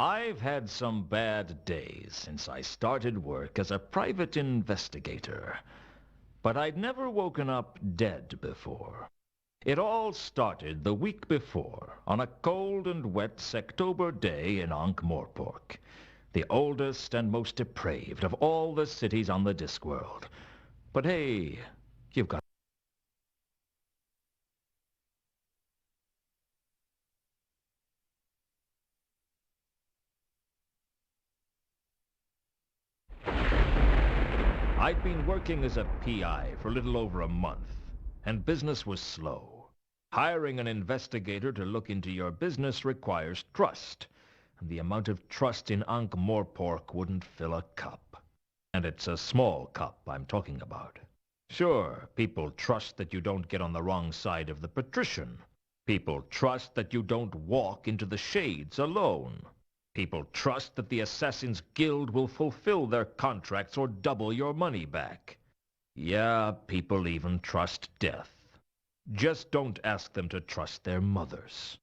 I've had some bad days since I started work as a private investigator, but I'd never woken up dead before. It all started the week before, on a cold and wet Sectober day in Ankh-Morpork, the oldest and most depraved of all the cities on the Discworld. But hey, you've got... I'd been working as a PI for a little over a month, and business was slow. Hiring an investigator to look into your business requires trust, and the amount of trust in Ankh-Morpork wouldn't fill a cup. And it's a small cup I'm talking about. Sure, people trust that you don't get on the wrong side of the patrician. People trust that you don't walk into the shades alone. People trust that the Assassin's Guild will fulfill their contracts or double your money back. Yeah, people even trust death. Just don't ask them to trust their mothers.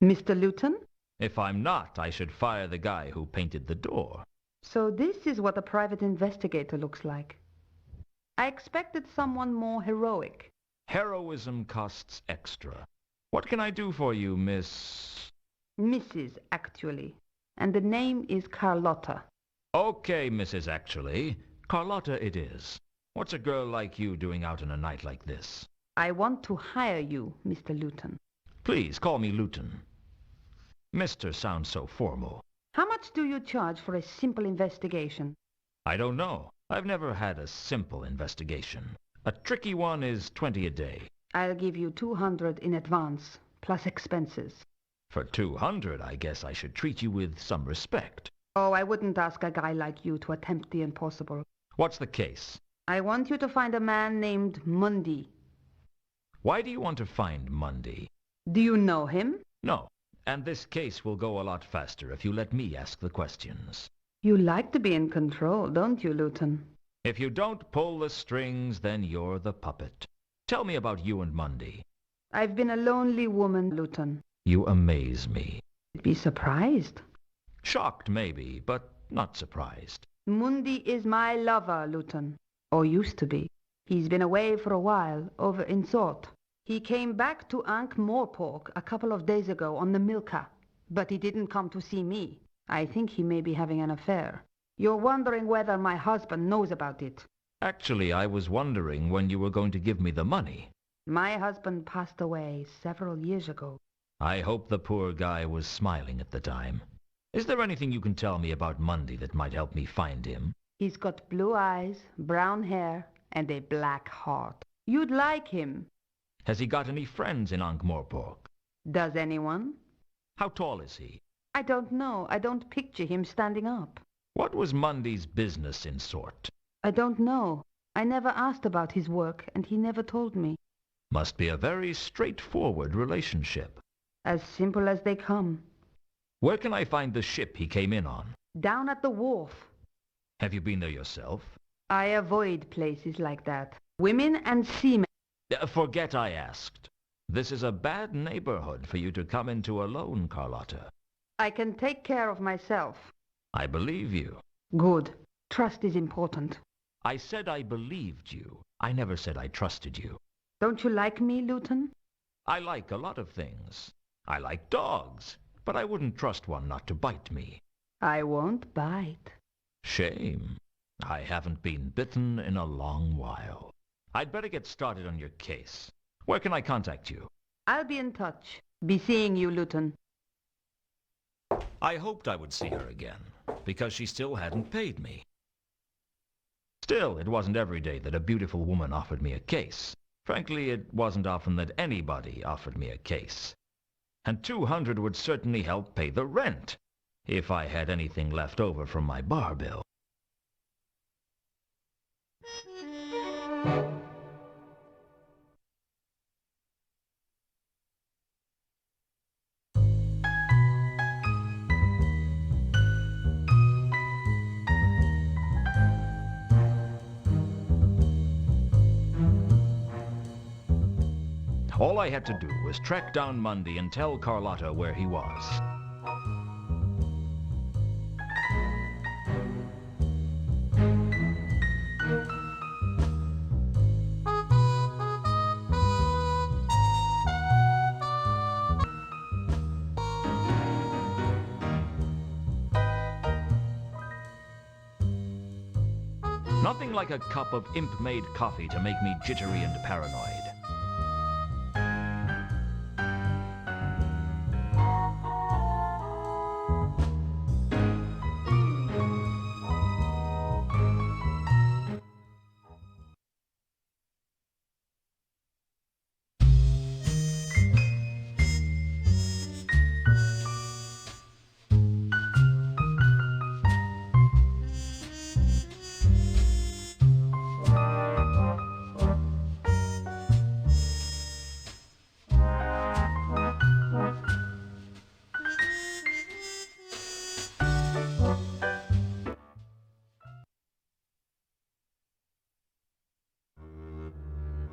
Mr. Luton? If I'm not, I should fire the guy who painted the door. So this is what a private investigator looks like. I expected someone more heroic. Heroism costs extra. What can I do for you, Miss... Mrs. actually. And the name is Carlotta. Okay, Mrs. Actually. Carlotta it is. What's a girl like you doing out on a night like this? I want to hire you, Mr. Luton. Please, call me Luton. Mister sounds so formal. How much do you charge for a simple investigation? I don't know. I've never had a simple investigation. A tricky one is 20 a day. I'll give you 200 in advance, plus expenses. For 200, I guess I should treat you with some respect. Oh, I wouldn't ask a guy like you to attempt the impossible. What's the case? I want you to find a man named Mundy. Why do you want to find Mundy? Do you know him? No. And this case will go a lot faster if you let me ask the questions. You like to be in control, don't you, Luton? If you don't pull the strings, then you're the puppet. Tell me about you and Mundy. I've been a lonely woman, Luton. You amaze me. You'd be surprised. Shocked, maybe, but not surprised. Mundy is my lover, Luton. Or used to be. He's been away for a while, over in Sort. He came back to Ankh-Morpork a couple of days ago on the Milka, but he didn't come to see me. I think he may be having an affair. You're wondering whether my husband knows about it. Actually, I was wondering when you were going to give me the money. My husband passed away several years ago. I hope the poor guy was smiling at the time. Is there anything you can tell me about Mundy that might help me find him? He's got blue eyes, brown hair, and a black heart. You'd like him. Has he got any friends in Ankh-Morpork? Does anyone? How tall is he? I don't know. I don't picture him standing up. What was Mundy's business in Sort? I don't know. I never asked about his work, and he never told me. Must be a very straightforward relationship. As simple as they come. Where can I find the ship he came in on? Down at the wharf. Have you been there yourself? I avoid places like that. Women and seamen. Forget I asked. This is a bad neighborhood for you to come into alone, Carlotta. I can take care of myself. I believe you. Good. Trust is important. I said I believed you. I never said I trusted you. Don't you like me, Luton? I like a lot of things. I like dogs, but I wouldn't trust one not to bite me. I won't bite. Shame. I haven't been bitten in a long while. I'd better get started on your case. Where can I contact you? I'll be in touch. Be seeing you, Luton. I hoped I would see her again, because she still hadn't paid me. Still, it wasn't every day that a beautiful woman offered me a case. Frankly, it wasn't often that anybody offered me a case. And 200 would certainly help pay the rent, if I had anything left over from my bar bill. All I had to do was track down Mundy and tell Carlotta where he was. Nothing like a cup of imp-made coffee to make me jittery and paranoid.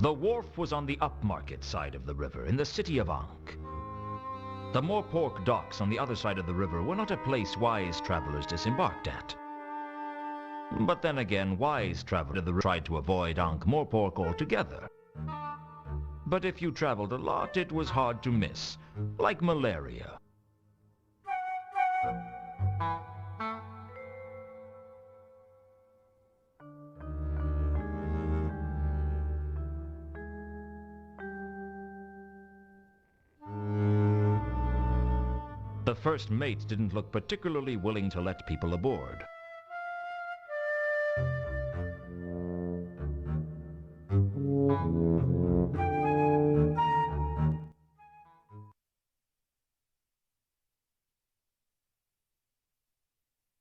The wharf was on the upmarket side of the river, in the city of Ankh. The Moorpork docks on the other side of the river were not a place wise travelers disembarked at. But then again, wise travelers tried to avoid Ankh-Morpork altogether. But if you traveled a lot, it was hard to miss, like malaria. The first mate didn't look particularly willing to let people aboard.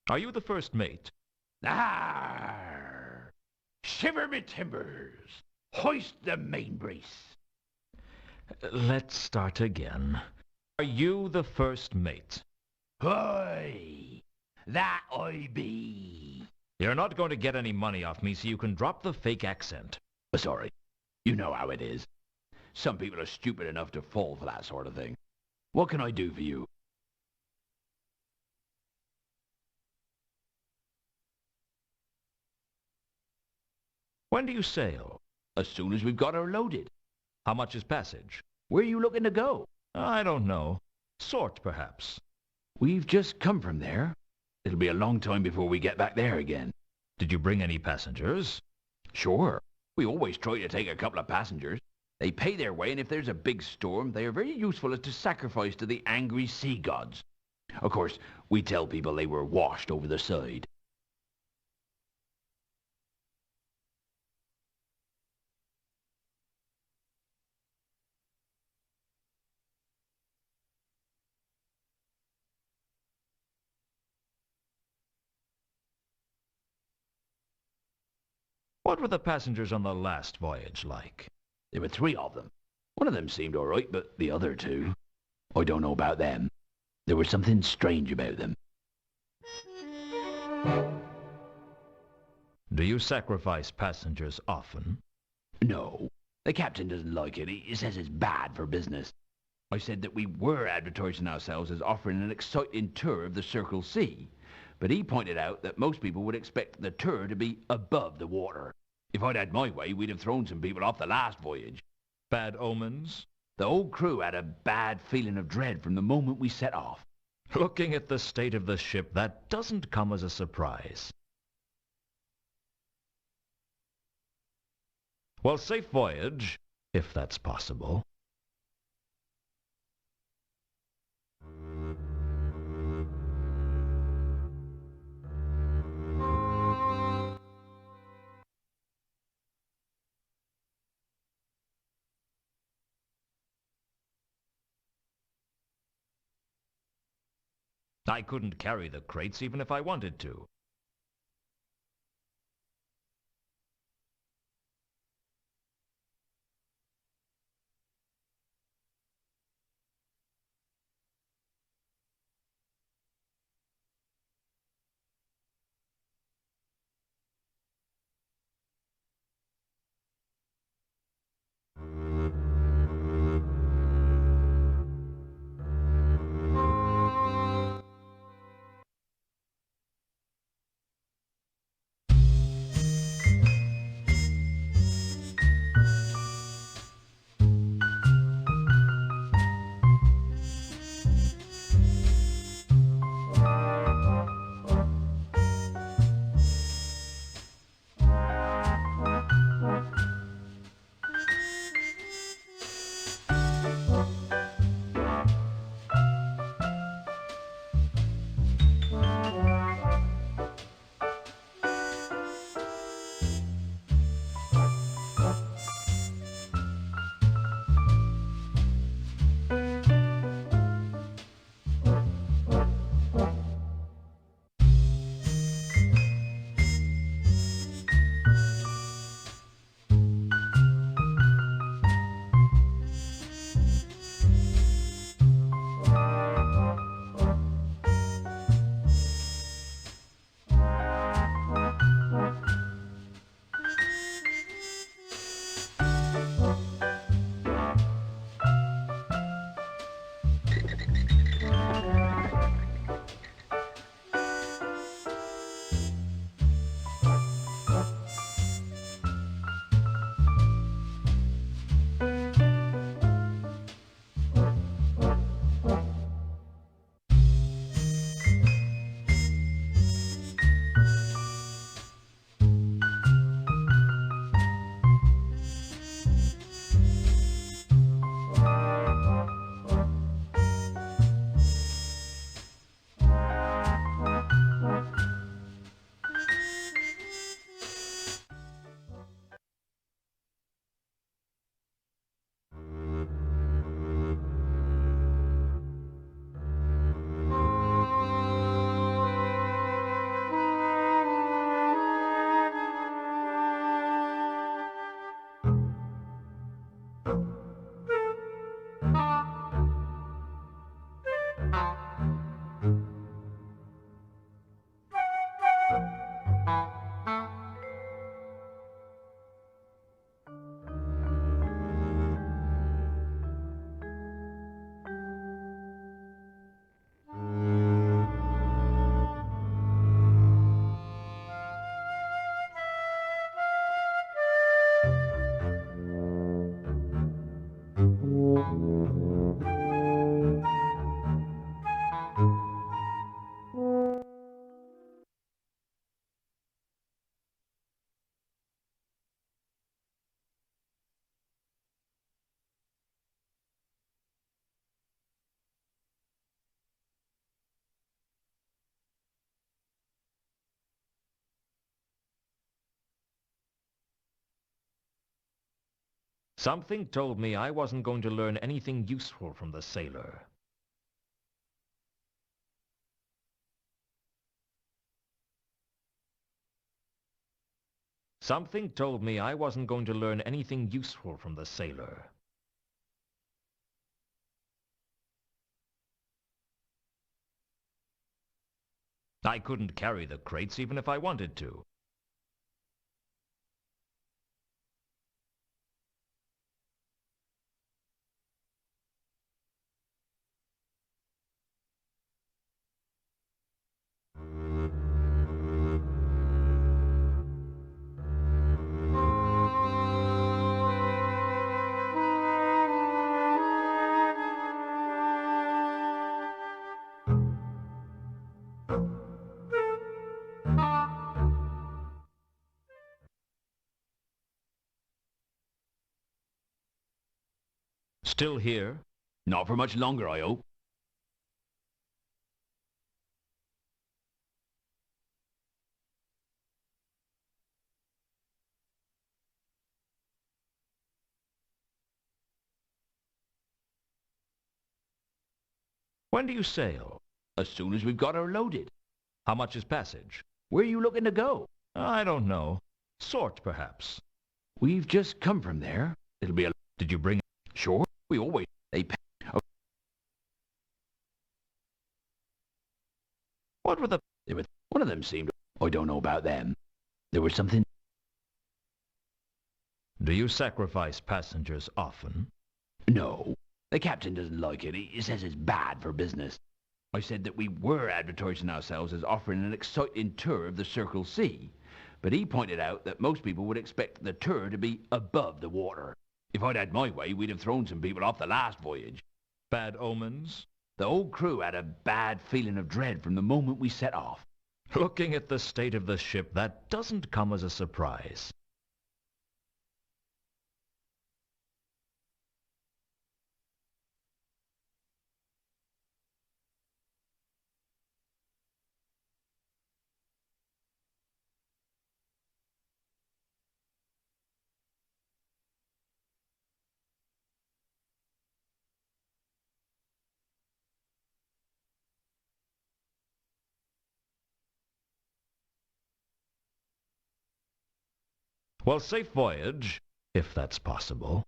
Are you the first mate? Arr! Shiver me timbers! Hoist the main brace! Let's start again. Are you the first mate? Hoy! That I be! You're not going to get any money off me, so you can drop the fake accent. Sorry. You know how it is. Some people are stupid enough to fall for that sort of thing. What can I do for you? When do you sail? As soon as we've got her loaded. How much is passage? Where are you looking to go? I don't know. Sort, perhaps. We've just come from there. It'll be a long time before we get back there again. Did you bring any passengers? Sure. We always try to take a couple of passengers. They pay their way, and if there's a big storm, they are very useful as to sacrifice to the angry sea gods. Of course, we tell people they were washed over the side. What were the passengers on the last voyage like? There were 3 of them. One of them seemed all right, but the other 2, I don't know about them. There was something strange about them. Do you sacrifice passengers often? No, the captain doesn't like it. He says it's bad for business. I said that we were advertising ourselves as offering an exciting tour of the Circle Sea, but he pointed out that most people would expect the tour to be above the water. If I'd had my way, we'd have thrown some people off the last voyage. Bad omens? The whole crew had a bad feeling of dread from the moment we set off. Looking at the state of the ship, that doesn't come as a surprise. Well, safe voyage, if that's possible. I couldn't carry the crates even if I wanted to. Something told me I wasn't going to learn anything useful from the sailor. Something told me I wasn't going to learn anything useful from the sailor. I couldn't carry the crates even if I wanted to. Still here? Not for much longer, I hope. When do you sail? As soon as we've got her loaded. How much is passage? Where are you looking to go? I don't know. Sort, perhaps. We've just come from there. It'll be a... Did you bring... Sure, we always... They pay... What were the... One of them seemed... I don't know about them. There was something... Do you sacrifice passengers often? No. The captain doesn't like it. He says it's bad for business. I said that we were advertising ourselves as offering an exciting tour of the Circle C, but he pointed out that most people would expect the tour to be above the water. If I'd had my way, we'd have thrown some people off the last voyage. Bad omens? The whole crew had a bad feeling of dread from the moment we set off. Looking at the state of the ship, that doesn't come as a surprise. Well, safe voyage, if that's possible.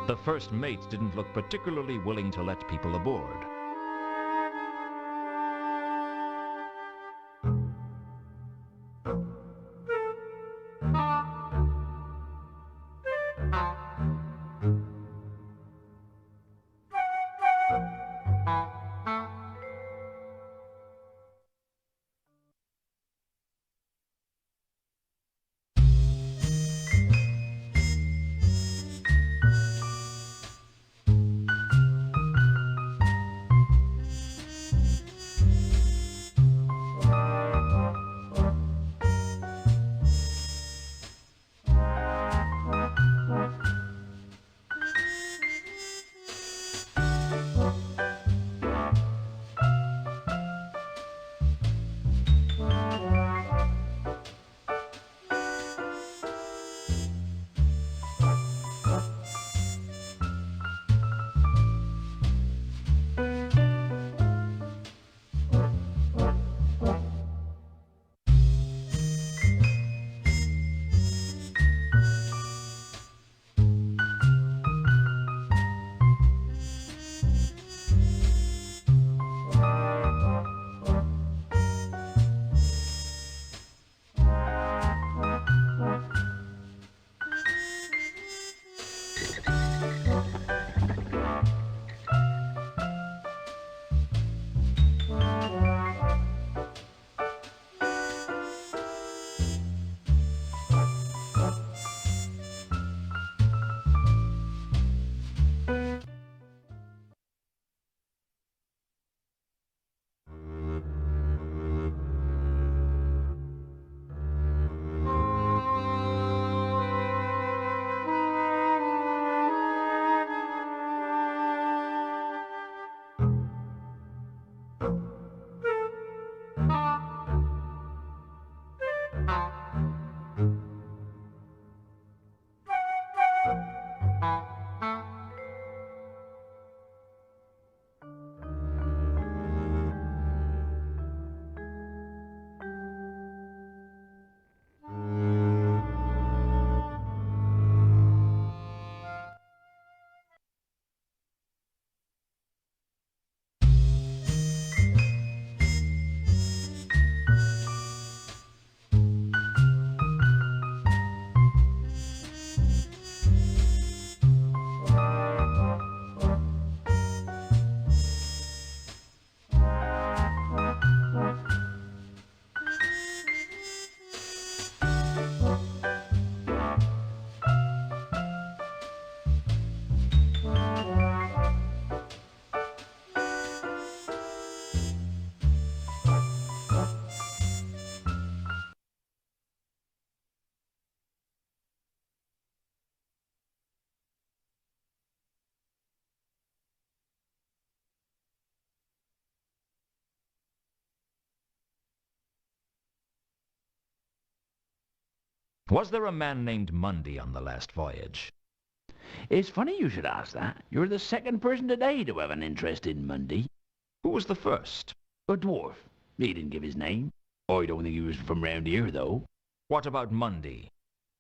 The first mates didn't look particularly willing to let people aboard. Was there a man named Mundy on the last voyage? It's funny you should ask that. You're the second person today to have an interest in Mundy. Who was the first? A dwarf. He didn't give his name. I don't think he was from round here, though. What about Mundy?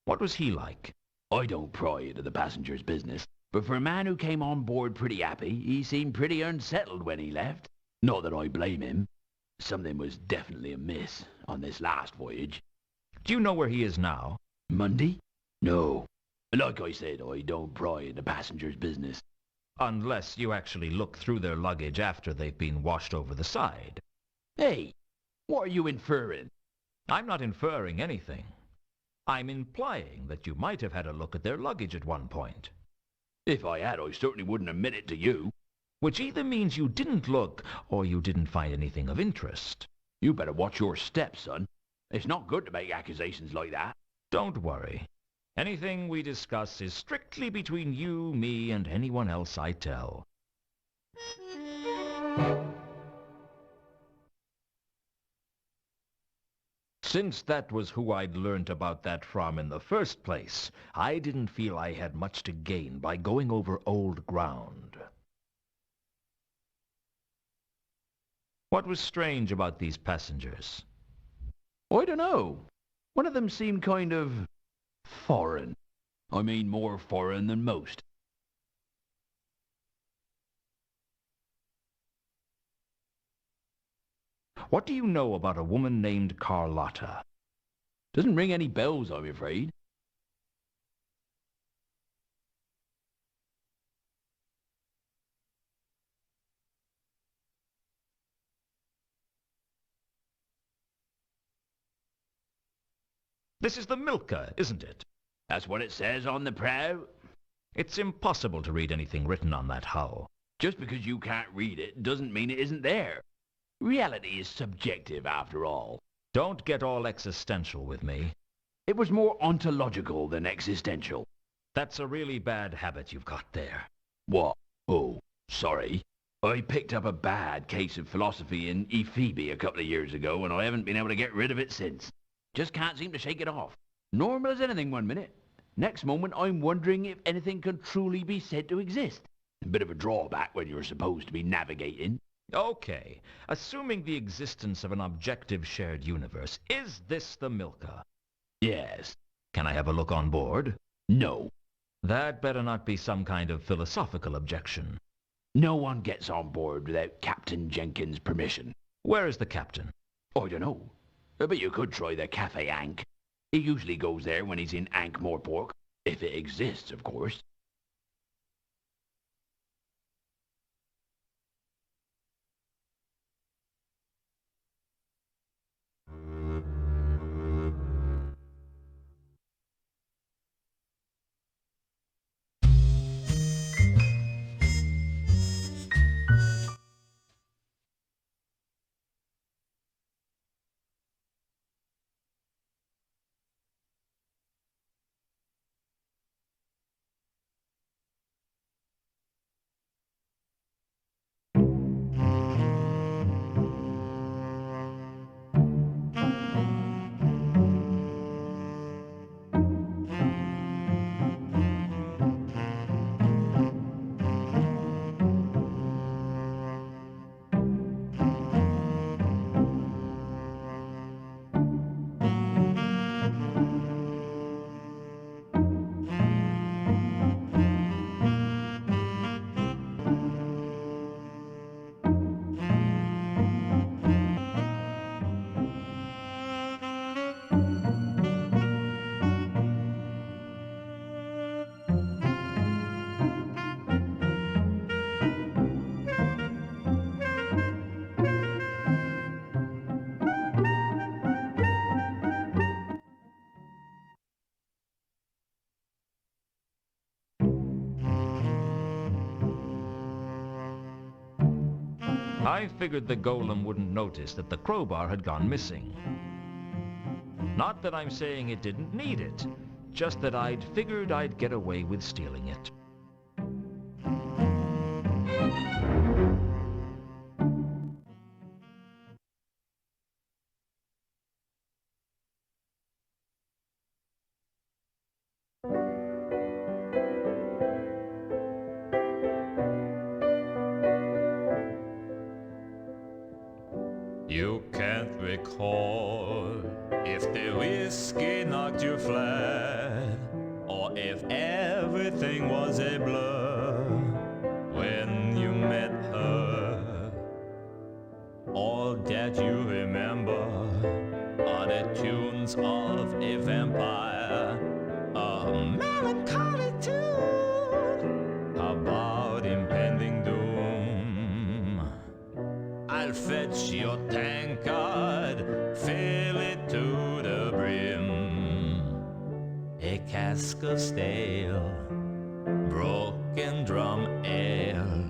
What was he like? I don't pry into the passenger's business, but for a man who came on board pretty happy, he seemed pretty unsettled when he left. Not that I blame him. Something was definitely amiss on this last voyage. Do you know where he is now? Mundy? No. Like I said, I don't pry into passenger's business. Unless you actually look through their luggage after they've been washed over the side. Hey, what are you inferring? I'm not inferring anything. I'm implying that you might have had a look at their luggage at one point. If I had, I certainly wouldn't admit it to you. Which either means you didn't look, or you didn't find anything of interest. You better watch your steps, son. It's not good to make accusations like that. Don't worry. Anything we discuss is strictly between you, me, and anyone else I tell. Since that was who I'd learnt about that from in the first place, I didn't feel I had much to gain by going over old ground. What was strange about these passengers? I don't know. One of them seemed kind of foreign. I mean, more foreign than most. What do you know about a woman named Carlotta? Doesn't ring any bells, I'm afraid. This is the Milka, isn't it? That's what it says on the prow. It's impossible to read anything written on that hull. Just because you can't read it doesn't mean it isn't there. Reality is subjective, after all. Don't get all existential with me. It was more ontological than existential. That's a really bad habit you've got there. What? Oh, sorry. I picked up a bad case of philosophy in Ephoebe a couple of years ago, and I haven't been able to get rid of it since. Just can't seem to shake it off. Normal as anything one minute. Next moment, I'm wondering if anything can truly be said to exist. A bit of a drawback when you're supposed to be navigating. Okay, assuming the existence of an objective shared universe, is this the Milka? Yes. Can I have a look on board? No. That better not be some kind of philosophical objection. No one gets on board without Captain Jenkins' permission. Where is the captain? I don't know. But you could try the Cafe Ankh. He usually goes there when he's in Ankh-Morpork. If it exists, of course. I figured the golem wouldn't notice that the crowbar had gone missing. Not that I'm saying it didn't need it, just that I'd figured I'd get away with stealing it. if everything was a blur when you met her. All that you remember are the tunes of a vampire, a melancholy tune about impending doom. I'll fetch your tankard, fill it to the brim, a cask of stale, broken drum ale,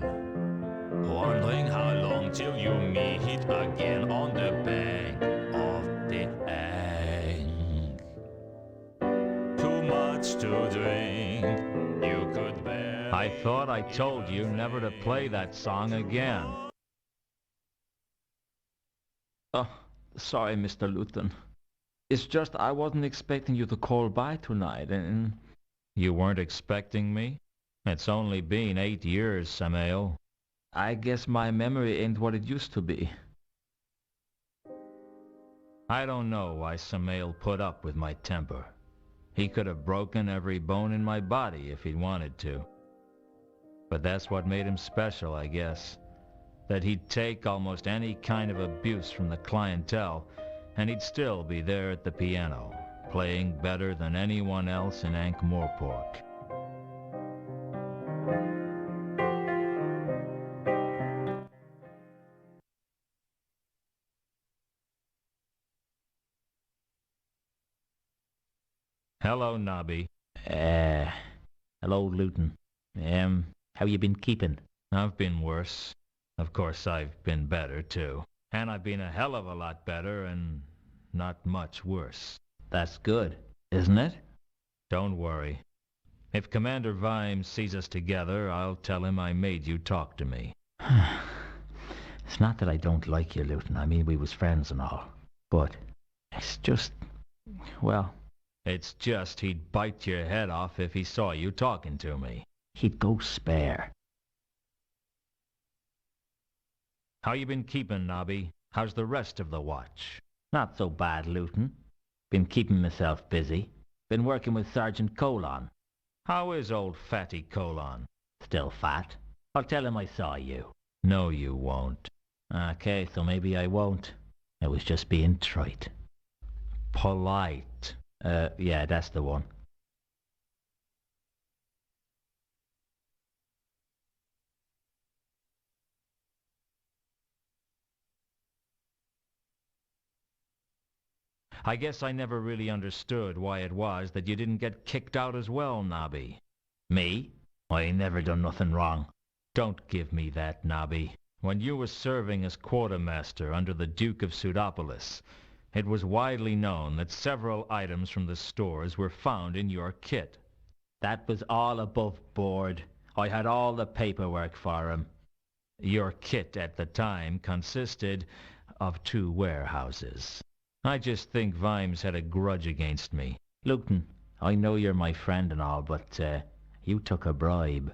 wondering how long till you meet again on the bank of the Ang. Too much to drink, you could bear. I thought I told you never to play that song again. Oh, sorry, Mr. Luton. It's just I wasn't expecting you to call by tonight, and... You weren't expecting me? It's only been 8 years, Samael. I guess my memory ain't what it used to be. I don't know why Samael put up with my temper. He could have broken every bone in my body if he'd wanted to. But that's what made him special, I guess. That he'd take almost any kind of abuse from the clientele, and he'd still be there at the piano, playing better than anyone else in Ankh-Morpork. Hello, Nobby. Hello, Luton. How you been keeping? I've been worse. Of course, I've been better, too. And I've been a hell of a lot better and not much worse. That's good, isn't it? Don't worry. If Commander Vimes sees us together, I'll tell him I made you talk to me. It's not that I don't like you, Luton. I mean, we was friends and all. But it's just, well... It's just he'd bite your head off if he saw you talking to me. He'd go spare. How you been keeping, Nobby? How's the rest of the watch? Not so bad, Luton. Been keeping myself busy. Been working with Sergeant Colon. How is old Fatty Colon? Still fat. I'll tell him I saw you. No, you won't. Okay, so maybe I won't. I was just being trite. Polite. Yeah, that's the one. I guess I never really understood why it was that you didn't get kicked out as well, Nobby. Me? I ain't never done nothing wrong. Don't give me that, Nobby. When you were serving as quartermaster under the Duke of Pseudopolis, it was widely known that several items from the stores were found in your kit. That was all above board. I had all the paperwork for him. Your kit at the time consisted of 2 warehouses. I just think Vimes had a grudge against me. Luton, I know you're my friend and all, but you took a bribe.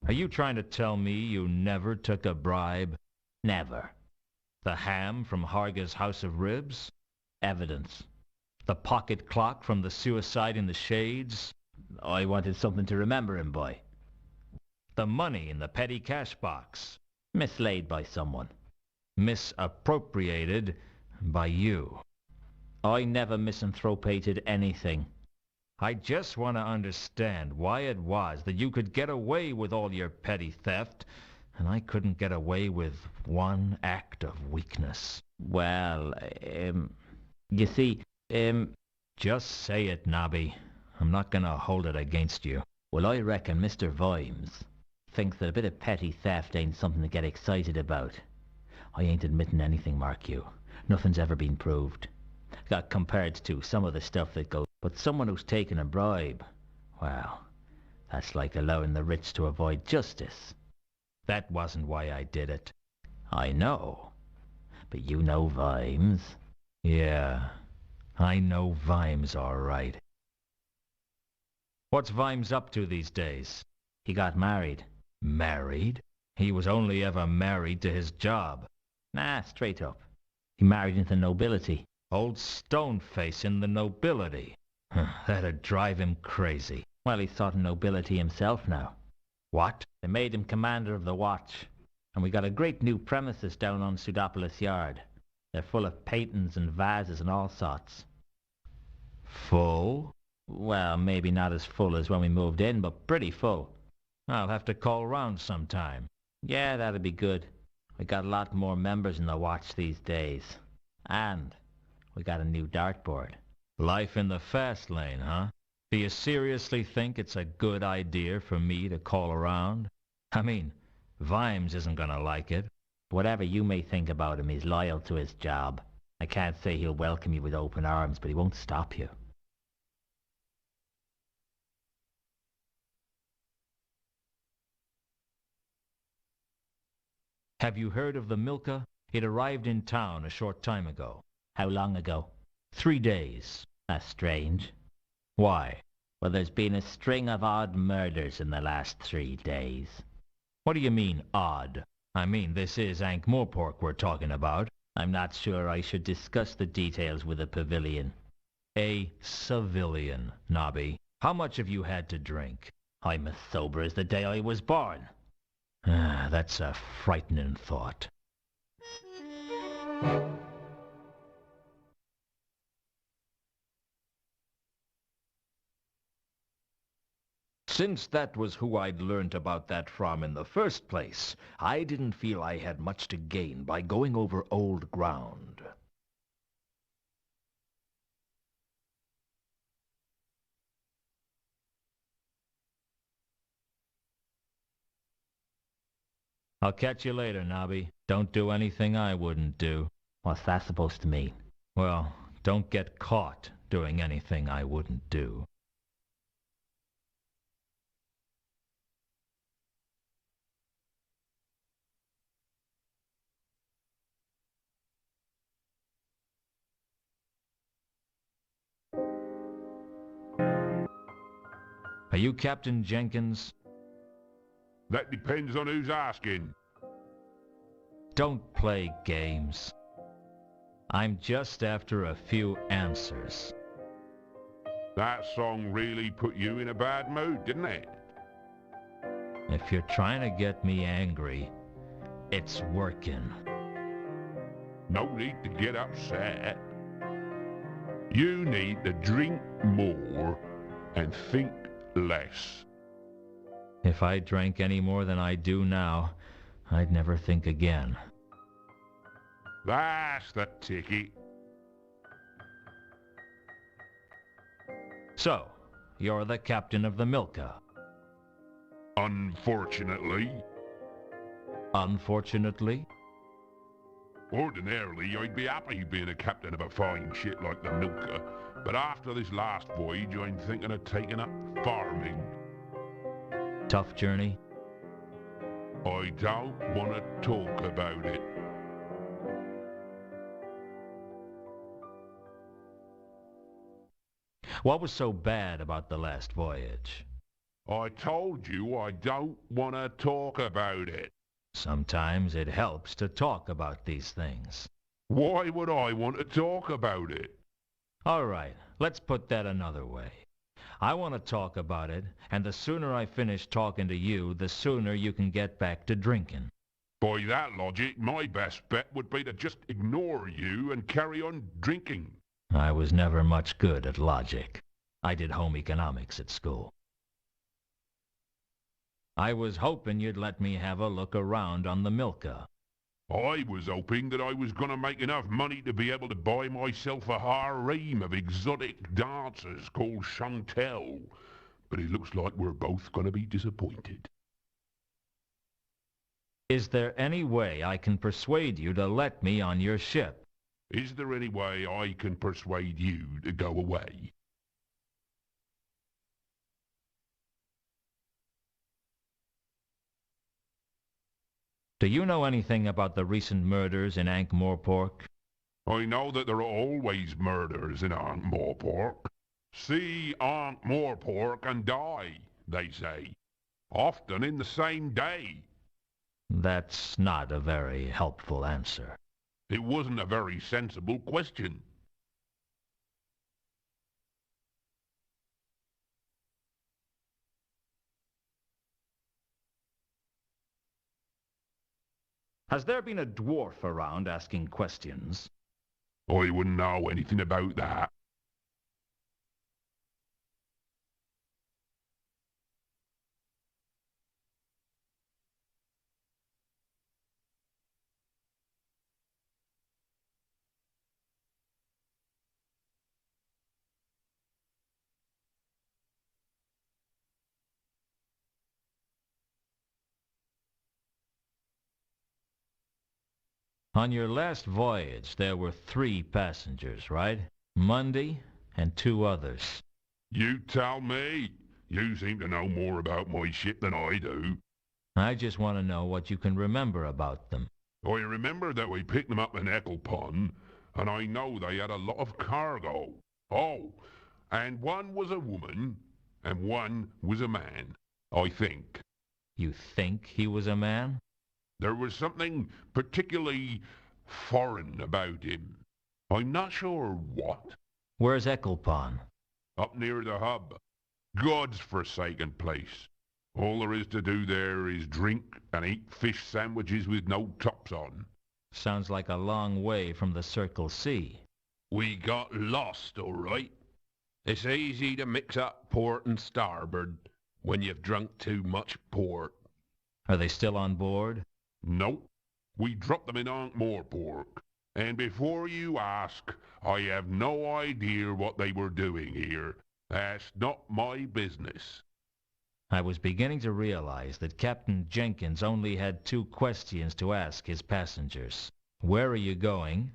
Are you trying to tell me you never took a bribe? Never. The ham from Harga's House of Ribs? Evidence. The pocket clock from the Suicide in the Shades? I wanted something to remember him by. The money in the petty cash box? Mislaid by someone. Misappropriated by you. I never misanthropated anything. I just want to understand why it was that you could get away with all your petty theft, and I couldn't get away with one act of weakness. Well, you see, Just say it, Nobby. I'm not gonna hold it against you. Well, I reckon Mr. Vimes thinks that a bit of petty theft ain't something to get excited about. I ain't admitting anything, mark you. Nothing's ever been proved. Compared to some of the stuff that goes... But someone who's taken a bribe, well, that's like allowing the rich to avoid justice. That wasn't why I did it. I know. But you know Vimes. Yeah, I know Vimes all right. What's Vimes up to these days? He got married. Married? He was only ever married to his job. Nah, straight up. He married into nobility. Old Stoneface in the nobility. That'd drive him crazy. Well, he's sort of nobility himself now. What? They made him commander of the watch. And we got a great new premises down on Pseudopolis Yard. They're full of paintings and vases and all sorts. Full? Well, maybe not as full as when we moved in, but pretty full. I'll have to call round sometime. Yeah, that'd be good. We got a lot more members in the watch these days. And we got a new dartboard. Life in the fast lane, huh? Do you seriously think it's a good idea for me to call around? I mean, Vimes isn't gonna like it. Whatever you may think about him, he's loyal to his job. I can't say he'll welcome you with open arms, but he won't stop you. Have you heard of the Milka? It arrived in town a short time ago. How long ago? 3 days. That's strange. Why? Well, there's been a string of odd murders in the last 3 days. What do you mean, odd? I mean, this is Ankh-Morpork we're talking about. I'm not sure I should discuss the details with a pavilion. A civilian, Nobby. How much have you had to drink? I'm as sober as the day I was born. That's a frightening thought. Since that was who I'd learnt about that from in the first place, I didn't feel I had much to gain by going over old ground. I'll catch you later, Nobby. Don't do anything I wouldn't do. What's that supposed to mean? Well, don't get caught doing anything I wouldn't do. Are you Captain Jenkins? That depends on who's asking. Don't play games. I'm just after a few answers. That song really put you in a bad mood, didn't it? If you're trying to get me angry, it's working. No need to get upset. You need to drink more and think less. If I drank any more than I do now, I'd never think again. That's the ticket. So, you're the captain of the Milka. Unfortunately. Unfortunately? Ordinarily, I'd be happy being a captain of a fine ship like the Milka, but after this last voyage, I'm thinking of taking up farming. Tough journey? I don't want to talk about it. What was so bad about the last voyage? I told you I don't want to talk about it. Sometimes it helps to talk about these things. Why would I want to talk about it? All right, let's put that another way. I want to talk about it, and the sooner I finish talking to you, the sooner you can get back to drinking. By that logic, my best bet would be to just ignore you and carry on drinking. I was never much good at logic. I did home economics at school. I was hoping you'd let me have a look around on the Milka. I was hoping that I was going to make enough money to be able to buy myself a harem of exotic dancers called Chantel. But it looks like we're both going to be disappointed. Is there any way I can persuade you to let me on your ship? Is there any way I can persuade you to go away? Do you know anything about the recent murders in Ankh-Morpork? I know that there are always murders in Ankh-Morpork. See Ankh-Morpork and die, they say. Often in the same day. That's not a very helpful answer. It wasn't a very sensible question. Has there been a dwarf around asking questions? I wouldn't know anything about that. On your last voyage, there were 3 passengers, right? Mundy and 2 others. You tell me. You seem to know more about my ship than I do. I just want to know what you can remember about them. I remember that we picked them up in Ecclepon, and I know they had a lot of cargo. Oh, and one was a woman, and one was a man, I think. You think he was a man? There was something particularly foreign about him. I'm not sure what. Where's Ecclepon? Up near the hub. God's forsaken place. All there is to do there is drink and eat fish sandwiches with no tops on. Sounds like a long way from the Circle C. We got lost, all right. It's easy to mix up port and starboard when you've drunk too much port. Are they still on board? Nope. We dropped them in Ankh-Morpork. And before you ask, I have no idea what they were doing here. That's not my business. I was beginning to realize that Captain Jenkins only had 2 questions to ask his passengers. Where are you going,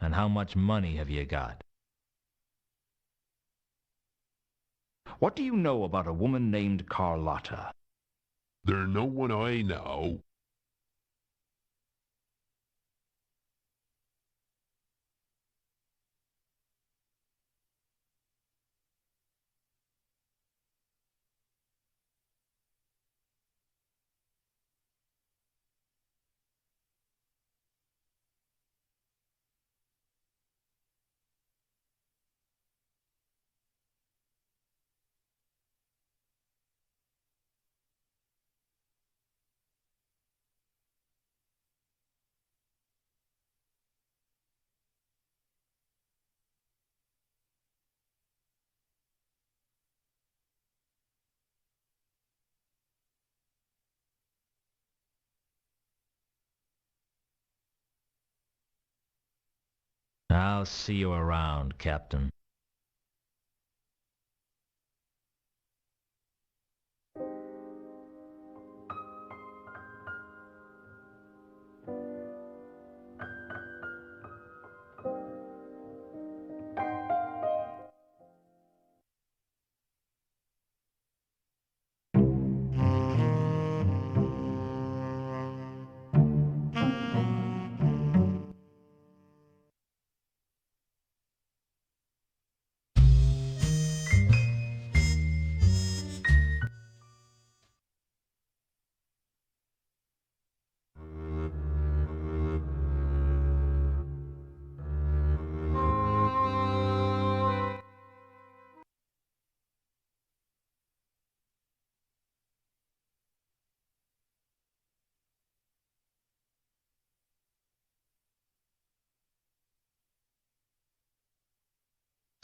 and how much money have you got? What do you know about a woman named Carlotta? There's no one I know. I'll see you around, Captain.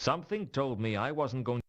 Something told me I wasn't going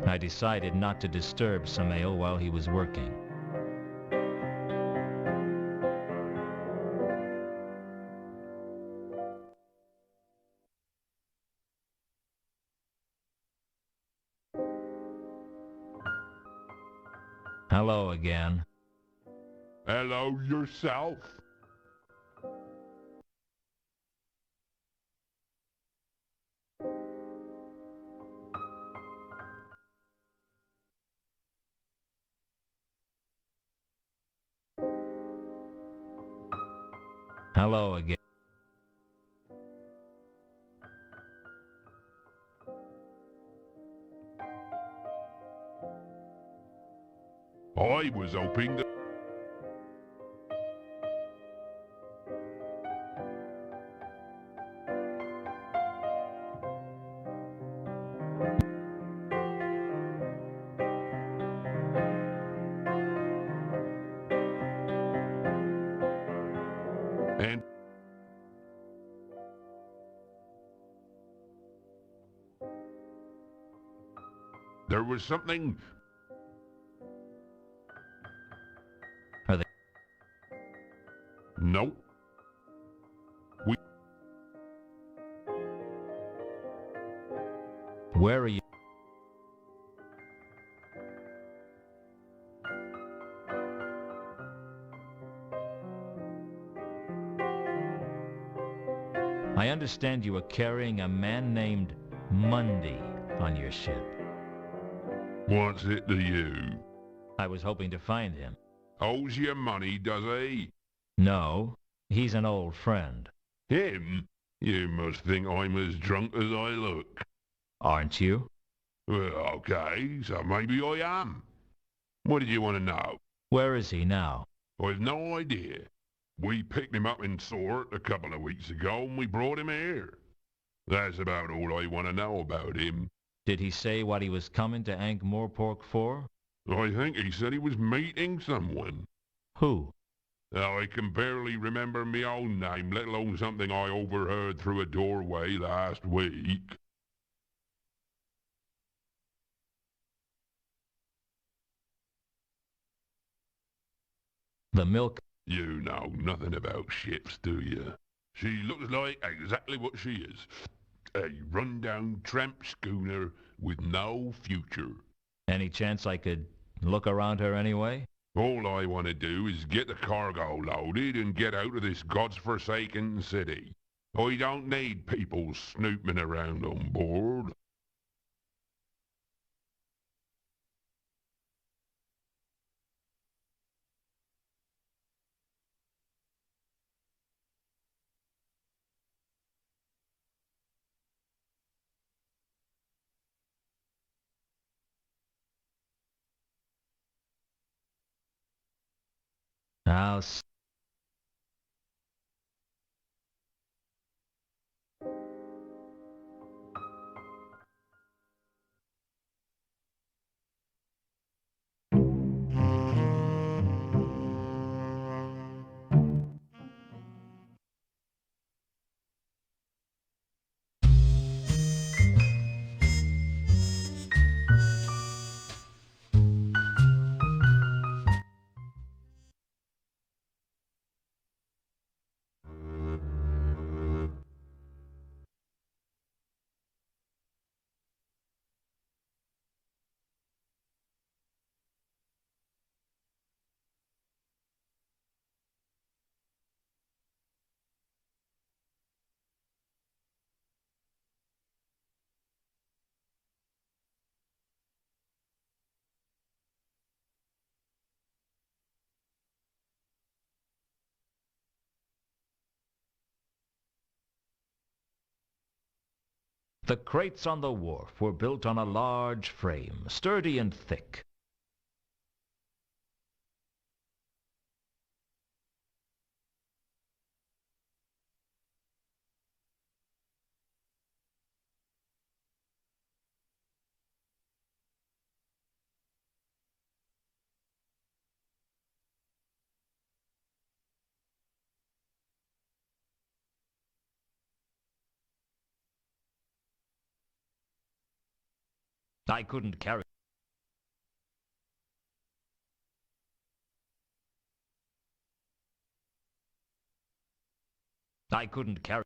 I decided not to disturb Samael while he was working. Hello again. Hello yourself. Hello again. I was hoping that... And there was something... Are they? Nope. Where are you? I understand you were carrying a man named Mundy on your ship. What's it to you? I was hoping to find him. Owes you money, does he? No, he's an old friend. Him? You must think I'm as drunk as I look. Aren't you? Well, okay, so maybe I am. What did you want to know? Where is he now? I've no idea. We picked him up in Sort a couple of weeks ago and we brought him here. That's about all I want to know about him. Did he say what he was coming to Ankh-Morpork for? I think he said he was meeting someone. Who? Now, I can barely remember my own name, let alone something I overheard through a doorway last week. The milk. You know nothing about ships, do you? She looks like exactly what she is. A run-down tramp schooner with no future. Any chance I could look around her anyway? All I want to do is get the cargo loaded and get out of this god's-forsaken city. I don't need people snooping around on board. I'll The crates on the wharf were built on a large frame, sturdy and thick. I couldn't carry I couldn't carry...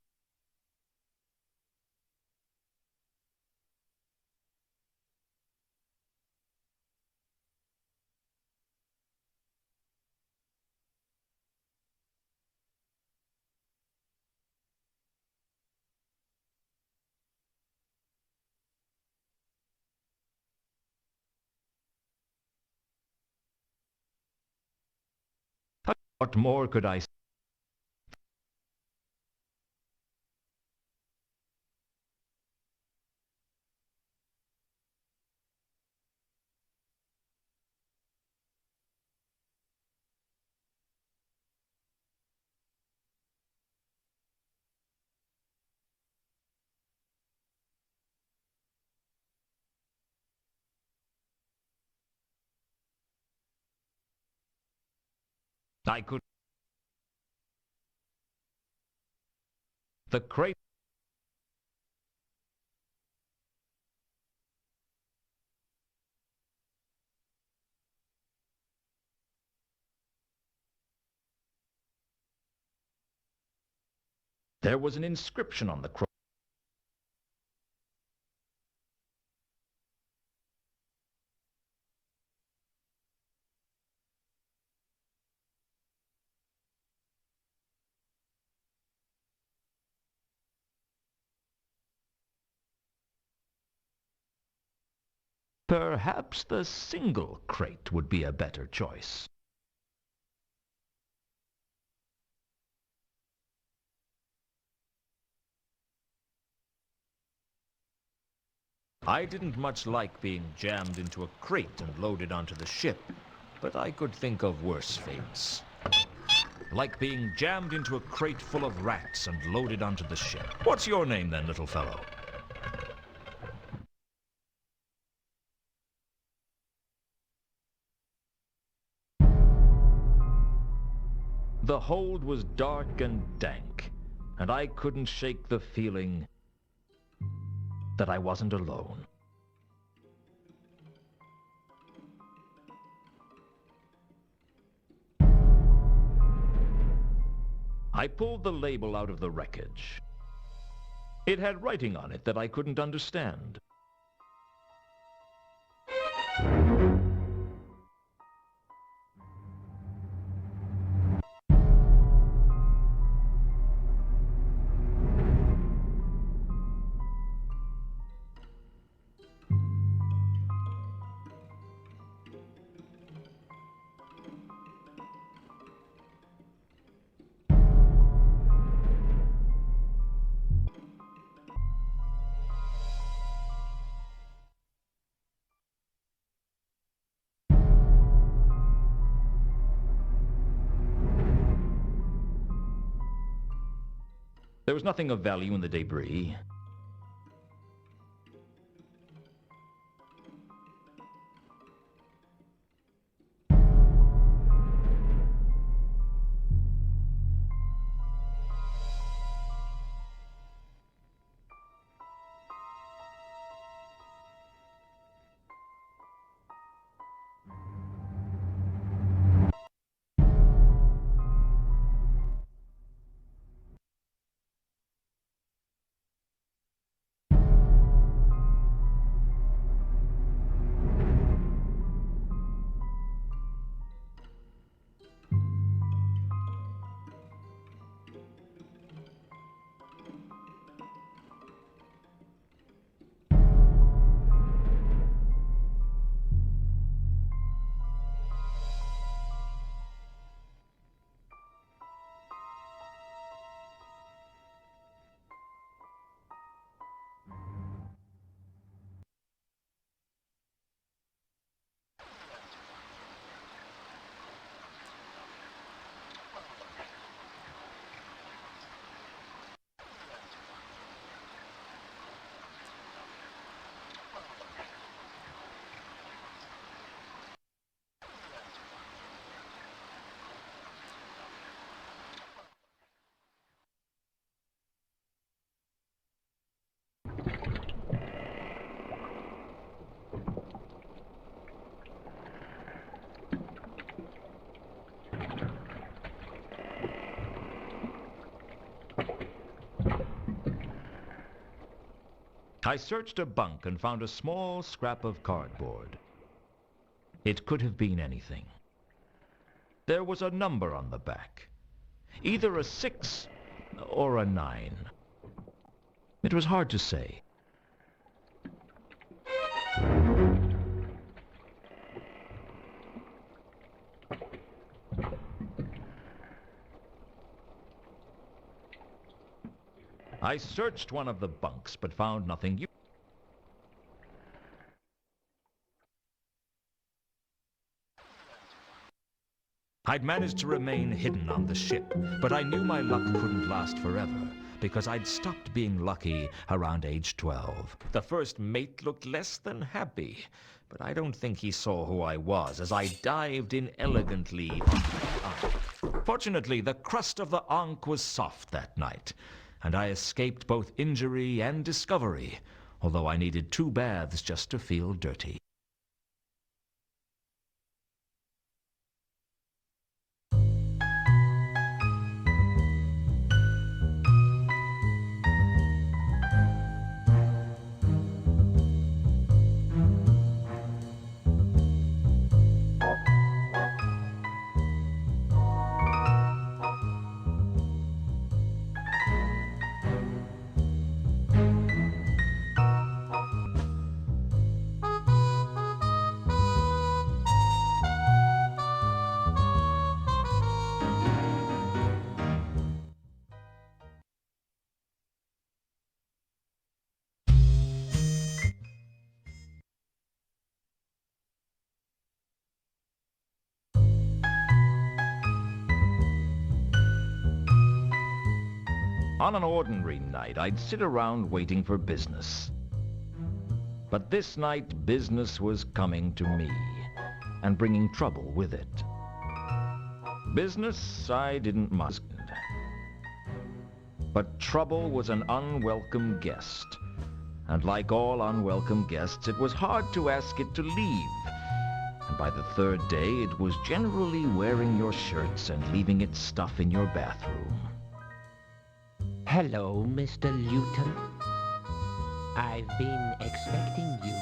What more could I say? I could... The crate... There was an inscription on the crate. Perhaps the single crate would be a better choice. I didn't much like being jammed into a crate and loaded onto the ship, but I could think of worse fates. Like being jammed into a crate full of rats and loaded onto the ship. What's your name then, little fellow? The hold was dark and dank, and I couldn't shake the feeling that I wasn't alone. I pulled the label out of the wreckage. It had writing on it that I couldn't understand. There was nothing of value in the debris. I searched a bunk and found a small scrap of cardboard. It could have been anything. There was a number on the back, either a 6 or a 9. It was hard to say. I searched one of the bunks, but found nothing. I'd managed to remain hidden on the ship, but I knew my luck couldn't last forever, because I'd stopped being lucky around age 12. The first mate looked less than happy, but I don't think he saw who I was as I dived in elegantly on the Ankh. Fortunately, the crust of the Ankh was soft that night, and I escaped both injury and discovery, although I needed 2 baths just to feel dirty. On an ordinary night, I'd sit around waiting for business. But this night, business was coming to me, and bringing trouble with it. Business I didn't mind, but trouble was an unwelcome guest. And like all unwelcome guests, it was hard to ask it to leave. And by the 3rd day, it was generally wearing your shirts and leaving its stuff in your bathroom. Hello, Mr. Luton. I've been expecting you.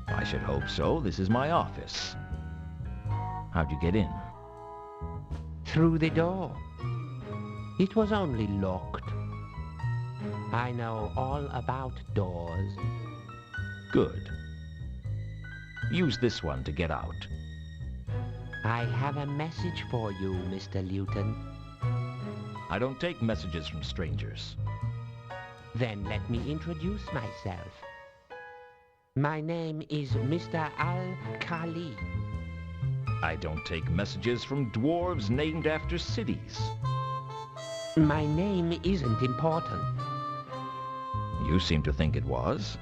I should hope so. This is my office. How'd you get in? Through the door. It was only locked. I know all about doors. Good. Use this one to get out. I have a message for you, Mr. Luton. I don't take messages from strangers. Then let me introduce myself. My name is Mr. Al-Khali. I don't take messages from dwarves named after cities. My name isn't important. You seem to think it was.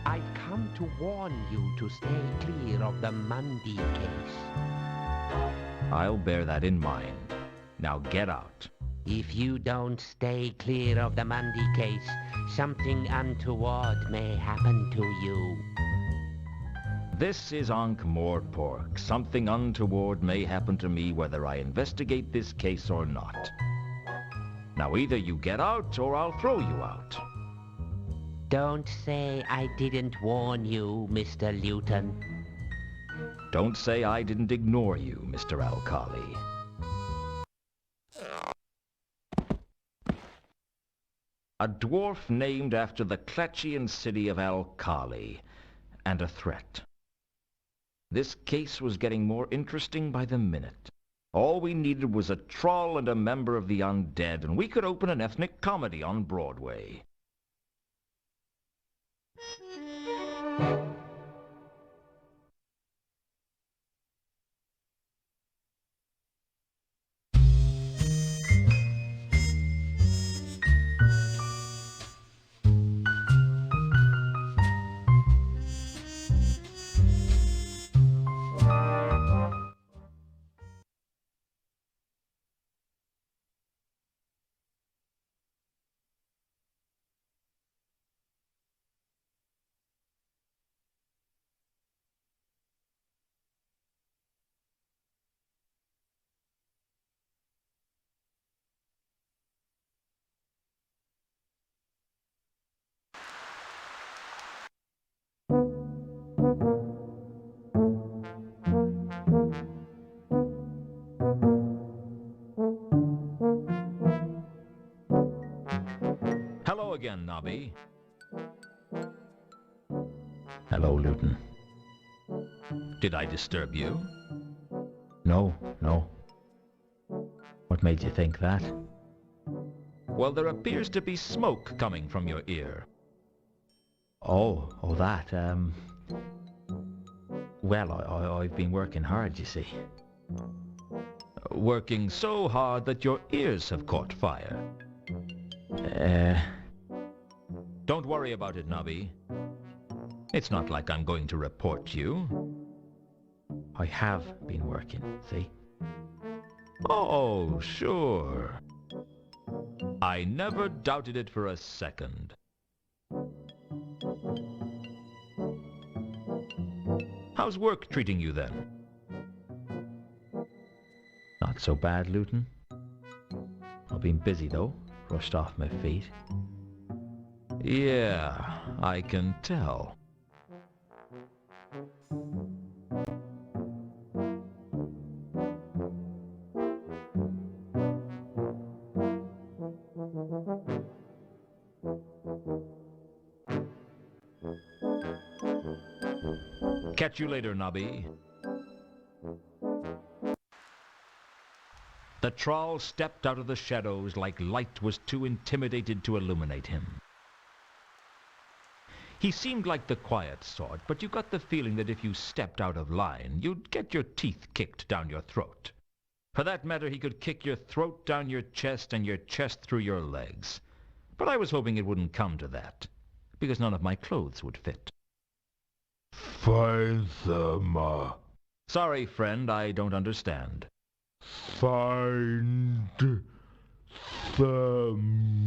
I've come to warn you to stay clear of the Mundy case. I'll bear that in mind. Now get out. If you don't stay clear of the Mundy case, something untoward may happen to you. This is Ankh-Morpork. Something untoward may happen to me whether I investigate this case or not. Now either you get out or I'll throw you out. Don't say I didn't warn you, Mr. Luton. Don't say I didn't ignore you, Mr. Al-Khali. A dwarf named after the Klatchian city of Al-Khali, and a threat. This case was getting more interesting by the minute. All we needed was a troll and a member of the undead, and we could open an ethnic comedy on Broadway. again, Nobby. Hello, Luton. Did I disturb you? No, no. What made you think that? Well, there appears to be smoke coming from your ear. Oh, that, Well, I've been working hard, you see. Working so hard that your ears have caught fire. Don't worry about it, Nobby. It's not like I'm going to report you. I have been working, see? Oh, sure. I never doubted it for a second. How's work treating you then? Not so bad, Luton. I've been busy, though. Rushed off my feet. Yeah, I can tell. Catch you later, Nobby. The troll stepped out of the shadows like light was too intimidated to illuminate him. He seemed like the quiet sort, but you got the feeling that if you stepped out of line, you'd get your teeth kicked down your throat. For that matter, he could kick your throat down your chest and your chest through your legs. But I was hoping it wouldn't come to that, because none of my clothes would fit. Find Therma. Sorry, friend, I don't understand. Find Therma.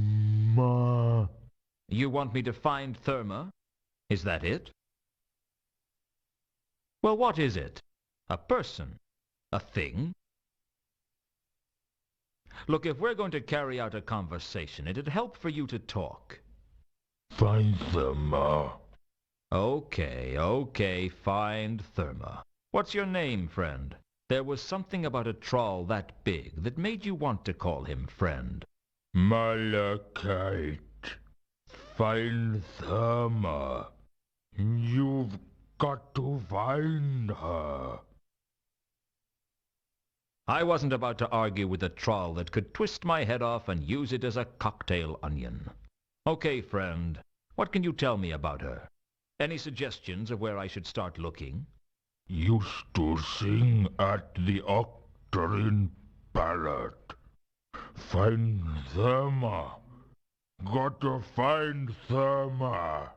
You want me to find Therma? Is that it? Well, what is it? A person? A thing? Look, if we're going to carry out a conversation, it'd help for you to talk. Find Therma. Okay, find Therma. What's your name, friend? There was something about a troll that big that made you want to call him friend. Malachite. Find Therma. You've got to find her. I wasn't about to argue with a troll that could twist my head off and use it as a cocktail onion. Okay, friend, what can you tell me about her? Any suggestions of where I should start looking? Used to sing at the Octarine Parrot. Find Therma. Got to find Therma.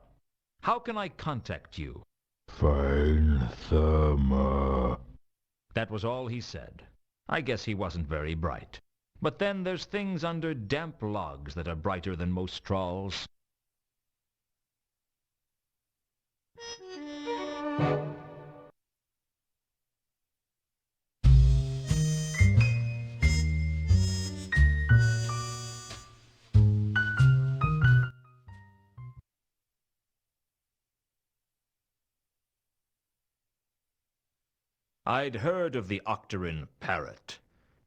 How can I contact you? Find Therma. That was all he said. I guess he wasn't very bright. But then there's things under damp logs that are brighter than most trolls. I'd heard of the Octarine Parrot.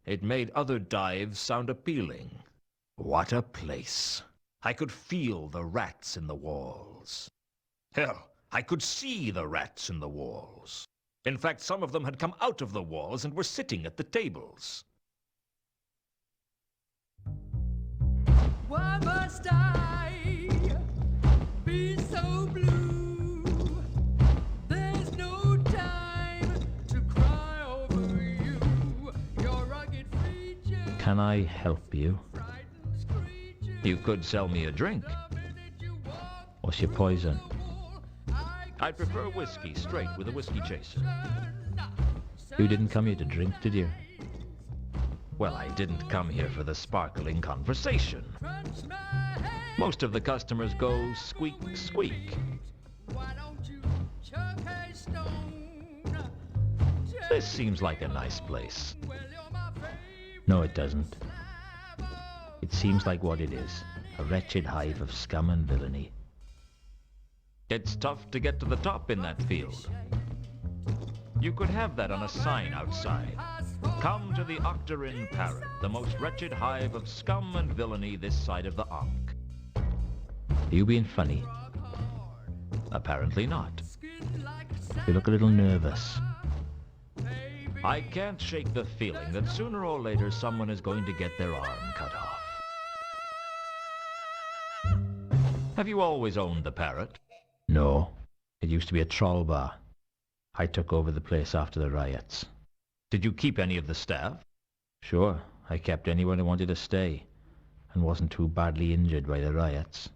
It made other dives sound appealing. What a place. I could feel the rats in the walls. Hell, I could see the rats in the walls. In fact, some of them had come out of the walls and were sitting at the tables. Why must I be so blue? There's no time to cry over you. Your rugged features. Can I help you? You could sell me a drink. What's your poison? I'd prefer whiskey straight with a whiskey chaser. You didn't come here to drink, did you? Well, I didn't come here for the sparkling conversation. Most of the customers go squeak, squeak. This seems like a nice place. No, it doesn't. It seems like what it is. A wretched hive of scum and villainy. It's tough to get to the top in that field. You could have that on a sign outside. Come to the Octarine Parrot, the most wretched hive of scum and villainy this side of the Ankh. Are you being funny? Apparently not. You look a little nervous. I can't shake the feeling that sooner or later someone is going to get their arm cut off. Have you always owned the parrot? No. It used to be a troll bar. I took over the place after the riots. Did you keep any of the staff? Sure, I kept anyone who wanted to stay and wasn't too badly injured by the riots.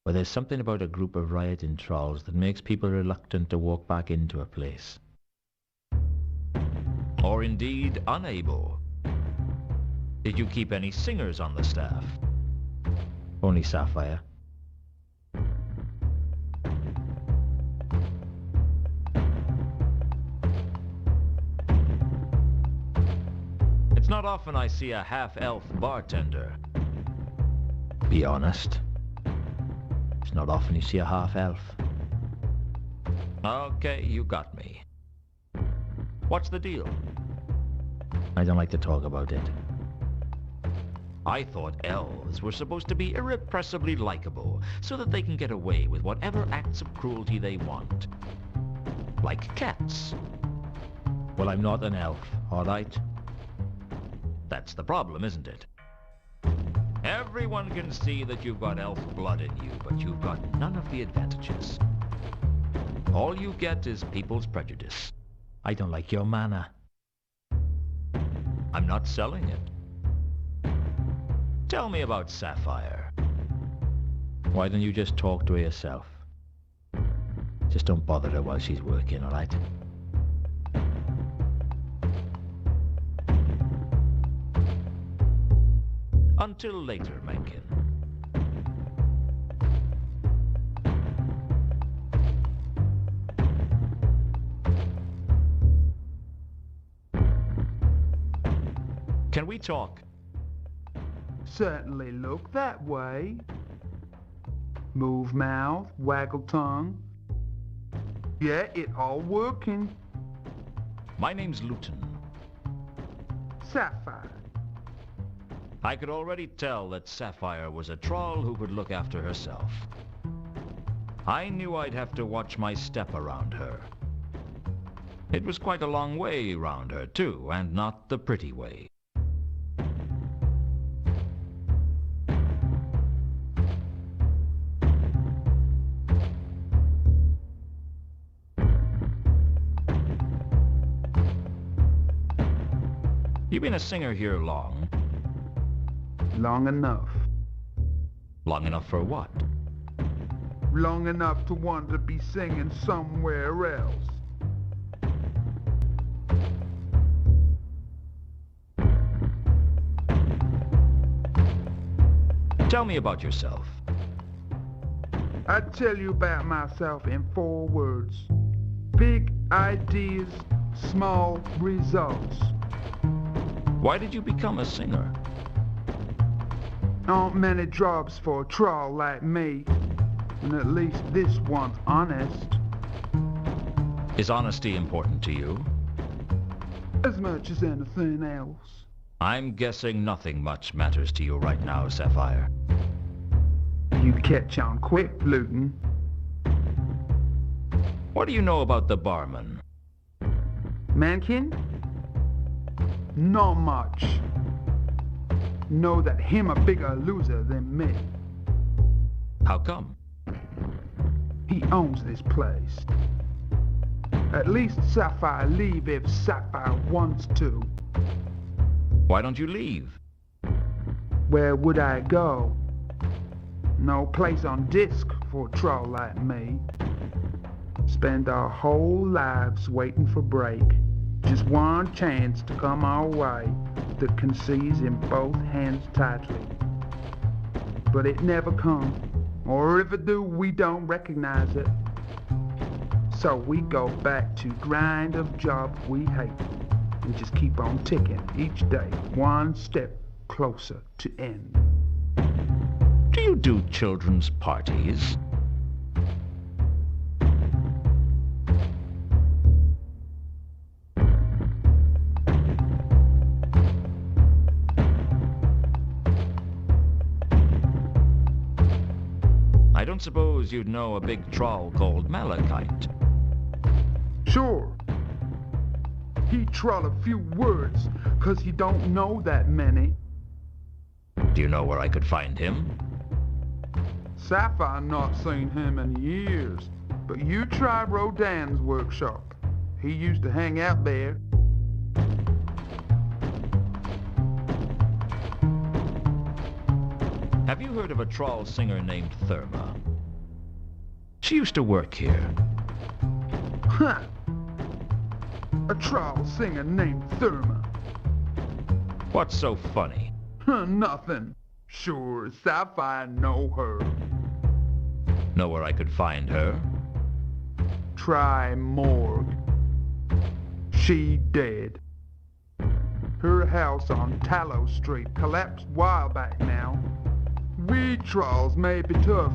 But there's something about a group of rioting trolls that makes people reluctant to walk back into a place. Or indeed unable? Did you keep any singers on the staff? Only Sapphire. It's not often I see a half-elf bartender. Be honest. It's not often you see a half-elf. Okay, you got me. What's the deal? I don't like to talk about it. I thought elves were supposed to be irrepressibly likable, so that they can get away with whatever acts of cruelty they want. Like cats. Well, I'm not an elf, all right? That's the problem, isn't it? Everyone can see that you've got elf blood in you, but you've got none of the advantages. All you get is people's prejudice. I don't like your manner. I'm not selling it. Tell me about Sapphire. Why don't you just talk to her yourself? Just don't bother her while she's working, all right? Until later, Mencken. Can we talk? Certainly look that way. Move mouth, waggle tongue. Yeah, it all working. My name's Luton. Sapphire. I could already tell that Sapphire was a troll who could look after herself. I knew I'd have to watch my step around her. It was quite a long way round her, too, and not the pretty way. You been a singer here long? Long enough. Long enough for what? Long enough to want to be singing somewhere else. Tell me about yourself. I tell you about myself in 4 words. Big ideas, small results. Why did you become a singer? Aren't many jobs for a troll like me, and at least this one's honest. Is honesty important to you? As much as anything else. I'm guessing nothing much matters to you right now, Sapphire. You catch on quick, Luton. What do you know about the barman? Mencken? Not much. Know that him a bigger loser than me. How come? He owns this place. At least Sapphire leave if Sapphire wants to. Why don't you leave? Where would I go? No place on disc for a troll like me. Spend our whole lives waiting for break. Just one chance to come our way that can seize in both hands tightly. But it never comes, or if it do, we don't recognize it. So we go back to grind of job we hate, and just keep on ticking each day, one step closer to end. Do you do children's parties? I I don't suppose you'd know a big troll called Malachite. Sure. He troll a few words, 'cause he don't know that many. Do you know where I could find him? Sapphire not seen him in years, but you try Rodin's workshop. He used to hang out there. Have you heard of a troll singer named Therma? She used to work here. Huh. A troll singer named Therma. What's so funny? Nothing. Sure, Sapphire know her. Know where I could find her? Try morgue. She dead. Her house on Tallow Street collapsed while back now. We trolls may be tough,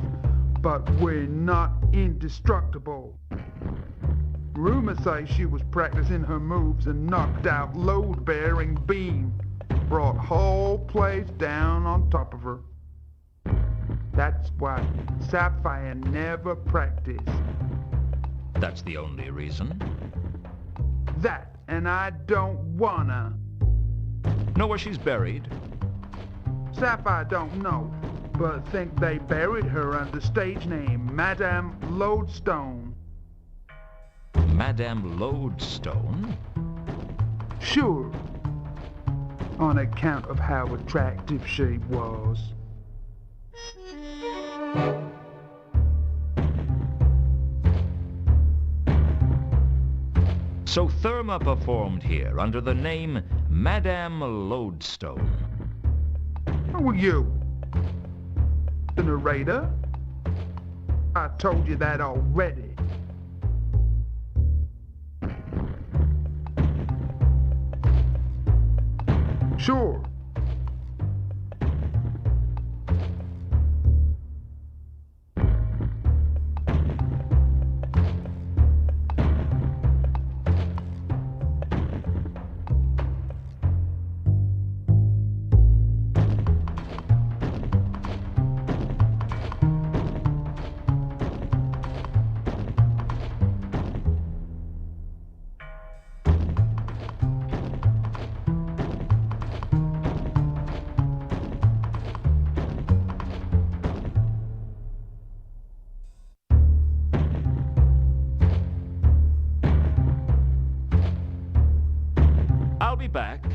but we're not indestructible. Rumors say she was practicing her moves and knocked out load-bearing beam. Brought whole place down on top of her. That's why Sapphire never practiced. That's the only reason. That, and I don't wanna. Know where she's buried? Sapphire don't know, but think they buried her under stage name Madame Lodestone. Madame Lodestone? Sure. On account of how attractive she was. So Therma performed here under the name Madame Lodestone. Who are you? The narrator? I told you that already. Sure. I'll be back.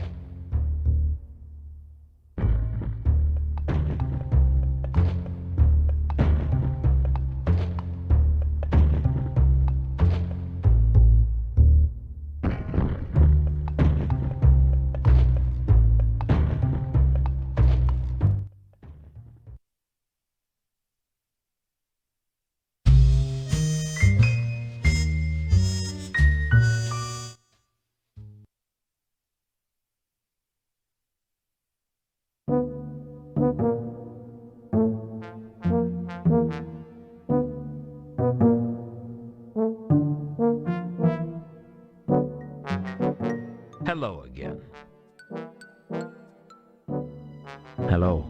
Hello again. Hello.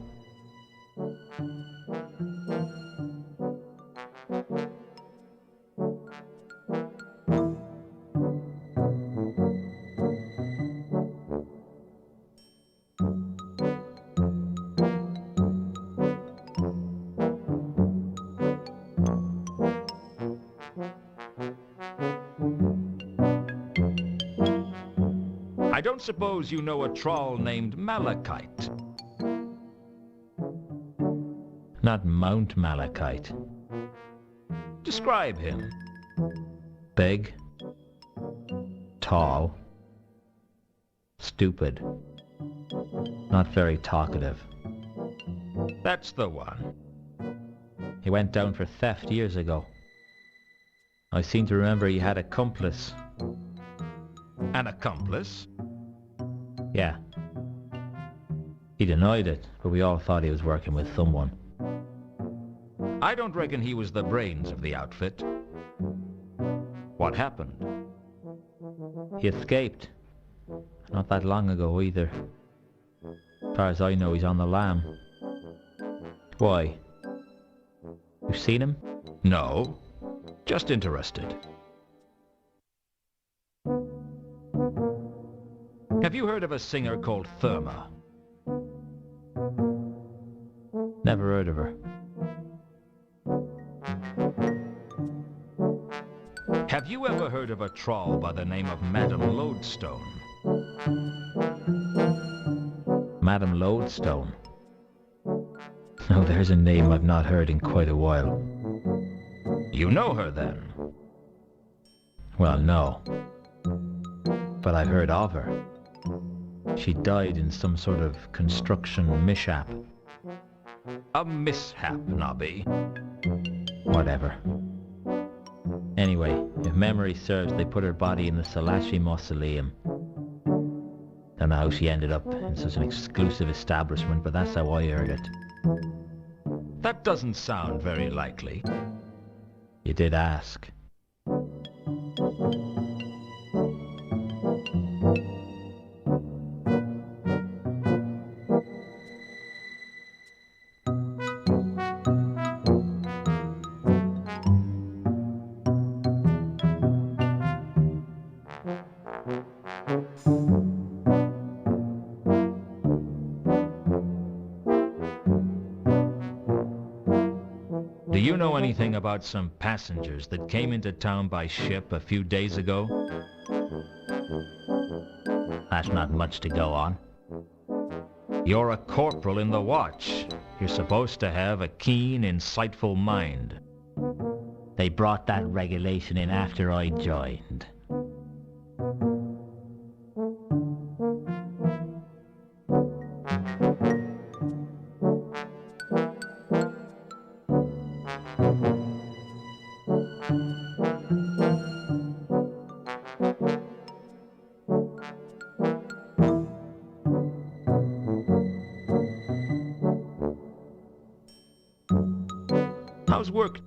I don't suppose you know a troll named Malachite. Not Mount Malachite. Describe him. Big. Tall. Stupid. Not very talkative. That's the one. He went down for theft years ago. I seem to remember he had a accomplice. An accomplice? Yeah. He denied it, but we all thought he was working with someone. I don't reckon he was the brains of the outfit. What happened? He escaped. Not that long ago either. As far as I know, he's on the lam. Why? We You seen him? No, just interested. Have you heard of a singer called Therma? Never heard of her. Have you ever heard of a troll by the name of Madame Lodestone? Madame Lodestone. Oh, there's a name I've not heard in quite a while. You know her then? Well, no. But I've heard of her. She died in some sort of construction mishap. A mishap, Nobby. Whatever. Anyway, if memory serves, they put her body in the Salashi Mausoleum. Don't know how she ended up in such an exclusive establishment, but that's how I heard it. That doesn't sound very likely. You did ask. Do you know anything about some passengers that came into town by ship a few days ago? That's not much to go on. You're a corporal in the watch. You're supposed to have a keen, insightful mind. They brought that regulation in after I joined. How's work?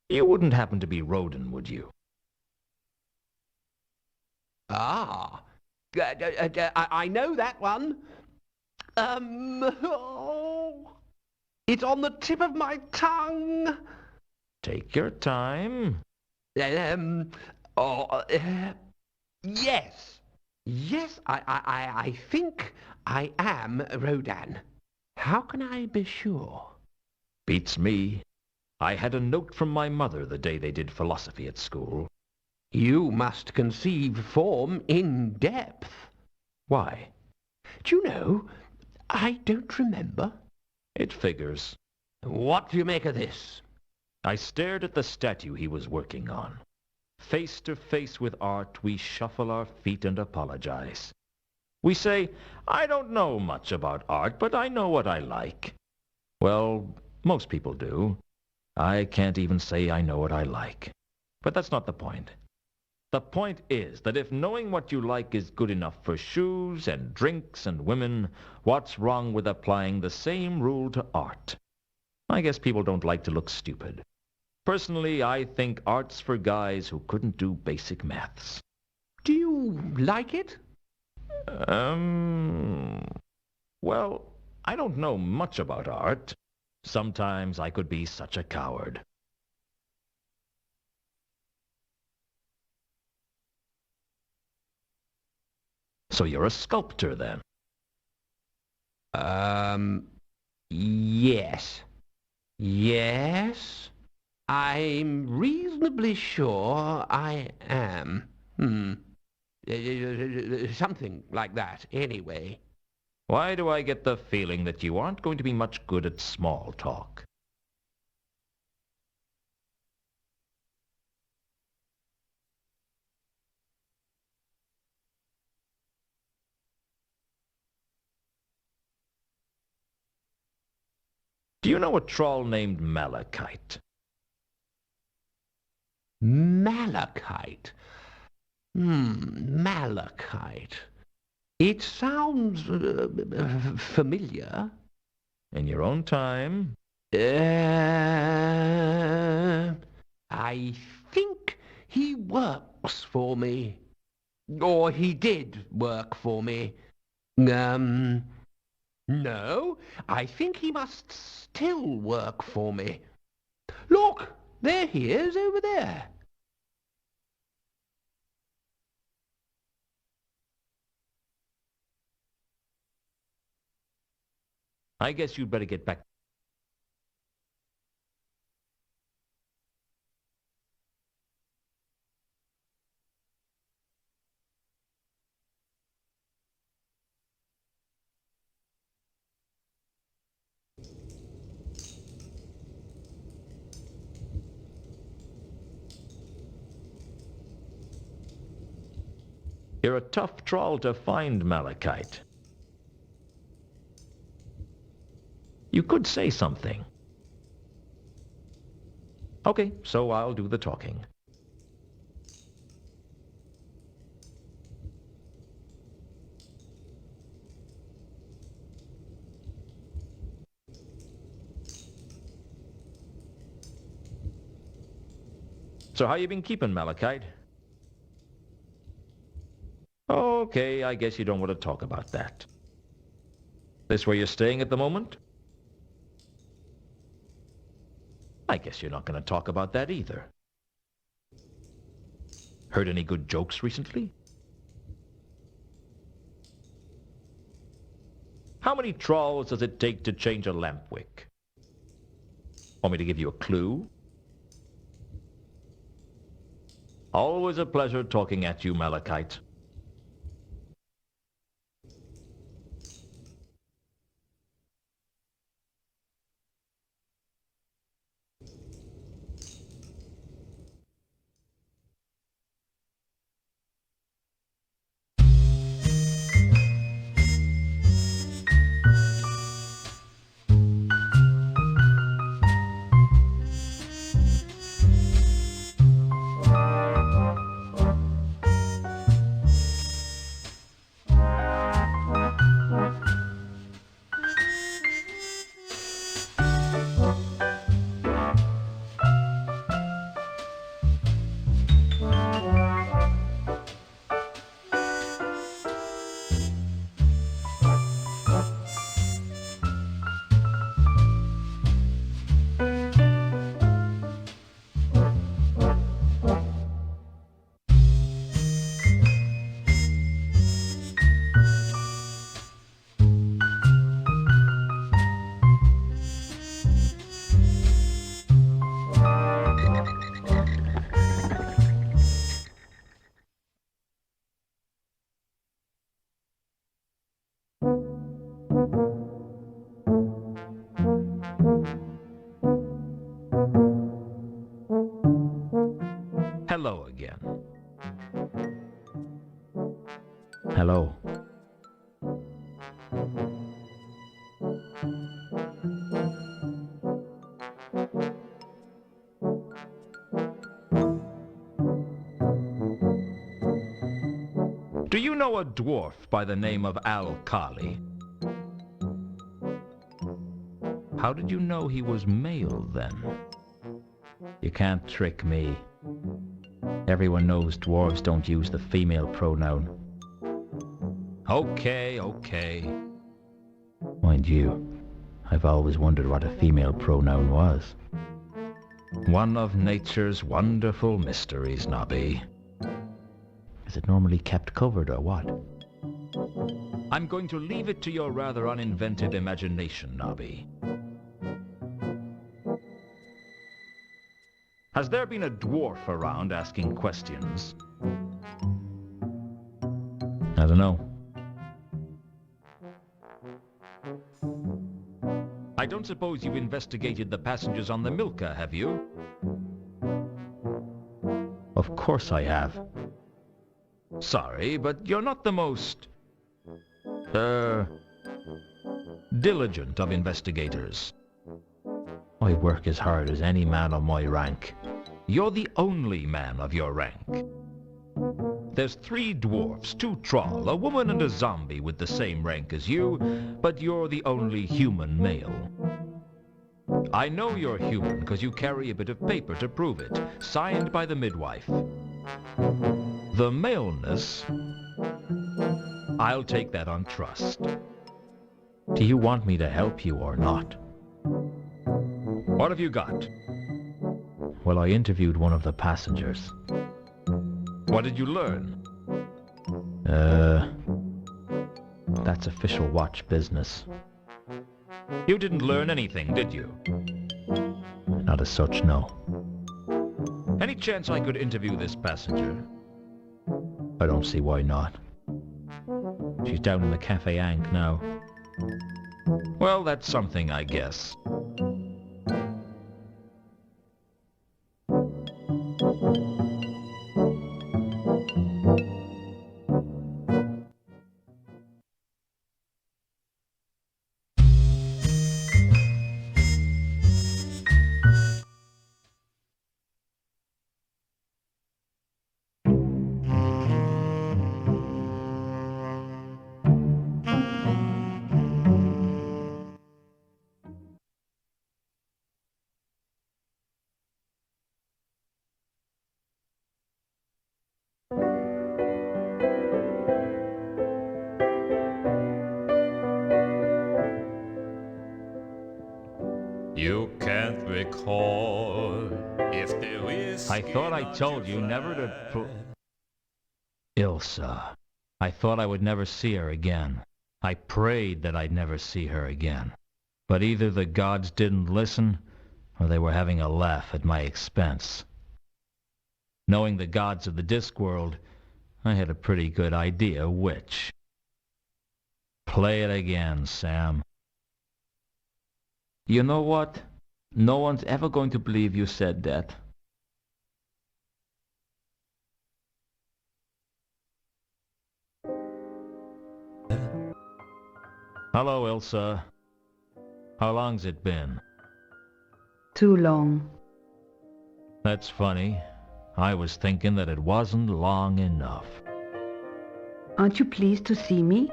You wouldn't happen to be Roden, would you? Ah, I know that one. Oh, it's on the tip of my tongue. Take your time. Um, oh, yes. Yes, I think I am Rodan. How can I be sure? Beats me. I had a note from my mother the day they did philosophy at school. You must conceive form in depth. Why? Do you know, I don't remember. It figures. What do you make of this? I stared at the statue he was working on. Face to face with art, we shuffle our feet and apologize. We say, I don't know much about art, but I know what I like. Well, most people do. I can't even say I know what I like. But that's not the point. The point is that if knowing what you like is good enough for shoes and drinks and women, what's wrong with applying the same rule to art? I guess people don't like to look stupid. Personally, I think art's for guys who couldn't do basic maths. Do you like it? Well, I don't know much about art. Sometimes I could be such a coward. So you're a sculptor, then? Yes. Yes. I'm reasonably sure I am. Something like that, anyway. Why do I get the feeling that you aren't going to be much good at small talk? Do you know a troll named Malachite? Malachite. Malachite. It sounds familiar. In your own time? I think he works for me. Or he did work for me. No, I think he must still work for me. Look, there he is over there. I guess you'd better get back. You're a tough troll to find, Malachite. You could say something. Okay, so I'll do the talking. So how you been keeping, Malachite? Okay, I guess you don't want to talk about that. This where you're staying at the moment? I guess you're not going to talk about that either. Heard any good jokes recently? How many trawls does it take to change a lamp wick? Want me to give you a clue? Always a pleasure talking at you, Malachite. Hello again. Hello. Do you know a dwarf by the name of Al-Kali? How did you know he was male, then? You can't trick me. Everyone knows dwarves don't use the female pronoun. Okay, okay. Mind you, I've always wondered what a female pronoun was. One of nature's wonderful mysteries, Nobby. Is it normally kept covered or what? I'm going to leave it to your rather uninventive imagination, Nobby. Has there been a dwarf around asking questions? I don't know. I don't suppose you've investigated the passengers on the Milka, have you? Of course I have. Sorry, but you're not the most... diligent of investigators. I work as hard as any man of my rank. You're the only man of your rank. There's 3 dwarfs, 2 troll, a woman and a zombie with the same rank as you, but you're the only human male. I know you're human because you carry a bit of paper to prove it, signed by the midwife. The maleness, I'll take that on trust. Do you want me to help you or not? What have you got? Well, I interviewed one of the passengers. What did you learn? That's official watch business. You didn't learn anything, did you? Not as such, no. Any chance I could interview this passenger? I don't see why not. She's down in the Cafe Ankh now. Well, that's something, I guess. You can't recall if there is. I thought I told you never to Ilsa. I thought I would never see her again. I prayed that I'd never see her again. But either the gods didn't listen, or they were having a laugh at my expense. Knowing the gods of the Discworld, I had a pretty good idea which. Play it again, Sam. You know what? No one's ever going to believe you said that. Hello, Ilsa. How long's it been? Too long. That's funny. I was thinking that it wasn't long enough. Aren't you pleased to see me?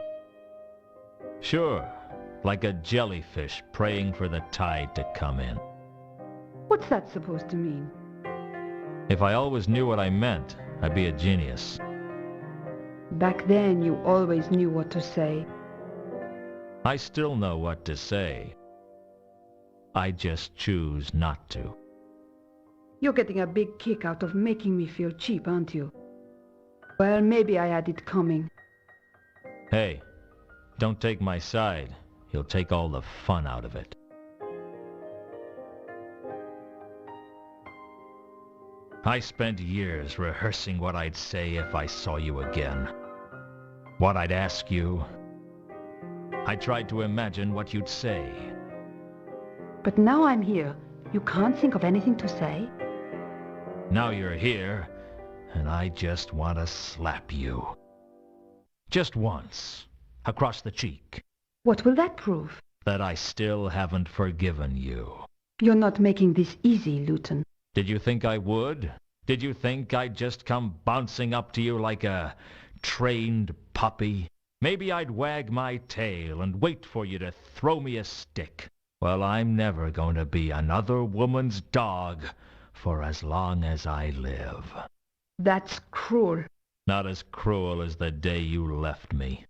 Sure, like a jellyfish praying for the tide to come in. What's that supposed to mean? If I always knew what I meant, I'd be a genius. Back then, you always knew what to say. I still know what to say. I just choose not to. You're getting a big kick out of making me feel cheap, aren't you? Well, maybe I had it coming. Hey, don't take my side. You'll take all the fun out of it. I spent years rehearsing what I'd say if I saw you again. What I'd ask you. I tried to imagine what you'd say. But now I'm here. You can't think of anything to say? Now you're here, and I just want to slap you. Just once, across the cheek. What will that prove? That I still haven't forgiven you. You're not making this easy, Luton. Did you think I would? Did you think I'd just come bouncing up to you like a trained puppy? Maybe I'd wag my tail and wait for you to throw me a stick. Well, I'm never going to be another woman's dog for as long as I live. That's cruel. Not as cruel as the day you left me.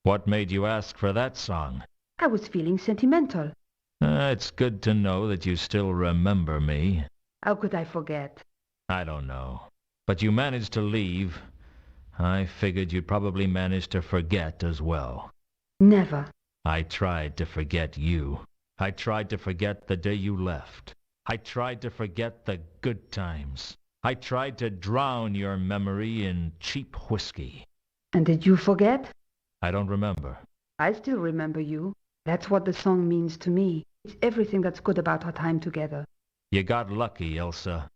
What made you ask for that song? I was feeling sentimental. It's good to know that you still remember me. How could I forget? I don't know. But you managed to leave. I figured you'd probably manage to forget as well. Never. I tried to forget you. I tried to forget the day you left. I tried to forget the good times. I tried to drown your memory in cheap whiskey. And did you forget? I don't remember. I still remember you. That's what the song means to me. It's everything that's good about our time together. You got lucky, Elsa.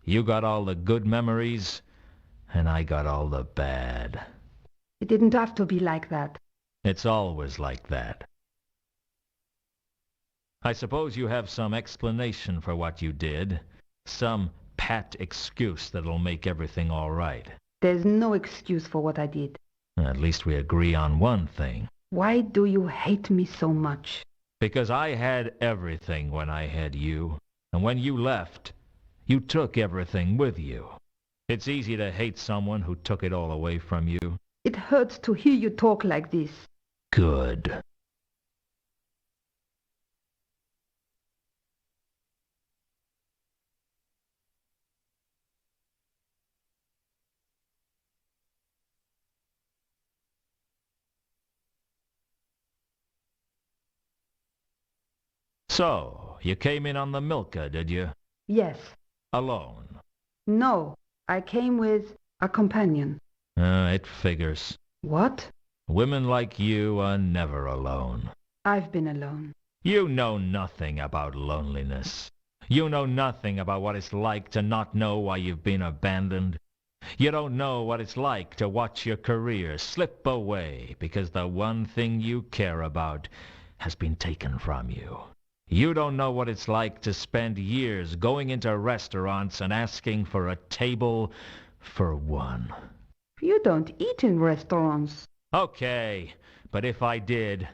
You got all the good memories, and I got all the bad. It didn't have to be like that. It's always like that. I suppose you have some explanation for what you did. Some pat excuse that'll make everything all right. There's no excuse for what I did. At least we agree on one thing. Why do you hate me so much? Because I had everything when I had you. And when you left, you took everything with you. It's easy to hate someone who took it all away from you. It hurts to hear you talk like this. Good. So, you came in on the Milka, did you? Yes. Alone? No. I came with a companion. It figures. What? Women like you are never alone. I've been alone. You know nothing about loneliness. You know nothing about what it's like to not know why you've been abandoned. You don't know what it's like to watch your career slip away because the one thing you care about has been taken from you. You don't know what it's like to spend years going into restaurants and asking for a table for one. You don't eat in restaurants. Okay, but if I did,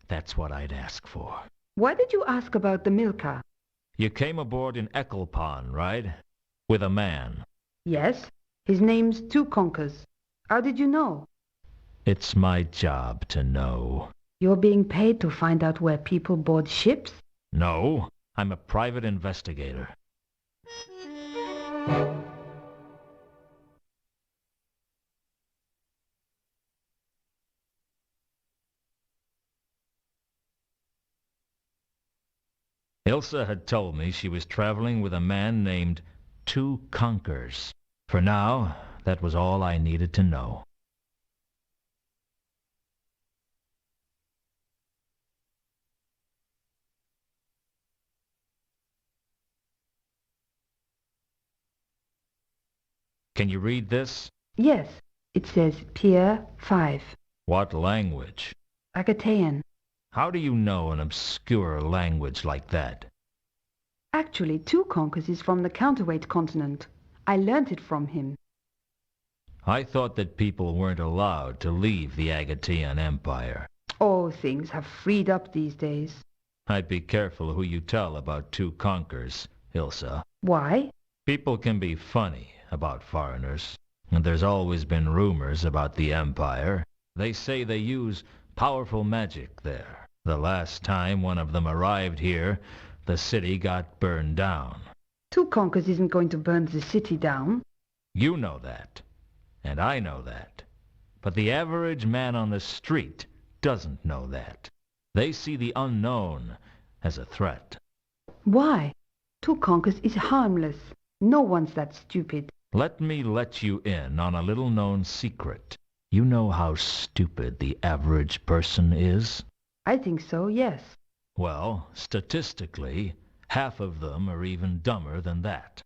that's what I'd ask for. Why did you ask about the Milka? You came aboard in Ecclepon, right? With a man. Yes. His name's Two Conkers. How did you know? It's my job to know. You're being paid to find out where people board ships? No, I'm a private investigator. Ilsa had told me she was traveling with a man named Two Conkers. For now, that was all I needed to know. Can you read this? Yes. It says Pier 5. What language? Agatean. How do you know an obscure language like that? Actually, Two Conkers is from the counterweight continent. I learnt it from him. I thought that people weren't allowed to leave the Agatean Empire. Oh, things have freed up these days. I'd be careful who you tell about Two Conkers, Ilsa. Why? People can be funny about foreigners, and there's always been rumors about the Empire. They say they use powerful magic there. The last time one of them arrived here, the city got burned down. Two Conkers isn't going to burn the city down. You know that, and I know that. But the average man on the street doesn't know that. They see the unknown as a threat. Why? Two Conkers is harmless. No one's that stupid. Let me let you in on a little-known secret. You know how stupid the average person is? I think so, yes. Well, statistically, half of them are even dumber than that.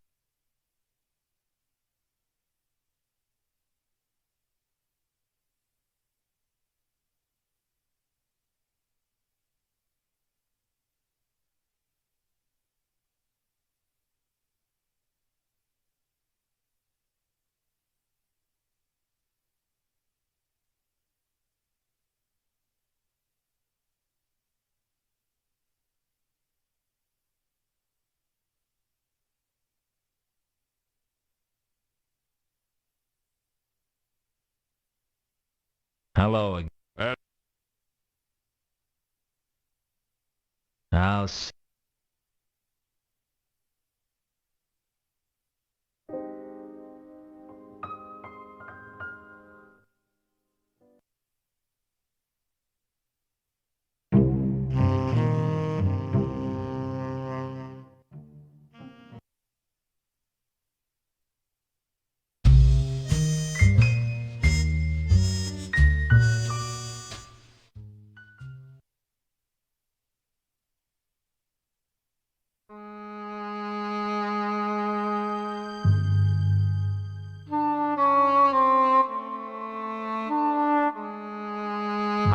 Hello again. I'll see.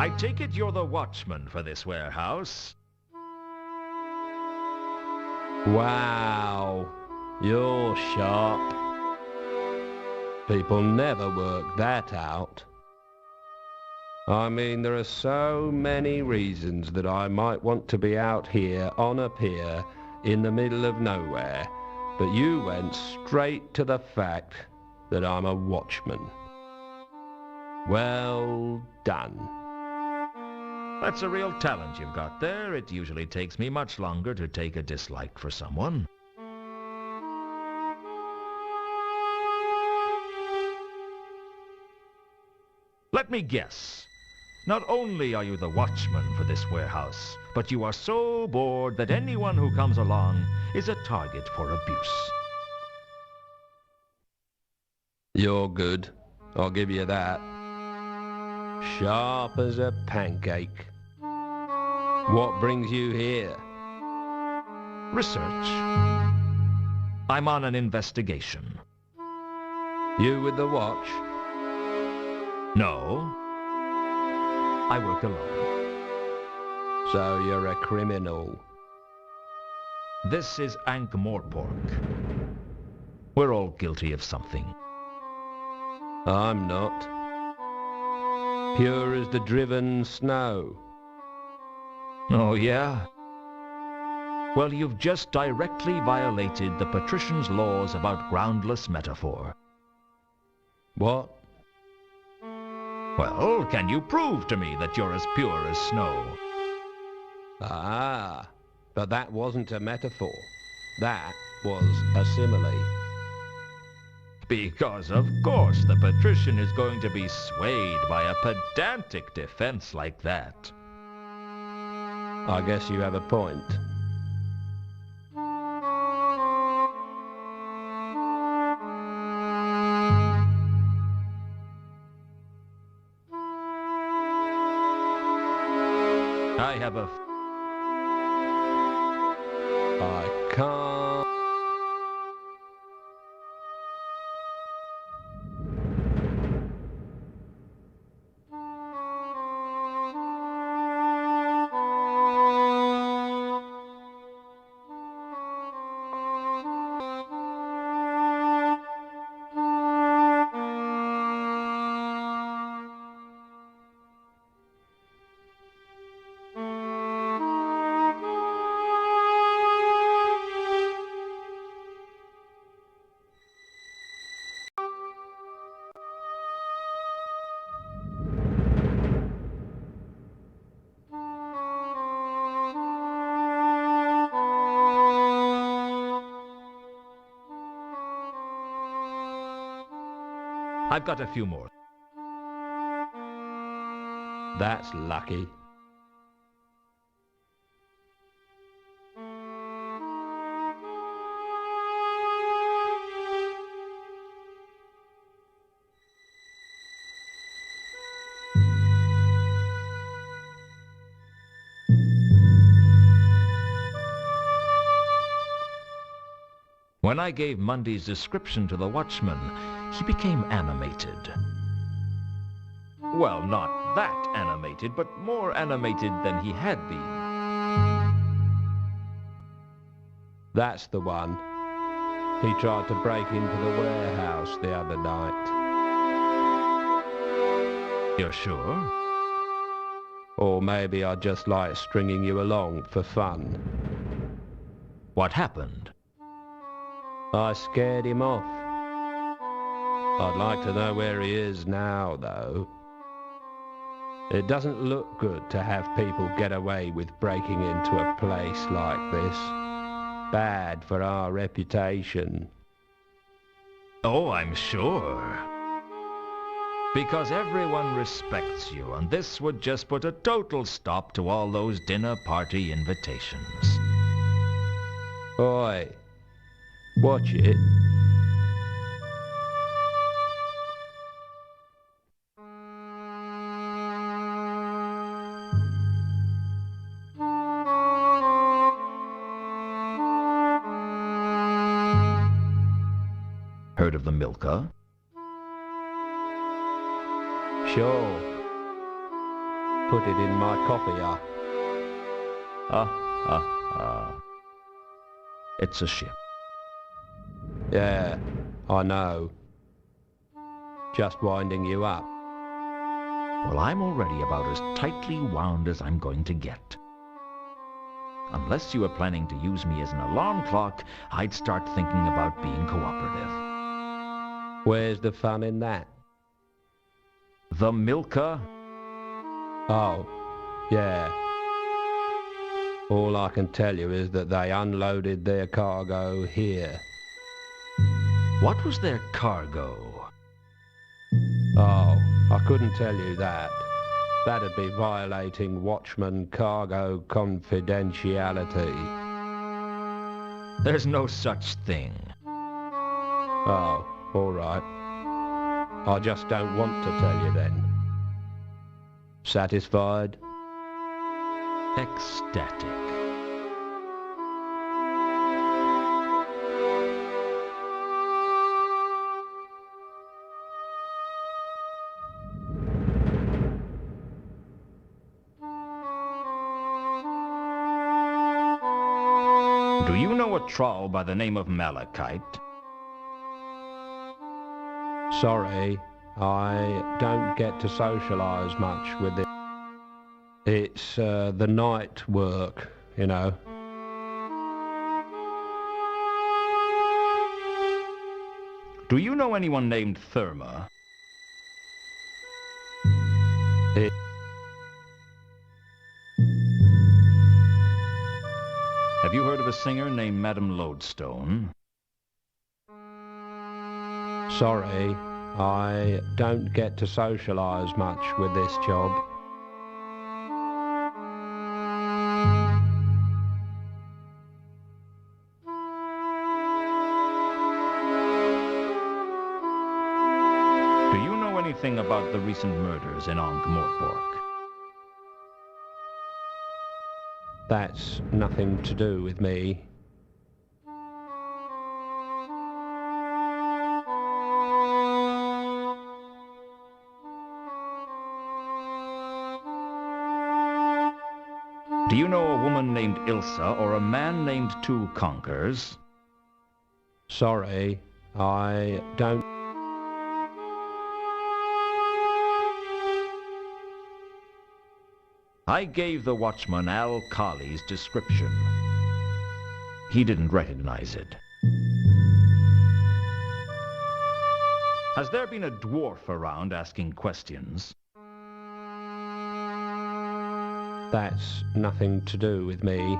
I take it you're the watchman for this warehouse? Wow, you're sharp. People never work that out. I mean, there are so many reasons that I might want to be out here on a pier in the middle of nowhere, but you went straight to the fact that I'm a watchman. Well done. That's a real talent you've got there. It usually takes me much longer to take a dislike for someone. Let me guess. Not only are you the watchman for this warehouse, but you are so bored that anyone who comes along is a target for abuse. You're good, I'll give you that. Sharp as a pancake. What brings you here? Research. I'm on an investigation. You with the watch? No. I work alone. So you're a criminal. This is Ankh-Morpork. We're all guilty of something. I'm not. Pure as the driven snow. Oh, yeah? Well, you've just directly violated the patrician's laws about groundless metaphor. What? Well, can you prove to me that you're as pure as snow? Ah, but that wasn't a metaphor. That was a simile. Because, of course, the patrician is going to be swayed by a pedantic defense like that. I guess you have a point. I have a... I can't... I've got a few more. That's lucky. When I gave Mundy's description to the watchman, he became animated. Well, not that animated, but more animated than he had been. That's the one. He tried to break into the warehouse the other night. You're sure? Or maybe I just like stringing you along for fun. What happened? I scared him off. I'd like to know where he is now, though. It doesn't look good to have people get away with breaking into a place like this. Bad for our reputation. Oh, I'm sure. Because everyone respects you, and this would just put a total stop to all those dinner party invitations. Oi, watch it. Heard of the Milka? Sure. Put it in my copier. It's a ship. Yeah, I know. Just winding you up. Well, I'm already about as tightly wound as I'm going to get. Unless you were planning to use me as an alarm clock, I'd start thinking about being cooperative. Where's the fun in that? The Milka? Oh, yeah. All I can tell you is that they unloaded their cargo here. What was their cargo? Oh, I couldn't tell you that. That'd be violating Watchman cargo confidentiality. There's no such thing. Oh, all right. I just don't want to tell you then. Satisfied? Ecstatic. Do you know a troll by the name of Malachite? Sorry, I don't get to socialise much with it. It's the night work, you know. Do you know anyone named Therma? It Have you heard of a singer named Madame Lodestone? Sorry, I don't get to socialise much with this job. Do you know anything about the recent murders in Ankh-Morpork? That's nothing to do with me. Do you know a woman named Ilsa or a man named Two Conkers? Sorry, I don't... I gave the watchman Al Colley's description. He didn't recognize it. Has there been a dwarf around asking questions? That's nothing to do with me.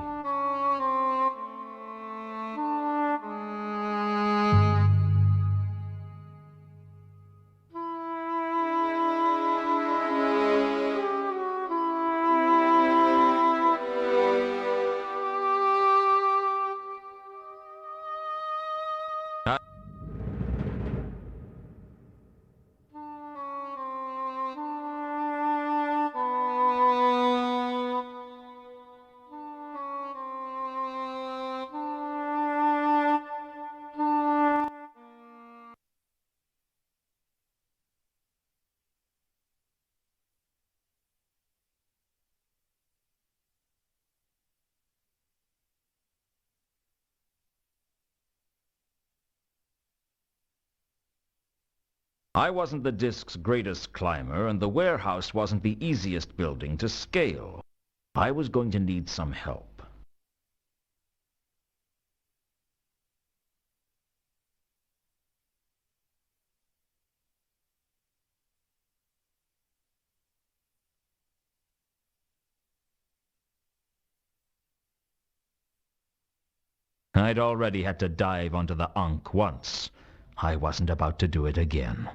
I wasn't the Disc's greatest climber, and the warehouse wasn't the easiest building to scale. I was going to need some help. I'd already had to dive onto the Ankh once. I wasn't about to do it again.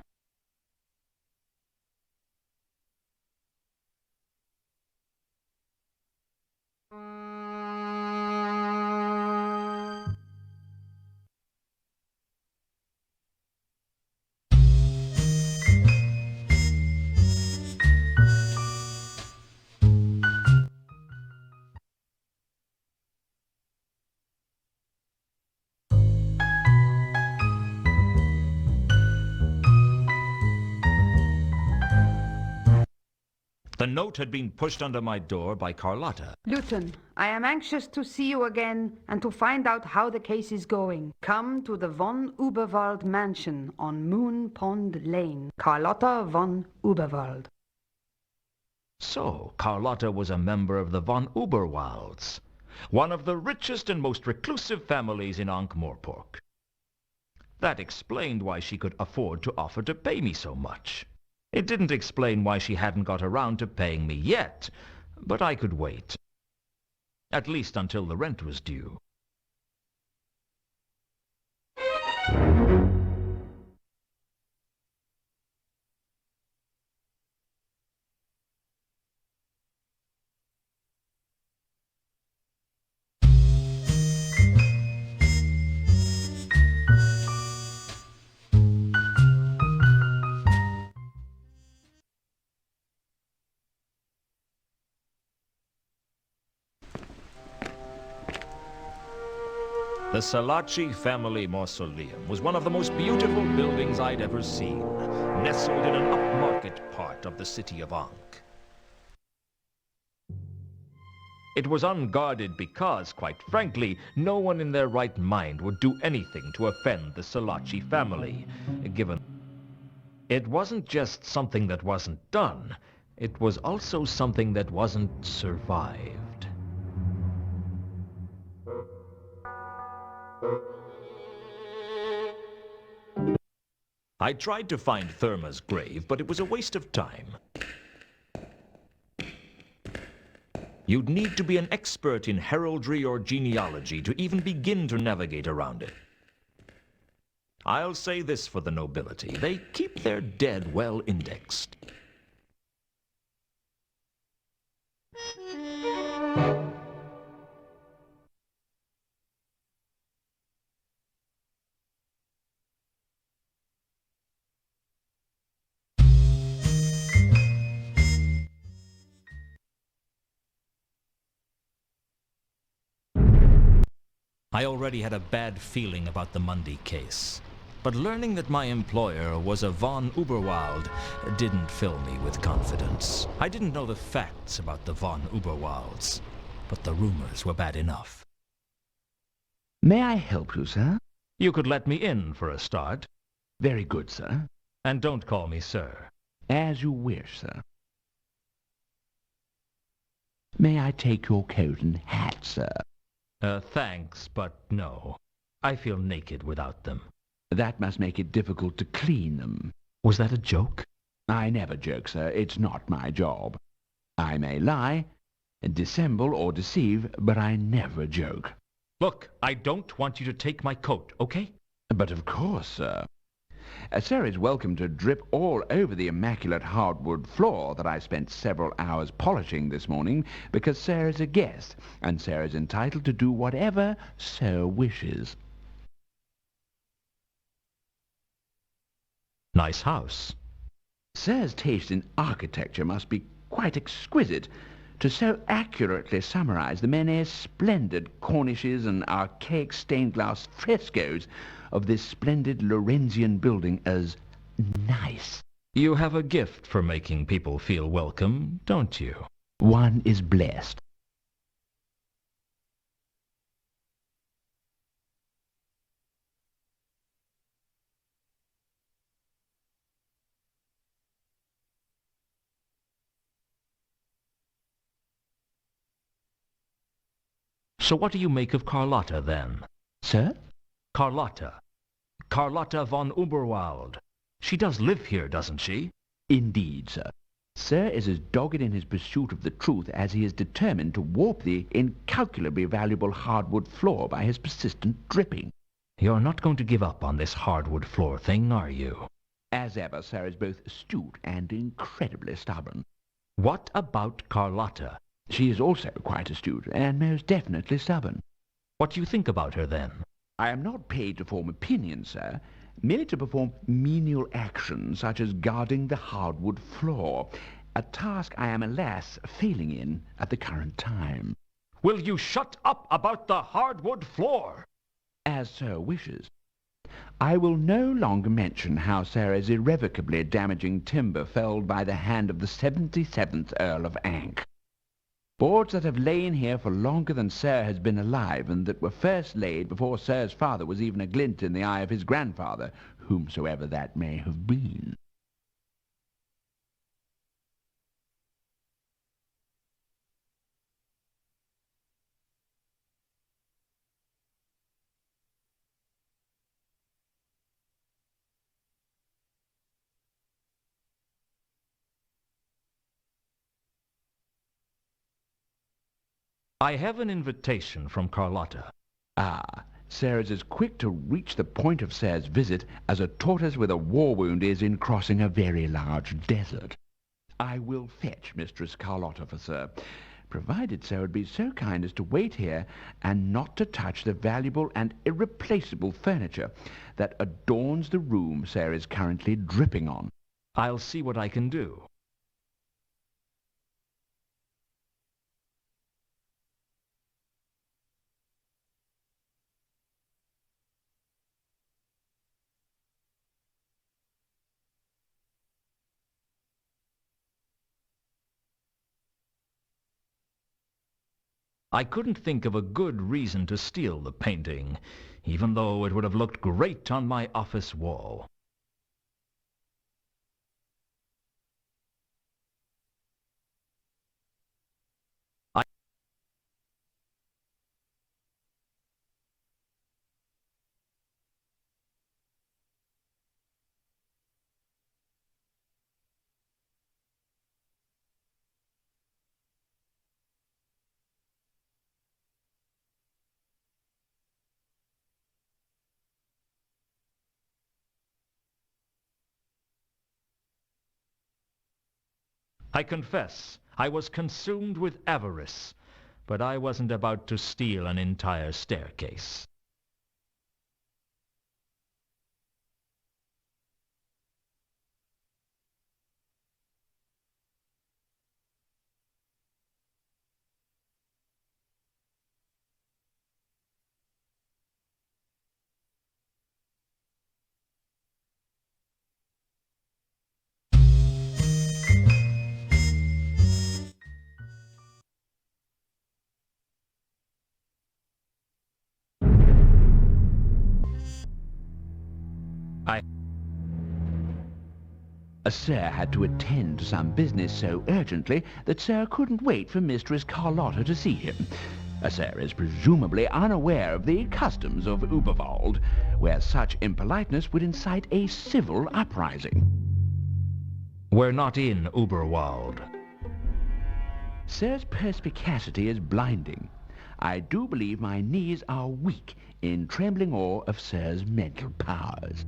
The note had been pushed under my door by Carlotta. Luton, I am anxious to see you again and to find out how the case is going. Come to the von Uberwald mansion on Moon Pond Lane. Carlotta von Uberwald. So, Carlotta was a member of the von Uberwalds, one of the richest and most reclusive families in Ankh-Morpork. That explained why she could afford to offer to pay me so much. It didn't explain why she hadn't got around to paying me yet, but I could wait. At least until the rent was due. The Salaci family mausoleum was one of the most beautiful buildings I'd ever seen, nestled in an upmarket part of the city of Ankh. It was unguarded because, quite frankly, no one in their right mind would do anything to offend the Salaci family, given it wasn't just something that wasn't done, it was also something that wasn't survived. I tried to find Therma's grave, but it was a waste of time. You'd need to be an expert in heraldry or genealogy to even begin to navigate around it. I'll say this for the nobility. They keep their dead well indexed. I already had a bad feeling about the Mundy case, but learning that my employer was a von Uberwald didn't fill me with confidence. I didn't know the facts about the von Uberwalds, but the rumors were bad enough. May I help you, sir? You could let me in for a start. Very good, sir. And don't call me sir. As you wish, sir. May I take your coat and hat, sir? Thanks, but no. I feel naked without them. That must make it difficult to clean them. Was that a joke? I never joke, sir. It's not my job. I may lie, dissemble or deceive, but I never joke. Look, I don't want you to take my coat, okay? But of course, sir. Sir is welcome to drip all over the immaculate hardwood floor that I spent several hours polishing this morning, because Sir is a guest, and Sir is entitled to do whatever Sir wishes. Nice house. Sir's taste in architecture must be quite exquisite, to so accurately summarize the many splendid cornices and archaic stained-glass frescoes of this splendid Lorenzian building as nice. You have a gift for making people feel welcome, don't you? One is blessed. So what do you make of Carlotta, then? Sir? Carlotta. Carlotta von Uberwald. She does live here, doesn't she? Indeed, sir. Sir is as dogged in his pursuit of the truth as he is determined to warp the incalculably valuable hardwood floor by his persistent dripping. You're not going to give up on this hardwood floor thing, are you? As ever, sir is both astute and incredibly stubborn. What about Carlotta? She is also quite astute and most definitely stubborn. What do you think about her, then? I am not paid to form opinions, sir, merely to perform menial actions such as guarding the hardwood floor, a task I am, alas, failing in at the current time. Will you shut up about the hardwood floor? As sir wishes. I will no longer mention how sir is irrevocably damaging timber felled by the hand of the 77th Earl of Ankh. Boards that have lain here for longer than sir has been alive, and that were first laid before sir's father was even a glint in the eye of his grandfather, whomsoever that may have been. I have an invitation from Carlotta. Ah, sir is as quick to reach the point of sir's visit as a tortoise with a war wound is in crossing a very large desert. I will fetch Mistress Carlotta for sir, provided sir would be so kind as to wait here and not to touch the valuable and irreplaceable furniture that adorns the room sir is currently dripping on. I'll see what I can do. I couldn't think of a good reason to steal the painting, even though it would have looked great on my office wall. I confess, I was consumed with avarice, but I wasn't about to steal an entire staircase. Sir had to attend to some business so urgently that sir couldn't wait for Mistress Carlotta to see him. Sir is presumably unaware of the customs of Uberwald, where such impoliteness would incite a civil uprising. We're not in Uberwald. Sir's perspicacity is blinding. I do believe my knees are weak in trembling awe of sir's mental powers.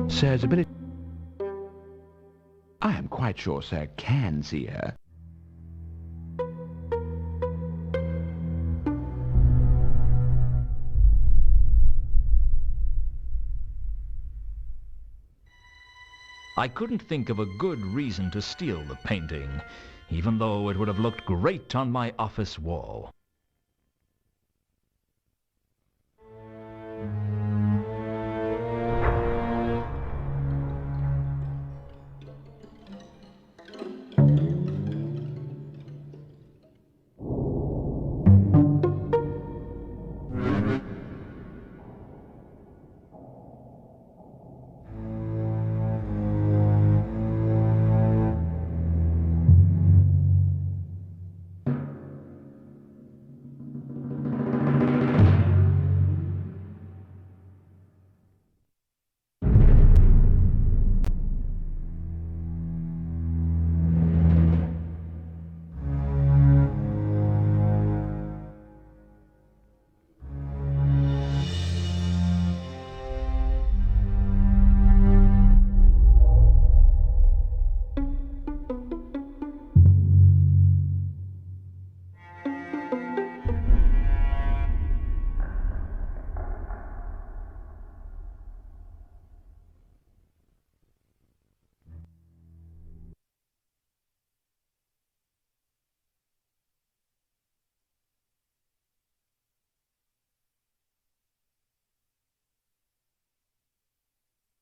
Sir's ability... I am quite sure sir can see her. I couldn't think of a good reason to steal the painting, even though it would have looked great on my office wall.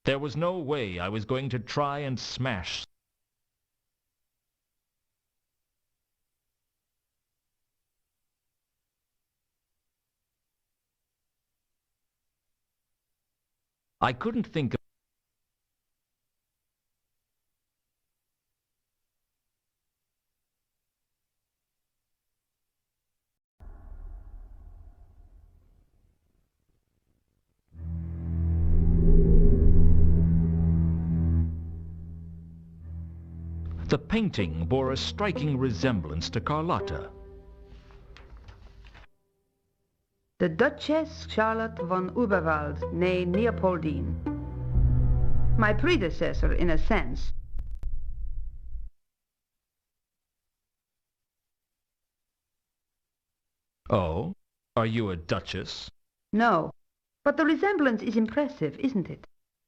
There was no way I was going to try and smash. I couldn't think of... The painting bore a striking resemblance to Carlotta. The Duchess Charlotte von Uberwald, née Leopoldine. My predecessor, in a sense. Oh? Are you a duchess? No, but the resemblance is impressive, isn't it?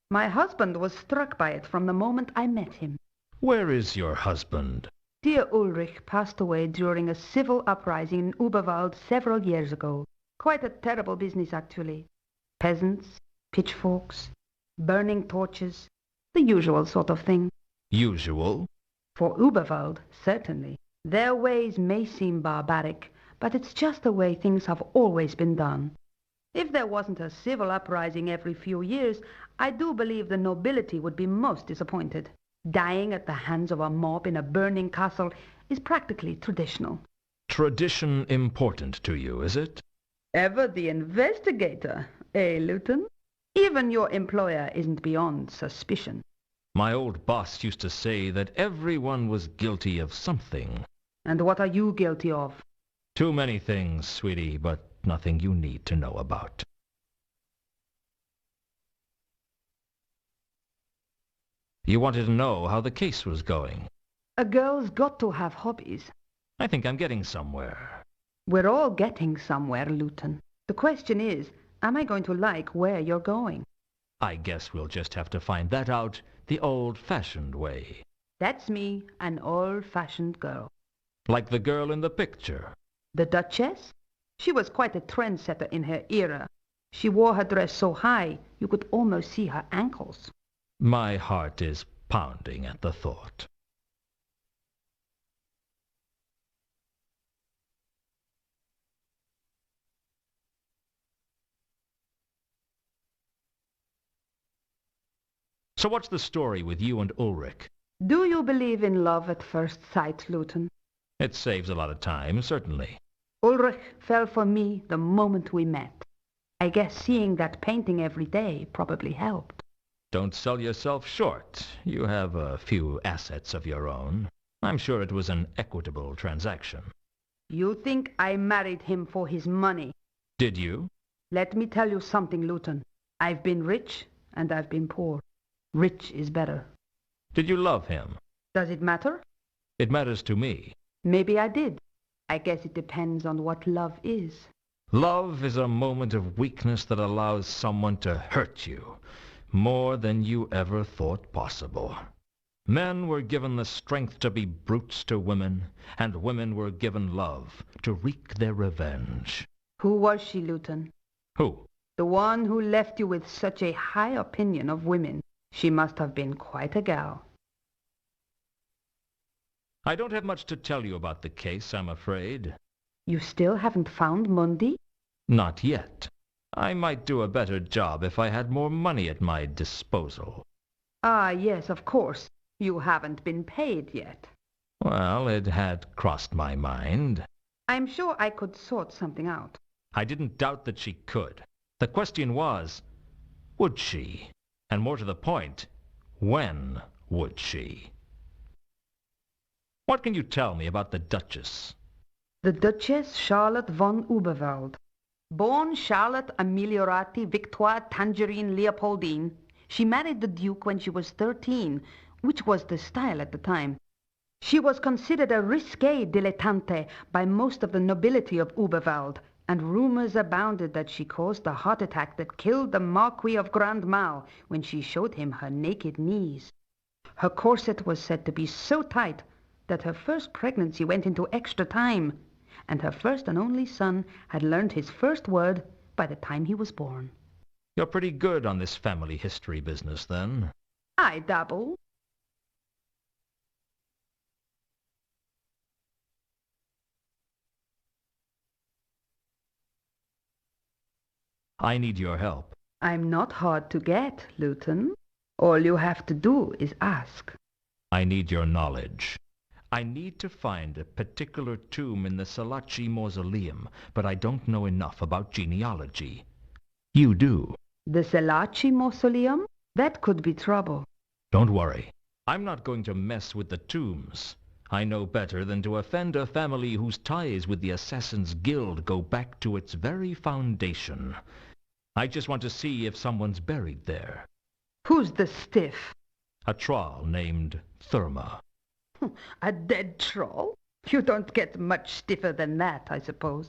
My husband was struck by it from the moment I met him. Where is your husband? Dear Ulrich passed away during a civil uprising in Uberwald several years ago. Quite a terrible business, actually. Peasants, pitchforks, burning torches, the usual sort of thing. Usual? For Uberwald, certainly. Their ways may seem barbaric, but it's just the way things have always been done. If there wasn't a civil uprising every few years, I do believe the nobility would be most disappointed. Dying at the hands of a mob in a burning castle is practically traditional. Tradition important to you, is it? Ever the investigator, eh, Luton? Even your employer isn't beyond suspicion. My old boss used to say that everyone was guilty of something. And what are you guilty of? Too many things, sweetie, but nothing you need to know about. You wanted to know how the case was going. A girl's got to have hobbies. I think I'm getting somewhere. We're all getting somewhere, Luton. The question is, am I going to like where you're going? I guess we'll just have to find that out the old-fashioned way. That's me, an old-fashioned girl. Like the girl in the picture. The Duchess? She was quite a trendsetter in her era. She wore her dress so high, you could almost see her ankles. My heart is pounding at the thought. So what's the story with you and Ulrich? Do you believe in love at first sight, Luton? It saves a lot of time, certainly. Ulrich fell for me the moment we met. I guess seeing that painting every day probably helped. Don't sell yourself short. You have a few assets of your own. I'm sure it was an equitable transaction. You think I married him for his money? Did you? Let me tell you something, Luton. I've been rich and I've been poor. Rich is better. Did you love him? Does it matter? It matters to me. Maybe I did. I guess it depends on what love is. Love is a moment of weakness that allows someone to hurt you more than you ever thought possible. Men were given the strength to be brutes to women, and women were given love to wreak their revenge. Who was she, Luton? Who? The one who left you with such a high opinion of women. She must have been quite a gal. I don't have much to tell you about the case, I'm afraid. You still haven't found Mundy? Not yet. I might do a better job if I had more money at my disposal. Ah, yes, of course. You haven't been paid yet. Well, it had crossed my mind. I'm sure I could sort something out. I didn't doubt that she could. The question was, would she? And more to the point, when would she? What can you tell me about the Duchess? The Duchess Charlotte von Uberwald. Born Charlotte Ameliorati Victoire Tangerine Leopoldine, she married the Duke when she was 13, which was the style at the time. She was considered a risque dilettante by most of the nobility of Uberwald, and rumors abounded that she caused the heart attack that killed the Marquis of Grandmal when she showed him her naked knees. Her corset was said to be so tight that her first pregnancy went into extra time, and her first and only son had learned his first word by the time he was born. You're pretty good on this family history business, then. I dabble. I need your help. I'm not hard to get, Luton. All you have to do is ask. I need your knowledge. I need to find a particular tomb in the Salaci mausoleum, but I don't know enough about genealogy. You do. The Selaci mausoleum? That could be trouble. Don't worry. I'm not going to mess with the tombs. I know better than to offend a family whose ties with the Assassin's Guild go back to its very foundation. I just want to see if someone's buried there. Who's the stiff? A troll named Therma. A dead troll? You don't get much stiffer than that, I suppose.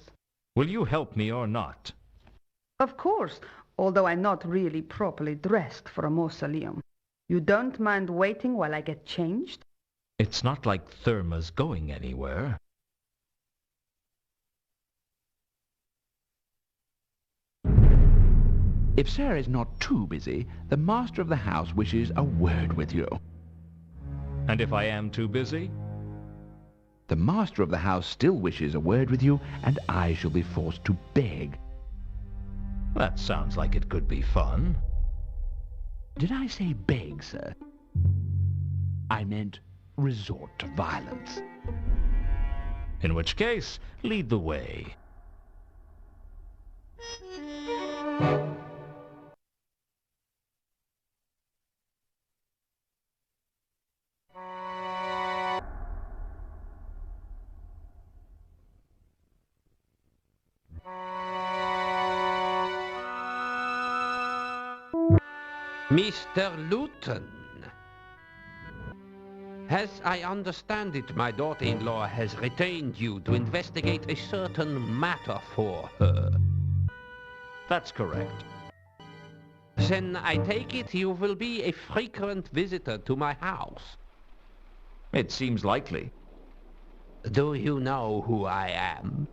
Will you help me or not? Of course, although I'm not really properly dressed for a mausoleum. You don't mind waiting while I get changed? It's not like Therma's going anywhere. If Sarah is not too busy, the master of the house wishes a word with you. And if I am too busy? The master of the house still wishes a word with you, and I shall be forced to beg. That sounds like it could be fun. Did I say beg, sir? I meant resort to violence. In which case, lead the way. Mr. Luton. As I understand it, my daughter-in-law has retained you to investigate a certain matter for her. That's correct. Then I take it you will be a frequent visitor to my house. It seems likely. Do you know who I am?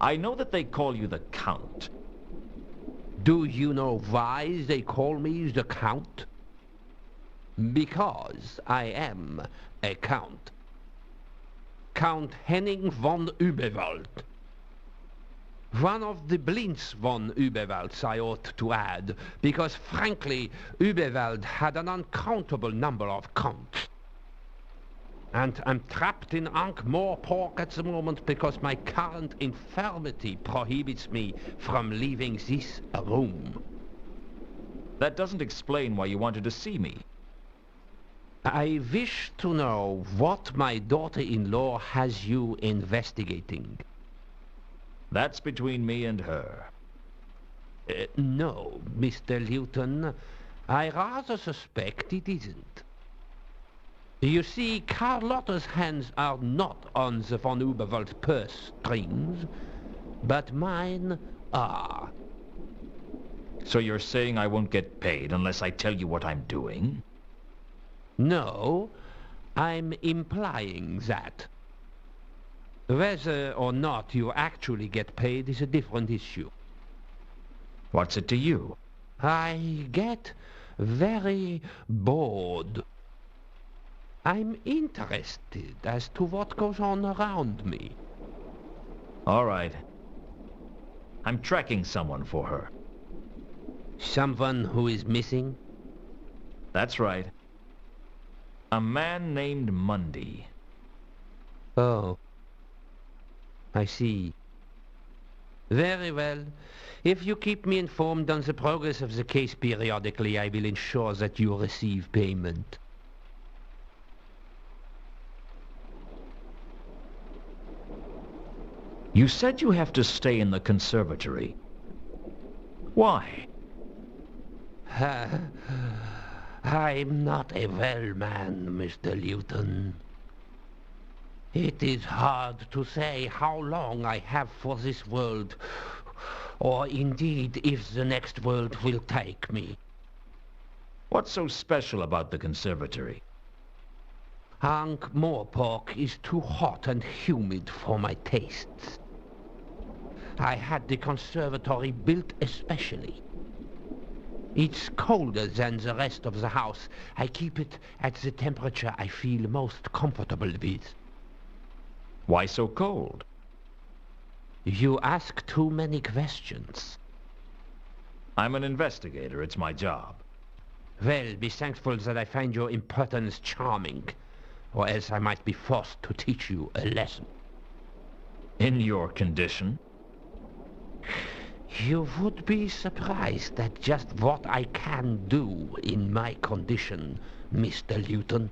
I know that they call you the Count. Do you know why they call me the Count? Because I am a Count. Count Henning von Überwald. One of the Blints von Überwalds, I ought to add, because frankly, Überwald had an uncountable number of counts. And I'm trapped in Ankh-Morpork at the moment because my current infirmity prohibits me from leaving this room. That doesn't explain why you wanted to see me. I wish to know what my daughter-in-law has you investigating. That's between me and her. No, Mr. Luton. I rather suspect it isn't. You see, Carlotta's hands are not on the von Überwald purse strings, but mine are. So you're saying I won't get paid unless I tell you what I'm doing? No, I'm implying that. Whether or not you actually get paid is a different issue. What's it to you? I get very bored. I'm interested as to what goes on around me. All right. I'm tracking someone for her. Someone who is missing? That's right. A man named Mundy. Oh. I see. Very well. If you keep me informed on the progress of the case periodically, I will ensure that you receive payment. You said you have to stay in the conservatory. Why? I'm not a well man, Mr. Luton. It is hard to say how long I have for this world, or indeed if the next world will take me. What's so special about the conservatory? Ankh-Morpork is too hot and humid for my tastes. I had the conservatory built especially. It's colder than the rest of the house. I keep it at the temperature I feel most comfortable with. Why so cold? You ask too many questions. I'm an investigator. It's my job. Well, be thankful that I find your impertinence charming, or else I might be forced to teach you a lesson. In your condition? You would be surprised at just what I can do in my condition, Mr. Luton.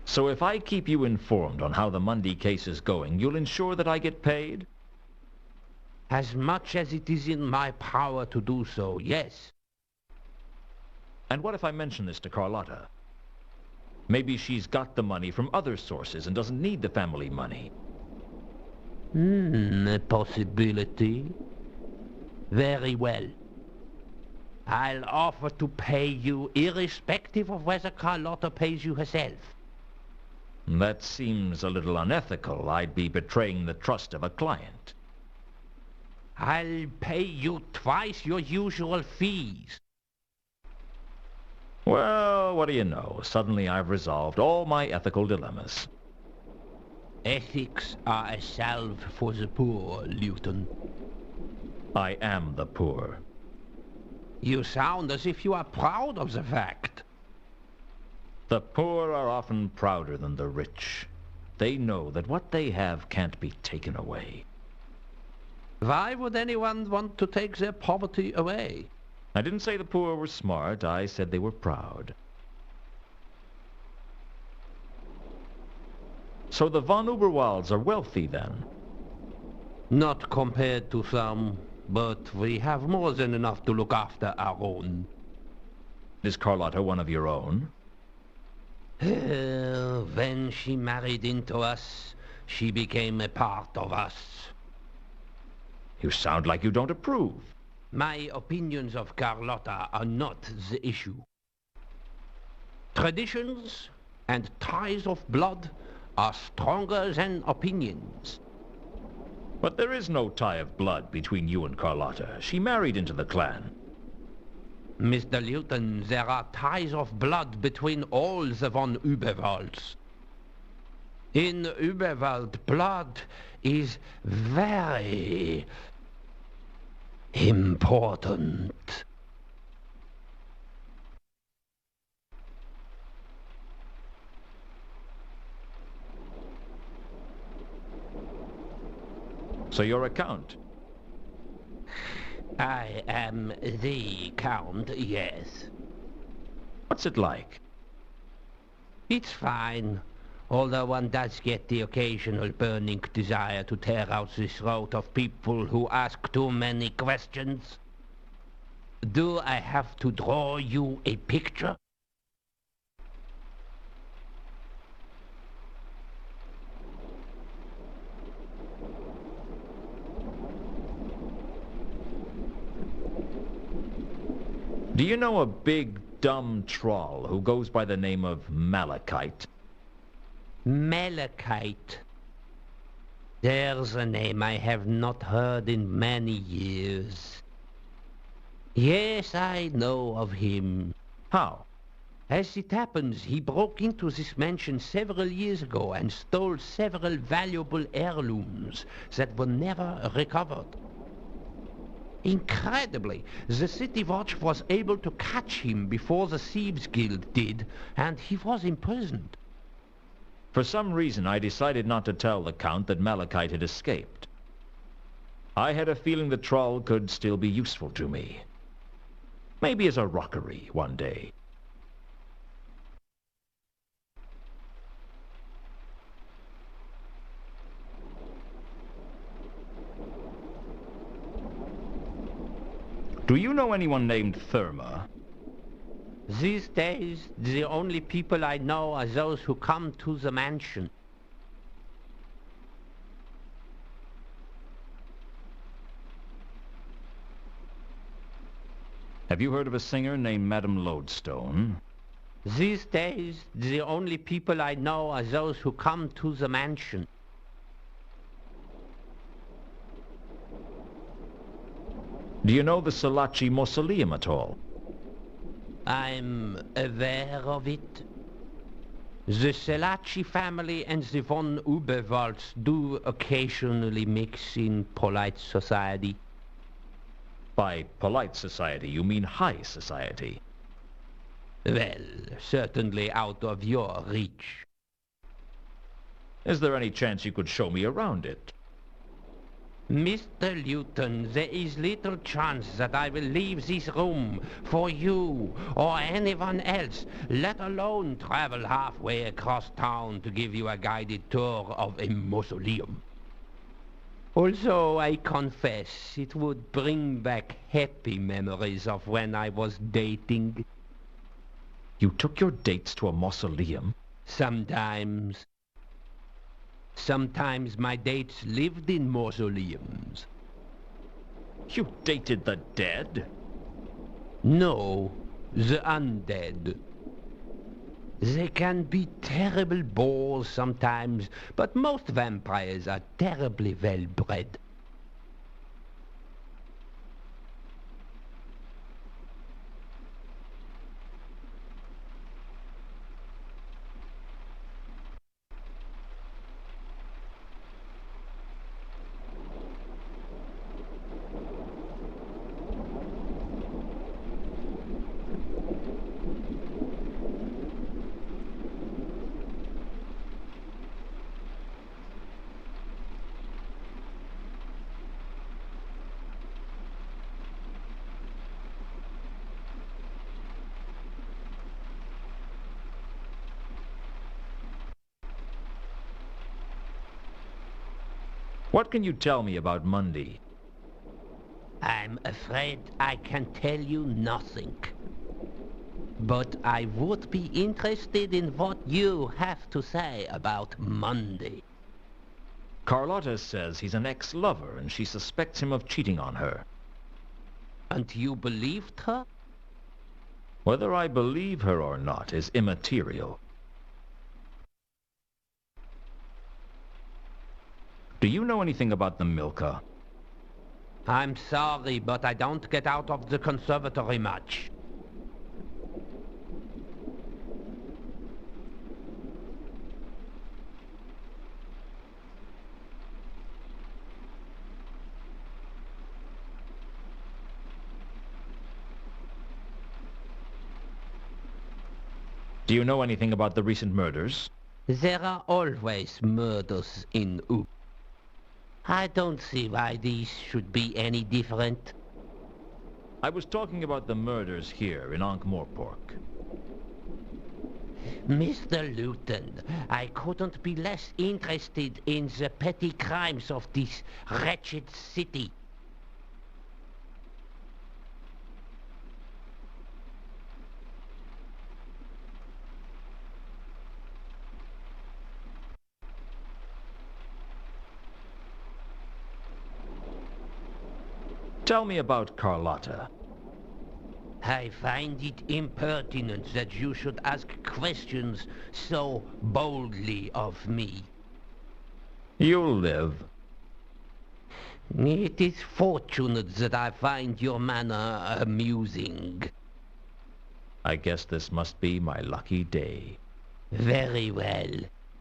So if I keep you informed on how the Mundy case is going, you'll ensure that I get paid? As much as it is in my power to do so, yes. And what if I mention this to Carlotta? Maybe she's got the money from other sources and doesn't need the family money. A possibility. Very well. I'll offer to pay you irrespective of whether Carlotta pays you herself. That seems a little unethical. I'd be betraying the trust of a client. I'll pay you twice your usual fees. Well, what do you know? Suddenly I've resolved all my ethical dilemmas. Ethics are a salve for the poor, Luton. I am the poor. You sound as if you are proud of the fact. The poor are often prouder than the rich. They know that what they have can't be taken away. Why would anyone want to take their poverty away? I didn't say the poor were smart. I said they were proud. So the von Uberwalds are wealthy, then? Not compared to some, but we have more than enough to look after our own. Is Carlotta one of your own? When she married into us, she became a part of us. You sound like you don't approve. My opinions of Carlotta are not the issue. Traditions and ties of blood are stronger than opinions. But there is no tie of blood between you and Carlotta. She married into the clan. Mr. Luton, there are ties of blood between all the von Uberwalds. In Uberwald, blood is very important. So you're a count? I am the Count, yes. What's it like? It's fine, although one does get the occasional burning desire to tear out the throat of people who ask too many questions. Do I have to draw you a picture? Do you know a big, dumb troll who goes by the name of Malachite? Malachite. There's a name I have not heard in many years. Yes, I know of him. How? As it happens, he broke into this mansion several years ago and stole several valuable heirlooms that were never recovered. Incredibly, the City Watch was able to catch him before the Thieves Guild did, and he was imprisoned. For some reason, I decided not to tell the Count that Malachite had escaped. I had a feeling the troll could still be useful to me. Maybe as a rockery one day. Do you know anyone named Therma? These days, the only people I know are those who come to the mansion. Have you heard of a singer named Madame Lodestone? These days, the only people I know are those who come to the mansion. Do you know the Salaci Mausoleum at all? I'm aware of it. The Selaci family and the von Uberwalds do occasionally mix in polite society. By polite society, you mean high society. Well, certainly out of your reach. Is there any chance you could show me around it? Mr. Luton, there is little chance that I will leave this room for you or anyone else, let alone travel halfway across town to give you a guided tour of a mausoleum. Also, I confess, it would bring back happy memories of when I was dating. You took your dates to a mausoleum? Sometimes. Sometimes my dates lived in mausoleums. You dated the dead? No, the undead. They can be terrible bores sometimes, but most vampires are terribly well bred. What can you tell me about Monday? I'm afraid I can tell you nothing. But I would be interested in what you have to say about Monday. Carlotta says he's an ex-lover and she suspects him of cheating on her. And you believed her? Whether I believe her or not is immaterial. Do you know anything about the Milka? I'm sorry, but I don't get out of the conservatory much. Do you know anything about the recent murders? There are always murders in Oop. I don't see why these should be any different. I was talking about the murders here in Ankh-Morpork. Mr. Luton, I couldn't be less interested in the petty crimes of this wretched city. Tell me about Carlotta. I find it impertinent that you should ask questions so boldly of me. You'll live. It is fortunate that I find your manner amusing. I guess this must be my lucky day. Very well.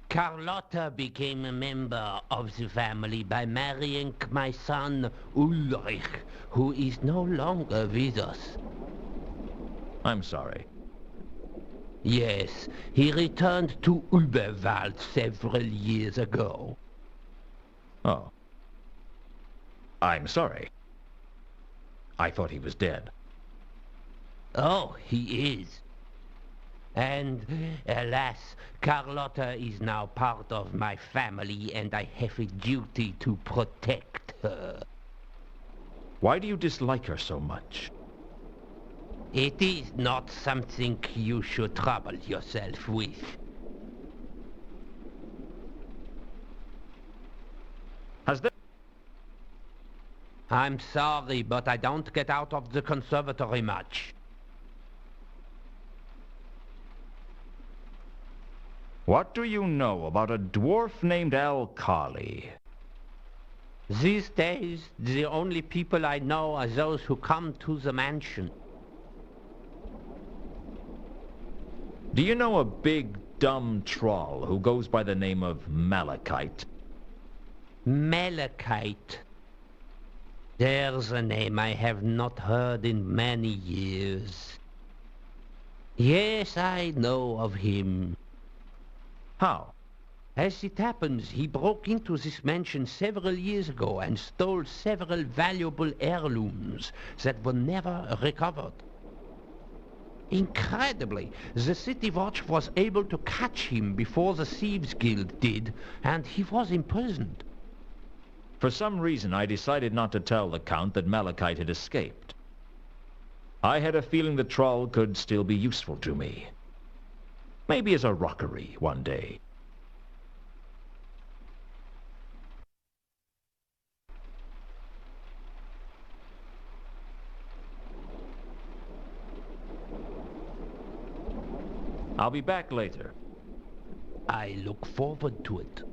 Carlotta became a member of the family by marrying my son Ulrich, who is no longer with us. I'm sorry. Yes, he returned to Uberwald several years ago. Oh. I'm sorry. I thought he was dead. Oh, he is. And, alas, Carlotta is now part of my family, and I have a duty to protect her. Why do you dislike her so much? It is not something you should trouble yourself with. Has there... I'm sorry, but I don't get out of the conservatory much. What do you know about a dwarf named Al-Khali? These days, the only people I know are those who come to the mansion. Do you know a big, dumb troll who goes by the name of Malachite? Malachite. There's a name I have not heard in many years. Yes, I know of him. How? As it happens, he broke into this mansion several years ago and stole several valuable heirlooms that were never recovered. Incredibly, the City Watch was able to catch him before the Thieves Guild did, and he was imprisoned. For some reason, I decided not to tell the Count that Malachite had escaped. I had a feeling the troll could still be useful to me. Maybe as a rockery one day. I'll be back later. I look forward to it.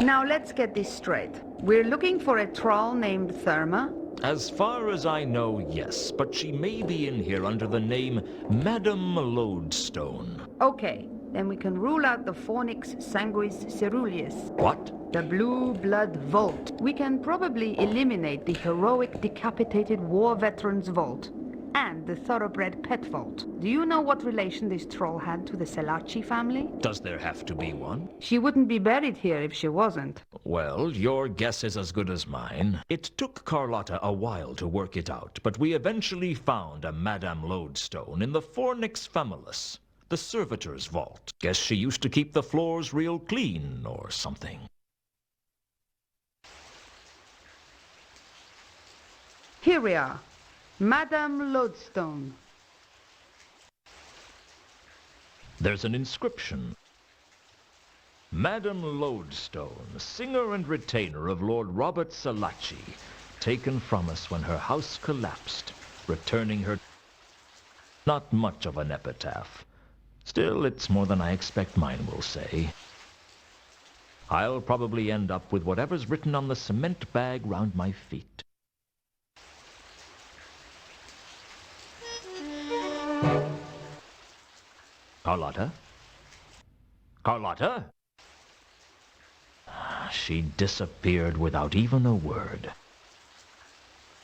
Now let's get this straight. We're looking for a troll named Therma. As far as I know, yes, but she may be in here under the name Madame Lodestone. Okay, then we can rule out the Fornix Sanguis Ceruleus. What? The Blue Blood Vault. We can probably eliminate the heroic decapitated war veterans vault and the thoroughbred pet vault. Do you know what relation this troll had to the Selaci family? Does there have to be one? She wouldn't be buried here if she wasn't. Well, your guess is as good as mine. It took Carlotta a while to work it out, but we eventually found a Madame Lodestone in the Fornix Famulus, the servitor's vault. Guess she used to keep the floors real clean or something. Here we are. Madame Lodestone. There's an inscription. Madame Lodestone, singer and retainer of Lord Robert Selaci, taken from us when her house collapsed, returning her... Not much of an epitaph. Still, it's more than I expect mine will say. I'll probably end up with whatever's written on the cement bag round my feet. Carlotta? Carlotta? She disappeared without even a word.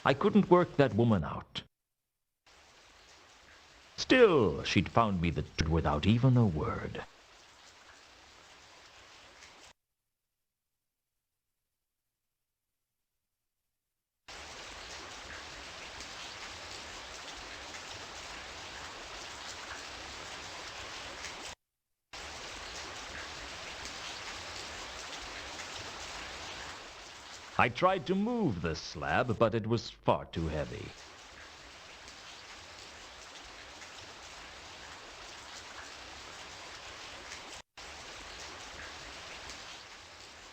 I couldn't work that woman out. Still, she'd found me without even a word. I tried to move the slab, but it was far too heavy.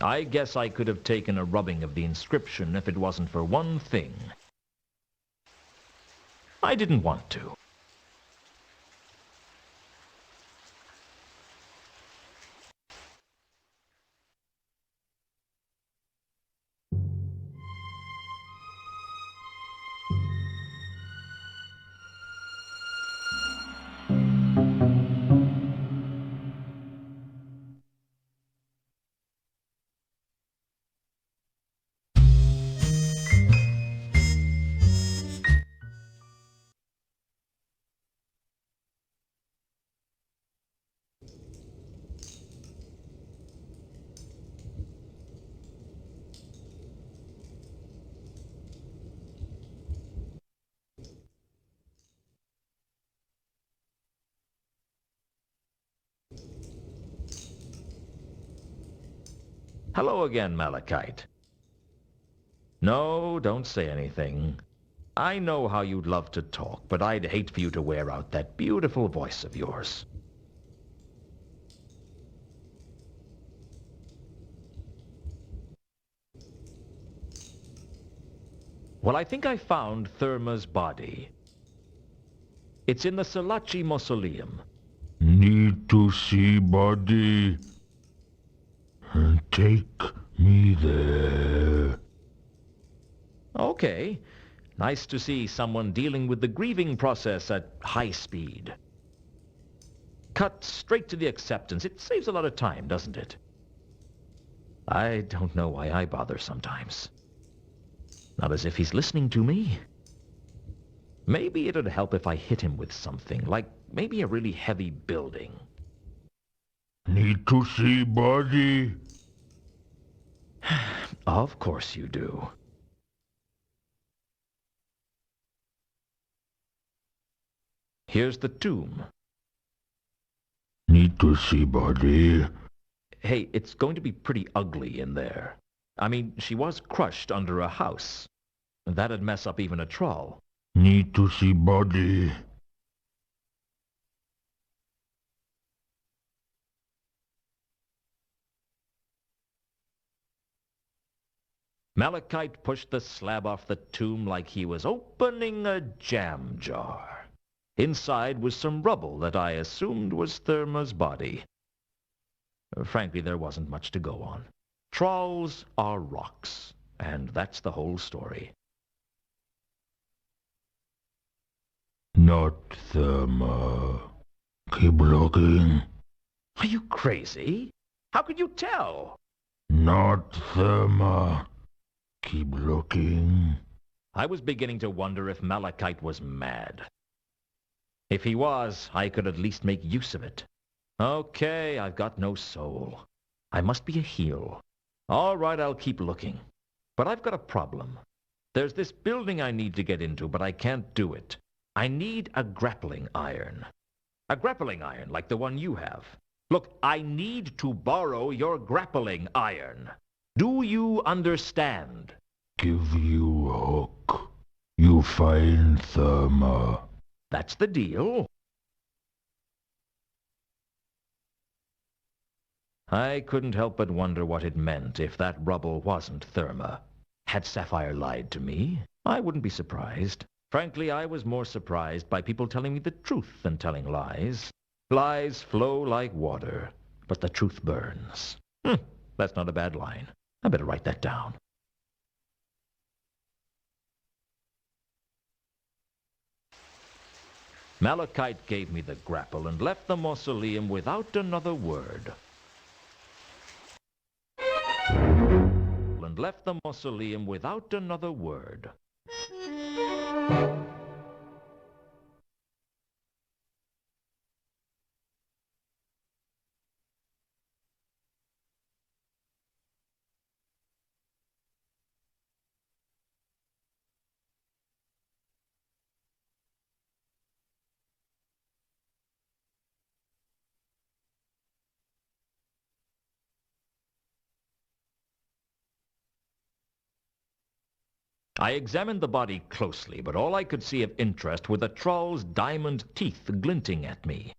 I guess I could have taken a rubbing of the inscription if it wasn't for one thing. I didn't want to. Hello again, Malachite. No, don't say anything. I know how you'd love to talk, but I'd hate for you to wear out that beautiful voice of yours. Well, I think I found Therma's body. It's in the Selaci Mausoleum. Need to see body. Take me there. Okay. Nice to see someone dealing with the grieving process at high speed. Cut straight to the acceptance. It saves a lot of time, doesn't it? I don't know why I bother sometimes. Not as if he's listening to me. Maybe it'd help if I hit him with something, like maybe a really heavy building. Need to see body. Of course you do. Here's the tomb. Need to see body. Hey, it's going to be pretty ugly in there. I mean, she was crushed under a house. That'd mess up even a troll. Need to see body. Malachite pushed the slab off the tomb like he was opening a jam jar. Inside was some rubble that I assumed was Therma's body. Frankly, there wasn't much to go on. Trolls are rocks, and that's the whole story. Not Therma. Keep looking. Are you crazy? How could you tell? Not Therma. Keep looking. I was beginning to wonder if Malachite was mad. If he was, I could at least make use of it. Okay, I've got no soul. I must be a heel. All right, I'll keep looking. But I've got a problem. There's this building I need to get into, but I can't do it. I need a grappling iron. A grappling iron like the one you have. Look, I need to borrow your grappling iron. Do you understand? Give you hook. You find Therma. That's the deal. I couldn't help but wonder what it meant if that rubble wasn't Therma. Had Sapphire lied to me? I wouldn't be surprised. Frankly, I was more surprised by people telling me the truth than telling lies. Lies flow like water, but the truth burns. That's not a bad line. I better write that down. Malachite gave me the grapple and left the mausoleum without another word. And left the mausoleum without another word. I examined the body closely, but all I could see of interest were the troll's diamond teeth glinting at me.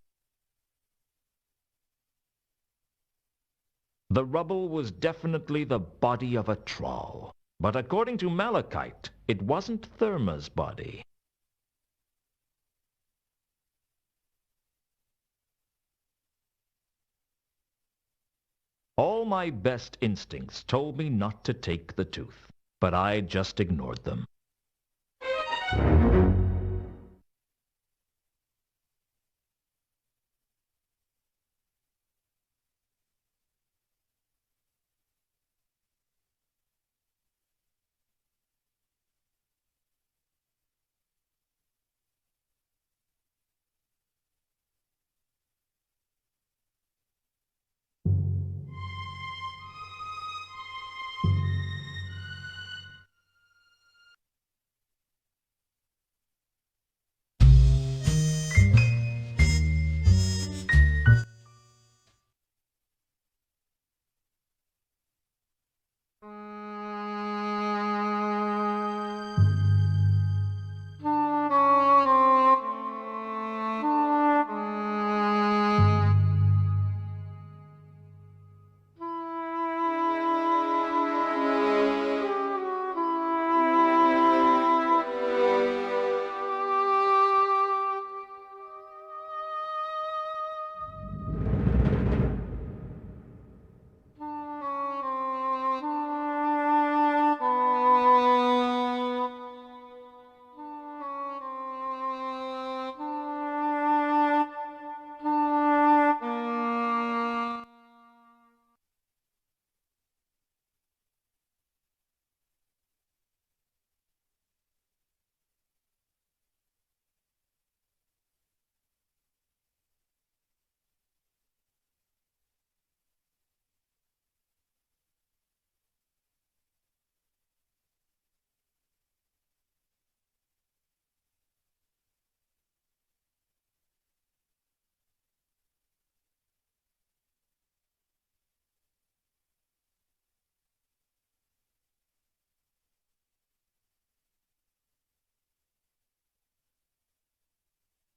The rubble was definitely the body of a troll, but according to Malachite, it wasn't Therma's body. All my best instincts told me not to take the tooth, but I just ignored them.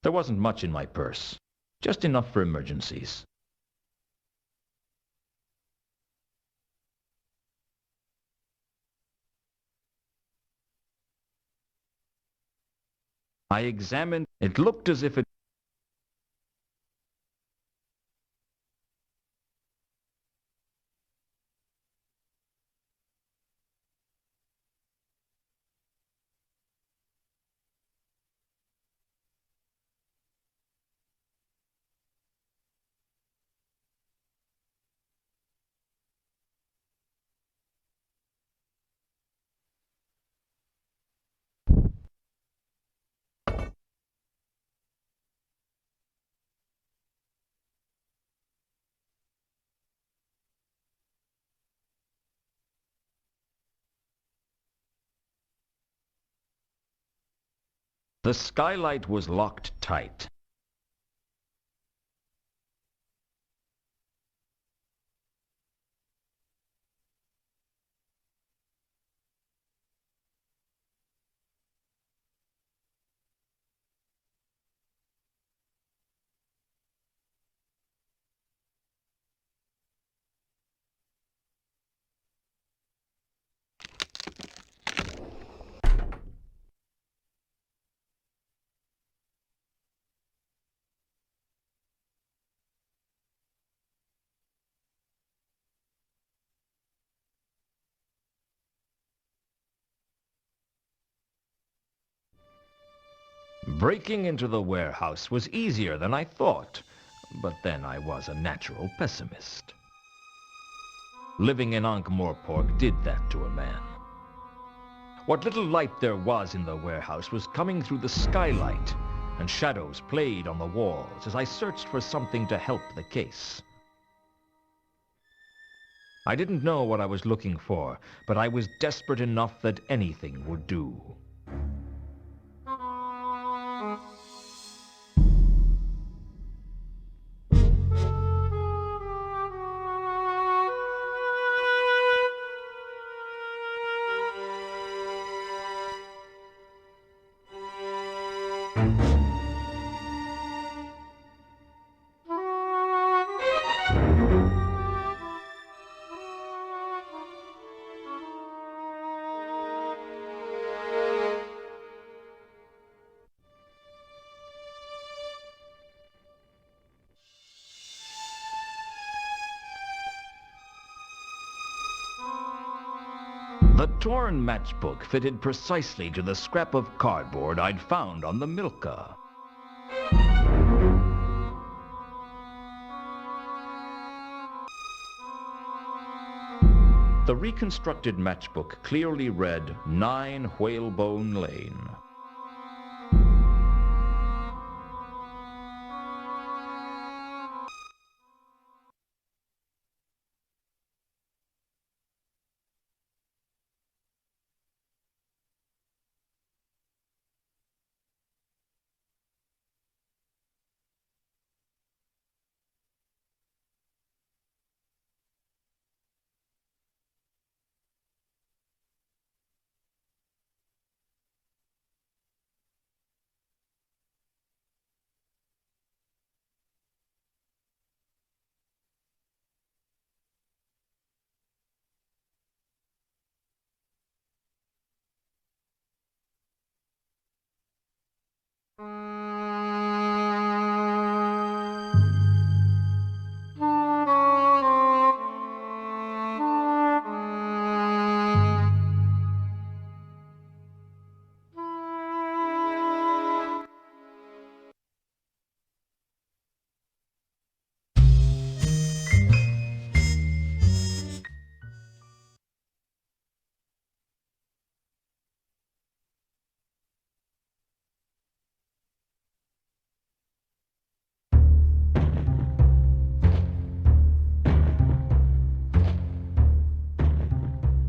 There wasn't much in my purse, just enough for emergencies. I examined. It looked as if it... The skylight was locked tight. Breaking into the warehouse was easier than I thought, but then I was a natural pessimist. Living in Ankh-Morpork did that to a man. What little light there was in the warehouse was coming through the skylight, and shadows played on the walls as I searched for something to help the case. I didn't know what I was looking for, but I was desperate enough that anything would do. The torn matchbook fitted precisely to the scrap of cardboard I'd found on the Milka. The reconstructed matchbook clearly read 9 Whalebone Lane.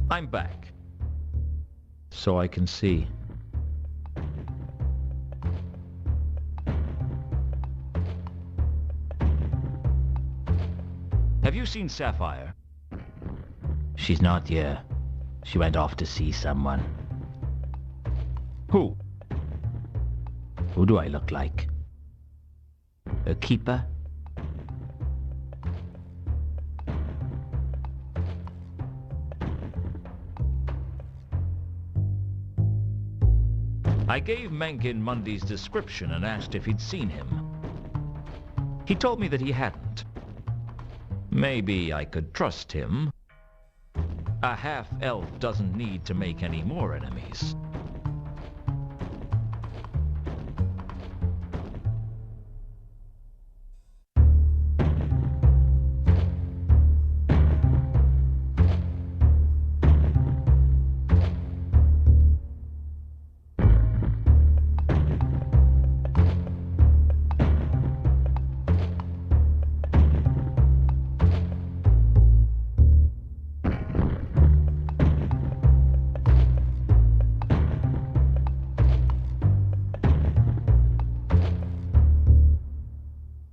I'm back, so I can see. Have you seen Sapphire? She's not here. She went off to see someone. Who? Who do I look like? A keeper? I gave Mencken Mundy's description and asked if he'd seen him. He told me that he hadn't. Maybe I could trust him. A half-elf doesn't need to make any more enemies.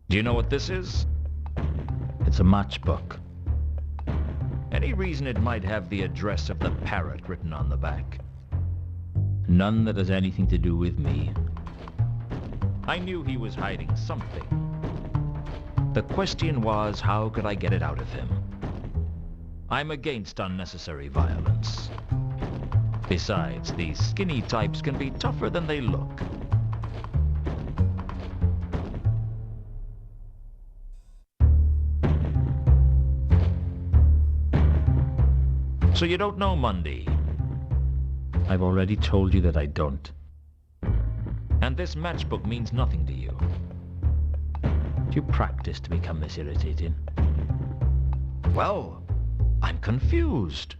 Do you know what this is? It's a matchbook. Any reason it might have the address of the parrot written on the back? None that has anything to do with me. I knew he was hiding something. The question was, how could I get it out of him? I'm against unnecessary violence. Besides, these skinny types can be tougher than they look. So you don't know Mundy? I've already told you that I don't. And this matchbook means nothing to you? Do you practice to become this irritating? Well, I'm confused.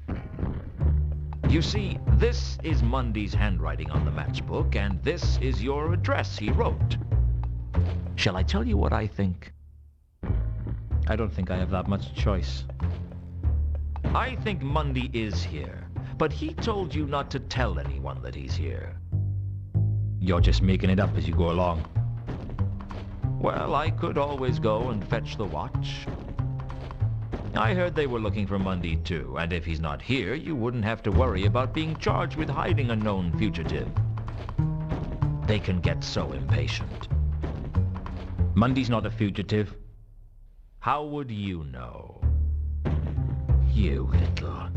You see, this is Mundy's handwriting on the matchbook, and this is your address he wrote. Shall I tell you what I think? I don't think I have that much choice. I think Mundy is here, but he told you not to tell anyone that he's here. You're just making it up as you go along. Well, I could always go and fetch the watch. I heard they were looking for Mundy too, and if he's not here, you wouldn't have to worry about being charged with hiding a known fugitive. They can get so impatient. Mundy's not a fugitive. How would you know? You little...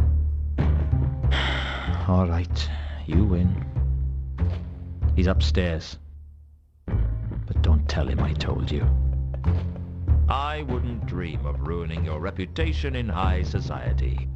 All right, you win. He's upstairs. But don't tell him I told you. I wouldn't dream of ruining your reputation in high society.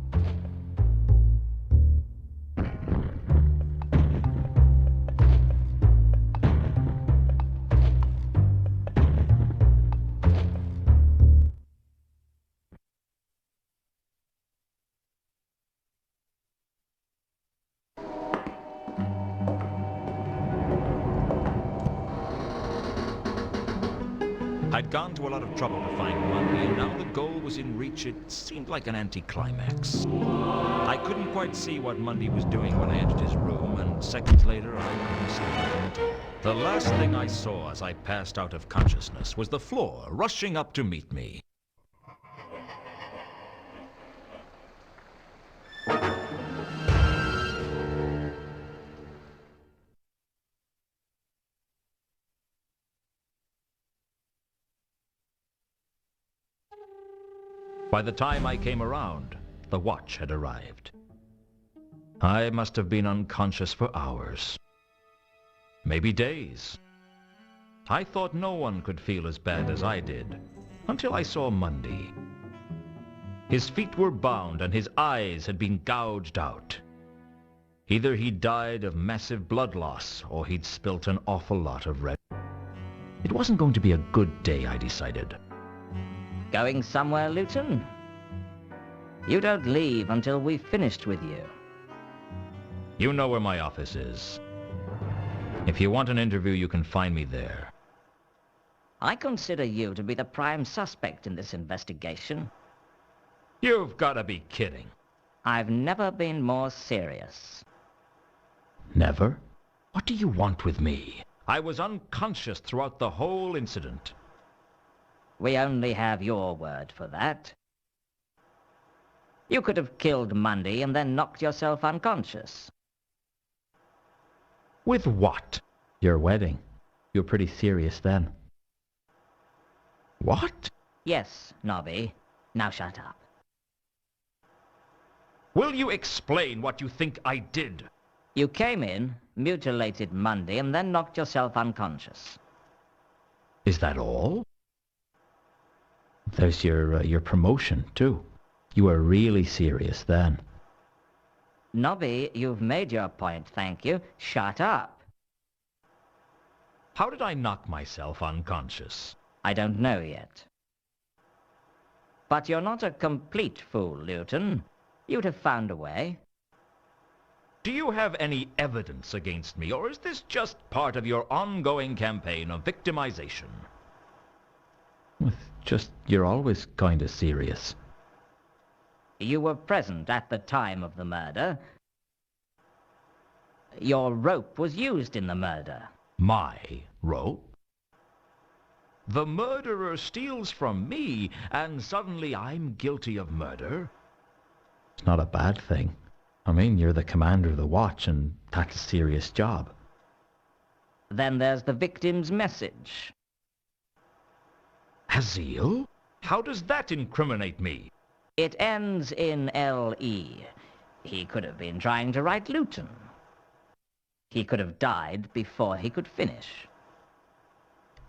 I'd gone to a lot of trouble to find Mundy, and now the goal was in reach. It seemed like an anticlimax. I couldn't quite see what Mundy was doing when I entered his room, and seconds later I couldn't see nothing at all. The last thing I saw as I passed out of consciousness was the floor rushing up to meet me. By the time I came around, the watch had arrived. I must have been unconscious for hours. Maybe days. I thought no one could feel as bad as I did, until I saw Mundy. His feet were bound and his eyes had been gouged out. Either he died of massive blood loss, or he'd spilt an awful lot of red. It wasn't going to be a good day, I decided. Going somewhere, Luton? You don't leave until we've finished with you. You know where my office is. If you want an interview, you can find me there. I consider you to be the prime suspect in this investigation. You've got to be kidding. I've never been more serious. Never? What do you want with me? I was unconscious throughout the whole incident. We only have your word for that. You could have killed Mundy and then knocked yourself unconscious. With what? Your wedding. You're pretty serious then. What? Yes, Nobby. Now shut up. Will you explain what you think I did? You came in, mutilated Monday, and then knocked yourself unconscious. Is that all? There's your promotion, too. You were really serious then. Nobby, you've made your point, thank you. Shut up. How did I knock myself unconscious? I don't know yet. But you're not a complete fool, Luton. You'd have found a way. Do you have any evidence against me, or is this just part of your ongoing campaign of victimization? Just, you're always kind of serious. You were present at the time of the murder. Your rope was used in the murder. My rope? The murderer steals from me, and suddenly I'm guilty of murder? It's not a bad thing. I mean, you're the commander of the watch, and that's a serious job. Then there's the victim's message. Azil? How does that incriminate me? It ends in L-E. He could have been trying to write Luton. He could have died before he could finish.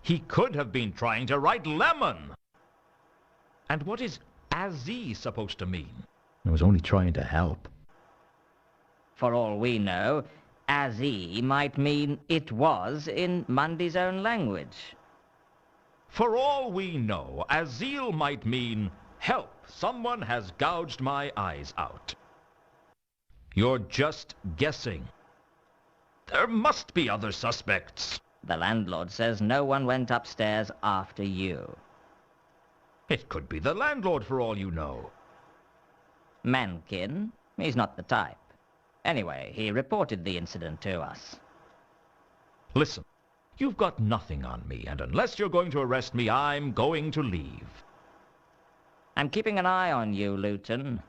He could have been trying to write lemon. And what is Azzy supposed to mean? I was only trying to help. For all we know, Azzy might mean it was in Mundy's own language. For all we know, Azil might mean, help, someone has gouged my eyes out. You're just guessing. There must be other suspects. The landlord says no one went upstairs after you. It could be the landlord for all you know. Mankin? He's not the type. Anyway, he reported the incident to us. Listen, you've got nothing on me, and unless you're going to arrest me, I'm going to leave. I'm keeping an eye on you, Luton.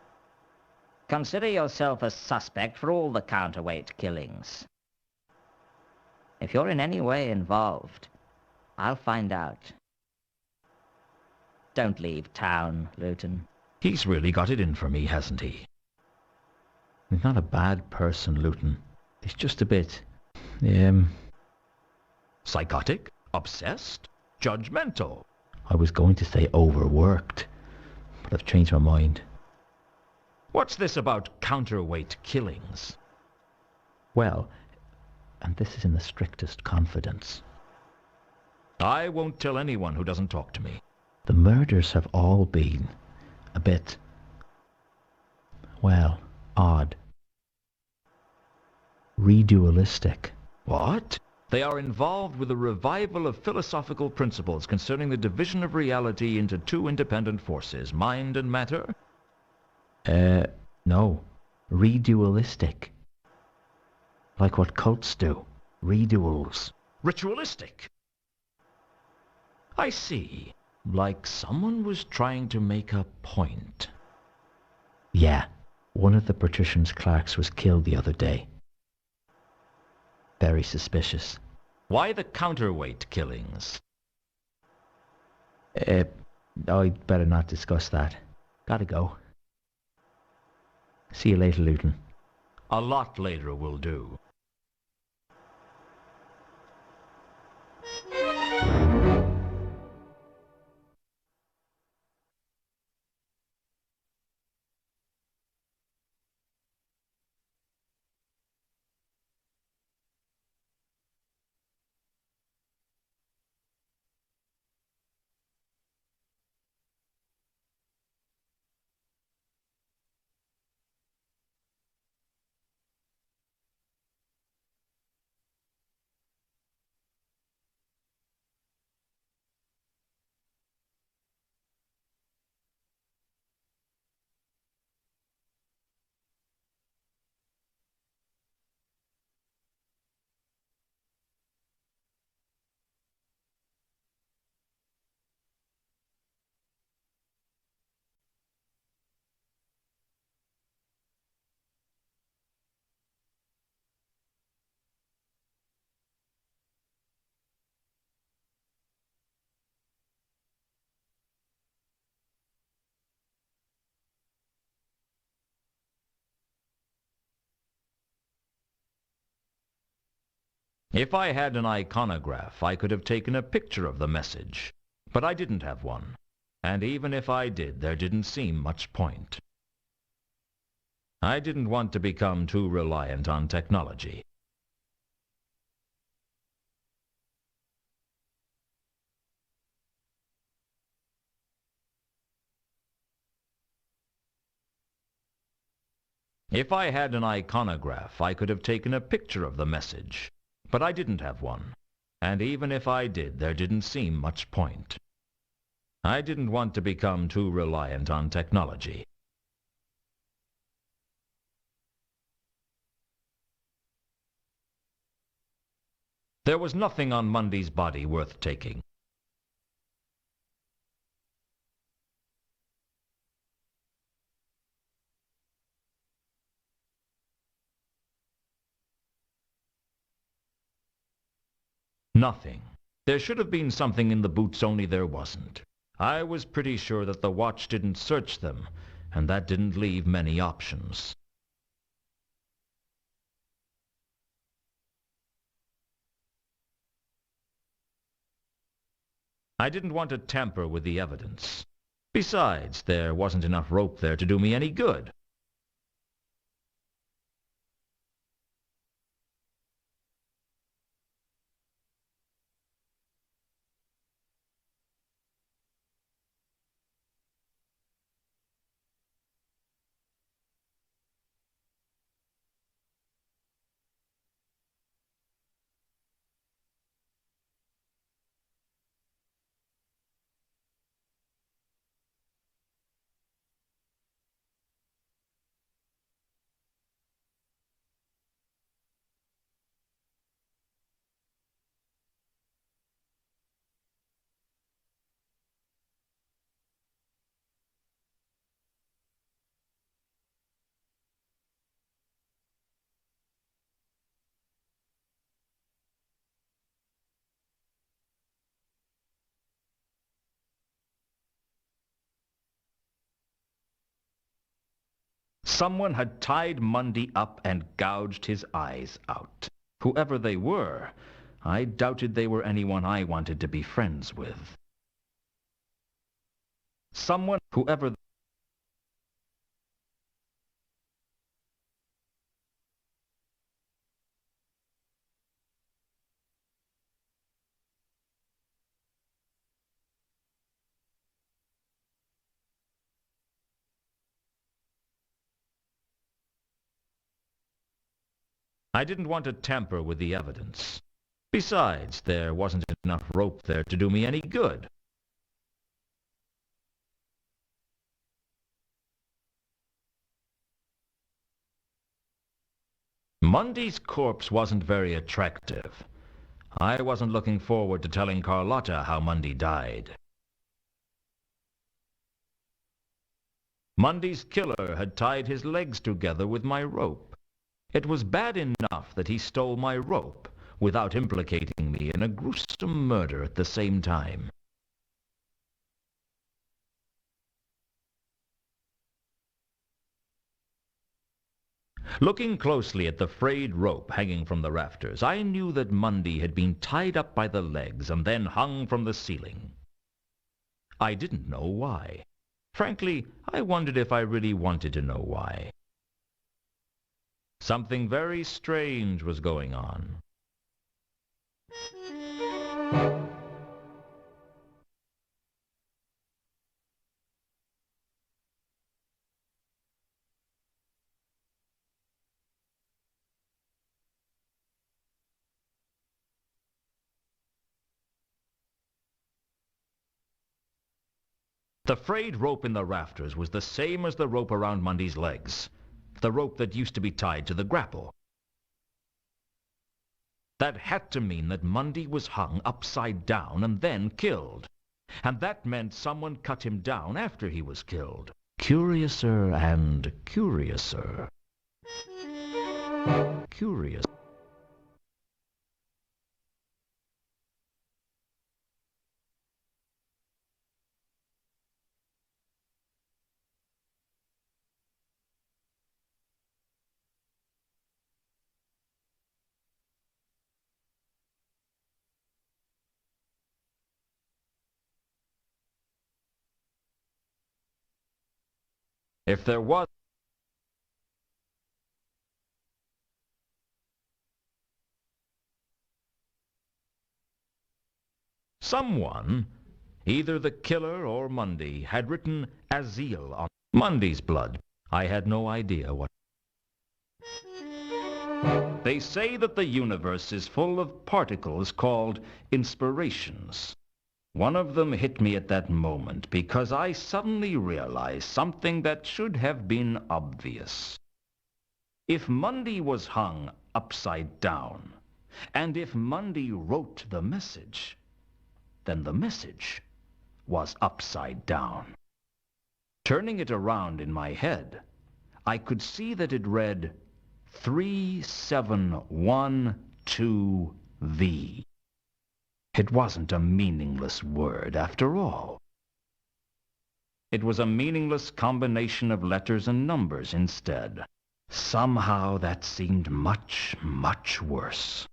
Consider yourself a suspect for all the counterweight killings. If you're in any way involved, I'll find out. Don't leave town, Luton. He's really got it in for me, hasn't he? He's not a bad person, Luton. He's just a bit... Psychotic? Obsessed? Judgmental? I was going to say overworked, but I've changed my mind. What's this about counterweight killings? Well, and this is in the strictest confidence. I won't tell anyone who doesn't talk to me. The murders have all been a bit, well, odd. Redualistic. What? They are involved with a revival of philosophical principles concerning the division of reality into two independent forces, mind and matter? No. Redualistic. Like what cults do. Reduals. Ritualistic. I see. Like someone was trying to make a point. Yeah. One of the patrician's clerks was killed the other day. Very suspicious. Why the counterweight killings? I'd better not discuss that. Gotta go. See you later, Luton. A lot later will do. If I had an iconograph, I could have taken a picture of the message, but I didn't have one. And even if I did, there didn't seem much point. I didn't want to become too reliant on technology. If I had an iconograph, I could have taken a picture of the message, but I didn't have one. And even if I did, there didn't seem much point. I didn't want to become too reliant on technology. There was nothing on Mundy's body worth taking. Nothing. There should have been something in the boots, only there wasn't. I was pretty sure that the watch didn't search them, and that didn't leave many options. I didn't want to tamper with the evidence. Besides, there wasn't enough rope there to do me any good. Someone had tied Mundy up and gouged his eyes out. Whoever they were, I doubted they were anyone I wanted to be friends with. Whoever. I didn't want to tamper with the evidence. Besides, there wasn't enough rope there to do me any good. Mundy's corpse wasn't very attractive. I wasn't looking forward to telling Carlotta how Mundy died. Mundy's killer had tied his legs together with my rope. It was bad enough that he stole my rope without implicating me in a gruesome murder at the same time. Looking closely at the frayed rope hanging from the rafters, I knew that Mundy had been tied up by the legs and then hung from the ceiling. I didn't know why. Frankly, I wondered if I really wanted to know why. Something very strange was going on. The frayed rope in the rafters was the same as the rope around Mundy's legs, the rope that used to be tied to the grapple. That had to mean that Mundy was hung upside down and then killed. And that meant someone cut him down after he was killed. Curiouser and curiouser. Curious. If there was someone, either the killer or Mundy, had written Azil on Mundy's blood. I had no idea what. They say that the universe is full of particles called inspirations. One of them hit me at that moment because I suddenly realized something that should have been obvious. If Mundy was hung upside down, and if Mundy wrote the message, then the message was upside down. Turning it around in my head, I could see that it read 3712V. It wasn't a meaningless word after all. It was a meaningless combination of letters and numbers instead. Somehow that seemed much, much worse.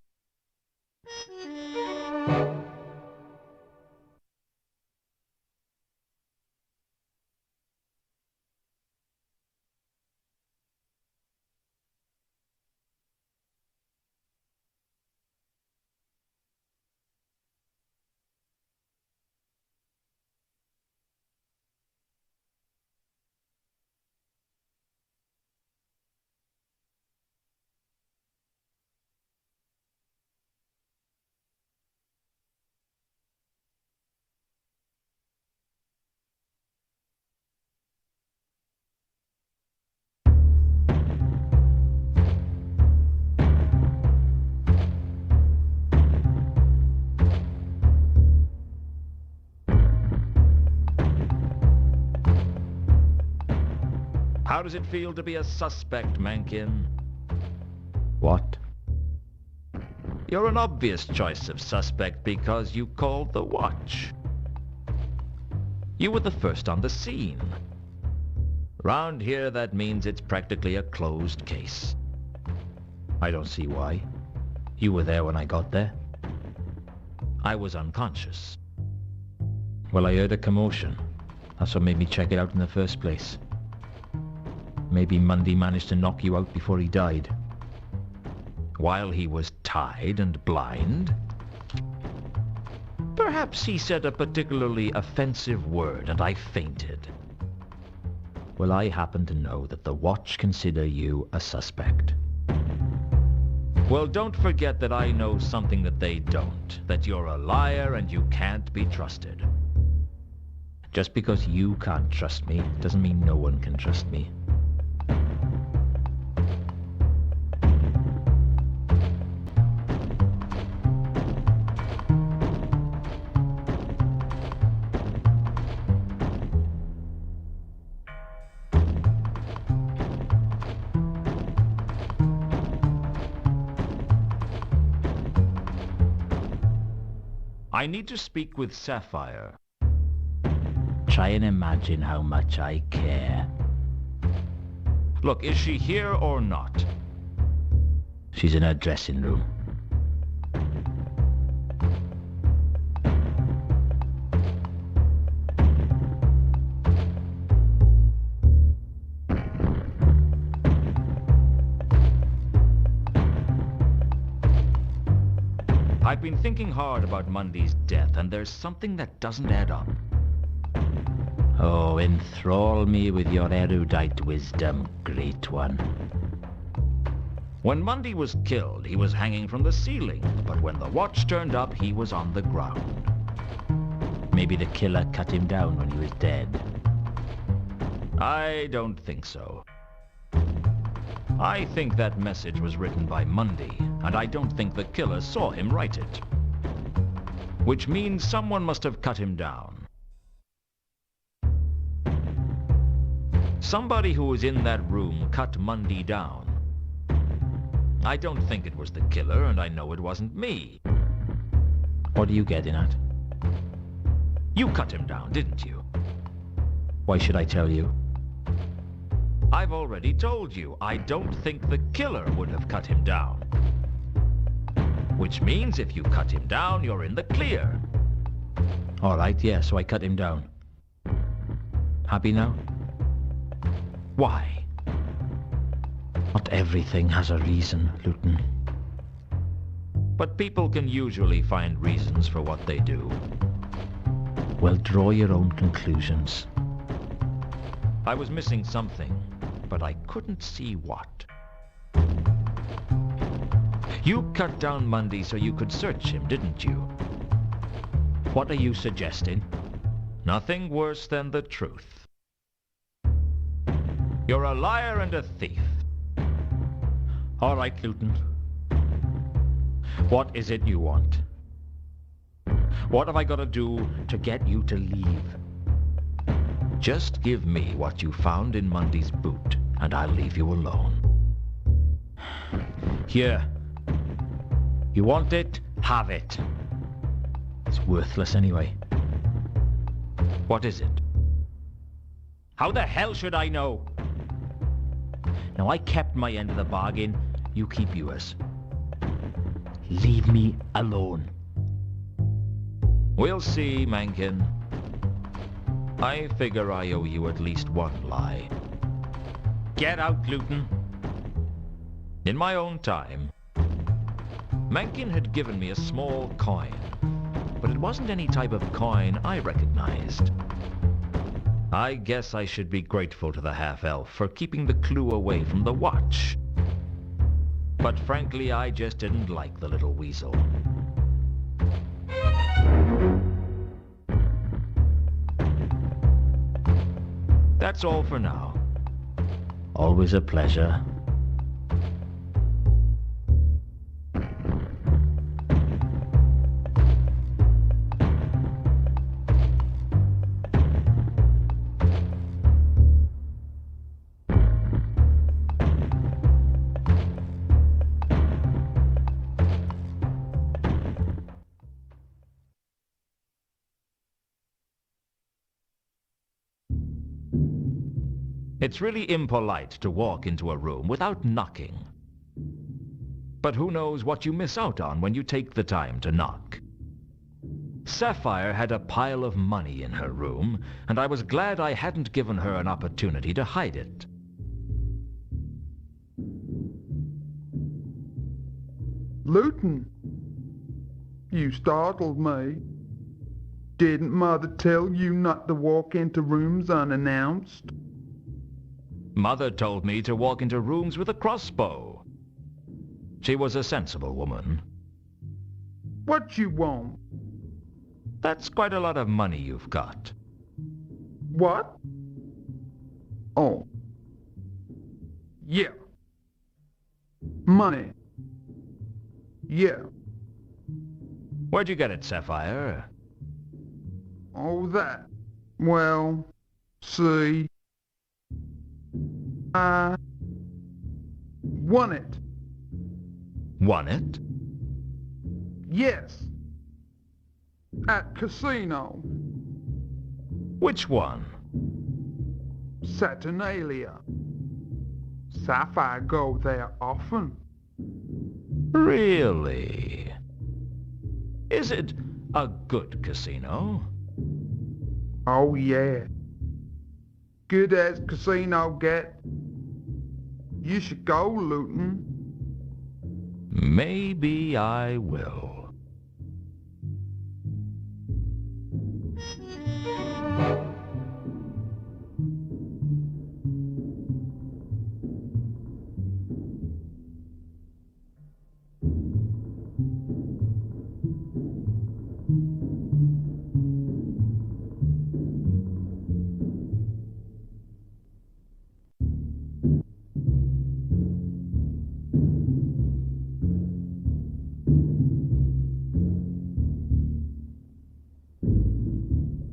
How does it feel to be a suspect, Mencken? What? You're an obvious choice of suspect because you called the watch. You were the first on the scene. Round here, that means it's practically a closed case. I don't see why. You were there when I got there. I was unconscious. Well, I heard a commotion. That's what made me check it out in the first place. Maybe Mundy managed to knock you out before he died. While he was tied and blind. Perhaps he said a particularly offensive word and I fainted. Well, I happen to know that the watch consider you a suspect. Well, don't forget that I know something that they don't. That you're a liar and you can't be trusted. Just because you can't trust me doesn't mean no one can trust me. I need to speak with Sapphire. Try and imagine how much I care. Look, is she here or not? She's in her dressing room. I've been thinking hard about Mundy's death, and there's something that doesn't add up. Oh, enthrall me with your erudite wisdom, great one. When Mundy was killed, he was hanging from the ceiling, but when the watch turned up, he was on the ground. Maybe the killer cut him down when he was dead. I don't think so. I think that message was written by Mundy, and I don't think the killer saw him write it. Which means someone must have cut him down. Somebody who was in that room cut Mundy down. I don't think it was the killer, and I know it wasn't me. What are you getting at? You cut him down, didn't you? Why should I tell you? I've already told you, I don't think the killer would have cut him down. Which means if you cut him down, you're in the clear. All right, yeah, so I cut him down. Happy now? Why? Not everything has a reason, Luton. But people can usually find reasons for what they do. Well, draw your own conclusions. I was missing something, but I couldn't see what. You cut down Mundy so you could search him, didn't you? What are you suggesting? Nothing worse than the truth. You're a liar and a thief. All right, Luton. What is it you want? What have I got to do to get you to leave? Just give me what you found in Mundy's boot, and I'll leave you alone. Here. You want it? Have it. It's worthless anyway. What is it? How the hell should I know? Now, I kept my end of the bargain. You keep yours. Leave me alone. We'll see, Mencken. I figure I owe you at least one lie. Get out, Luton. In my own time, Mencken had given me a small coin, but it wasn't any type of coin I recognized. I guess I should be grateful to the half-elf for keeping the clue away from the watch. But frankly, I just didn't like the little weasel. That's all for now. Always a pleasure. It's really impolite to walk into a room without knocking. But who knows what you miss out on when you take the time to knock. Sapphire had a pile of money in her room, and I was glad I hadn't given her an opportunity to hide it. Luton, you startled me. Didn't Mother tell you not to walk into rooms unannounced? Mother told me to walk into rooms with a crossbow. She was a sensible woman. What you want? That's quite a lot of money you've got. What? Oh. Yeah. Money. Yeah. Where'd you get it, Sapphire? Oh, that. Well, see. I won it. Won it? Yes. At casino. Which one? Saturnalia. Sapphire go there often. Really? Is it a good casino? Oh, yeah. Good as casino get. You should go, Luton. Maybe I will.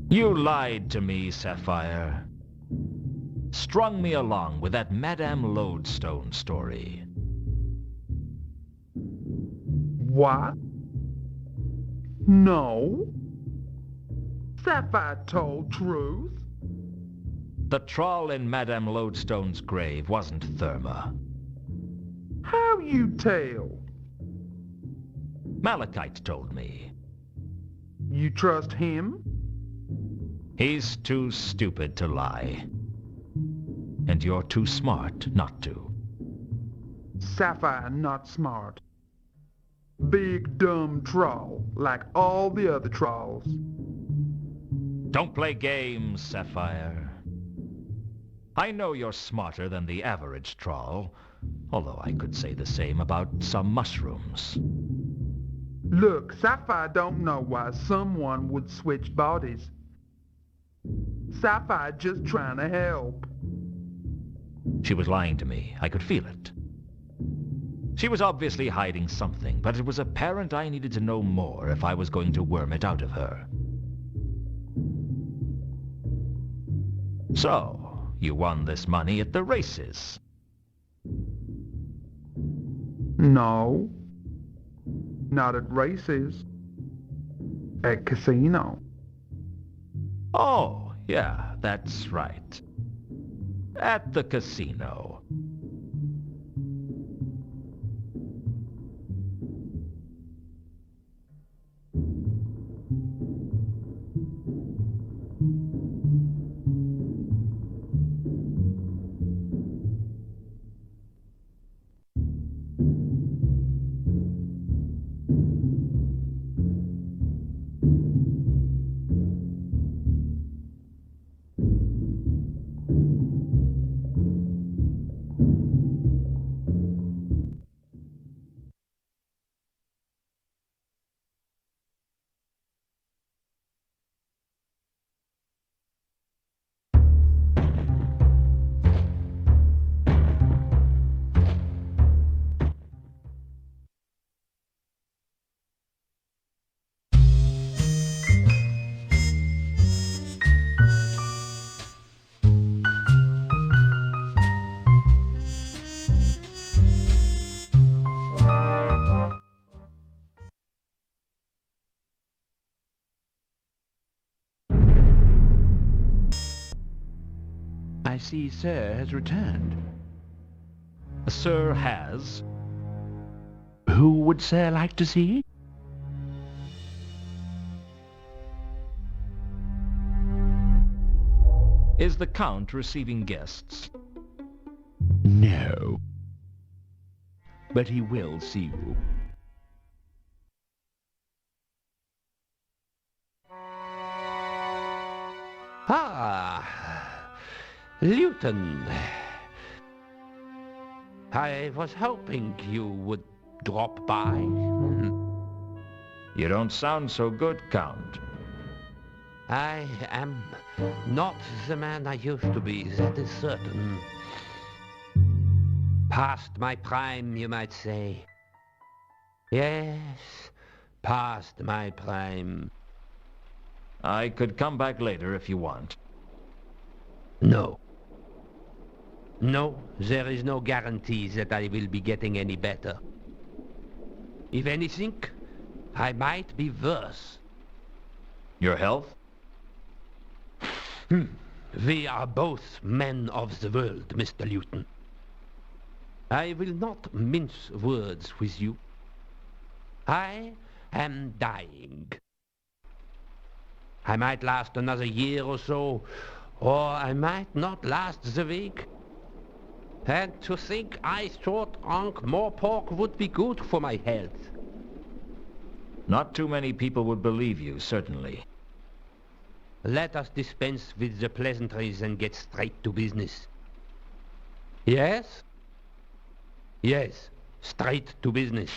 You lied to me, Sapphire. Strung me along with that Madame Lodestone story. What? No. Sapphire told truth. The trawl in Madame Lodestone's grave wasn't Therma. How you tell? Malachite told me. You trust him? He's too stupid to lie. and you're too smart not to. Sapphire not smart. Big dumb troll, like all the other trolls. Don't play games, Sapphire. I know you're smarter than the average troll, although I could say the same about some mushrooms. Look, Sapphire don't know why someone would switch bodies. Sapphire just trying to help. She was lying to me. I could feel it. She was obviously hiding something, but it was apparent I needed to know more if I was going to worm it out of her. So, you won this money at the races. No. Not at races. At casino. Oh, yeah, that's right. At the casino. I see Sir has returned. Sir has? Who would Sir like to see? Is the Count receiving guests? No. But he will see you. Luton. I was hoping you would drop by. You don't sound so good, Count. I am not the man I used to be, that is certain. Past my prime, you might say. Yes, past my prime. I could come back later if you want. No. No, there is no guarantee that I will be getting any better. If anything, I might be worse. Your health? We are both men of the world, Mr. Luton. I will not mince words with you. I am dying. I might last another year or so, or I might not last the week. And to think I thought Ankh-Morpork would be good for my health. Not too many people would believe you, certainly. Let us dispense with the pleasantries and get straight to business. Yes? Yes, straight to business.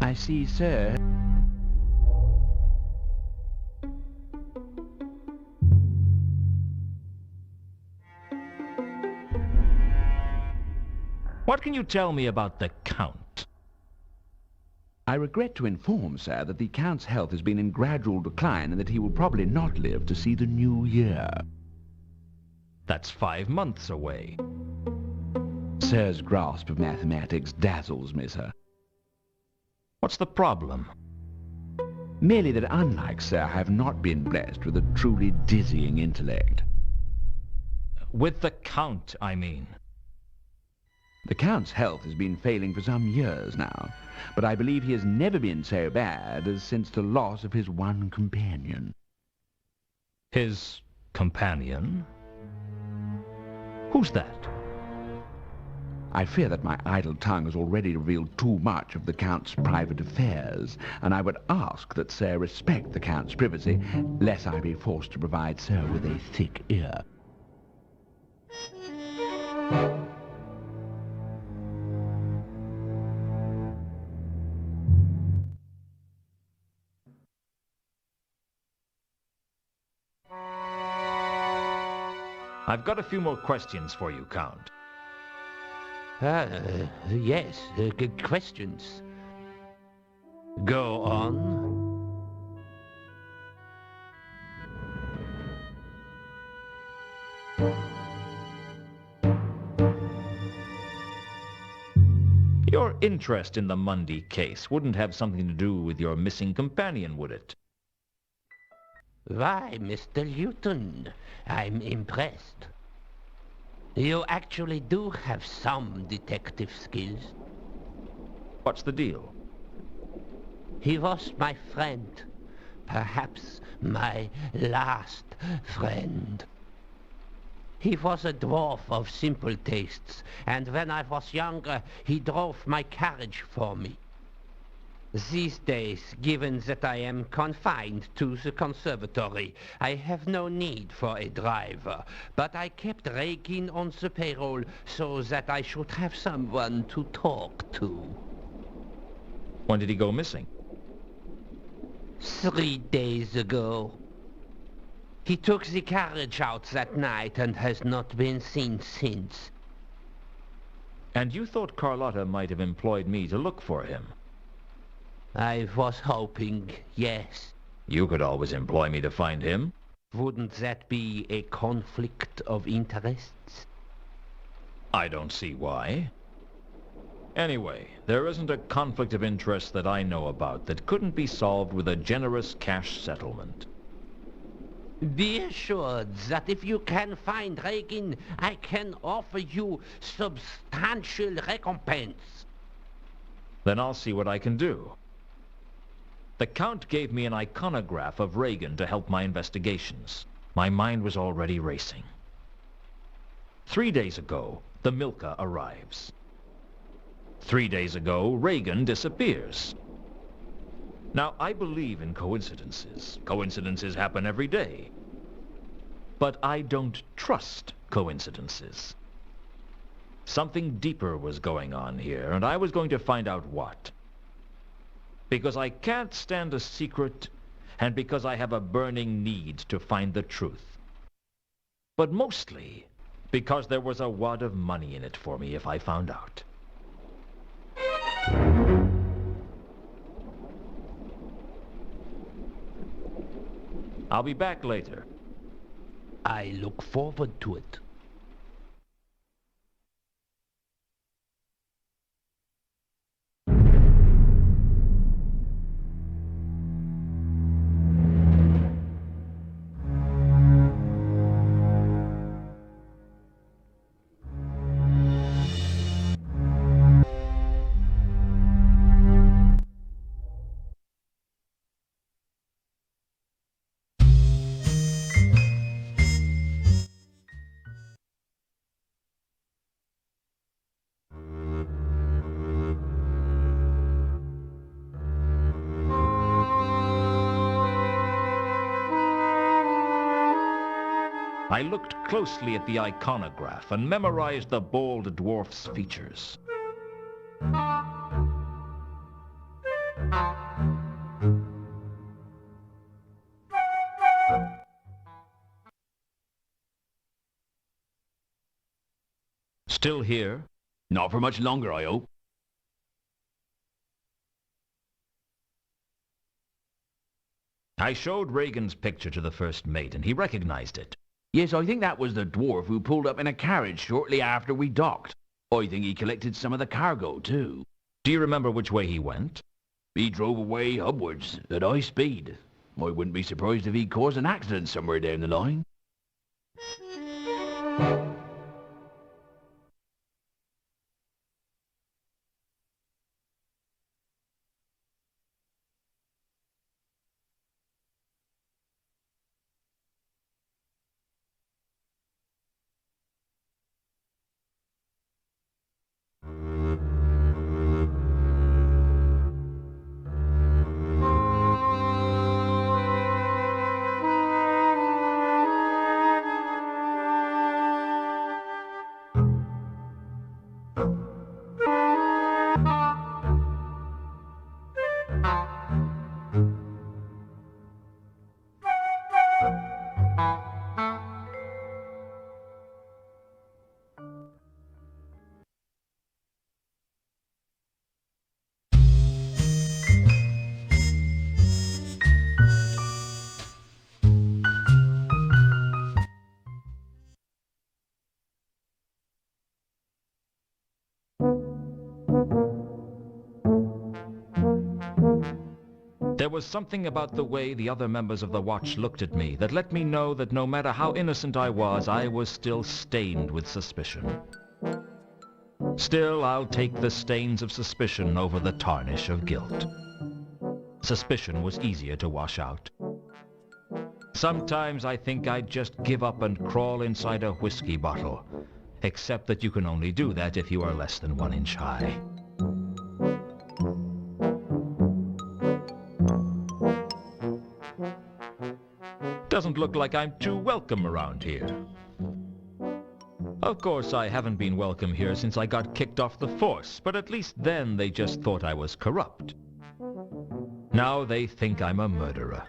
I see Sir. What can you tell me about the Count? I regret to inform, sir, that the Count's health has been in gradual decline and that he will probably not live to see the new year. That's 5 months away. Sir's grasp of mathematics dazzles me, sir. What's the problem? Merely that, unlike Sir, I have not been blessed with a truly dizzying intellect. With the Count, I mean. The Count's health has been failing for some years now, but I believe he has never been so bad as since the loss of his one companion. His companion? Who's that? I fear that my idle tongue has already revealed too much of the Count's private affairs, and I would ask that Sir respect the Count's privacy, lest I be forced to provide Sir with a thick ear. I've got a few more questions for you, Count. Yes, good questions. Go on. Your interest in the Mundy case wouldn't have something to do with your missing companion, would it? Why, Mr. Luton, I'm impressed. You actually do have some detective skills. What's the deal? He was my friend. Perhaps my last friend. He was a dwarf of simple tastes, and when I was younger, he drove my carriage for me. These days, given that I am confined to the conservatory, I have no need for a driver, but I kept Regin on the payroll so that I should have someone to talk to. When did he go missing? 3 days ago. He took the carriage out that night and has not been seen since. And you thought Carlotta might have employed me to look for him? I was hoping, yes. You could always employ me to find him. Wouldn't that be a conflict of interests? I don't see why. Anyway, there isn't a conflict of interest that I know about that couldn't be solved with a generous cash settlement. Be assured that if you can find Regin, I can offer you substantial recompense. Then I'll see what I can do. The Count gave me an iconograph of Reagan to help my investigations. My mind was already racing. 3 days ago, the Milka arrives. 3 days ago, Reagan disappears. Now, I believe in coincidences. Coincidences happen every day. But I don't trust coincidences. Something deeper was going on here, and I was going to find out what. Because I can't stand a secret, and because I have a burning need to find the truth. But mostly because there was a wad of money in it for me if I found out. I'll be back later. I look forward to it. I looked closely at the iconograph and memorized the bold dwarf's features. Still here, Not for much longer, I hope. I showed Reagan's picture to the first mate, and he recognized it. Yes, I think that was the dwarf who pulled up in a carriage shortly after we docked. I think he collected some of the cargo, too. Do you remember which way he went? He drove away upwards at high speed. I wouldn't be surprised if he'd caused an accident somewhere down the line. There was something about the way the other members of the watch looked at me that let me know that no matter how innocent I was still stained with suspicion. Still, I'll take the stains of suspicion over the tarnish of guilt. Suspicion was easier to wash out. Sometimes I think I'd just give up and crawl inside a whiskey bottle, except that you can only do that if you are less than 1 inch high. Doesn't look like I'm too welcome around here. Of course, I haven't been welcome here since I got kicked off the force, but at least then they just thought I was corrupt. Now they think I'm a murderer.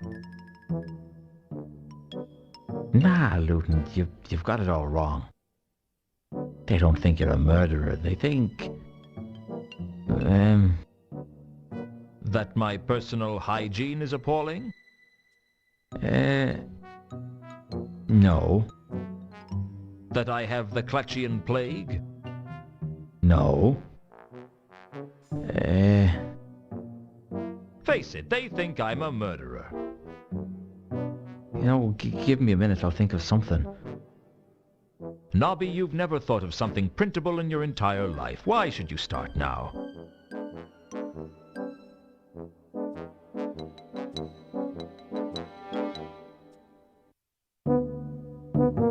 Nah, Luton, you've got it all wrong. They don't think you're a murderer. They think... That my personal hygiene is appalling? No. That I have the Clutchian plague? No. Face it, they think I'm a murderer. You know, give me a minute, I'll think of something. Nobby, you've never thought of something printable in your entire life. Why should you start now?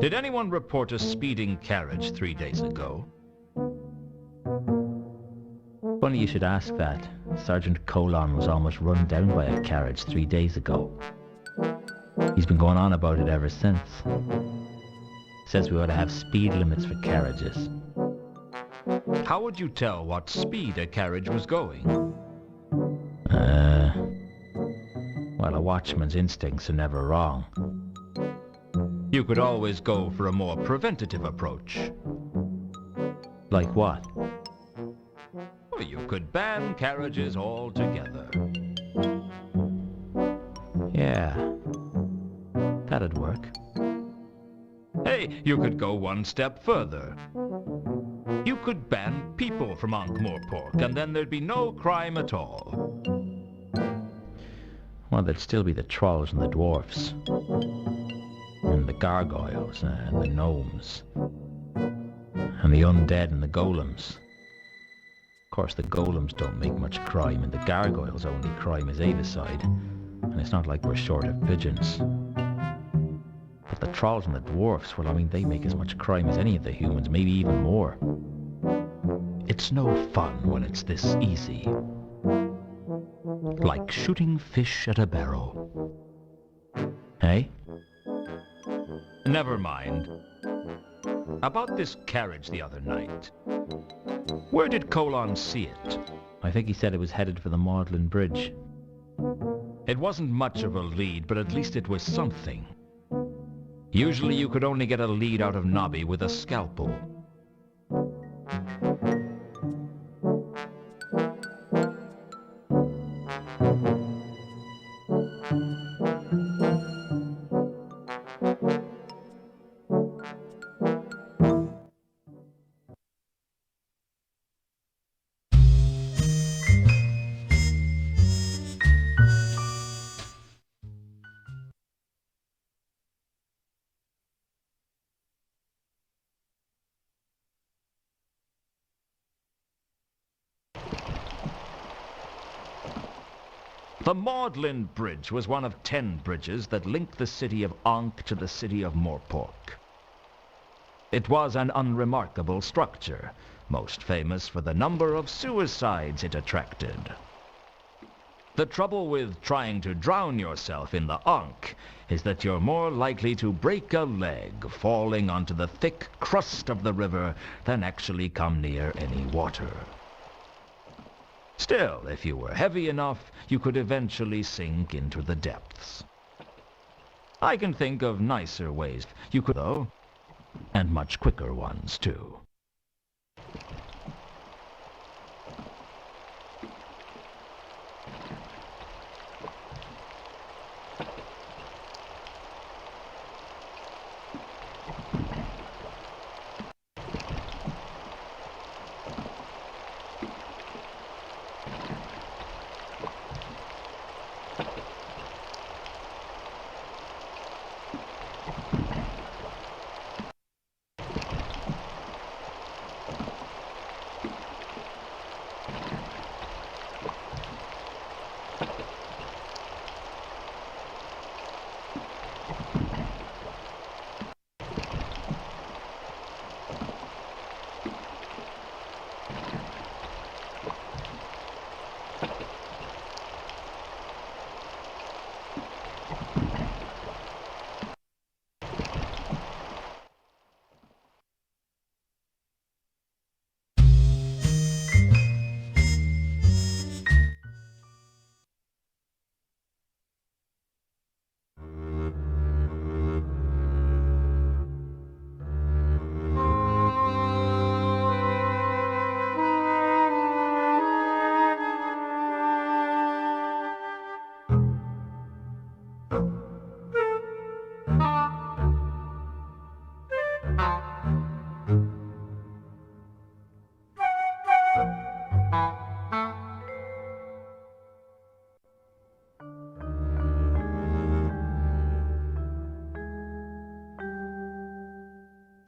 Did anyone report a speeding carriage 3 days ago? Funny you should ask that. Sergeant Colon was almost run down by a carriage 3 days ago. He's been going on about it ever since. Says we ought to have speed limits for carriages. How would you tell what speed a carriage was going? Well, a watchman's instincts are never wrong. You could always go for a more preventative approach. Like what? Well, you could ban carriages altogether. Yeah, that'd work. Hey, you could go one step further. You could ban people from Ankh-Morpork, and then there'd be no crime at all. Well, there'd still be the trolls and the dwarfs. And the gargoyles, and the gnomes. And the undead and the golems. Of course, the golems don't make much crime, and the gargoyles' only crime is avicide. And it's not like we're short of pigeons. But the trolls and the dwarfs, well, I mean, they make as much crime as any of the humans, maybe even more. It's no fun when it's this easy. Like shooting fish at a barrel. Hey? Never mind. About this carriage the other night. Where did Colon see it? I think he said it was headed for the Magdalen Bridge. It wasn't much of a lead, but at least it was something. Usually you could only get a lead out of Nobby with a scalpel. The Magdalen Bridge was one of 10 bridges that linked the city of Ankh to the city of Morpork. It was an unremarkable structure, most famous for the number of suicides it attracted. The trouble with trying to drown yourself in the Ankh is that you're more likely to break a leg falling onto the thick crust of the river than actually come near any water. Still, if you were heavy enough, you could eventually sink into the depths. I can think of nicer ways you could, though, and much quicker ones, too.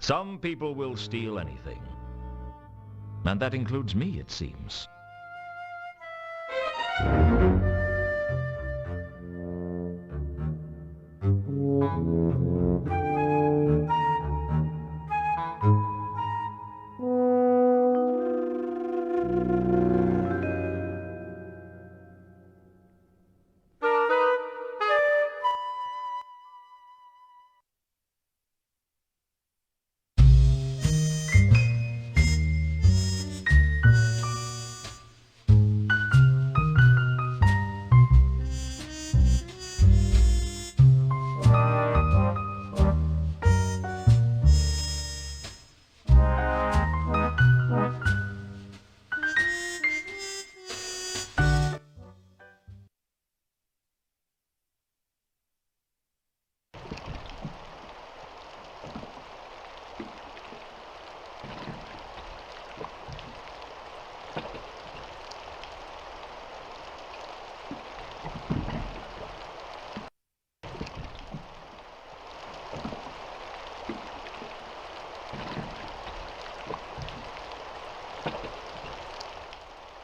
Some people will steal anything. And that includes me, it seems.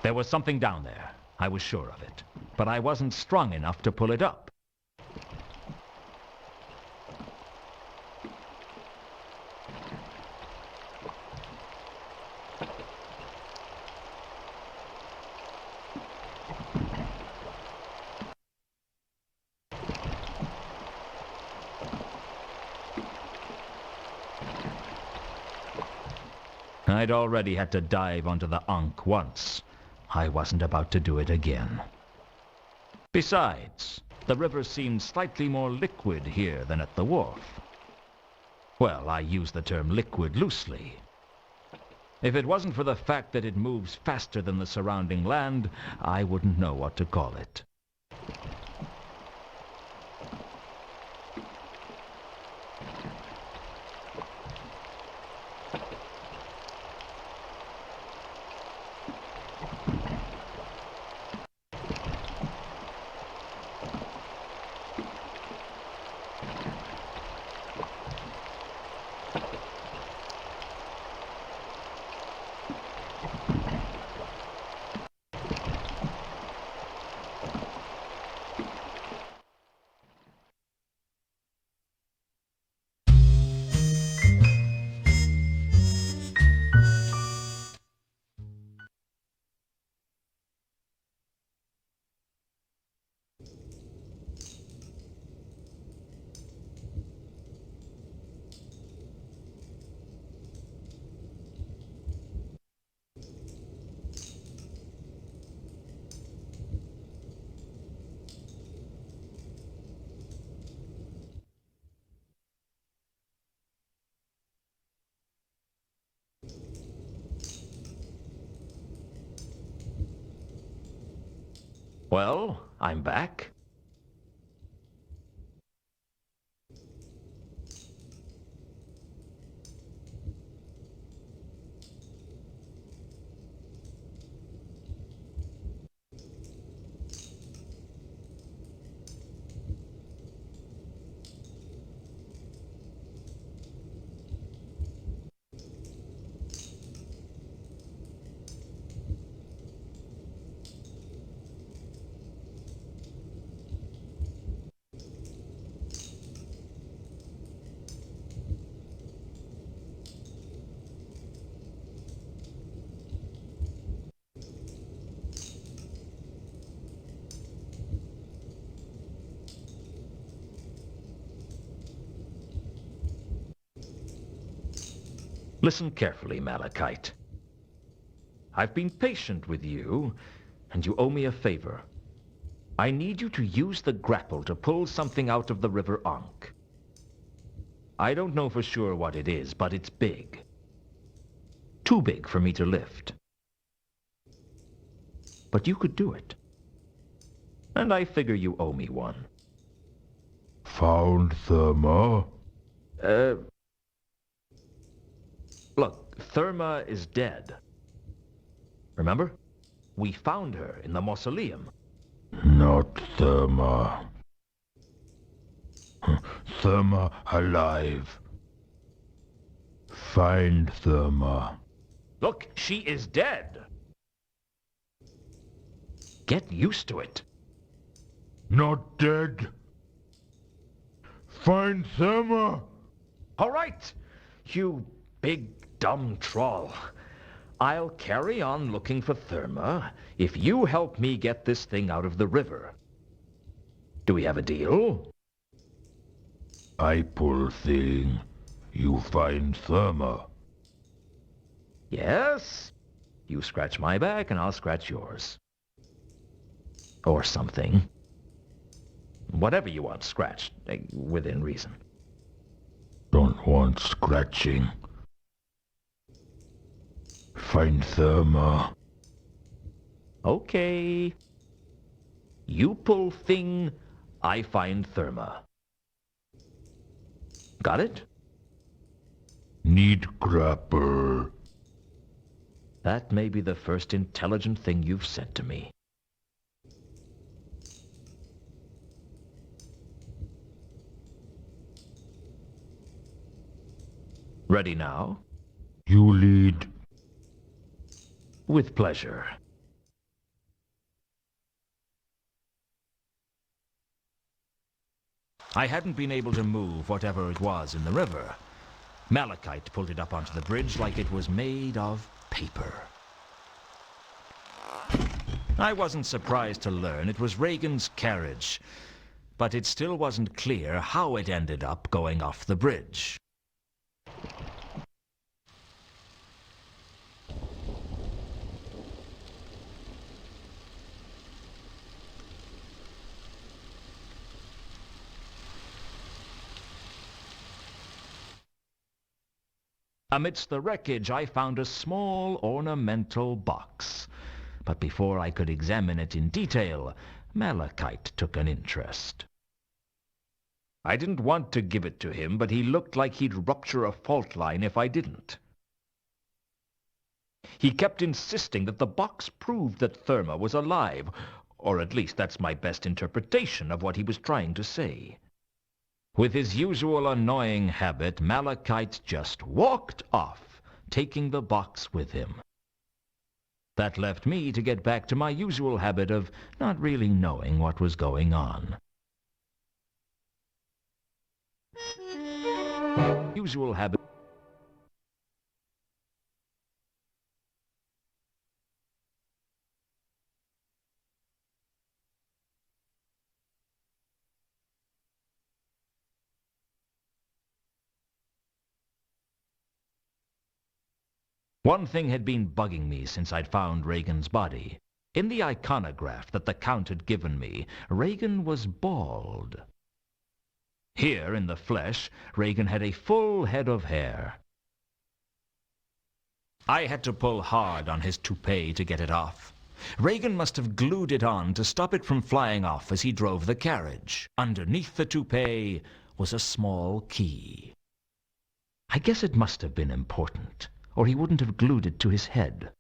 There was something down there. I was sure of it. But I wasn't strong enough to pull it up. I'd already had to dive onto the Ankh once. I wasn't about to do it again. Besides, the river seemed slightly more liquid here than at the wharf. Well, I use the term liquid loosely. If it wasn't for the fact that it moves faster than the surrounding land, I wouldn't know what to call it. Well, I'm back. Listen carefully, Malachite. I've been patient with you, and you owe me a favor. I need you to use the grapple to pull something out of the River Ankh. I don't know for sure what it is, but it's big. Too big for me to lift. But you could do it. And I figure you owe me one. Found Therma? Look, Therma is dead. Remember? We found her in the mausoleum. Not Therma. Therma alive. Find Therma. Look, she is dead. Get used to it. Not dead. Find Therma. All right, you big dumb troll. I'll carry on looking for Therma if you help me get this thing out of the river. Do we have a deal? I pull thing. You find Therma. Yes. You scratch my back and I'll scratch yours. Or something. Whatever you want scratched, within reason. Don't want scratching. Find Therma. Okay. You pull thing, I find Therma. Got it? Need grapple. That may be the first intelligent thing you've said to me. Ready now? You lead. With pleasure. I hadn't been able to move whatever it was in the river. Malachite pulled it up onto the bridge like it was made of paper. I wasn't surprised to learn it was Reagan's carriage, but it still wasn't clear how it ended up going off the bridge. Amidst the wreckage, I found a small ornamental box. But before I could examine it in detail, Malachite took an interest. I didn't want to give it to him, but he looked like he'd rupture a fault line if I didn't. He kept insisting that the box proved that Therma was alive, or at least that's my best interpretation of what he was trying to say. With his usual annoying habit, Malachite just walked off, taking the box with him. That left me to get back to my usual habit of not really knowing what was going on. Usual habit. One thing had been bugging me since I'd found Reagan's body. In the iconograph that the Count had given me, Reagan was bald. Here, in the flesh, Reagan had a full head of hair. I had to pull hard on his toupee to get it off. Reagan must have glued it on to stop it from flying off as he drove the carriage. Underneath the toupee was a small key. I guess it must have been important, or he wouldn't have glued it to his head.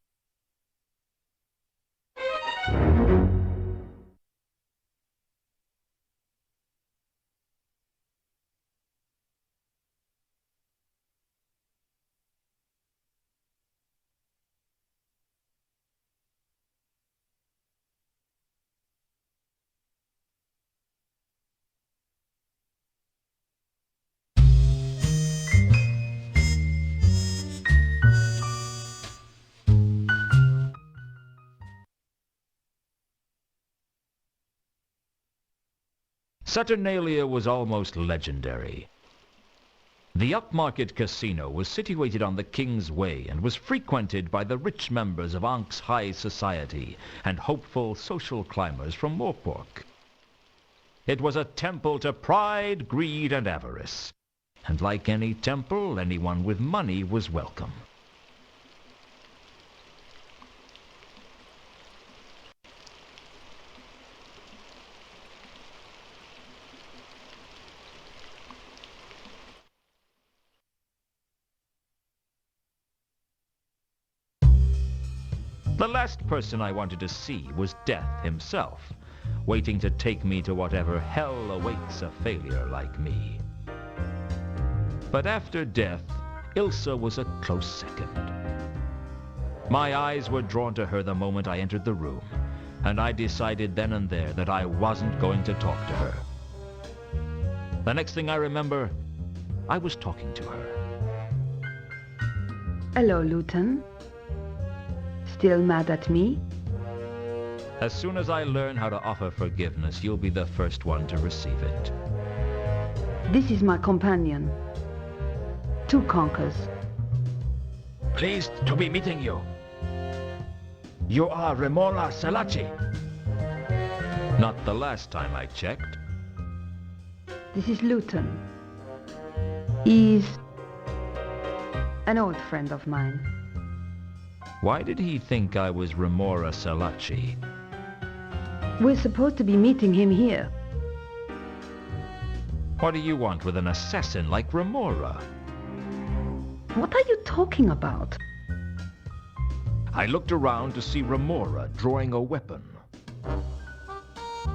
Saturnalia was almost legendary. The upmarket casino was situated on the King's Way and was frequented by the rich members of Ankh's high society and hopeful social climbers from Morpork. It was a temple to pride, greed, and avarice. And like any temple, anyone with money was welcome. The last person I wanted to see was Death himself, waiting to take me to whatever hell awaits a failure like me. But after Death, Ilsa was a close second. My eyes were drawn to her the moment I entered the room, and I decided then and there that I wasn't going to talk to her. The next thing I remember, I was talking to her. Hello, Luton. Still mad at me? As soon as I learn how to offer forgiveness, you'll be the first one to receive it. This is my companion. Two conkers. Pleased to be meeting you. You are Remora Salachi. Not the last time I checked. This is Luton. He's an old friend of mine. Why did he think I was Remora Salachi? We're supposed to be meeting him here. What do you want with an assassin like Remora? What are you talking about? I looked around to see Remora drawing a weapon.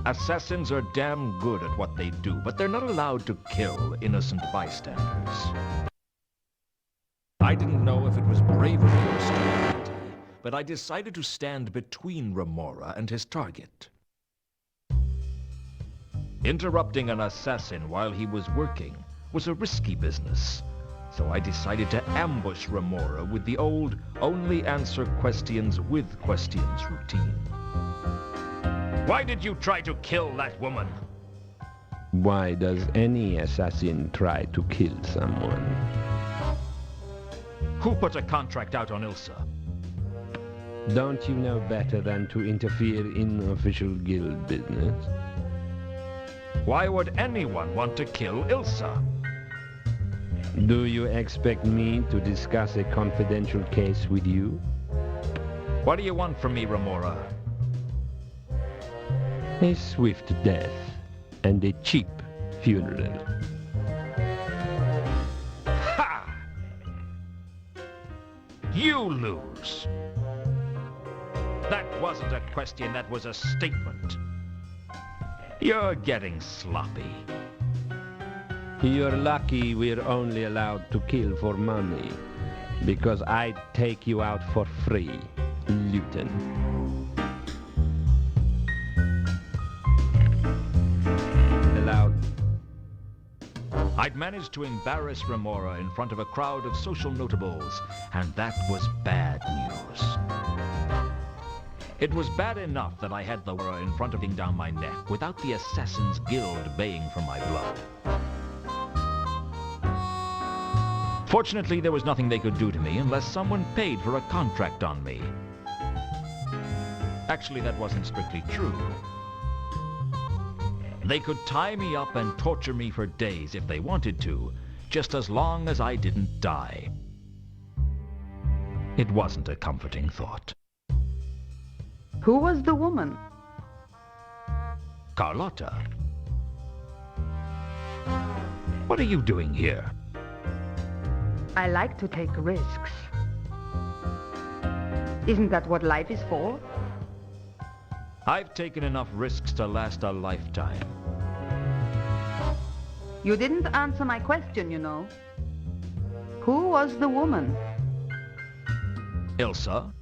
Assassins are damn good at what they do, but they're not allowed to kill innocent bystanders. I didn't know if it was bravery or stupidity, but I decided to stand between Remora and his target. Interrupting an assassin while he was working was a risky business, so I decided to ambush Remora with the old only answer questions with questions routine. Why did you try to kill that woman? Why does any assassin try to kill someone? Who put a contract out on Ilsa? Don't you know better than to interfere in official guild business? Why would anyone want to kill Ilsa? Do you expect me to discuss a confidential case with you? What do you want from me, Remora? A swift death and a cheap funeral. Ha! You lose. That wasn't a question, that was a statement. You're getting sloppy. You're lucky we're only allowed to kill for money, because I'd take you out for free, Luton. Allowed. I'd managed to embarrass Remora in front of a crowd of social notables, and that was bad news. It was bad enough that I had the Remora in front of him down my neck without the Assassin's Guild baying for my blood. Fortunately, there was nothing they could do to me unless someone paid for a contract on me. Actually, that wasn't strictly true. They could tie me up and torture me for days if they wanted to, just as long as I didn't die. It wasn't a comforting thought. Who was the woman? Carlotta. What are you doing here? I like to take risks. Isn't that what life is for? I've taken enough risks to last a lifetime. You didn't answer my question, you know. Who was the woman? Ilsa?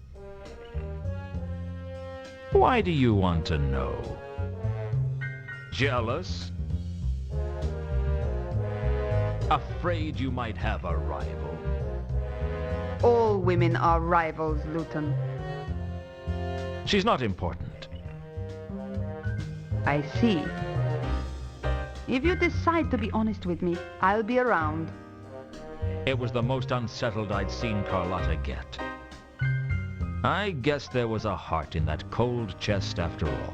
Why do you want to know? Jealous? Afraid you might have a rival? All women are rivals, Luton. She's not important. I see. If you decide to be honest with me, I'll be around. It was the most unsettled I'd seen Carlotta get. I guess there was a heart in that cold chest after all.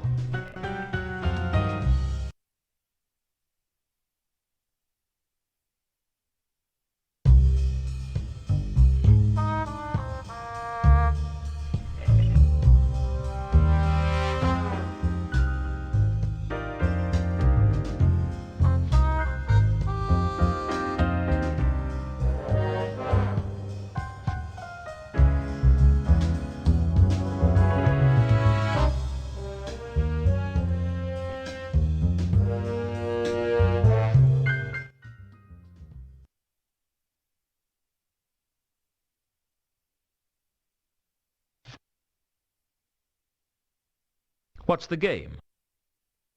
What's the game?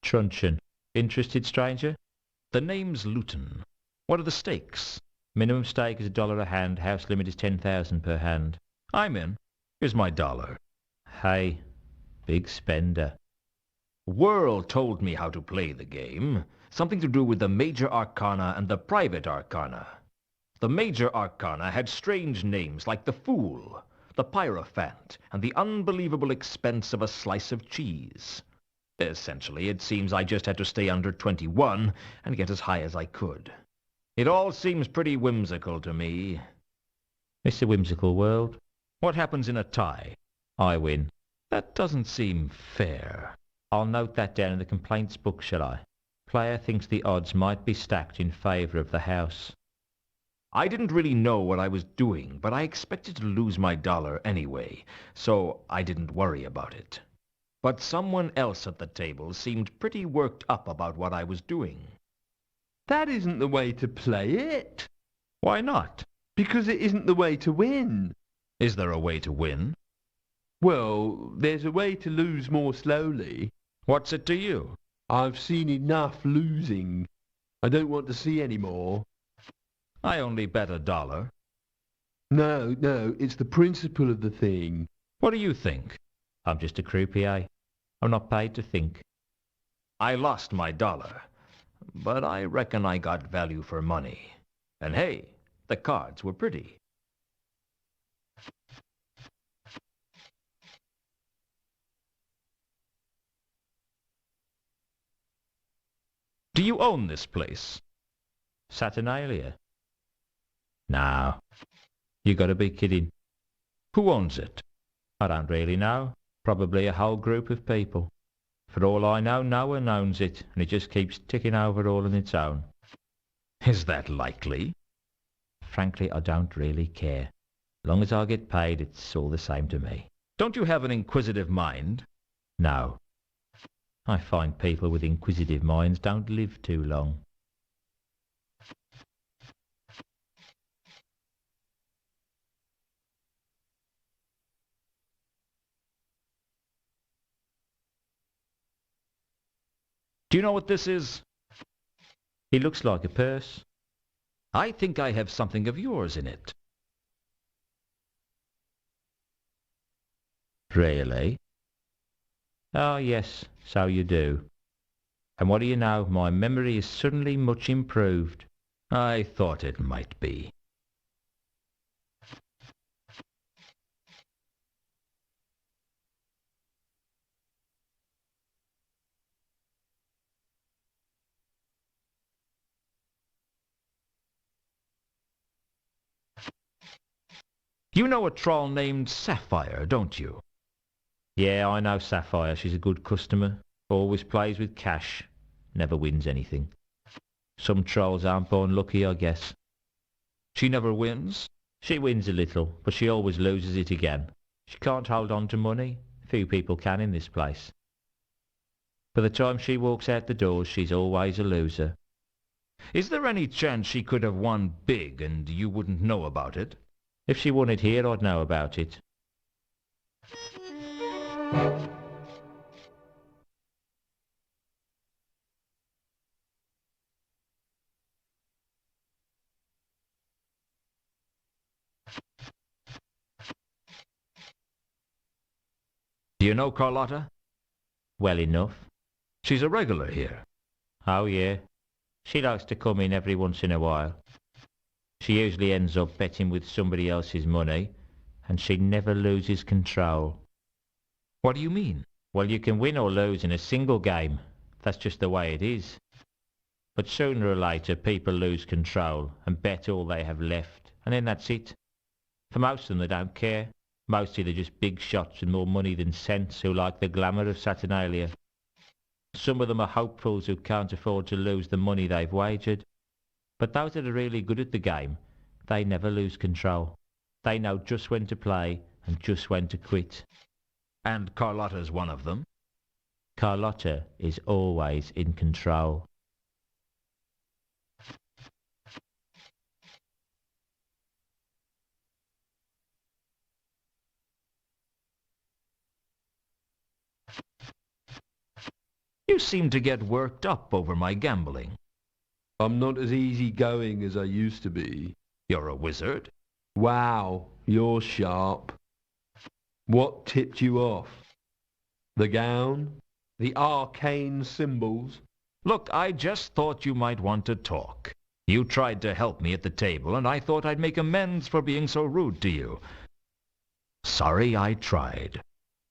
Truncheon. Interested, stranger? The name's Luton. What are the stakes? Minimum stake is $1 a hand. House limit is 10,000 per hand. I'm in. Here's my dollar. Hey, big spender. Worrell told me how to play the game. Something to do with the major arcana and the private arcana. The major arcana had strange names like the Fool, the Pyrophant, and the unbelievable expense of a slice of cheese. Essentially, it seems I just had to stay under 21 and get as high as I could. It all seems pretty whimsical to me. It's a whimsical world. What happens in a tie? I win. That doesn't seem fair. I'll note that down in the complaints book, shall I? Player thinks the odds might be stacked in favour of the house. I didn't really know what I was doing, but I expected to lose my dollar anyway, so I didn't worry about it. But someone else at the table seemed pretty worked up about what I was doing. That isn't the way to play it. Why not? Because it isn't the way to win. Is there a way to win? Well, there's a way to lose more slowly. What's it to you? I've seen enough losing. I don't want to see any more. I only bet $1. No, it's the principle of the thing. What do you think? I'm just a croupier. I'm not paid to think. I lost my dollar, but I reckon I got value for money. And hey, the cards were pretty. Do you own this place? Saturnalia? No. You gotta be kidding. Who owns it? I don't really know. Probably a whole group of people. For all I know, no one owns it, and it just keeps ticking over all on its own. Is that likely? Frankly, I don't really care. As long as I get paid, it's all the same to me. Don't you have an inquisitive mind? No. I find people with inquisitive minds don't live too long. Do you know what this is? It looks like a purse. I think I have something of yours in it. Really? Oh, yes, so you do. And what do you know, my memory is suddenly much improved. I thought it might be. You know a troll named Sapphire, don't you? Yeah, I know Sapphire. She's a good customer. Always plays with cash. Never wins anything. Some trolls aren't born lucky, I guess. She never wins? She wins a little, but she always loses it again. She can't hold on to money. Few people can in this place. By the time she walks out the doors, she's always a loser. Is there any chance she could have won big and you wouldn't know about it? If she won it here, I'd know about it. Do you know Carlotta? Well enough. She's a regular here. Oh yeah. She likes to come in every once in a while. She usually ends up betting with somebody else's money, and she never loses control. What do you mean? Well, you can win or lose in a single game. That's just the way it is. But sooner or later, people lose control and bet all they have left, and then that's it. For most of them, they don't care. Mostly they're just big shots with more money than sense who like the glamour of Saturnalia. Some of them are hopefuls who can't afford to lose the money they've wagered. But those that are really good at the game, they never lose control. They know just when to play and just when to quit. And Carlotta's one of them? Carlotta is always in control. You seem to get worked up over my gambling. I'm not as easygoing as I used to be. You're a wizard? Wow, you're sharp. What tipped you off? The gown? The arcane symbols? Look, I just thought you might want to talk. You tried to help me at the table, and I thought I'd make amends for being so rude to you. Sorry I tried.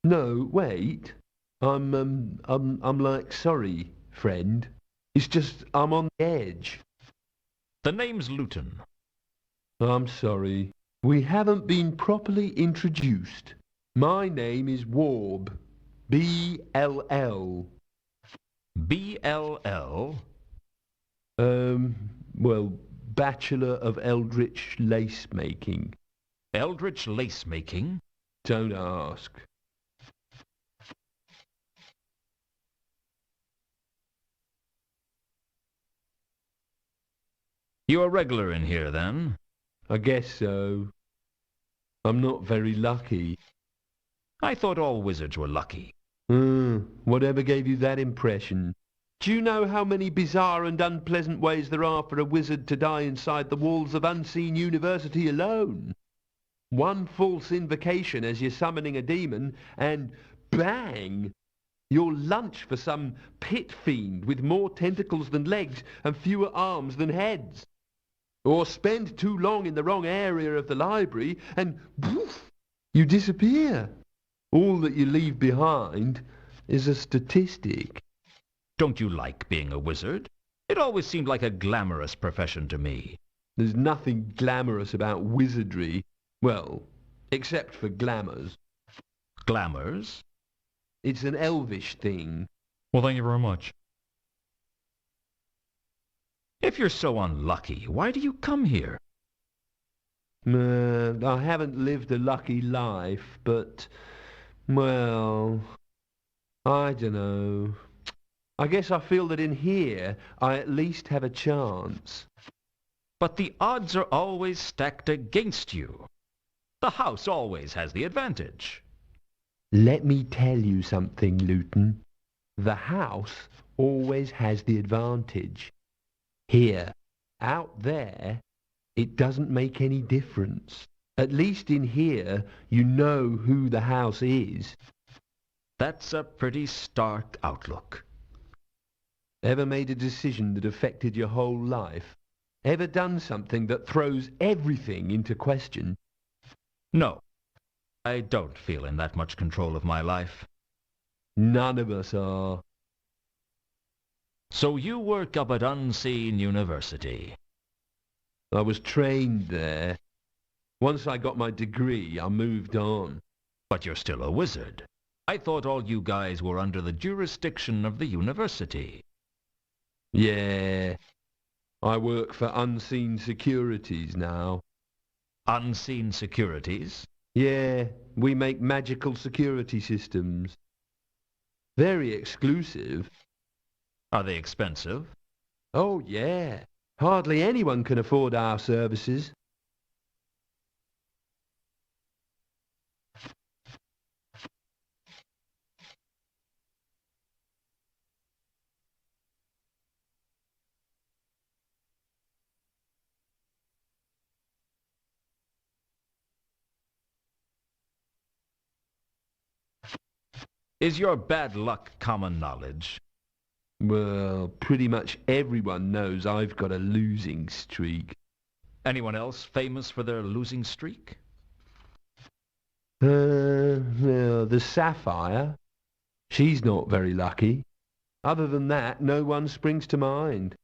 No, wait. I'm like, sorry, friend. It's just, I'm on the edge. The name's Luton. I'm sorry. We haven't been properly introduced. My name is Warb. B-L-L. B-L-L? Well, Bachelor of Eldritch Lace Making. Eldritch lace making? Don't ask. You a regular in here, then? I guess so. I'm not very lucky. I thought all wizards were lucky. Whatever gave you that impression? Do you know how many bizarre and unpleasant ways there are for a wizard to die inside the walls of Unseen University alone? One false invocation as you're summoning a demon, and bang! You're lunch for some pit fiend with more tentacles than legs and fewer arms than heads. Or spend too long in the wrong area of the library and poof, you disappear. All that you leave behind is a statistic. Don't you like being a wizard? It always seemed like a glamorous profession to me. There's nothing glamorous about wizardry. Well, except for glamours. Glamours? It's an elvish thing. Well, thank you very much. If you're so unlucky, why do you come here? I haven't lived a lucky life, but, well, I dunno. I guess I feel that in here I at least have a chance. But the odds are always stacked against you. The house always has the advantage. Let me tell you something, Luton. The house always has the advantage. Here, out there, it doesn't make any difference. At least in here, you know who the house is. That's a pretty stark outlook. Ever made a decision that affected your whole life? Ever done something that throws everything into question? No, I don't feel in that much control of my life. None of us are. So you work up at Unseen University. I was trained there. Once I got my degree, I moved on. But you're still a wizard. I thought all you guys were under the jurisdiction of the university. Yeah. I work for Unseen Securities now. Unseen Securities? Yeah, we make magical security systems. Very exclusive. Are they expensive? Oh, yeah. Hardly anyone can afford our services. Is your bad luck common knowledge? Well, pretty much everyone knows I've got a losing streak. Anyone else famous for their losing streak? The Sapphire. She's not very lucky. Other than that, no one springs to mind.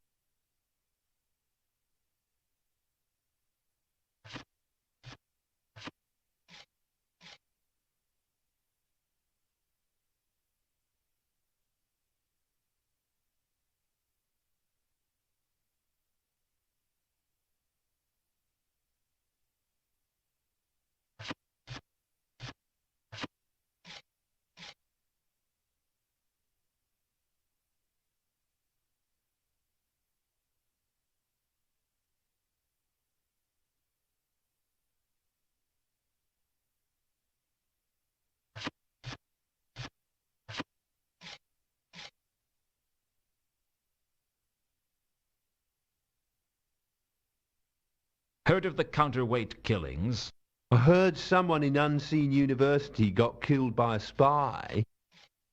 Heard of the counterweight killings? I heard someone in Unseen University got killed by a spy,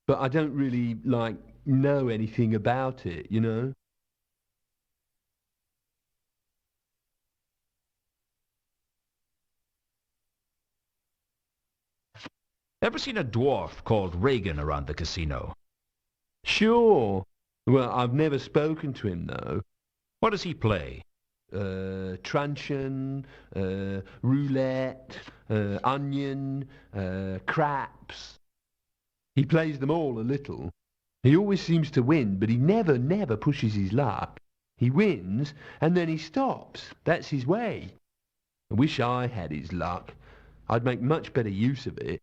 but I don't really, know anything about it, you know? Ever seen a dwarf called Reagan around the casino? Sure. Well, I've never spoken to him, though. What does he play? Truncheon, roulette, onion, craps. He plays them all a little. He always seems to win, but he never pushes his luck. He wins, and then he stops. That's his way. I wish I had his luck. I'd make much better use of it.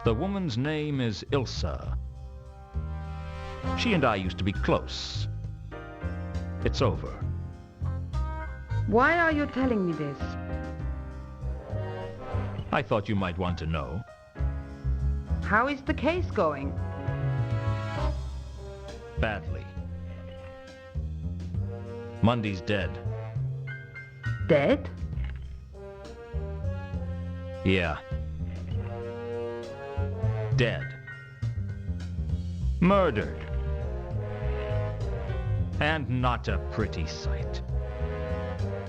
The woman's name is Ilsa. She and I used to be close. It's over. Why are you telling me this? I thought you might want to know. How is the case going? Badly. Mundy's dead. Dead? Yeah. Dead. Murdered. And not a pretty sight.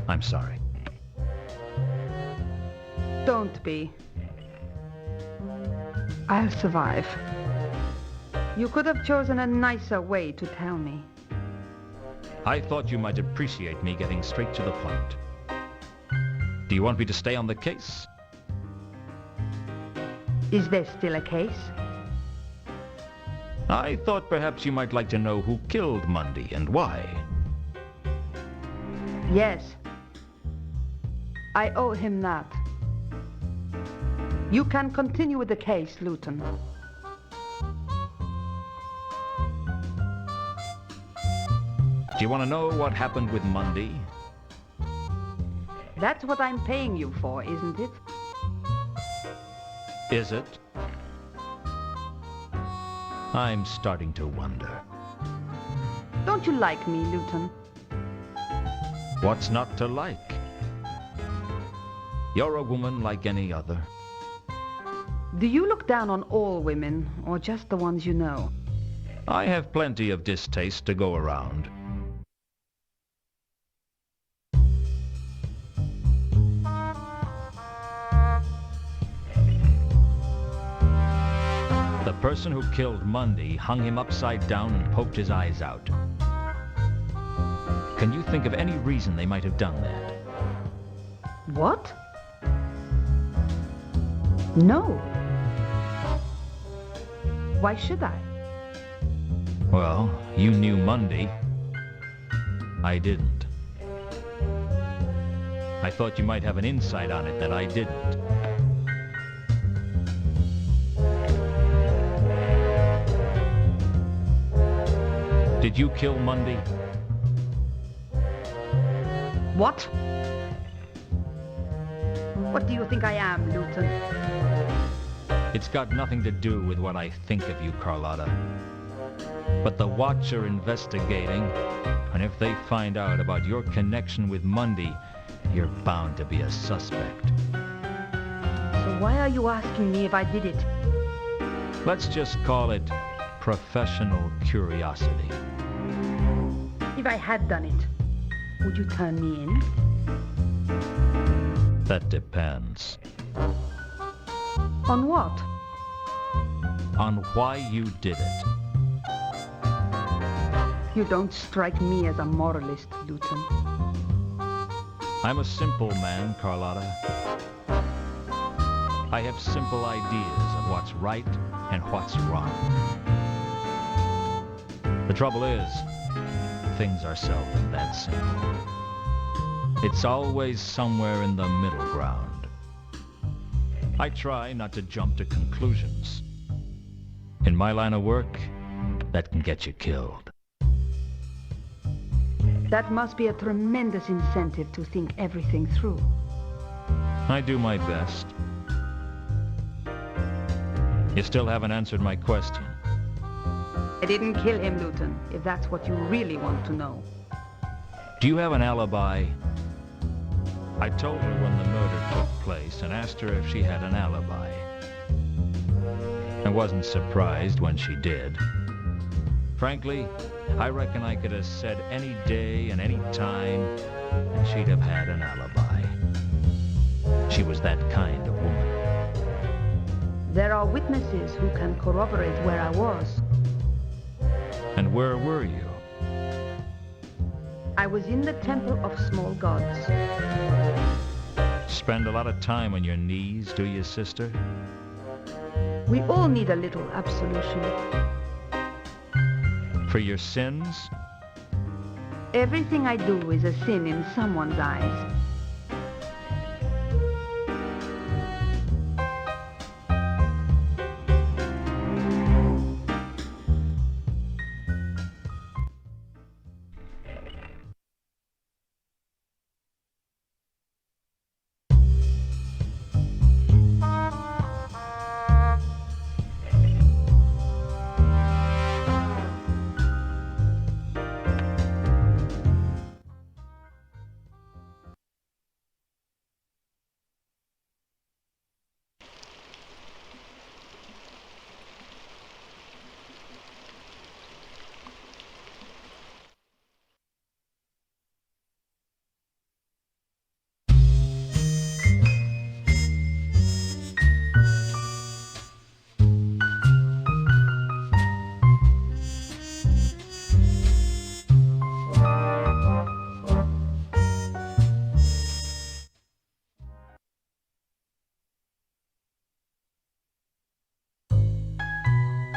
I'm sorry. Don't be. I'll survive. You could have chosen a nicer way to tell me. I thought you might appreciate me getting straight to the point. Do you want me to stay on the case? Is there still a case? I thought perhaps you might like to know who killed Mundy and why. Yes. I owe him that. You can continue with the case, Luton. Do you want to know what happened with Mundy? That's what I'm paying you for, isn't it? Is it? I'm starting to wonder. Don't you like me, Luton? What's not to like? You're a woman like any other. Do you look down on all women, or just the ones you know? I have plenty of distaste to go around. The person who killed Mundy hung him upside down and poked his eyes out. Can you think of any reason they might have done that? What? No. Why should I? Well, you knew Mundy. I didn't. I thought you might have an insight on it that I didn't. Did you kill Mundy? What? What do you think I am, Luton? It's got nothing to do with what I think of you, Carlotta. But the Watch are investigating, and if they find out about your connection with Mundy, you're bound to be a suspect. So why are you asking me if I did it? Let's just call it professional curiosity. If I had done it, would you turn me in? That depends. On what? On why you did it. You don't strike me as a moralist, Luton. I'm a simple man, Carlotta. I have simple ideas of what's right and what's wrong. The trouble is, things are seldom that simple. It's always somewhere in the middle ground. I try not to jump to conclusions. In my line of work, that can get you killed. That must be a tremendous incentive to think everything through. I do my best. You still haven't answered my question. I didn't kill him, Luton, if that's what you really want to know. Do you have an alibi? I told her when the murder took place and asked her if she had an alibi. I wasn't surprised when she did. Frankly, I reckon I could have said any day and any time, and she'd have had an alibi. She was that kind of woman. There are witnesses who can corroborate where I was. And where were you? I was in the Temple of Small Gods. Spend a lot of time on your knees, do you, sister? We all need a little absolution. For your sins? Everything I do is a sin in someone's eyes.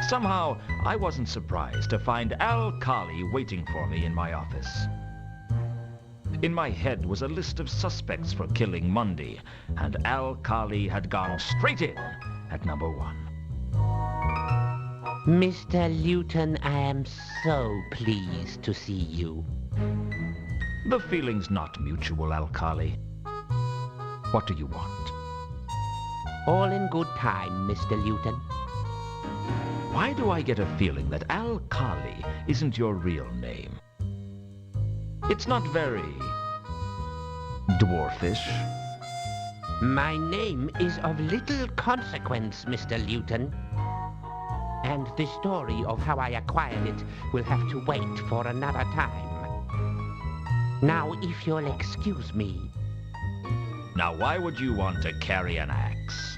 Somehow, I wasn't surprised to find Al Kali waiting for me in my office. In my head was a list of suspects for killing Mundy, and Al-Khali had gone straight in at number 1. Mr. Luton, I am so pleased to see you. The feeling's not mutual, Al-Khali. What do you want? All in good time, Mr. Luton. Why do I get a feeling that Al-Khali isn't your real name? It's not very... dwarfish. My name is of little consequence, Mr. Luton. And the story of how I acquired it will have to wait for another time. Now, if you'll excuse me. Now, why would you want to carry an axe?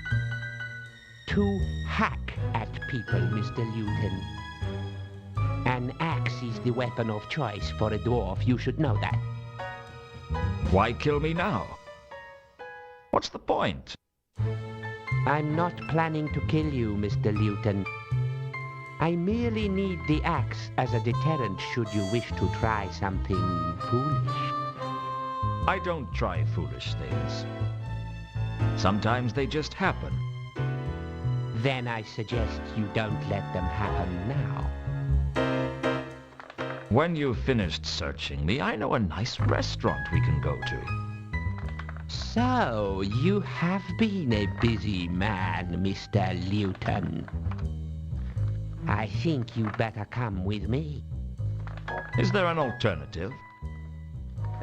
To hack at people, Mr. Luton. An axe is the weapon of choice for a dwarf. You should know that. Why kill me now? What's the point? I'm not planning to kill you, Mr. Luton. I merely need the axe as a deterrent should you wish to try something foolish. I don't try foolish things. Sometimes they just happen. Then I suggest you don't let them happen now. When you've finished searching me, I know a nice restaurant we can go to. So, you have been a busy man, Mr. Luton. I think you'd better come with me. Is there an alternative?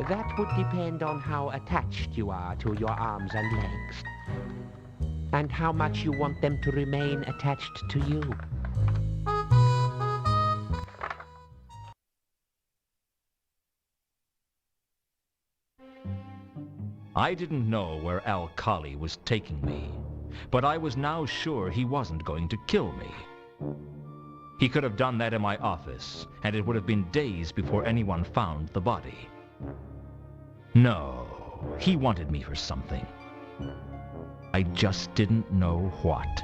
That would depend on how attached you are to your arms and legs. And how much you want them to remain attached to you. I didn't know where Al-Khali was taking me, but I was now sure he wasn't going to kill me. He could have done that in my office, and it would have been days before anyone found the body. No, he wanted me for something. I just didn't know what.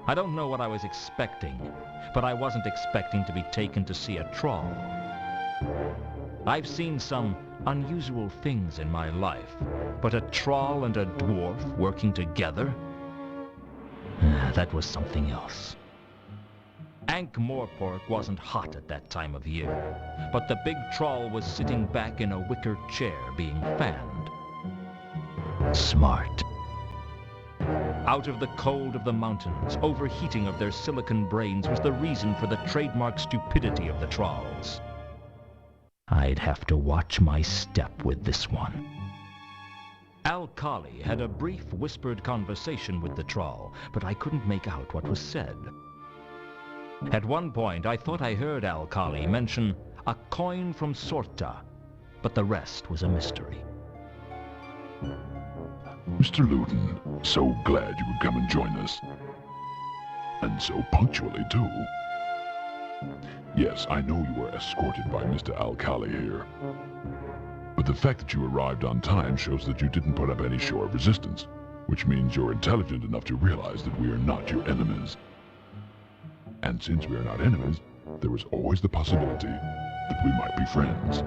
I don't know what I was expecting, but I wasn't expecting to be taken to see a troll. I've seen some unusual things in my life, but a troll and a dwarf working together? That was something else. Ankh-Morpork wasn't hot at that time of year, but the big troll was sitting back in a wicker chair being fanned. Smart. Out of the cold of the mountains, overheating of their silicon brains was the reason for the trademark stupidity of the trolls. I'd have to watch my step with this one. Al-Khali had a brief whispered conversation with the troll, but I couldn't make out what was said. At one point, I thought I heard Al-Khali mention a coin from Sorta, but the rest was a mystery. Mr. Luton, so glad you could come and join us. And so punctually, too. Yes, I know you were escorted by Mr. Al-Khali here. But the fact that you arrived on time shows that you didn't put up any show of resistance, which means you're intelligent enough to realize that we are not your enemies. And since we are not enemies, there is always the possibility that we might be friends.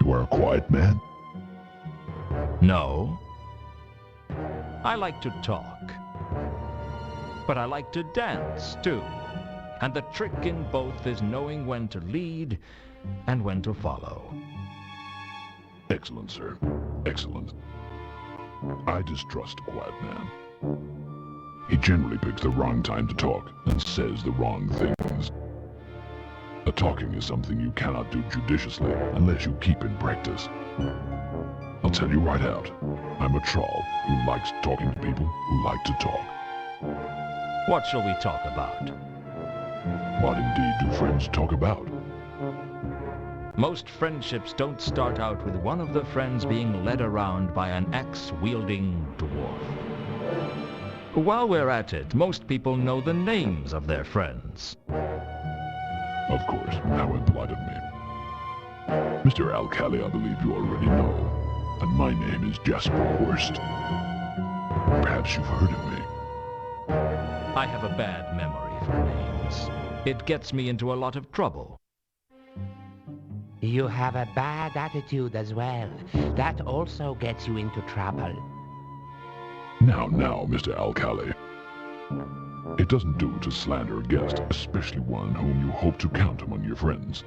You are a quiet man? No. I like to talk. But I like to dance, too. And the trick in both is knowing when to lead and when to follow. Excellent, sir. Excellent. I distrust a quiet man. He generally picks the wrong time to talk and says the wrong things. A talking is something you cannot do judiciously unless you keep in practice. I'll tell you right out, I'm a troll who likes talking to people who like to talk. What shall we talk about? What indeed do friends talk about? Most friendships don't start out with one of the friends being led around by an axe-wielding dwarf. While we're at it, most people know the names of their friends. Of course, how impolite of me. Mr. Al-Khali, I believe you already know, and my name is Jasper Horst. Perhaps you've heard of me. I have a bad memory for names. It gets me into a lot of trouble. You have a bad attitude as well. That also gets you into trouble. Now, Mr. Alcali. It doesn't do to slander a guest, especially one whom you hope to count among your friends.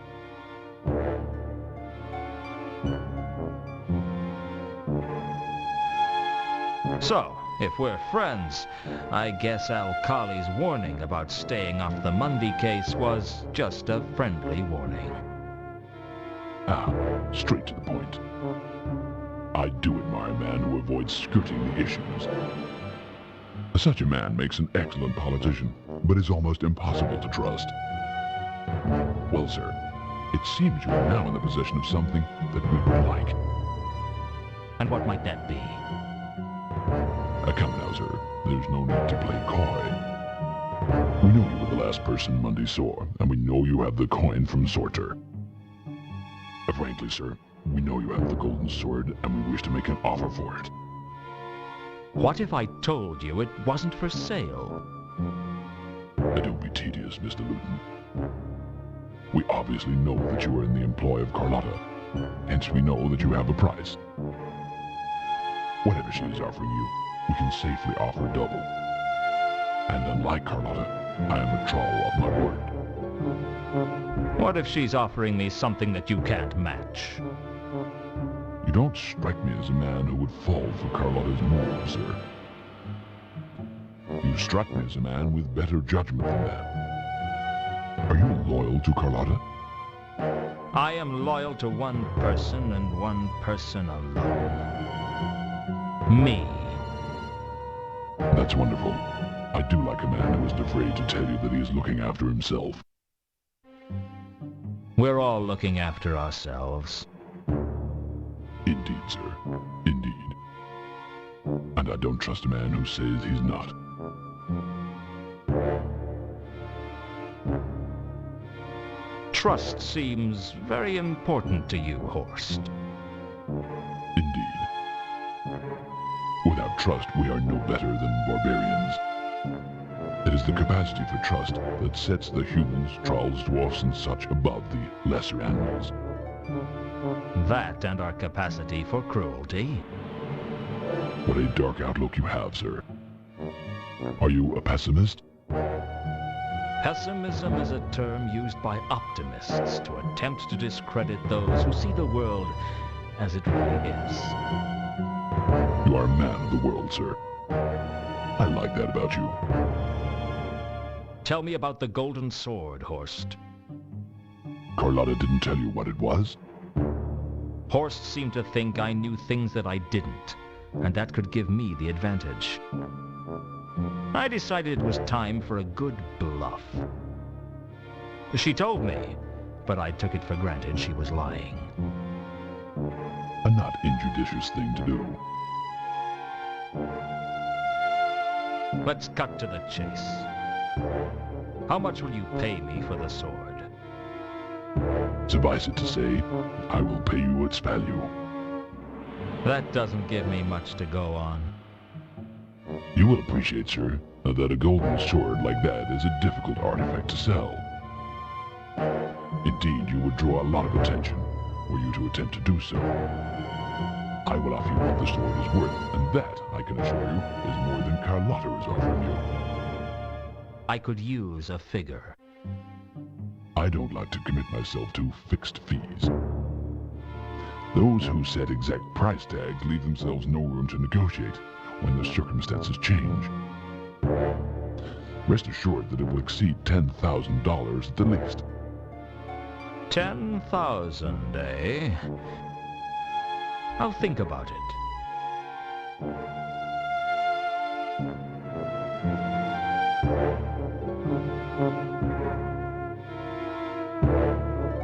So, if we're friends, I guess Alcali's warning about staying off the Mundy case was just a friendly warning. Straight to the point. I do admire a man who avoids skirting the issues. Such a man makes an excellent politician, but is almost impossible to trust. Well, sir, it seems you are now in the possession of something that we would like. And what might that be? Come now, sir. There's no need to play coy. We know you were the last person Mundy saw, and we know you have the coin from Sorter. Frankly, sir, we know you have the golden sword, and we wish to make an offer for it. What if I told you it wasn't for sale? Don't be tedious, Mr. Luton. We obviously know that you are in the employ of Carlotta, hence we know that you have a price. Whatever she is offering you, we can safely offer double. And unlike Carlotta, I am a trall of my word. What if she's offering me something that you can't match? You don't strike me as a man who would fall for Carlotta's moves, sir. You strike me as a man with better judgment than that. Are you loyal to Carlotta? I am loyal to one person and one person alone. Me. That's wonderful. I do like a man who isn't afraid to tell you that he is looking after himself. We're all looking after ourselves. Indeed, sir. Indeed. And I don't trust a man who says he's not. Trust seems very important to you, Horst. Indeed. Without trust, we are no better than barbarians. It is the capacity for trust that sets the humans, trolls, dwarfs, and such above the lesser animals. That and our capacity for cruelty. What a dark outlook you have, sir. Are you a pessimist? Pessimism is a term used by optimists to attempt to discredit those who see the world as it really is. You are a man of the world, sir. I like that about you. Tell me about the golden sword, Horst. Carlotta didn't tell you what it was? Horst seemed to think I knew things that I didn't, and that could give me the advantage. I decided it was time for a good bluff. She told me, but I took it for granted she was lying. A not injudicious thing to do. Let's cut to the chase. How much will you pay me for the sword? Suffice it to say, I will pay you its value. That doesn't give me much to go on. You will appreciate, sir, that a golden sword like that is a difficult artifact to sell. Indeed, you would draw a lot of attention were you to attempt to do so. I will offer you what the sword is worth, and that, I can assure you, is more than Carlotta is offering you. I could use a figure. I don't like to commit myself to fixed fees. Those who set exact price tags leave themselves no room to negotiate when the circumstances change. Rest assured that it will exceed $10,000 at the least. 10,000, eh? I'll think about it.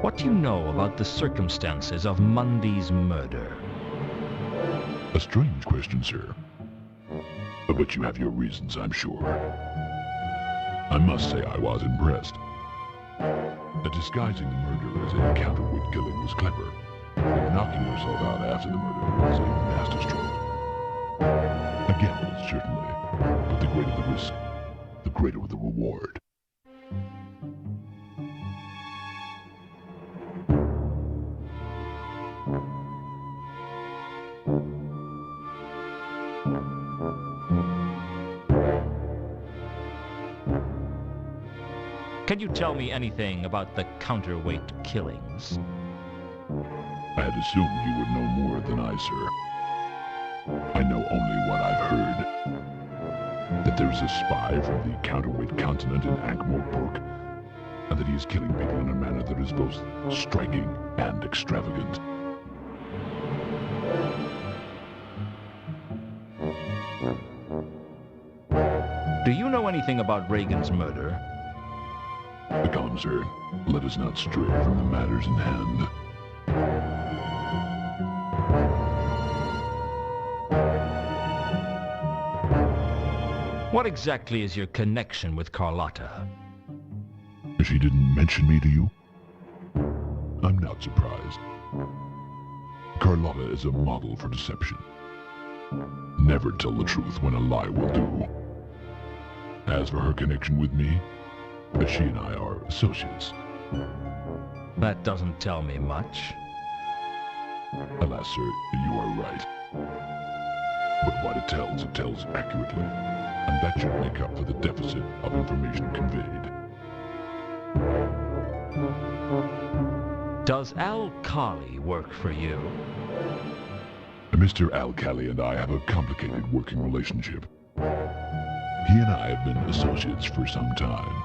What do you know about the circumstances of Mundy's murder? A strange question, sir. But you have your reasons, I'm sure. I must say I was impressed. Disguising the murder as a counterweight killing was clever, but knocking yourself out after the murder was a masterstroke. A gamble, certainly, but the greater the risk, the greater the reward. Can you tell me anything about the counterweight killings? I had assumed you would know more than I, sir. I know only what I've heard. That there's a spy from the counterweight continent in Ankh-Morpork, and that he is killing people in a manner that is both striking and extravagant. Do you know anything about Reagan's murder? Become, sir. Let us not stray from the matters in hand. What exactly is your connection with Carlotta? She didn't mention me to you? I'm not surprised. Carlotta is a model for deception. Never tell the truth when a lie will do. As for her connection with me, she and I are associates. That doesn't tell me much. Alas, sir, you are right. But what it tells accurately. And that should make up for the deficit of information conveyed. Does Al-Khali work for you? Mr. Al-Khali and I have a complicated working relationship. He and I have been associates for some time.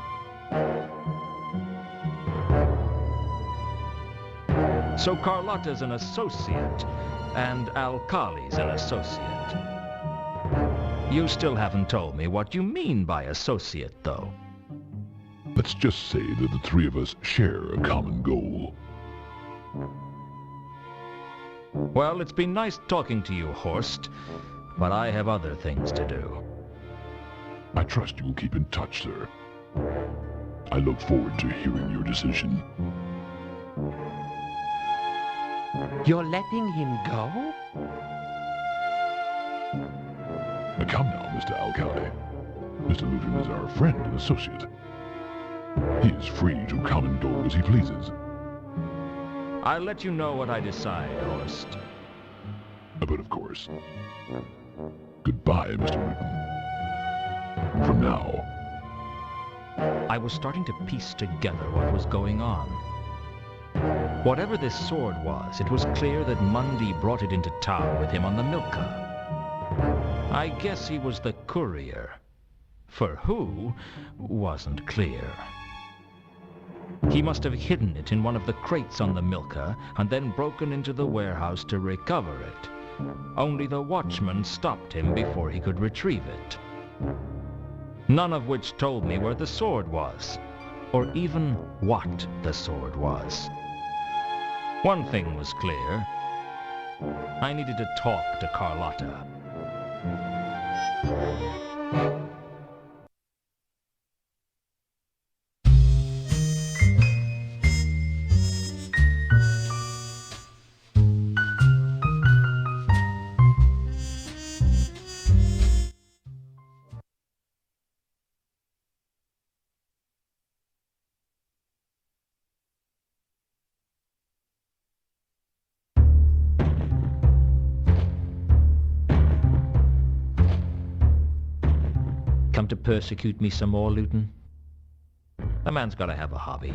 So Carlotta's an associate, and Al-Khali's an associate. You still haven't told me what you mean by associate, though. Let's just say that the three of us share a common goal. Well, it's been nice talking to you, Horst, but I have other things to do. I trust you will keep in touch, sir. I look forward to hearing your decision. You're letting him go? Come now, Mr. Al-Khali. Mr. Luton is our friend and associate. He is free to come and go as he pleases. I'll let you know what I decide, Horst. But of course. Goodbye, Mr. Luton. For now. I was starting to piece together what was going on. Whatever this sword was, it was clear that Mundy brought it into town with him on the Milka. I guess he was the courier. For who, wasn't clear. He must have hidden it in one of the crates on the Milka and then broken into the warehouse to recover it. Only the watchman stopped him before he could retrieve it. None of which told me where the sword was, or even what the sword was. One thing was clear. I needed to talk to Carlotta. Come to persecute me some more, Luton? A man's got to have a hobby.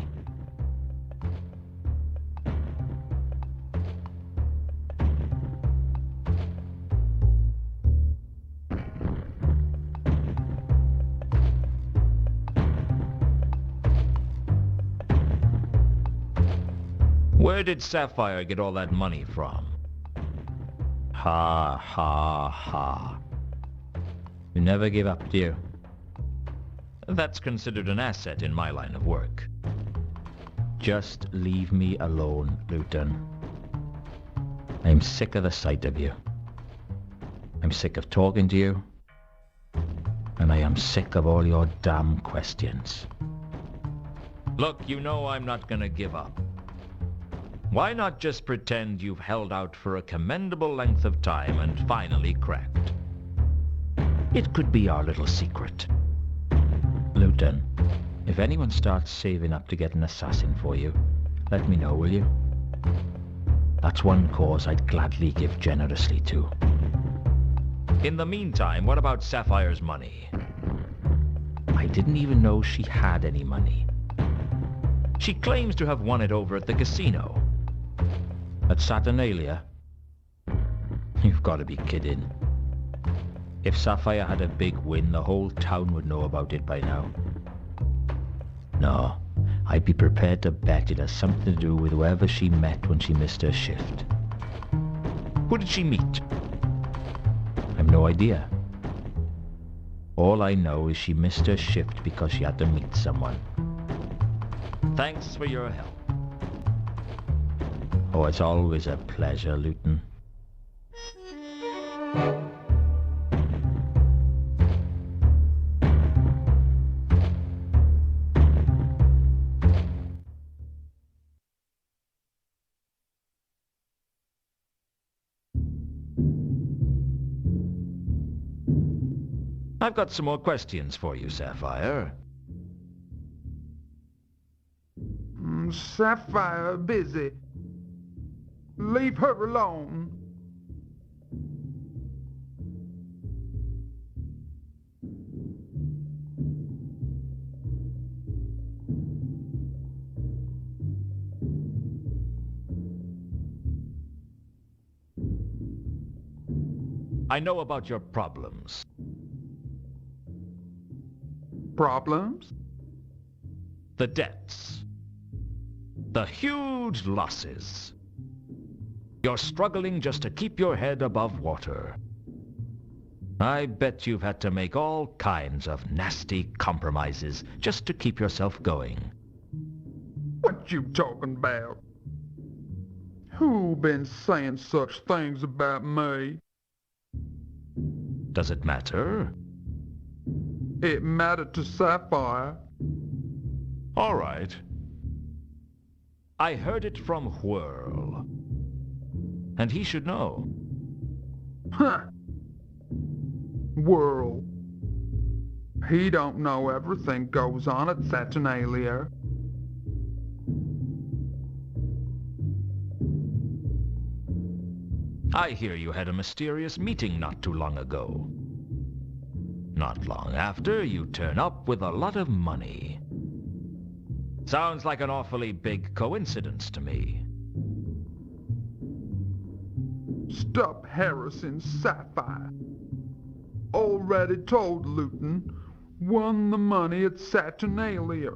Where did Sapphire get all that money from? Ha, ha, ha. You never give up, do you? That's considered an asset in my line of work. Just leave me alone, Luton. I'm sick of the sight of you. I'm sick of talking to you. And I am sick of all your damn questions. Look, you know I'm not gonna give up. Why not just pretend you've held out for a commendable length of time and finally cracked? It could be our little secret. Luton, if anyone starts saving up to get an assassin for you, let me know, will you? That's one cause I'd gladly give generously to. In the meantime, what about Sapphire's money? I didn't even know she had any money. She claims to have won it over at the casino. At Saturnalia? You've got to be kidding. If Sapphire had a big win, the whole town would know about it by now. No, I'd be prepared to bet it has something to do with whoever she met when she missed her shift. Who did she meet? I've no idea. All I know is she missed her shift because she had to meet someone. Thanks for your help. Oh, it's always a pleasure, Luton. I've got some more questions for you, Sapphire. Sapphire busy. Leave her alone. I know about your problems. Problems? The debts. The huge losses. You're struggling just to keep your head above water. I bet you've had to make all kinds of nasty compromises just to keep yourself going. What you talking about? Who been saying such things about me? Does it matter? It mattered to Sapphire. All right. I heard it from Whirl. And he should know. Huh. Whirl. He don't know everything goes on at Saturnalia. I hear you had a mysterious meeting not too long ago. Not long after, you turn up with a lot of money. Sounds like an awfully big coincidence to me. Stop harassing Sapphire. Already told Luton. Won the money at Saturnalia.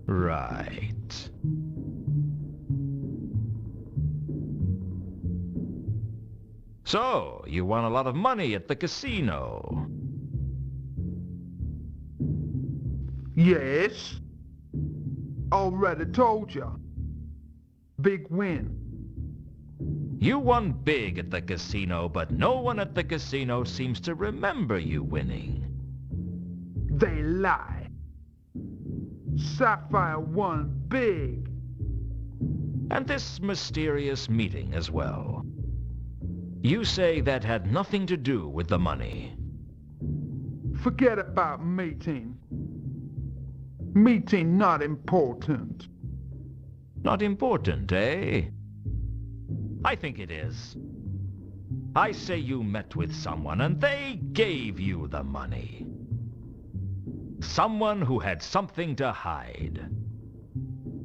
Right. So, you won a lot of money at the casino. Yes. Already told ya. Big win. You won big at the casino, but no one at the casino seems to remember you winning. They lie. Sapphire won big. And this mysterious meeting as well. You say that had nothing to do with the money. Forget about meeting. Meeting not important. Not important, eh? I think it is. I say you met with someone and they gave you the money. Someone who had something to hide.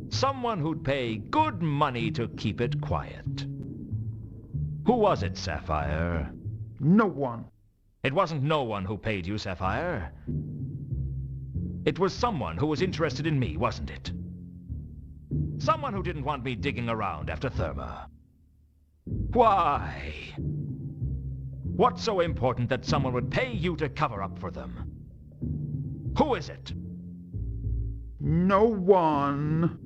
Someone who'd pay good money to keep it quiet. Who was it, Sapphire? No one. It wasn't no one who paid you, Sapphire. It was someone who was interested in me, wasn't it? Someone who didn't want me digging around after Therma. Why? What's so important that someone would pay you to cover up for them? Who is it? No one.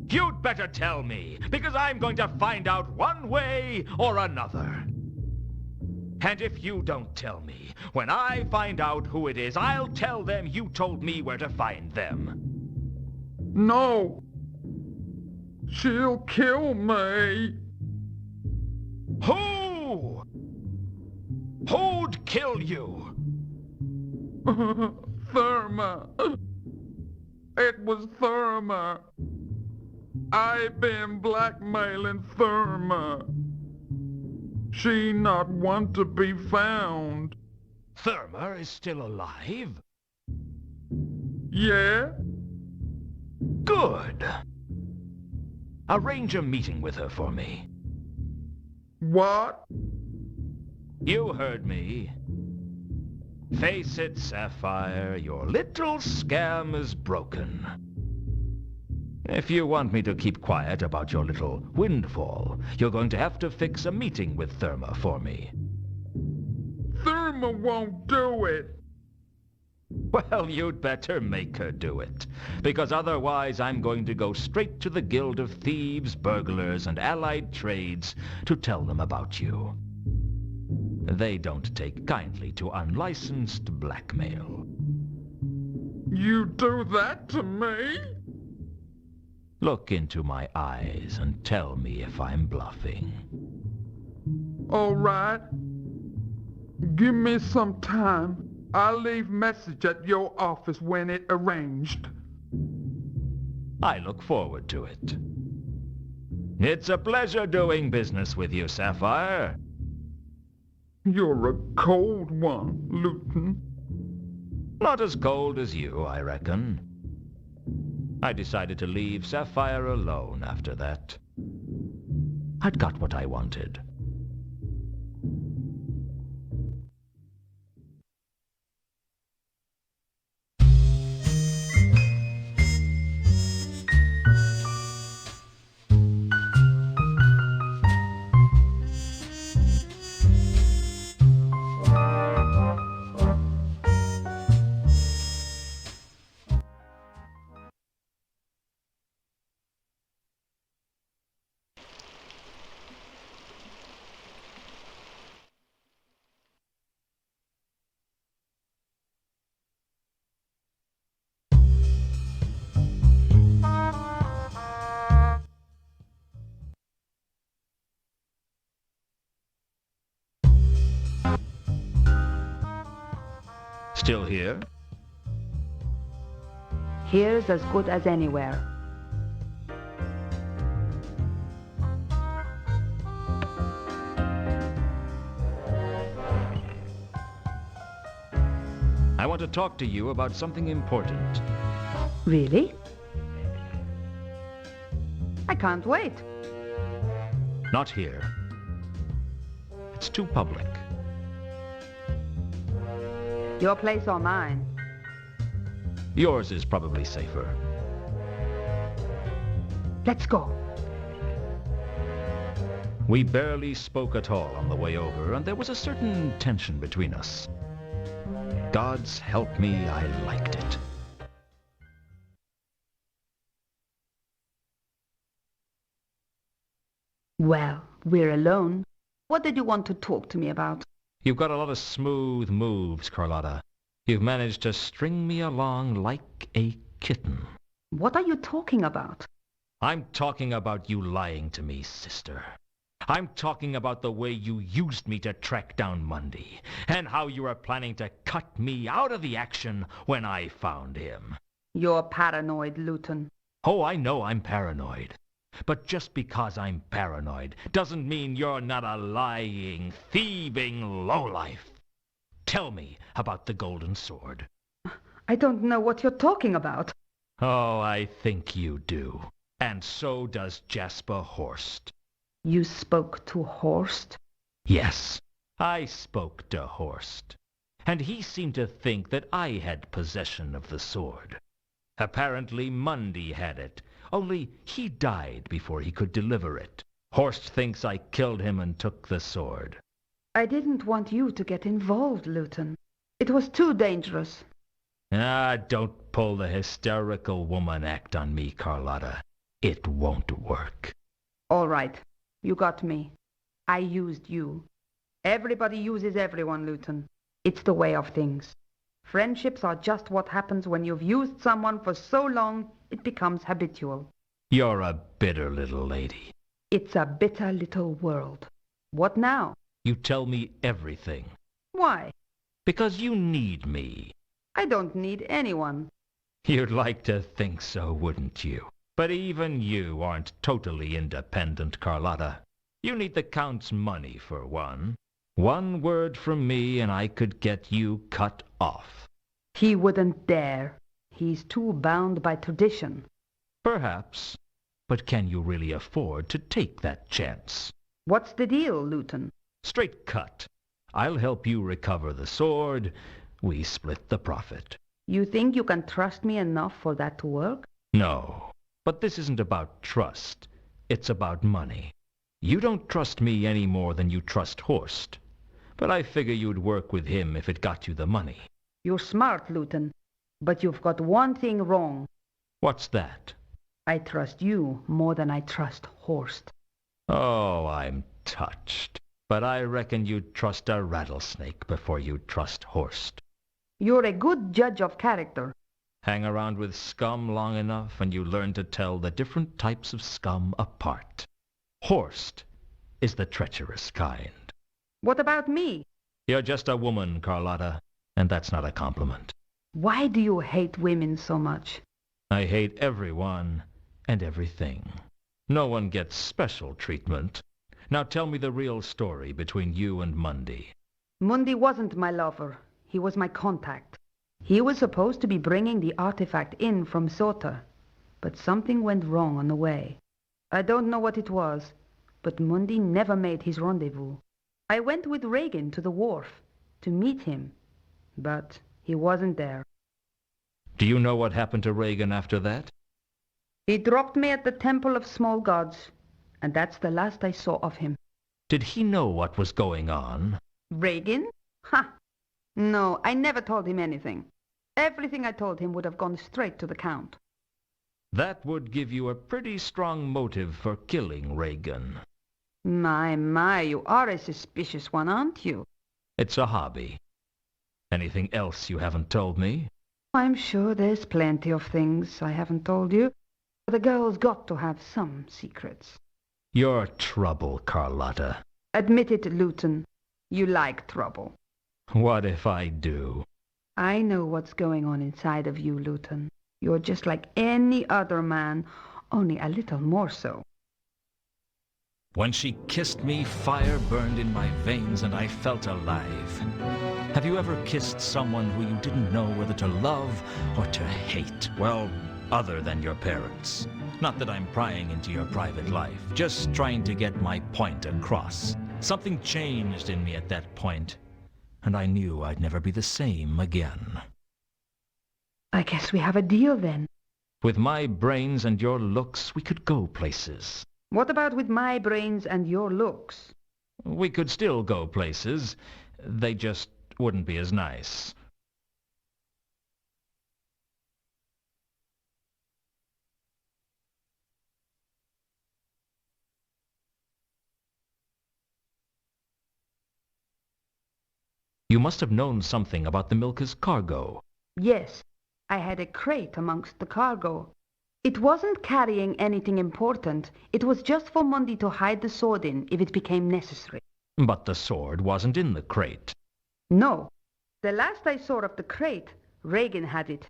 You'd better tell me, because I'm going to find out one way or another. And if you don't tell me, when I find out who it is, I'll tell them you told me where to find them. No. She'll kill me. Who? Who'd kill you? Therma. It was Therma. I've been blackmailing Therma. She not want to be found. Therma is still alive? Yeah? Good. Arrange a meeting with her for me. What? You heard me. Face it, Sapphire, your little scam is broken. If you want me to keep quiet about your little windfall, you're going to have to fix a meeting with Therma for me. Therma won't do it. Well, you'd better make her do it, because otherwise I'm going to go straight to the Guild of Thieves, Burglars, and Allied Trades to tell them about you. They don't take kindly to unlicensed blackmail. You do that to me? Look into my eyes and tell me if I'm bluffing. All right. Give me some time. I'll leave message at your office when it arranged. I look forward to it. It's a pleasure doing business with you, Sapphire. You're a cold one, Luton. Not as cold as you, I reckon. I decided to leave Sapphire alone after that. I'd got what I wanted. Still here? Here's as good as anywhere. I want to talk to you about something important. Really? I can't wait. Not here. It's too public. Your place or mine? Yours is probably safer. Let's go. We barely spoke at all on the way over, and there was a certain tension between us. God's help me, I liked it. Well, we're alone. What did you want to talk to me about? You've got a lot of smooth moves, Carlotta. You've managed to string me along like a kitten. What are you talking about? I'm talking about you lying to me, sister. I'm talking about the way you used me to track down Mundy, and how you were planning to cut me out of the action when I found him. You're paranoid, Luton. Oh, I know I'm paranoid. But just because I'm paranoid doesn't mean you're not a lying, thieving lowlife. Tell me about the golden sword. I don't know what you're talking about. Oh, I think you do. And so does Jasper Horst. You spoke to Horst? Yes, I spoke to Horst. And he seemed to think that I had possession of the sword. Apparently Mundy had it, only he died before he could deliver it. Horst thinks I killed him and took the sword. I didn't want you to get involved, Luton. It was too dangerous. Ah, don't pull the hysterical woman act on me, Carlotta. It won't work. All right, you got me. I used you. Everybody uses everyone, Luton. It's the way of things. Friendships are just what happens when you've used someone for so long it becomes habitual. You're a bitter little lady. It's a bitter little world. What now? You tell me everything. Why? Because you need me. I don't need anyone. You'd like to think so, wouldn't you? But even you aren't totally independent, Carlotta. You need the Count's money, for one. One word from me and I could get you cut off. He wouldn't dare. He's too bound by tradition. Perhaps. But can you really afford to take that chance? What's the deal, Luton? Straight cut. I'll help you recover the sword. We split the profit. You think you can trust me enough for that to work? No. But this isn't about trust. It's about money. You don't trust me any more than you trust Horst. But I figure you'd work with him if it got you the money. You're smart, Luton. But you've got one thing wrong. What's that? I trust you more than I trust Horst. Oh, I'm touched. But I reckon you'd trust a rattlesnake before you'd trust Horst. You're a good judge of character. Hang around with scum long enough and you learn to tell the different types of scum apart. Horst is the treacherous kind. What about me? You're just a woman, Carlotta, and that's not a compliment. Why do you hate women so much? I hate everyone and everything. No one gets special treatment. Now tell me the real story between you and Mundy. Mundy wasn't my lover. He was my contact. He was supposed to be bringing the artifact in from Sota, but something went wrong on the way. I don't know what it was, but Mundy never made his rendezvous. I went with Reagan to the wharf to meet him, but he wasn't there. Do you know what happened to Reagan after that? He dropped me at the Temple of Small Gods, and that's the last I saw of him. Did he know what was going on? Reagan? Ha! No, I never told him anything. Everything I told him would have gone straight to the Count. That would give you a pretty strong motive for killing Reagan. My, you are a suspicious one, aren't you? It's a hobby. Anything else you haven't told me? I'm sure there's plenty of things I haven't told you. The girl's got to have some secrets. You're trouble, Carlotta. Admit it, Luton. You like trouble. What if I do? I know what's going on inside of you, Luton. You're just like any other man, only a little more so. When she kissed me, fire burned in my veins and I felt alive. Have you ever kissed someone who you didn't know whether to love or to hate? Well, other than your parents. Not that I'm prying into your private life, just trying to get my point across. Something changed in me at that point, and I knew I'd never be the same again. I guess we have a deal then. With my brains and your looks, we could go places. What about with my brains and your looks? We could still go places. They just wouldn't be as nice. You must have known something about the Milka's cargo. Yes, I had a crate amongst the cargo. It wasn't carrying anything important. It was just for Mundy to hide the sword in if it became necessary. But the sword wasn't in the crate. No. The last I saw of the crate, Reagan had it.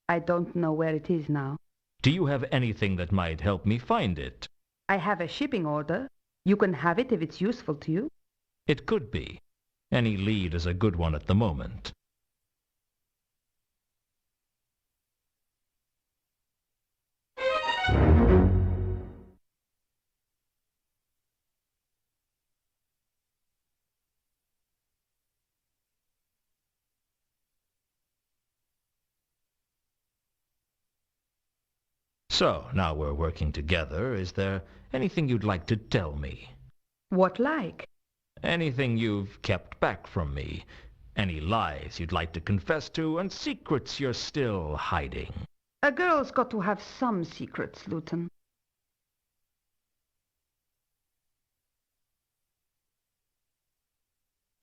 I don't know where it is now. Do you have anything that might help me find it? I have a shipping order. You can have it if it's useful to you. It could be. Any lead is a good one at the moment. So, now we're working together, is there anything you'd like to tell me? What like? Anything you've kept back from me. Any lies you'd like to confess to, and secrets you're still hiding. A girl's got to have some secrets, Luton.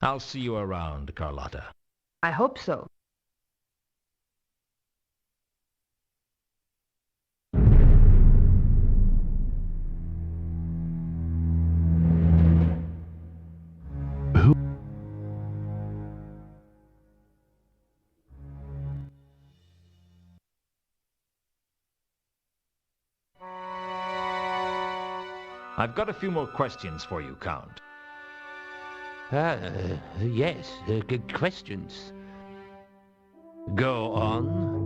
I'll see you around, Carlotta. I hope so. I've got a few more questions for you, Count. Yes, good questions. Go on.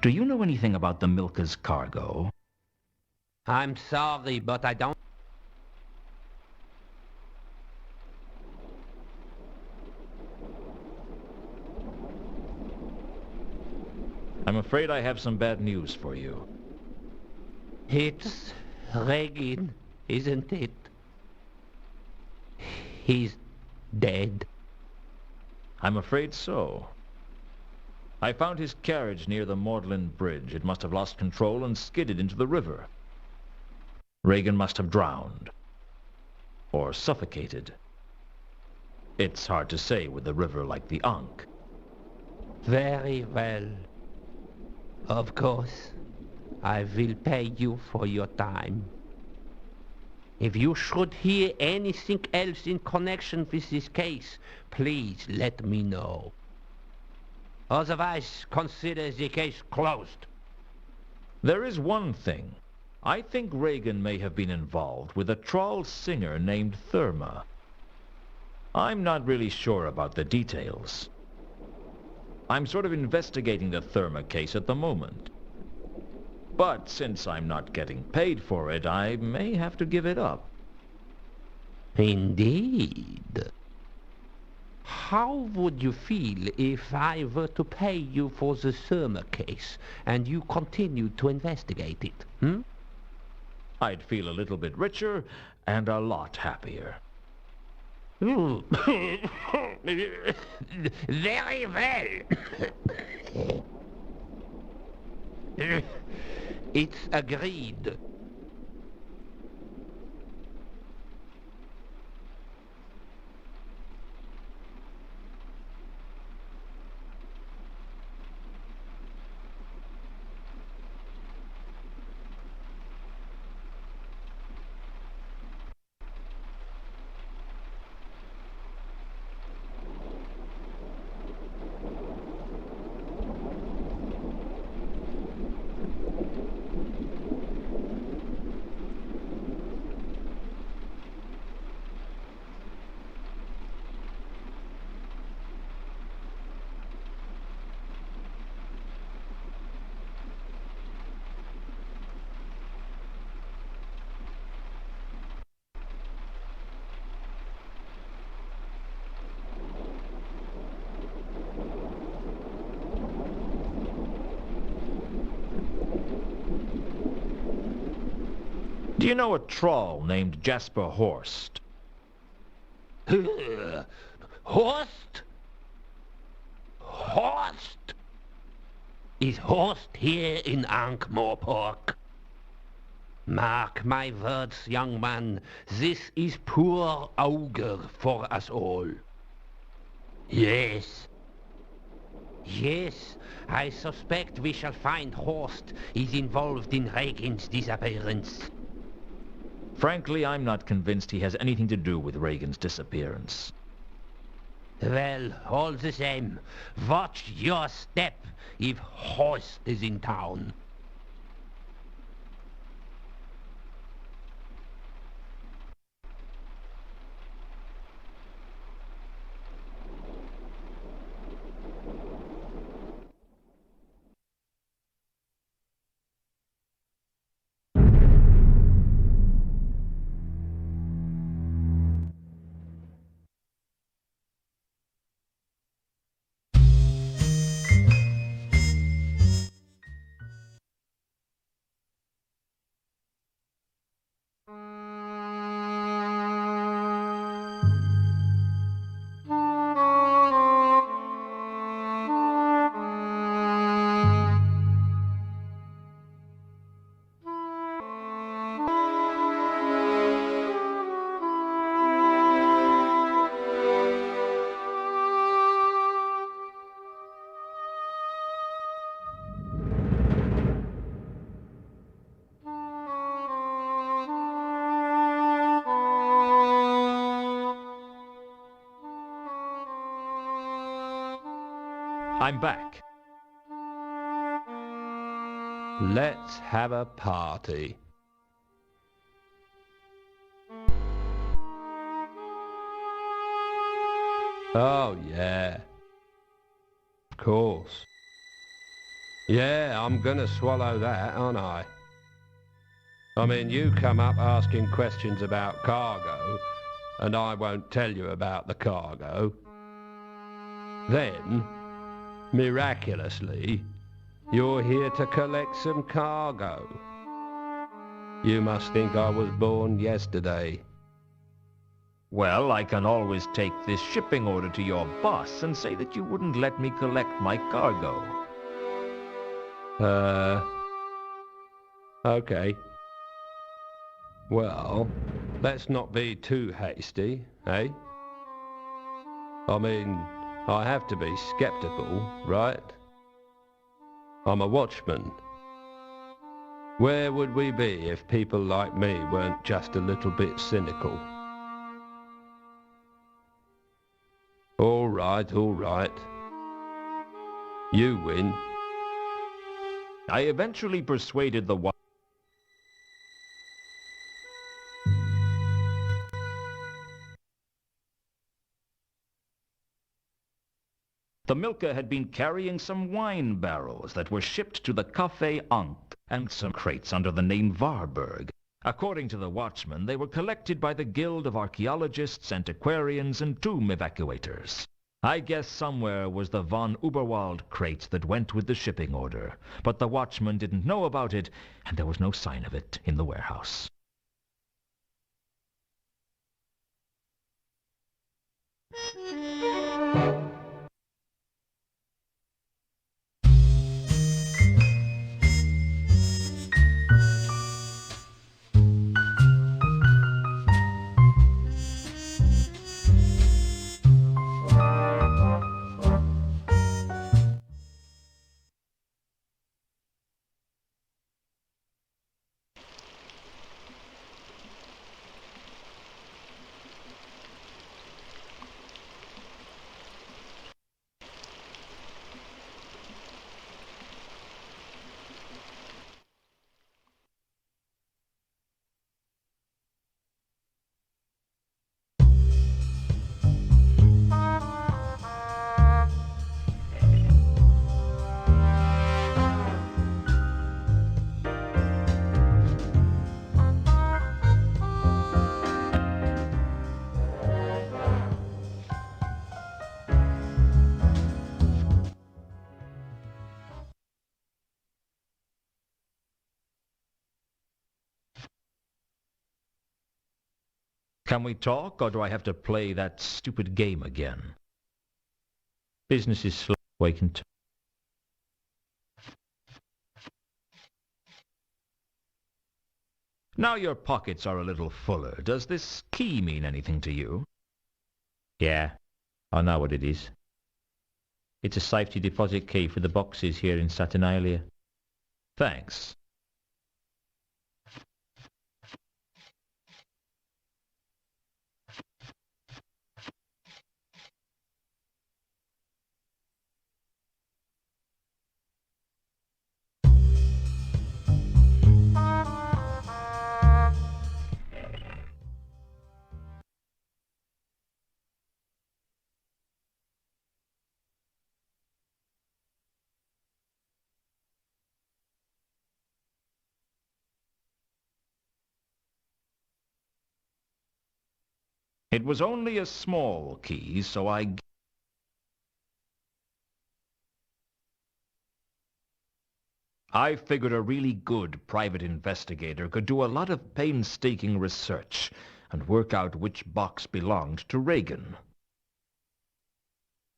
Do you know anything about the Milka's cargo? I'm sorry, but I don't. I'm afraid I have some bad news for you. It's Regin, isn't it? He's dead. I'm afraid so. I found his carriage near the Magdalen Bridge. It must have lost control and skidded into the river. Regan must have drowned. Or suffocated. It's hard to say with a river like the Ankh. Very well. Of course, I will pay you for your time. If you should hear anything else in connection with this case, please let me know. Otherwise, consider the case closed. There is one thing. I think Regan may have been involved with a trawl singer named Therma. I'm not really sure about the details. I'm sort of investigating the Therma case at the moment. But since I'm not getting paid for it, I may have to give it up. Indeed. How would you feel if I were to pay you for the Therma case and you continued to investigate it, hmm? I'd feel a little bit richer and a lot happier. Very well. It's agreed. Do you know a trawl named Jasper Horst? Horst? Horst? Is Horst here in Ankh-Morpork? Mark my words, young man, this is poor augur for us all. Yes. Yes, I suspect we shall find Horst is involved in Regin's disappearance. Frankly, I'm not convinced he has anything to do with Regan's disappearance. Well, all the same, watch your step if Horst is in town. I'm back. Let's have a party. Oh, yeah. Of course. Yeah, I'm gonna swallow that, aren't I? I mean, you come up asking questions about cargo, and I won't tell you about the cargo. Then, miraculously, you're here to collect some cargo. You must think I was born yesterday. Well, I can always take this shipping order to your boss and say that you wouldn't let me collect my cargo. Okay. Well, let's not be too hasty, eh? I mean, I have to be skeptical, right? I'm a watchman. Where would we be if people like me weren't just a little bit cynical? All right, all right. You win. I eventually persuaded the Milka had been carrying some wine barrels that were shipped to the Café Ankh and some crates under the name Varberg. According to the watchman, they were collected by the Guild of Archaeologists, Antiquarians, and Tomb Evacuators. I guess somewhere was the von Uberwald crate that went with the shipping order, but the watchman didn't know about it, and there was no sign of it in the warehouse. Can we talk, or do I have to play that stupid game again? Business is slow. We can talk. Now your pockets are a little fuller. Does this key mean anything to you? Yeah, I know what it is. It's a safety deposit key for the boxes here in Saturnalia. Thanks. It was only a small key, so I figured a really good private investigator could do a lot of painstaking research and work out which box belonged to Reagan.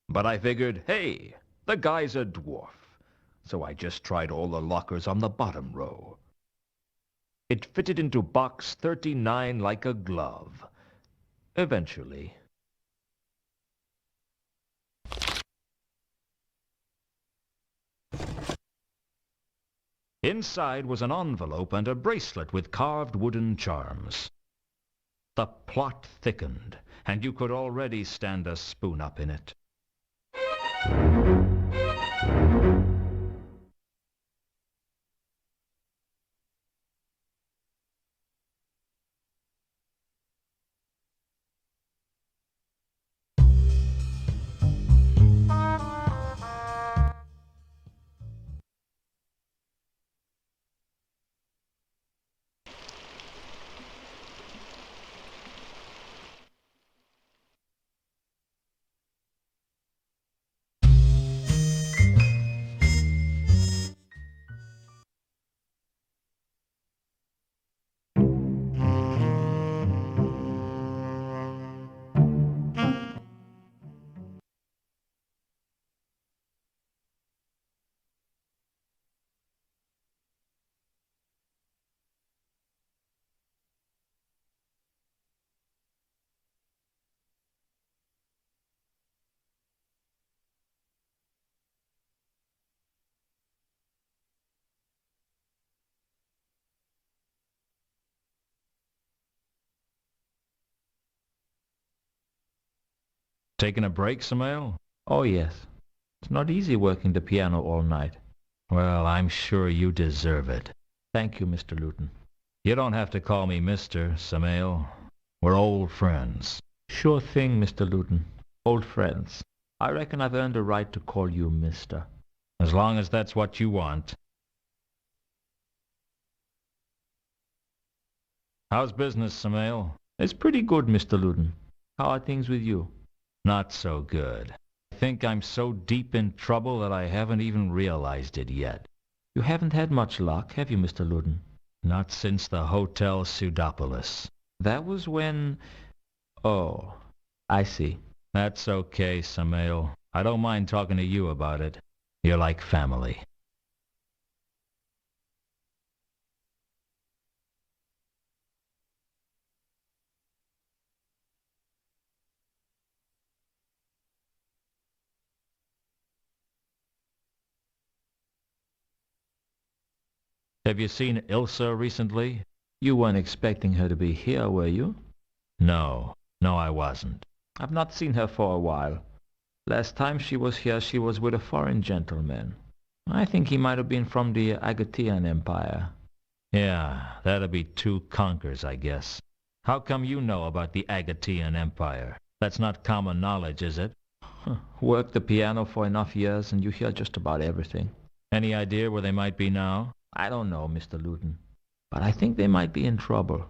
But I figured, hey, the guy's a dwarf, so I just tried all the lockers on the bottom row. It fitted into box 39 like a glove. Eventually. Inside was an envelope and a bracelet with carved wooden charms. The plot thickened, and you could already stand a spoon-up in it. Taking a break, Samael? Oh, yes. It's not easy working the piano all night. Well, I'm sure you deserve it. Thank you, Mr. Luton. You don't have to call me Mr. Samael. We're old friends. Sure thing, Mr. Luton. Old friends. I reckon I've earned the right to call you Mister. As long as that's what you want. How's business, Samael? It's pretty good, Mr. Luton. How are things with you? Not so good. I think I'm so deep in trouble that I haven't even realized it yet. You haven't had much luck, have you, Mr. Luton? Not since the Hotel Pseudopolis. That was when... Oh, I see. That's okay, Samael. I don't mind talking to you about it. You're like family. Have you seen Ilsa recently? You weren't expecting her to be here, were you? No, I wasn't. I've not seen her for a while. Last time she was here, she was with a foreign gentleman. I think he might have been from the Agatean Empire. Yeah, that'd be two conkers, I guess. How come you know about the Agatean Empire? That's not common knowledge, is it? Worked the piano for enough years and you hear just about everything. Any idea where they might be now? I don't know, Mr. Luton. But I think they might be in trouble.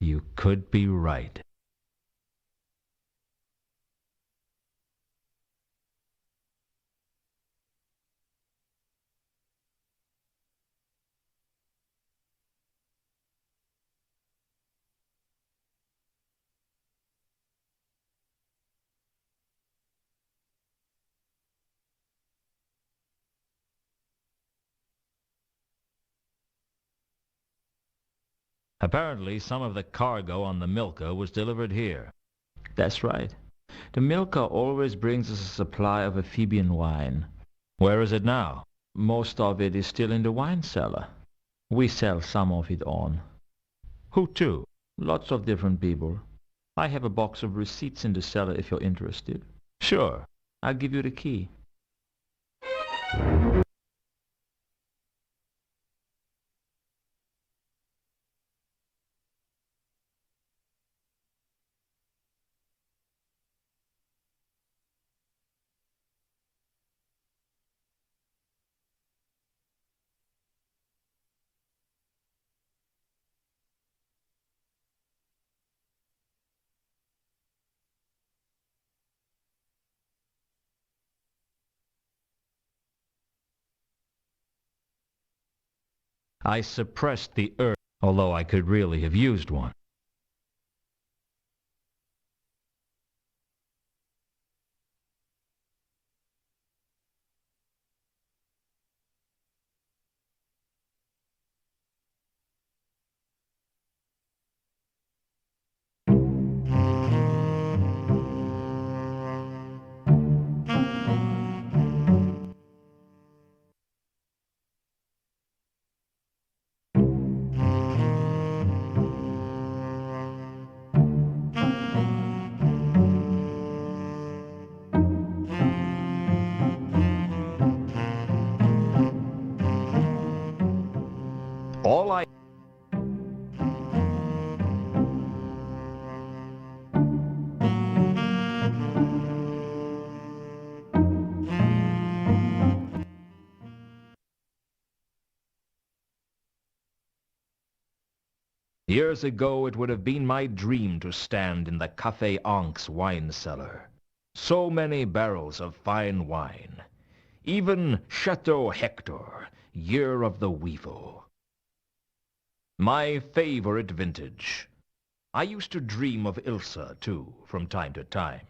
You could be right. Apparently, some of the cargo on the Milka was delivered here. That's right. The Milka always brings us a supply of amphibian wine. Where is it now? Most of it is still in the wine cellar. We sell some of it on. Who to? Lots of different people. I have a box of receipts in the cellar if you're interested. Sure. I'll give you the key. I suppressed the urge, although I could really have used one. All I... Years ago, it would have been my dream to stand in the Café Ank's wine cellar. So many barrels of fine wine. Even Chateau Hector, Year of the Weevil. My favorite vintage. I used to dream of Ilsa, too, from time to time.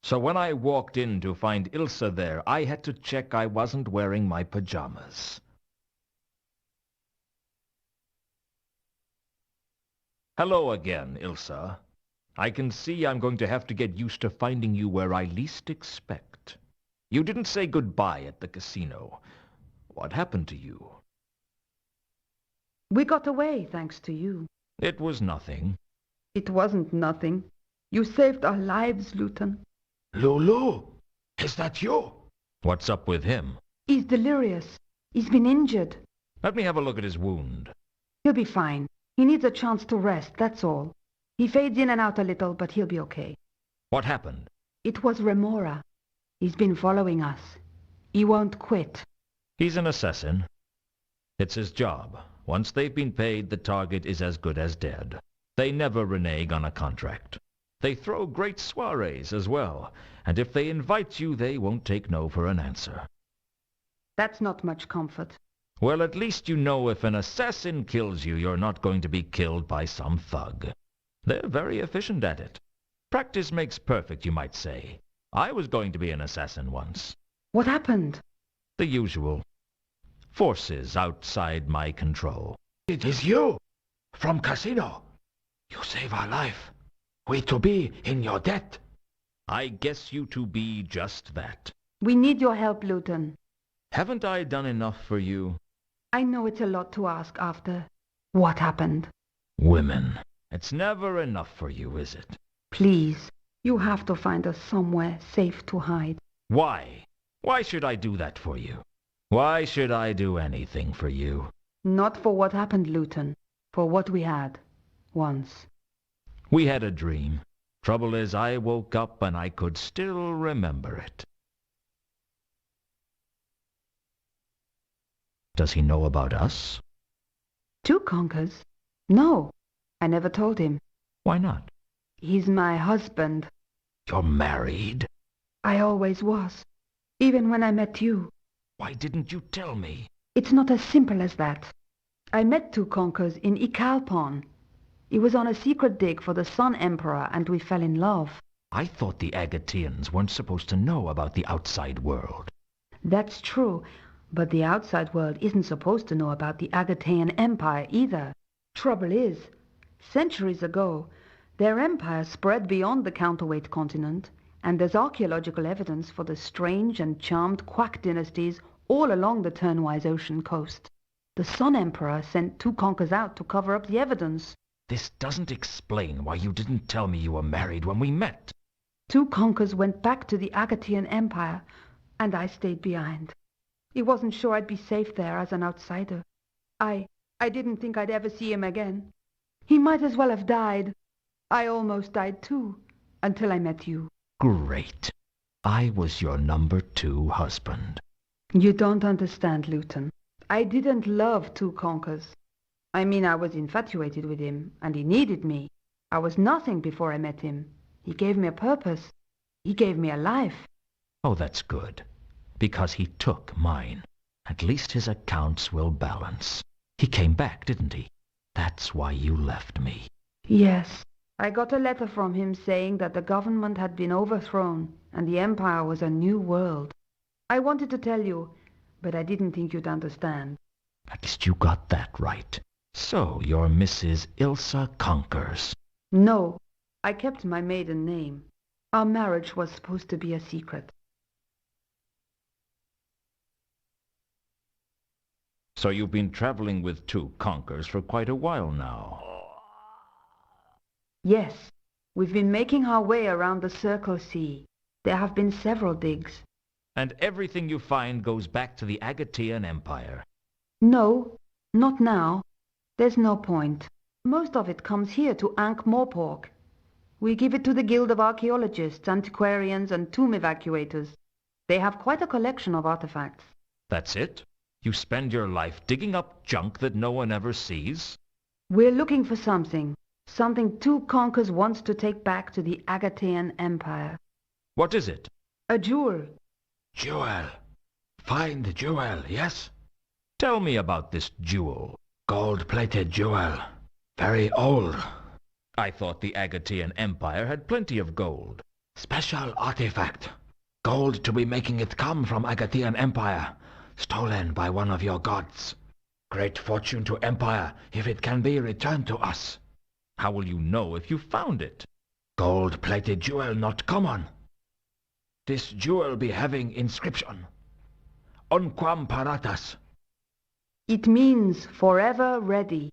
So when I walked in to find Ilsa there, I had to check I wasn't wearing my pajamas. Hello again, Ilsa. I can see I'm going to have to get used to finding you where I least expect. You didn't say goodbye at the casino. What happened to you? We got away, thanks to you. It was nothing. It wasn't nothing. You saved our lives, Luton. Lulu, is that you? What's up with him? He's delirious. He's been injured. Let me have a look at his wound. He'll be fine. He needs a chance to rest, that's all. He fades in and out a little, but he'll be okay. What happened? It was Remora. He's been following us. He won't quit. He's an assassin. It's his job. Once they've been paid, the target is as good as dead. They never renege on a contract. They throw great soirees as well, and if they invite you, they won't take no for an answer. That's not much comfort. Well, at least you know if an assassin kills you, you're not going to be killed by some thug. They're very efficient at it. Practice makes perfect, you might say. I was going to be an assassin once. What happened? The usual. Forces outside my control. It is you, from Casino. You save our life. We to be in your debt. I guess you to be just that. We need your help, Luton. Haven't I done enough for you? I know it's a lot to ask after what happened. Women. It's never enough for you, is it? Please, you have to find us somewhere safe to hide. Why? Why should I do that for you? Why should I do anything for you? Not for what happened, Luton. For what we had. Once. We had a dream. Trouble is, I woke up and I could still remember it. Does he know about us? 2 conkers? No, I never told him. Why not? He's my husband. You're married? I always was. Even when I met you. Why didn't you tell me? It's not as simple as that. I met 2 conkers in Ikalpon. He was on a secret dig for the Sun Emperor and we fell in love. I thought the Agateans weren't supposed to know about the outside world. That's true, but the outside world isn't supposed to know about the Agatean Empire either. Trouble is, centuries ago, their empire spread beyond the counterweight continent, and there's archaeological evidence for the strange and charmed quack dynasties all along the Turnwise Ocean coast. The Sun Emperor sent 2 conkers out to cover up the evidence. This doesn't explain why you didn't tell me you were married when we met. 2 conkers went back to the Agatean Empire, and I stayed behind. He wasn't sure I'd be safe there as an outsider. I didn't think I'd ever see him again. He might as well have died. I almost died too, until I met you. Great. I was your number 2 husband. You don't understand, Luton. I didn't love 2 conkers. I mean, I was infatuated with him, and he needed me. I was nothing before I met him. He gave me a purpose. He gave me a life. Oh, that's good. Because he took mine. At least his accounts will balance. He came back, didn't he? That's why you left me. Yes. I got a letter from him saying that the government had been overthrown and the empire was a new world. I wanted to tell you, but I didn't think you'd understand. At least you got that right. So you're Mrs. Ilsa Conkers. No, I kept my maiden name. Our marriage was supposed to be a secret. So you've been traveling with 2 conkers for quite a while now. Yes, we've been making our way around the Circle Sea. There have been several digs. And everything you find goes back to the Agatean Empire. No, not now. There's no point. Most of it comes here to Ankh-Morpork. We give it to the Guild of Archaeologists, Antiquarians, and Tomb Evacuators. They have quite a collection of artifacts. That's it? You spend your life digging up junk that no one ever sees? We're looking for something. Something 2 conkers wants to take back to the Agatean Empire. What is it? A jewel. Jewel. Find jewel, yes? Tell me about this jewel. Gold-plated jewel. Very old. I thought the Agatean Empire had plenty of gold. Special artifact. Gold to be making it come from Agatean Empire. Stolen by one of your gods. Great fortune to Empire if it can be returned to us. How will you know if you found it? Gold-plated jewel not common. This jewel be having inscription. Unquam paratas. It means forever ready.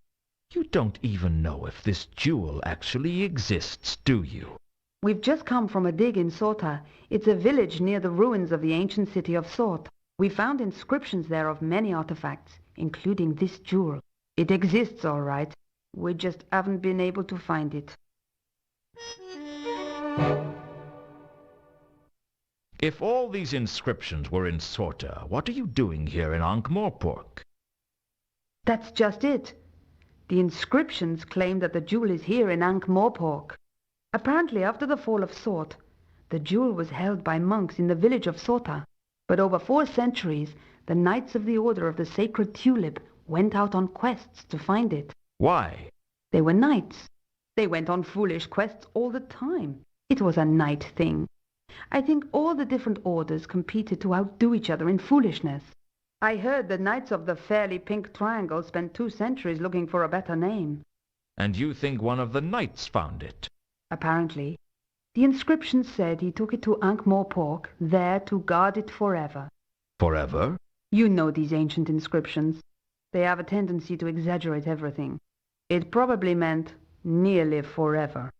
You don't even know if this jewel actually exists, do you? We've just come from a dig in Sorta. It's a village near the ruins of the ancient city of Sort. We found inscriptions there of many artifacts, including this jewel. It exists, all right. We just haven't been able to find it. If all these inscriptions were in Sorta, what are you doing here in Ankh-Morpork? That's just it. The inscriptions claim that the jewel is here in Ankh-Morpork. Apparently, after the fall of Sort, the jewel was held by monks in the village of Sorta. But over 4 centuries, the Knights of the Order of the Sacred Tulip went out on quests to find it. Why? They were knights. They went on foolish quests all the time. It was a knight thing. I think all the different orders competed to outdo each other in foolishness. I heard the Knights of the Fairly Pink Triangle spent 2 centuries looking for a better name. And you think one of the knights found it? Apparently. The inscription said he took it to Ankh-Morpork, there to guard it forever. Forever? You know these ancient inscriptions. They have a tendency to exaggerate everything. It probably meant nearly forever.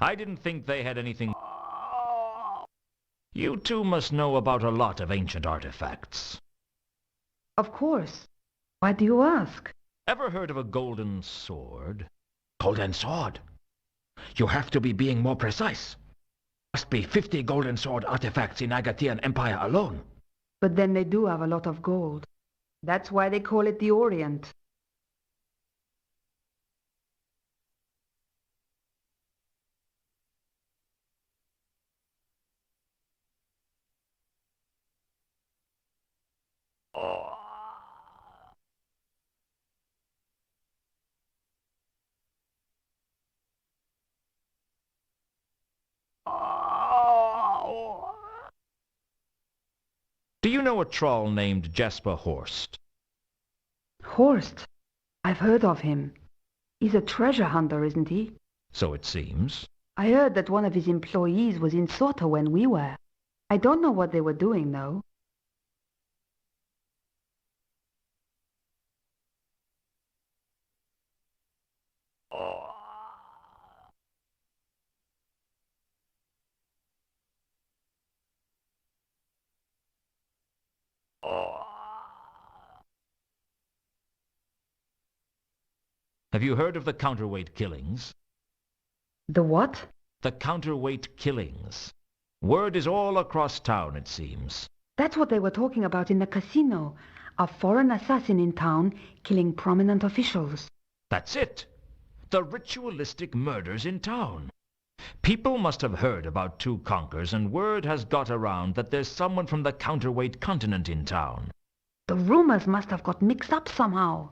I didn't think they had anything. You two must know about a lot of ancient artifacts. Of course. Why do you ask? Ever heard of a golden sword? Golden sword? You have to be being more precise. Must be 50 golden sword artifacts in Agatean Empire alone. But then they do have a lot of gold. That's why they call it the Orient. Do you know a troll named Jasper Horst? Horst? I've heard of him. He's a treasure hunter, isn't he? So it seems. I heard that one of his employees was in Sorta when we were. I don't know what they were doing, though. Have you heard of the counterweight killings? The what? The counterweight killings. Word is all across town, it seems. That's what they were talking about in the casino. A foreign assassin in town killing prominent officials. That's it. The ritualistic murders in town. People must have heard about 2 Conkers, and word has got around that there's someone from the counterweight continent in town. The rumors must have got mixed up somehow.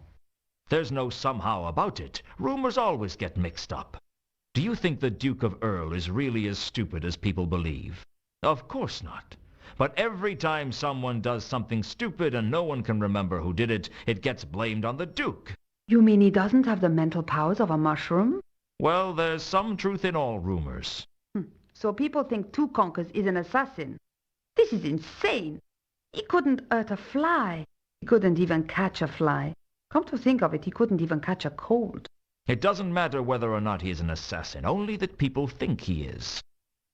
There's no somehow about it. Rumors always get mixed up. Do you think the Duke of Earl is really as stupid as people believe? Of course not. But every time someone does something stupid and no one can remember who did it, it gets blamed on the Duke. You mean he doesn't have the mental powers of a mushroom? Well, there's some truth in all rumors. So people think 2 Conkers is an assassin. This is insane. He couldn't hurt a fly. He couldn't even catch a fly. Come to think of it, he couldn't even catch a cold. It doesn't matter whether or not he is an assassin, only that people think he is.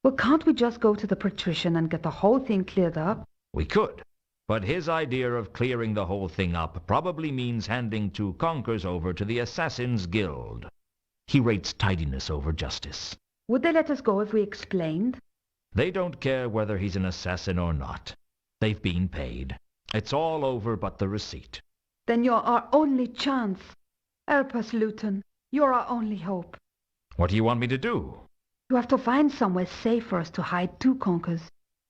Well, can't we just go to the patrician and get the whole thing cleared up? We could. But his idea of clearing the whole thing up probably means handing 2 Conkers over to the Assassin's Guild. He rates tidiness over justice. Would they let us go if we explained? They don't care whether he's an assassin or not. They've been paid. It's all over but the receipt. Then you're our only chance. Help us, Luton. You're our only hope. What do you want me to do? You have to find somewhere safe for us to hide 2 Conkers.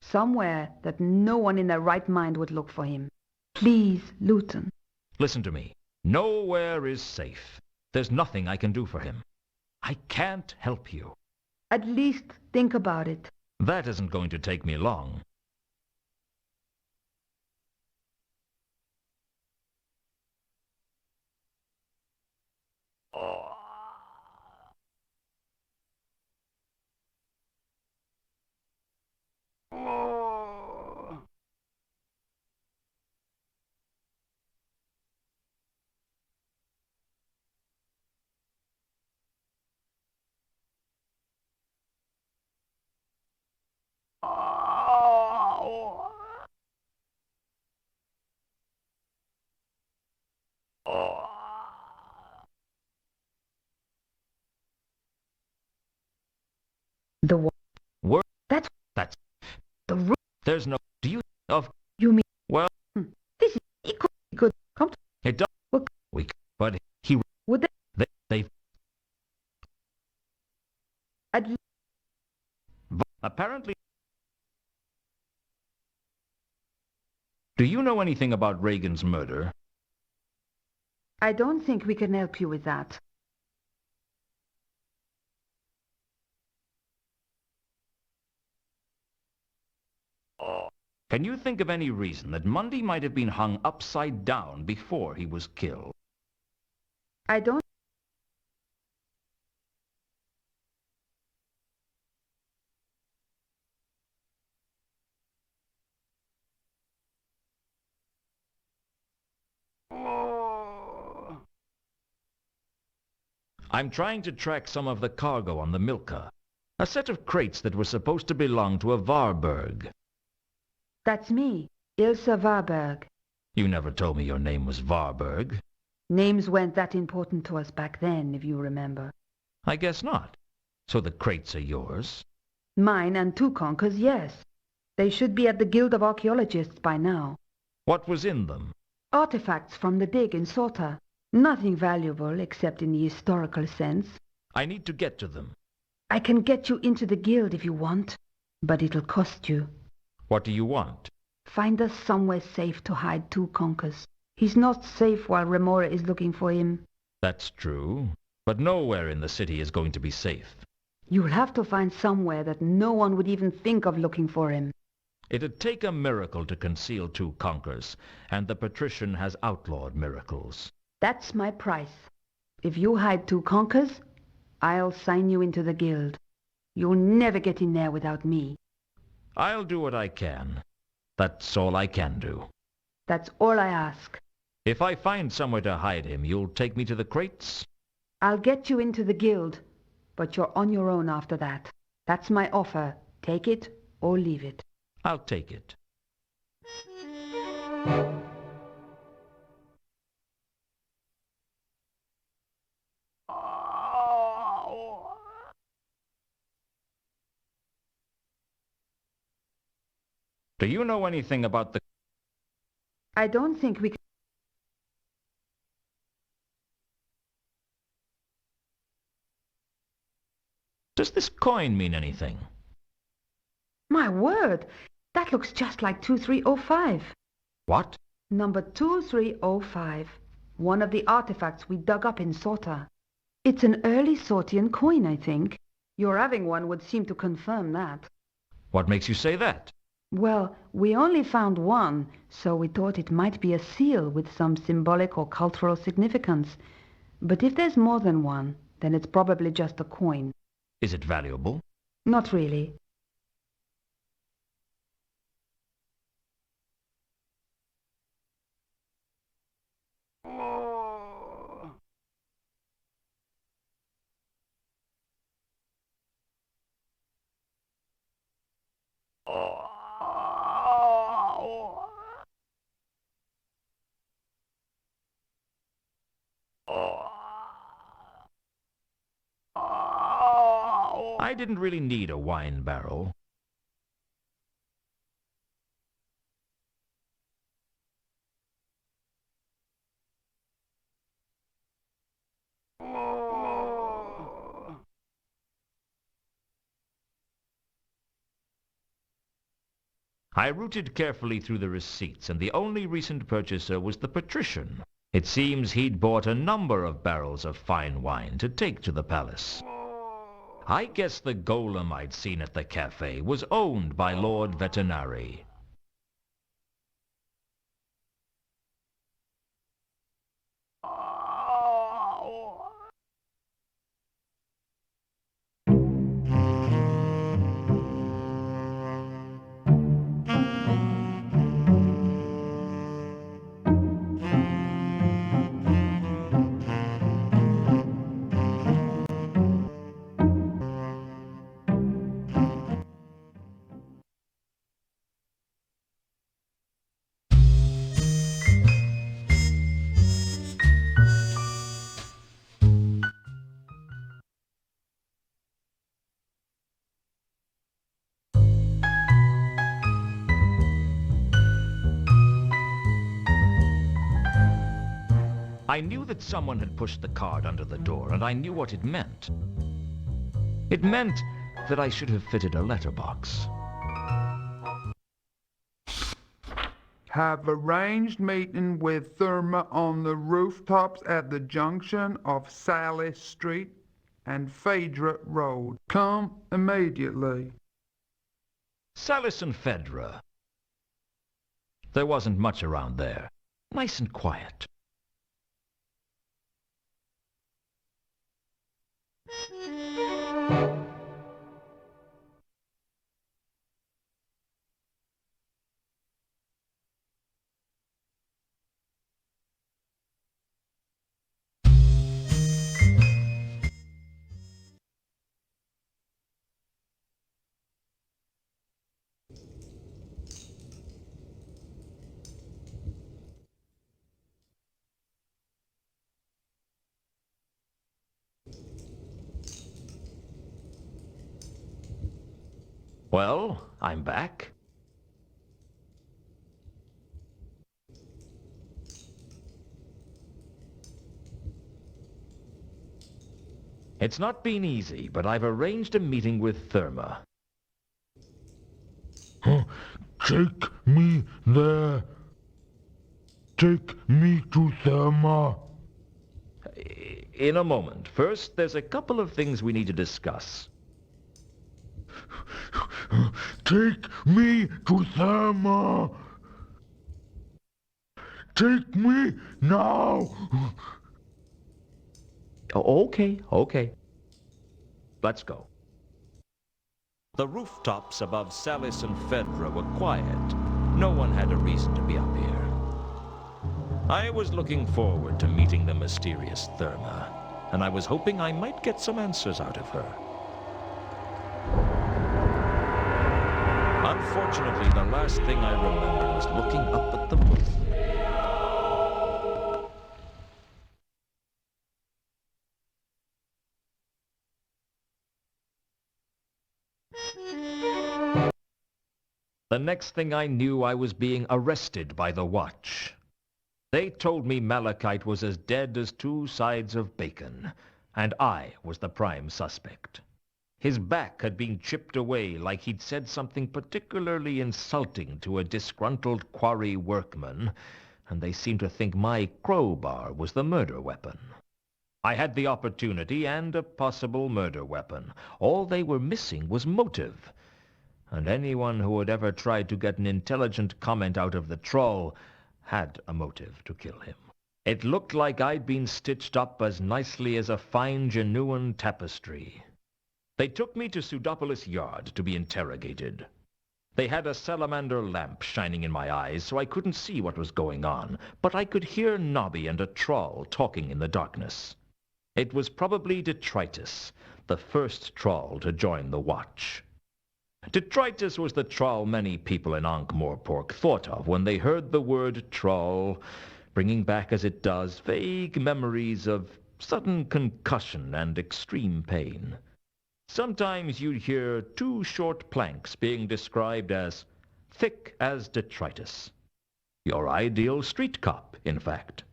Somewhere that no one in their right mind would look for him. Please, Luton. Listen to me. Nowhere is safe. There's nothing I can do for him. I can't help you. At least think about it. That isn't going to take me long. The what? Word. That's the room. There's no... Do you... Of... You mean... Well... This is equally good. Come to... It does... Well, but he... would They... At Apparently... Do you know anything about Reagan's murder? I don't think we can help you with that. Can you think of any reason that Mundy might have been hung upside down before he was killed? I don't... I'm trying to track some of the cargo on the Milka. A set of crates that were supposed to belong to a Varberg. That's me, Ilse Warburg. You never told me your name was Varberg. Names weren't that important to us back then, if you remember. I guess not. So the crates are yours? Mine and two conkers, yes. They should be at the Guild of Archaeologists by now. What was in them? Artifacts from the dig in Sorta. Nothing valuable except in the historical sense. I need to get to them. I can get you into the guild if you want, but it'll cost you. What do you want? Find us somewhere safe to hide two conkers. He's not safe while Remora is looking for him. That's true, but nowhere in the city is going to be safe. You'll have to find somewhere that no one would even think of looking for him. It'd take a miracle to conceal two conkers, and the patrician has outlawed miracles. That's my price. If you hide two conkers, I'll sign you into the guild. You'll never get in there without me. I'll do what I can. That's all I can do. That's all I ask. If I find somewhere to hide him, you'll take me to the crates? I'll get you into the guild, but you're on your own after that. That's my offer. Take it or leave it. I'll take it. Do you know anything about the... I don't think we can... Does this coin mean anything? My word! That looks just like 2305. What? Number 2305. One of the artifacts we dug up in Sorta. It's an early Sortian coin, I think. Your having one would seem to confirm that. What makes you say that? Well, we only found one, so we thought it might be a seal with some symbolic or cultural significance. But if there's more than one, then it's probably just a coin. Is it valuable? Not really. I didn't really need a wine barrel. I rooted carefully through the receipts, and the only recent purchaser was the patrician. It seems he'd bought a number of barrels of fine wine to take to the palace. I guess the golem I'd seen at the cafe was owned by Lord Veterinary. I knew that someone had pushed the card under the door, and I knew what it meant. It meant that I should have fitted a letterbox. Have arranged meeting with Therma on the rooftops at the junction of Sally Street and Phaedra Road. Come immediately. Salis and Phaedra. There wasn't much around there. Nice and quiet. Well, I'm back. It's not been easy, but I've arranged a meeting with Therma. Take me there. Take me to Therma. In a moment. First, there's a couple of things we need to discuss. Take me to Therma. Take me now. Okay. Let's go. The rooftops above Salis and Phaedra were quiet. No one had a reason to be up here. I was looking forward to meeting the mysterious Therma, and I was hoping I might get some answers out of her. Unfortunately, the last thing I remember was looking up at the moon. The next thing I knew, I was being arrested by the Watch. They told me Malachite was as dead as two sides of bacon, and I was the prime suspect. His back had been chipped away like he'd said something particularly insulting to a disgruntled quarry workman, and they seemed to think my crowbar was the murder weapon. I had the opportunity and a possible murder weapon. All they were missing was motive. And anyone who had ever tried to get an intelligent comment out of the troll had a motive to kill him. It looked like I'd been stitched up as nicely as a fine genuine tapestry. They took me to Pseudopolis Yard to be interrogated. They had a salamander lamp shining in my eyes, so I couldn't see what was going on, but I could hear Nobby and a troll talking in the darkness. It was probably Detritus, the first troll to join the Watch. Detritus was the troll many people in Ankh-Morpork thought of when they heard the word troll, bringing back as it does vague memories of sudden concussion and extreme pain. Sometimes you'd hear two short planks being described as thick as detritus. Your ideal street cop, in fact.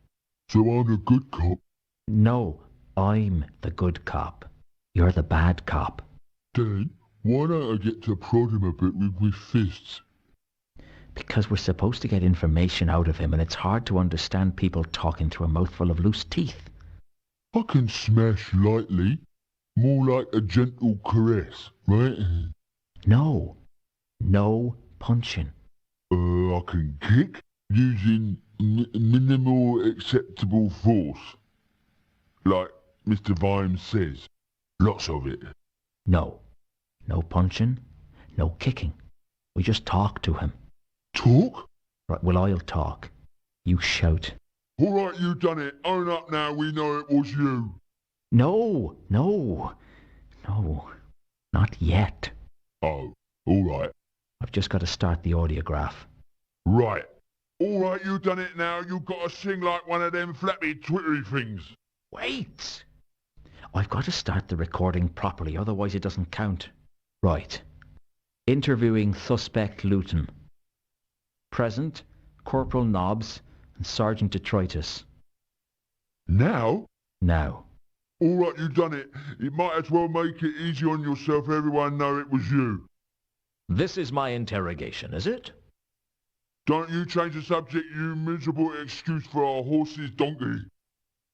So I'm the good cop? No, I'm the good cop. You're the bad cop. Then, why don't I get to prod him a bit with my fists? Because we're supposed to get information out of him, and it's hard to understand people talking through a mouthful of loose teeth. I can smash lightly. More like a gentle caress, right? No punching. I can kick using minimal acceptable force. Like Mr. Vimes says. Lots of it. No punching, no kicking. We just talk to him. Talk? Right, well, I'll talk. You shout. All right, you done it. Own up now, we know it was you. No, not yet. Oh, all right. I've just got to start the audiograph. Right. All right, you done it now. You got to sing like one of them flappy twittery things. Wait! I've got to start the recording properly, otherwise it doesn't count. Right. Interviewing Suspect Luton. Present, Corporal Nobbs and Sergeant Detritus. Now? Now. All right, you done it. It might as well make it easy on yourself. Everyone know it was you. This is my interrogation, is it? Don't you change the subject, you miserable excuse for our horse's donkey.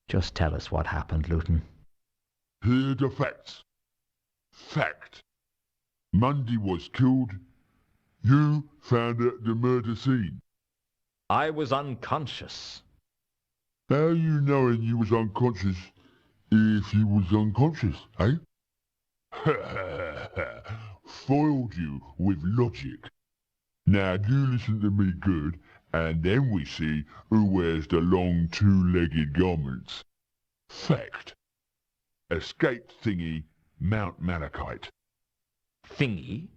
Just tell us what happened, Luton. Here are the facts. Fact. Mundy was killed. You found at the murder scene. I was unconscious. How you knowing you was unconscious if you was unconscious, eh? Foiled you with logic. Now you listen to me good, and then we see who wears the long two-legged garments. Fact. Escaped thingy, Mount Malachite. Thingy?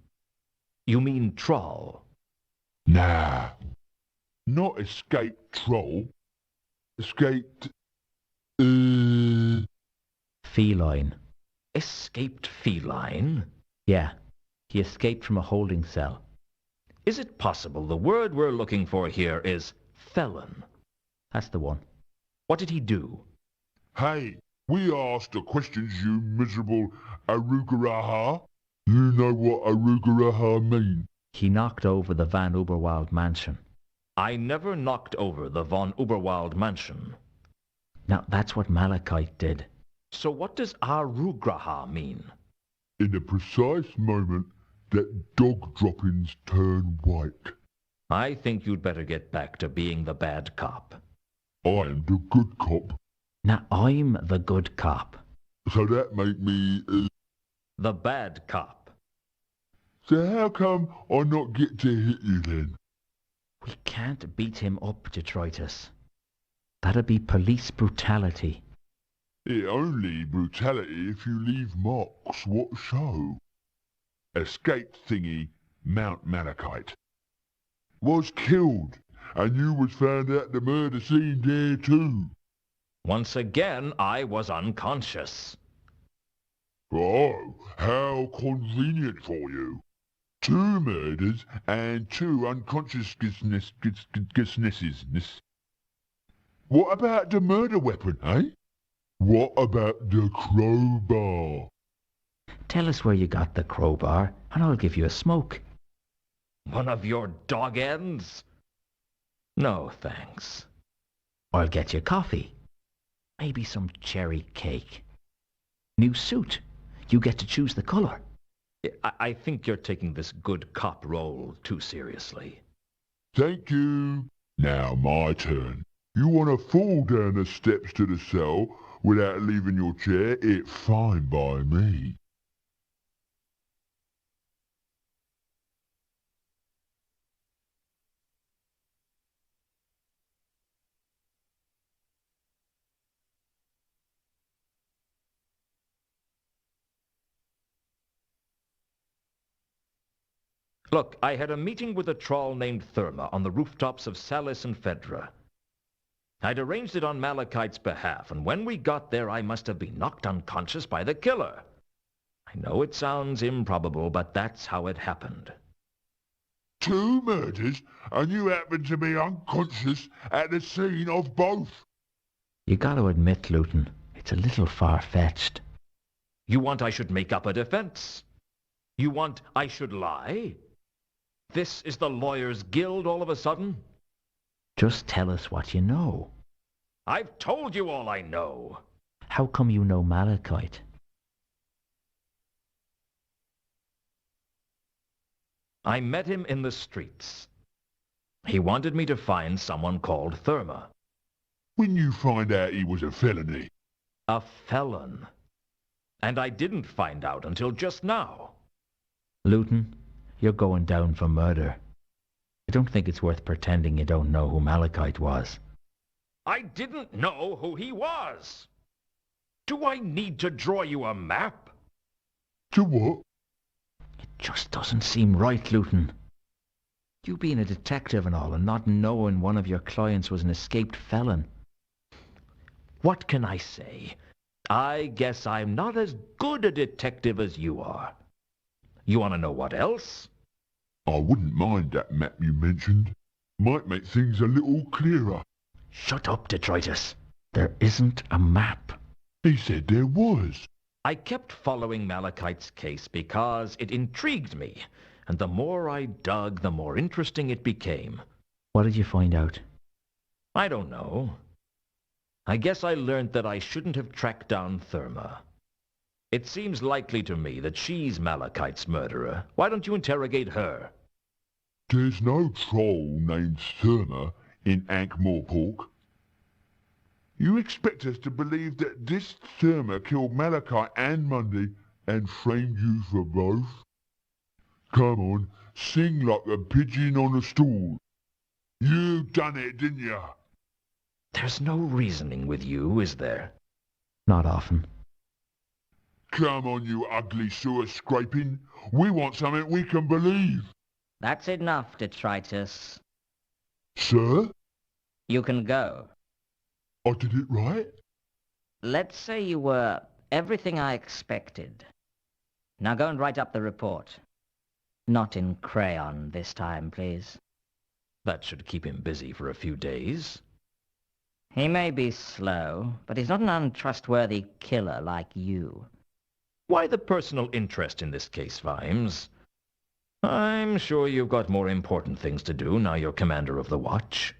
You mean troll? Nah. Not escaped troll. Escaped... Feline. Escaped feline? Yeah. He escaped from a holding cell. Is it possible the word we're looking for here is felon? That's the one. What did he do? Hey, we asked the questions, you miserable arugaraha. You know what arugaraha mean? He knocked over the Van Uberwald mansion. I never knocked over the von Uberwald mansion. Now, that's what Malachite did. So what does arugraha mean? In the precise moment that dog droppings turn white. I think you'd better get back to being the bad cop. I am the good cop. Now, I'm the good cop. So that make me... The bad cop. So how come I not get to hit you then? We can't beat him up, Detritus. That'd be police brutality. It only brutality if you leave marks what show. Escaped thingy, Mount Malachite. Was killed, and you was found at the murder scene there too. Once again, I was unconscious. Oh, how convenient for you. 2 murders and 2 unconsciousnesses. What about the murder weapon, eh? What about the crowbar? Tell us where you got the crowbar, and I'll give you a smoke. One of your dog ends? No, thanks. I'll get you coffee. Maybe some cherry cake. New suit. You get to choose the colour. I think you're taking this good cop role too seriously. Thank you. Now my turn. You want to fall down the steps to the cell without leaving your chair? It's fine by me. Look, I had a meeting with a troll named Therma on the rooftops of Salis and Fedra. I'd arranged it on Malachite's behalf, and when we got there I must have been knocked unconscious by the killer. I know it sounds improbable, but that's how it happened. 2 murders, and you happen to be unconscious at the scene of both. You got to admit, Luton, it's a little far-fetched. You want I should make up a defense? You want I should lie? This is the Lawyers' Guild all of a sudden? Just tell us what you know. I've told you all I know. How come you know Malachite? I met him in the streets. He wanted me to find someone called Therma. When you find out he was a felony? A felon. And I didn't find out until just now. Luton, you're going down for murder. I don't think it's worth pretending you don't know who Malachite was. I didn't know who he was. Do I need to draw you a map? To what? It just doesn't seem right, Luton. You being a detective and all, and not knowing one of your clients was an escaped felon. What can I say? I guess I'm not as good a detective as you are. You want to know what else? I wouldn't mind that map you mentioned. Might make things a little clearer. Shut up, Detritus. There isn't a map. He said there was. I kept following Malachite's case because it intrigued me, and the more I dug, the more interesting it became. What did you find out? I don't know. I guess I learned that I shouldn't have tracked down Therma. It seems likely to me that she's Malachite's murderer. Why don't you interrogate her? There's no troll named Therma in Ankh-Morpork. You expect us to believe that this Therma killed Malachite and Monday and framed you for both? Come on, sing like a pigeon on a stool. You done it, didn't you? There's no reasoning with you, is there? Not often. Come on, you ugly sewer scraping. We want something we can believe. That's enough, detritus. Sir? You can go. I did it right? Let's say you were everything I expected. Now go and write up the report. Not in crayon this time, please. That should keep him busy for a few days. He may be slow, but he's not an untrustworthy killer like you. Why the personal interest in this case, Vimes? I'm sure you've got more important things to do now you're commander of the watch.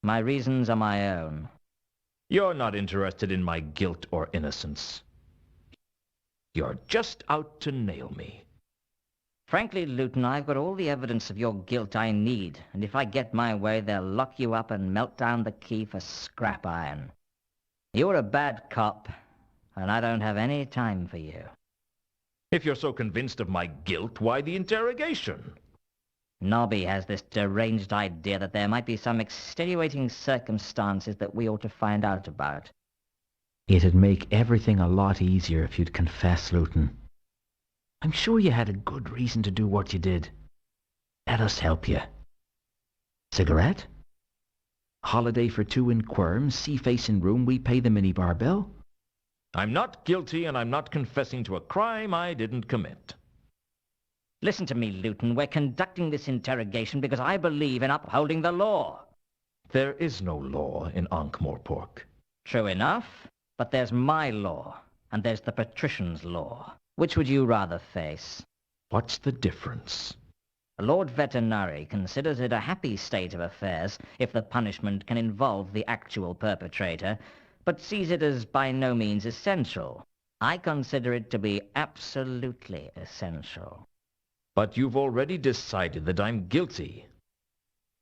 My reasons are my own. You're not interested in my guilt or innocence. You're just out to nail me. Frankly, Luton, I've got all the evidence of your guilt I need, and if I get my way, they'll lock you up and melt down the key for scrap iron. You're a bad cop, and I don't have any time for you. If you're so convinced of my guilt, why the interrogation? Nobby has this deranged idea that there might be some extenuating circumstances that we ought to find out about. It'd make everything a lot easier if you'd confess, Luton. I'm sure you had a good reason to do what you did. Let us help you. Cigarette? Holiday for two in Quirm, sea-facing room, we pay the minibar bill. I'm not guilty, and I'm not confessing to a crime I didn't commit. Listen to me, Luton. We're conducting this interrogation because I believe in upholding the law. There is no law in Ankh-Morpork. True enough, but there's my law, and there's the patrician's law. Which would you rather face? What's the difference? Lord Veterinary considers it a happy state of affairs if the punishment can involve the actual perpetrator, but sees it as by no means essential. I consider it to be absolutely essential. But you've already decided that I'm guilty.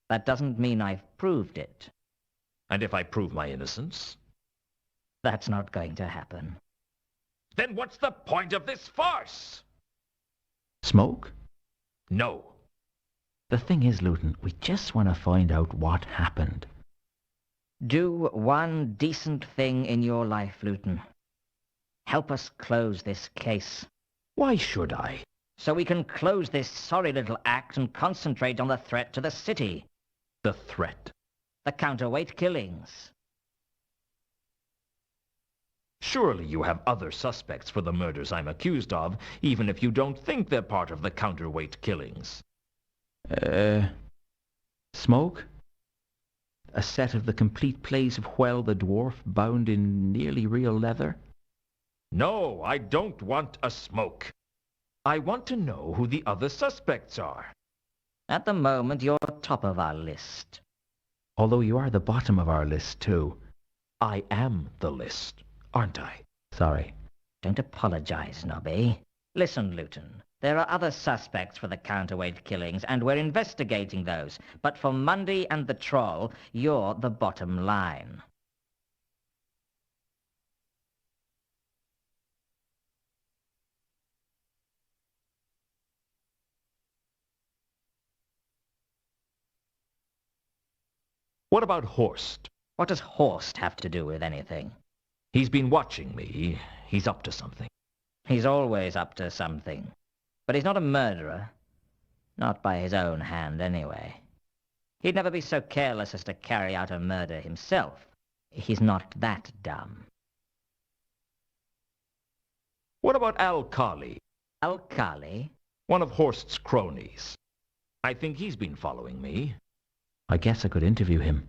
That doesn't mean I've proved it. And if I prove my innocence? That's not going to happen. Then what's the point of this farce? Smoke? No. The thing is, Luton, we just want to find out what happened. Do one decent thing in your life, Luton. Help us close this case. Why should I? So we can close this sorry little act and concentrate on the threat to the city. The threat? The counterweight killings. Surely you have other suspects for the murders I'm accused of, even if you don't think they're part of the counterweight killings. Smoke? A set of the complete plays of Whell the Dwarf bound in nearly real leather? No, I don't want a smoke. I want to know who the other suspects are. At the moment, you're top of our list. Although you are the bottom of our list, too. I am the list, aren't I? Sorry. Don't apologize, Nobby. Listen, Luton. There are other suspects for the counterweight killings, and we're investigating those. But for Mundy and the Troll, you're the bottom line. What about Horst? What does Horst have to do with anything? He's been watching me. He's up to something. He's always up to something. But he's not a murderer. Not by his own hand, anyway. He'd never be so careless as to carry out a murder himself. He's not that dumb. What about Al-Khali? Al-Khali? One of Horst's cronies. I think he's been following me. I guess I could interview him.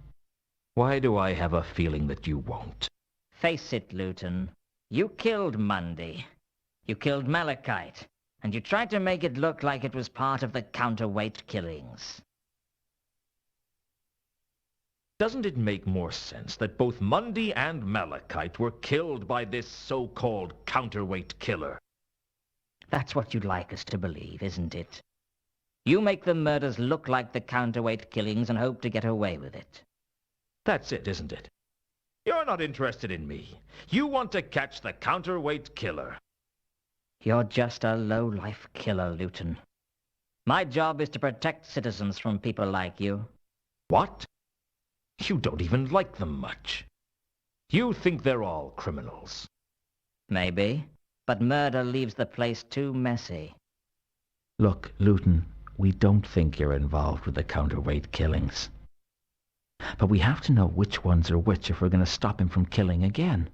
Why do I have a feeling that you won't? Face it, Luton. You killed Mundy. You killed Malachite. And you tried to make it look like it was part of the counterweight killings. Doesn't it make more sense that both Mundy and Malachite were killed by this so-called counterweight killer? That's what you'd like us to believe, isn't it? You make the murders look like the counterweight killings and hope to get away with it. That's it, isn't it? You're not interested in me. You want to catch the counterweight killer. You're just a low-life killer, Luton. My job is to protect citizens from people like you. What? You don't even like them much. You think they're all criminals. Maybe, but murder leaves the place too messy. Look, Luton, we don't think you're involved with the counterweight killings. But we have to know which ones are which if we're going to stop him from killing again.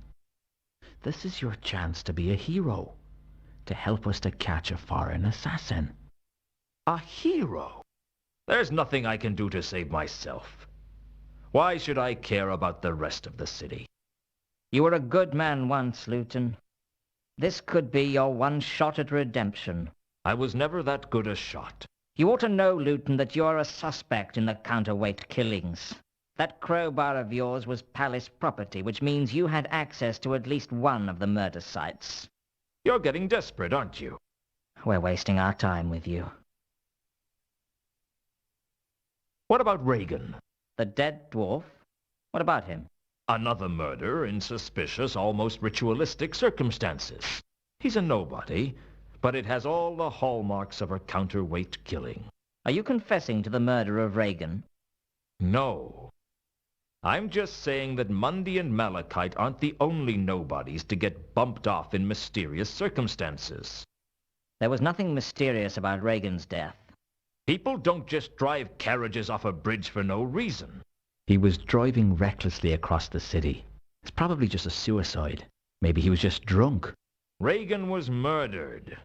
This is your chance to be a hero, to help us to catch a foreign assassin. A hero? There's nothing I can do to save myself. Why should I care about the rest of the city? You were a good man once, Luton. This could be your one shot at redemption. I was never that good a shot. You ought to know, Luton, that you're a suspect in the counterweight killings. That crowbar of yours was palace property, which means you had access to at least one of the murder sites. You're getting desperate, aren't you? We're wasting our time with you. What about Reagan? The dead dwarf? What about him? Another murder in suspicious, almost ritualistic circumstances. He's a nobody, but it has all the hallmarks of a counterweight killing. Are you confessing to the murder of Reagan? No. I'm just saying that Mundy and Malachite aren't the only nobodies to get bumped off in mysterious circumstances. There was nothing mysterious about Reagan's death. People don't just drive carriages off a bridge for no reason. He was driving recklessly across the city. It's probably just a suicide. Maybe he was just drunk. Reagan was murdered.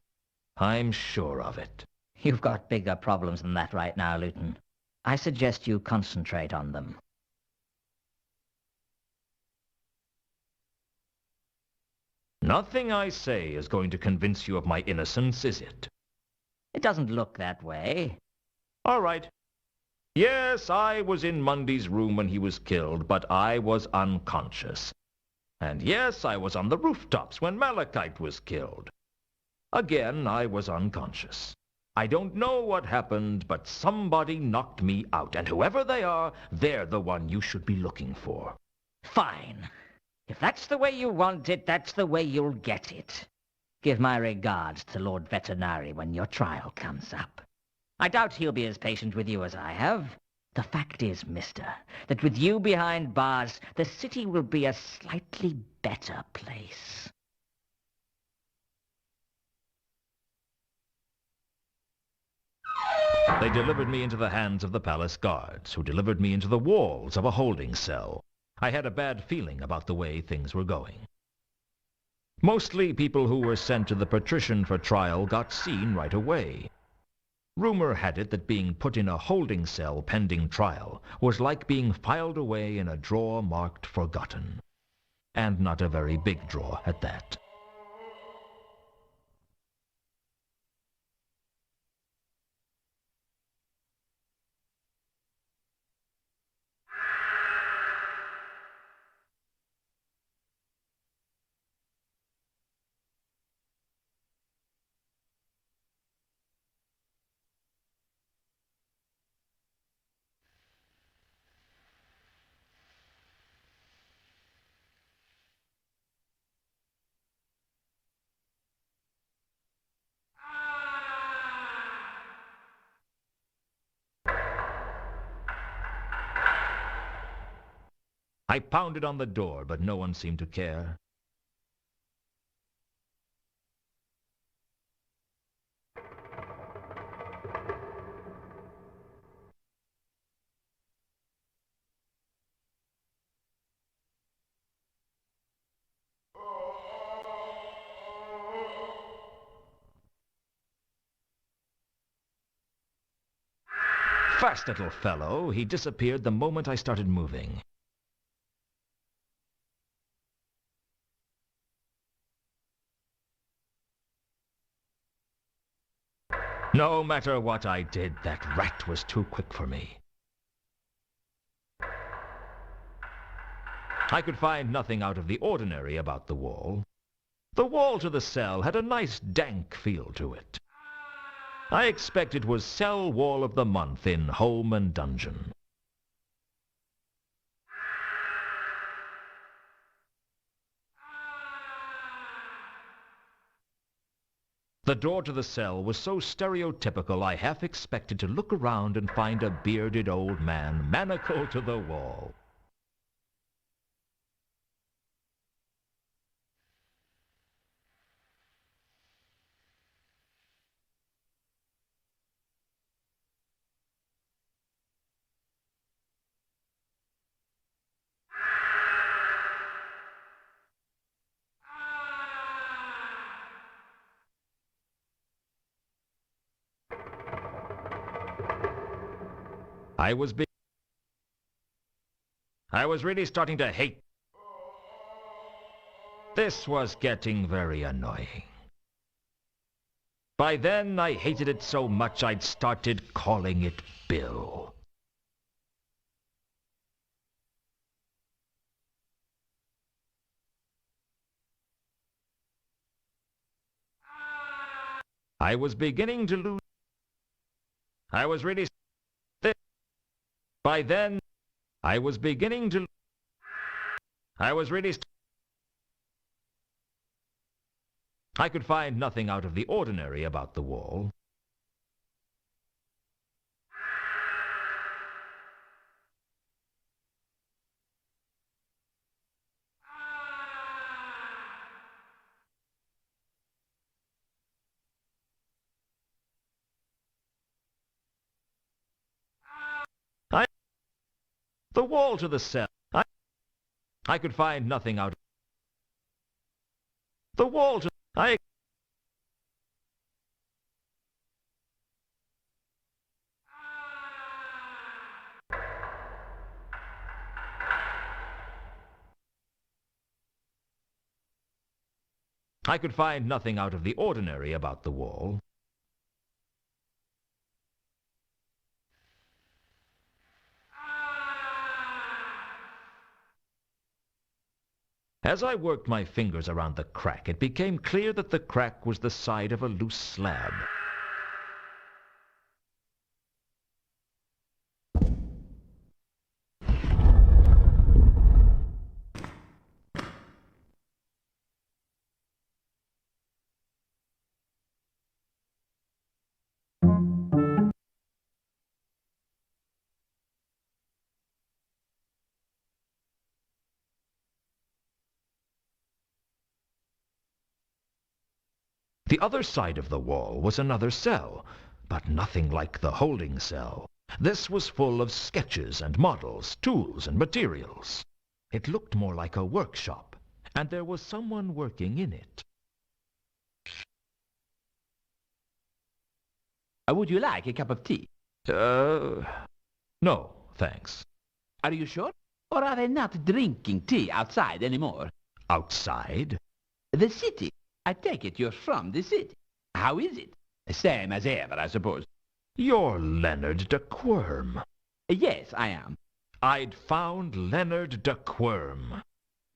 I'm sure of it. You've got bigger problems than that right now, Luton. I suggest you concentrate on them. Nothing I say is going to convince you of my innocence, is it? It doesn't look that way. All right. Yes, I was in Mundy's room when he was killed, but I was unconscious. And yes, I was on the rooftops when Malachite was killed. Again, I was unconscious. I don't know what happened, but somebody knocked me out, and whoever they are, they're the one you should be looking for. Fine. If that's the way you want it, that's the way you'll get it. Give my regards to Lord Veterinary when your trial comes up. I doubt he'll be as patient with you as I have. The fact is, mister, that with you behind bars, the city will be a slightly better place. They delivered me into the hands of the palace guards, who delivered me into the walls of a holding cell. I had a bad feeling about the way things were going. Mostly people who were sent to the patrician for trial got seen right away. Rumor had it that being put in a holding cell pending trial was like being filed away in a drawer marked forgotten. And not a very big drawer at that. I pounded on the door, but no one seemed to care. Fast little fellow, he disappeared the moment I started moving. No matter what I did, that rat was too quick for me. I could find nothing out of the ordinary about the wall. The wall to the cell had a nice dank feel to it. I expect it was Cell Wall of the Month in Home and Dungeon. The door to the cell was so stereotypical I half expected to look around and find a bearded old man manacled to the wall. I was really starting to hate. This was getting very annoying. By then, I hated it so much I'd started calling it Bill. I was beginning to lose. I was really... By then, I was beginning to... I was really... I could find nothing out of the ordinary about the wall. The wall to the cell. I could find nothing out. The wall to... I could find nothing out of the ordinary about the wall. As I worked my fingers around the crack, it became clear that the crack was the side of a loose slab. The other side of the wall was another cell, but nothing like the holding cell. This was full of sketches and models, tools and materials. It looked more like a workshop, and there was someone working in it. Would you like a cup of tea? No, thanks. Are you sure? Or are they not drinking tea outside anymore? Outside? The city. I take it you're from the city. How is it? Same as ever, I suppose. You're Leonard de Quirm. Yes, I am. I'd found Leonard de Quirm.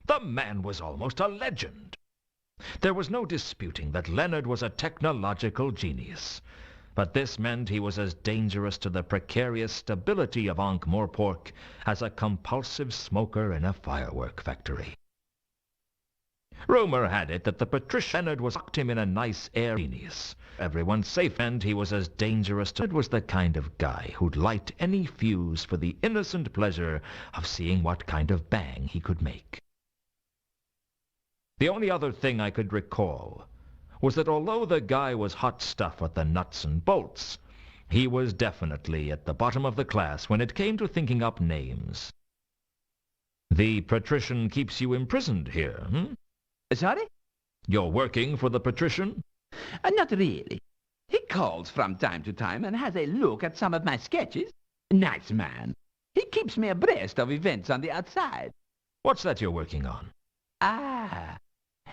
The man was almost a legend. There was no disputing that Leonard was a technological genius. But this meant he was as dangerous to the precarious stability of Ankh-Morpork as a compulsive smoker in a firework factory. Rumor had it that the patrician Leonard was locked him in a nice air genius. Everyone's safe, and he was as dangerous to... It was the kind of guy who'd light any fuse for the innocent pleasure of seeing what kind of bang he could make. The only other thing I could recall was that although the guy was hot stuff at the nuts and bolts, he was definitely at the bottom of the class when it came to thinking up names. The patrician keeps you imprisoned here, Sorry? You're working for the patrician? Not really. He calls from time to time and has a look at some of my sketches. Nice man. He keeps me abreast of events on the outside. What's that you're working on?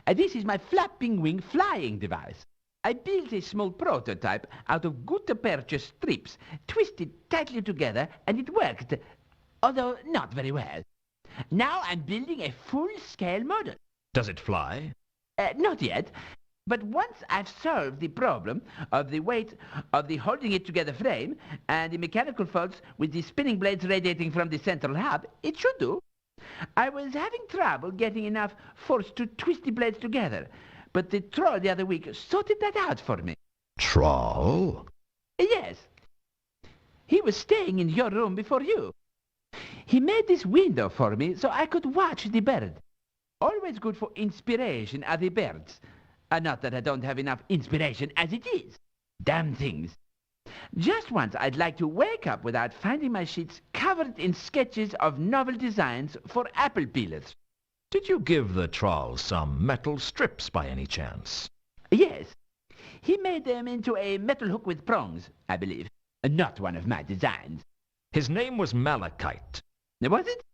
This is my flapping wing flying device. I built a small prototype out of gutta-percha strips, twisted tightly together, and it worked, although not very well. Now I'm building a full-scale model. Does it fly? Not yet, but once I've solved the problem of the weight of the holding it together frame and the mechanical faults with the spinning blades radiating from the central hub, it should do. I was having trouble getting enough force to twist the blades together, but the troll the other week sorted that out for me. Troll? Yes. He was staying in your room before you. He made this window for me so I could watch the bird. Always good for inspiration are the birds. Not that I don't have enough inspiration as it is. Damn things. Just once I'd like to wake up without finding my sheets covered in sketches of novel designs for apple peelers. Did you give the troll some metal strips by any chance? Yes. He made them into a metal hook with prongs, I believe. Not one of my designs. His name was Malachite. Was it?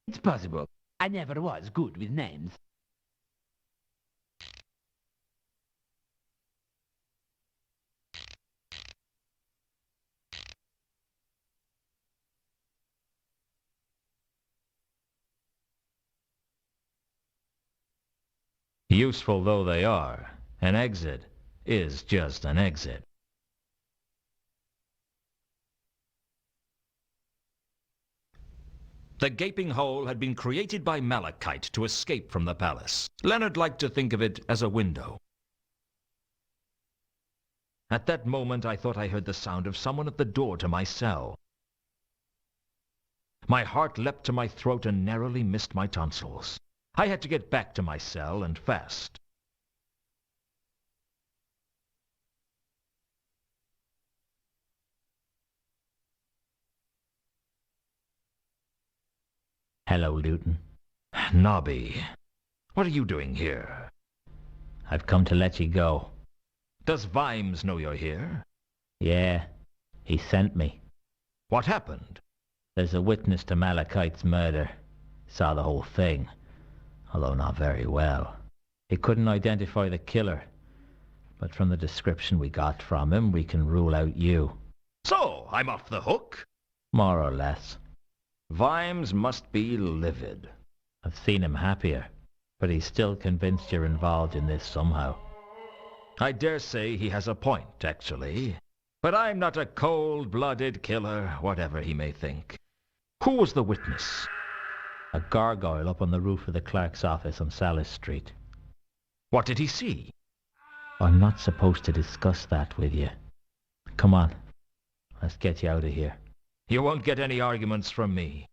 It's possible. I never was good with names. Useful though they are, an exit is just an exit. The gaping hole had been created by Malachite to escape from the palace. Leonard liked to think of it as a window. At that moment, I thought I heard the sound of someone at the door to my cell. My heart leapt to my throat and narrowly missed my tonsils. I had to get back to my cell, and fast. Hello, Luton. Nobby, what are you doing here? I've come to let you go. Does Vimes know you're here? Yeah, he sent me. What happened? There's a witness to Malachite's murder. Saw the whole thing, although not very well. He couldn't identify the killer, but from the description we got from him, we can rule out you. So, I'm off the hook? More or less. Vimes must be livid. I've seen him happier, but he's still convinced you're involved in this somehow. I dare say he has a point, actually. But I'm not a cold-blooded killer, whatever he may think. Who was the witness? A gargoyle up on the roof of the clerk's office on Salis Street. What did he see? I'm not supposed to discuss that with you. Come on, let's get you out of here. You won't get any arguments from me.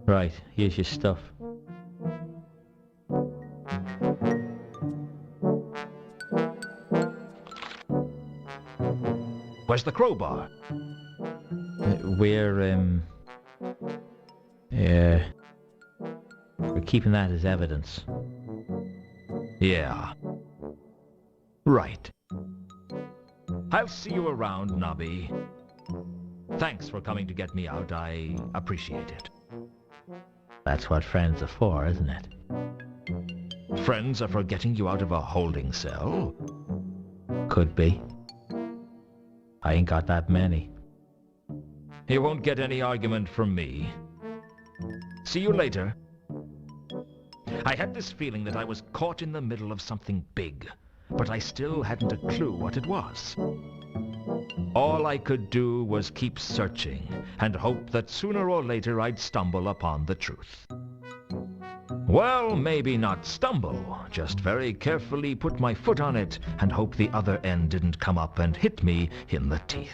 Right, here's your stuff. Where's the crowbar? We're keeping that as evidence. Yeah. Right. I'll see you around, Nobby. Thanks for coming to get me out. I appreciate it. That's what friends are for, isn't it? Friends are for getting you out of a holding cell? Could be. I ain't got that many. You won't get any argument from me. See you later. I had this feeling that I was caught in the middle of something big, but I still hadn't a clue what it was. All I could do was keep searching and hope that sooner or later I'd stumble upon the truth. Well, maybe not stumble, just very carefully put my foot on it and hope the other end didn't come up and hit me in the teeth.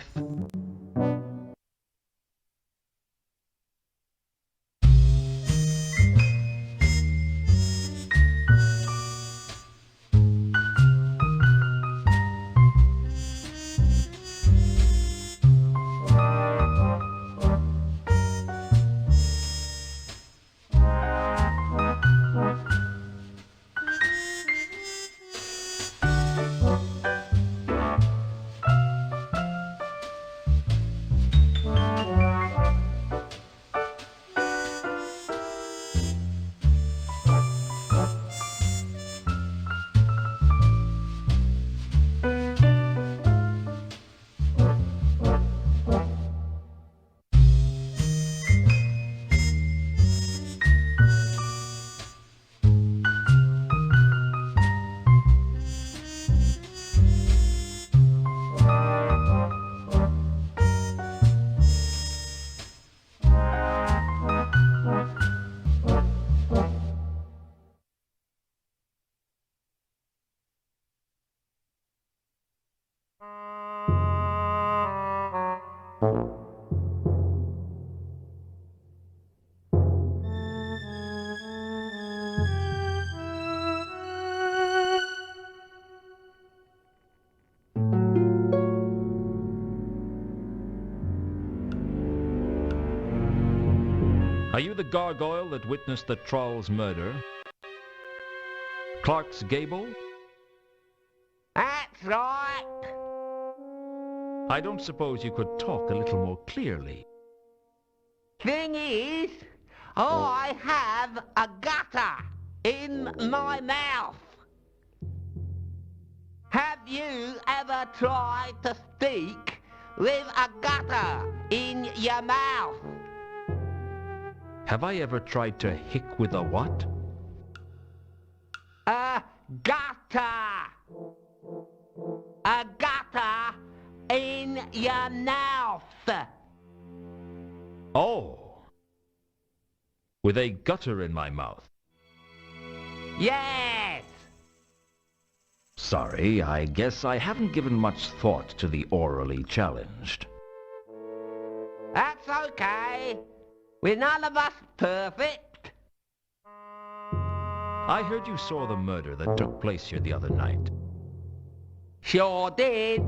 Are you the gargoyle that witnessed the troll's murder? Clark's Gable? That's right. I don't suppose you could talk a little more clearly. Thing is, I have a gutter in my mouth. Have you ever tried to speak with a gutter in your mouth? Have I ever tried to hick with a what? A gutter. A gutter in your mouth. Oh. With a gutter in my mouth. Yes. Sorry, I guess I haven't given much thought to the orally challenged. That's okay. We're none of us perfect. I heard you saw the murder that took place here the other night. Sure did.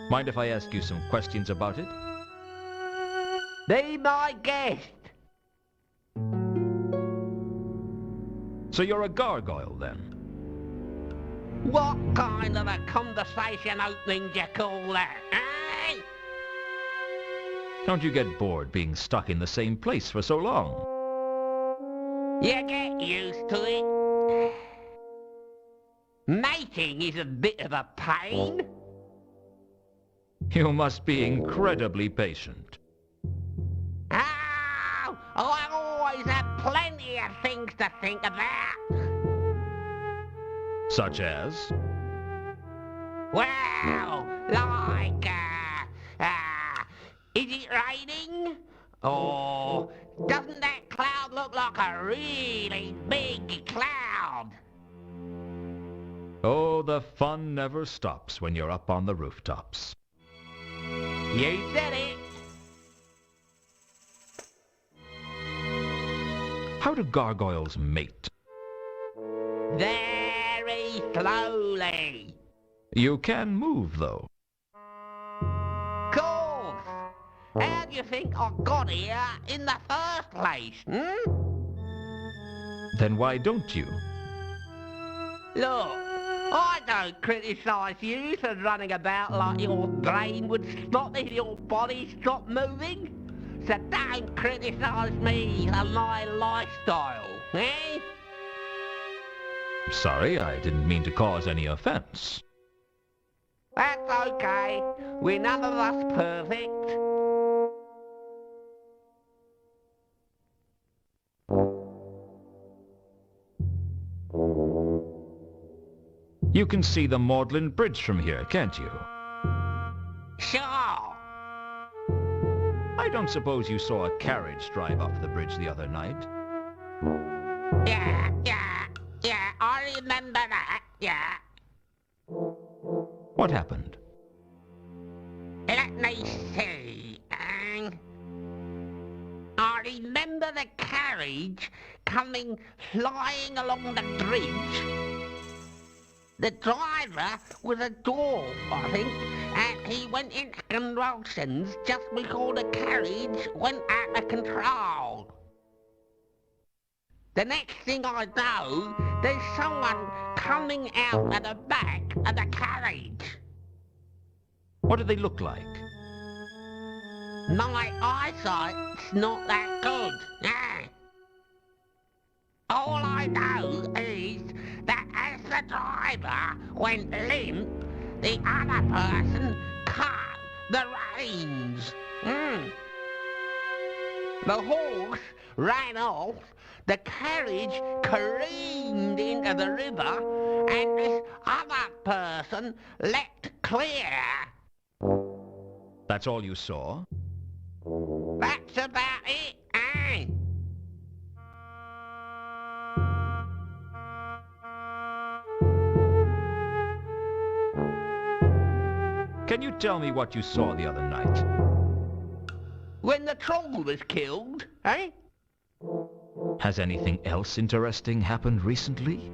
Mind if I ask you some questions about it? Be my guest. So you're a gargoyle, then? What kind of a conversation opening do you call that, eh? Don't you get bored being stuck in the same place for so long? You get used to it. Mating is a bit of a pain. You must be incredibly patient. Oh, I always have plenty of things to think about. Such as? Well, like, is it raining? Or doesn't that cloud look like a really big cloud? Oh, the fun never stops when you're up on the rooftops. You said it. How do gargoyles mate? Very slowly. You can move, though. Course. How do you think I got here in the first place, Then why don't you? Look, I don't criticise you for running about like your brain would stop if your body stopped moving. So don't criticise me for my lifestyle, eh? Sorry, I didn't mean to cause any offense. That's okay. We're none of us perfect. You can see the Magdalen Bridge from here, can't you? Sure. I don't suppose you saw a carriage drive up the bridge the other night. Yeah, I remember that, yeah. What happened? Let me see, I remember the carriage coming flying along the bridge. The driver was a dwarf, I think, and he went into convulsions just before the carriage went out of control. The next thing I know, there's someone coming out at the back of the carriage. What do they look like? My eyesight's not that good, All I know is that as the driver went limp, the other person cut the reins. The horse ran off, the carriage careened into the river, and this other person leapt clear. That's all you saw? That's about it, Can you tell me what you saw the other night? When the troll was killed, eh? Has anything else interesting happened recently?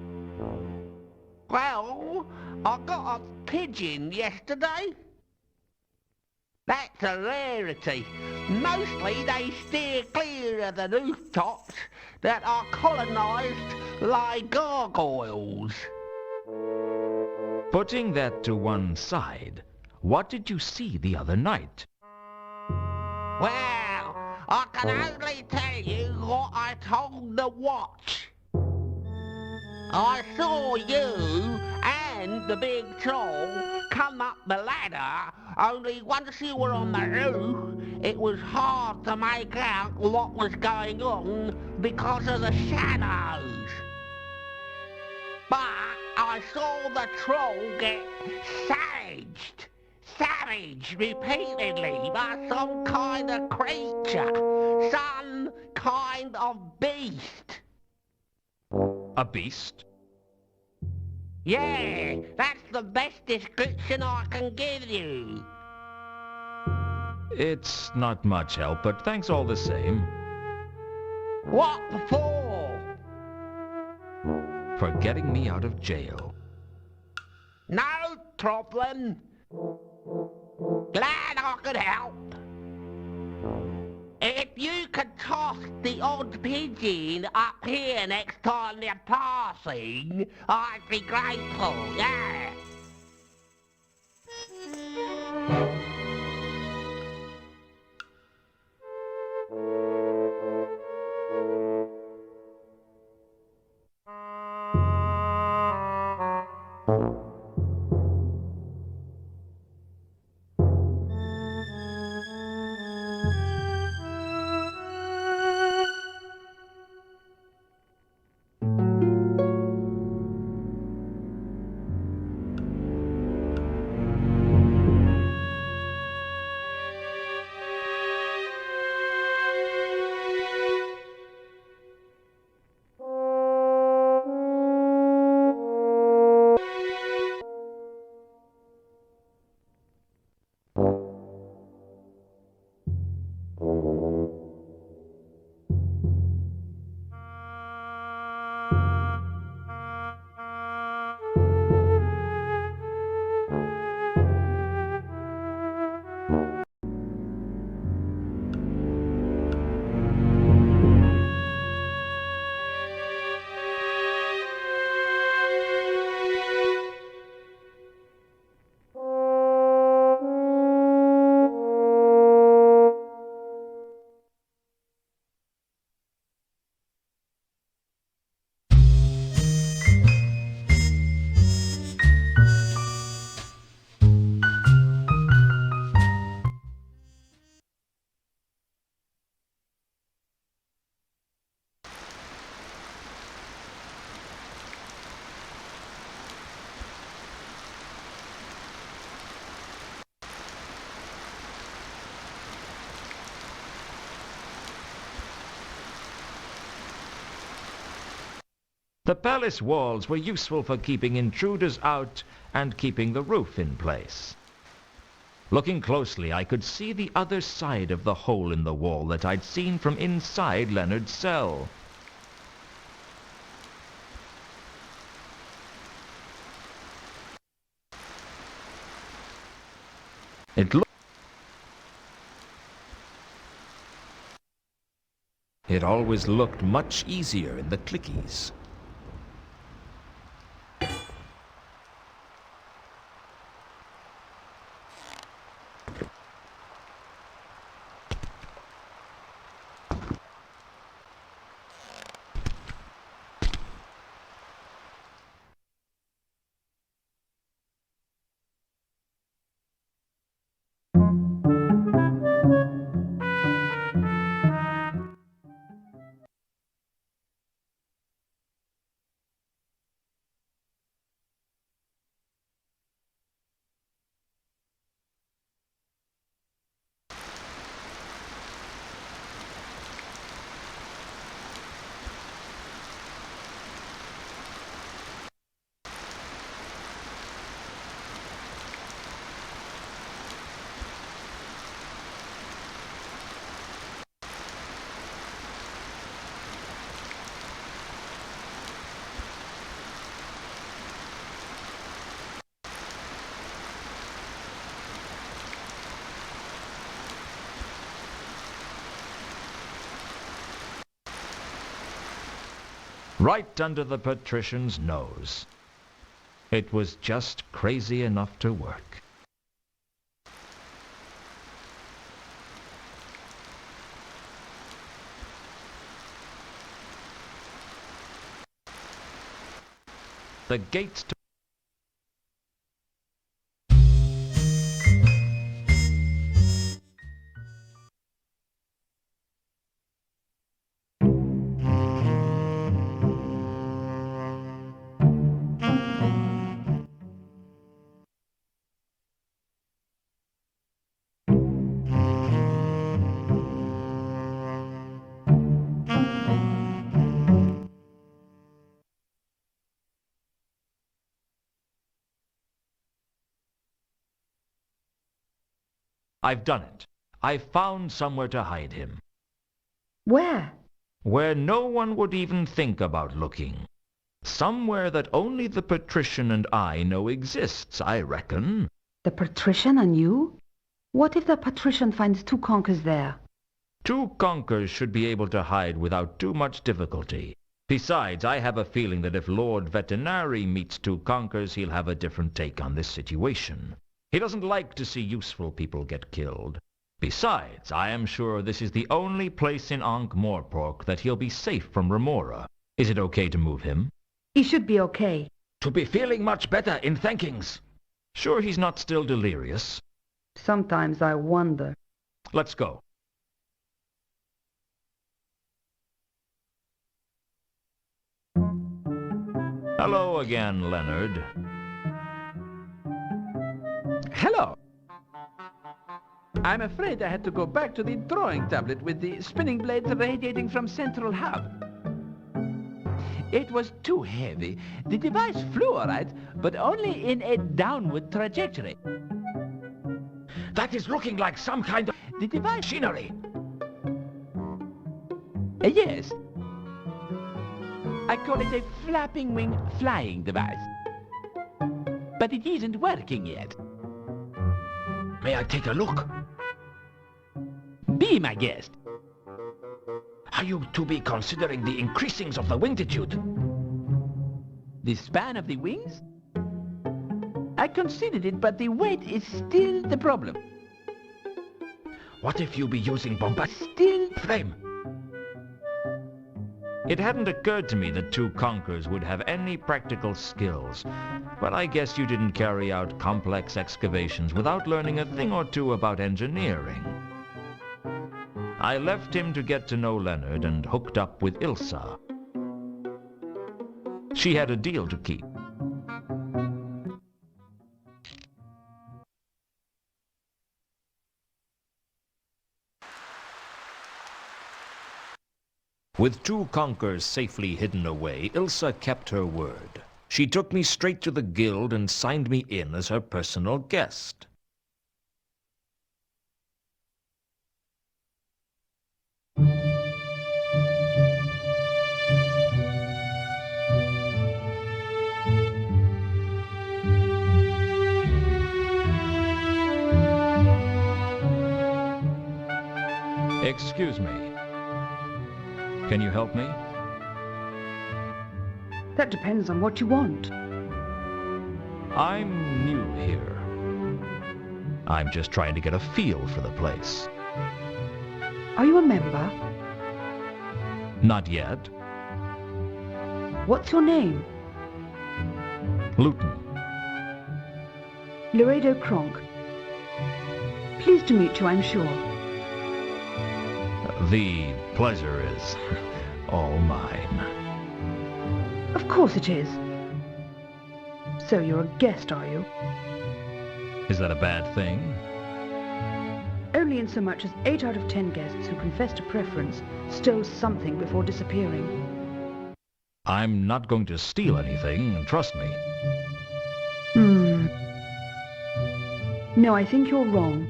Well, I got a pigeon yesterday. That's a rarity. Mostly they steer clear of the rooftops that are colonised by gargoyles. Putting that to one side, what did you see the other night? Well, I can only tell you what I told the watch. I saw you and the big troll come up the ladder, only once you were on the roof, it was hard to make out what was going on because of the shadows. But I saw the troll get savaged repeatedly by some kind of creature, some kind of beast. A beast? Yeah, that's the best description I can give you. It's not much help, but thanks all the same. What for? For getting me out of jail. No problem. Glad I could help. If you could toss the odd pigeon up here next time they're passing, I'd be grateful, yeah. The palace walls were useful for keeping intruders out and keeping the roof in place. Looking closely, I could see the other side of the hole in the wall that I'd seen from inside Leonard's cell. It always looked much easier in the clickies. right under the patrician's nose. It was just crazy enough to work. The gates to I've done it. I've found somewhere to hide him. Where? Where no one would even think about looking. Somewhere that only the patrician and I know exists, I reckon. The patrician and you? What if the patrician finds two conkers there? Two conkers should be able to hide without too much difficulty. Besides, I have a feeling that if Lord Veterinary meets two conkers, he'll have a different take on this situation. He doesn't like to see useful people get killed. Besides, I am sure this is the only place in Ankh-Morpork that he'll be safe from Remora. Is it okay to move him? He should be okay. To be feeling much better in thankings. Sure he's not still delirious? Sometimes I wonder. Let's go. Hello again, Leonard. Hello. I'm afraid I had to go back to the drawing tablet with the spinning blades radiating from central hub. It was too heavy. The device flew all right, but only in a downward trajectory. That is looking like some kind of The device... machinery. Yes. I call it a flapping wing flying device. But it isn't working yet. May I take a look? Be my guest. Are you to be considering the increasings of the wingtitude? The span of the wings? I considered it, but the weight is still the problem. What if you be using bombastic Still... flame? It hadn't occurred to me that two conkers would have any practical skills, but I guess you didn't carry out complex excavations without learning a thing or two about engineering. I left him to get to know Leonard and hooked up with Ilsa. She had a deal to keep. With two conkers safely hidden away, Ilsa kept her word. She took me straight to the guild and signed me in as her personal guest. Excuse me. Can you help me? That depends on what you want. I'm new here. I'm just trying to get a feel for the place. Are you a member? Not yet. What's your name? Luton. Laredo Kronk. Pleased to meet you, I'm sure. The pleasure is all mine. Of course it is. So you're a guest, are you? Is that a bad thing? Only in so much as 8 out of 10 guests who confess to preference stole something before disappearing. I'm not going to steal anything, trust me. No, I think you're wrong.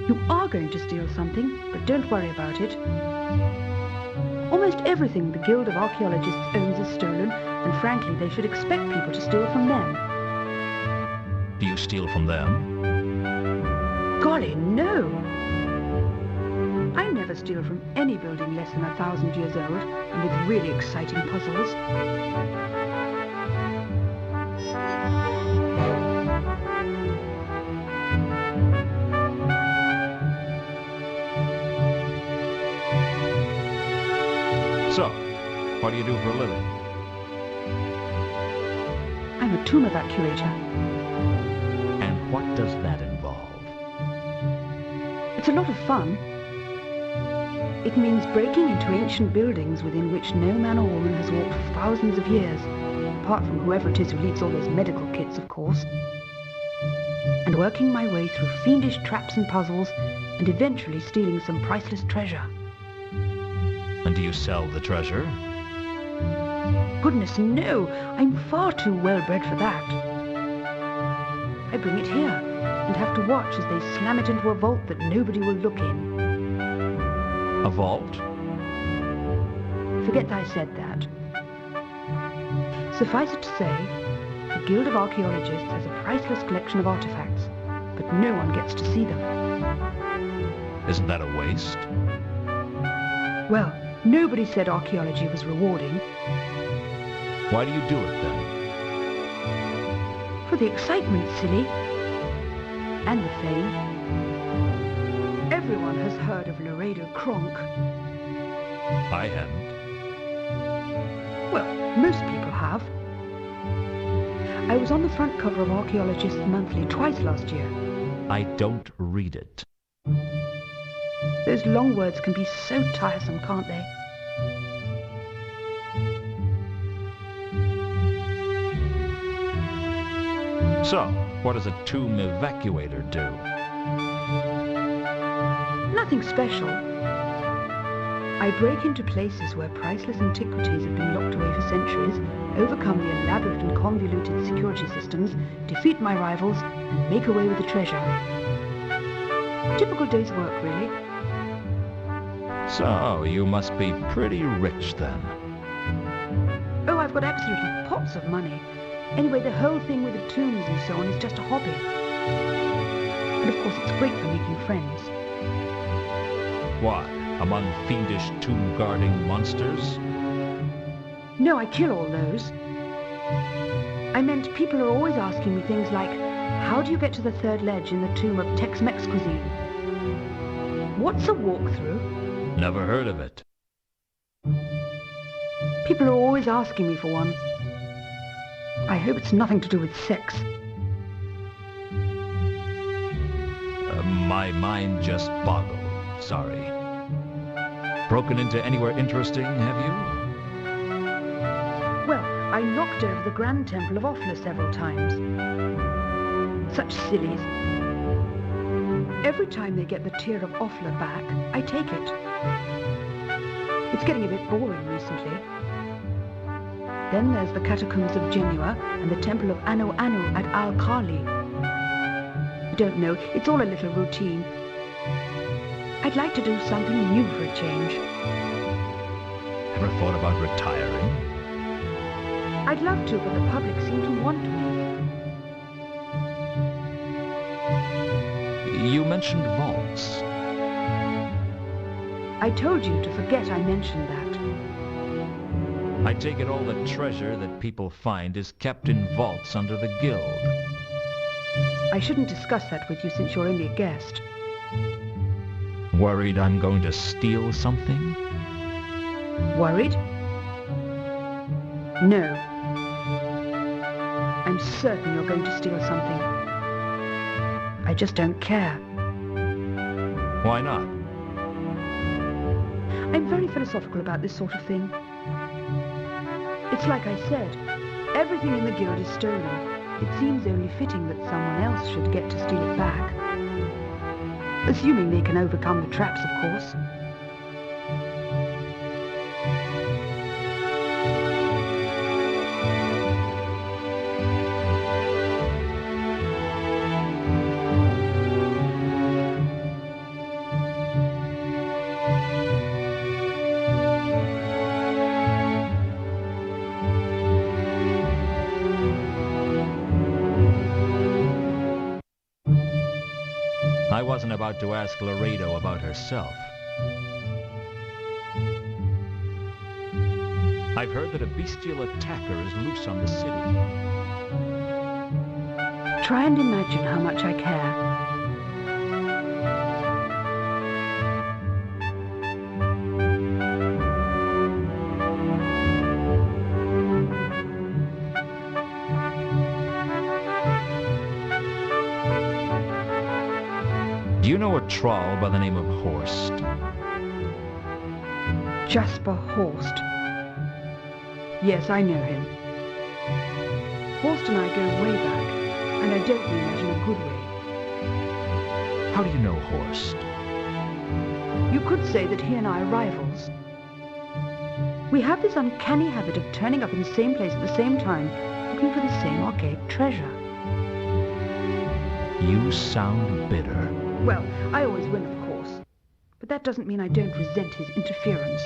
You are going to steal something, but don't worry about it. Almost everything the Guild of Archaeologists owns is stolen, and frankly, they should expect people to steal from them. Do you steal from them? Golly, no! I never never steal from any building less than 1,000 years old and with really exciting puzzles. So, what do you do for a living? I'm a tomb evacuator. And what does that involve? It's a lot of fun. It means breaking into ancient buildings within which no man or woman has walked for thousands of years, apart from whoever it is who leaves all those medical kits, of course, and working my way through fiendish traps and puzzles, and eventually stealing some priceless treasure. And do you sell the treasure? Goodness, no! I'm far too well-bred for that. I bring it here, and have to watch as they slam it into a vault that nobody will look in. A vault? Forget I said that. Suffice it to say, the Guild of Archaeologists has a priceless collection of artifacts, but no one gets to see them. Isn't that a waste? Well, nobody said archaeology was rewarding. Why do you do it then? For the excitement, silly. And the fame. Everyone has heard of Laredo Kronk. I hadn't. Well, most people have. I was on the front cover of Archaeologist Monthly twice last year. I don't read it. Those long words can be so tiresome, can't they? So, what does a tomb evacuator do? Nothing special. I break into places where priceless antiquities have been locked away for centuries, overcome the elaborate and convoluted security systems, defeat my rivals, and make away with the treasure. Typical day's work, really. So, you must be pretty rich then. Oh, I've got absolutely pots of money. Anyway, the whole thing with the tombs and so on is just a hobby. And of course, it's great for making friends. What? Among fiendish tomb-guarding monsters? No, I kill all those. I meant people are always asking me things like, how do you get to the third ledge in the tomb of Tex-Mex cuisine? What's a walkthrough? Never heard of it. People are always asking me for one. I hope it's nothing to do with sex. My mind just boggled. Sorry. Broken into anywhere interesting, have you? Well, I knocked over the Grand Temple of Offler several times. Such sillies. Every time they get the Tear of Offler back, I take it. It's getting a bit boring recently. Then there's the Catacombs of Genua and the Temple of Anu Anu at Al-Khali. I don't know, it's all a little routine. I'd like to do something new for a change. Ever thought about retiring? I'd love to, but the public seem to want me. You mentioned vaults. I told you to forget I mentioned that. I take it all the treasure that people find is kept in vaults under the guild. I shouldn't discuss that with you since you're only a guest. Worried I'm going to steal something? Worried? No. I'm certain you're going to steal something. I just don't care. Why not? I'm very philosophical about this sort of thing. It's like I said, everything in the guild is stolen. It seems only fitting that someone else should get to steal it back. Assuming they can overcome the traps, of course. I wasn't about to ask Laredo about herself. I've heard that a bestial attacker is loose on the city. Try and imagine how much I care. Do you know a troll by the name of Horst? Jasper Horst. Yes, I know him. Horst and I go way back, and I don't mean that in a good way. How do you know Horst? You could say that he and I are rivals. We have this uncanny habit of turning up in the same place at the same time, looking for the same archaic treasure. You sound bitter. Well, I always win, of course. But that doesn't mean I don't resent his interference.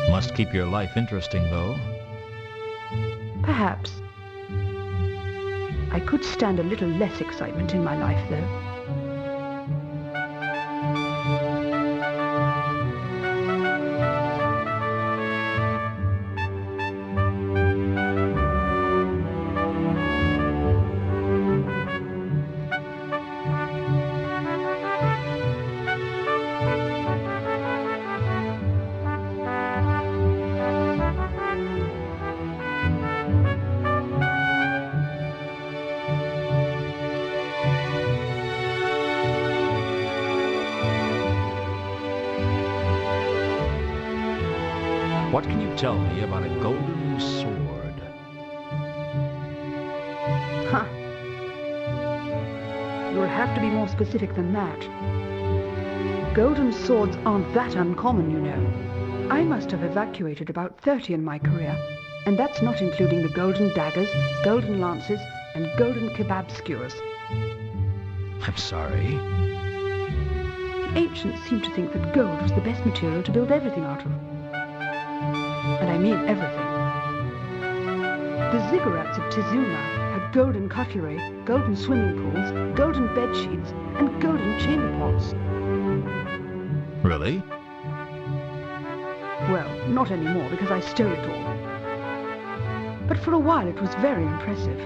Must keep your life interesting, though. Perhaps. I could stand a little less excitement in my life, though. What can you tell me about a golden sword? Huh. You'll have to be more specific than that. Golden swords aren't that uncommon, you know. I must have evacuated about 30 in my career, and that's not including the golden daggers, golden lances, and golden kebab skewers. I'm sorry. The ancients seemed to think that gold was the best material to build everything out of. And I mean everything. The ziggurats of Tizuma had golden cutlery, golden swimming pools, golden bed sheets, and golden chamber pots. Really? Well, not anymore because I stole it all. But for a while it was very impressive.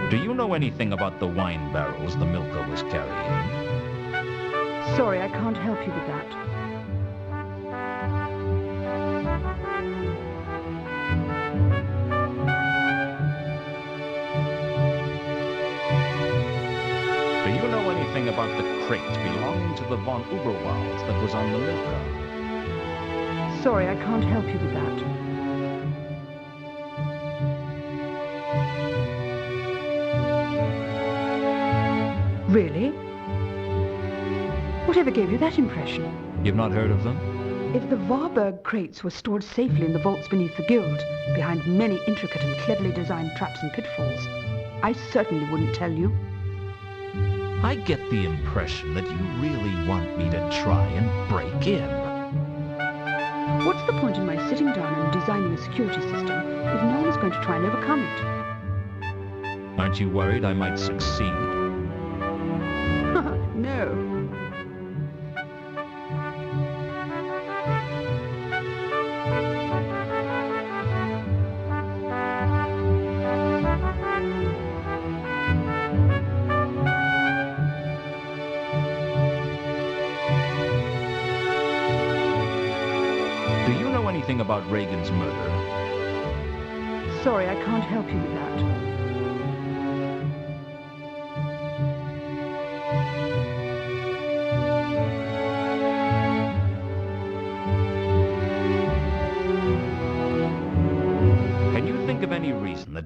Do you know anything about the wine barrels the milker was carrying? Sorry, I can't help you with that. Do you know anything about the crate belonging to the von Uberwalds that was on the milker? Sorry, I can't help you with that. Really? Whatever gave you that impression? You've not heard of them? If the Warburg crates were stored safely in the vaults beneath the guild, behind many intricate and cleverly designed traps and pitfalls, I certainly wouldn't tell you. I get the impression that you really want me to try and break in. What's the point in my sitting down and designing a security system if no one's going to try and overcome it? Aren't you worried I might succeed? No. Do you know anything about Reagan's murder? Sorry, I can't help you with that.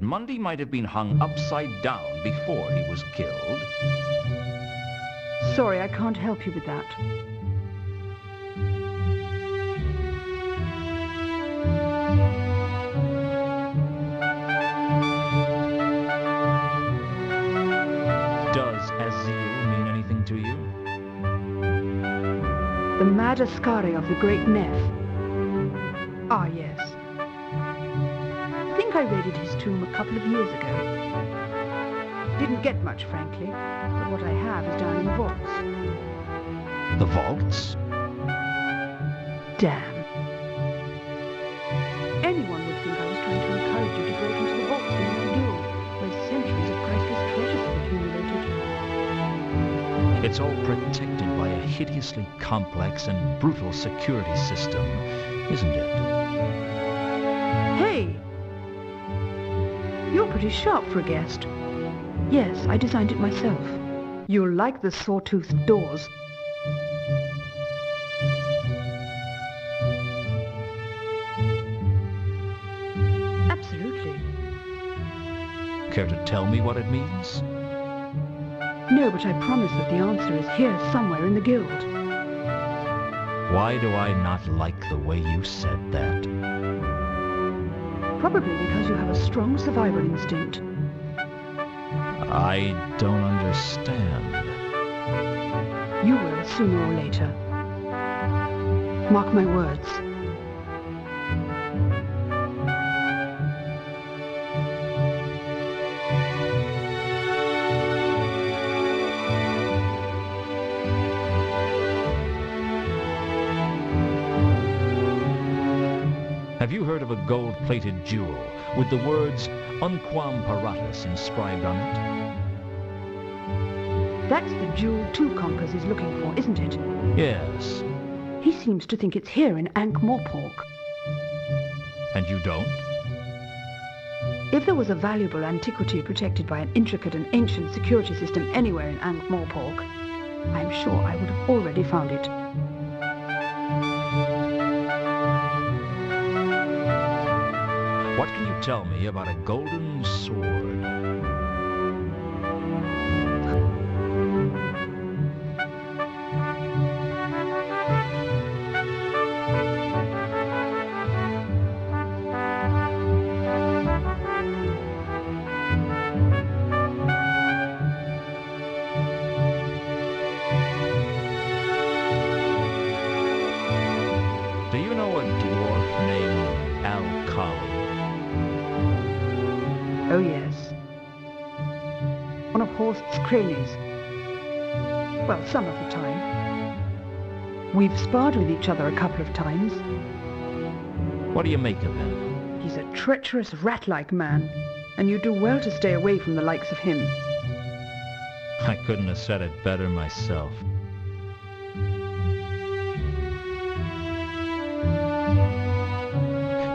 Mundy might have been hung upside down before he was killed. Sorry, I can't help you with that. Does Azil mean anything to you? The mad Ascari of the Great Neff. Ah, yes. I think I raided his tomb a couple of years ago. Didn't get much, frankly, but what I have is down in the vaults. The vaults? Damn. Anyone would think I was trying to encourage you to break into the vaults beneath the Guild, where centuries of priceless treasures have accumulated. It's all protected by a hideously complex and brutal security system, isn't it? Hey! You're pretty sharp for a guest. Yes, I designed it myself. You'll like the sawtoothed doors. Absolutely. Care to tell me what it means? No, but I promise that the answer is here somewhere in the Guild. Why do I not like the way you said that? Probably because you have a strong survival instinct. I don't understand. You will sooner or later. Mark my words. Have you heard of a gold-plated jewel with the words Unquam Paratus inscribed on it? That's the jewel Two Conquers is looking for, isn't it? Yes. He seems to think it's here in Ankh-Morpork. And you don't? If there was a valuable antiquity protected by an intricate and ancient security system anywhere in Ankh-Morpork, I'm sure I would have already found it. What can you tell me about a golden sword? Do you know a dwarf named Al-Khali? Oh, yes. One of Horst's cronies. Well, some of the time. We've sparred with each other a couple of times. What do you make of him? He's a treacherous, rat-like man, and you do well to stay away from the likes of him. I couldn't have said it better myself.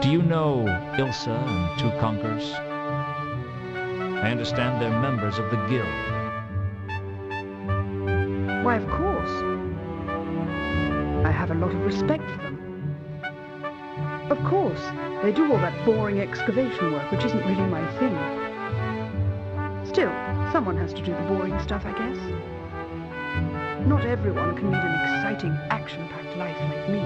Do you know Ilsa and Two Conquers? I understand they're members of the Guild. Why, of course. I have a lot of respect for them. Of course, they do all that boring excavation work, which isn't really my thing. Still, someone has to do the boring stuff, I guess. Not everyone can lead an exciting, action-packed life like me.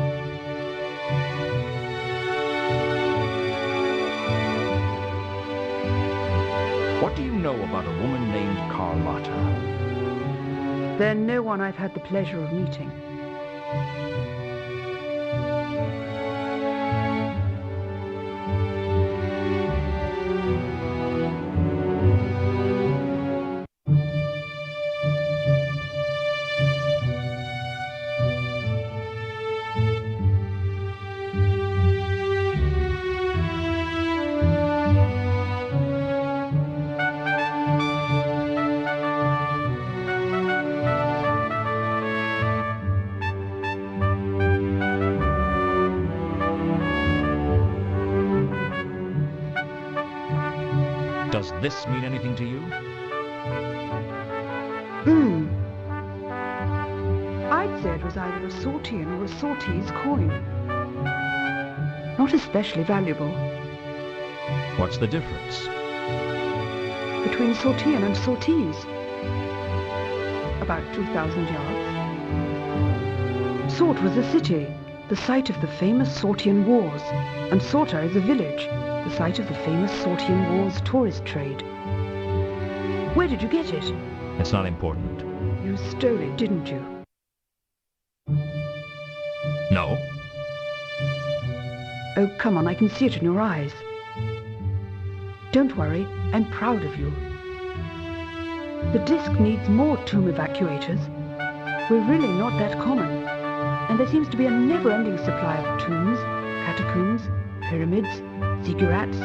What do you know about a woman named Carlotta? They're no one I've had the pleasure of meeting. Does this mean anything to you? I'd say it was either a Sortian or a Sortese coin. Not especially valuable. What's the difference? between Sortian and Sorties. About 2,000 yards. Sort was a city, the site of the famous Sortian Wars, and Sorta is a village, the site of the famous Sortian Wars tourist trade. Where did you get it? It's not important. You stole it, didn't you? No. Oh, come on, I can see it in your eyes. Don't worry, I'm proud of you. The disc needs more tomb evacuators. We're really not that common, and there seems to be a never-ending supply of tombs, catacombs, pyramids, ziggurats,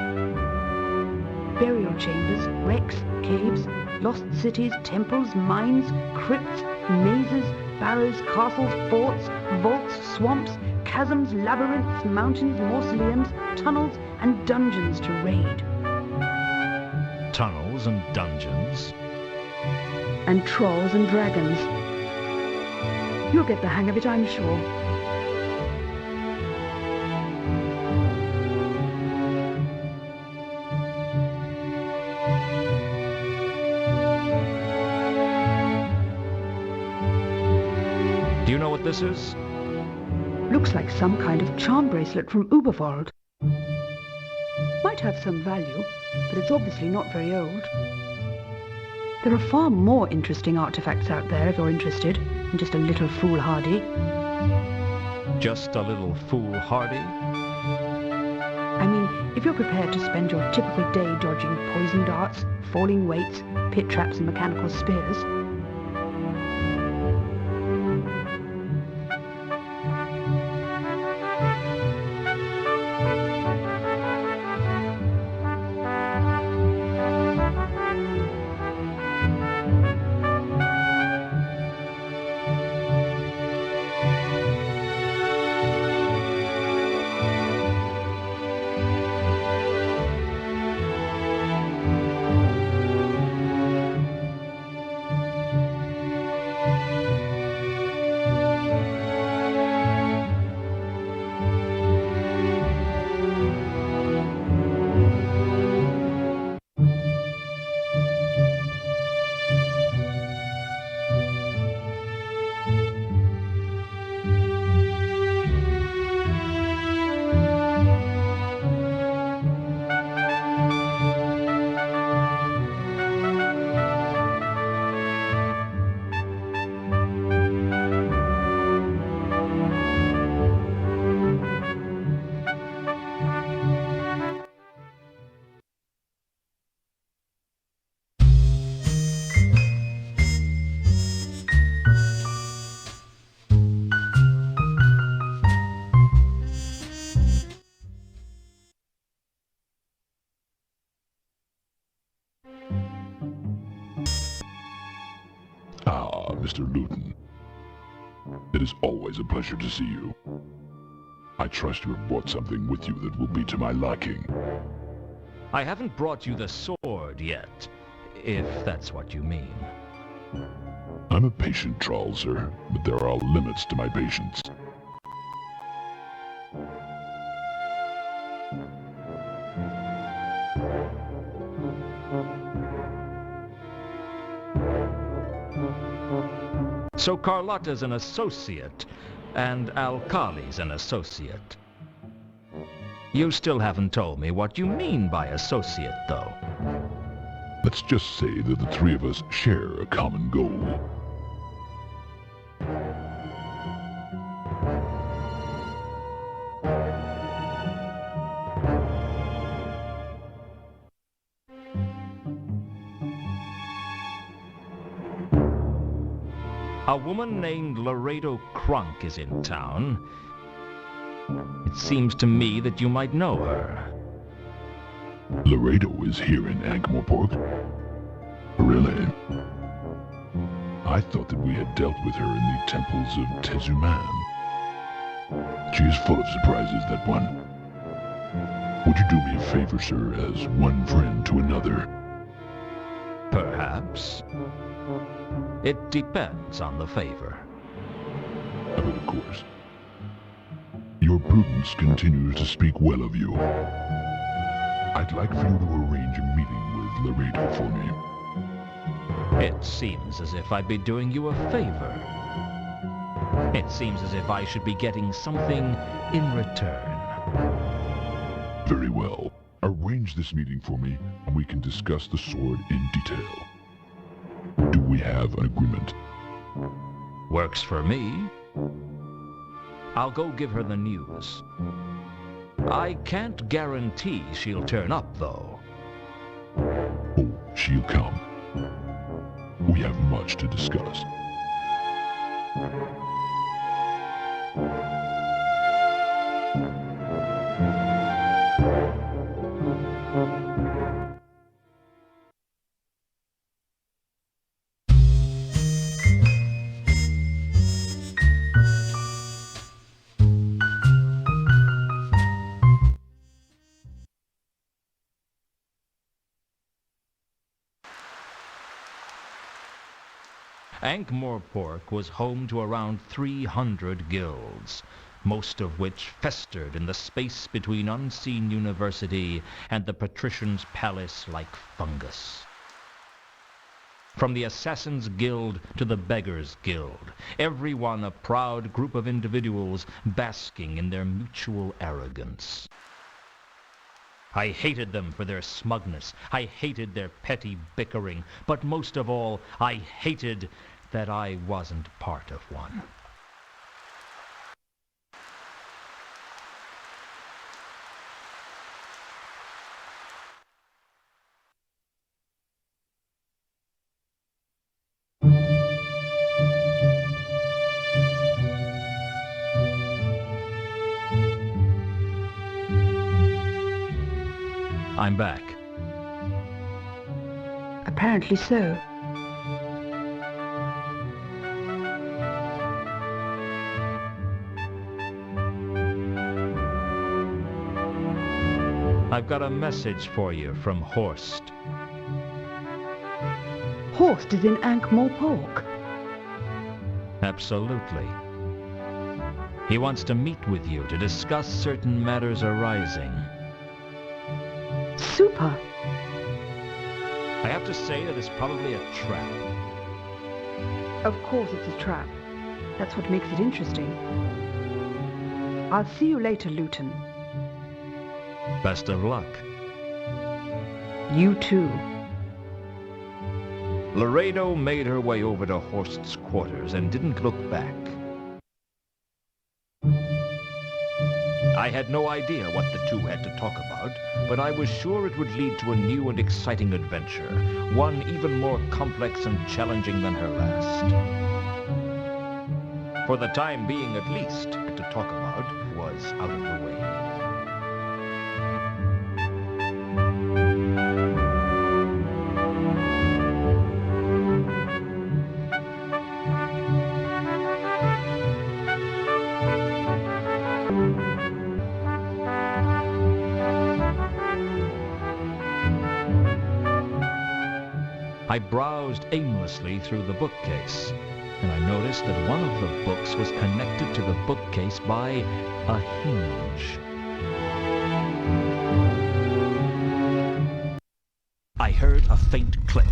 burial chambers, wrecks, caves, lost cities, temples, mines, crypts, mazes, barrows, castles, forts, vaults, swamps, chasms, labyrinths, mountains, mausoleums, tunnels, and dungeons to raid. Tunnels and dungeons. And trolls and dragons. You'll get the hang of it, I'm sure. Do you know what this is? Looks like some kind of charm bracelet from Uberwald. Might have some value, but it's obviously not very old. There are far more interesting artifacts out there if you're interested, than just a little foolhardy. Just a little foolhardy? I mean, if you're prepared to spend your typical day dodging poison darts, falling weights, pit traps and mechanical spears. Mr. Luton. It is always a pleasure to see you. I trust you have brought something with you that will be to my liking. I haven't brought you the sword yet, if that's what you mean. I'm a patient troll, sir, but there are limits to my patience. So Carlotta's an associate, and Alkali's an associate. You still haven't told me what you mean by associate, though. Let's just say that the three of us share a common goal. A woman named Laredo Crunk is in town. It seems to me that you might know her. Laredo is here in Ankh-Morpork? Really? I thought that we had dealt with her in the temples of Tezuman. She is full of surprises, that one. Would you do me a favor, sir, as one friend to another? Perhaps. It depends on the favor. But of course. Your prudence continues to speak well of you. I'd like for you to arrange a meeting with Laredo for me? It seems as if I'd be doing you a favor. It seems as if I should be getting something in return. Very well. Arrange this meeting for me, and we can discuss the sword in detail. Do we have an agreement? Works for me. I'll go give her the news. I can't guarantee she'll turn up, though. Oh, she'll come. We have much to discuss. Ankh-Morpork was home to around 300 guilds, most of which festered in the space between Unseen University and the Patrician's Palace like fungus. From the Assassin's Guild to the Beggar's Guild, every one a proud group of individuals basking in their mutual arrogance. I hated them for their smugness. I hated their petty bickering. But most of all, I hated that I wasn't part of one. I'm back. Apparently so. I've got a message for you from Horst. Horst is in Ankh-Morpork. Absolutely. He wants to meet with you to discuss certain matters arising. Super. I have to say that it's probably a trap. Of course it's a trap. That's what makes it interesting. I'll see you later, Luton. Best of luck. You too. Laredo made her way over to Horst's quarters and didn't look back. I had no idea what the two had to talk about, but I was sure it would lead to a new and exciting adventure, one even more complex and challenging than her last. For the time being, at least, what to talk about was out of the way. I browsed aimlessly through the bookcase, and I noticed that one of the books was connected to the bookcase by a hinge. I heard a faint click,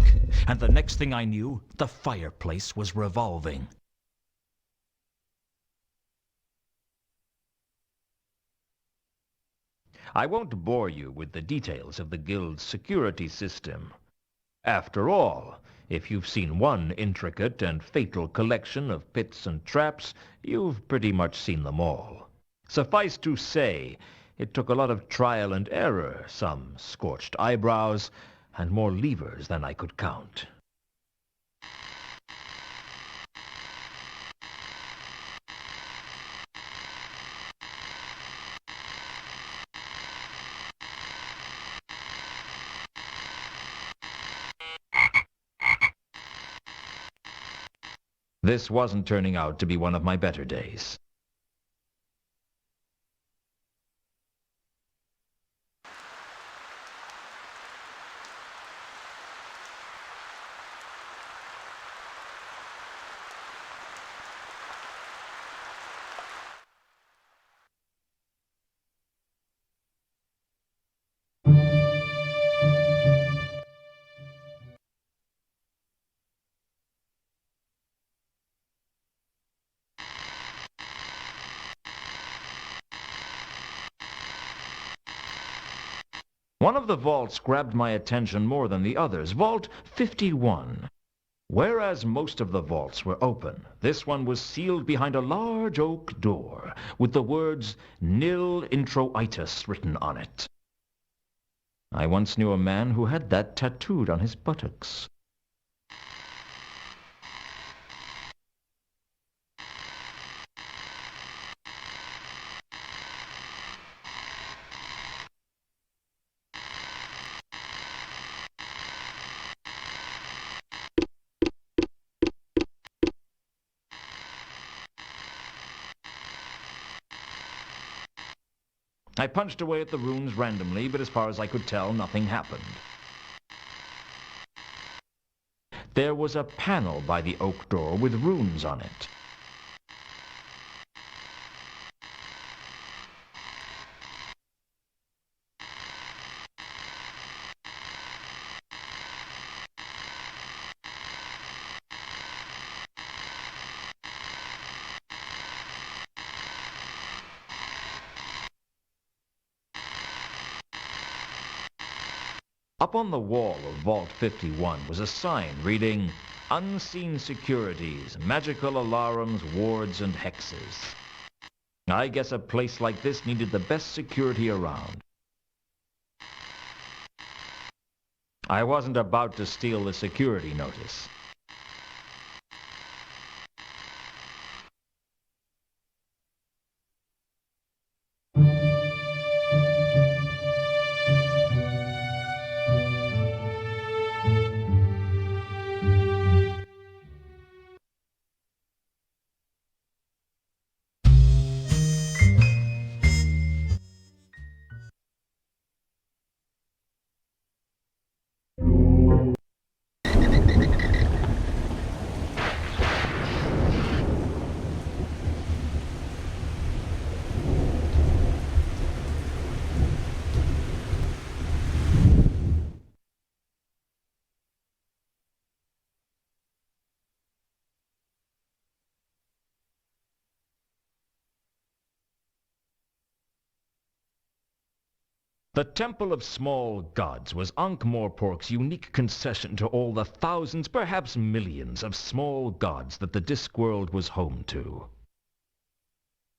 and the next thing I knew, the fireplace was revolving. I won't bore you with the details of the Guild's security system. After all, if you've seen one intricate and fatal collection of pits and traps, you've pretty much seen them all. Suffice to say, it took a lot of trial and error, some scorched eyebrows, and more levers than I could count. This wasn't turning out to be one of my better days. One of the vaults grabbed my attention more than the others, Vault 51. Whereas most of the vaults were open, this one was sealed behind a large oak door with the words Nil Introitus written on it. I once knew a man who had that tattooed on his buttocks. I punched away at the runes randomly, but as far as I could tell, nothing happened. There was a panel by the oak door with runes on it. Up on the wall of Vault 51 was a sign reading, Unseen Securities, Magical Alarms, Wards, and Hexes. I guess a place like this needed the best security around. I wasn't about to steal the security notice. The Temple of Small Gods was Ankh-Morpork's unique concession to all the thousands, perhaps millions, of small gods that the Discworld was home to.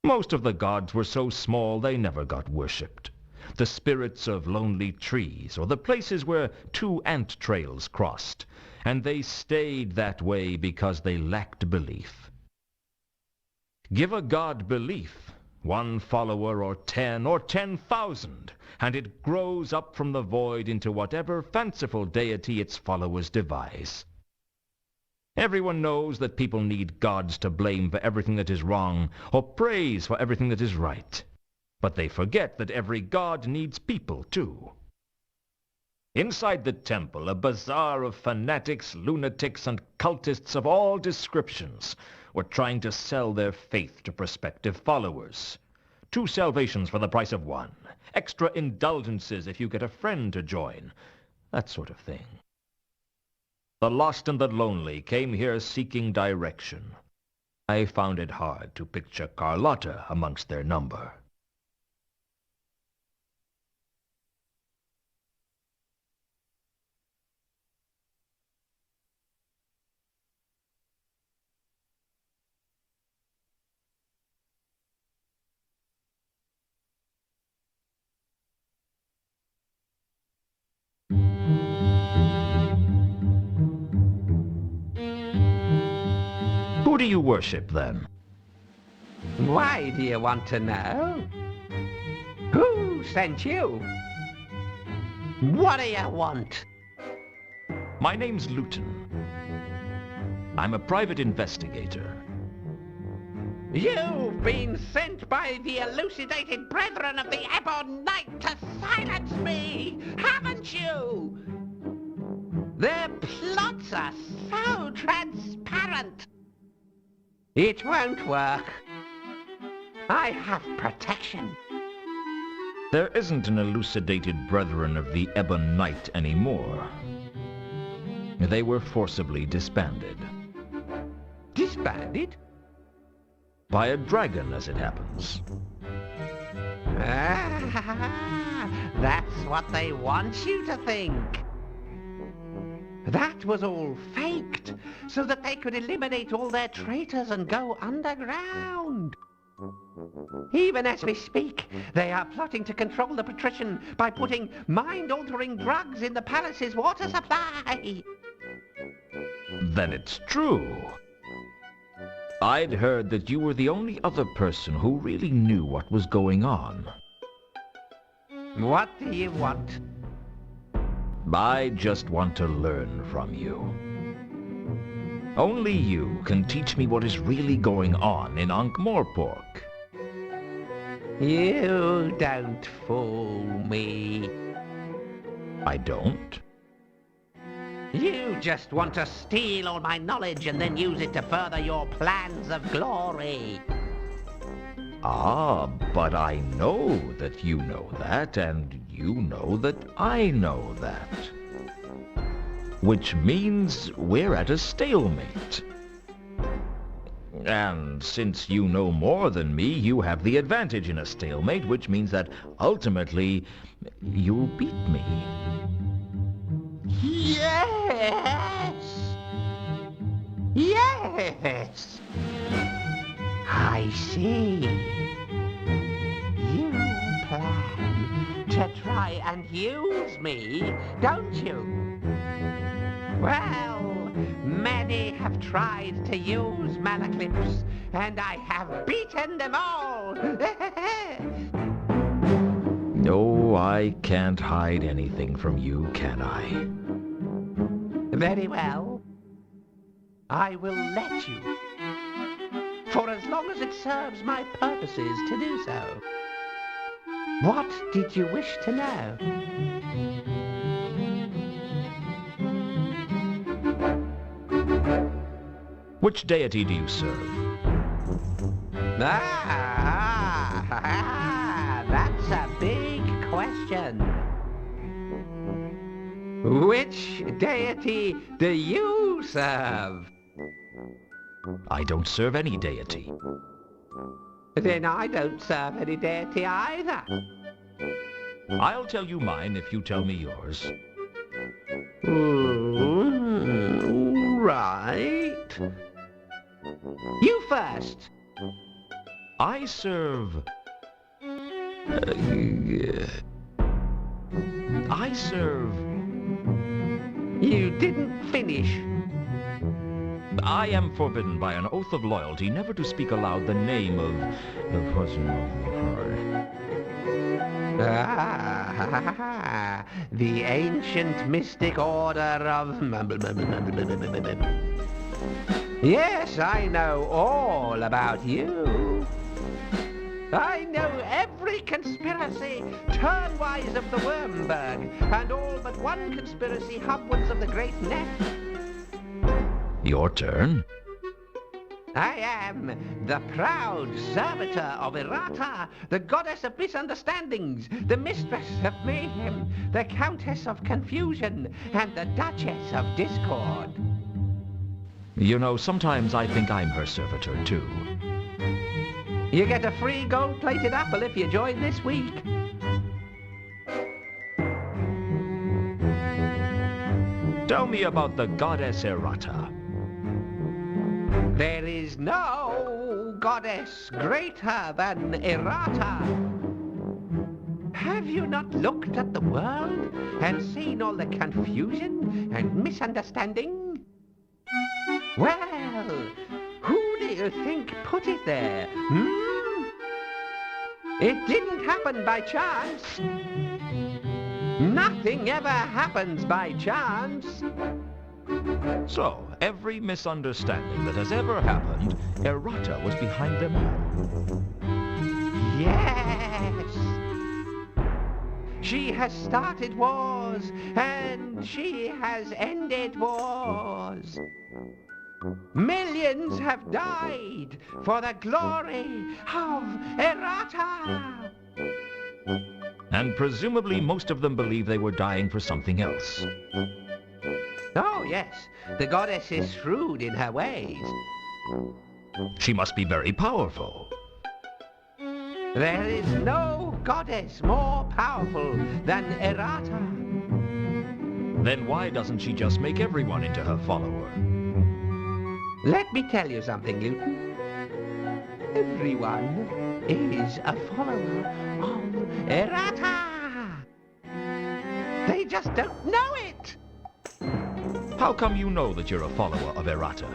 Most of the gods were so small they never got worshipped. The spirits of lonely trees, or the places where two ant trails crossed, and they stayed that way because they lacked belief. Give a god belief, 1 follower or 10 or 10,000, and it grows up from the void into whatever fanciful deity its followers devise. Everyone knows that people need gods to blame for everything that is wrong, or praise for everything that is right. But they forget that every god needs people, too. Inside the temple, a bazaar of fanatics, lunatics, and cultists of all descriptions were trying to sell their faith to prospective followers. 2 salvations for the price of 1. Extra indulgences if you get a friend to join. That sort of thing. The lost and the lonely came here seeking direction. I found it hard to picture Carlotta amongst their number. Who do you worship, then? Why do you want to know? Who sent you? What do you want? My name's Luton. I'm a private investigator. You've been sent by the elucidated brethren of the Ebon Knight to silence me, haven't you? Their plots are so transparent. It won't work. I have protection. There isn't an elucidated brethren of the Ebon Knight anymore. They were forcibly disbanded. Disbanded? By a dragon, as it happens. Ah, That's what they want you to think. That was all faked, so that they could eliminate all their traitors and go underground. Even as we speak, they are plotting to control the patrician by putting mind-altering drugs in the palace's water supply. Then it's true. I'd heard that you were the only other person who really knew what was going on. What do you want? I just want to learn from you. Only you can teach me what is really going on in Ankh-Morpork. You don't fool me. I don't? You just want to steal all my knowledge and then use it to further your plans of glory. Ah, but I know that you know that, and you know that I know that. Which means we're at a stalemate. And since you know more than me, you have the advantage in a stalemate, which means that ultimately you'll beat me. Yes! Yes! I see. You plan to try and use me, don't you? Well, many have tried to use Malaclips, and I have beaten them all. No, I can't hide anything from you, can I? Very well. I will let you. For as long as it serves my purposes to do so. What did you wish to know? Which deity do you serve? That's a big question. Which deity do you serve? I don't serve any deity. Then I don't serve any deity either. I'll tell you mine if you tell me yours. Right. You first. I serve... You didn't finish. I am forbidden by an oath of loyalty never to speak aloud the name of the person the ancient mystic order of... Yes, I know all about you. I know every conspiracy turnwise of the Wormberg, and all but one conspiracy hubwards of the Great Net. Your turn. I am the proud servitor of Errata, the goddess of misunderstandings, the mistress of mayhem, the countess of confusion, and the duchess of discord. You know, sometimes I think I'm her servitor, too. You get a free gold-plated apple if you join this week. Tell me about the goddess Errata. There is no goddess greater than Errata. Have you not looked at the world and seen all the confusion and misunderstanding? Well, who do you think put it there? It didn't happen by chance. Nothing ever happens by chance. So, every misunderstanding that has ever happened, Errata was behind them all. Yes. She has started wars, and she has ended wars. Millions have died for the glory of Errata. And presumably most of them believe they were dying for something else. Oh, yes. The goddess is shrewd in her ways. She must be very powerful. There is no goddess more powerful than Errata. Then why doesn't she just make everyone into her follower? Let me tell you something, Luton. Everyone is a follower of Errata. They just don't know it. How come you know that you're a follower of Errata?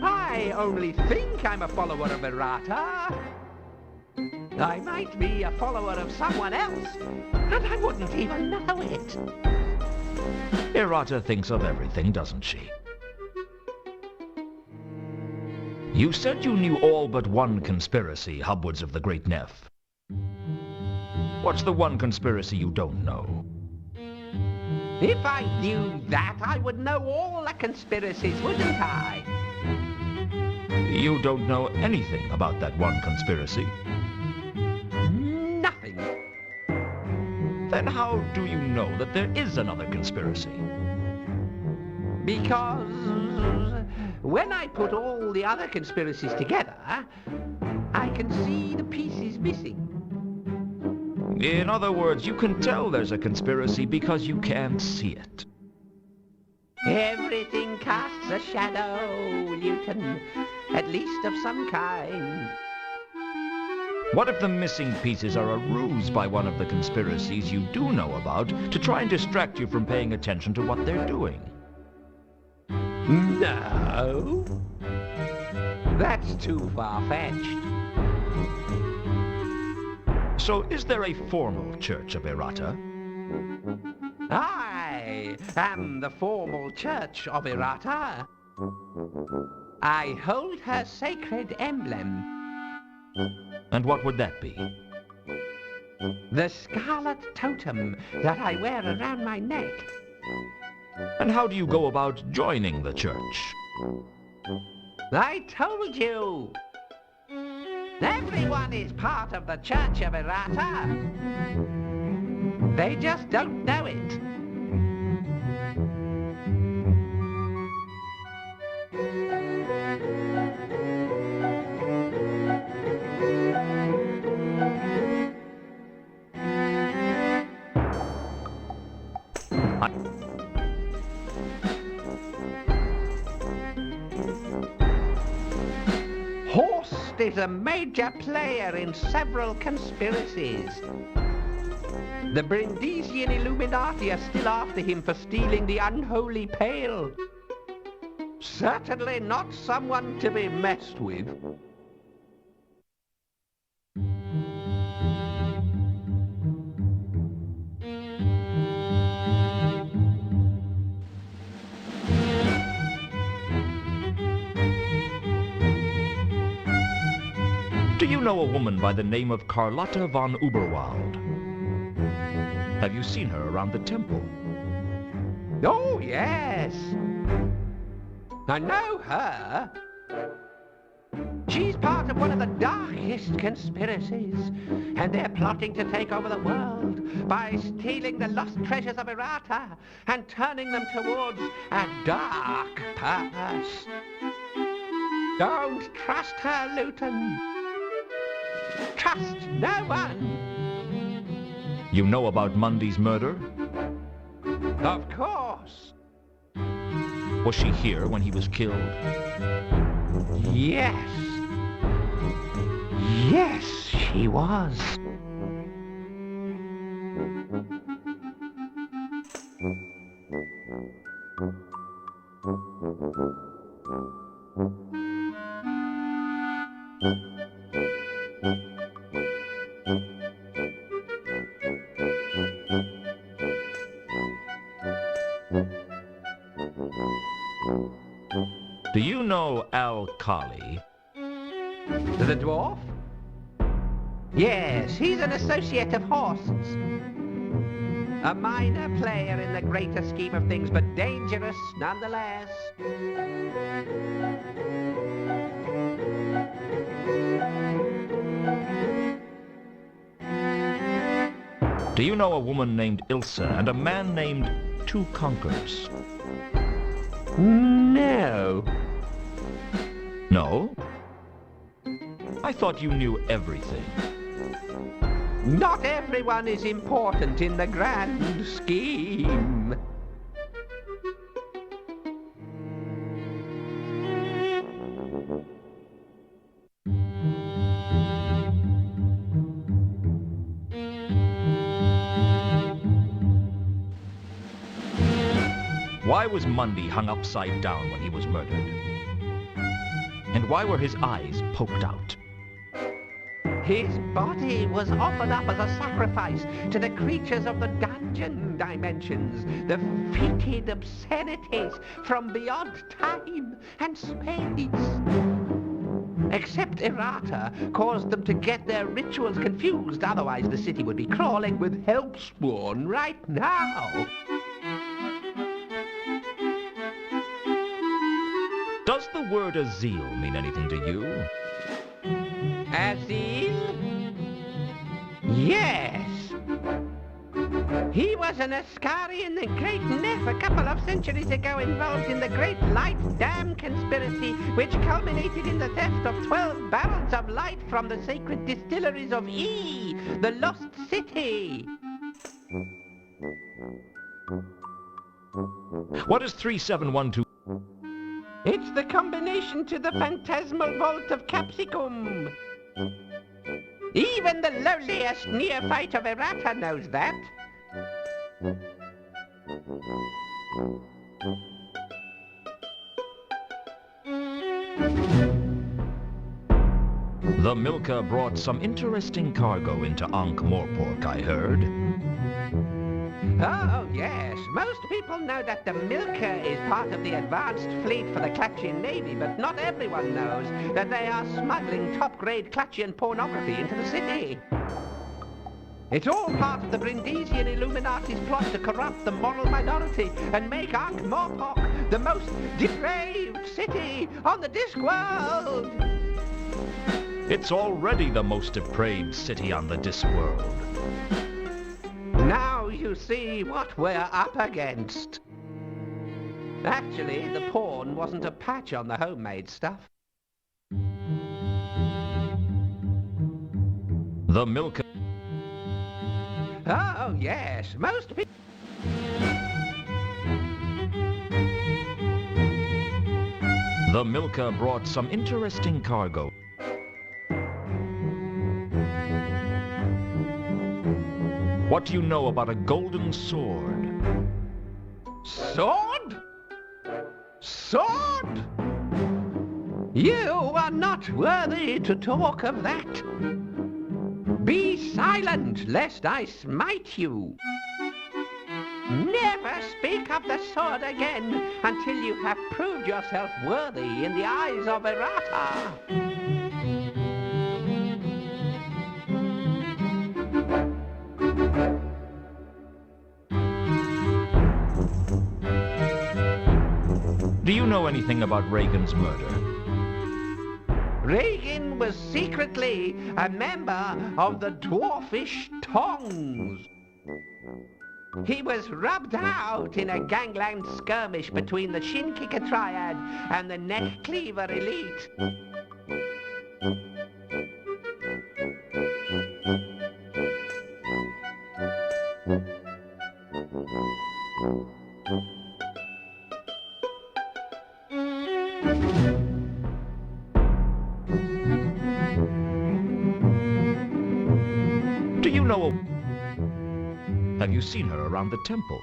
I only think I'm a follower of Errata. I might be a follower of someone else, and I wouldn't even know it. Errata thinks of everything, doesn't she? You said you knew all but one conspiracy, Hubwards of the Great Neff. What's the one conspiracy you don't know? If I knew that, I would know all the conspiracies, wouldn't I? You don't know anything about that one conspiracy. Nothing. Then how do you know that there is another conspiracy? Because when I put all the other conspiracies together, I can see the pieces missing. In other words, you can tell there's a conspiracy because you can't see it. Everything casts a shadow, Luton, at least of some kind. What if the missing pieces are a ruse by one of the conspiracies you do know about to try and distract you from paying attention to what they're doing? No. That's too far-fetched. So is there a formal Church of Errata? I am the formal Church of Errata. I hold her sacred emblem. And what would that be? The scarlet totem that I wear around my neck. And how do you go about joining the church? I told you! Everyone is part of the Church of Errata. They just don't know it. Horst is a major player in several conspiracies. The Brindisian Illuminati are still after him for stealing the unholy pail. Certainly not someone to be messed with. Do you know a woman by the name of Carlotta von Uberwald? Have you seen her around the temple? Oh, yes. I know her. She's part of one of the darkest conspiracies, and they're plotting to take over the world by stealing the lost treasures of Errata and turning them towards a dark purpose. Don't trust her, Luton. Trust no one. You know about Mundy's murder? Of course. Was she here when he was killed? Yes. Yes, she was. Do you know Al Kali? The dwarf? Yes, he's an associate of Horst's. A minor player in the greater scheme of things, but dangerous nonetheless. Do you know a woman named Ilsa and a man named Two Conkers? No. No? I thought you knew everything. Not everyone is important in the grand scheme. Why was Mundy hung upside down when he was murdered? And why were his eyes poked out? His body was offered up as a sacrifice to the creatures of the dungeon dimensions, the fetid obscenities from beyond time and space. Except errata caused them to get their rituals confused, otherwise the city would be crawling with Helpspawn right now. Does the word Azil mean anything to you? Azil? Yes. He was an Ascarian and Great Neff a couple of centuries ago involved in the Great Light Dam conspiracy, which culminated in the theft of 12 barrels of light from the sacred distilleries of E, the Lost City. What is 3712? It's the combination to the phantasmal vault of Capsicum. Even the lowliest neophyte of errata knows that. The Milka brought some interesting cargo into Ankh-Morpork, I heard. Oh, yes. Most people know that the Milka is part of the advanced fleet for the Klatchian Navy, but not everyone knows that they are smuggling top-grade Klatchian pornography into the city. It's all part of the Brindisian Illuminati's plot to corrupt the moral minority and make Ankh-Morpork the most depraved city on the Discworld. It's already the most depraved city on the Discworld. Now you see what we're up against. Actually, the porn wasn't a patch on the homemade stuff. The Milka... Oh, yes, most people... The Milka brought some interesting cargo. What do you know about a golden sword? Sword? Sword? You are not worthy to talk of that. Be silent, lest I smite you. Never speak of the sword again until you have proved yourself worthy in the eyes of errata. Do you know anything about Reagan's murder? Reagan was secretly a member of the Dwarfish Tongs. He was rubbed out in a gangland skirmish between the Shin Kicker Triad and the Neck Cleaver Elite. Do you know a... Have you seen her around the temple?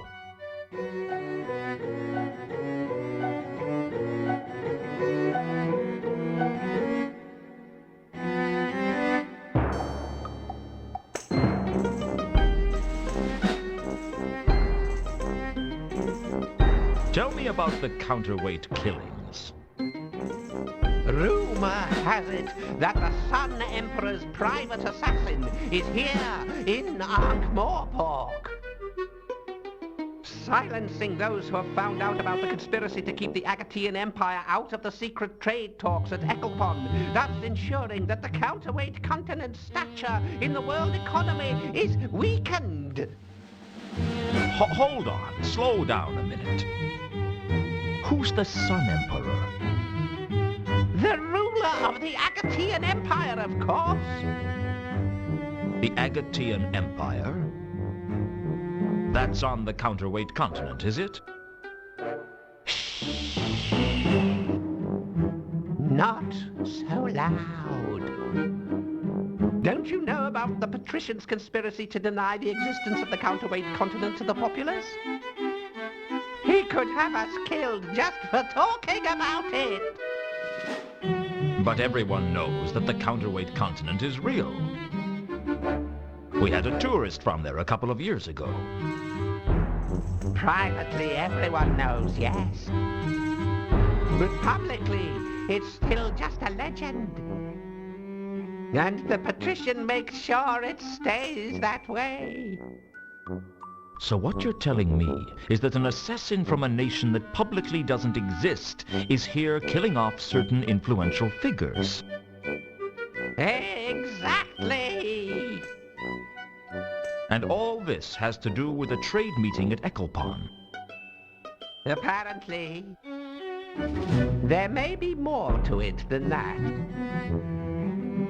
Tell me about the counterweight killings. Rumor has it that the Sun Emperor's private assassin is here in Ankh-Morpork, silencing those who have found out about the conspiracy to keep the Agatean Empire out of the secret trade talks at Ecclepon, thus ensuring that the counterweight continent's stature in the world economy is weakened. Hold on, slow down a minute. Who's the Sun Emperor? The ruler of the Agatean Empire, of course. The Agatean Empire? That's on the counterweight continent, is it? Not so loud. Don't you know about the patricians' conspiracy to deny the existence of the counterweight continent to the populace? He could have us killed just for talking about it. But everyone knows that the counterweight continent is real. We had a tourist from there a couple of years ago. Privately, everyone knows, yes. But publicly, it's still just a legend. And the patrician makes sure it stays that way. So what you're telling me is that an assassin from a nation that publicly doesn't exist is here killing off certain influential figures. Exactly! And all this has to do with a trade meeting at Ecclepon. Apparently. There may be more to it than that.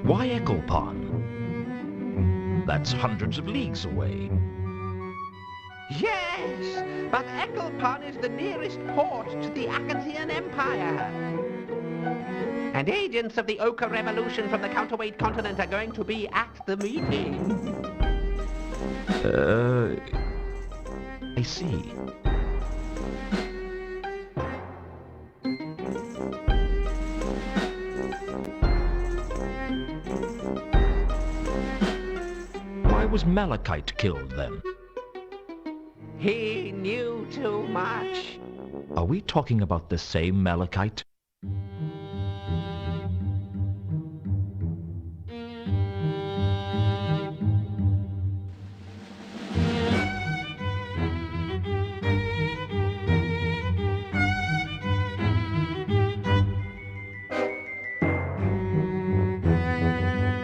Why Ecclepon? That's hundreds of leagues away. Yes, but Ecclepon is the nearest port to the Agatean Empire. And agents of the Ochre Revolution from the counterweight continent are going to be at the meeting. I see. Why was Malachite killed then? He knew too much. Are we talking about the same Malachite?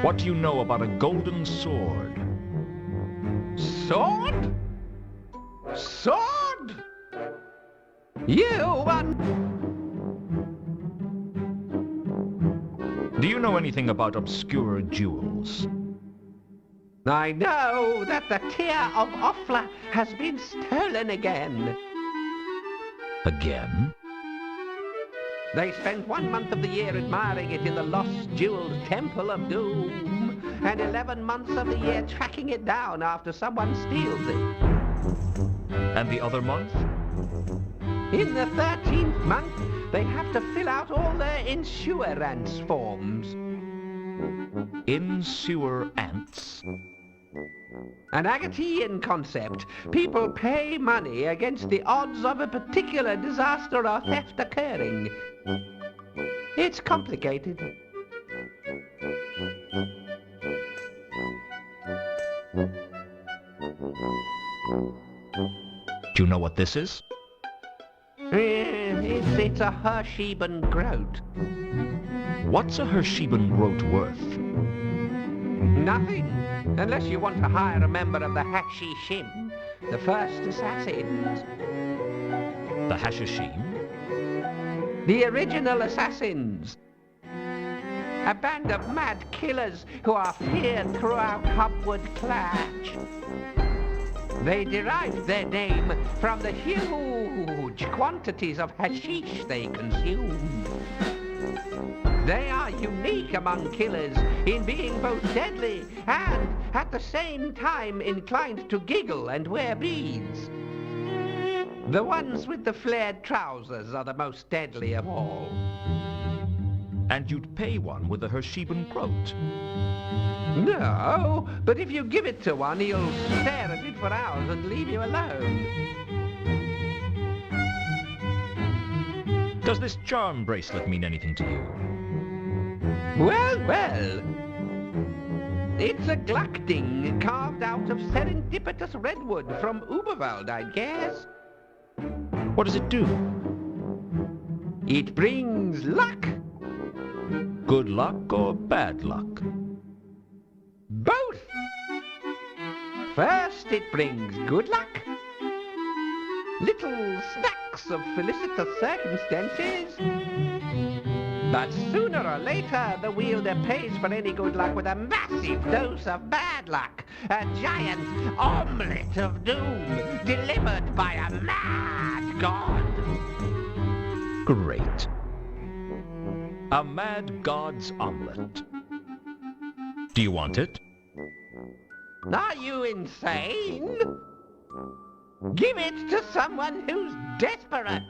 What do you know about a golden sword? Sword? Sword? You Do you know anything about obscure jewels? I know that the tear of Offla has been stolen again. Again? They spend 1 month of the year admiring it in the lost jeweled Temple of Doom, and 11 months of the year tracking it down after someone steals it. And the other month? In the 13th month, they have to fill out all their insurance forms. Insurance? An Agatean concept. People pay money against the odds of a particular disaster or theft occurring. It's complicated. Do you know what this is? It's a Hersheben groat. What's a Hersheben groat worth? Nothing, unless you want to hire a member of the Hashishim, the first assassins. The Hashishim? The original assassins. A band of mad killers who are feared throughout Hubwood Clash. They derived their name from the huge quantities of hashish they consumed. They are unique among killers in being both deadly and, at the same time, inclined to giggle and wear beads. The ones with the flared trousers are the most deadly of all. And you'd pay one with a Hersheben groat? No, but if you give it to one, he'll stare at it for hours and leave you alone. Does this charm bracelet mean anything to you? Well, well. It's a Gluckding carved out of serendipitous redwood from Uberwald, I guess. What does it do? It brings luck. Good luck or bad luck? Both. First, it brings good luck. Little snacks of felicitous circumstances. But sooner or later, the wielder pays for any good luck with a massive dose of bad luck. A giant omelette of doom, delivered by a mad god. Great. A mad god's omelette. Do you want it? Are you insane? Give it to someone who's desperate.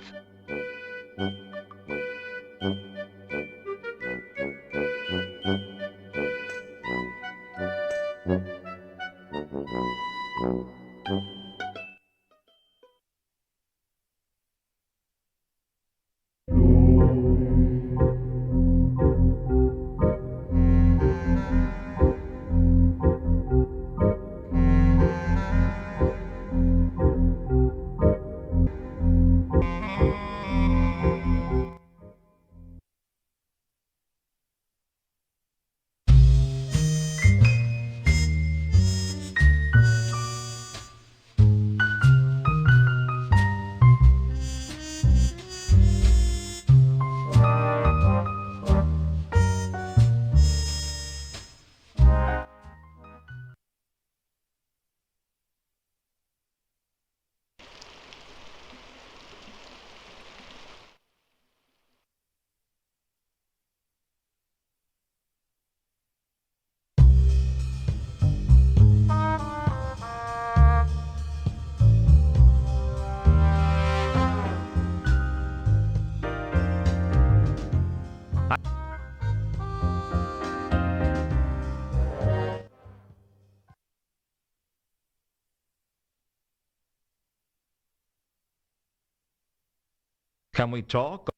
Can we talk?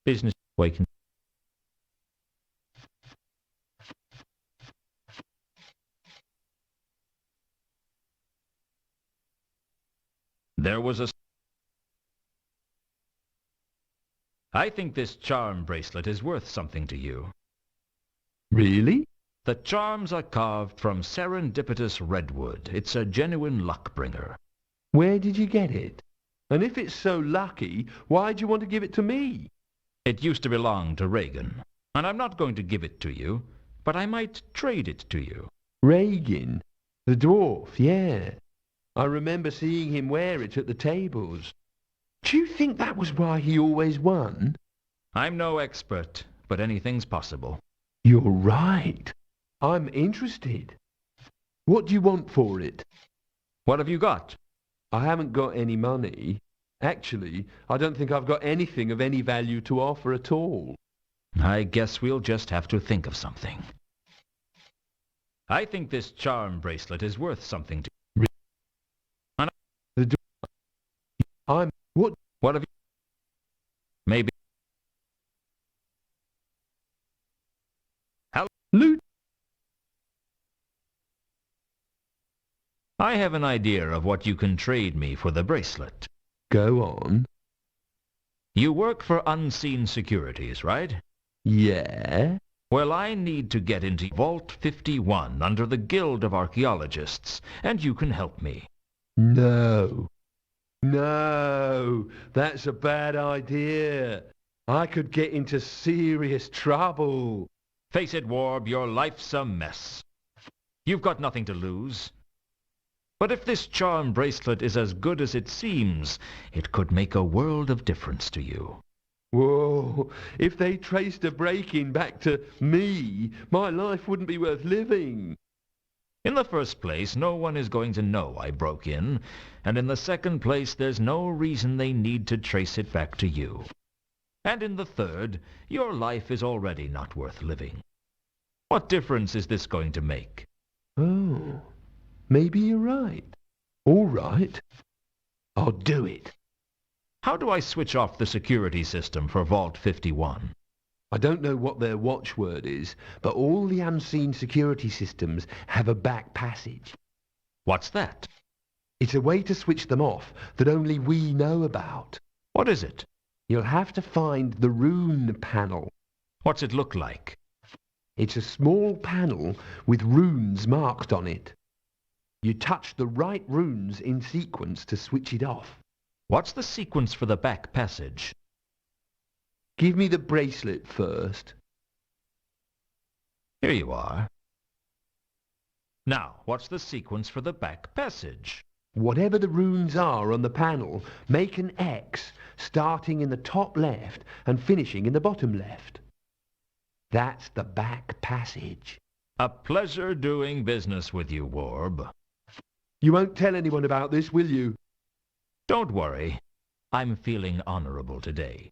Business waking. There was a... I think this charm bracelet is worth something to you. Really? The charms are carved from serendipitous redwood. It's a genuine luck bringer. Where did you get it? And if it's so lucky, why do you want to give it to me? It used to belong to Reagan, and I'm not going to give it to you, but I might trade it to you. Reagan? The dwarf, yeah. I remember seeing him wear it at the tables. Do you think that was why he always won? I'm no expert, but anything's possible. You're right. I'm interested. What do you want for it? What have you got? I haven't got any money. Actually, I don't think I've got anything of any value to offer at all. I guess we'll just have to think of something. I think this charm bracelet is worth something to... What have you... Maybe... Hello? Loot. I have an idea of what you can trade me for the bracelet. Go on. You work for Unseen Securities, right? Yeah? Well, I need to get into Vault 51 under the Guild of Archaeologists, and you can help me. No. No, that's a bad idea. I could get into serious trouble. Face it, Warb, your life's a mess. You've got nothing to lose. But if this charm bracelet is as good as it seems, it could make a world of difference to you. Whoa, if they traced a break-in back to me, my life wouldn't be worth living. In the first place, no one is going to know I broke in, and in the second place, there's no reason they need to trace it back to you. And in the third, your life is already not worth living. What difference is this going to make? Oh, maybe you're right. All right. I'll do it. How do I switch off the security system for Vault 51? I don't know what their watchword is, but all the unseen security systems have a back passage. What's that? It's a way to switch them off that only we know about. What is it? You'll have to find the rune panel. What's it look like? It's a small panel with runes marked on it. You touch the right runes in sequence to switch it off. What's the sequence for the back passage? Give me the bracelet first. Here you are. Now, what's the sequence for the back passage? Whatever the runes are on the panel, make an X starting in the top left and finishing in the bottom left. That's the back passage. A pleasure doing business with you, Warb. You won't tell anyone about this, will you? Don't worry. I'm feeling honorable today.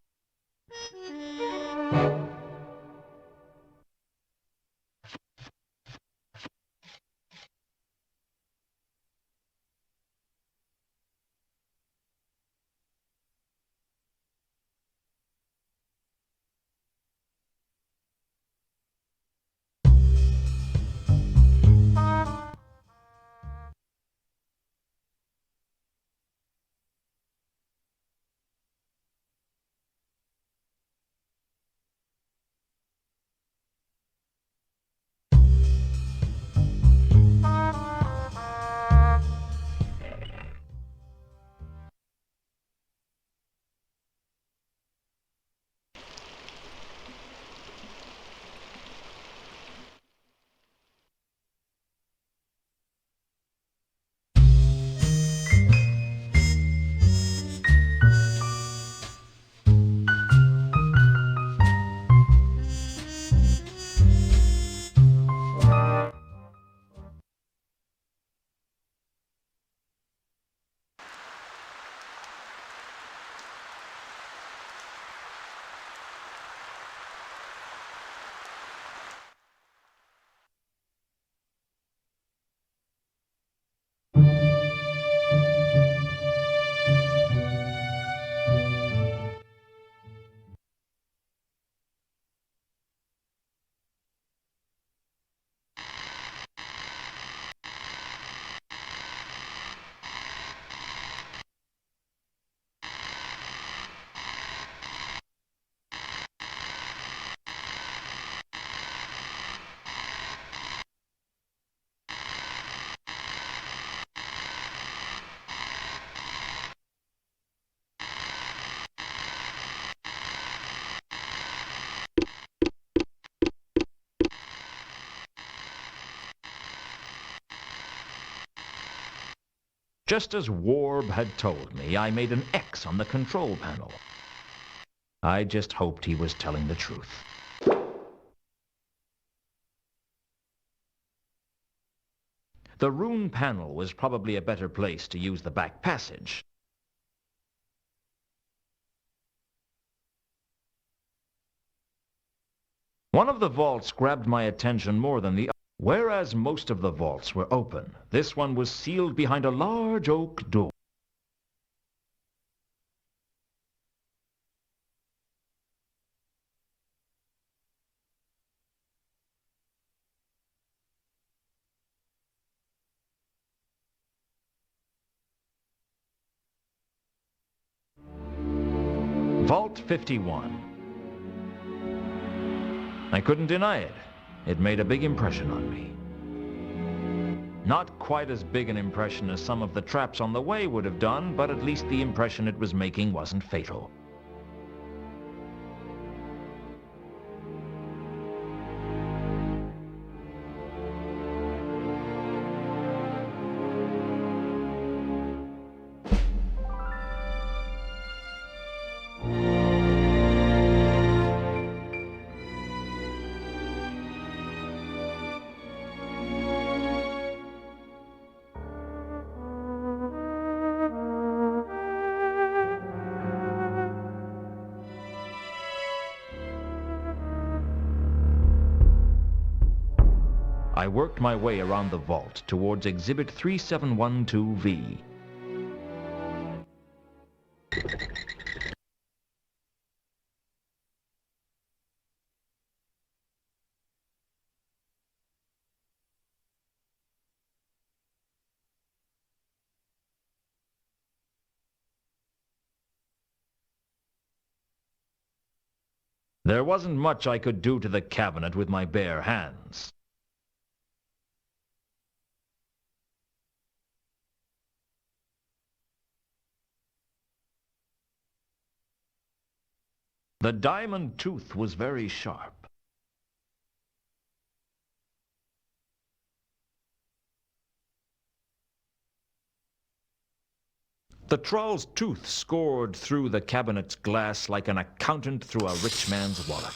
Just as Warb had told me, I made an X on the control panel. I just hoped he was telling the truth. The rune panel was probably a better place to use the back passage. One of the vaults grabbed my attention more than the other. Whereas most of the vaults were open, this one was sealed behind a large oak door. Vault 51. I couldn't deny it. It made a big impression on me. Not quite as big an impression as some of the traps on the way would have done, but at least the impression it was making wasn't fatal. I worked my way around the vault towards Exhibit 3712V. There wasn't much I could do to the cabinet with my bare hands. The diamond tooth was very sharp. The troll's tooth scored through the cabinet's glass like an accountant through a rich man's wallet.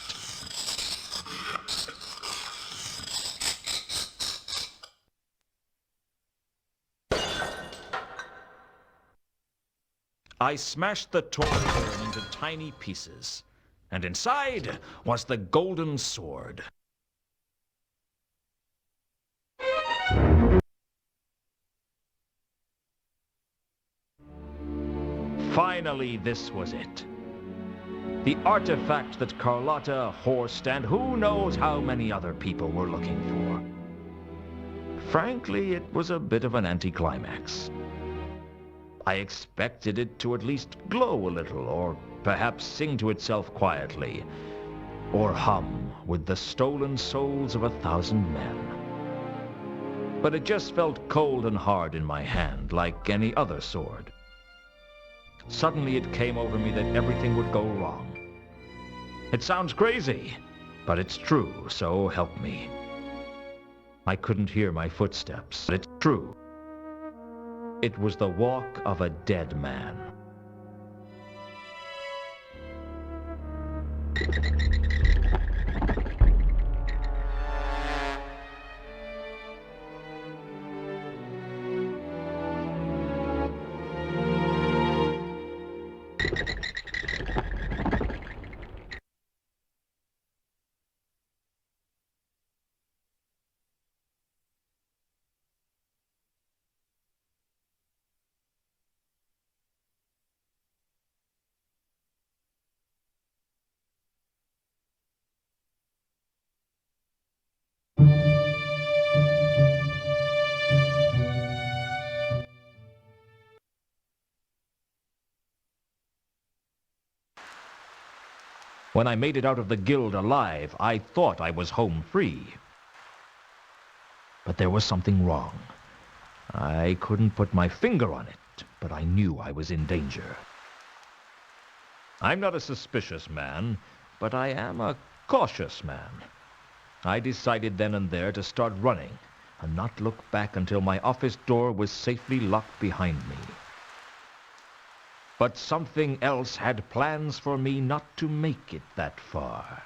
I smashed the toy urn into tiny pieces, and inside was the golden sword. Finally, this was it. The artifact that Carlotta, Horst, and who knows how many other people were looking for. Frankly, it was a bit of an anticlimax. I expected it to at least glow a little, or perhaps sing to itself quietly, or hum with the stolen souls of 1,000 men. But it just felt cold and hard in my hand, like any other sword. Suddenly it came over me that everything would go wrong. It sounds crazy, but it's true, so help me. I couldn't hear my footsteps, but it's true. It was the walk of a dead man. When I made it out of the guild alive, I thought I was home free. But there was something wrong. I couldn't put my finger on it, but I knew I was in danger. I'm not a suspicious man, but I am a cautious man. I decided then and there to start running and not look back until my office door was safely locked behind me. But something else had plans for me not to make it that far.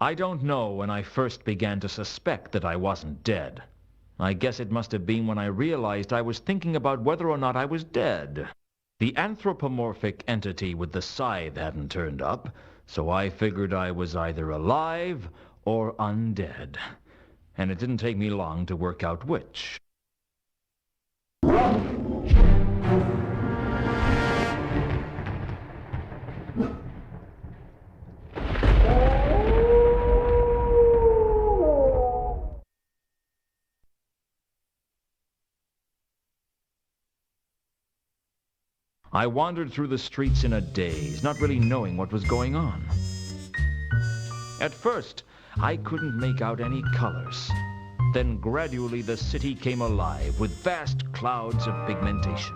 I don't know when I first began to suspect that I wasn't dead. I guess it must have been when I realized I was thinking about whether or not I was dead. The anthropomorphic entity with the scythe hadn't turned up, so I figured I was either alive or undead. And it didn't take me long to work out which. I wandered through the streets in a daze, not really knowing what was going on. At first, I couldn't make out any colors. Then gradually the city came alive with vast clouds of pigmentation.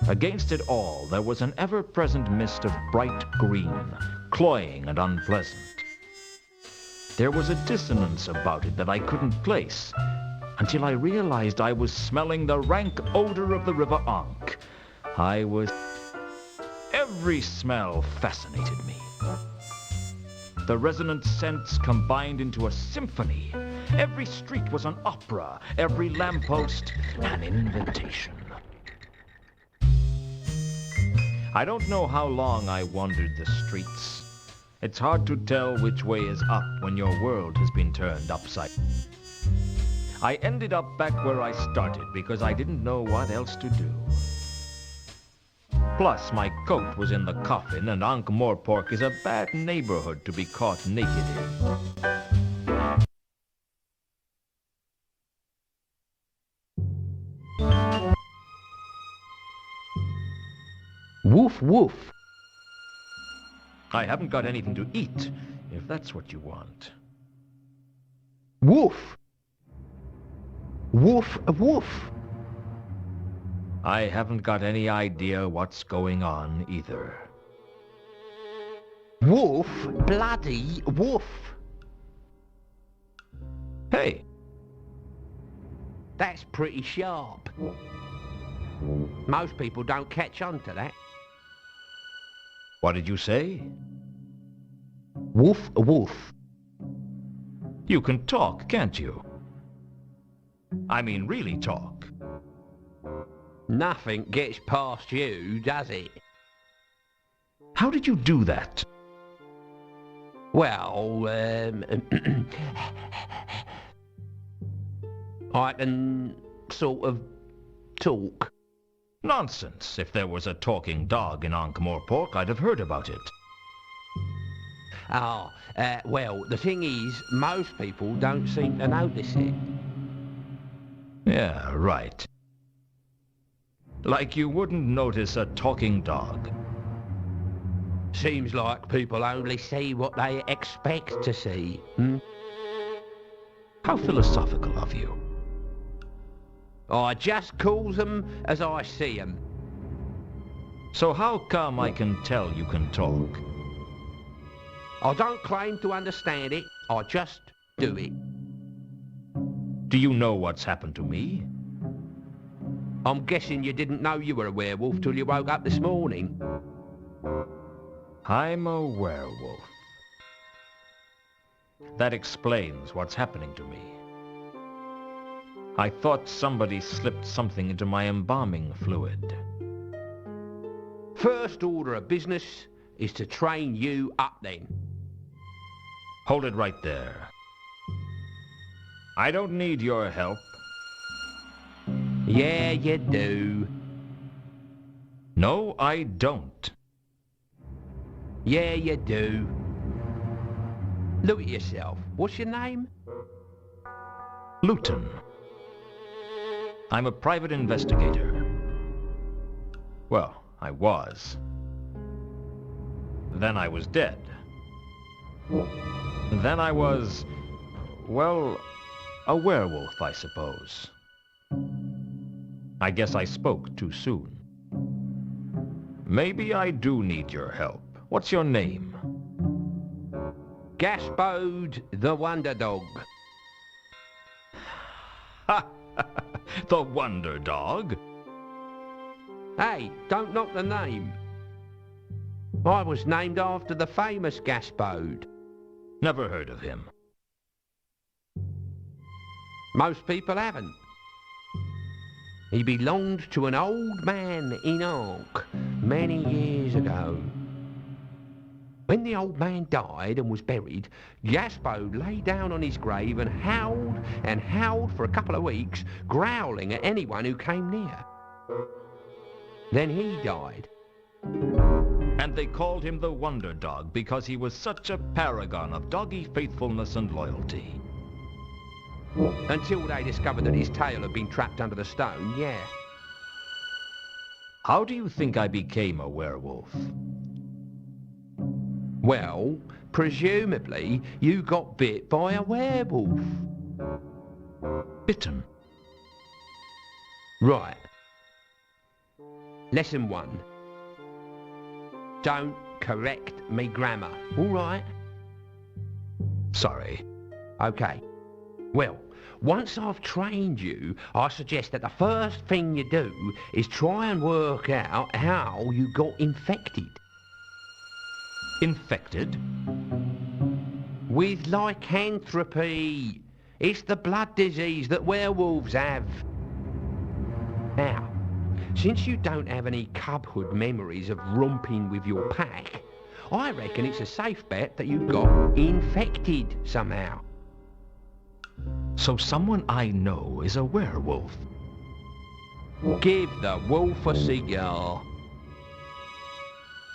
Against it all, there was an ever-present mist of bright green, cloying and unpleasant. There was a dissonance about it that I couldn't place, until I realized I was smelling the rank odor of the River Ankh. Every smell fascinated me. The resonant scents combined into a symphony. Every street was an opera, every lamppost an invitation. I don't know how long I wandered the streets. It's hard to tell which way is up when your world has been turned upside. I ended up back where I started because I didn't know what else to do. Plus, my coat was in the coffin, and Ankh-Morpork is a bad neighborhood to be caught naked in. Woof, woof. I haven't got anything to eat, if that's what you want. Woof. Woof, woof. I haven't got any idea what's going on either. Woof, bloody woof. Hey! That's pretty sharp. Most people don't catch on to that. What did you say? Woof, woof. You can talk, can't you? I mean, really talk. Nothing gets past you, does it? How did you do that? Well, I can sort of talk. Nonsense. If there was a talking dog in Ankh-Morpork, I'd have heard about it. Well, the thing is, most people don't seem to notice it. Yeah, right. Like you wouldn't notice a talking dog. Seems like people only see what they expect to see, hmm? How philosophical of you. I just calls them as I see them. So how come I can tell you can talk? I don't claim to understand it, I just do it. Do you know what's happened to me? I'm guessing you didn't know you were a werewolf till you woke up this morning. I'm a werewolf. That explains what's happening to me. I thought somebody slipped something into my embalming fluid. First order of business is to train you up then. Hold it right there. I don't need your help. Yeah, you do. No, I don't. Yeah, you do. Look at yourself. What's your name? Luton. I'm a private investigator. Well, I was. Then I was dead. Then I was, well, a werewolf, I suppose. I guess I spoke too soon. Maybe I do need your help. What's your name? Gaspode the Wonder Dog. Ha! The Wonder Dog? Hey, don't knock the name. I was named after the famous Gaspode. Never heard of him. Most people haven't. He belonged to an old man in Ankh many years ago. When the old man died and was buried, Gaspode lay down on his grave and howled for a couple of weeks, growling at anyone who came near. Then he died. And they called him the Wonder Dog because he was such a paragon of doggy faithfulness and loyalty. Until they discovered that his tail had been trapped under the stone, yeah. How do you think I became a werewolf? Well, presumably you got bit by a werewolf. Bitten? Right. Lesson 1. Don't correct me grammar, all right? Sorry. Okay. Well, once I've trained you, I suggest that the first thing you do is try and work out how you got infected. Infected? With lycanthropy. It's the blood disease that werewolves have. Now, since you don't have any cubhood memories of romping with your pack, I reckon it's a safe bet that you got infected somehow. So someone I know is a werewolf. Give the wolf a cigar.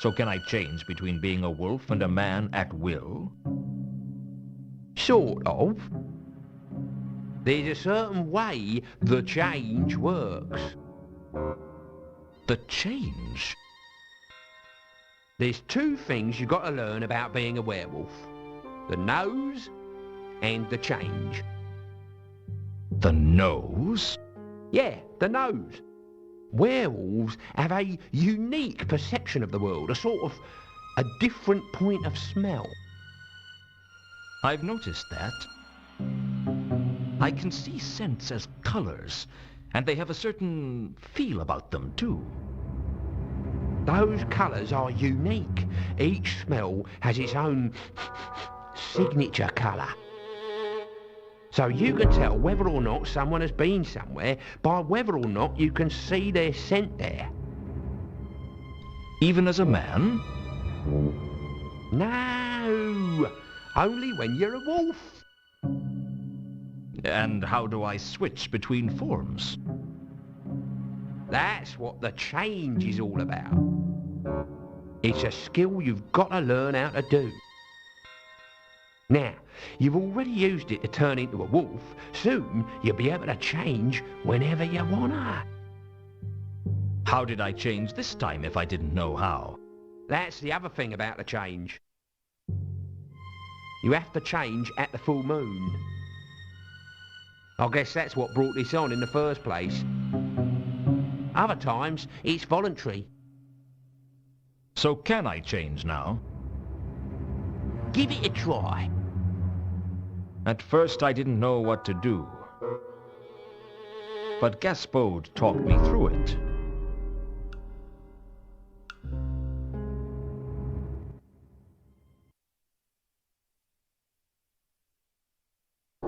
So can I change between being a wolf and a man at will? Sort of. There's a certain way the change works. The change? There's 2 things you've got to learn about being a werewolf. The nose and the change. The nose? Yeah, the nose. Werewolves have a unique perception of the world, a different point of smell. I've noticed that. I can see scents as colors, and they have a certain feel about them, too. Those colours are unique. Each smell has its own signature colour. So you can tell whether or not someone has been somewhere by whether or not you can see their scent there. Even as a man? No, only when you're a wolf. And how do I switch between forms? That's what the change is all about. It's a skill you've got to learn how to do. Now, you've already used it to turn into a wolf. Soon, you'll be able to change whenever you wanna. How did I change this time if I didn't know how? That's the other thing about the change. You have to change at the full moon. I guess that's what brought this on in the first place. Other times, it's voluntary. So can I change now? Give it a try. At first I didn't know what to do. But Gaspode talked me through it.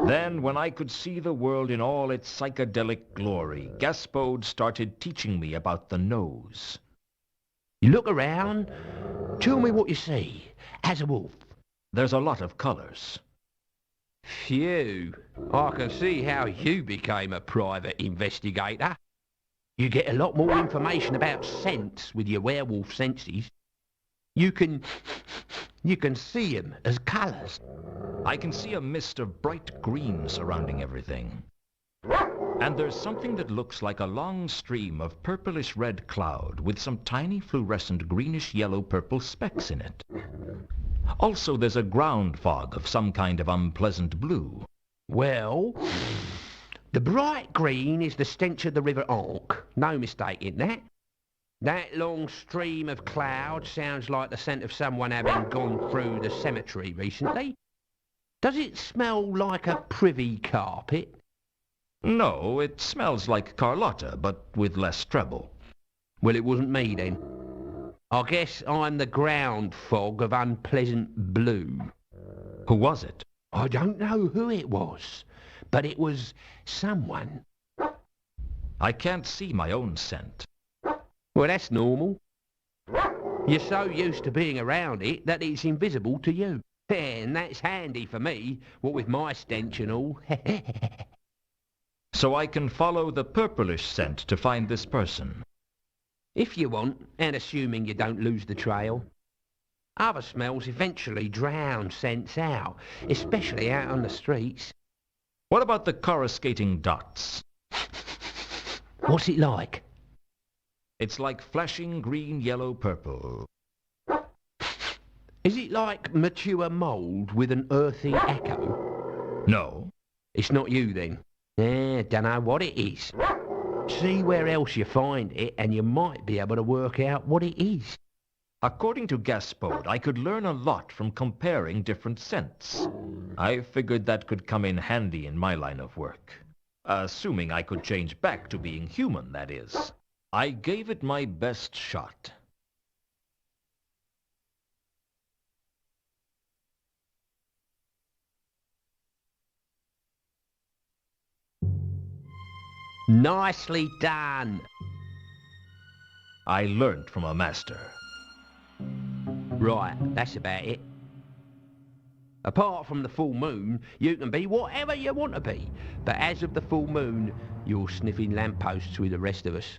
Then, when I could see the world in all its psychedelic glory, Gaspode started teaching me about the nose. You look around, tell me what you see, as a wolf. There's a lot of colors. Phew, I can see how you became a private investigator. You get a lot more information about scents with your werewolf senses. You can see them as colours. I can see a mist of bright green surrounding everything. And there's something that looks like a long stream of purplish red cloud with some tiny fluorescent greenish yellow purple specks in it. Also, there's a ground fog of some kind of unpleasant blue. Well, the bright green is the stench of the River Ankh. No mistake in that. That long stream of cloud sounds like the scent of someone having gone through the cemetery recently. Does it smell like a privy carpet? No, it smells like Carlotta, but with less treble. Well, it wasn't me then. I guess I'm the ground fog of unpleasant blue. Who was it? I don't know who it was, but it was someone. I can't see my own scent. Well, that's normal. You're so used to being around it that it's invisible to you. And that's handy for me, what with my stench and all. So I can follow the purplish scent to find this person. If you want, and assuming you don't lose the trail. Other smells eventually drown scents out, especially out on the streets. What about the coruscating dots? What's it like? It's like flashing green, yellow, purple. Is it like mature mould with an earthy echo? No. It's not you then? Dunno what it is. See where else you find it, and you might be able to work out what it is. According to Gaspode, I could learn a lot from comparing different scents. I figured that could come in handy in my line of work. Assuming I could change back to being human, that is. I gave it my best shot. Nicely done. I learnt from a master. Right, that's about it. Apart from the full moon, you can be whatever you want to be. But as of the full moon, you're sniffing lampposts with the rest of us.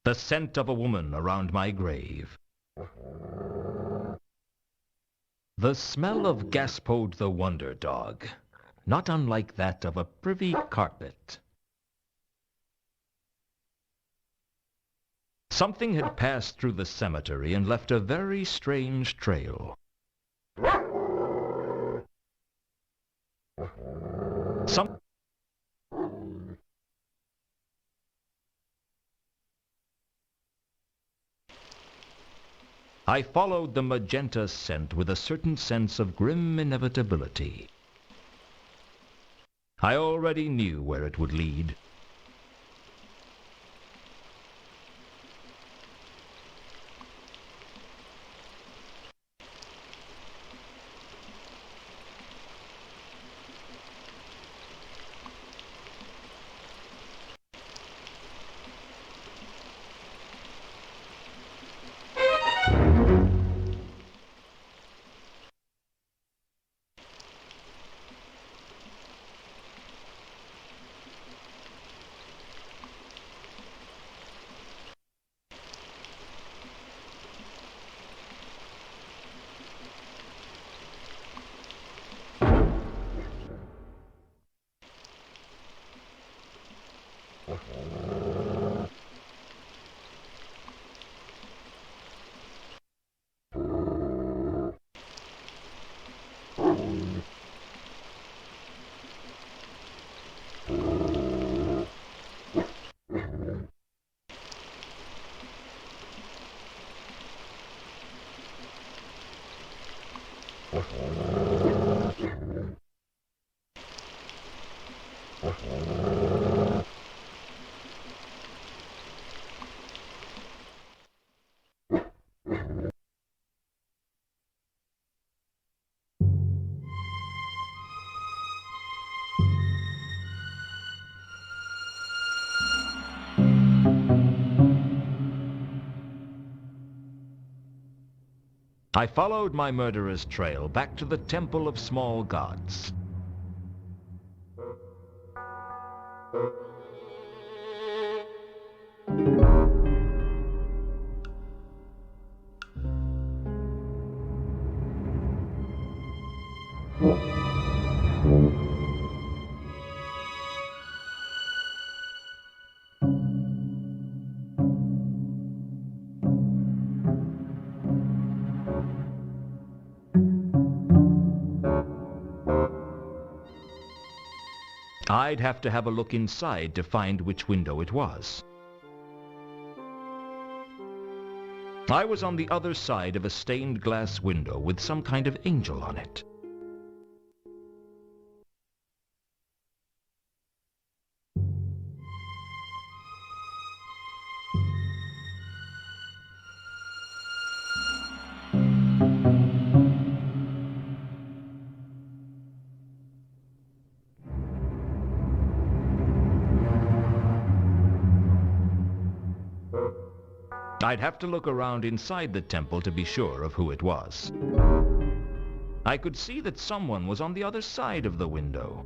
The scent of a woman around my grave. The smell of Gaspode the Wonder Dog, not unlike that of a privy carpet. Something had passed through the cemetery and left a very strange trail. I followed the magenta scent with a certain sense of grim inevitability. I already knew where it would lead. I followed my murderer's trail back to the Temple of Small Gods. I'd have to have a look inside to find which window it was. I was on the other side of a stained glass window with some kind of angel on it. I'd have to look around inside the temple to be sure of who it was. I could see that someone was on the other side of the window.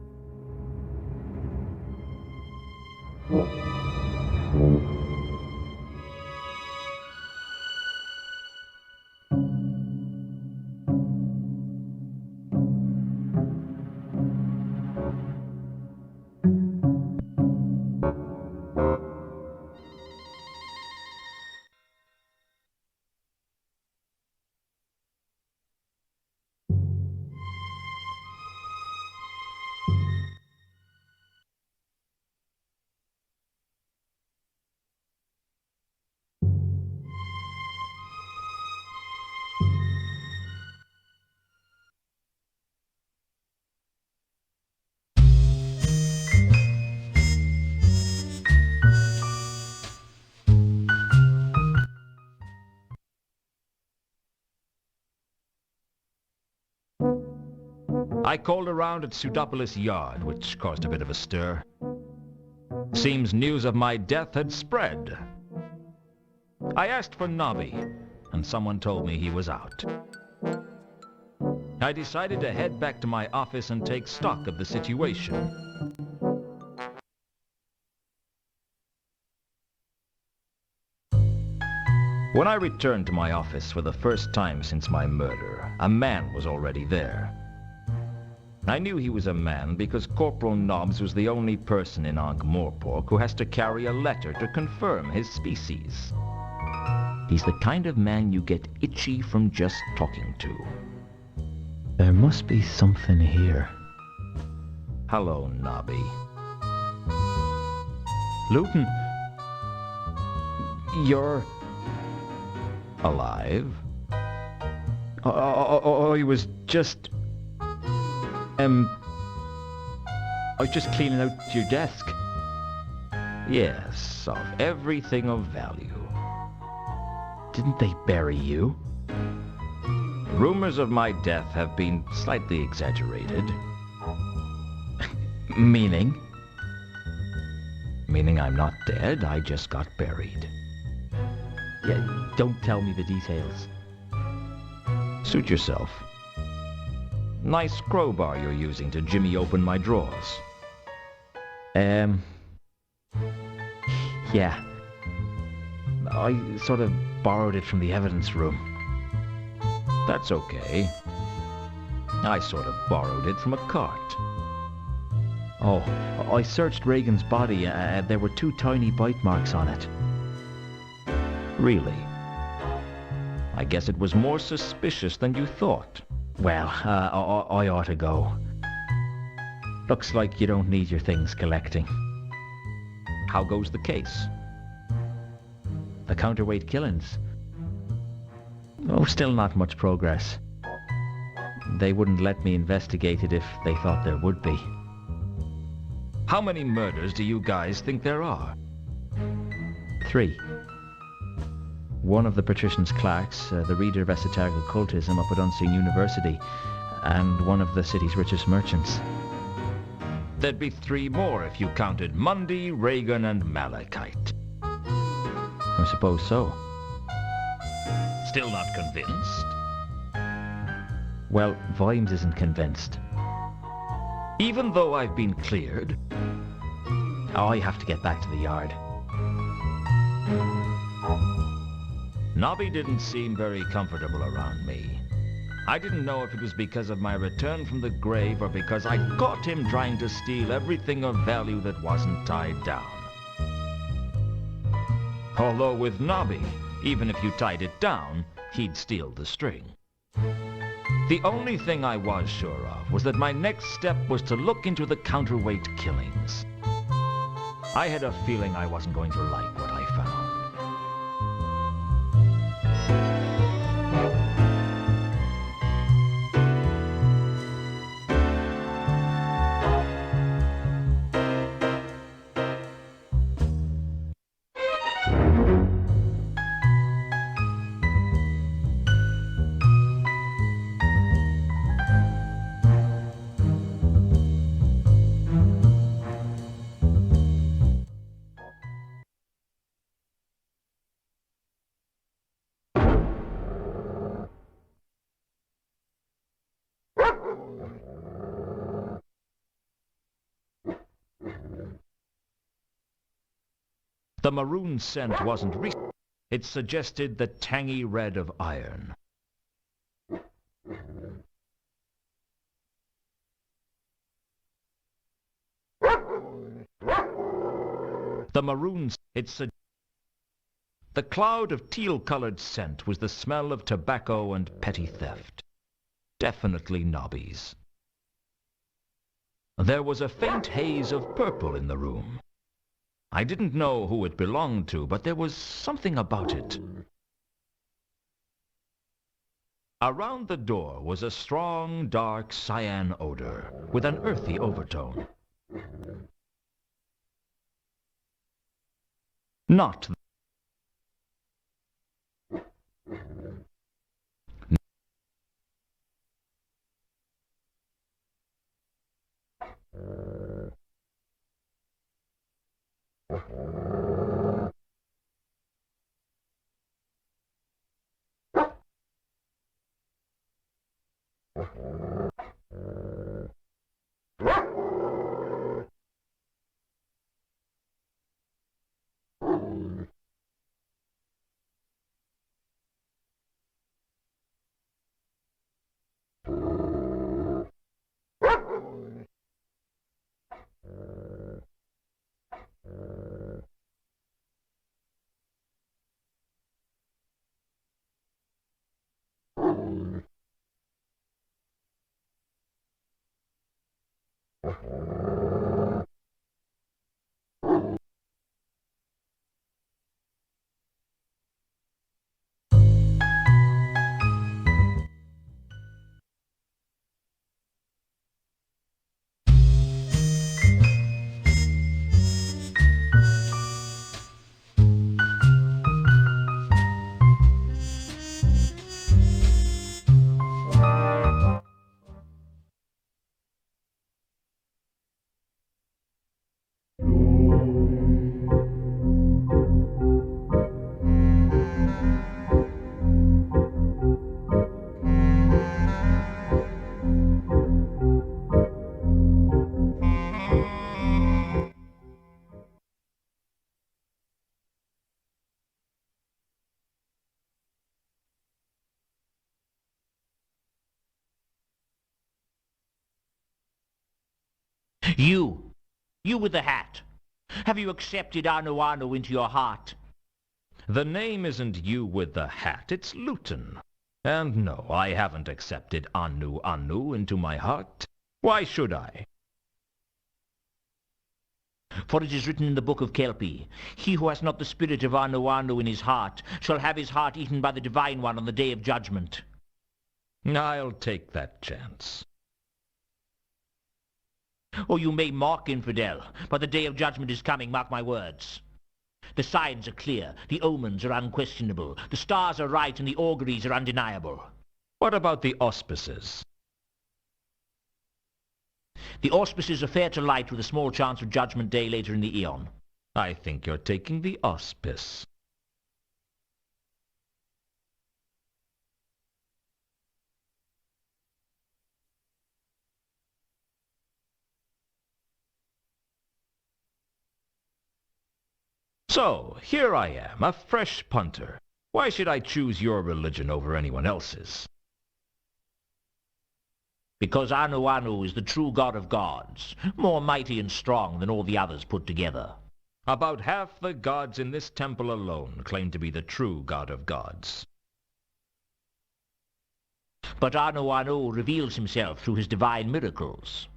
I called around at Pseudopolis Yard, which caused a bit of a stir. Seems news of my death had spread. I asked for Nobby, and someone told me he was out. I decided to head back to my office and take stock of the situation. When I returned to my office for the first time since my murder, a man was already there. I knew he was a man because Corporal Nobbs was the only person in Ankh-Morpork who has to carry a letter to confirm his species. He's the kind of man you get itchy from just talking to. There must be something here. Hello, Nobby. Luton, you're alive? I was just... I was just cleaning out your desk. Yes, of everything of value. Didn't they bury you? Rumors of my death have been slightly exaggerated. Meaning? Meaning I'm not dead, I just got buried. Yeah, don't tell me the details. Suit yourself. Nice crowbar you're using to jimmy open my drawers. Yeah. I sort of borrowed it from the evidence room. That's okay. I sort of borrowed it from a cart. Oh, I searched Reagan's body. There were 2 tiny bite marks on it. Really? I guess it was more suspicious than you thought. Well, I ought to go. Looks like you don't need your things collecting. How goes the case? The counterweight killings? Oh, still not much progress. They wouldn't let me investigate it if they thought there would be. How many murders do you guys think there are? 3. One of the patrician's clerks, the reader of esoteric occultism up at Unseen University, and one of the city's richest merchants. There'd be 3 more if you counted Mundy, Reagan, and Malachite. I suppose so. Still not convinced? Well, Vimes isn't convinced. Even though I've been cleared? I have to get back to the yard. Nobby didn't seem very comfortable around me. I didn't know if it was because of my return from the grave or because I caught him trying to steal everything of value that wasn't tied down. Although with Nobby, even if you tied it down, he'd steal the string. The only thing I was sure of was that my next step was to look into the counterweight killings. I had a feeling I wasn't going to like what I found. The maroon scent wasn't recent. It suggested the tangy red of iron. The cloud of teal-colored scent was the smell of tobacco and petty theft. Definitely nobbies. There was a faint haze of purple in the room. I didn't know who it belonged to, but there was something about it. Around the door was a strong, dark cyan odor with an earthy overtone. Not You with the hat. Have you accepted Anu Anu into your heart? The name isn't you with the hat, it's Luton. And no, I haven't accepted Anu Anu into my heart. Why should I? For it is written in the book of Kelpie, he who has not the spirit of Anu Anu in his heart shall have his heart eaten by the Divine One on the day of judgment. I'll take that chance. Or you may mock, infidel, but the day of judgment is coming, mark my words. The signs are clear, the omens are unquestionable, the stars are right and the auguries are undeniable. What about the auspices? The auspices are fair to light with a small chance of judgment day later in the eon. I think you're taking the auspice. So, here I am, a fresh punter. Why should I choose your religion over anyone else's? Because Anu Anu is the true god of gods, more mighty and strong than all the others put together. About half the gods in this temple alone claim to be the true god of gods. But Anu Anu reveals himself through his divine miracles.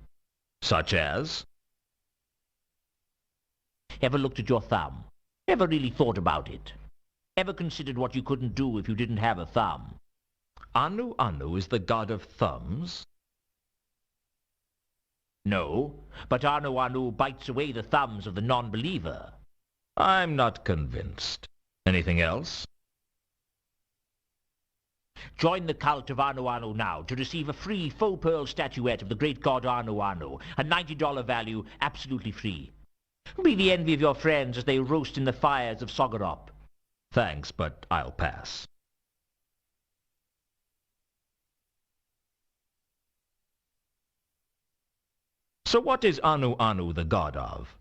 Such as? Ever looked at your thumb? Ever really thought about it? Ever considered what you couldn't do if you didn't have a thumb? Anu Anu is the god of thumbs? No, but Anu Anu bites away the thumbs of the non-believer. I'm not convinced. Anything else? Join the cult of Anu Anu now to receive a free faux pearl statuette of the great god Anu Anu, a $90 value, absolutely free. Be the envy of your friends as they roast in the fires of Sogorop. Thanks, but I'll pass. So what is Anu Anu the god of?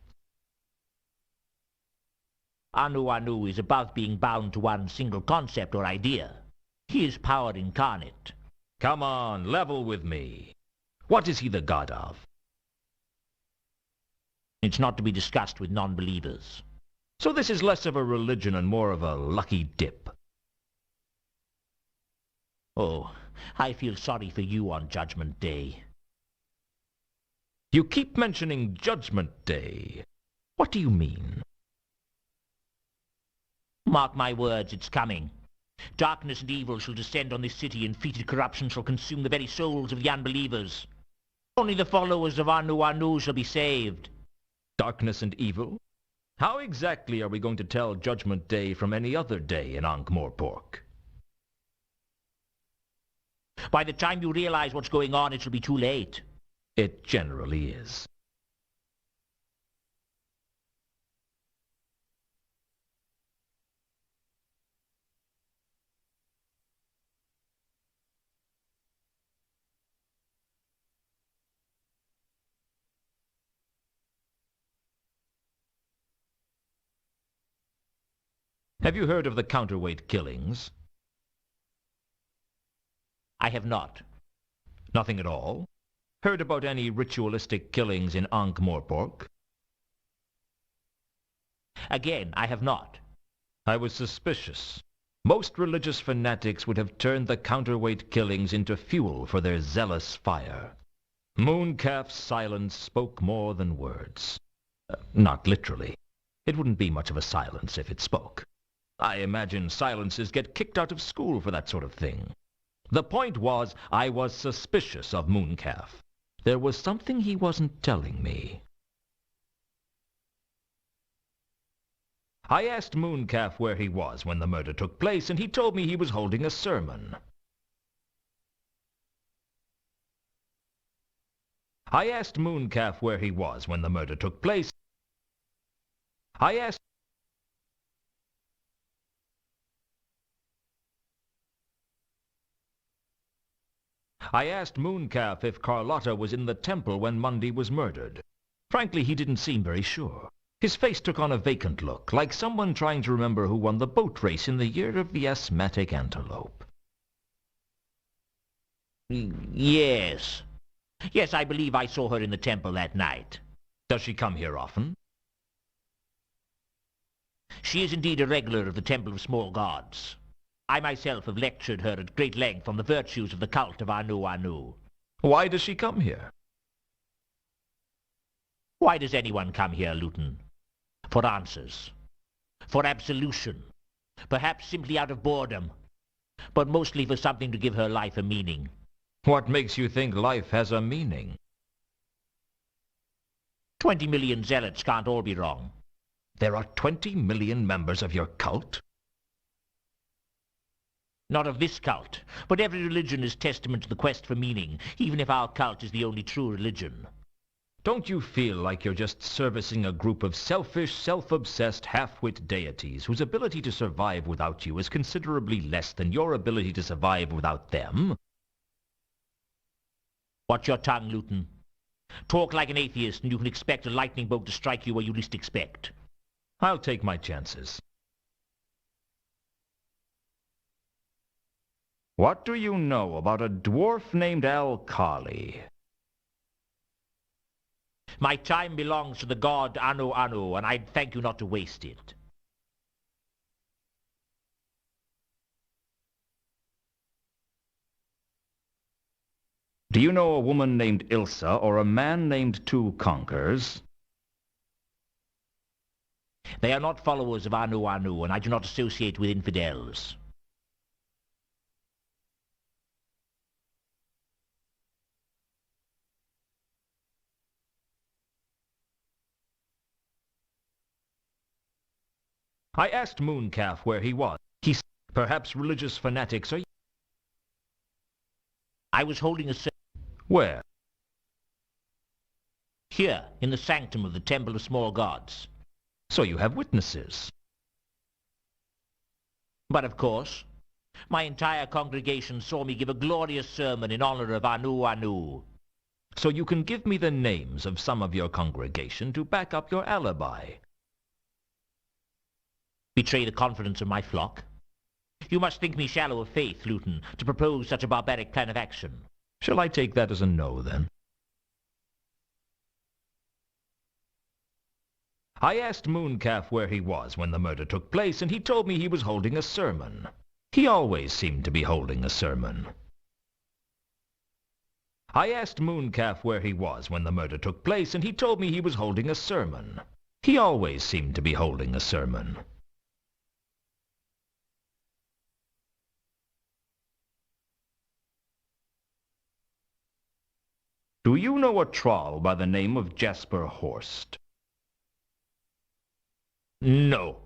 Anu Anu is above being bound to one single concept or idea. He is power incarnate. Come on, level with me. What is he the god of? It's not to be discussed with non-believers. So this is less of a religion and more of a lucky dip. Oh, I feel sorry for you on Judgment Day. You keep mentioning Judgment Day. What do you mean? Mark my words, it's coming. Darkness and evil shall descend on this city, and fetid corruption shall consume the very souls of the unbelievers. Only the followers of Anu Anu shall be saved. Darkness and evil? How exactly are we going to tell Judgment Day from any other day in Ankh-Morpork? By the time you realize what's going on, it shall be too late. It generally is. Have you heard of the counterweight killings? I have not. Nothing at all? Heard about any ritualistic killings in Ankh-Morpork? Again, I have not. I was suspicious. Most religious fanatics would have turned the counterweight killings into fuel for their zealous fire. Mooncalf's silence spoke more than words. Not literally. It wouldn't be much of a silence if it spoke. I imagine silences get kicked out of school for that sort of thing. The point was, I was suspicious of Mooncalf. There was something he wasn't telling me. I asked Mooncalf where he was when the murder took place, and he told me he was holding a sermon. I asked Mooncalf where he was when the murder took place. I asked Mooncalf if Carlotta was in the temple when Mundy was murdered. Frankly, he didn't seem very sure. His face took on a vacant look, like someone trying to remember who won the boat race in the year of the asthmatic antelope. Yes. Yes, I believe I saw her in the temple that night. Does she come here often? She is indeed a regular of the Temple of Small Gods. I myself have lectured her at great length on the virtues of the cult of Anu Anu. Why does she come here? Why does anyone come here, Luton? For answers. For absolution. Perhaps simply out of boredom. But mostly for something to give her life a meaning. What makes you think life has a meaning? 20 million zealots can't all be wrong. There are 20 million members of your cult? Not of this cult, but every religion is testament to the quest for meaning, even if our cult is the only true religion. Don't you feel like you're just servicing a group of selfish, self-obsessed, half-wit deities whose ability to survive without you is considerably less than your ability to survive without them? Watch your tongue, Luton. Talk like an atheist and you can expect a lightning bolt to strike you where you least expect. I'll take my chances. What do you know about a dwarf named Al-Khali? My time belongs to the god Anu Anu, and I'd thank you not to waste it. Do you know a woman named Ilsa or a man named Two Conkers? They are not followers of Anu Anu, and I do not associate with infidels. I asked Mooncalf where he was. He said, perhaps religious fanatics are... I was holding a service Where? here, in the sanctum of the Temple of Small Gods. So you have witnesses. But of course, my entire congregation saw me give a glorious sermon in honor of Anu Anu. So you can give me the names of some of your congregation to back up your alibi. Betray the confidence of my flock? You must think me shallow of faith, Luton, to propose such a barbaric plan of action. Shall I take that as a no, then? I asked Mooncalf where he was when the murder took place, and he told me he was holding a sermon. He always seemed to be holding a sermon. I asked Mooncalf where he was when the murder took place, and he told me he was holding a sermon. He always seemed to be holding a sermon. Do you know a troll by the name of Jasper Horst? No.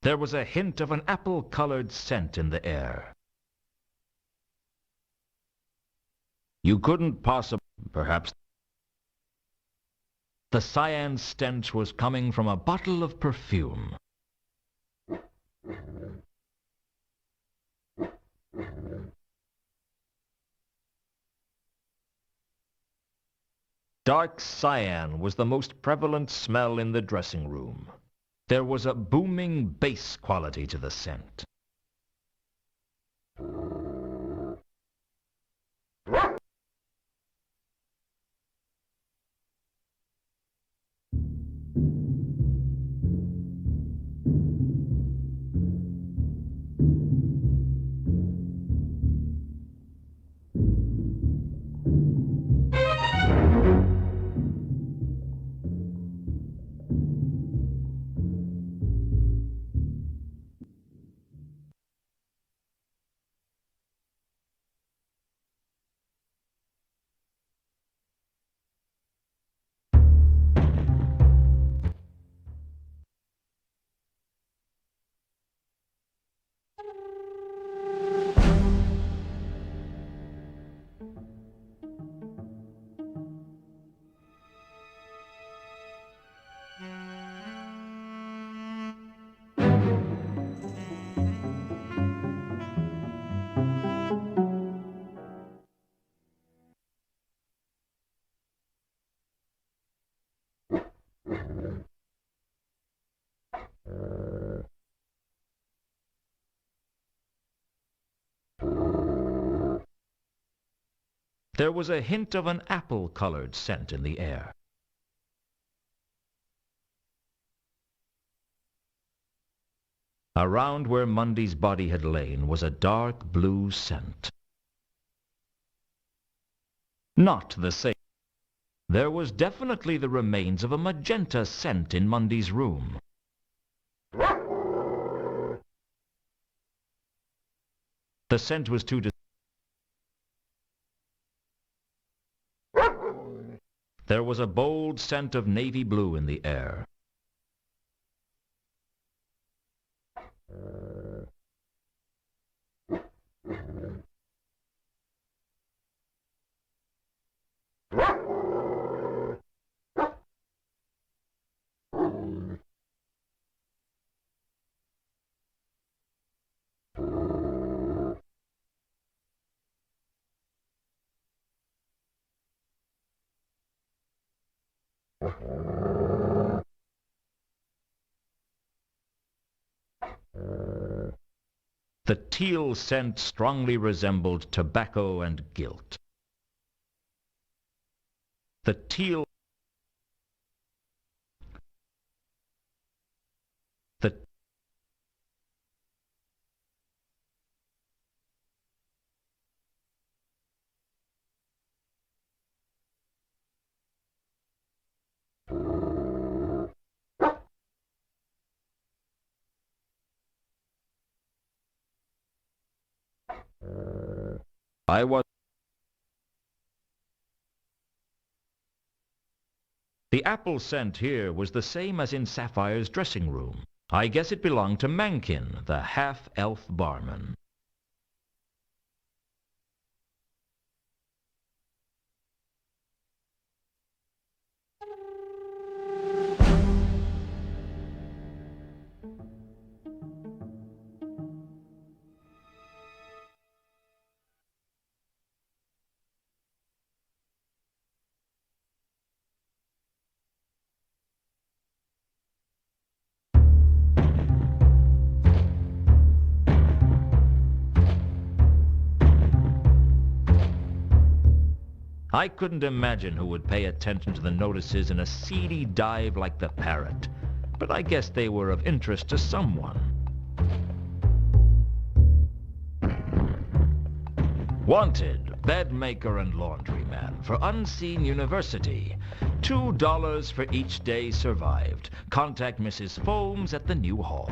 There was a hint of an apple-colored scent in the air. You couldn't possibly... Perhaps... The cyan stench was coming from a bottle of perfume. Dark cyan was the most prevalent smell in the dressing room. There was a booming bass quality to the scent. There was a hint of an apple-colored scent in the air. Around where Mundy's body had lain was a dark blue scent. Not the same. There was definitely the remains of a magenta scent in Mundy's room. The The scent was too There was a bold scent of navy blue in the air. The teal scent strongly resembled tobacco and guilt. The teal... The... I was... The apple scent here was the same as in Sapphire's dressing room. I guess it belonged to Mankin, the half-elf barman. I couldn't imagine who would pay attention to the notices in a seedy dive like the Parrot, but I guess they were of interest to someone. Wanted, bed maker and laundryman for unseen university. $2 for each day survived. Contact Mrs. Foames at the new hall.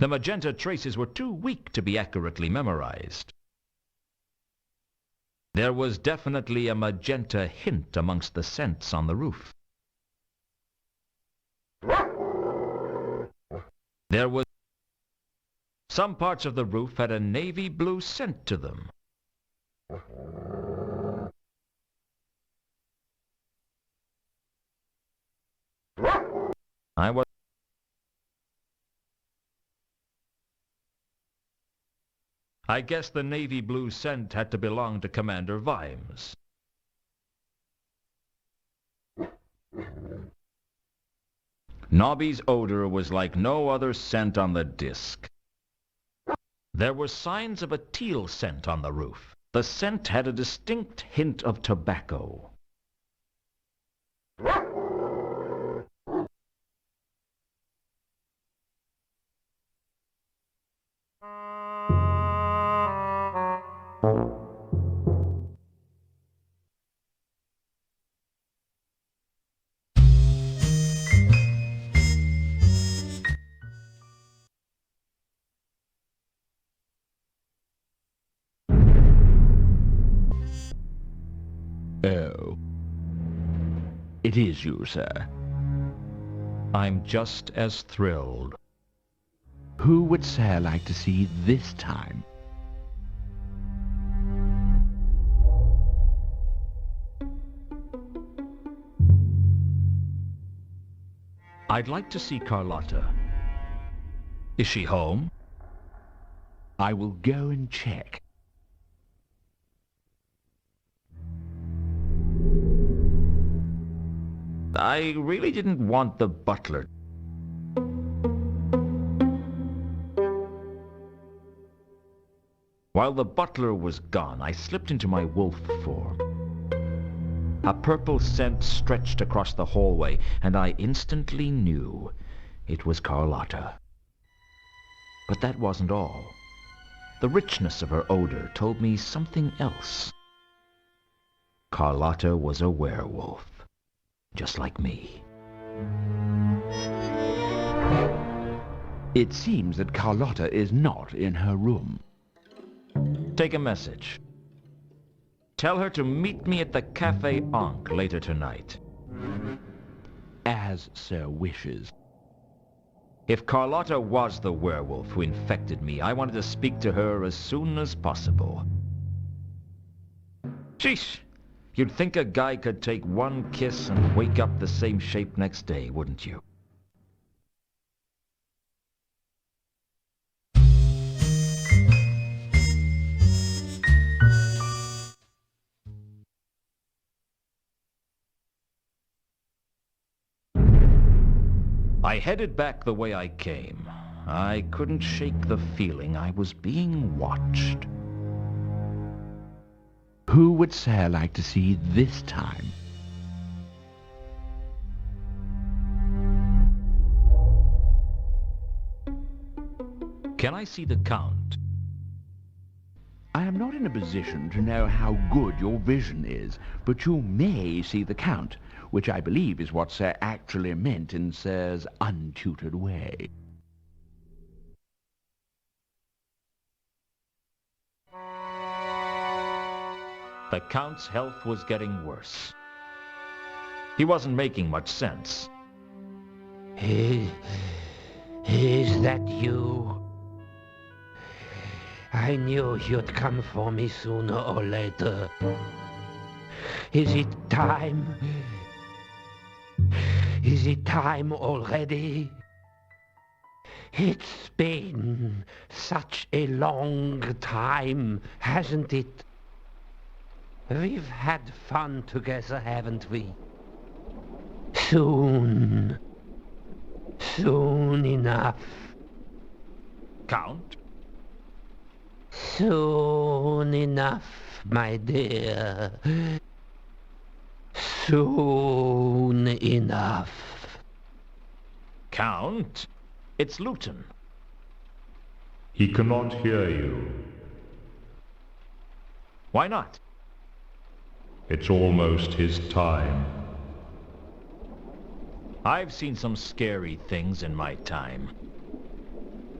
The magenta traces were too weak to be accurately memorized. There was definitely a magenta hint amongst the scents on the roof. There was... Some parts of the roof had a navy blue scent to them. I guess the navy blue scent had to belong to Commander Vimes. Nobby's odor was like no other scent on the disc. There were signs of a teal scent on the roof. The scent had a distinct hint of tobacco. Oh. It is you, sir. I'm just as thrilled. Who would Sir like to see this time? I'd like to see Carlotta. Is she home? I will go and check. I really didn't want the butler. While the butler was gone, I slipped into my wolf form. A purple scent stretched across the hallway, and I instantly knew it was Carlotta. But that wasn't all. The richness of her odor told me something else. Carlotta was a werewolf, just like me. It seems that Carlotta is not in her room. Take a message. Tell her to meet me at the Café Ankh later tonight. As Sir wishes. If Carlotta was the werewolf who infected me, I wanted to speak to her as soon as possible. Sheesh! You'd think a guy could take one kiss and wake up the same shape next day, wouldn't you? I headed back the way I came. I couldn't shake the feeling I was being watched. Who would Sir like to see this time? Can I see the Count? I am not in a position to know how good your vision is, but you may see the Count, which I believe is what Sir actually meant in Sir's untutored way. The Count's health was getting worse. He wasn't making much sense. Is that you? I knew you'd come for me sooner or later. Is it time? Is it time already? It's been such a long time, hasn't it? We've had fun together, haven't we? Soon enough. Count? Soon enough, my dear. Soon enough. Count? It's Luton. He cannot hear you. Why not? It's almost his time. I've seen some scary things in my time.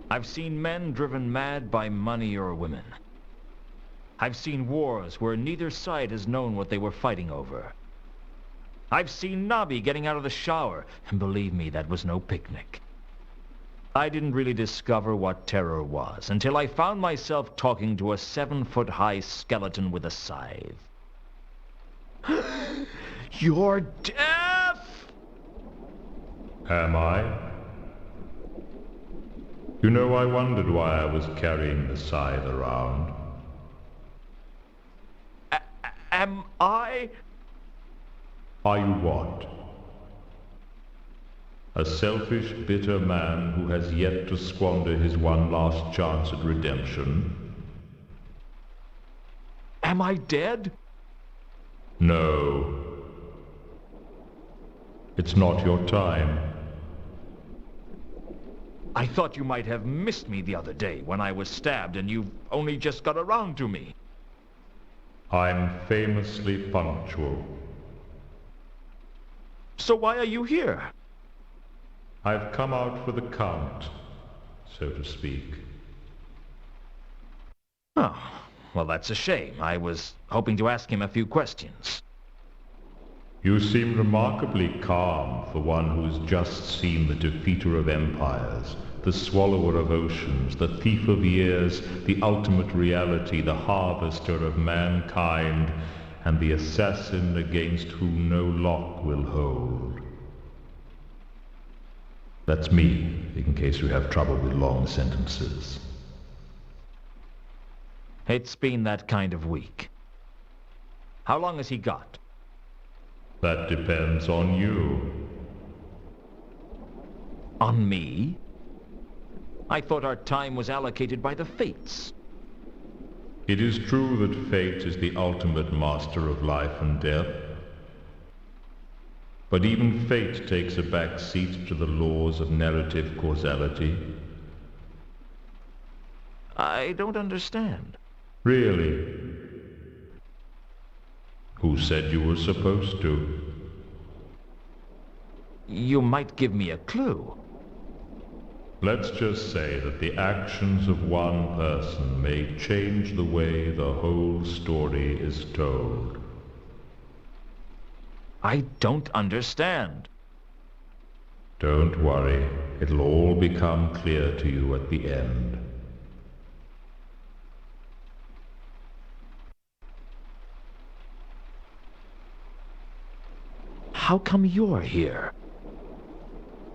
I've seen men driven mad by money or women. I've seen wars where neither side has known what they were fighting over. I've seen Nobby getting out of the shower, and believe me, that was no picnic. I didn't really discover what terror was until I found myself talking to a 7-foot-high skeleton with a scythe. You're deaf! Am I? You know, I wondered why I was carrying the scythe around. Am I? Are you what? A selfish, bitter man who has yet to squander his one last chance at redemption? Am I dead? No. It's not your time. I thought you might have missed me the other day when I was stabbed and you've only just got around to me. I'm famously punctual. So why are you here? I've come out for the Count, so to speak. Oh, well, that's a shame. I was hoping to ask him a few questions. You seem remarkably calm for one who's just seen the defeater of empires, the swallower of oceans, the thief of years, the ultimate reality, the harvester of mankind, and the assassin against whom no lock will hold. That's me, in case you have trouble with long sentences. It's been that kind of week. How long has he got? That depends on you. On me? I thought our time was allocated by the fates. It is true that fate is the ultimate master of life and death. But even fate takes a back seat to the laws of narrative causality. I don't understand. Really? Who said you were supposed to? You might give me a clue. Let's just say that the actions of one person may change the way the whole story is told. I don't understand. Don't worry, it'll all become clear to you at the end. How come you're here?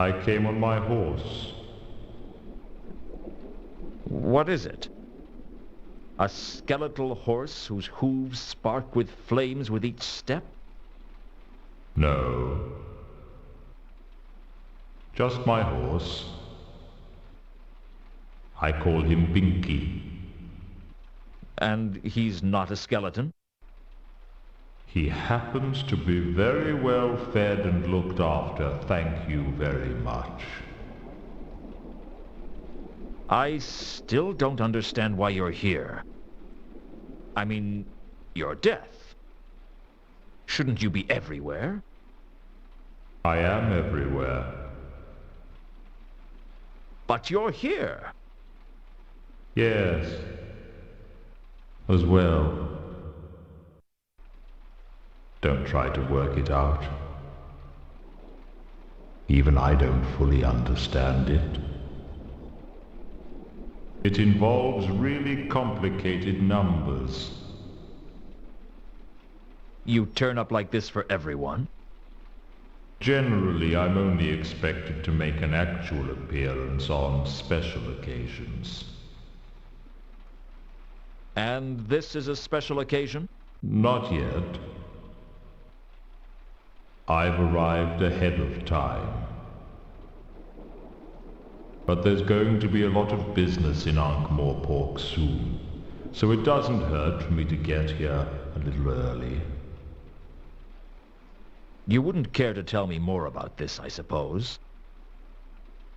I came on my horse. What is it? A skeletal horse whose hooves spark with flames with each step? No. Just my horse. I call him Pinky. And he's not a skeleton? He happens to be very well fed and looked after, thank you very much. I still don't understand why you're here. I mean, your death. Shouldn't you be everywhere? I am everywhere. But you're here. Yes. As well. Don't try to work it out. Even I don't fully understand it. It involves really complicated numbers. You turn up like this for everyone? Generally, I'm only expected to make an actual appearance on special occasions. And this is a special occasion? Not yet. I've arrived ahead of time. But there's going to be a lot of business in Ankh-Morpork soon, so it doesn't hurt for me to get here a little early. You wouldn't care to tell me more about this, I suppose?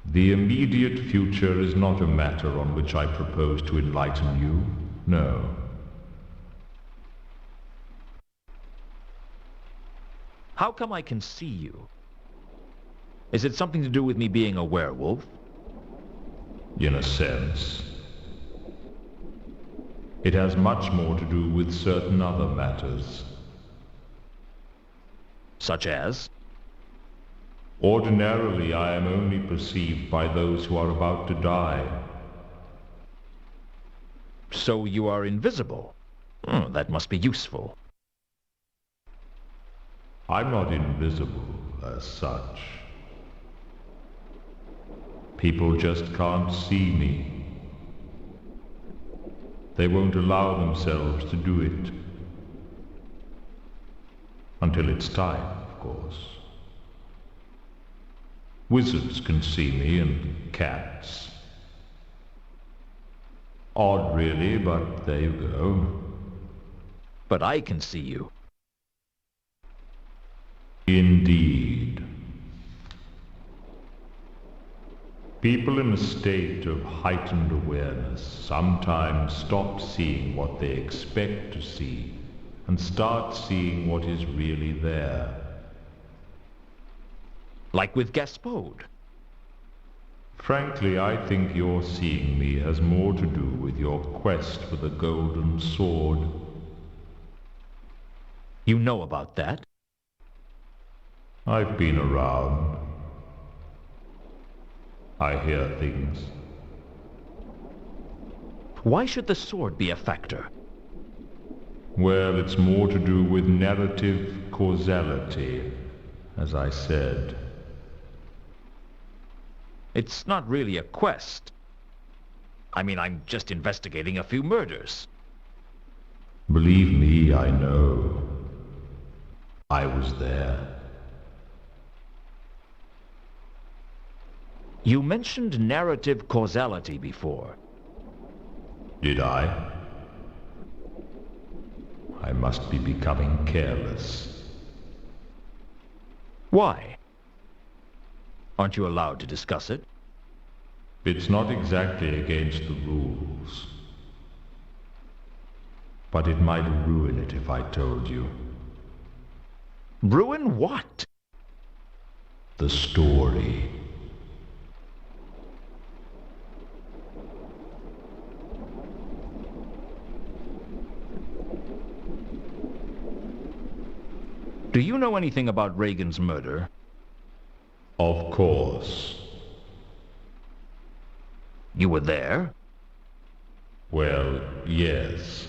The immediate future is not a matter on which I propose to enlighten you, no. How come I can see you? Is it something to do with me being a werewolf? In a sense. It has much more to do with certain other matters. Such as? Ordinarily, I am only perceived by those who are about to die. So you are invisible? Oh, that must be useful. I'm not invisible as such. People just can't see me. They won't allow themselves to do it. Until it's time, of course. Wizards can see me, and cats. Odd, really, but there you go. But I can see you. Indeed. People in a state of heightened awareness sometimes stop seeing what they expect to see and start seeing what is really there. Like with Gaspode. Frankly, I think your seeing me has more to do with your quest for the golden sword. You know about that? I've been around. I hear things. Why should the sword be a factor? Well, it's more to do with narrative causality, as I said. It's not really a quest. I mean, I'm just investigating a few murders. Believe me, I know. I was there. You mentioned narrative causality before. Did I? I must be becoming careless. Why? Aren't you allowed to discuss it? It's not exactly against the rules. But it might ruin it if I told you. Ruin what? The story. Do you know anything about Reagan's murder? Of course. You were there? Well, yes.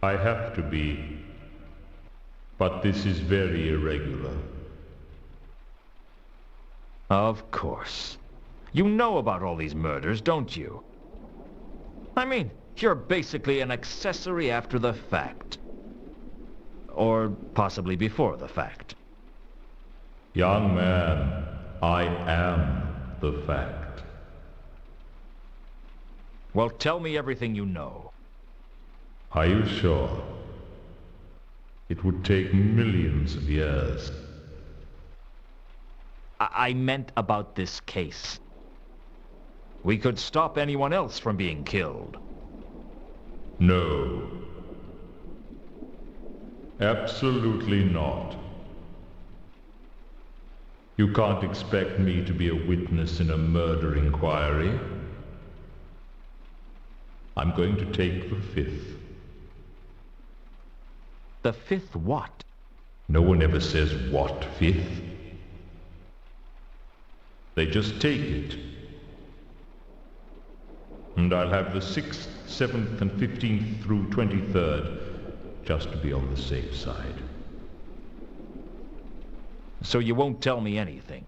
I have to be. But this is very irregular. Of course. You know about all these murders, don't you? I mean, you're basically an accessory after the fact. Or possibly before the fact. Young man, I am the fact. Well, tell me everything you know. Are you sure? It would take millions of years. I meant about this case. We could stop anyone else from being killed. No. Absolutely not. You can't expect me to be a witness in a murder inquiry. I'm going to take the fifth. The fifth what? No one ever says what fifth. They just take it. And I'll have the 6th, 7th, and 15th through 23rd, just to be on the safe side. So you won't tell me anything?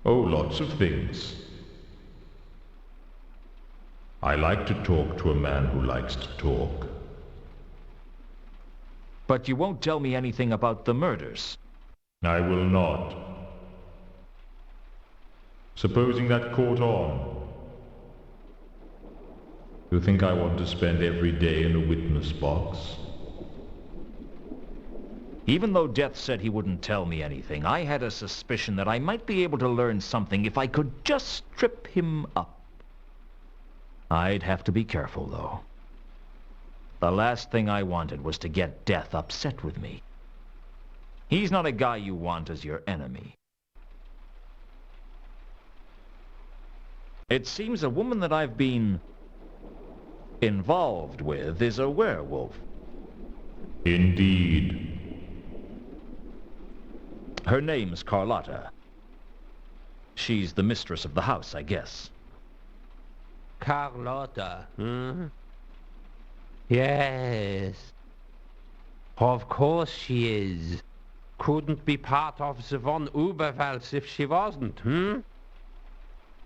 Oh, lots of things. I like to talk to a man who likes to talk. But you won't tell me anything about the murders? I will not. Supposing that caught on. You think I want to spend every day in a witness box? Even though Death said he wouldn't tell me anything, I had a suspicion that I might be able to learn something if I could just trip him up. I'd have to be careful, though. The last thing I wanted was to get Death upset with me. He's not a guy you want as your enemy. It seems a woman that I've been involved with is a werewolf. Indeed. Her name's Carlotta. She's the mistress of the house, I guess. Carlotta, hmm? Yes. Of course she is. Couldn't be part of the von Uberwalds if she wasn't, hmm?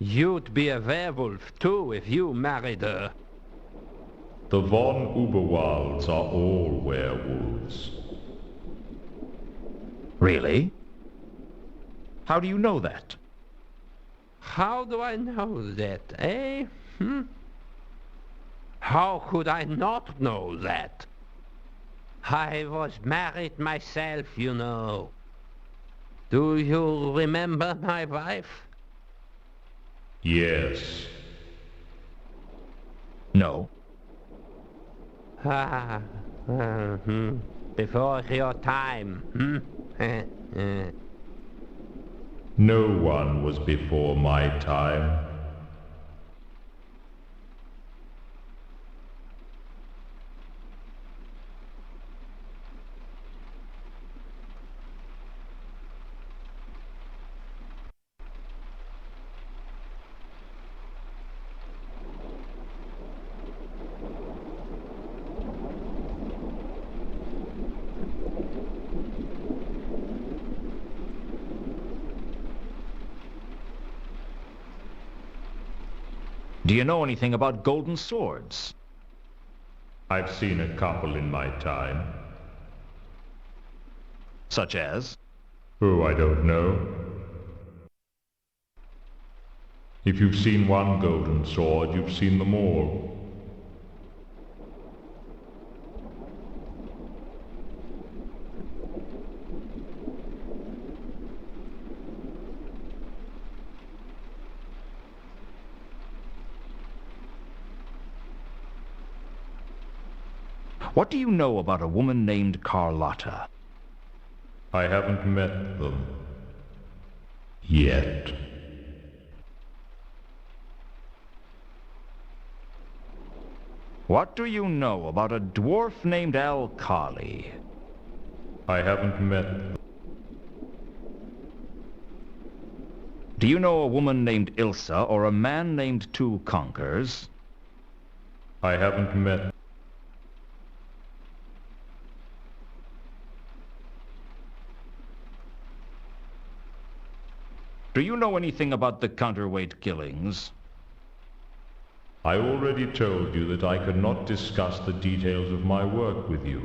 You'd be a werewolf, too, if you married her. The von Uberwalds are all werewolves. Really? How do you know that? How do I know that, eh? Hmm? How could I not know that? I was married myself, you know. Do you remember my wife? Yes. No. Before your time, hmm? No one was before my time. Do you know anything about golden swords? I've seen a couple in my time. Such as? Oh, I don't know. If you've seen one golden sword, you've seen them all. What do you know about a woman named Carlotta? I haven't met them. Yet. What do you know about a dwarf named Alkali? I haven't met them. Do you know a woman named Ilsa or a man named Two Conkers? I haven't met. Do you know anything about the counterweight killings? I already told you that I could not discuss the details of my work with you.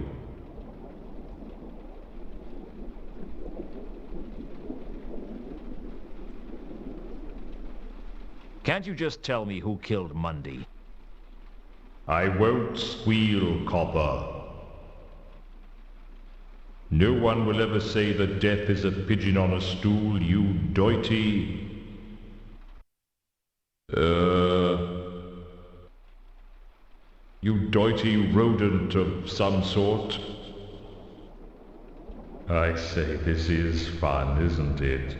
Can't you just tell me who killed Mundy? I won't squeal, copper. No one will ever say that death is a pigeon on a stool, you doity. You doity rodent of some sort. I say, this is fun, isn't it?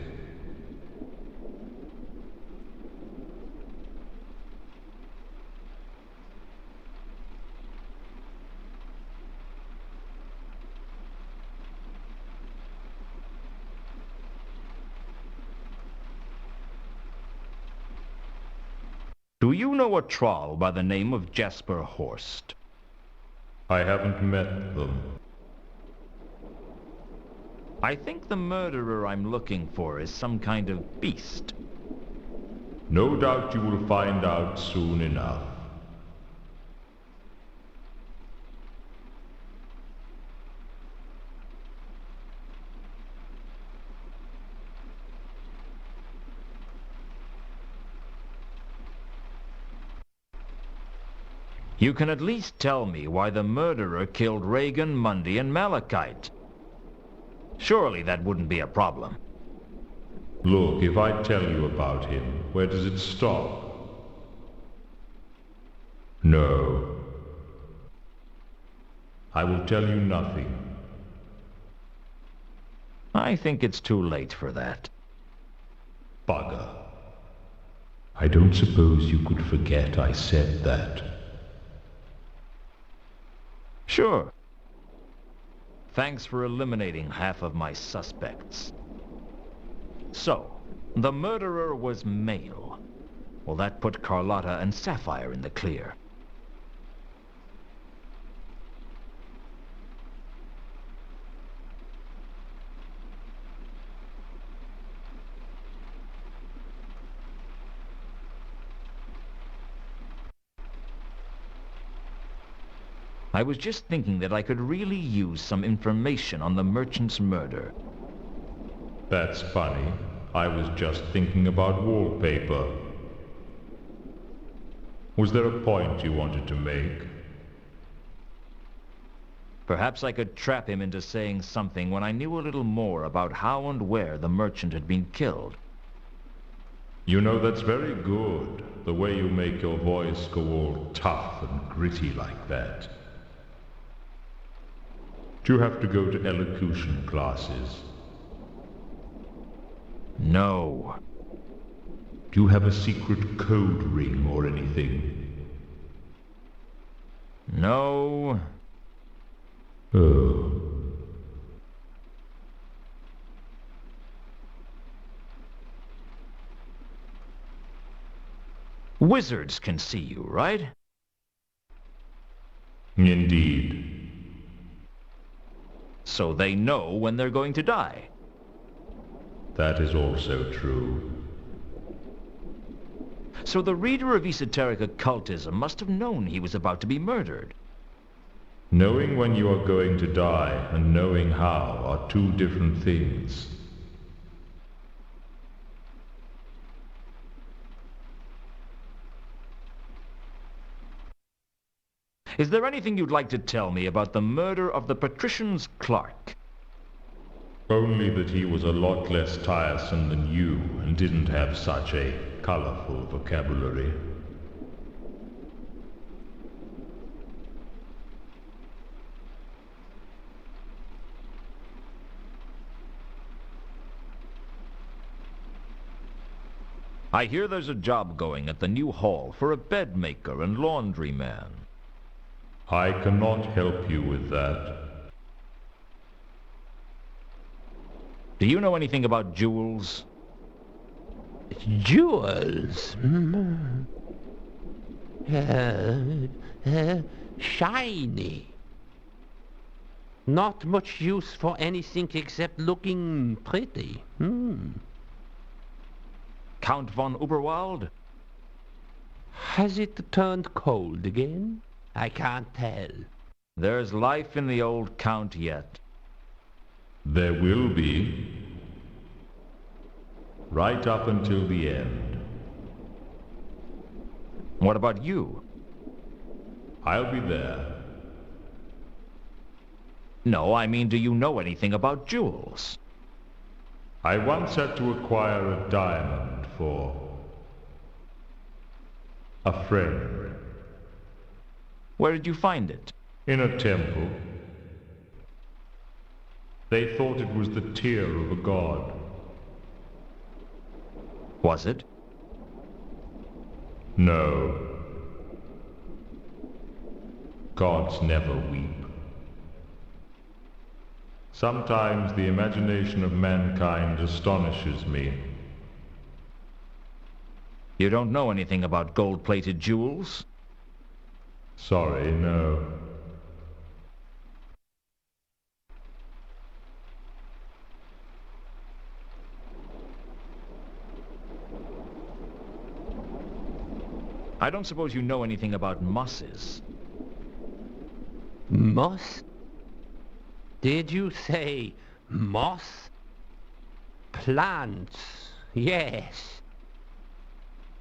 Do you know a troll by the name of Jasper Horst? I haven't met them. I think the murderer I'm looking for is some kind of beast. No doubt you will find out soon enough. You can at least tell me why the murderer killed Reagan, Mundy, and Malachite. Surely that wouldn't be a problem. Look, if I tell you about him, where does it stop? No. I will tell you nothing. I think it's too late for that. Bugger. I don't suppose you could forget I said that. Sure. Thanks for eliminating half of my suspects. So, the murderer was male. Well, that put Carlotta and Sapphire in the clear. I was just thinking that I could really use some information on the merchant's murder. That's funny. I was just thinking about wallpaper. Was there a point you wanted to make? Perhaps I could trap him into saying something when I knew a little more about how and where the merchant had been killed. You know, that's very good, the way you make your voice go all tough and gritty like that. Do you have to go to elocution classes? No. Do you have a secret code ring or anything? No. Oh. Wizards can see you, right? Indeed. So they know when they're going to die. That is also true. So the reader of esoteric occultism must have known he was about to be murdered. Knowing when you are going to die and knowing how are two different things. Is there anything you'd like to tell me about the murder of the patrician's clerk? Only that he was a lot less tiresome than you and didn't have such a colorful vocabulary. I hear there's a job going at the new hall for a bed maker and laundryman. I cannot help you with that. Do you know anything about jewels? Jewels? Shiny. Not much use for anything except looking pretty. Count von Uberwald? Has it turned cold again? I can't tell. There's life in the old Count yet. There will be. Right up until the end. What about you? I'll be there. No, I mean, do you know anything about jewels? I once had to acquire a diamond for a friend. Where did you find it? In a temple. They thought it was the tear of a god. Was it? No. Gods never weep. Sometimes the imagination of mankind astonishes me. You don't know anything about gold-plated jewels? Sorry, no. I don't suppose you know anything about mosses. Moss? Did you say moss? Plants, yes.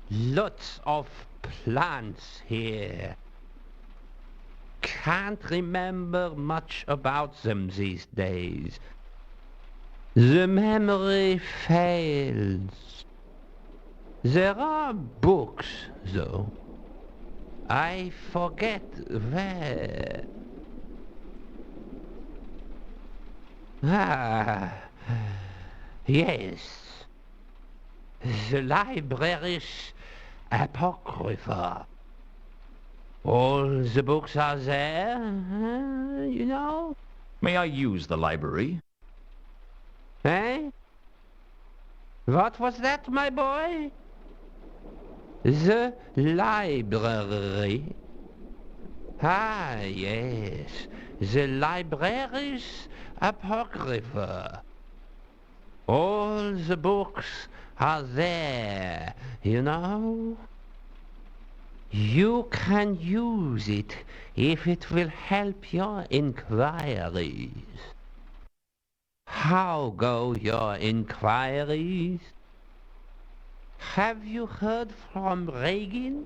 Lots of plants here. Can't remember much about them these days. The memory fails. There are books, though. I forget where. Ah, yes. The library's Apocrypha. All the books are there, you know. May I use the library? Eh? What was that, my boy? The library. Ah, yes. The library's Apocrypha. All the books are there, you know. You can use it if it will help your inquiries. How go your inquiries? Have you heard from Reagan?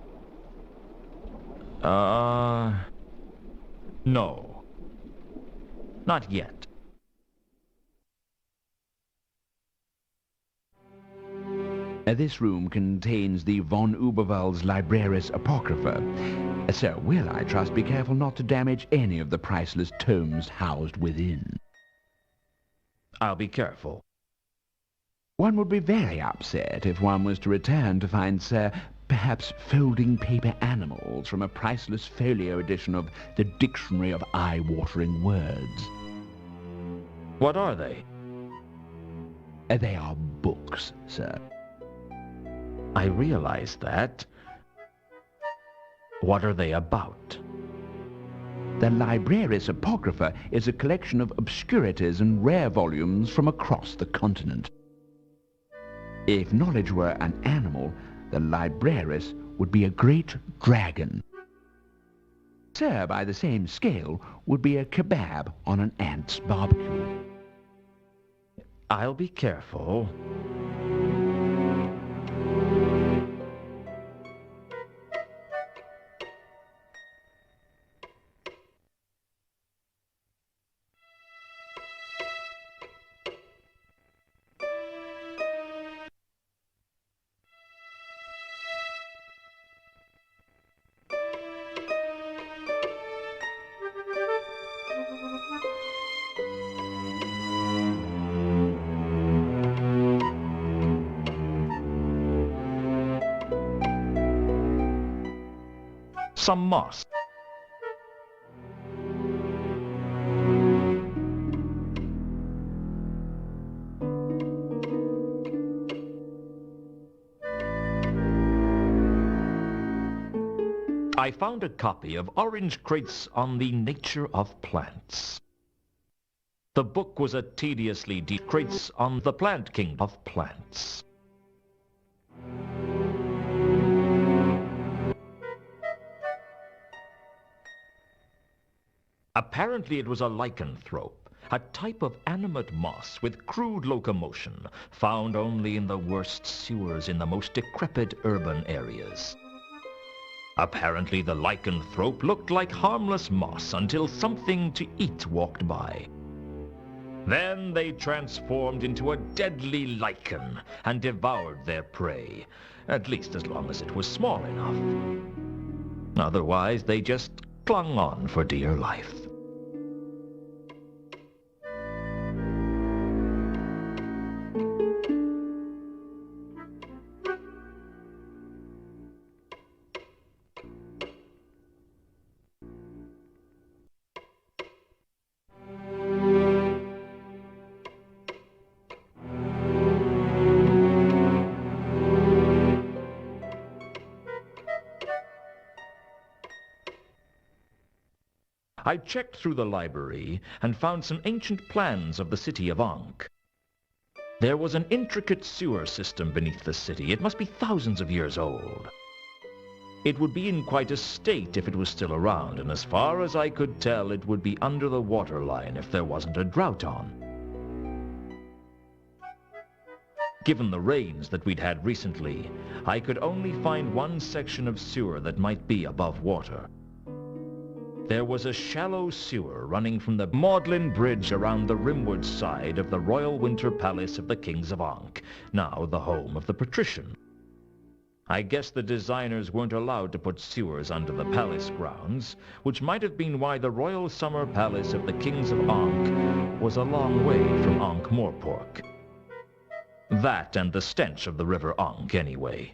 No. Not yet. This room contains the von Uberwald's Libraris Apocrypha. So will, I trust, be careful not to damage any of the priceless tomes housed within. I'll be careful. One would be very upset if one was to return to find, sir, perhaps folding paper animals from a priceless folio edition of the Dictionary of Eye-Watering Words. What are they? They are books, sir. I realize that. What are they about? The Libraris Apocrypha is a collection of obscurities and rare volumes from across the continent. If knowledge were an animal, the libraris would be a great dragon. Sir, by the same scale, would be a kebab on an ant's barbecue. I'll be careful. Some moss. I found a copy of Orange Crates on the Nature of Plants. The book was a tediously deep crates on the plant kingdom of plants. Apparently it was a lycanthrope, a type of animate moss with crude locomotion, found only in the worst sewers in the most decrepit urban areas. Apparently the lycanthrope looked like harmless moss until something to eat walked by. Then they transformed into a deadly lichen and devoured their prey, at least as long as it was small enough. Otherwise they just clung on for dear life. I checked through the library and found some ancient plans of the city of Ankh. There was an intricate sewer system beneath the city. It must be thousands of years old. It would be in quite a state if it was still around, and as far as I could tell, it would be under the waterline if there wasn't a drought on. Given the rains that we'd had recently, I could only find one section of sewer that might be above water. There was a shallow sewer running from the Magdalen Bridge around the rimward side of the Royal Winter Palace of the Kings of Ankh, now the home of the patrician. I guess the designers weren't allowed to put sewers under the palace grounds, which might have been why the Royal Summer Palace of the Kings of Ankh was a long way from Ankh-Morpork. That and the stench of the River Ankh, anyway.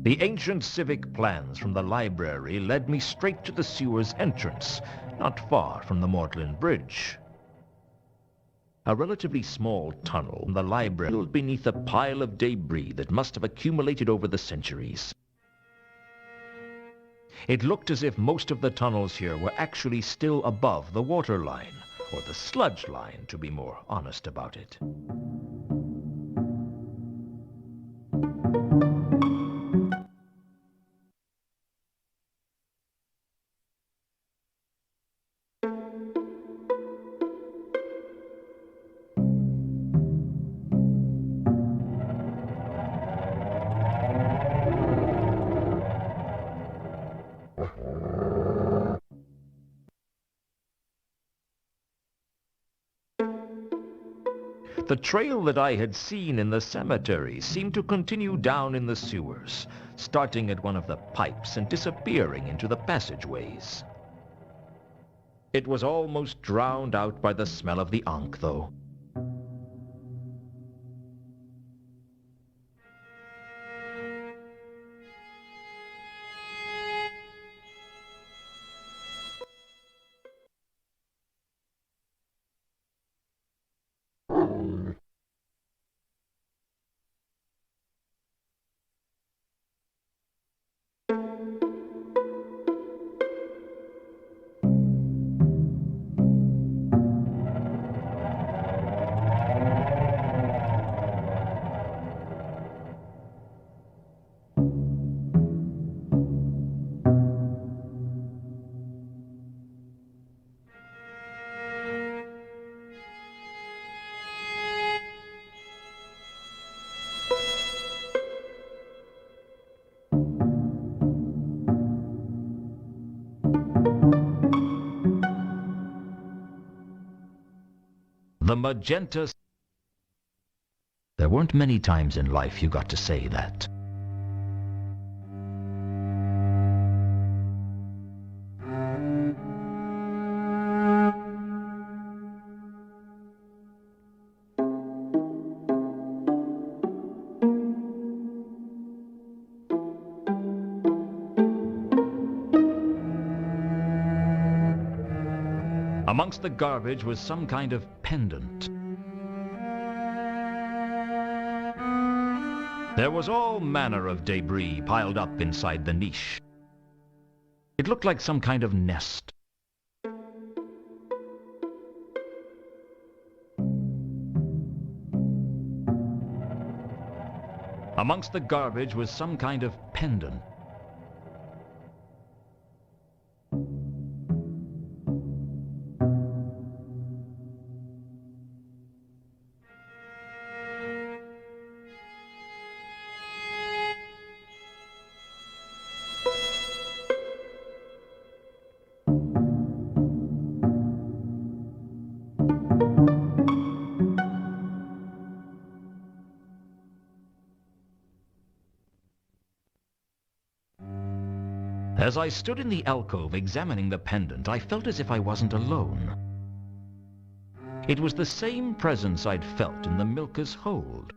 The ancient civic plans from the library led me straight to the sewer's entrance, not far from the Magdalen Bridge. A relatively small tunnel in the library filled beneath a pile of debris that must have accumulated over the centuries. It looked as if most of the tunnels here were actually still above the water line, or the sludge line, to be more honest about it. The trail that I had seen in the cemetery seemed to continue down in the sewers, starting at one of the pipes and disappearing into the passageways. It was almost drowned out by the smell of the ankh, though. The magenta... There weren't many times in life you got to say that. Amongst the garbage was some kind of pendant. There was all manner of debris piled up inside the niche. It looked like some kind of nest. Amongst the garbage was some kind of pendant. As I stood in the alcove examining the pendant, I felt as if I wasn't alone. It was the same presence I'd felt in the Milka's hold.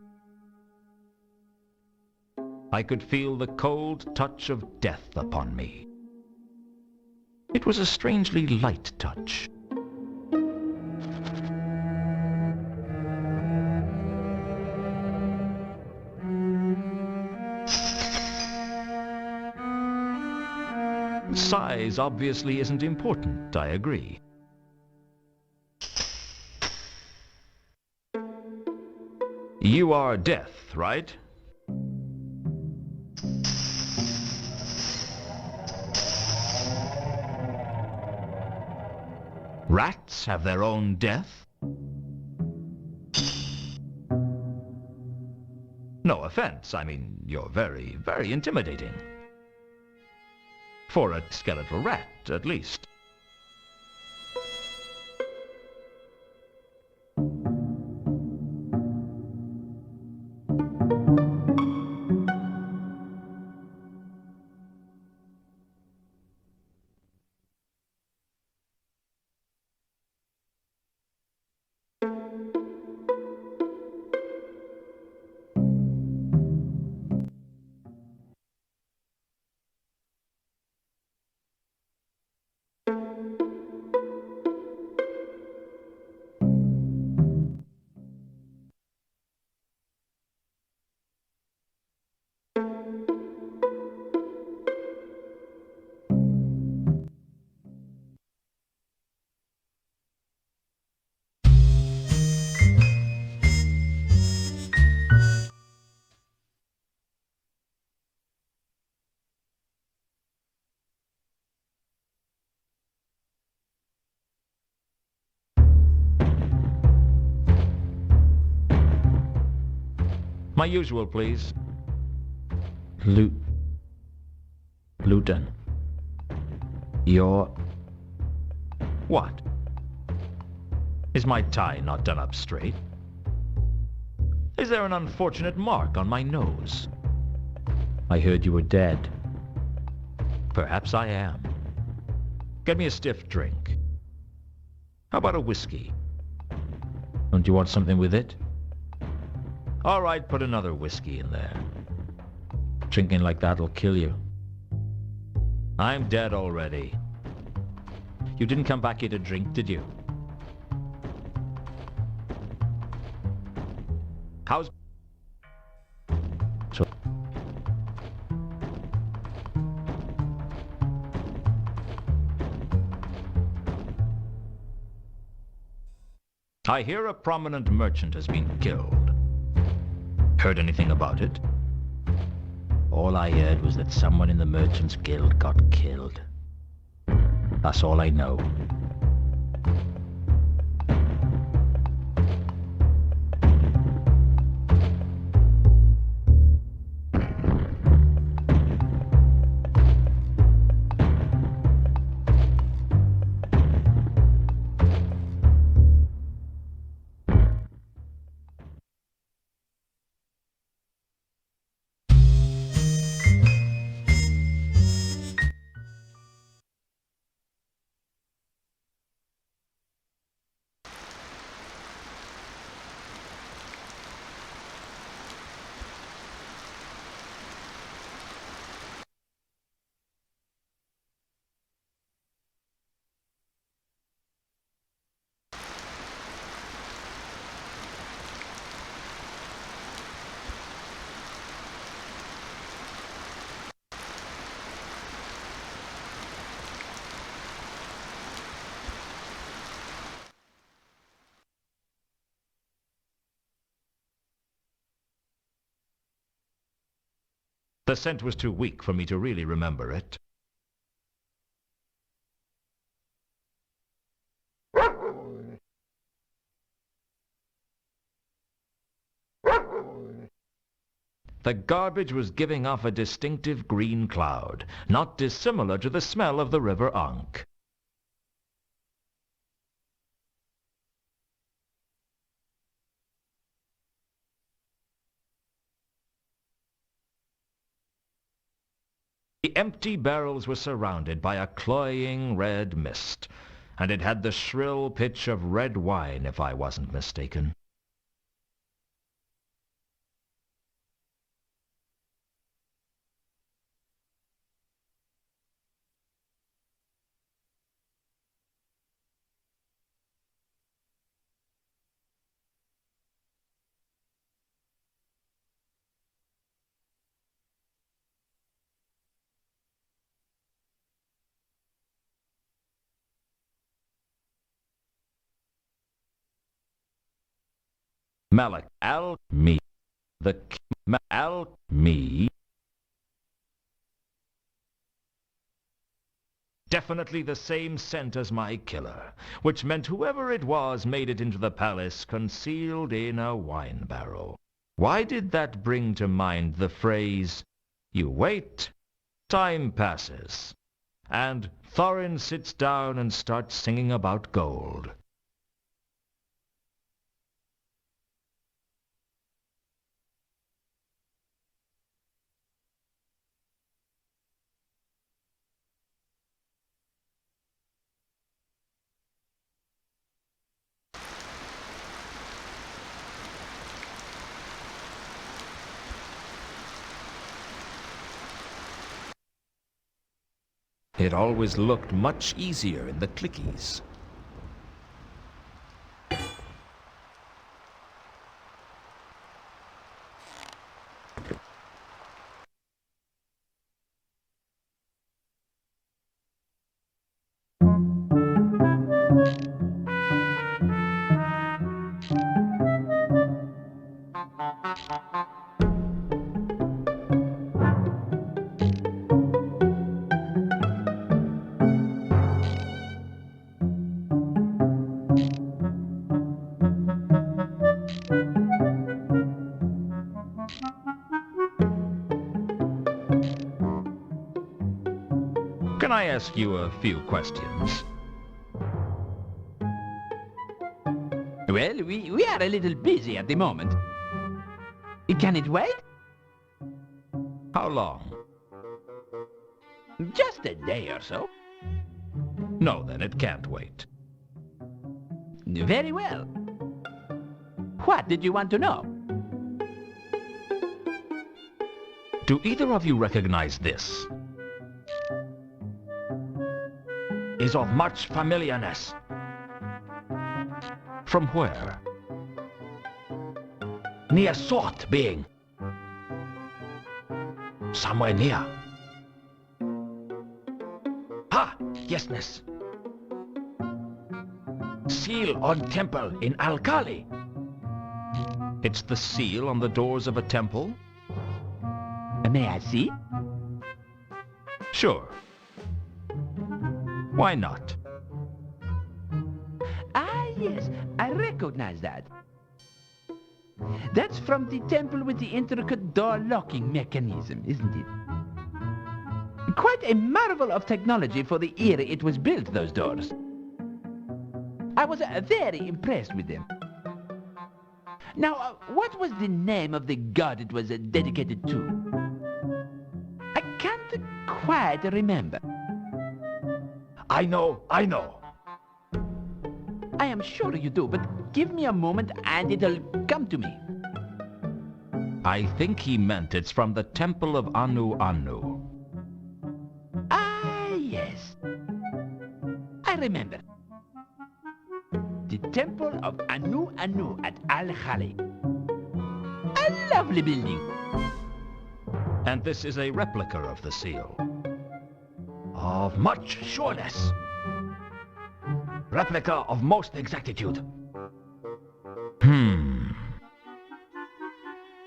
I could feel the cold touch of death upon me. It was a strangely light touch. Size obviously isn't important, I agree. You are Death, right? Rats have their own death? No offense, I mean, you're very, very intimidating. For a skeletal rat, at least. My usual, please. Luton. You're... What? Is my tie not done up straight? Is there an unfortunate mark on my nose? I heard you were dead. Perhaps I am. Get me a stiff drink. How about a whiskey? Don't you want something with it? All right, put another whiskey in there. Drinking like that'll kill you. I'm dead already. You didn't come back here to drink, did you? How's... So... I hear a prominent merchant has been killed. Heard anything about it? All I heard was that someone in the Merchants Guild got killed. That's all I know. The scent was too weak for me to really remember it. The garbage was giving off a distinctive green cloud, not dissimilar to the smell of the River Ankh. The empty barrels were surrounded by a cloying red mist, and it had the shrill pitch of red wine, if I wasn't mistaken. Malik al-Me. The al-Me. Definitely the same scent as my killer, which meant whoever it was made it into the palace concealed in a wine barrel. Why did that bring to mind the phrase, "You wait, time passes," and Thorin sits down and starts singing about gold? It always looked much easier in the clickies. Can I ask you a few questions? Well, we are a little busy at the moment. Can it wait? How long? Just a day or so. No, then it can't wait. Very well. What did you want to know? Do either of you recognize this? Is of much familiarness. From where? Near sort being. Somewhere near. Ha! Yesness. Seal on temple in Alkali. It's the seal on the doors of a temple? May I see? Sure. Why not? Ah, yes, I recognize that. That's from the temple with the intricate door locking mechanism, isn't it? Quite a marvel of technology for the era it was built, those doors. I was very impressed with them. Now, what was the name of the god it was dedicated to? I can't quite remember. I know. I am sure you do, but give me a moment and it'll come to me. I think he meant it's from the temple of Anu Anu. Ah, yes. I remember. The temple of Anu Anu at Al-Khali. A lovely building. And this is a replica of the seal. Of much sureness. Replica of most exactitude.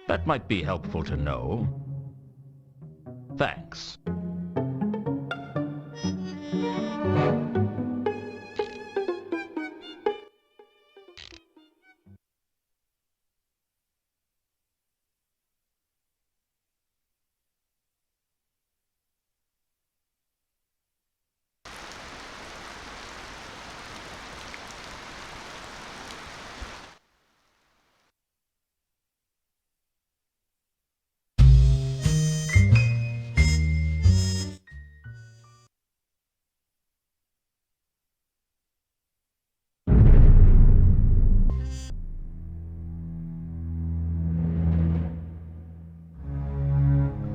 That might be helpful to know. Thanks.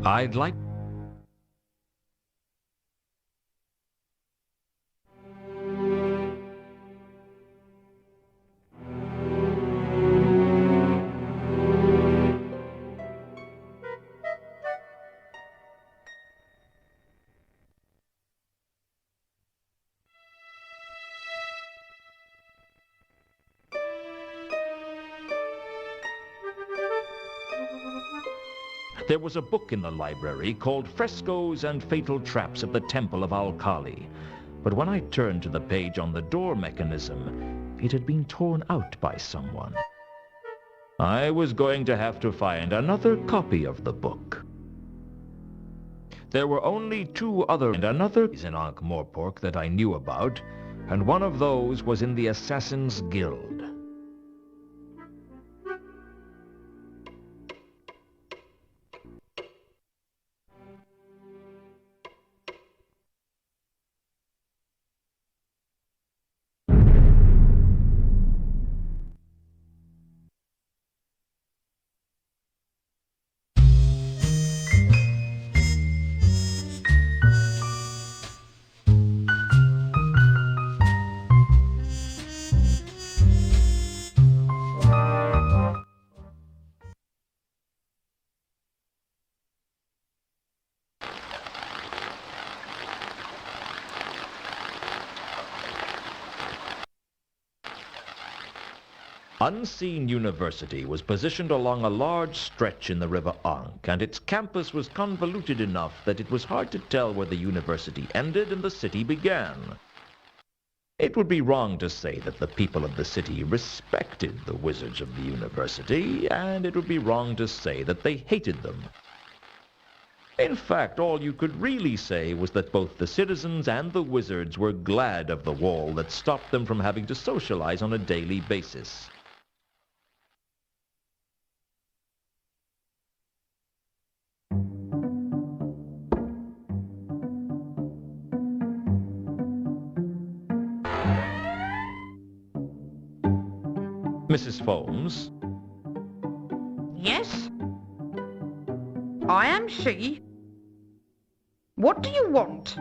I'd like... There was a book in the library called Frescoes and Fatal Traps of the Temple of Al-Kali. But when I turned to the page on the door mechanism, it had been torn out by someone. I was going to have to find another copy of the book. There were only two other and another in Ankh-Morpork that I knew about, and one of those was in the Assassin's Guild. Unseen University was positioned along a large stretch in the River Ankh, and its campus was convoluted enough that it was hard to tell where the university ended and the city began. It would be wrong to say that the people of the city respected the wizards of the university, and it would be wrong to say that they hated them. In fact, all you could really say was that both the citizens and the wizards were glad of the wall that stopped them from having to socialize on a daily basis. Mrs. Foames? Yes? I am she. What do you want?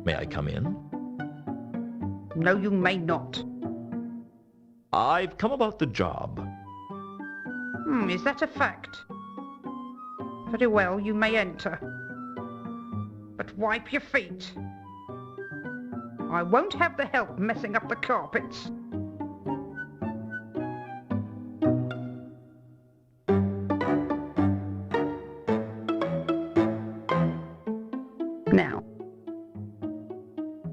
May I come in? No, you may not. I've come about the job. Is that a fact? Very well, you may enter. But wipe your feet. I won't have the help messing up the carpets. Now,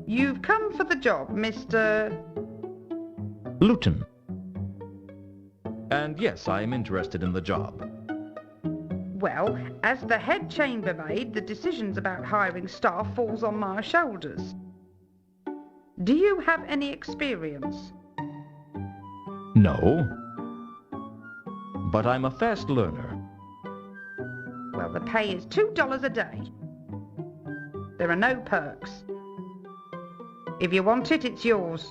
you've come for the job, Mr. Luton. And yes, I am interested in the job. Well, as the head chambermaid, the decisions about hiring staff falls on my shoulders. Do you have any experience? No. But I'm a fast learner. Well, the pay is $2 a day. There are no perks. If you want it, it's yours.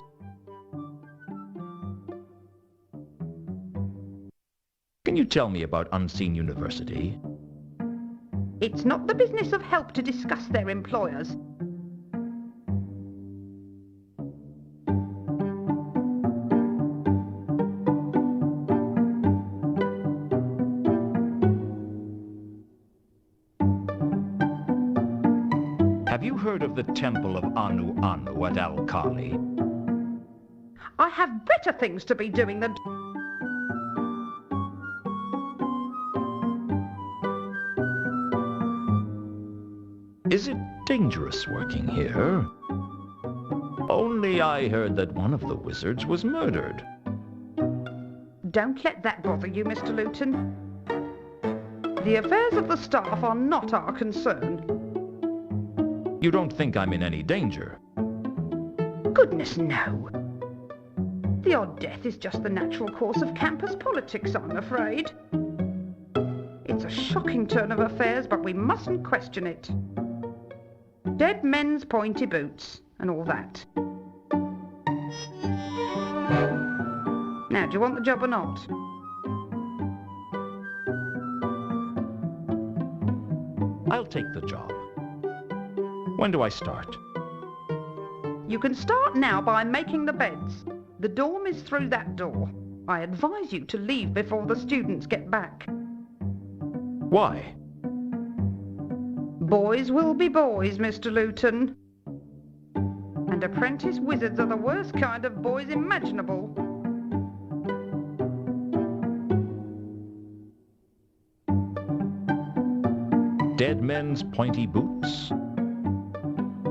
Can you tell me about Unseen University? It's not the business of help to discuss their employers. Have you heard of the Temple of Anu Anu at Al-Khali? I have better things to be doing than... Is it dangerous working here? Only I heard that one of the wizards was murdered. Don't let that bother you, Mr. Luton. The affairs of the staff are not our concern. You don't think I'm in any danger? Goodness, no. The odd death is just the natural course of campus politics, I'm afraid. It's a shocking turn of affairs, but we mustn't question it. Dead men's pointy boots, and all that. Now, do you want the job or not? I'll take the job. When do I start? You can start now by making the beds. The dorm is through that door. I advise you to leave before the students get back. Why? Boys will be boys, Mr. Luton. And apprentice wizards are the worst kind of boys imaginable. Dead men's pointy boots?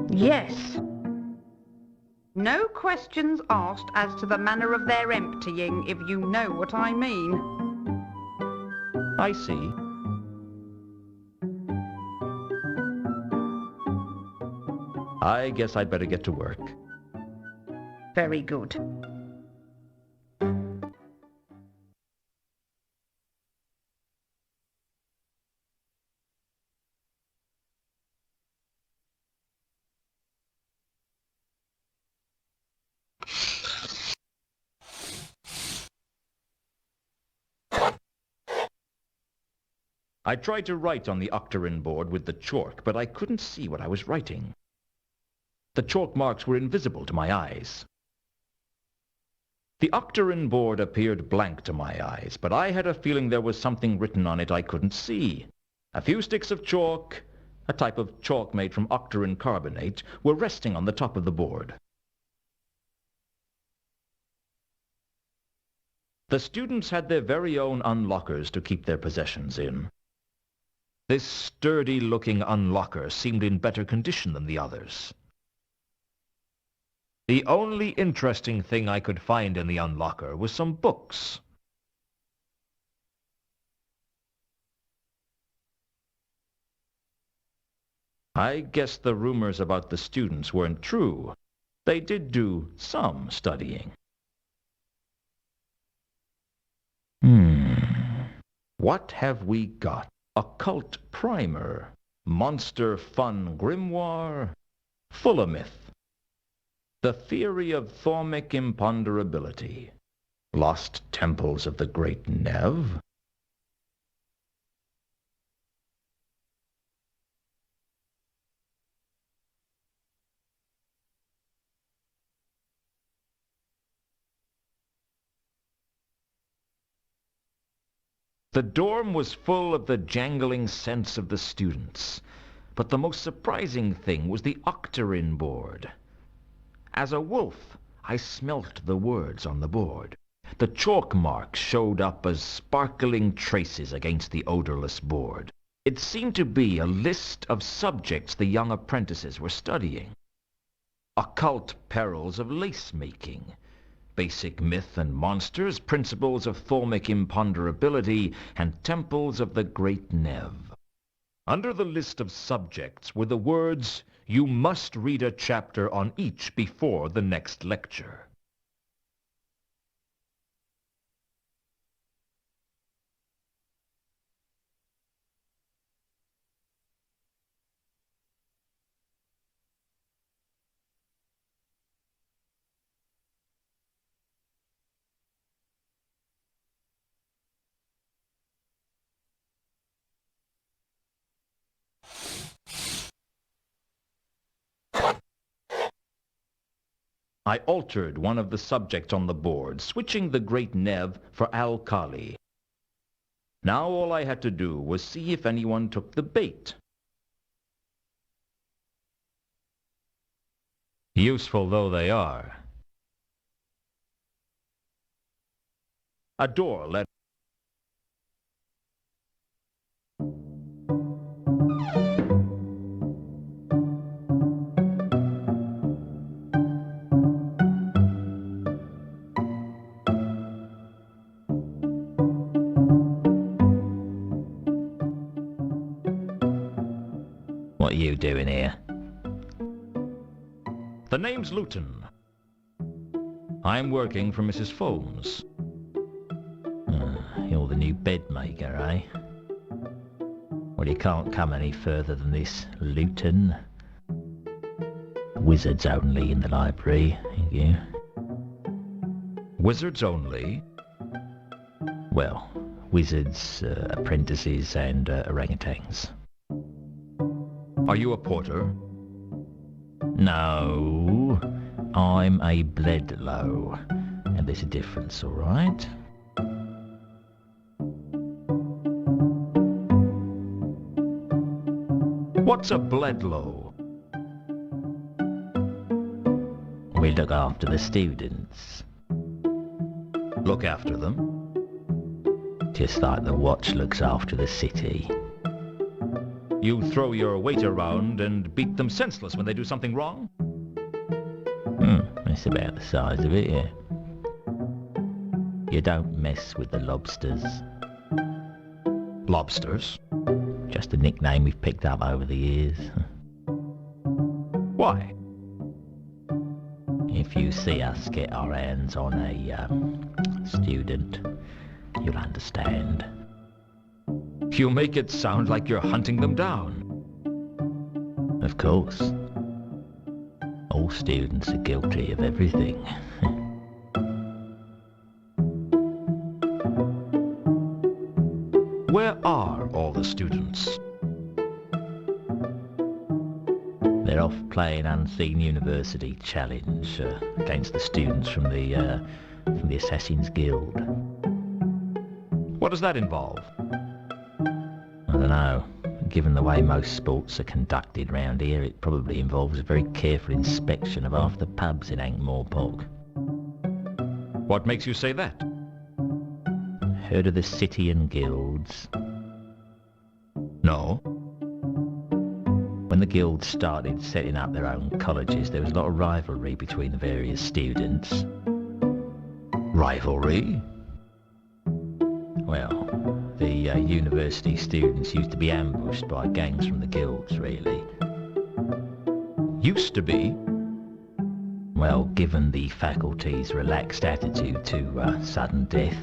Yes. No questions asked as to the manner of their emptying, if you know what I mean. I see. I guess I'd better get to work. Very good. I tried to write on the octagon board with the chalk, but I couldn't see what I was writing. The chalk marks were invisible to my eyes. The octagon board appeared blank to my eyes, but I had a feeling there was something written on it I couldn't see. A few sticks of chalk, a type of chalk made from octagon carbonate, were resting on the top of the board. The students had their very own unlockers to keep their possessions in. This sturdy-looking unlocker seemed in better condition than the others. The only interesting thing I could find in the unlocker was some books. I guess the rumors about the students weren't true. They did do some studying. What have we got? Occult primer, monster fun grimoire, Fullamyth, the theory of thaumic imponderability, Lost temples of the Great Nev? The dorm was full of the jangling scents of the students, but the most surprising thing was the octarine board. As a wolf, I smelt the words on the board. The chalk marks showed up as sparkling traces against the odorless board. It seemed to be a list of subjects the young apprentices were studying. Occult perils of lace-making, basic myth and monsters, principles of thalmic imponderability, and temples of the Great Nev. Under the list of subjects were the words, "You must read a chapter on each before the next lecture." I altered one of the subjects on the board, switching the Great Nev for Al-Kali. Now all I had to do was see if anyone took the bait. Useful though they are. A door led... What are you doing here? The name's Luton. I'm working for Mrs. Foames. You're the new bed maker, eh? Well, you can't come any further than this, Luton. Wizards only in the library, thank you. Wizards only? Well, wizards, apprentices, and orangutans. Are you a porter? No, I'm a Bledlow, and there's a difference, all right? What's a Bledlow? We look after the students. Look after them? Just like the watch looks after the city. You throw your weight around and beat them senseless when they do something wrong? That's about the size of it, yeah. You don't mess with the lobsters. Lobsters? Just a nickname we've picked up over the years. Why? If you see us get our hands on a student, you'll understand. You make it sound like you're hunting them down. Of course. All students are guilty of everything. Where are all the students? They're off playing Unseen University Challenge against the students from the Assassin's Guild. What does that involve? I don't know. Given the way most sports are conducted round here, it probably involves a very careful inspection of half the pubs in Ankh-Morpork. What makes you say that? Heard of the City and Guilds? No. When the guilds started setting up their own colleges, there was a lot of rivalry between the various students. Rivalry? Well, the university students used to be ambushed by gangs from the guilds, really. Used to be? Well, given the faculty's relaxed attitude to sudden death,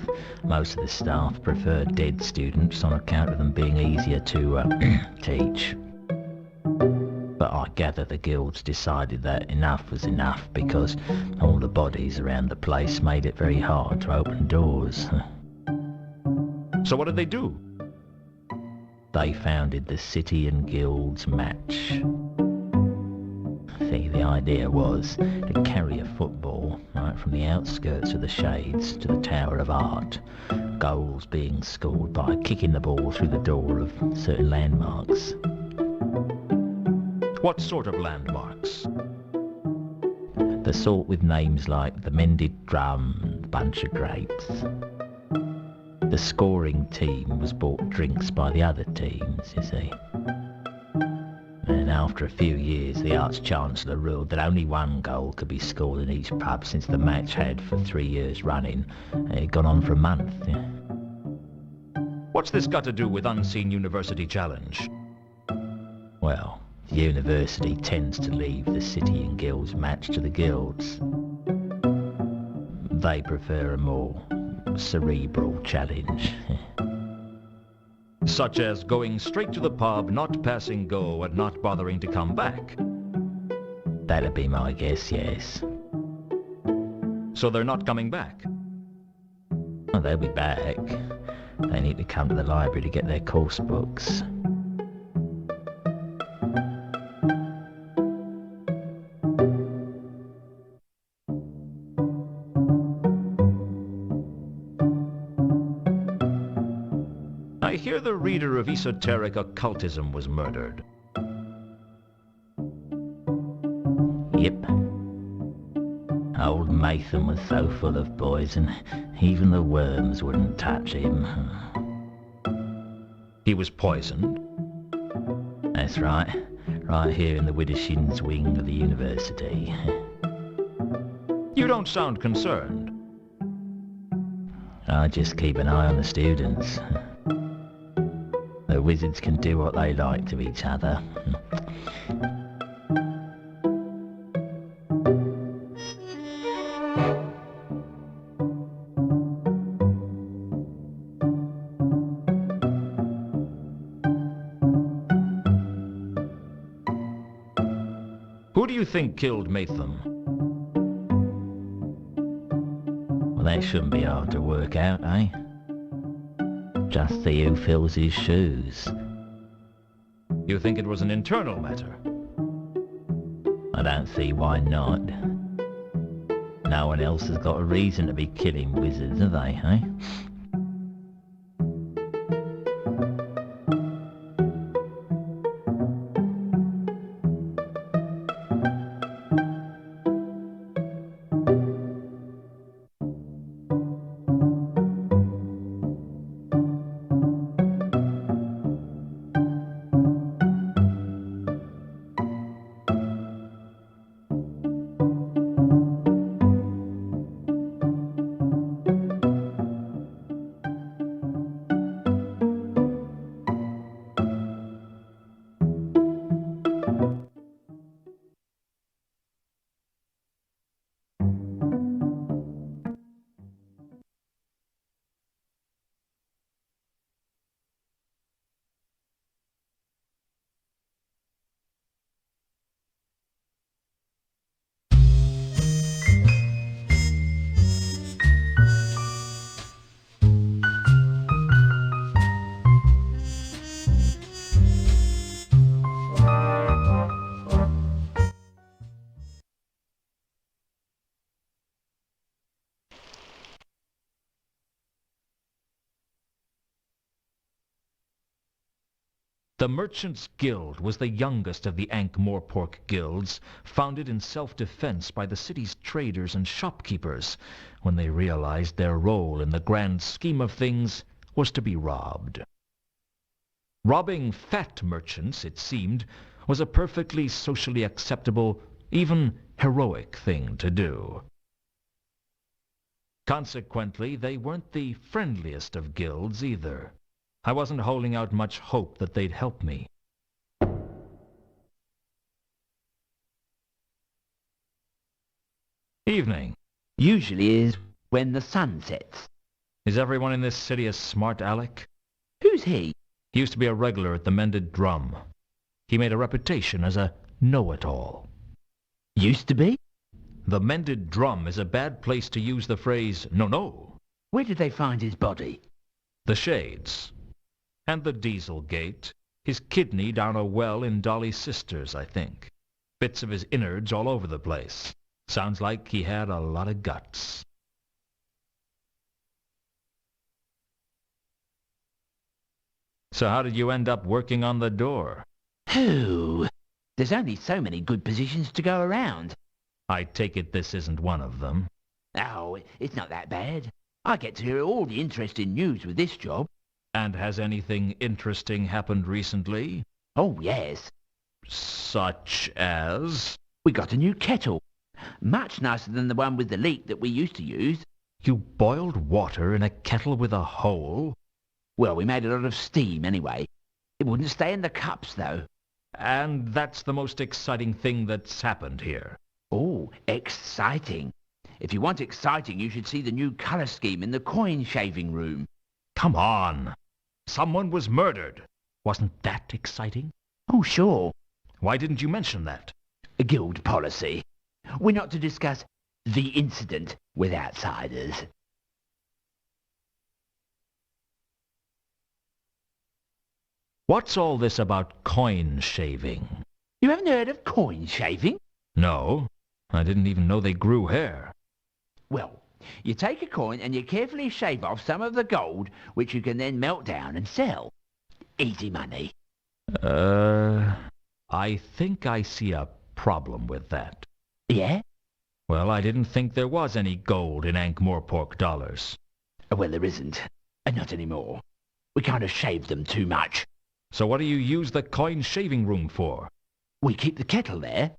most of the staff preferred dead students on account of them being easier to teach. But I gather the guilds decided that enough was enough because all the bodies around the place made it very hard to open doors. So what did they do? They founded the City and Guilds Match. See, the idea was to carry a football right from the outskirts of the Shades to the Tower of Art, goals being scored by kicking the ball through the door of certain landmarks. What sort of landmarks? The sort with names like the Mended Drum, the Bunch of Grapes. The scoring team was bought drinks by the other teams, you see. And after a few years, the Arch-Chancellor ruled that only one goal could be scored in each pub since the match had, for 3 years running, gone on for a month. Yeah. What's this got to do with Unseen University Challenge? Well, the university tends to leave the City and Guilds Match to the guilds. They prefer a more cerebral challenge. Such as going straight to the pub, not passing go, and not bothering to come back. That'd be my guess, yes. So they're not coming back? Well, they'll be back. They need to come to the library to get their course books. I hear the reader of esoteric occultism was murdered. Yep. Old Mathan was so full of poison, even the worms wouldn't touch him. He was poisoned? That's right. Right here in the Widdershins wing of the university. You don't sound concerned. I just keep an eye on the students. The wizards can do what they like to each other. Who do you think killed Matham? Well, that shouldn't be hard to work out, eh? Just see who fills his shoes. You think it was an internal matter? I don't see why not. No one else has got a reason to be killing wizards, have they, eh? The Merchants' Guild was the youngest of the Ankh-Morpork guilds, founded in self-defense by the city's traders and shopkeepers when they realized their role in the grand scheme of things was to be robbed. Robbing fat merchants, it seemed, was a perfectly socially acceptable, even heroic thing to do. Consequently, they weren't the friendliest of guilds either. I wasn't holding out much hope that they'd help me. Evening. Usually is when the sun sets. Is everyone in this city a smart aleck? Who's he? He used to be a regular at the Mended Drum. He made a reputation as a know-it-all. Used to be? The mended drum is a bad place to use the phrase no. Where did they find his body? The shades. And the diesel gate. His kidney down a well in Dolly's sister's, I think. Bits of his innards all over the place. Sounds like he had a lot of guts. So how did you end up working on the door? Who? There's only so many good positions to go around. I take it this isn't one of them. Oh, it's not that bad. I get to hear all the interesting news with this job. And has anything interesting happened recently? Oh, yes. Such as? We got a new kettle. Much nicer than the one with the leak that we used to use. You boiled water in a kettle with a hole? Well, we made a lot of steam anyway. It wouldn't stay in the cups, though. And that's the most exciting thing that's happened here. Oh, exciting. If you want exciting, you should see the new colour scheme in the coin shaving room. Come on. Someone was murdered. Wasn't that exciting? Oh, sure. Why didn't you mention that? A guild policy. We're not to discuss the incident with outsiders. What's all this about coin shaving? You haven't heard of coin shaving? No. I didn't even know they grew hair. Well, you take a coin and you carefully shave off some of the gold, which you can then melt down and sell. Easy money. I think I see a problem with that. Yeah? Well, I didn't think there was any gold in Ankh-Morpork dollars. Well, there isn't. Not anymore. We kind of shaved them too much. So what do you use the coin shaving room for? We keep the kettle there.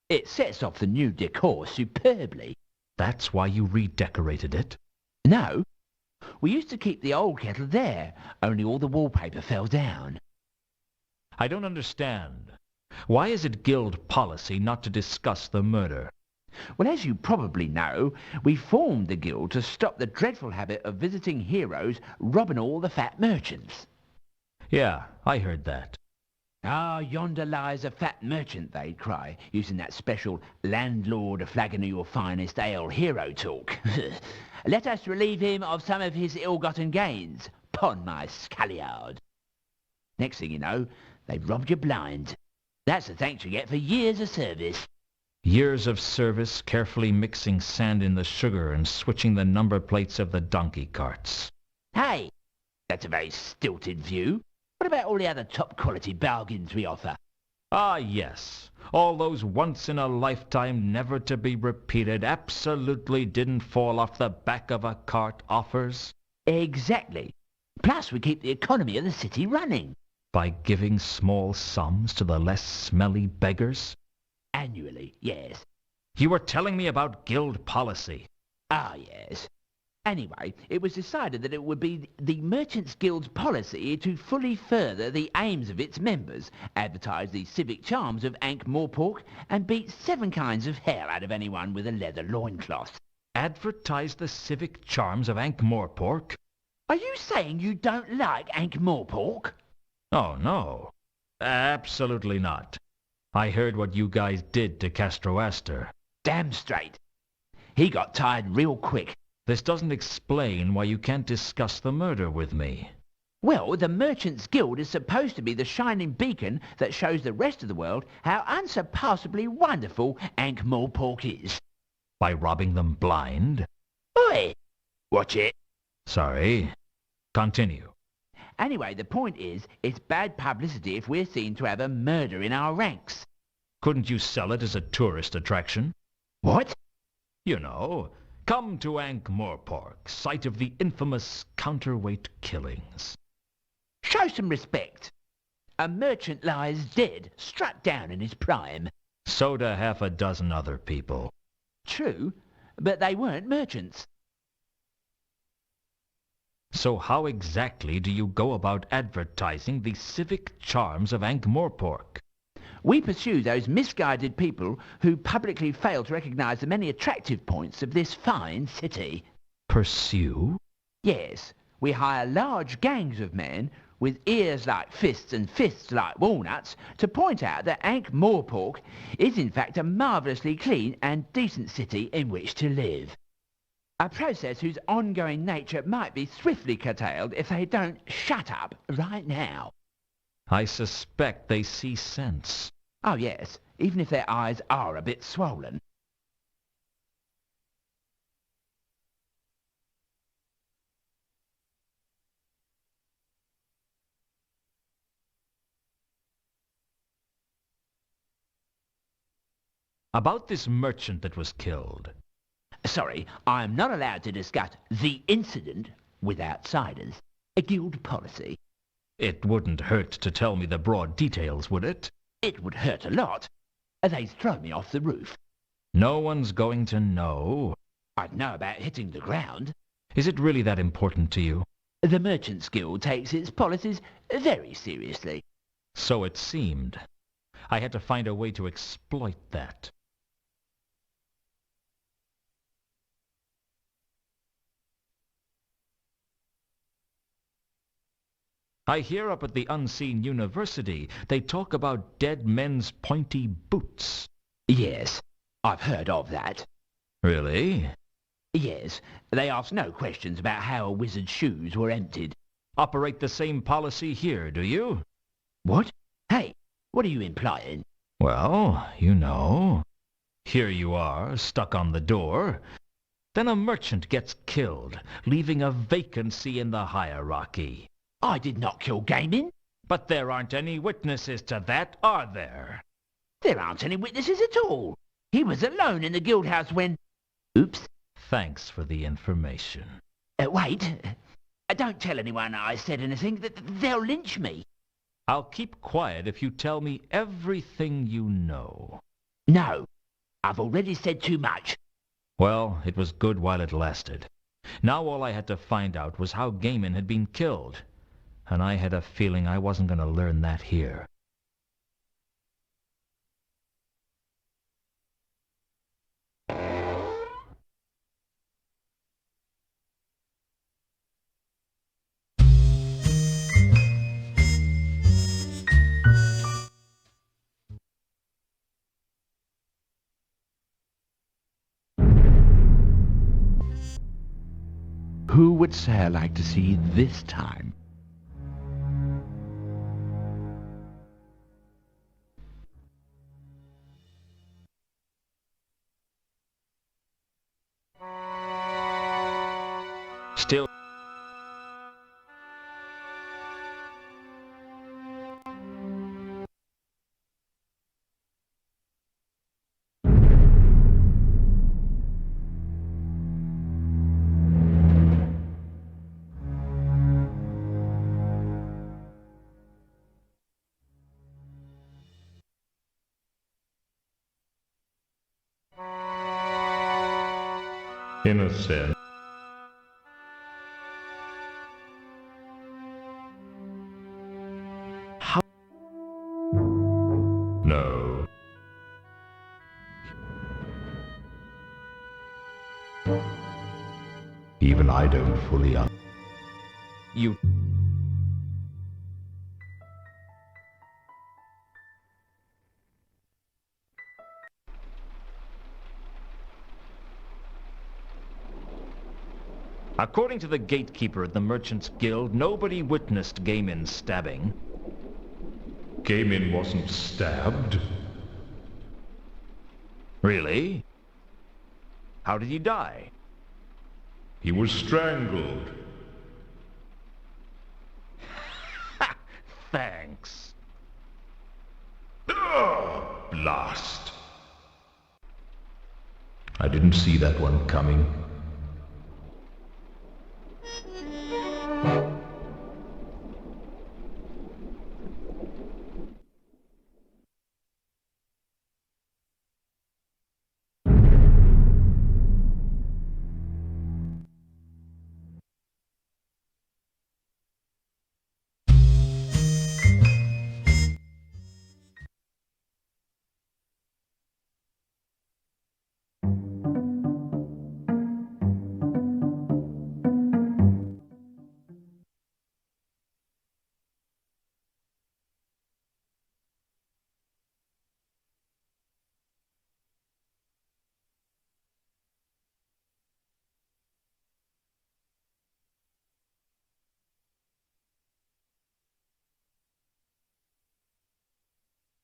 It sets off the new decor superbly. That's why you redecorated it? No. We used to keep the old kettle there, only all the wallpaper fell down. I don't understand. Why is it guild policy not to discuss the murder? Well, as you probably know, we formed the guild to stop the dreadful habit of visiting heroes robbing all the fat merchants. Yeah, I heard that. Ah, yonder lies a fat merchant, they'd cry, using that special landlord a flagon of your finest ale hero talk. Let us relieve him of some of his ill-gotten gains. Pon my scalliard. Next thing you know, they've robbed you blind. That's the thanks you get for years of service. Years of service, carefully mixing sand in the sugar and switching the number plates of the donkey carts. Hey, that's a very stilted view. What about all the other top-quality bargains we offer? Ah, yes. All those once-in-a-lifetime, never-to-be-repeated, absolutely didn't fall off the back of a cart offers? Exactly. Plus, we keep the economy of the city running. By giving small sums to the less smelly beggars? Annually, yes. You were telling me about guild policy. Ah, yes. Anyway, it was decided that it would be the Merchants Guild's policy to fully further the aims of its members, advertise the civic charms of Ankh-Morpork, and beat 7 kinds of hair out of anyone with a leather loincloth. Advertise the civic charms of Ankh-Morpork? Are you saying you don't like Ankh-Morpork? Oh, no. Absolutely not. I heard what you guys did to Castroaster. Damn straight. He got tired real quick. This doesn't explain why you can't discuss the murder with me. Well, the Merchants Guild is supposed to be the shining beacon that shows the rest of the world how unsurpassably wonderful Ankh-Morpork is. By robbing them blind? Oi! Watch it. Sorry. Continue. Anyway, the point is, it's bad publicity if we're seen to have a murder in our ranks. Couldn't you sell it as a tourist attraction? What? You know, come to Ankh-Morpork, site of the infamous counterweight killings. Show some respect. A merchant lies dead, struck down in his prime. So do half a dozen other people. True, but they weren't merchants. So how exactly do you go about advertising the civic charms of Ankh-Morpork? We pursue those misguided people who publicly fail to recognize the many attractive points of this fine city. Pursue? Yes, we hire large gangs of men, with ears like fists and fists like walnuts, to point out that Ankh-Morpork is in fact a marvellously clean and decent city in which to live. A process whose ongoing nature might be swiftly curtailed if they don't shut up right now. I suspect they see sense. Oh yes, even if their eyes are a bit swollen. About this merchant that was killed. Sorry, I am not allowed to discuss the incident with outsiders. A guild policy. It wouldn't hurt to tell me the broad details, would it? It would hurt a lot. They'd throw me off the roof. No one's going to know. I'd know about hitting the ground. Is it really that important to you? The Merchants Guild takes its policies very seriously. So it seemed. I had to find a way to exploit that. I hear up at the Unseen University they talk about dead men's pointy boots. Yes, I've heard of that. Really? Yes, they ask no questions about how a wizard's shoes were emptied. Operate the same policy here, do you? What? Hey, what are you implying? Well, you know. Here you are, stuck on the door. Then a merchant gets killed, leaving a vacancy in the hierarchy. I did not kill Gaming. But there aren't any witnesses to that, are there? There aren't any witnesses at all. He was alone in the guild house when... Oops. Thanks for the information. Wait. Don't tell anyone I said anything. They'll lynch me. I'll keep quiet if you tell me everything you know. No. I've already said too much. Well, it was good while it lasted. Now all I had to find out was how Gaiman had been killed. And I had a feeling I wasn't going to learn that here. Who would Sarah like to see this time? Still... In a sense. No. Even I don't fully understand. You... According to the gatekeeper at the Merchants Guild, nobody witnessed Gaiman's stabbing. Gaiman wasn't stabbed. Really? How did he die? He was strangled. Thanks. Blast. I didn't see that one coming.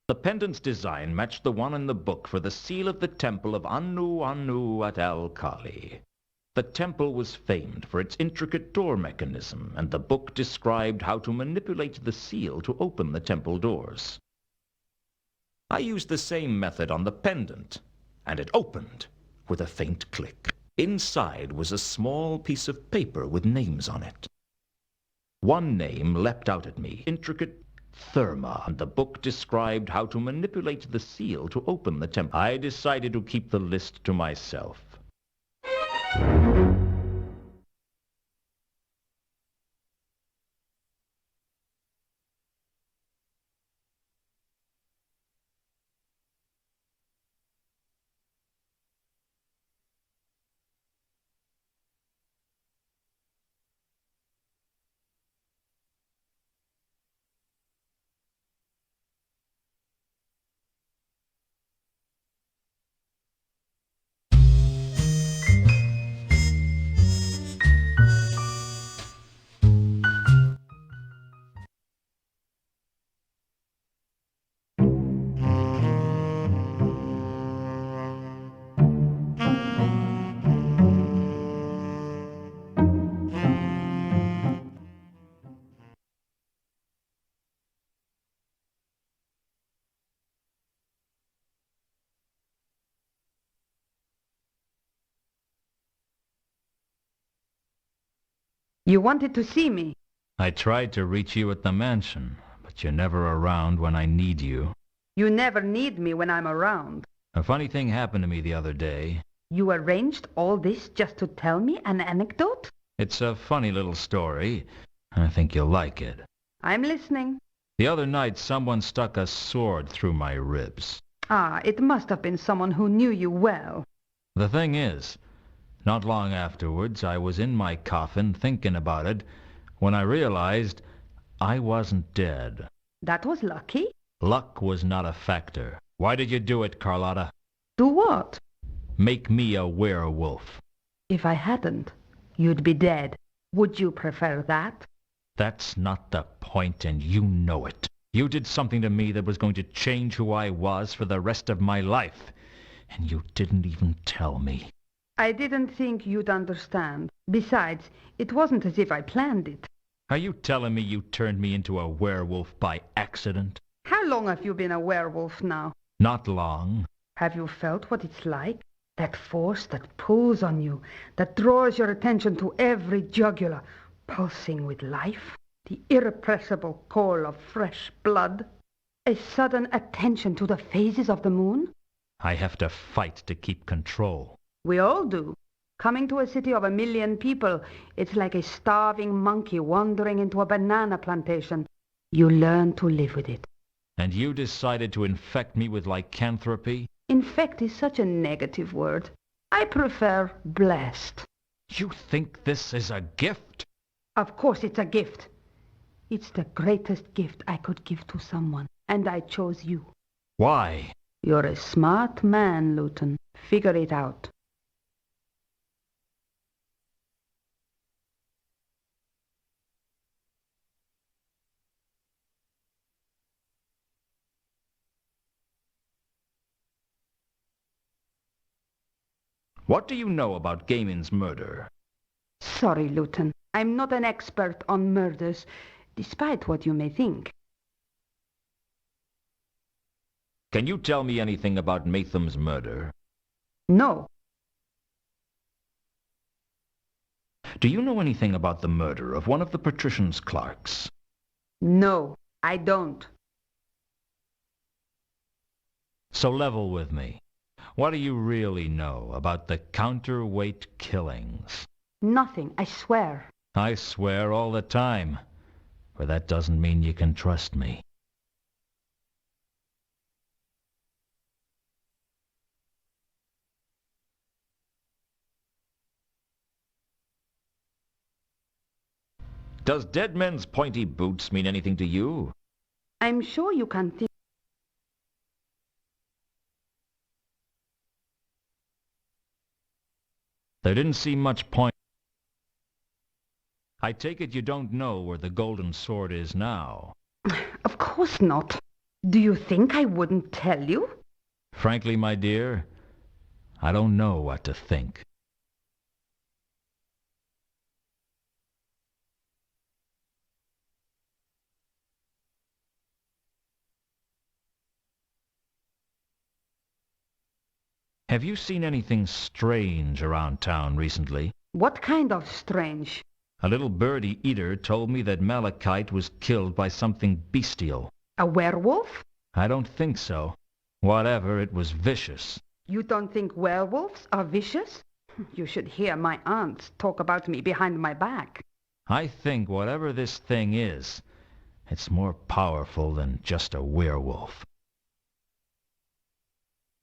The pendant's design matched the one in the book for the seal of the temple of Anu Anu at Al-Kali. The temple was famed for its intricate door mechanism, and the book described how to manipulate the seal to open the temple doors. I used the same method on the pendant, and it opened with a faint click. Inside was a small piece of paper with names on it. One name leapt out at me, intricate Therma, and the book described how to manipulate the seal to open the temple. I decided to keep the list to myself. You wanted to see me. I tried to reach you at the mansion, but you're never around when I need you. You never need me when I'm around. A funny thing happened to me the other day. You arranged all this just to tell me an anecdote? It's a funny little story. I think you'll like it. I'm listening. The other night, someone stuck a sword through my ribs. Ah, it must have been someone who knew you well. The thing is, not long afterwards, I was in my coffin thinking about it when I realized I wasn't dead. That was lucky. Luck was not a factor. Why did you do it, Carlotta? Do what? Make me a werewolf. If I hadn't, you'd be dead. Would you prefer that? That's not the point, and you know it. You did something to me that was going to change who I was for the rest of my life, and you didn't even tell me. I didn't think you'd understand. Besides, it wasn't as if I planned it. Are you telling me you turned me into a werewolf by accident? How long have you been a werewolf now? Not long. Have you felt what it's like? That force that pulls on you, that draws your attention to every jugular, pulsing with life? The irrepressible call of fresh blood? A sudden attention to the phases of the moon? I have to fight to keep control. We all do. Coming to a city of 1 million people, it's like a starving monkey wandering into a banana plantation. You learn to live with it. And you decided to infect me with lycanthropy? Infect is such a negative word. I prefer blessed. You think this is a gift? Of course it's a gift. It's the greatest gift I could give to someone, and I chose you. Why? You're a smart man, Luton. Figure it out. What do you know about Gaiman's murder? Sorry, Luton. I'm not an expert on murders, despite what you may think. Can you tell me anything about Matham's murder? No. Do you know anything about the murder of one of the patrician's clerks? No, I don't. So level with me. What do you really know about the counterweight killings? Nothing, I swear. I swear all the time, but that doesn't mean you can trust me. Does dead men's pointy boots mean anything to you? I'm sure you can think. There didn't seem much point. I take it you don't know where the golden sword is now. Of course not. Do you think I wouldn't tell you? Frankly, my dear, I don't know what to think. Have you seen anything strange around town recently? What kind of strange? A little birdie eater told me that Malachite was killed by something bestial. A werewolf? I don't think so. Whatever, it was vicious. You don't think werewolves are vicious? You should hear my aunt talk about me behind my back. I think whatever this thing is, it's more powerful than just a werewolf.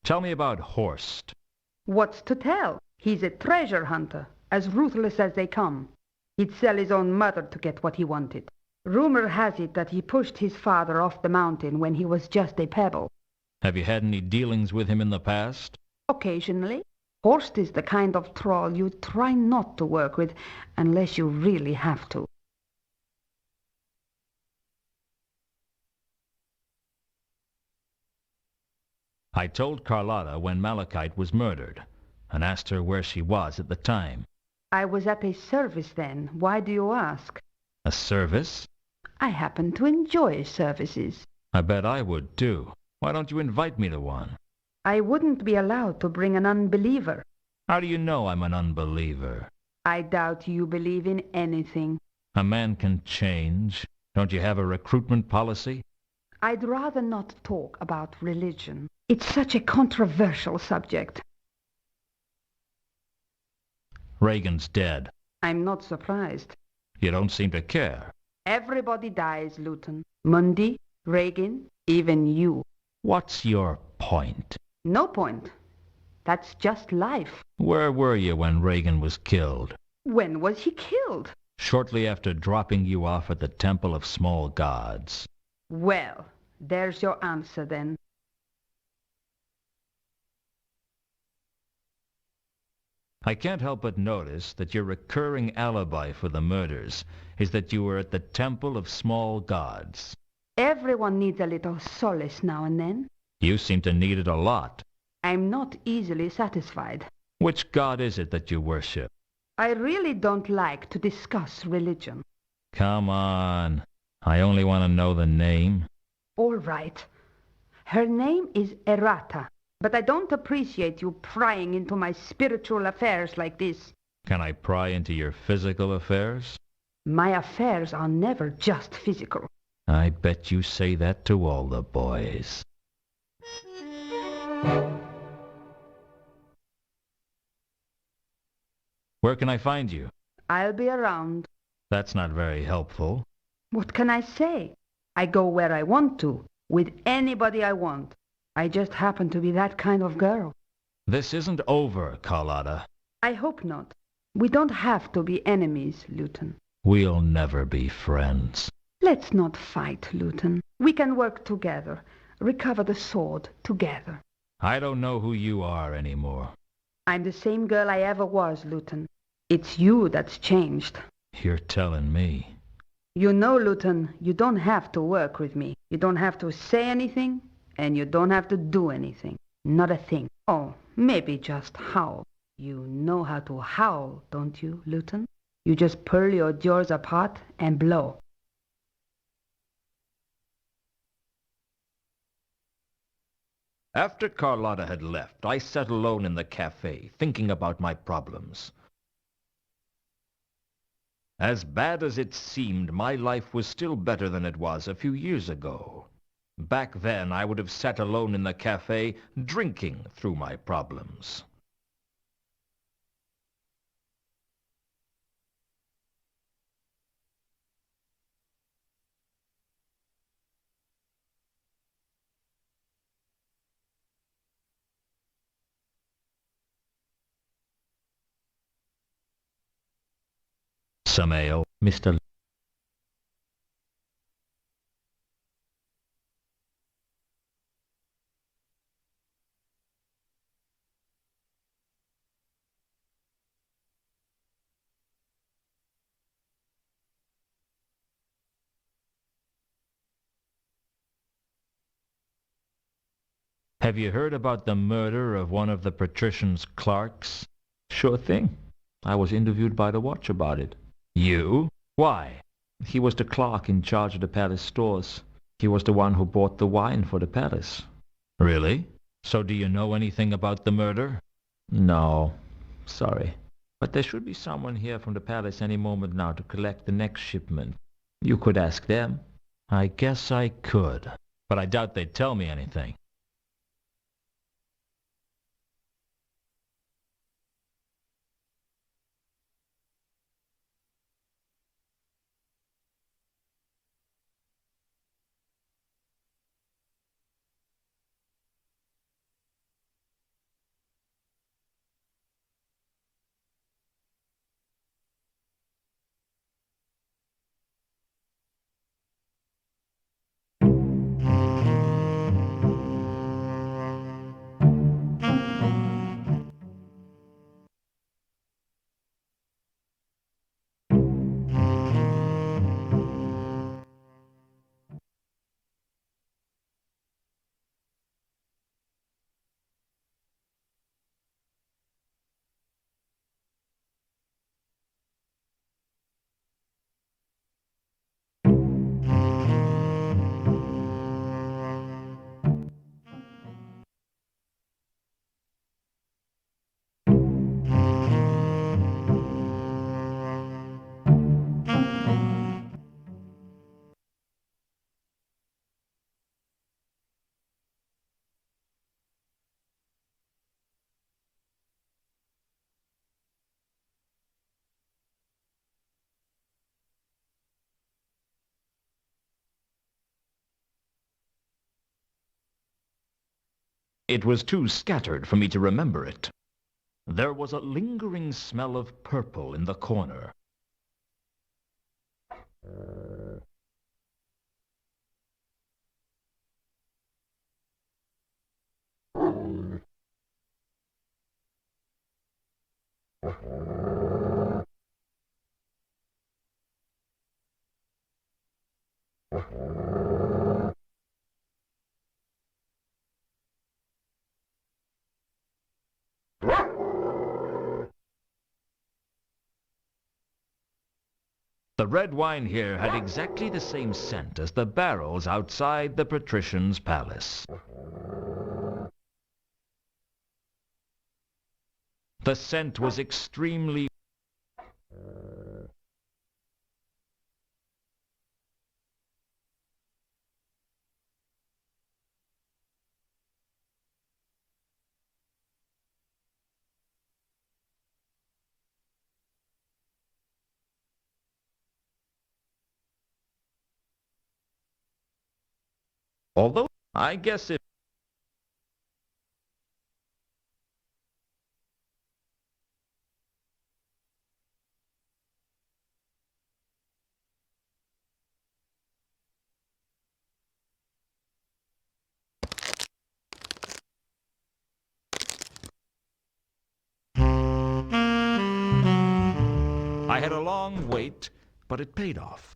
Tell me about Horst. What's to tell? He's a treasure hunter, as ruthless as they come. He'd sell his own mother to get what he wanted. Rumor has it that he pushed his father off the mountain when he was just a pebble. Have you had any dealings with him in the past? Occasionally. Horst is the kind of troll you try not to work with unless you really have to. I told Carlotta when Malachite was murdered and asked her where she was at the time. I was at a service then. Why do you ask? A service? I happen to enjoy services. I bet I would too. Why don't you invite me to one? I wouldn't be allowed to bring an unbeliever. How do you know I'm an unbeliever? I doubt you believe in anything. A man can change. Don't you have a recruitment policy? I'd rather not talk about religion. It's such a controversial subject. Reagan's dead. I'm not surprised. You don't seem to care. Everybody dies, Luton. Mundy, Reagan, even you. What's your point? No point. That's just life. Where were you when Reagan was killed? When was he killed? Shortly after dropping you off at the Temple of Small Gods. Well, there's your answer then. I can't help but notice that your recurring alibi for the murders is that you were at the Temple of Small Gods. Everyone needs a little solace now and then. You seem to need it a lot. I'm not easily satisfied. Which god is it that you worship? I really don't like to discuss religion. Come on. I only want to know the name. All right. Her name is Errata, but I don't appreciate you prying into my spiritual affairs like this. Can I pry into your physical affairs? My affairs are never just physical. I bet you say that to all the boys. Where can I find you? I'll be around. That's not very helpful. What can I say? I go where I want to, with anybody I want. I just happen to be that kind of girl. This isn't over, Carlotta. I hope not. We don't have to be enemies, Luton. We'll never be friends. Let's not fight, Luton. We can work together, recover the sword together. I don't know who you are anymore. I'm the same girl I ever was, Luton. It's you that's changed. You're telling me. You know, Luton, you don't have to work with me. You don't have to say anything, and you don't have to do anything. Not a thing. Oh, maybe just howl. You know how to howl, don't you, Luton? You just pull your jaws apart and blow. After Carlotta had left, I sat alone in the cafe, thinking about my problems. As bad as it seemed, my life was still better than it was a few years ago. Back then, I would have sat alone in the cafe, drinking through my problems. Some ale, Mr. Have you heard about the murder of one of the patrician's clerks? Sure thing. I was interviewed by the watch about it. You? Why? He was the clerk in charge of the palace stores. He was the one who bought the wine for the palace. Really? So do you know anything about the murder? No. Sorry. But there should be someone here from the palace any moment now to collect the next shipment. You could ask them. I guess I could. But I doubt they'd tell me anything. It was too scattered for me to remember it. There was a lingering smell of purple in the corner. The red wine here had exactly the same scent as the barrels outside the patrician's palace. The scent was extremely... Although, I guess if... I had a long wait, but it paid off.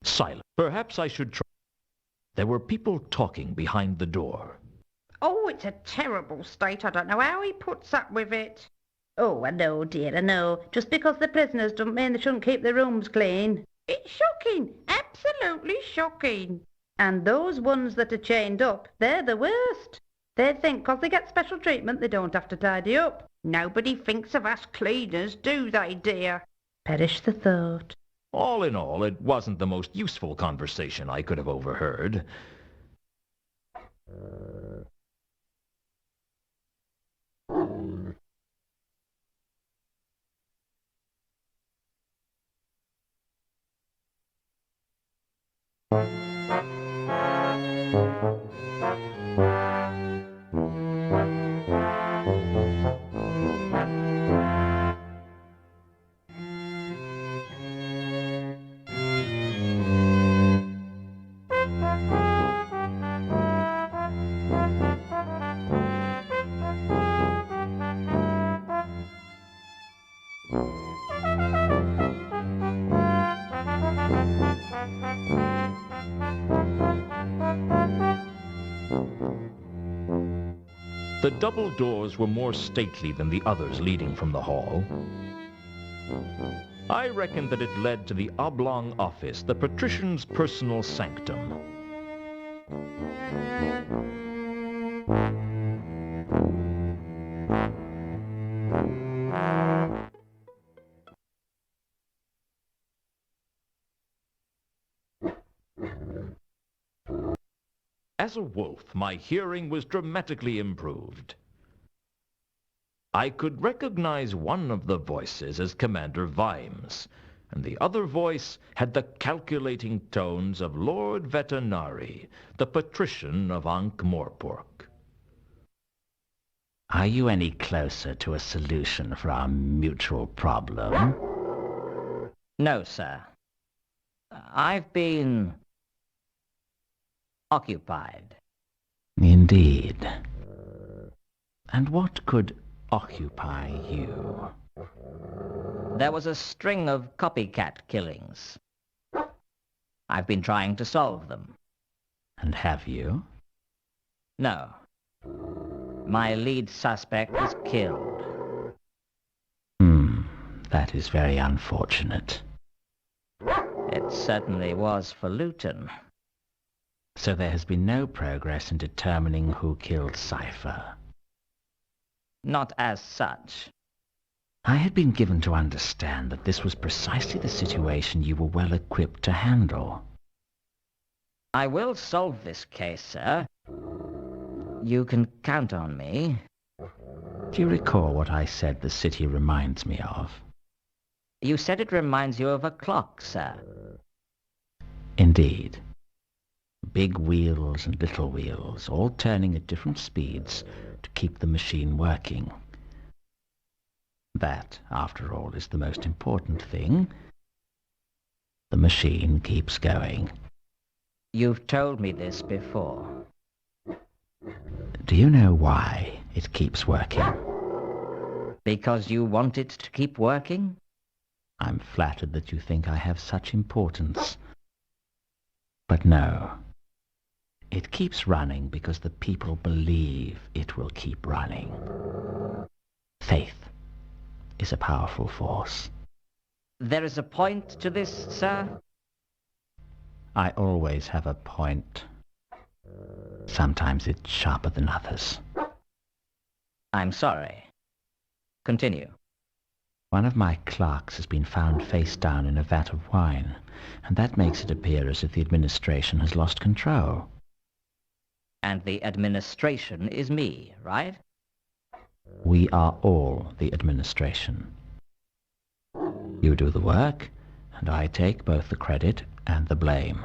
Silent. Perhaps I should try... There were people talking behind the door. Oh, it's a terrible state. I don't know how he puts up with it. Oh, I know, dear, I know. Just because they're prisoners doesn't mean they shouldn't keep their rooms clean. It's shocking. Absolutely. absolutely shocking. And those ones that are chained up, they're the worst. They think 'cause they get special treatment they don't have to tidy up. Nobody thinks of us cleaners, do they, dear? Perish the thought. All in all, it wasn't the most useful conversation I could have overheard. The double doors were more stately than the others leading from the hall. I reckon that it led to the oblong office, the patrician's personal sanctum. As a wolf, my hearing was dramatically improved. I could recognize one of the voices as Commander Vimes, and the other voice had the calculating tones of Lord Vetinari, the patrician of Ankh-Morpork. Are you any closer to a solution for our mutual problem? No, sir. I've been occupied. Indeed. And what could occupy you? There was a string of copycat killings. I've been trying to solve them. And have you? No. My lead suspect was killed. That is very unfortunate. It certainly was for Luton. So there has been no progress in determining who killed Cypher. Not as such. I had been given to understand that this was precisely the situation you were well equipped to handle. I will solve this case, sir. You can count on me. Do you recall what I said the city reminds me of? You said it reminds you of a clock, sir. Indeed. Big wheels and little wheels, all turning at different speeds to keep the machine working. That, after all, is the most important thing. The machine keeps going. You've told me this before. Do you know why it keeps working? Because you want it to keep working? I'm flattered that you think I have such importance. But no. It keeps running because the people believe it will keep running. Faith is a powerful force. There is a point to this, sir? I always have a point. Sometimes it's sharper than others. I'm sorry. Continue. One of my clerks has been found face down in a vat of wine, and that makes it appear as if the administration has lost control. And the administration is me, right? We are all the administration. You do the work, and I take both the credit and the blame.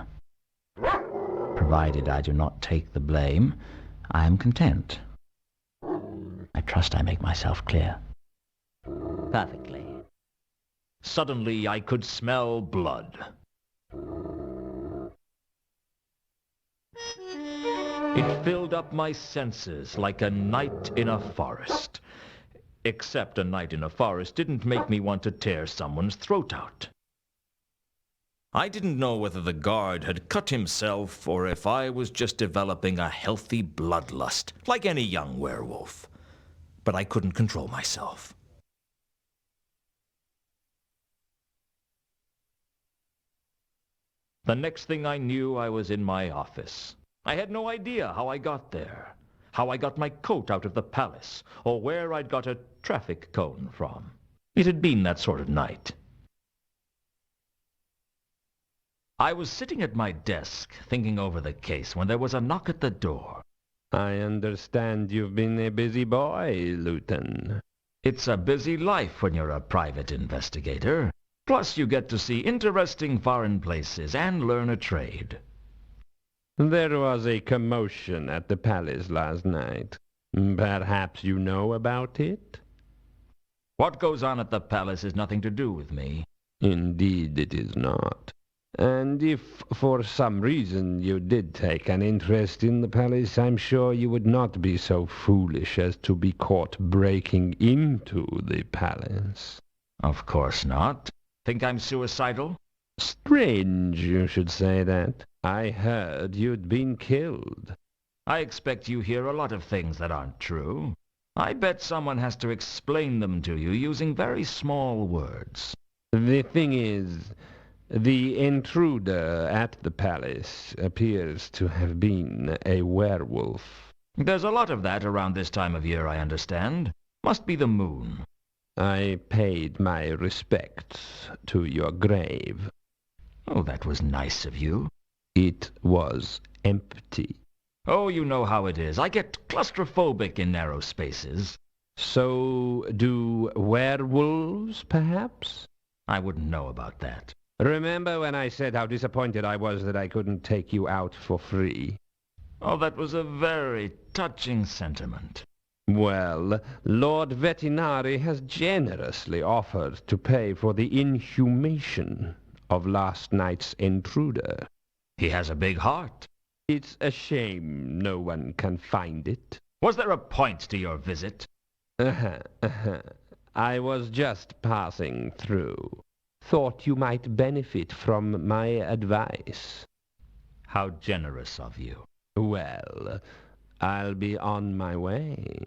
Provided I do not take the blame, I am content. I trust I make myself clear. Perfectly. Suddenly I could smell blood. It filled up my senses like a night in a forest. Except a night in a forest didn't make me want to tear someone's throat out. I didn't know whether the guard had cut himself or if I was just developing a healthy bloodlust, like any young werewolf. But I couldn't control myself. The next thing I knew, I was in my office. I had no idea how I got there, how I got my coat out of the palace, or where I'd got a traffic cone from. It had been that sort of night. I was sitting at my desk, thinking over the case, when there was a knock at the door. I understand you've been a busy boy, Luton. It's a busy life when you're a private investigator. Plus you get to see interesting foreign places and learn a trade. There was a commotion at the palace last night. Perhaps you know about it? What goes on at the palace has nothing to do with me. Indeed it is not. And if, for some reason, you did take an interest in the palace, I'm sure you would not be so foolish as to be caught breaking into the palace. Of course not. Think I'm suicidal? Strange you should say that. I heard you'd been killed. I expect you hear a lot of things that aren't true. I bet someone has to explain them to you using very small words. The thing is, the intruder at the palace appears to have been a werewolf. There's a lot of that around this time of year, I understand. Must be the moon. I paid my respects to your grave. Oh, that was nice of you. It was empty. Oh, you know how it is. I get claustrophobic in narrow spaces. So do werewolves, perhaps? I wouldn't know about that. Remember when I said how disappointed I was that I couldn't take you out for free? Oh, that was a very touching sentiment. Well, Lord Vetinari has generously offered to pay for the inhumation of last night's intruder. He has a big heart. It's a shame no one can find it. Was there a point to your visit? I was just passing through. Thought you might benefit from my advice. How generous of you. Well, I'll be on my way.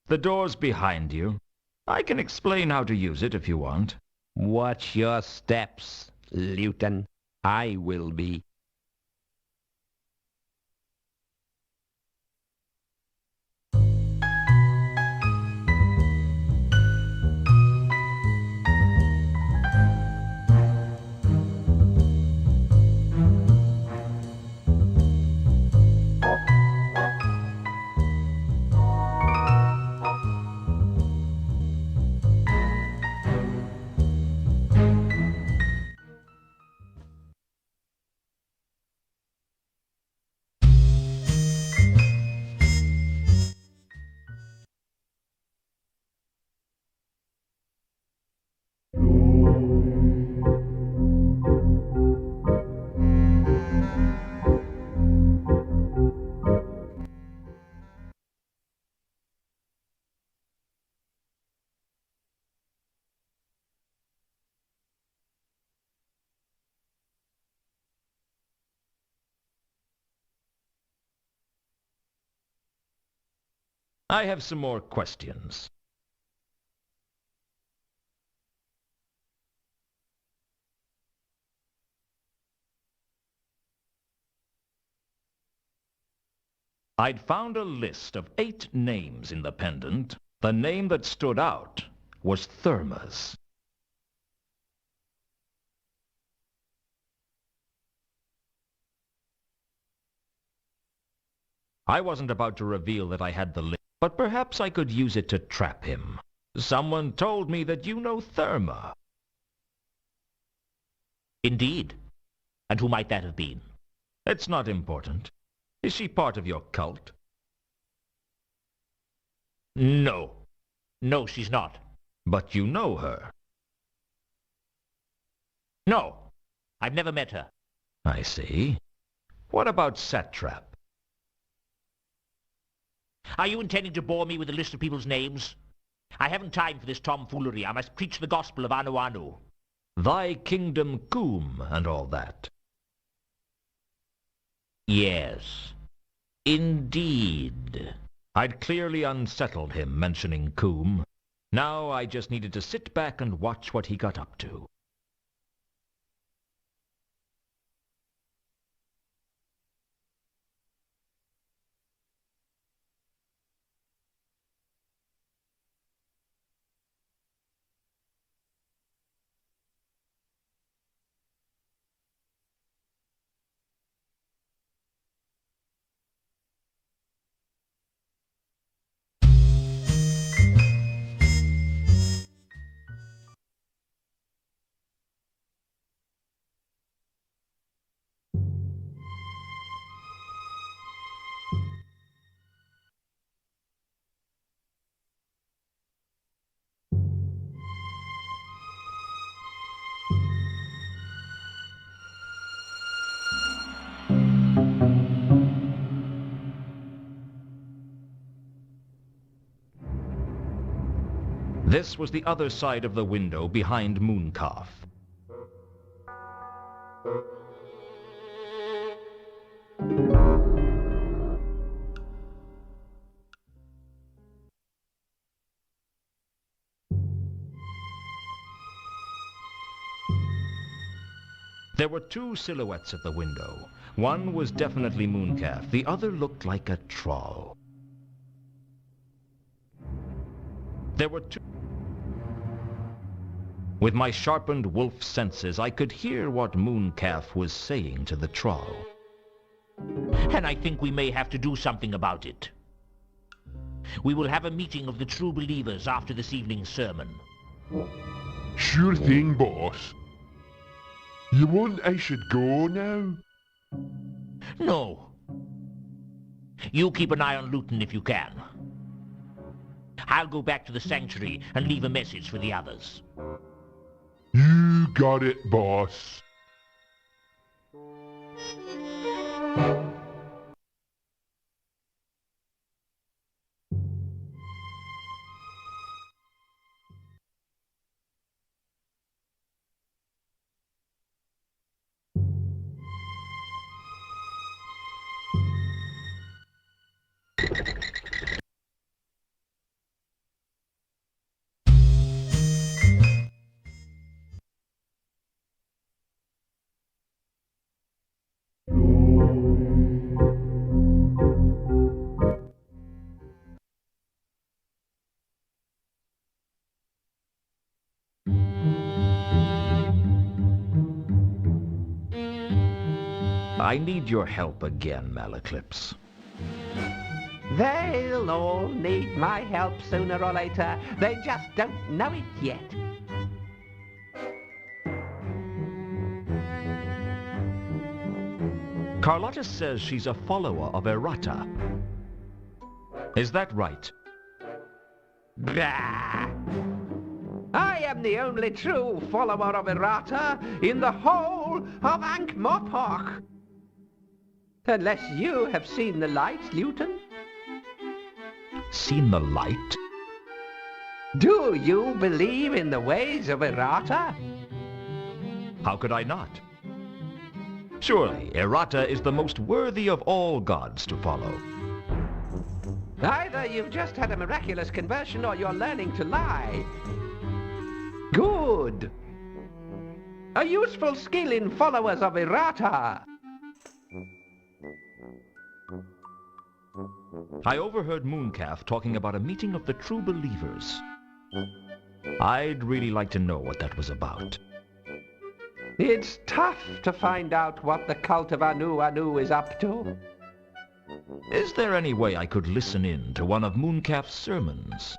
The door's behind you. I can explain how to use it if you want. Watch your steps, Luton. I will be. I have some more questions. I'd found a list of 8 names in the pendant. The name that stood out was Therma's. I wasn't about to reveal that I had the list, but perhaps I could use it to trap him. Someone told me that you know Therma. Indeed. And who might that have been? It's not important. Is she part of your cult? No. No, she's not. But you know her. No. I've never met her. I see. What about Satrap? Are you intending to bore me with a list of people's names? I haven't time for this tomfoolery. I must preach the gospel of Anu Anu. Thy kingdom Coom and all that. Yes. Indeed. I'd clearly unsettled him mentioning Coom. Now I just needed to sit back and watch what he got up to. This was the other side of the window behind Mooncalf. There were two silhouettes at the window. One was definitely Mooncalf. The other looked like a troll. There were two... With my sharpened wolf senses, I could hear what Mooncalf was saying to the troll. And I think we may have to do something about it. We will have a meeting of the true believers after this evening's sermon. Sure thing, boss. You want I should go now? No. You keep an eye on Luton if you can. I'll go back to the sanctuary and leave a message for the others. You got it, boss. I need your help again, Malaclips. They'll all need my help sooner or later. They just don't know it yet. Carlotta says she's a follower of Errata. Is that right? Bah! I am the only true follower of Errata in the whole of Ankh-Morpork. Unless you have seen the light, Luton. Seen the light? Do you believe in the ways of Errata? How could I not? Surely, Errata is the most worthy of all gods to follow. Either you've just had a miraculous conversion or you're learning to lie. Good. A useful skill in followers of Errata. I overheard Mooncalf talking about a meeting of the true believers. I'd really like to know what that was about. It's tough to find out what the cult of Anu is up to. Is there any way I could listen in to one of Mooncalf's sermons?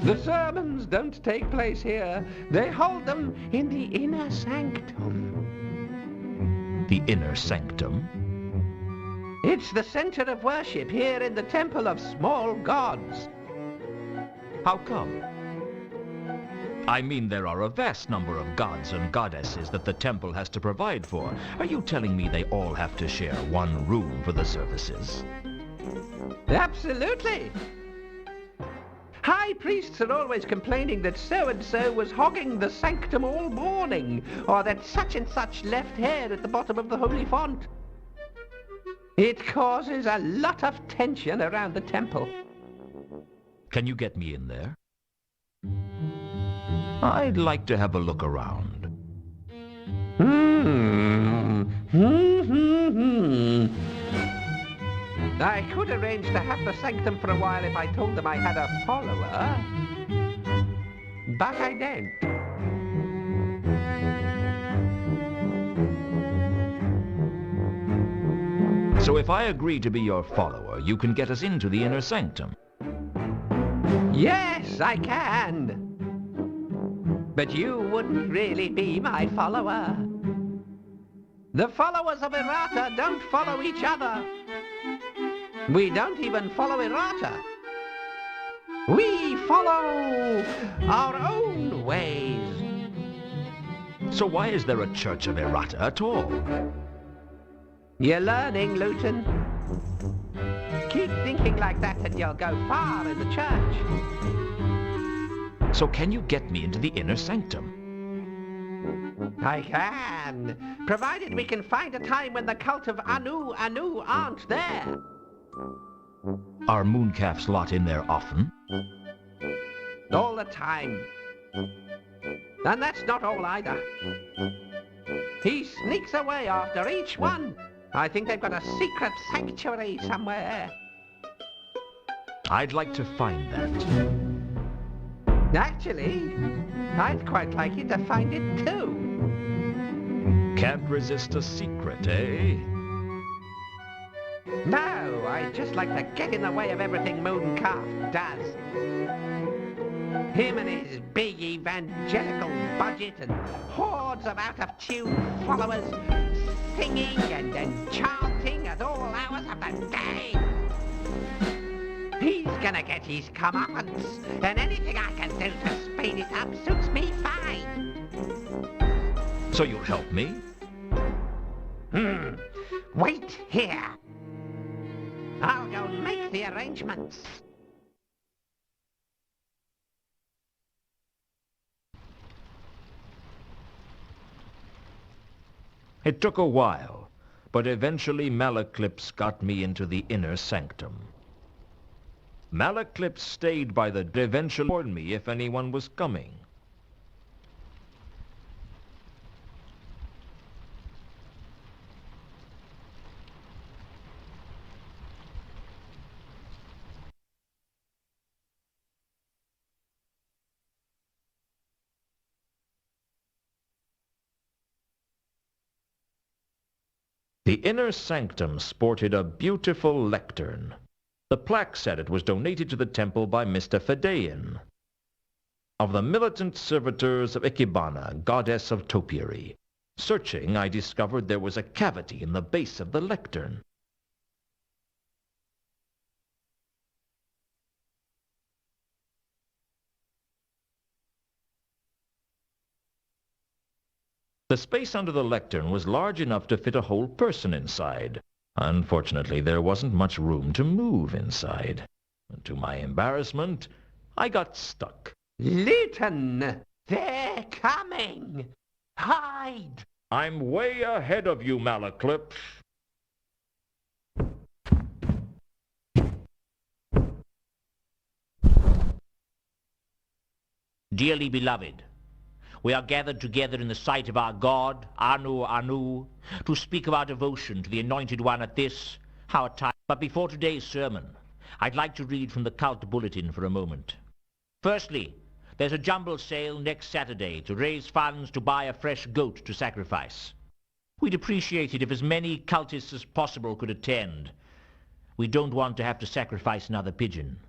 The sermons don't take place here. They hold them in the inner sanctum. The inner sanctum? It's the center of worship here in the Temple of Small Gods. How come? I mean, there are a vast number of gods and goddesses that the temple has to provide for. Are you telling me they all have to share one room for the services? Absolutely. High priests are always complaining that so-and-so was hogging the sanctum all morning, or that such and such left hair at the bottom of the holy font. It causes a lot of tension around the temple. Can you get me in there? I'd like to have a look around. I could arrange to have the sanctum for a while if I told them I had a follower, but I don't. So if I agree to be your follower, you can get us into the inner sanctum? Yes, I can. But you wouldn't really be my follower. The followers of Errata don't follow each other. We don't even follow Errata. We follow our own ways. So why is there a church of Errata at all? You're learning, Luton. Keep thinking like that and you'll go far in the church. So can you get me into the inner sanctum? I can, provided we can find a time when the cult of Anu aren't there. Are Mooncalf's lot in there often? All the time. And that's not all either. He sneaks away after each one. I think they've got a secret sanctuary somewhere. I'd like to find that. Actually, I'd quite like you to find it too. Can't resist a secret, eh? No, I just like to get in the way of everything Mooncalf does. Him and his big evangelical budget and hordes of out-of-tune followers singing and chanting at all hours of the day. He's gonna get his comeuppance, and anything I can do to speed it up suits me fine. So you'll help me? Wait here. I'll go make the arrangements. It took a while, but eventually Malaclips got me into the inner sanctum. Malaclips stayed by the door, eventually warned me if anyone was coming. The inner sanctum sported a beautiful lectern. The plaque said it was donated to the temple by Mr. Fedayeen, of the militant servitors of Ikebana, goddess of topiary. Searching, I discovered there was a cavity in the base of the lectern. The space under the lectern was large enough to fit a whole person inside. Unfortunately, there wasn't much room to move inside. To my embarrassment, I got stuck. Luton! They're coming! Hide! I'm way ahead of you, Malaclips. Dearly beloved, we are gathered together in the sight of our God, Anu, to speak of our devotion to the Anointed One at this, our time. But before today's sermon, I'd like to read from the cult bulletin for a moment. Firstly, there's a jumble sale next Saturday to raise funds to buy a fresh goat to sacrifice. We'd appreciate it if as many cultists as possible could attend. We don't want to have to sacrifice another pigeon.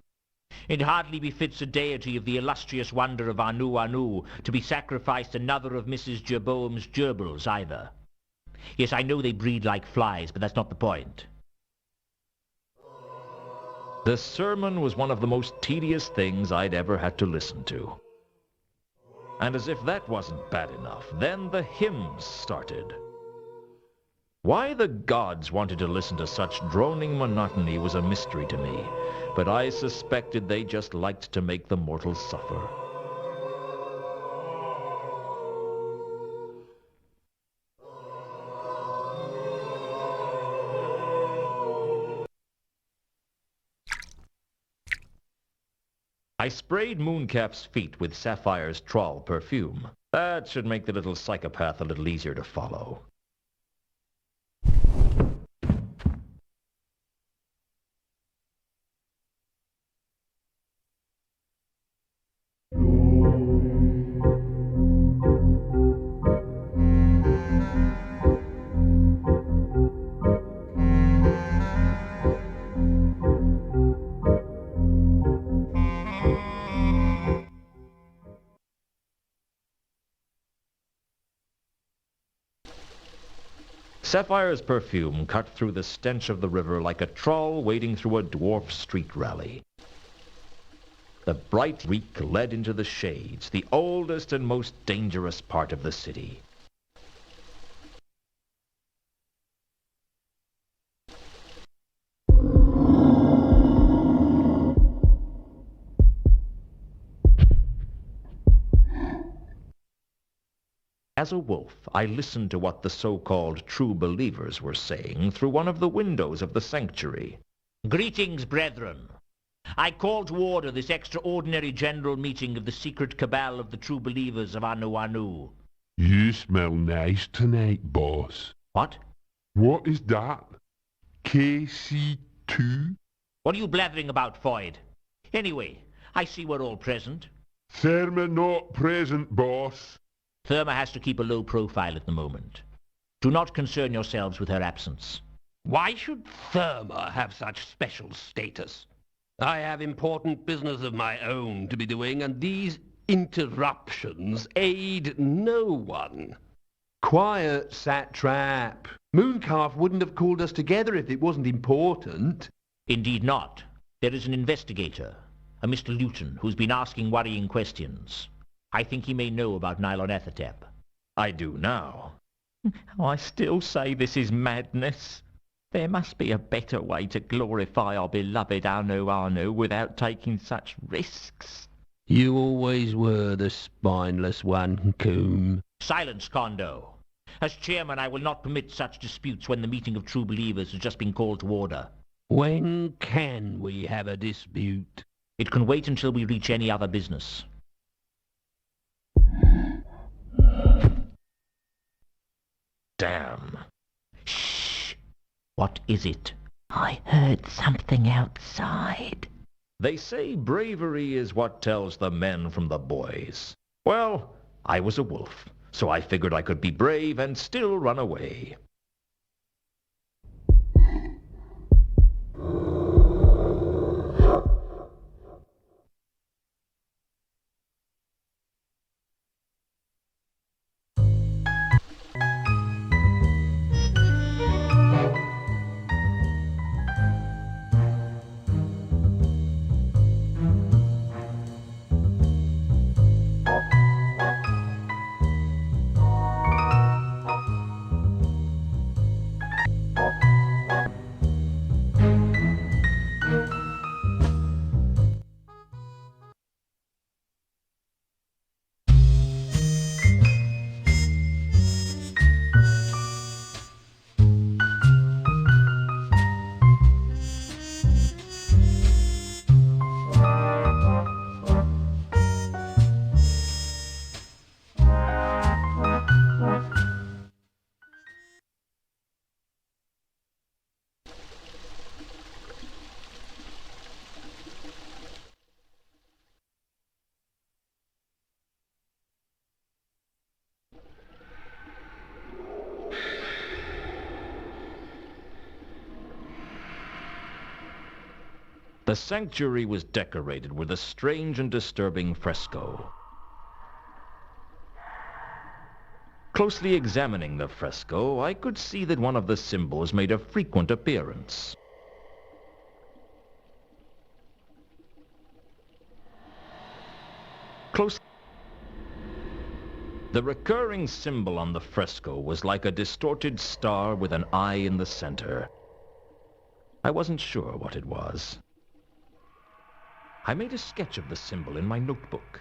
It hardly befits a deity of the illustrious wonder of Anu to be sacrificed another of Mrs. Jeroboam's gerbils either. Yes, I know they breed like flies, but that's not the point. The sermon was one of the most tedious things I'd ever had to listen to. And as if that wasn't bad enough, then the hymns started. Why the gods wanted to listen to such droning monotony was a mystery to me, but I suspected they just liked to make the mortals suffer. I sprayed Mooncalf's feet with Sapphire's trawl perfume. That should make the little psychopath a little easier to follow. Sapphire's perfume cut through the stench of the river like a trawl wading through a dwarf street rally. The bright reek led into the shades, the oldest and most dangerous part of the city. As a wolf, I listened to what the so-called true believers were saying through one of the windows of the sanctuary. Greetings, brethren. I call to order this extraordinary general meeting of the secret cabal of the true believers of Anu Anu. You smell nice tonight, boss. What? What is that? KC2? What are you blathering about, Foyd? Anyway, I see we're all present. Therma not present, boss. Therma has to keep a low profile at the moment. Do not concern yourselves with her absence. Why should Therma have such special status? I have important business of my own to be doing, and these interruptions aid no one. Quiet, satrap. Mooncalf wouldn't have called us together if it wasn't important. Indeed not. There is an investigator, a Mr. Luton, who's been asking worrying questions. I think he may know about Nylonethotep. I do now. I still say this is madness. There must be a better way to glorify our beloved Anu Anu without taking such risks. You always were the spineless one, Coombe. Silence, Kondo. As chairman, I will not permit such disputes when the meeting of true believers has just been called to order. When can we have a dispute? It can wait until we reach any other business. Damn. Shh! What is it? I heard something outside. They say bravery is what tells the men from the boys. Well, I was a wolf, so I figured I could be brave and still run away. The sanctuary was decorated with a strange and disturbing fresco. Closely examining the fresco, I could see that one of the symbols made a frequent appearance. The recurring symbol on the fresco was like a distorted star with an eye in the center. I wasn't sure what it was. I made a sketch of the symbol in my notebook.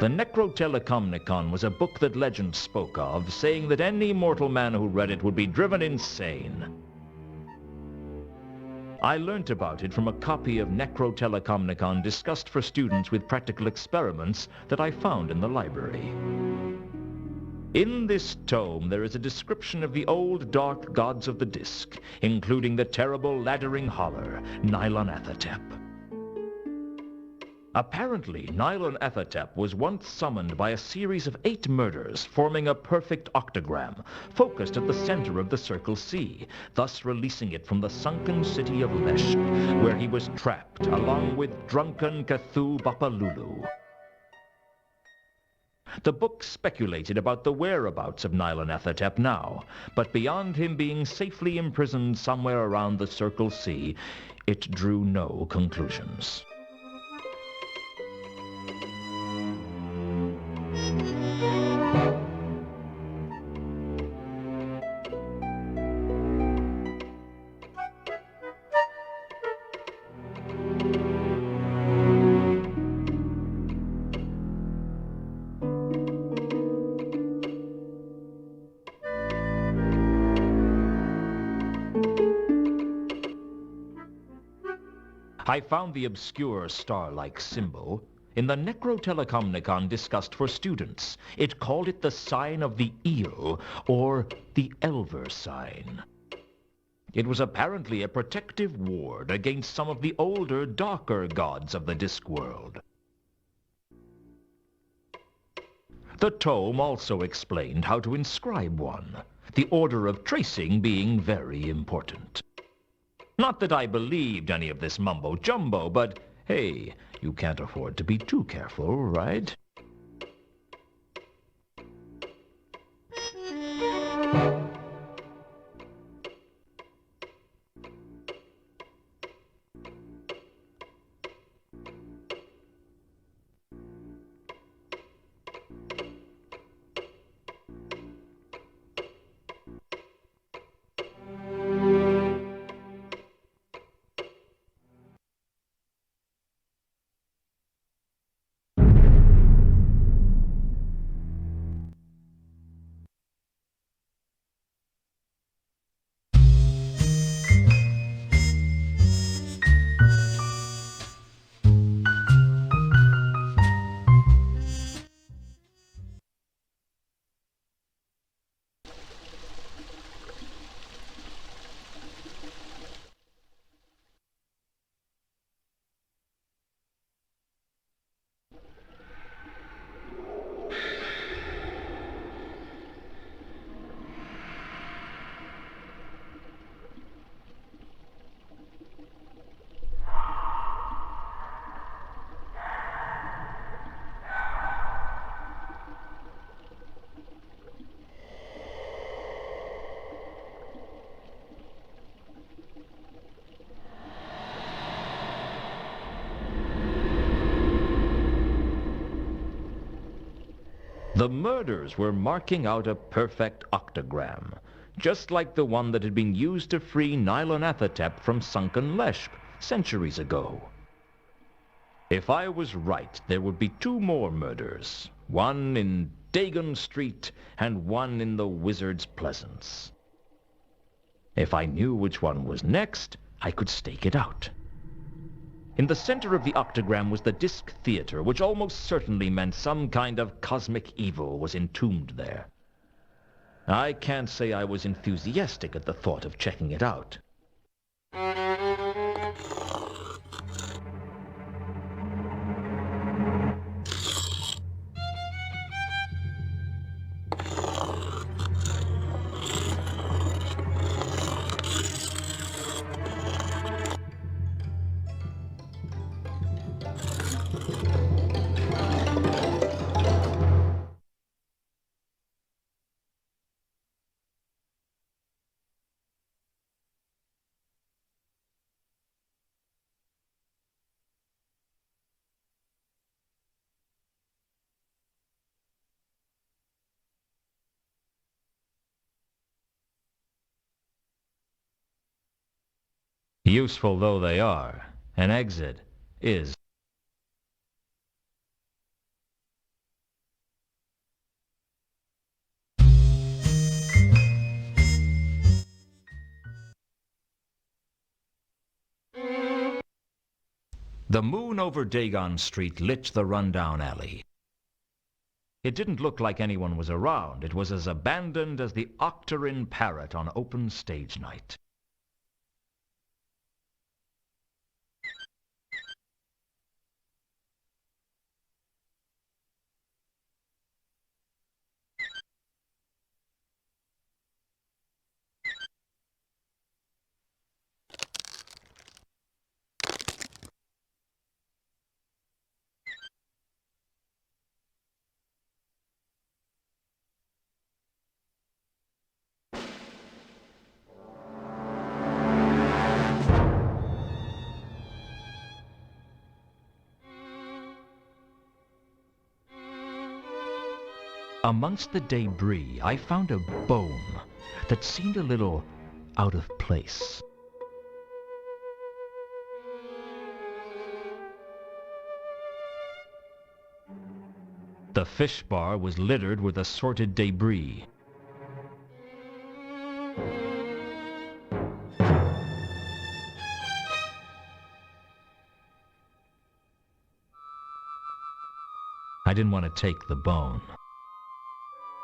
The Necrotelecomnicon was a book that legend spoke of, saying that any mortal man who read it would be driven insane. I learnt about it from a copy of Necrotelecomnicon discussed for students with practical experiments that I found in the library. In this tome, there is a description of the old dark gods of the Disc, including the terrible laddering holler, Nylonathotep. Apparently, Nylonathotep was once summoned by a series of 8 murders, forming a perfect octagram, focused at the center of the Circle C, thus releasing it from the sunken city of Lesh, where he was trapped, along with drunken Cthulhu Bapalulu. The book speculated about the whereabouts of Nylonathotep now, but beyond him being safely imprisoned somewhere around the Circle C, it drew no conclusions. I found the obscure star-like symbol in the Necrotelecomnicon discussed for students. It called it the sign of the eel, or the Elver sign. It was apparently a protective ward against some of the older, darker gods of the Discworld. The tome also explained how to inscribe one, the order of tracing being very important. Not that I believed any of this mumbo-jumbo, but hey, you can't afford to be too careful, right? The murders were marking out a perfect octagram, just like the one that had been used to free Nylonathotep from sunken Leshp centuries ago. If I was right, there would be 2 more murders, one in Dagon Street and one in the Wizard's Pleasance. If I knew which one was next, I could stake it out. In the center of the octagram was the Disc Theater, which almost certainly meant some kind of cosmic evil was entombed there. I can't say I was enthusiastic at the thought of checking it out. Useful though they are, an exit is. The moon over Dagon Street lit the rundown alley. It didn't look like anyone was around. It was as abandoned as the Octarine Parrot on open stage night. Amongst the debris, I found a bone that seemed a little out of place. The fish bar was littered with assorted debris. I didn't want to take the bone.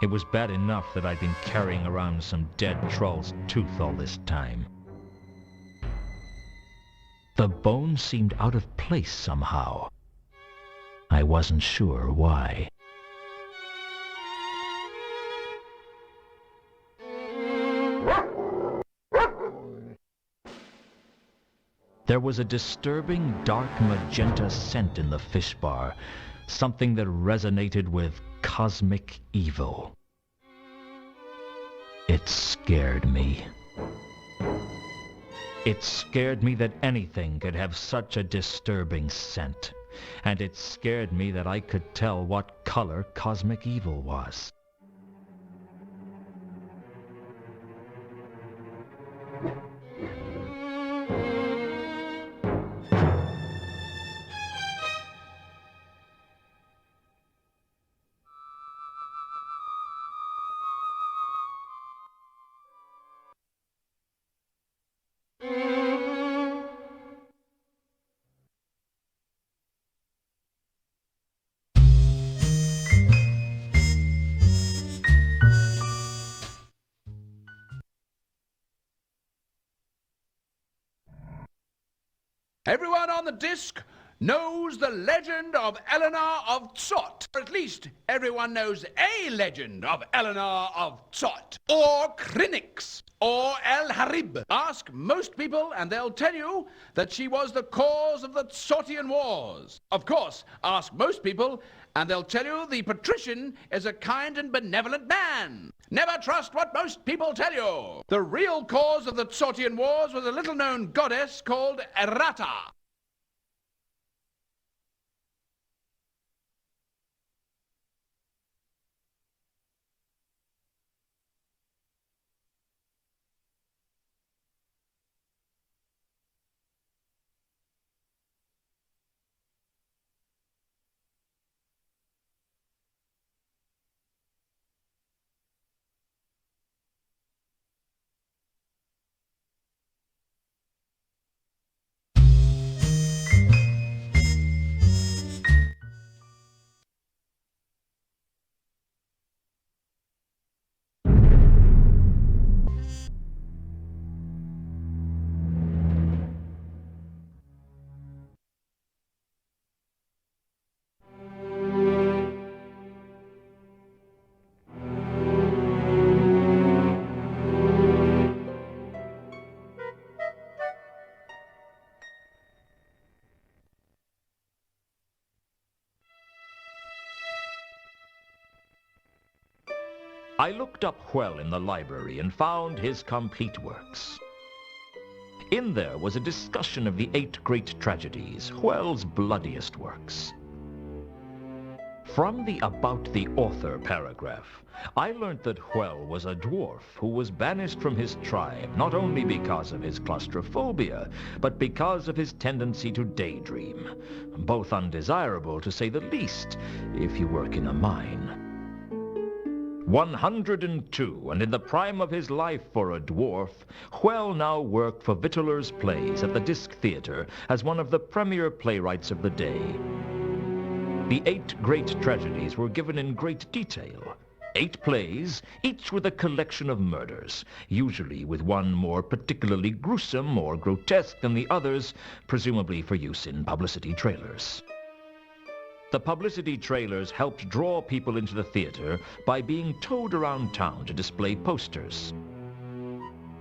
It was bad enough that I'd been carrying around some dead troll's tooth all this time. The bone seemed out of place somehow. I wasn't sure why. There was a disturbing dark magenta scent in the fish bar, something that resonated with cosmic evil. It scared me. It scared me that anything could have such a disturbing scent, and it scared me that I could tell what color cosmic evil was. Everyone on the disc knows the legend of Eleanor of Tzot. Or at least everyone knows a legend of Eleanor of Tzot. Or Krinix. Or El Harib. Ask most people and they'll tell you that she was the cause of the Tzotian Wars. Of course, ask most people and they'll tell you the patrician is a kind and benevolent man. Never trust what most people tell you. The real cause of the Tzotian Wars was a little-known goddess called Errata. I looked up Hwell in the library and found his complete works. In there was a discussion of the 8 great tragedies, Hwell's bloodiest works. From the About the Author paragraph, I learned that Hwell was a dwarf who was banished from his tribe not only because of his claustrophobia, but because of his tendency to daydream, both undesirable to say the least if you work in a mine. 102, and in the prime of his life for a dwarf, Hwell now worked for Vittler's Plays at the Disc Theatre as one of the premier playwrights of the day. The 8 great tragedies were given in great detail. 8 plays, each with a collection of murders, usually with one more particularly gruesome or grotesque than the others, presumably for use in publicity trailers. The publicity trailers helped draw people into the theater by being towed around town to display posters.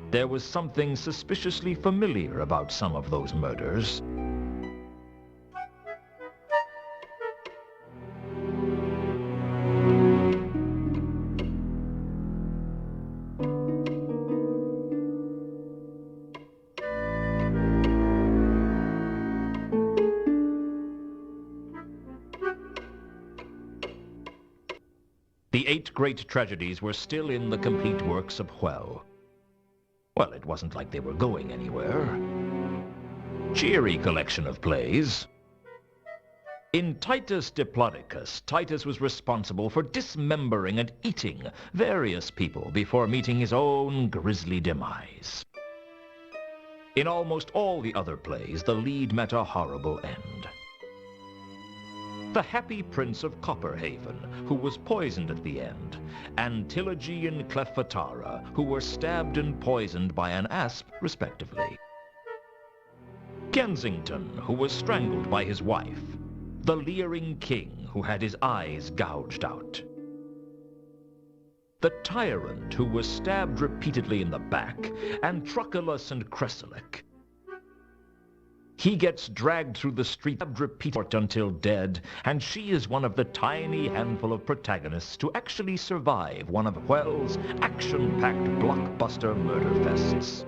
There was something suspiciously familiar about some of those murders. The 8 great tragedies were still in the complete works of Hwell. Well, it wasn't like they were going anywhere. Cheery collection of plays. In Titus Diplodocus, Titus was responsible for dismembering and eating various people before meeting his own grisly demise. In almost all the other plays, the lead met a horrible end. The Happy Prince of Copperhaven, who was poisoned at the end, and Tilogy and Cleffatara, who were stabbed and poisoned by an asp, respectively. Kensington, who was strangled by his wife. The Leering King, who had his eyes gouged out. The Tyrant, who was stabbed repeatedly in the back, and Truculus and Cressylic. He gets dragged through the street repeatedly until dead, and she is one of the tiny handful of protagonists to actually survive one of Hwell's action-packed blockbuster murder fests.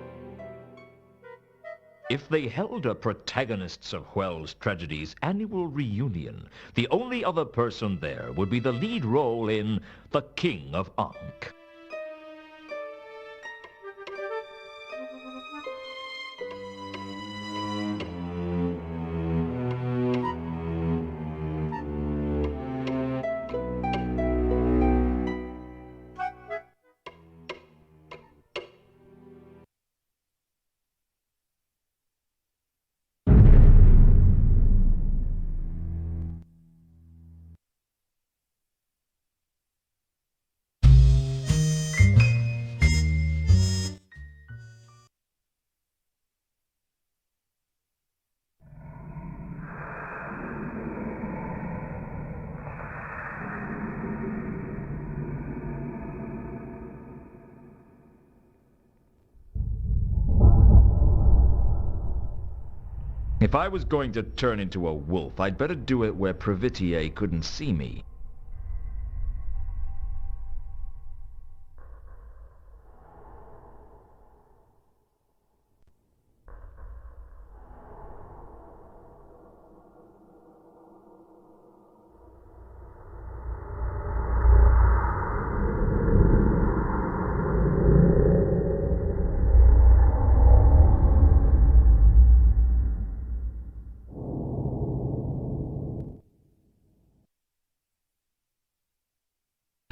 If they held a Protagonists of Hwell's Tragedies annual reunion, the only other person there would be the lead role in The King of Ankh. If I was going to turn into a wolf, I'd better do it where Previtier couldn't see me.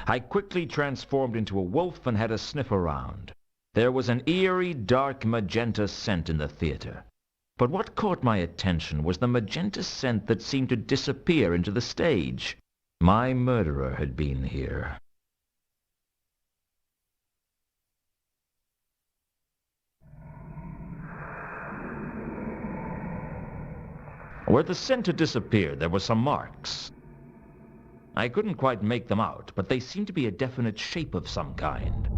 I quickly transformed into a wolf and had a sniff around. There was an eerie, dark magenta scent in the theater. But what caught my attention was the magenta scent that seemed to disappear into the stage. My murderer had been here. Where the scent had disappeared, there were some marks. I couldn't quite make them out, but they seemed to be a definite shape of some kind.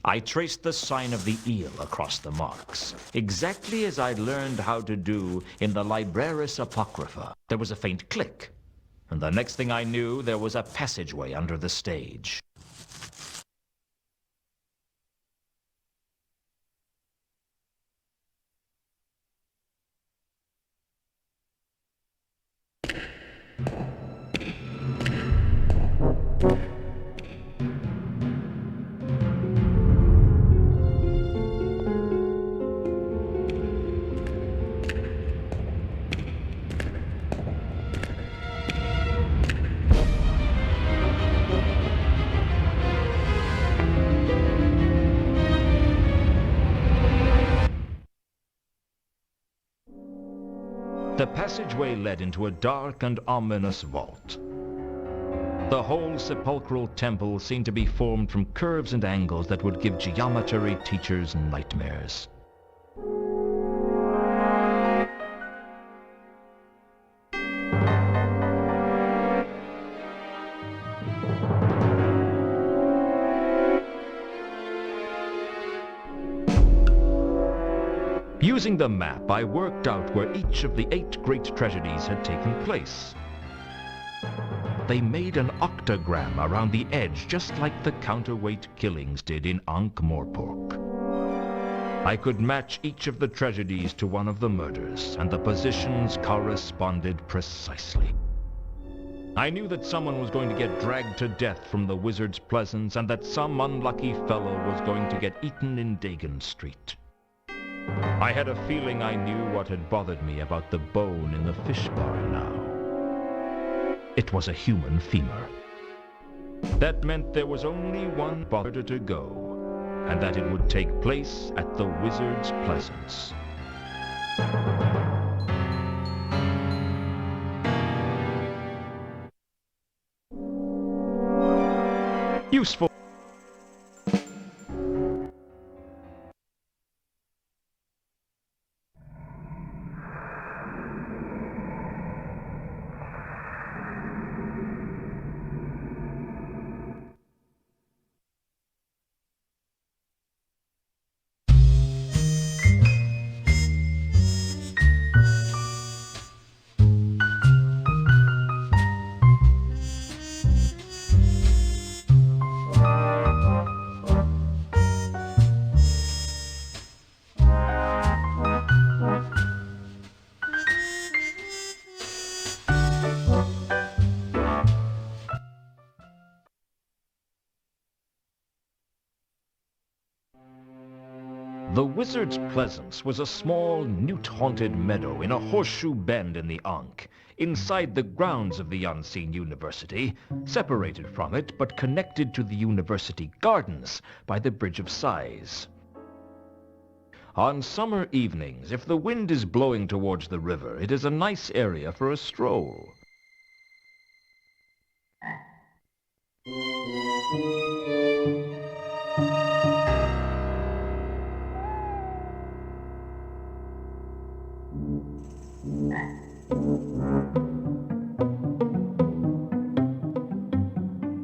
I traced the sign of the eel across the marks, exactly as I'd learned how to do in the Libraris Apocrypha. There was a faint click, and the next thing I knew, there was a passageway under the stage. The passageway led into a dark and ominous vault. The whole sepulchral temple seemed to be formed from curves and angles that would give geometry teachers nightmares. Using the map, I worked out where each of the 8 great tragedies had taken place. They made an octagram around the edge, just like the counterweight killings did in Ankh-Morpork. I could match each of the tragedies to one of the murders, and the positions corresponded precisely. I knew that someone was going to get dragged to death from the Wizard's Pleasance, and that some unlucky fellow was going to get eaten in Dagon Street. I had a feeling I knew what had bothered me about the bone in the fish bar now. It was a human femur. That meant there was only one bother to go, and that it would take place at the Wizard's Pleasance. Useful. The Wizard's Pleasance was a small, newt-haunted meadow in a horseshoe bend in the Ankh, inside the grounds of the Unseen University, separated from it but connected to the university gardens by the Bridge of Sighs. On summer evenings, if the wind is blowing towards the river, it is a nice area for a stroll.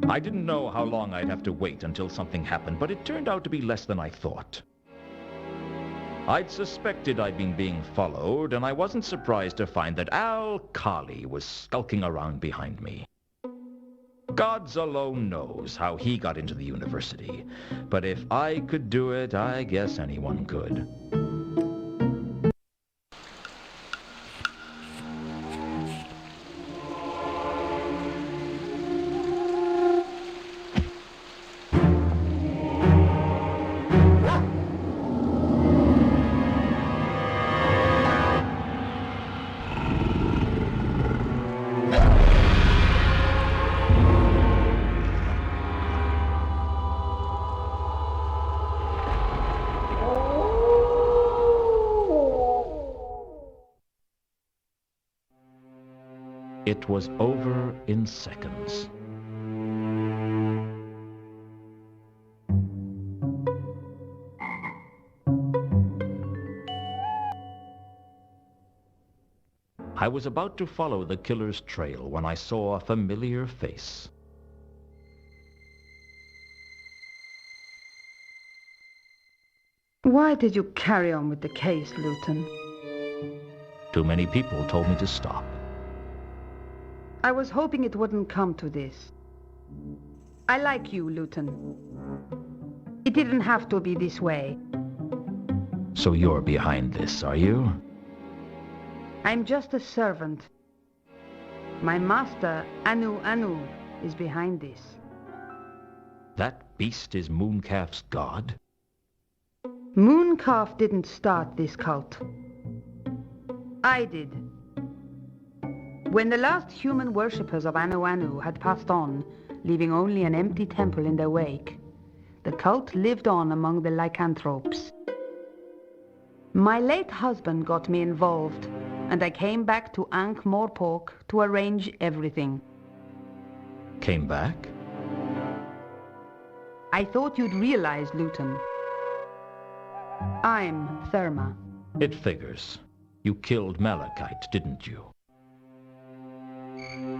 I didn't know how long I'd have to wait until something happened, but it turned out to be less than I thought. I'd suspected I'd been being followed, and I wasn't surprised to find that Al Kali was skulking around behind me. Gods alone knows how he got into the university, but if I could do it, I guess anyone could. It was over in seconds. I was about to follow the killer's trail when I saw a familiar face. Why did you carry on with the case, Luton? Too many people told me to stop. I was hoping it wouldn't come to this. I like you, Luton. It didn't have to be this way. So you're behind this, are you? I'm just a servant. My master, Anu, is behind this. That beast is Mooncalf's god? Mooncalf didn't start this cult. I did. When the last human worshippers of Anu had passed on, leaving only an empty temple in their wake, the cult lived on among the lycanthropes. My late husband got me involved, and I came back to Ankh-Morpork to arrange everything. Came back? I thought you'd realize, Luton. I'm Therma. It figures. You killed Malachite, didn't you?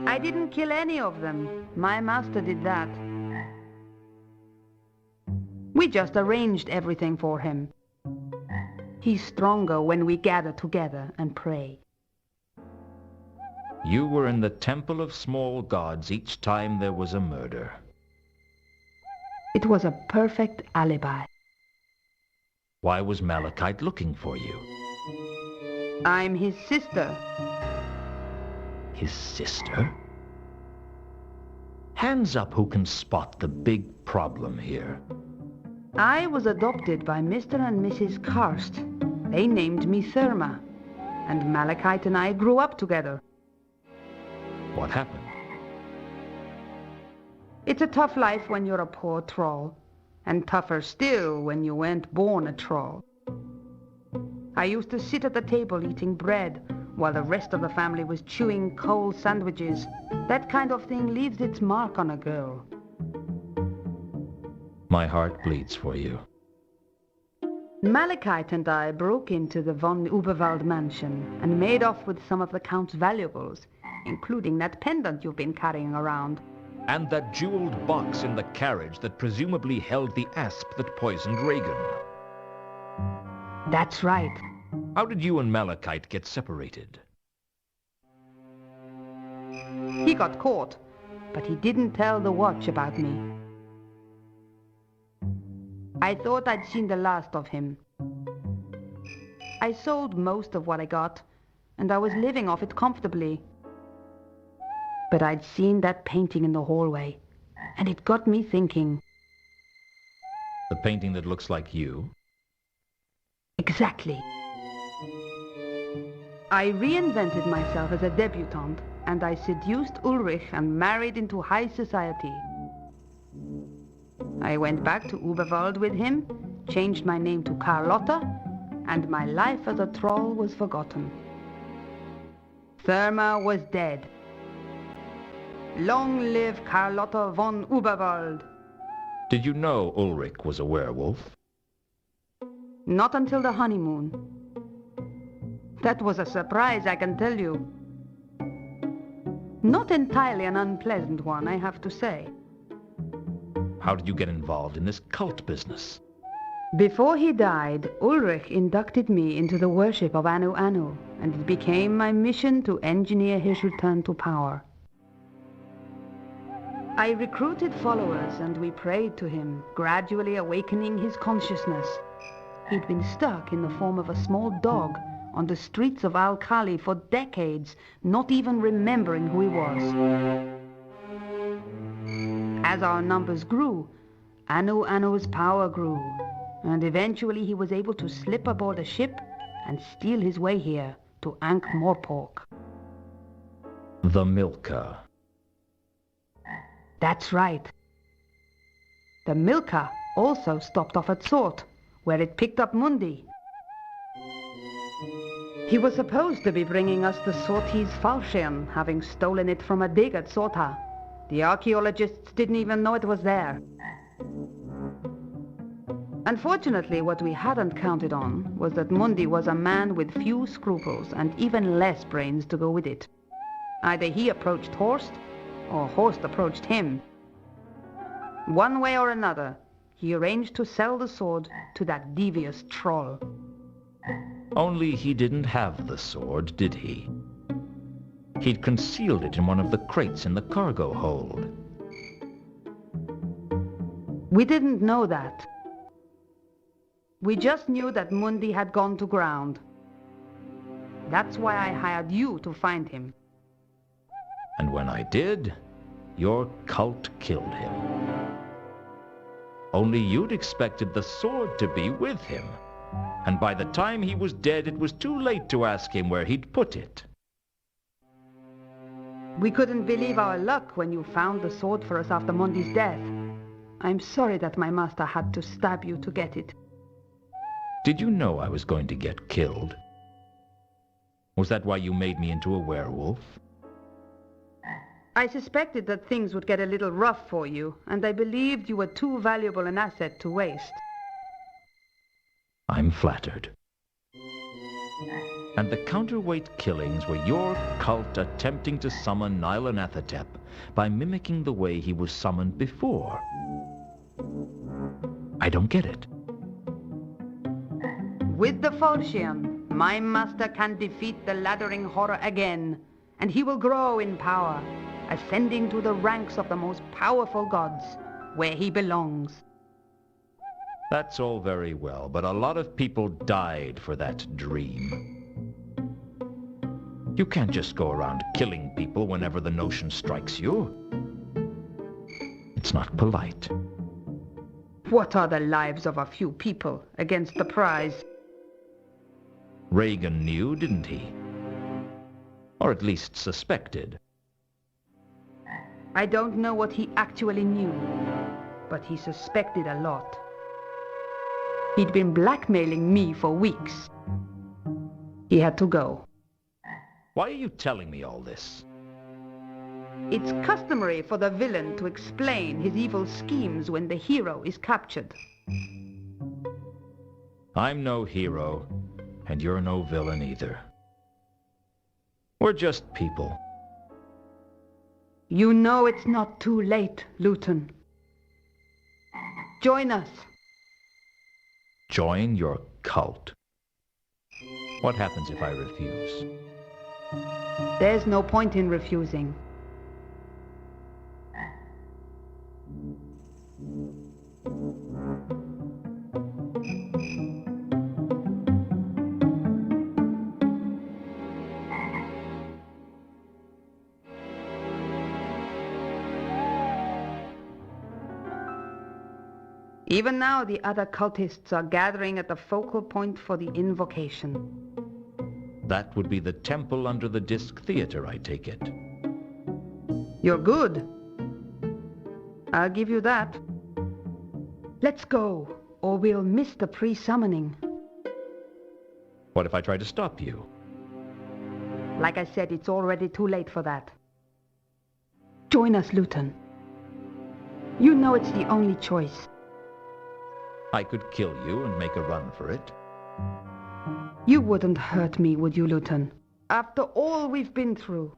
I didn't kill any of them. My master did that. We just arranged everything for him. He's stronger when we gather together and pray. You were in the Temple of Small Gods each time there was a murder. It was a perfect alibi. Why was Malachite looking for you? I'm his sister. His sister? Hands up who can spot the big problem here. I was adopted by Mr. and Mrs. Karst. They named me Therma, and Malachite and I grew up together. What happened? It's a tough life when you're a poor troll, and tougher still when you weren't born a troll. I used to sit at the table eating bread, while the rest of the family was chewing coal sandwiches. That kind of thing leaves its mark on a girl. My heart bleeds for you. Malachite and I broke into the von Uberwald mansion and made off with some of the Count's valuables, including that pendant you've been carrying around. And that jeweled box in the carriage that presumably held the asp that poisoned Reagan. That's right. How did you and Malachite get separated? He got caught, but he didn't tell the watch about me. I thought I'd seen the last of him. I sold most of what I got, and I was living off it comfortably. But I'd seen that painting in the hallway, and it got me thinking. The painting that looks like you? Exactly. I reinvented myself as a debutante, and I seduced Ulrich and married into high society. I went back to Uberwald with him, changed my name to Carlotta, and my life as a troll was forgotten. Therma was dead. Long live Carlotta von Uberwald. Did you know Ulrich was a werewolf? Not until the honeymoon. That was a surprise, I can tell you. Not entirely an unpleasant one, I have to say. How did you get involved in this cult business? Before he died, Ulrich inducted me into the worship of Anu Anu, and it became my mission to engineer his return to power. I recruited followers and we prayed to him, gradually awakening his consciousness. He'd been stuck in the form of a small dog on the streets of Al-Khali for decades, not even remembering who he was. As our numbers grew, Anu Anu's power grew, and eventually he was able to slip aboard a ship and steal his way here to Ankh-Morpork. The Milka. That's right. The Milka also stopped off at Sort, where it picked up Mundi. He was supposed to be bringing us the Sortese falchion, having stolen it from a dig at Sorta. The archaeologists didn't even know it was there. Unfortunately, what we hadn't counted on was that Mundi was a man with few scruples and even less brains to go with it. Either he approached Horst, or Horst approached him. One way or another, he arranged to sell the sword to that devious troll. Only he didn't have the sword, did he? He'd concealed it in one of the crates in the cargo hold. We didn't know that. We just knew that Mundi had gone to ground. That's why I hired you to find him. And when I did, your cult killed him. Only you'd expected the sword to be with him. And by the time he was dead, it was too late to ask him where he'd put it. We couldn't believe our luck when you found the sword for us after Mundi's death. I'm sorry that my master had to stab you to get it. Did you know I was going to get killed? Was that why you made me into a werewolf? I suspected that things would get a little rough for you, and I believed you were too valuable an asset to waste. I'm flattered. And the counterweight killings were your cult attempting to summon Nyarlathotep by mimicking the way he was summoned before. I don't get it. With the falchion, my master can defeat the laddering horror again, and he will grow in power, ascending to the ranks of the most powerful gods, where he belongs. That's all very well, but a lot of people died for that dream. You can't just go around killing people whenever the notion strikes you. It's not polite. What are the lives of a few people against the prize? Reagan knew, didn't he? Or at least suspected. I don't know what he actually knew, but he suspected a lot. He'd been blackmailing me for weeks. He had to go. Why are you telling me all this? It's customary for the villain to explain his evil schemes when the hero is captured. I'm no hero, and you're no villain either. We're just people. You know it's not too late, Luton. Join us. Join your cult. What happens if I refuse? There's no point in refusing. Even now, the other cultists are gathering at the focal point for the invocation. That would be the temple under the Disc Theater, I take it. You're good. I'll give you that. Let's go, or we'll miss the pre-summoning. What if I try to stop you? Like I said, it's already too late for that. Join us, Luton. You know it's the only choice. I could kill you and make a run for it. You wouldn't hurt me, would you, Luton? After all we've been through.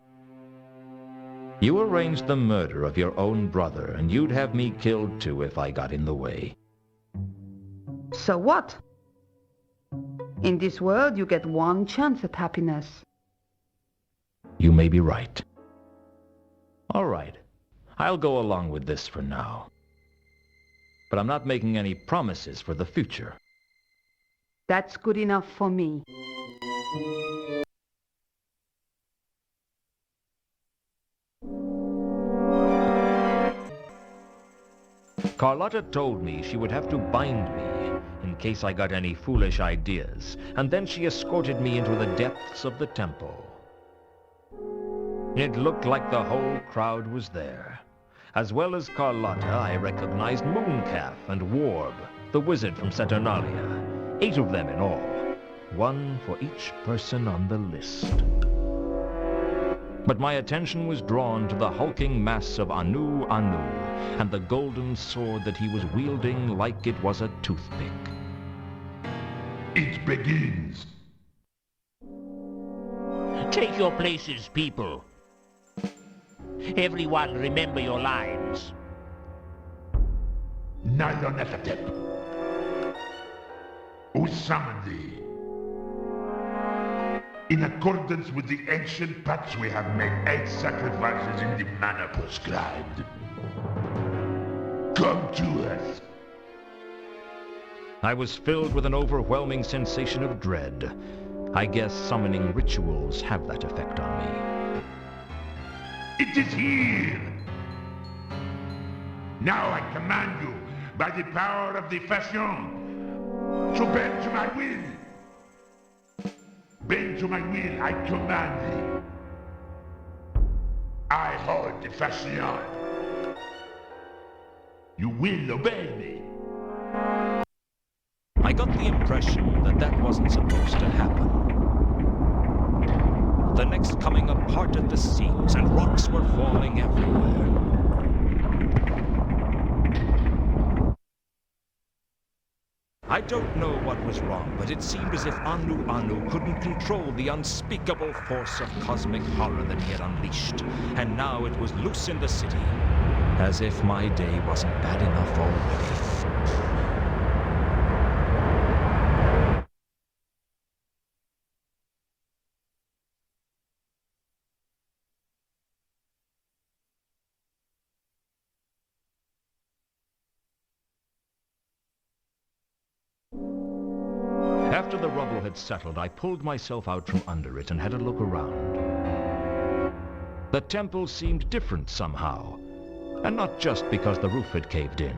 You arranged the murder of your own brother, and you'd have me killed too if I got in the way. So what? In this world, you get one chance at happiness. You may be right. All right. I'll go along with this for now. But I'm not making any promises for the future. That's good enough for me. Carlotta told me she would have to bind me in case I got any foolish ideas, and then she escorted me into the depths of the temple. It looked like the whole crowd was there. As well as Carlotta, I recognized Mooncalf and Warb, the wizard from Saturnalia. 8 of them in all. 1 for each person on the list. But my attention was drawn to the hulking mass of Anu Anu and the golden sword that he was wielding like it was a toothpick. It begins. Take your places, people. Everyone remember your lines. Nyarlathotep, who summoned thee? In accordance with the ancient pacts, we have made 8 sacrifices in the manner prescribed. Come to us. I was filled with an overwhelming sensation of dread. I guess summoning rituals have that effect on me. It is here! Now I command you, by the power of the fashion, to bend to my will. Bend to my will, I command thee. I hold the fashion. You will obey me. I got the impression that that wasn't supposed to happen. The next coming apart at the seams, and rocks were falling everywhere. I don't know what was wrong, but it seemed as if Anu couldn't control the unspeakable force of cosmic horror that he had unleashed, and now it was loose in the city. As if my day wasn't bad enough already. After the rubble had settled, I pulled myself out from under it and had a look around. The temple seemed different somehow, and not just because the roof had caved in.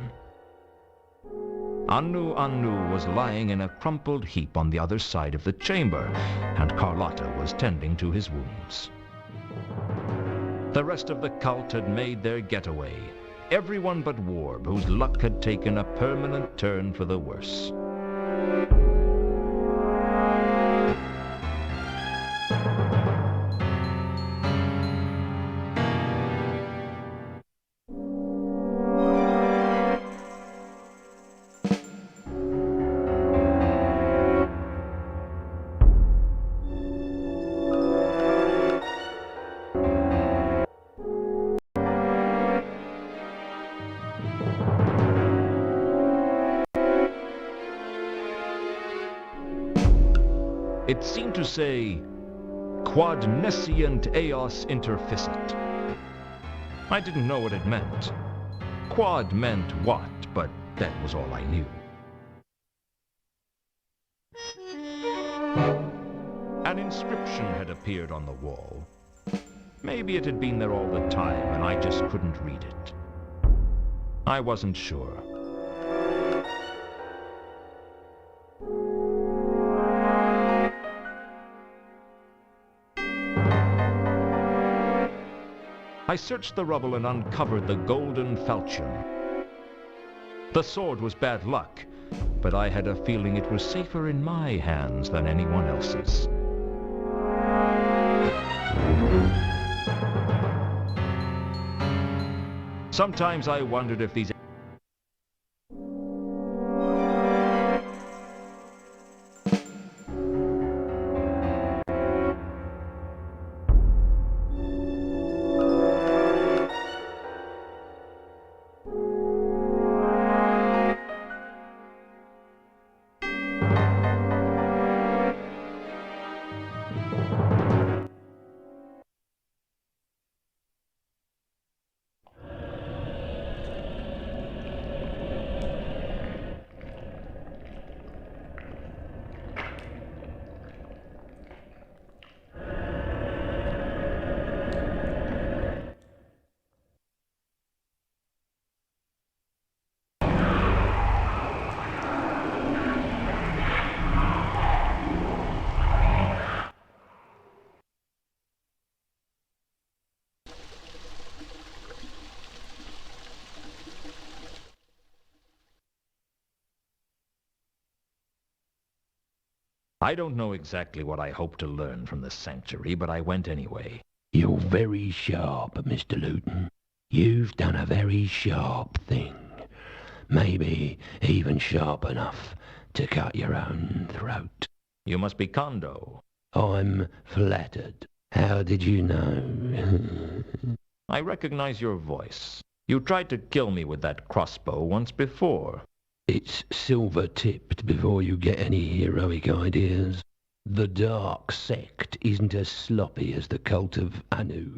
Anu was lying in a crumpled heap on the other side of the chamber, and Carlotta was tending to his wounds. The rest of the cult had made their getaway, everyone but Warb, whose luck had taken a permanent turn for the worse. It seemed to say, Quod nescient eos interficit. I didn't know what it meant. Quad meant what, but that was all I knew. An inscription had appeared on the wall. Maybe it had been there all the time, and I just couldn't read it. I wasn't sure. I searched the rubble and uncovered the golden falchion. The sword was bad luck, but I had a feeling it was safer in my hands than anyone else's. Sometimes I wondered if these I don't know exactly what I hoped to learn from the sanctuary, but I went anyway. You're very sharp, Mr. Luton. You've done a very sharp thing. Maybe even sharp enough to cut your own throat. You must be Kondo. I'm flattered. How did you know? I recognize your voice. You tried to kill me with that crossbow once before. It's silver-tipped before you get any heroic ideas. The dark sect isn't as sloppy as the cult of Anu.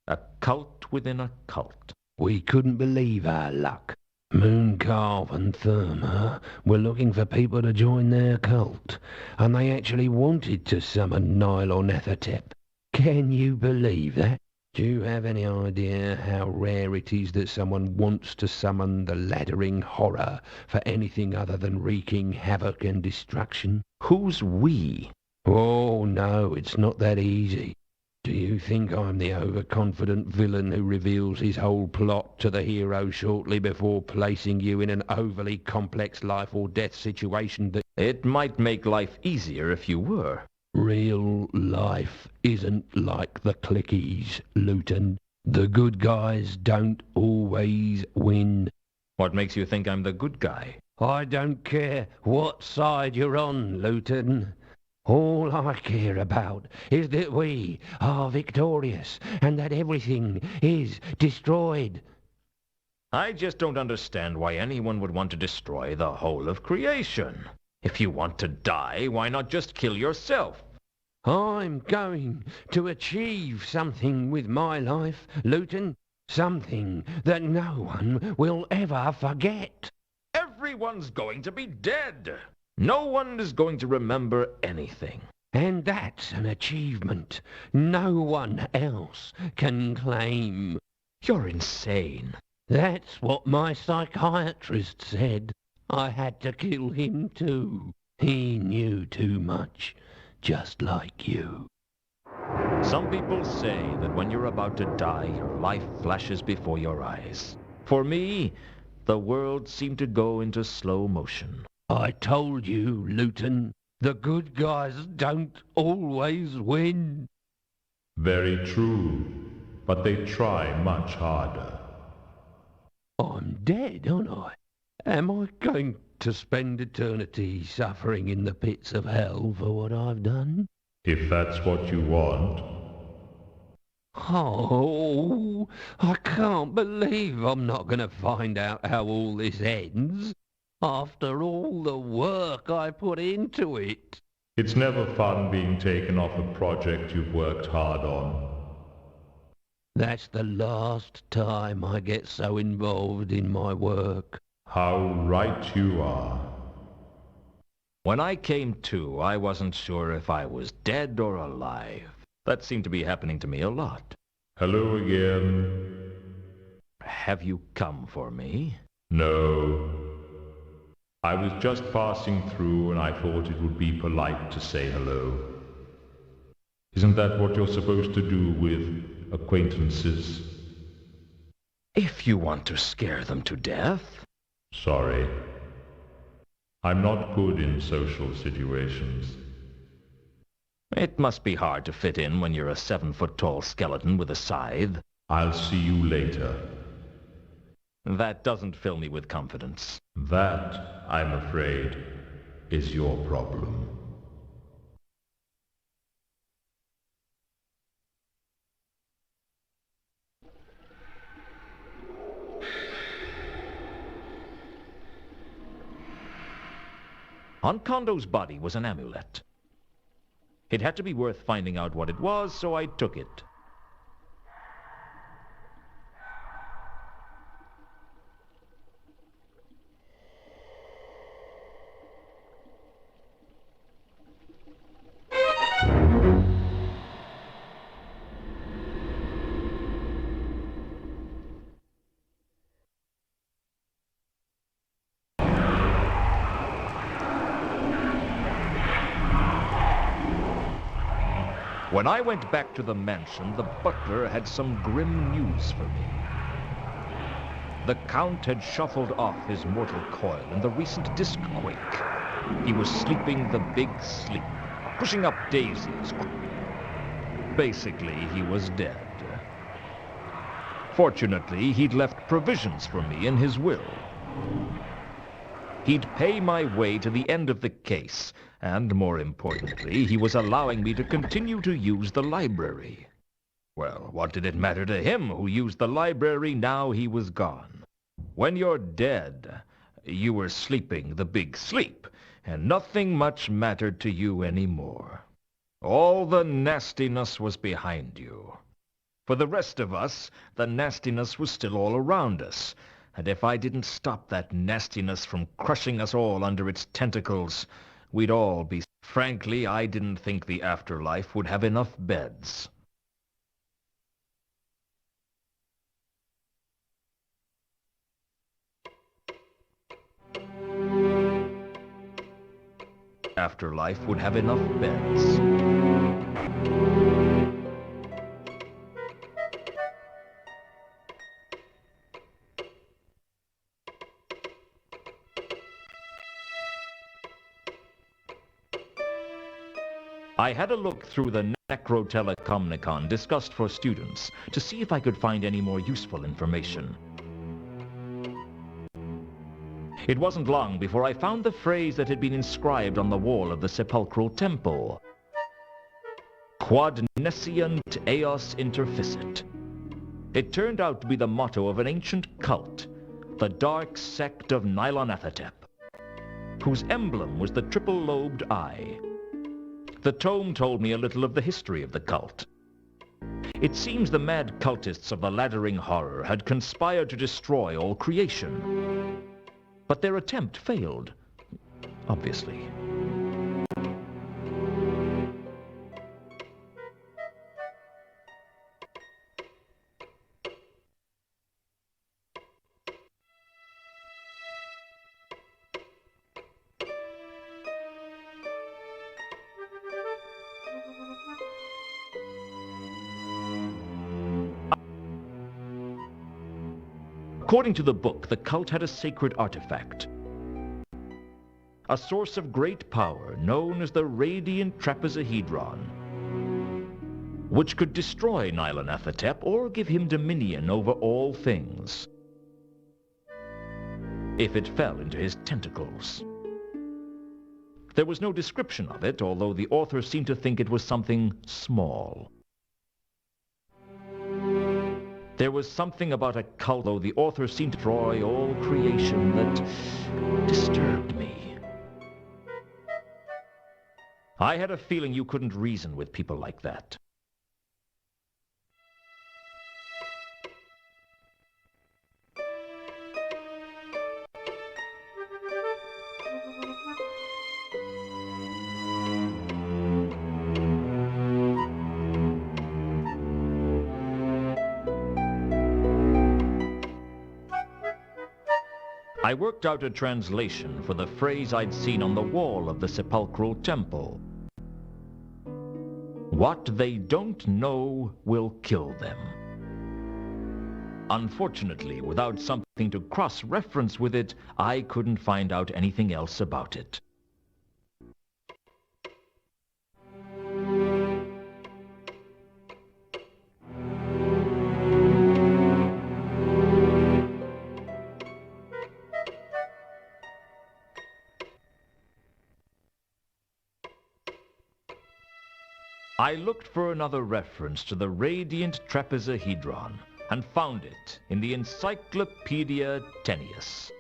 A cult within a cult. We couldn't believe our luck. Mooncarve and Therma were looking for people to join their cult, and they actually wanted to summon Nyarlathotep. Can you believe that? Do you have any idea how rare it is that someone wants to summon the laddering horror for anything other than wreaking havoc and destruction? Who's we? Oh, no, it's not that easy. Do you think I'm the overconfident villain who reveals his whole plot to the hero shortly before placing you in an overly complex life or death situation that... It might make life easier if you were. Real life isn't like the clickies, Luton. The good guys don't always win. What makes you think I'm the good guy? I don't care what side you're on, Luton. All I care about is that we are victorious and that everything is destroyed. I just don't understand why anyone would want to destroy the whole of creation. If you want to die, why not just kill yourself? I'm going to achieve something with my life, Luton. Something that no one will ever forget. Everyone's going to be dead. No one is going to remember anything. And that's an achievement no one else can claim. You're insane. That's what my psychiatrist said. I had to kill him too. He knew too much, just like you. Some people say that when you're about to die, your life flashes before your eyes. For me, the world seemed to go into slow motion. I told you, Luton, the good guys don't always win. Very true, but they try much harder. I'm dead, aren't I? Am I going to spend eternity suffering in the pits of hell for what I've done? If that's what you want. Oh, I can't believe I'm not going to find out how all this ends. After all the work I put into it. It's never fun being taken off a project you've worked hard on. That's the last time I get so involved in my work. How right you are. When I came to, I wasn't sure if I was dead or alive. That seemed to be happening to me a lot. Hello again. Have you come for me? No. I was just passing through and I thought it would be polite to say hello. Isn't that what you're supposed to do with acquaintances? If you want to scare them to death. Sorry. I'm not good in social situations. It must be hard to fit in when you're a 7-foot-tall skeleton with a scythe. I'll see you later. That doesn't fill me with confidence. That, I'm afraid, is your problem. On Kondo's body was an amulet. It had to be worth finding out what it was, so I took it. When I went back to the mansion, the butler had some grim news for me. The Count had shuffled off his mortal coil in the recent disc quake. He was sleeping the big sleep, pushing up daisies. Basically, he was dead. Fortunately, he'd left provisions for me in his will. He'd pay my way to the end of the case, and more importantly, he was allowing me to continue to use the library. Well, what did it matter to him who used the library now he was gone? When you're dead, you were sleeping the big sleep, and nothing much mattered to you anymore. All the nastiness was behind you. For the rest of us, the nastiness was still all around us, and if I didn't stop that nastiness from crushing us all under its tentacles, we'd all be... Frankly, I didn't think the afterlife would have enough beds. Afterlife would have enough beds. I had a look through the Necrotelecomnicon discussed for students to see if I could find any more useful information. It wasn't long before I found the phrase that had been inscribed on the wall of the sepulchral temple. Quod nesciunt eos interficit. It turned out to be the motto of an ancient cult, the dark sect of Nylonathotep, whose emblem was the triple-lobed eye. The tome told me a little of the history of the cult. It seems the mad cultists of the laddering horror had conspired to destroy all creation. But their attempt failed, obviously. According to the book, the cult had a sacred artifact. A source of great power known as the Radiant Trapezohedron, which could destroy Nylonathotep or give him dominion over all things, if it fell into his tentacles. There was no description of it, although the author seemed to think it was something small. There was something about a cult, though the author seemed to destroy all creation, that disturbed me. I had a feeling you couldn't reason with people like that. I worked out a translation for the phrase I'd seen on the wall of the sepulchral temple. What they don't know will kill them. Unfortunately, without something to cross-reference with it, I couldn't find out anything else about it. I looked for another reference to the Radiant Trapezohedron and found it in the Encyclopedia Tennius.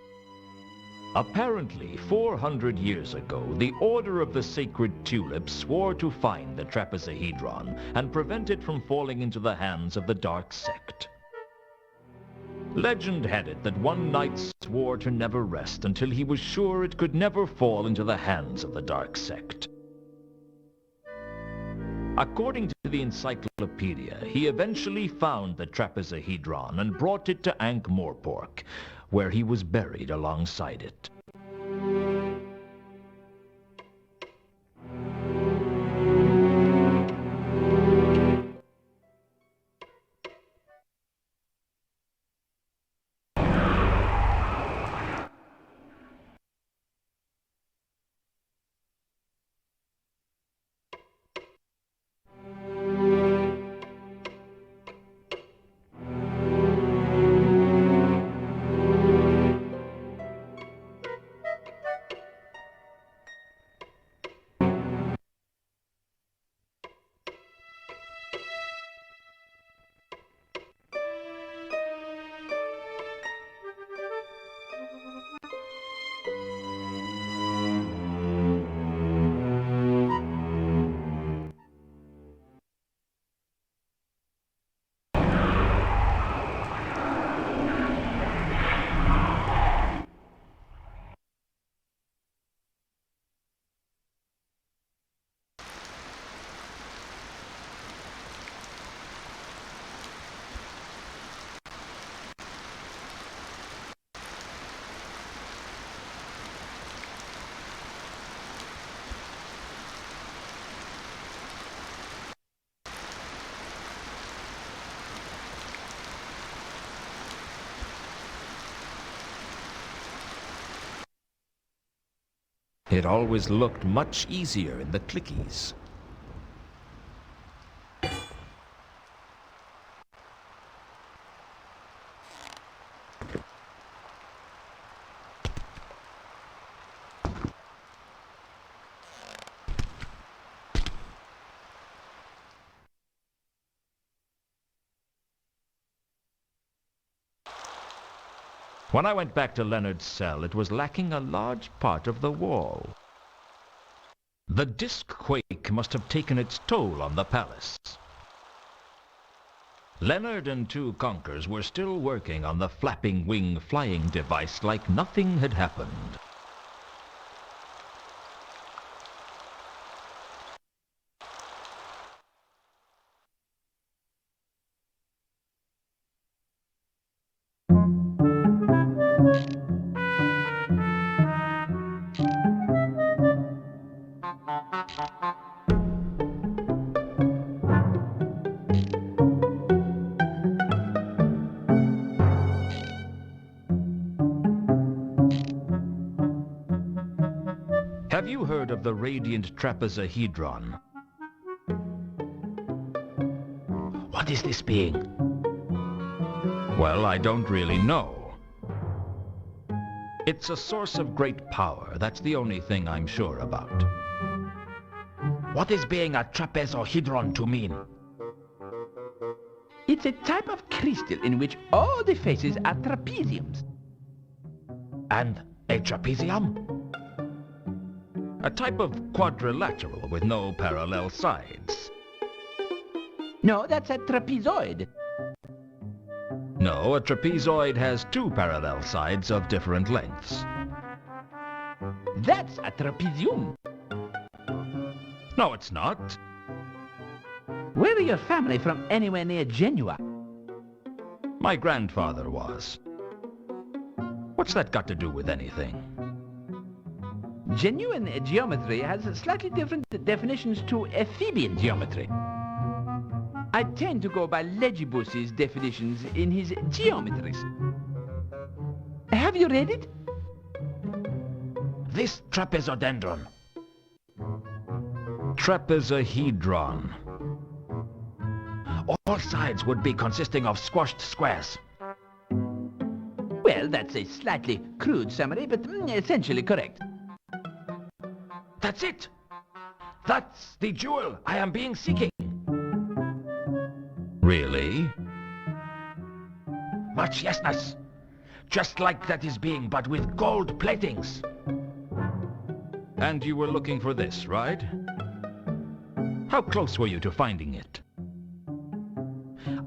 Apparently, 400 years ago, the Order of the Sacred Tulip swore to find the trapezohedron and prevent it from falling into the hands of the dark sect. Legend had it that one knight swore to never rest until he was sure it could never fall into the hands of the dark sect. According to the encyclopedia, he eventually found the trapezohedron and brought it to Ankh-Morpork, where he was buried alongside it. It always looked much easier in the clickies. When I went back to Leonard's cell, it was lacking a large part of the wall. The disc quake must have taken its toll on the palace. Leonard and two conkers were still working on the flapping wing flying device like nothing had happened. Have you heard of the radiant trapezohedron? What is this being? Well, I don't really know. It's a source of great power. That's the only thing I'm sure about. What is being a trapezohedron to mean? It's a type of crystal in which all the faces are trapeziums. And a trapezium? A type of quadrilateral with no parallel sides. No, that's a trapezoid. No, a trapezoid has two parallel sides of different lengths. That's a trapezium. No, it's not. Where are your family from anywhere near Genua? My grandfather was. What's that got to do with anything? Genuine geometry has slightly different definitions to Ephebian geometry. I tend to go by Legibus's definitions in his geometries. Have you read it? This trapezodendron. Trapezohedron. All sides would be consisting of squashed squares. Well, that's a slightly crude summary, but essentially correct. That's it! That's the jewel I am being seeking. Really? Much yesness. Just like that is being, but with gold platings. And you were looking for this, right? How close were you to finding it?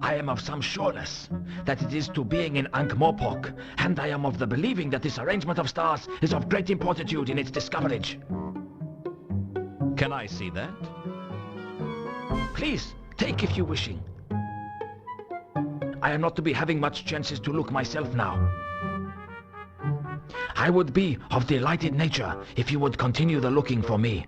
I am of some sureness that it is to being in Ankh-Morpork, and I am of the believing that this arrangement of stars is of great importance in its discoverage. Can I see that? Please, take if you wishing. I am not to be having much chances to look myself now. I would be of delighted nature if you would continue the looking for me.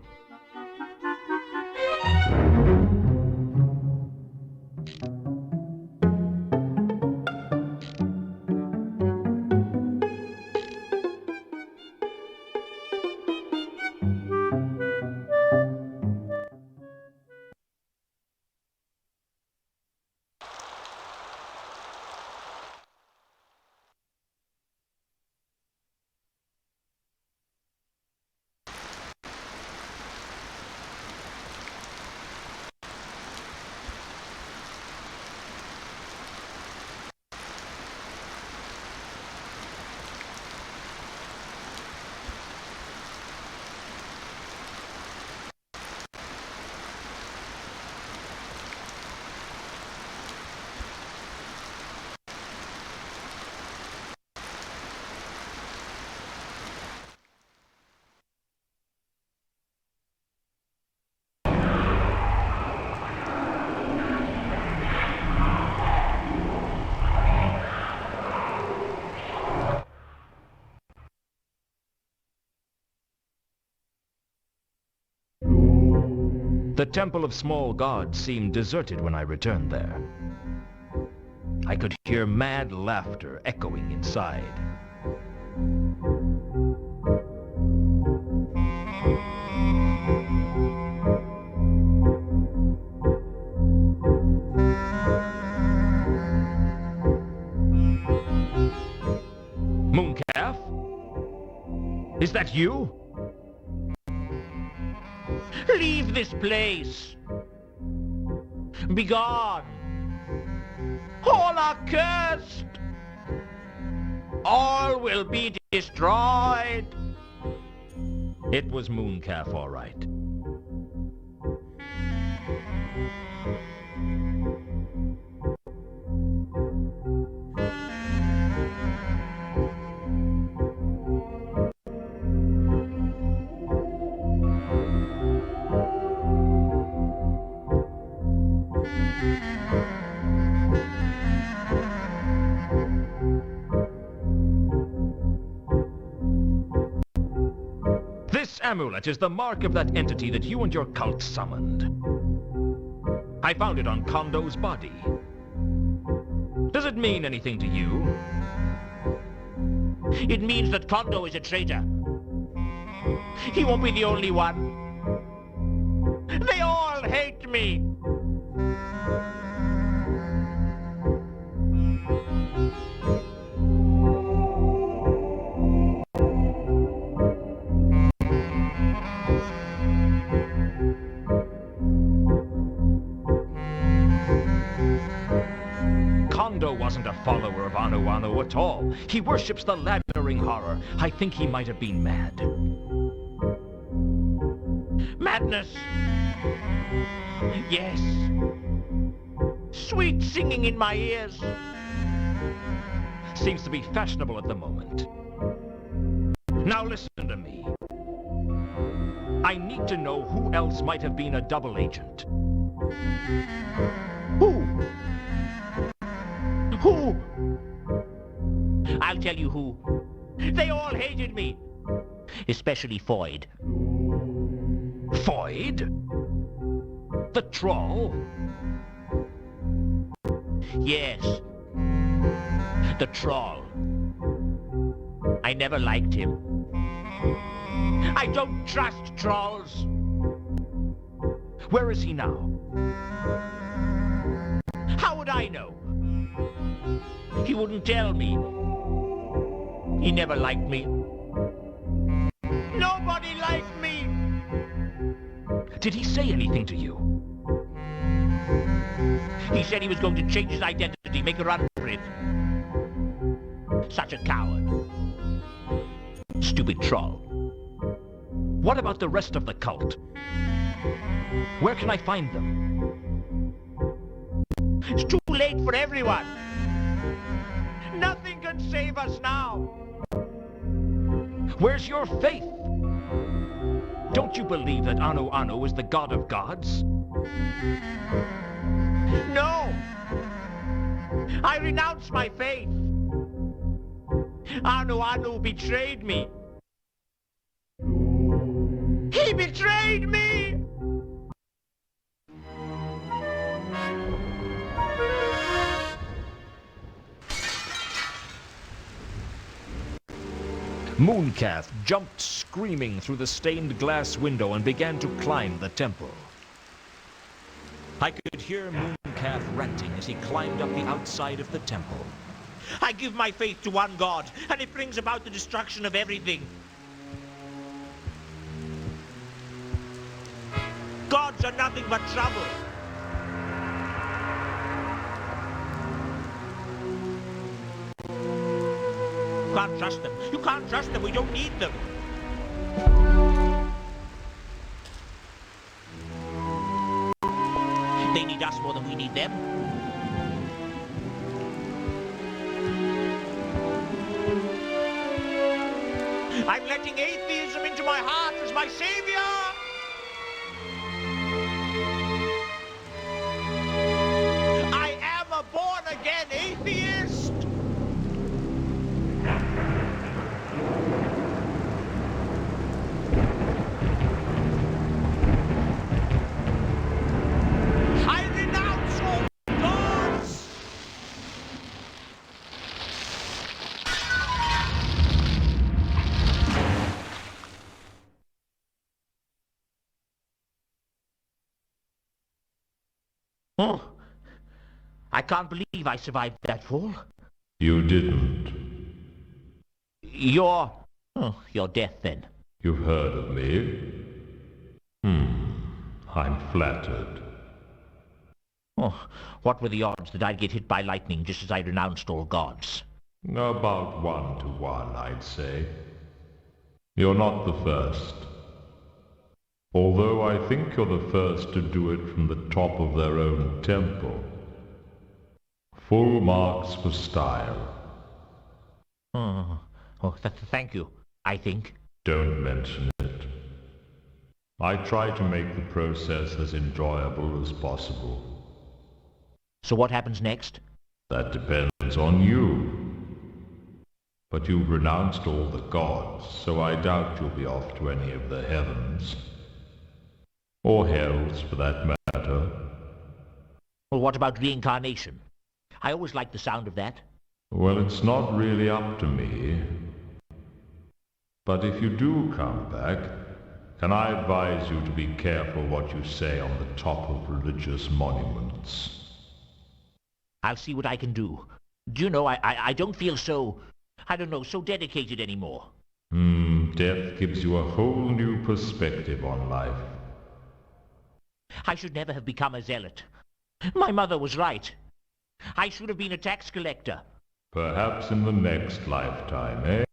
The Temple of Small Gods seemed deserted when I returned there. I could hear mad laughter echoing inside. Mooncalf? Is that you? Leave this place! Begone! All are cursed! All will be destroyed. It was Mooncalf, all right. This amulet is the mark of that entity that you and your cult summoned. I found it on Kondo's body. Does it mean anything to you? It means that Kondo is a traitor. He won't be the only one. They all hate me. Kondo wasn't a follower of Anu Anu at all. He worships the labyrinth horror. I think he might have been mad. Madness. Yes. Sweet singing in my ears. Seems to be fashionable at the moment. Now listen to me. I need to know who else might have been a double agent. Who? Who? I'll tell you who. They all hated me. Especially Foyd. Foyd? The troll? Yes. The troll. I never liked him. I don't trust trolls. Where is he now? How would I know? He wouldn't tell me. He never liked me. Nobody liked me! Did he say anything to you? He said he was going to change his identity, make a run for it. Such a coward. Stupid troll. What about the rest of the cult? Where can I find them? It's too late for everyone. Nothing can save us now. Where's your faith? Don't you believe that Anu Anu is the god of gods? No! I renounce my faith. Anu Anu betrayed me. He betrayed me! Mooncalf jumped screaming through the stained glass window and began to climb the temple. I could hear Mooncalf ranting as he climbed up the outside of the temple. I give my faith to one God, and it brings about the destruction of everything. Gods are nothing but trouble. You can't trust them. You can't trust them. We don't need them. They need us more than we need them. I'm letting atheism into my heart as my savior. I am a born-again atheist. I renounce all gods. Oh, I can't believe I survived that fall. You didn't. Your death, then. You've heard of me? I'm flattered. Oh, what were the odds that I'd get hit by lightning just as I renounced all gods? About 1-to-1, I'd say. You're not the first. Although I think you're the first to do it from the top of their own temple. Full marks for style. Thank you, I think. Don't mention it. I try to make the process as enjoyable as possible. So what happens next? That depends on you. But you've renounced all the gods, so I doubt you'll be off to any of the heavens. Or hells, for that matter. Well, what about reincarnation? I always liked the sound of that. Well, it's not really up to me. But if you do come back, can I advise you to be careful what you say on the top of religious monuments? I'll see what I can do. Do you know, I don't feel so, I don't know, so dedicated anymore. Death gives you a whole new perspective on life. I should never have become a zealot. My mother was right. I should have been a tax collector. Perhaps in the next lifetime, eh?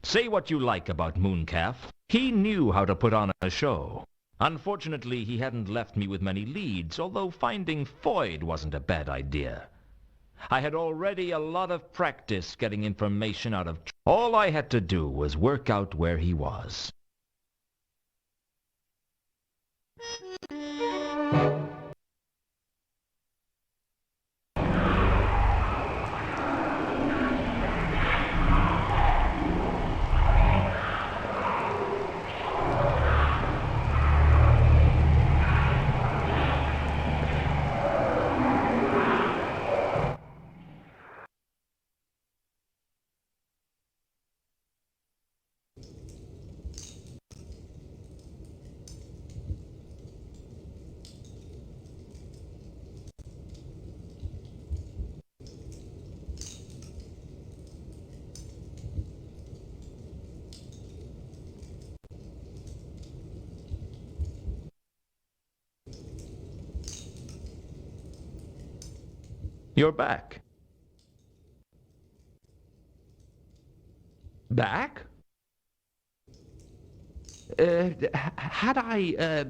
Say what you like about Mooncalf. He knew how to put on a show. Unfortunately, he hadn't left me with many leads, although finding Foyd wasn't a bad idea. I had already a lot of practice getting information out of... All I had to do was work out where he was. You're back. Back? Had I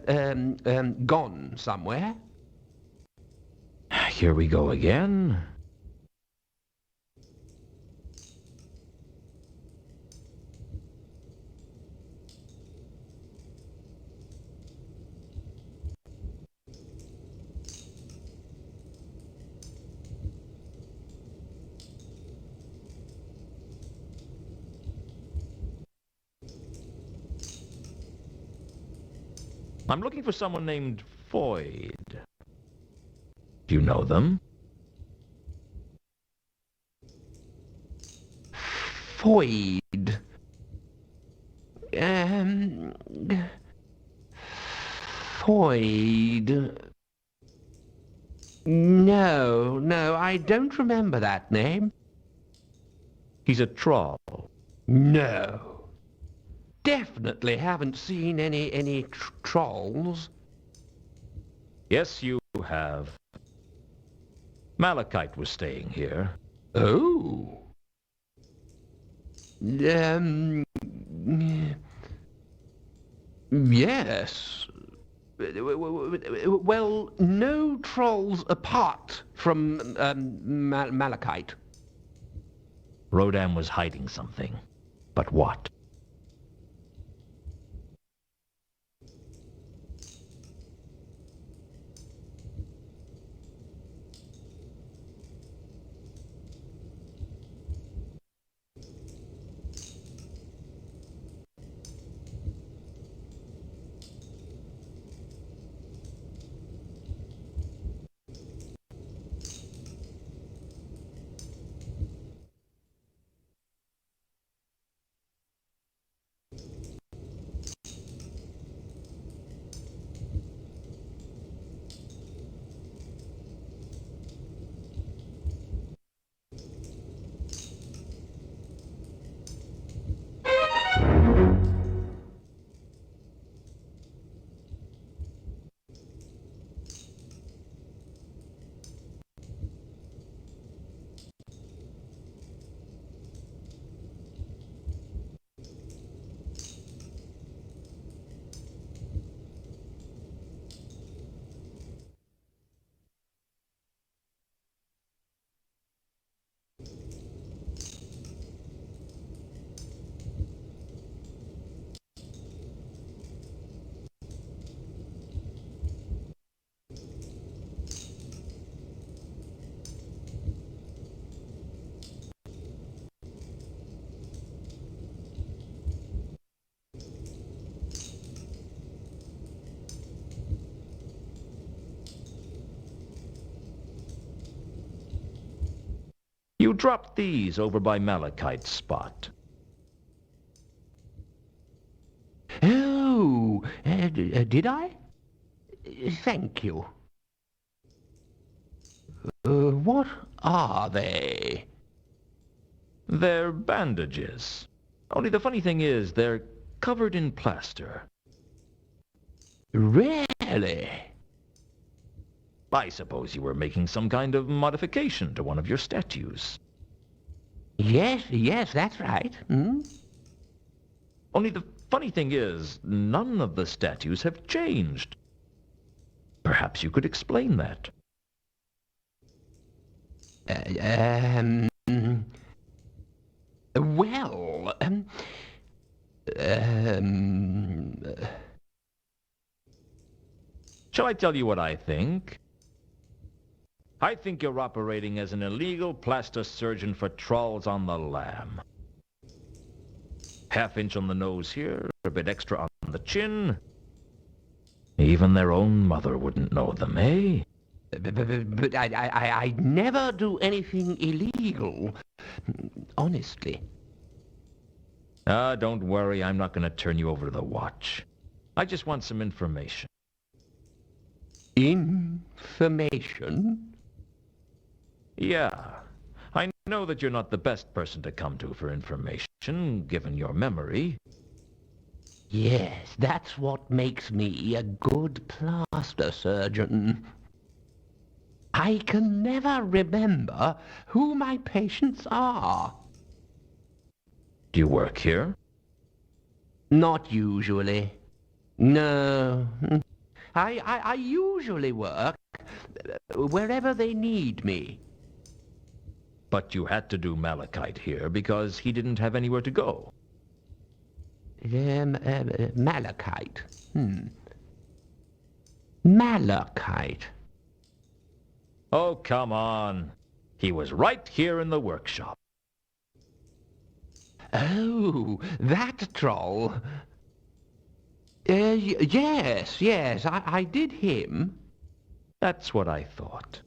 gone somewhere? Here we go again. I'm looking for someone named Foyd. Do you know them? Foyd. Foyd. No, I don't remember that name. He's a troll. No. Definitely haven't seen any trolls. Yes, you have. Malachite was staying here. Oh. Yes. Well, no trolls apart from Malachite. Rodan was hiding something. But what? You dropped these over by Malachite's spot. Oh, did I? Thank you. What are they? They're bandages. Only the funny thing is, they're covered in plaster. Really? I suppose you were making some kind of modification to one of your statues. Yes, that's right. Hmm? Only the funny thing is, none of the statues have changed. Perhaps you could explain that. Well, Shall I tell you what I think? I think you're operating as an illegal plaster surgeon for trolls on the lam. Half-inch on the nose here, a bit extra on the chin. Even their own mother wouldn't know them, eh? but I never do anything illegal. Honestly. Don't worry, I'm not going to turn you over to the watch. I just want some information. Information? Yeah. I know that you're not the best person to come to for information, given your memory. Yes, that's what makes me a good plaster surgeon. I can never remember who my patients are. Do you work here? Not usually. No. I usually work wherever they need me. But you had to do Malachite here because he didn't have anywhere to go. Malachite. Malachite. Oh, come on. He was right here in the workshop. Oh, that troll. Yes, I did him. That's what I thought.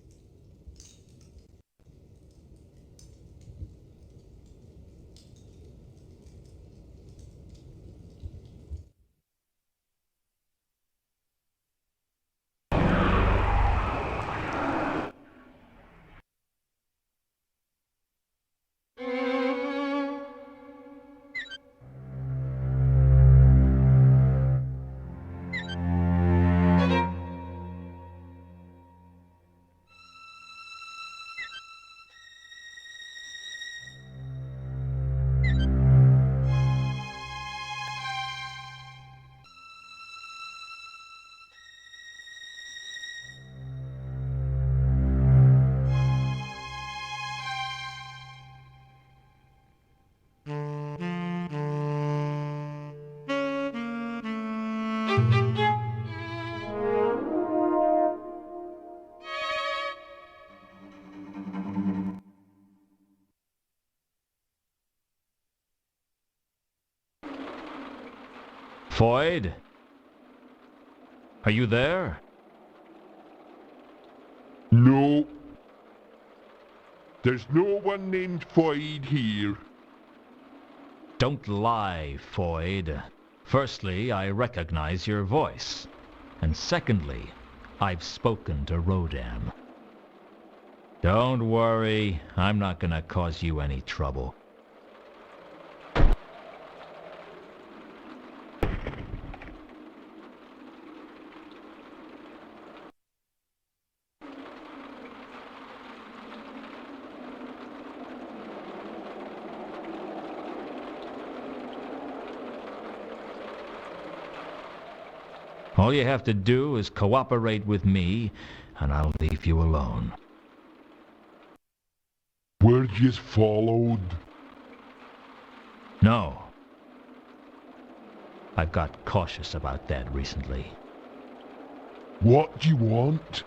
Foyd? Are you there? No. There's no one named Foyd here. Don't lie, Foyd. Firstly, I recognize your voice. And secondly, I've spoken to Rodan. Don't worry, I'm not gonna cause you any trouble. All you have to do is cooperate with me, and I'll leave you alone. Were you followed? No. I've got cautious about that recently. What do you want?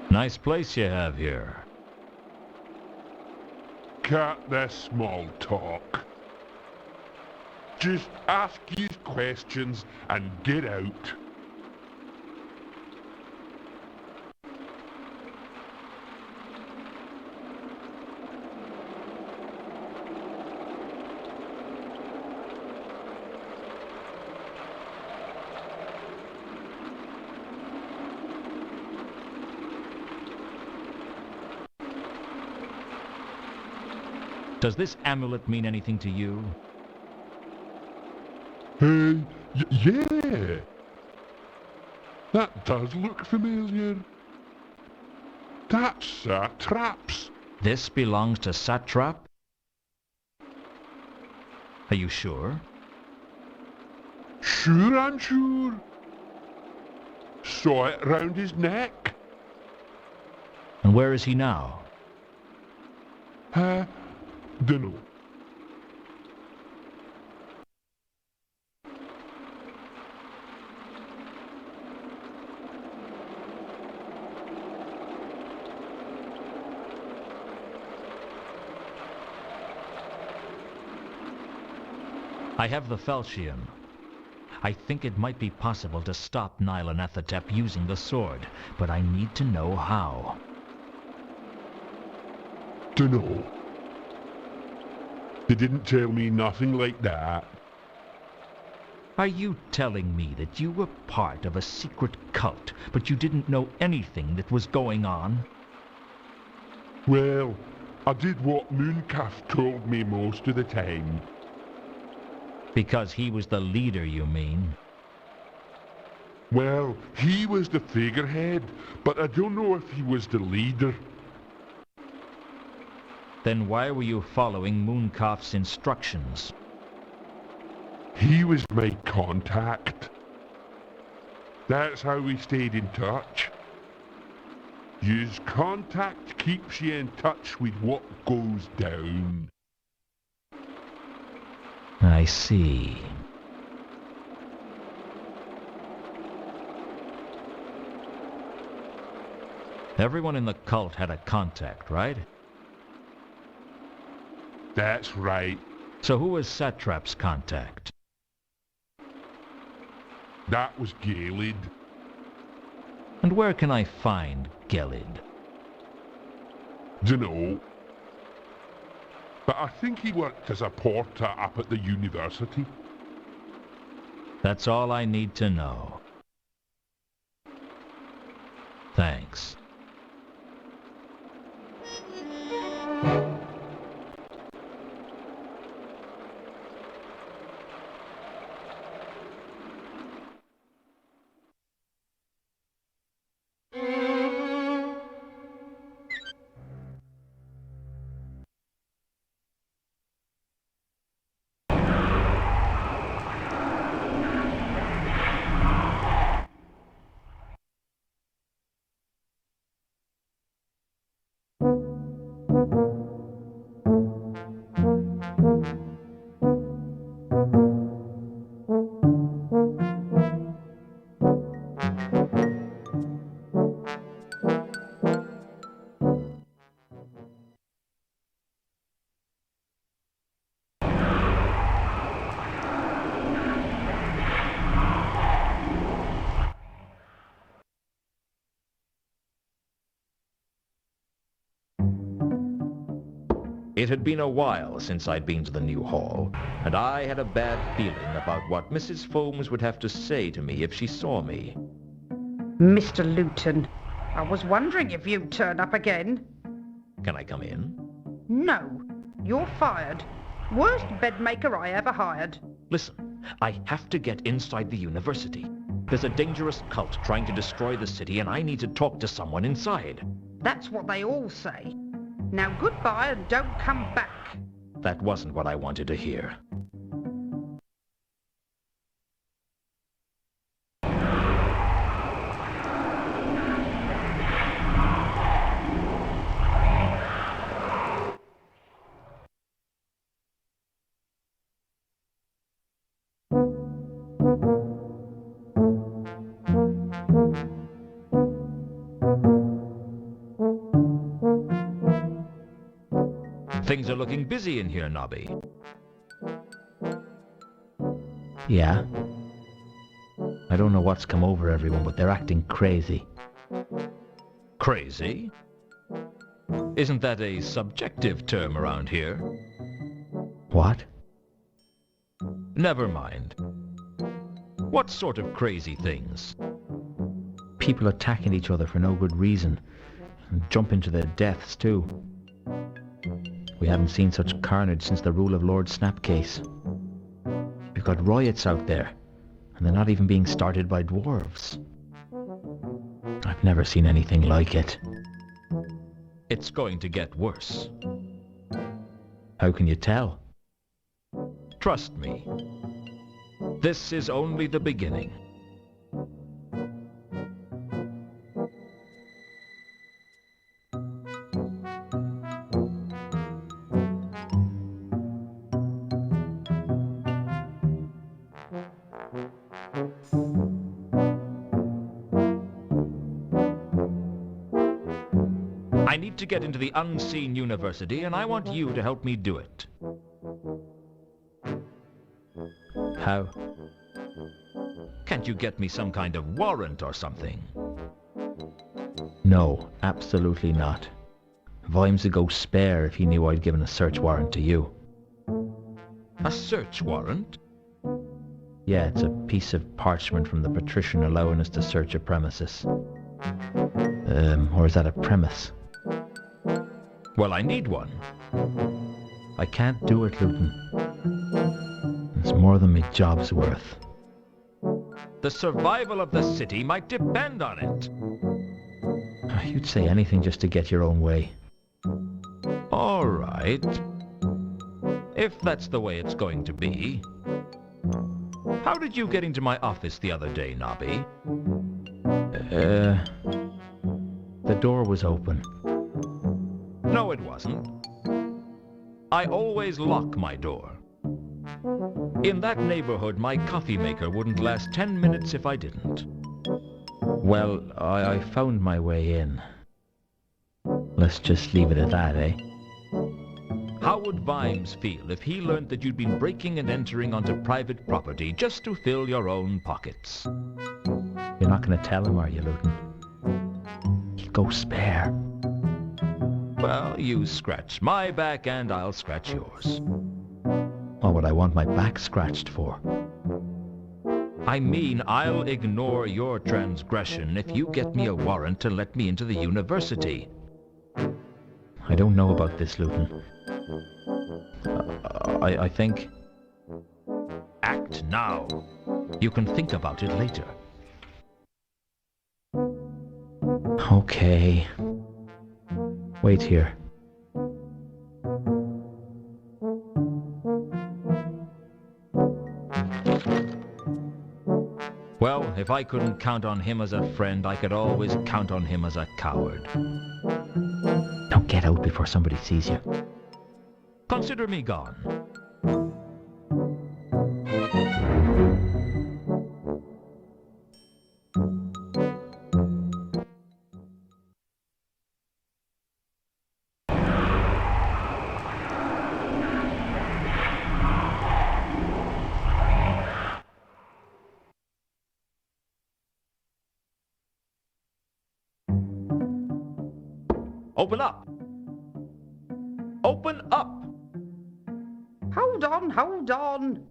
Nice place you have here. Cut the small talk. Just ask your questions and get out. Does this amulet mean anything to you? Yeah. That does look familiar. That's Satrap's. This belongs to Satrap? Are you sure? Sure, I'm sure. Saw it round his neck. And where is he now? Dunno. I have the falchion. I think it might be possible to stop Nylanathatep using the sword, but I need to know how. Dunno. They didn't tell me nothing like that. Are you telling me that you were part of a secret cult, but you didn't know anything that was going on? Well, I did what Mooncalf told me most of the time. Because he was the leader, you mean? Well, he was the figurehead, but I don't know if he was the leader. Then why were you following Mooncalf's instructions? He was my contact. That's how we stayed in touch. Use contact keeps you in touch with what goes down. I see. Everyone in the cult had a contact, right? That's right. So who was Satrap's contact? That was Galid. And where can I find Gelid? Dunno. But I think he worked as a porter up at the university. That's all I need to know. Thanks. It had been a while since I'd been to the new hall, and I had a bad feeling about what Mrs. Foames would have to say to me if she saw me. Mr. Luton, I was wondering if you'd turn up again. Can I come in? No, you're fired. Worst bedmaker I ever hired. Listen, I have to get inside the university. There's a dangerous cult trying to destroy the city, and I need to talk to someone inside. That's what they all say. Now goodbye and don't come back. That wasn't what I wanted to hear. Things are looking busy in here, Nobby. Yeah. I don't know what's come over everyone, but they're acting crazy. Crazy? Isn't that a subjective term around here? What? Never mind. What sort of crazy things? People attacking each other for no good reason, and jumping to their deaths too. We haven't seen such carnage since the rule of Lord Snapcase. We've got riots out there, and they're not even being started by dwarves. I've never seen anything like it. It's going to get worse. How can you tell? Trust me. This is only the beginning. I need to get into the unseen university, and I want you to help me do it. How? Can't you get me some kind of warrant or something? No, absolutely not. Vimes would go spare if he knew I'd given a search warrant to you. A search warrant? Yeah, it's a piece of parchment from the patrician allowing us to search a premises. Or is that a premise? Well, I need one. I can't do it, Luton. It's more than my job's worth. The survival of the city might depend on it. You'd say anything just to get your own way. All right. If that's the way it's going to be. How did you get into my office the other day, Nobby? The door was open. No, it wasn't. I always lock my door. In that neighborhood, my coffee maker wouldn't last 10 minutes if I didn't. Well, I found my way in. Let's just leave it at that, eh? How would Vimes feel if he learned that you'd been breaking and entering onto private property just to fill your own pockets? You're not going to tell him, are you, Luton? He'll go spare. Well, you scratch my back and I'll scratch yours. What would I want my back scratched for? I mean, I'll ignore your transgression if you get me a warrant to let me into the university. I don't know about this, Luton. I think... Act now. You can think about it later. Okay. Wait here. Well, if I couldn't count on him as a friend, I could always count on him as a coward. Don't get out before somebody sees you. Consider me gone. Open up! Open up! Hold on, hold on.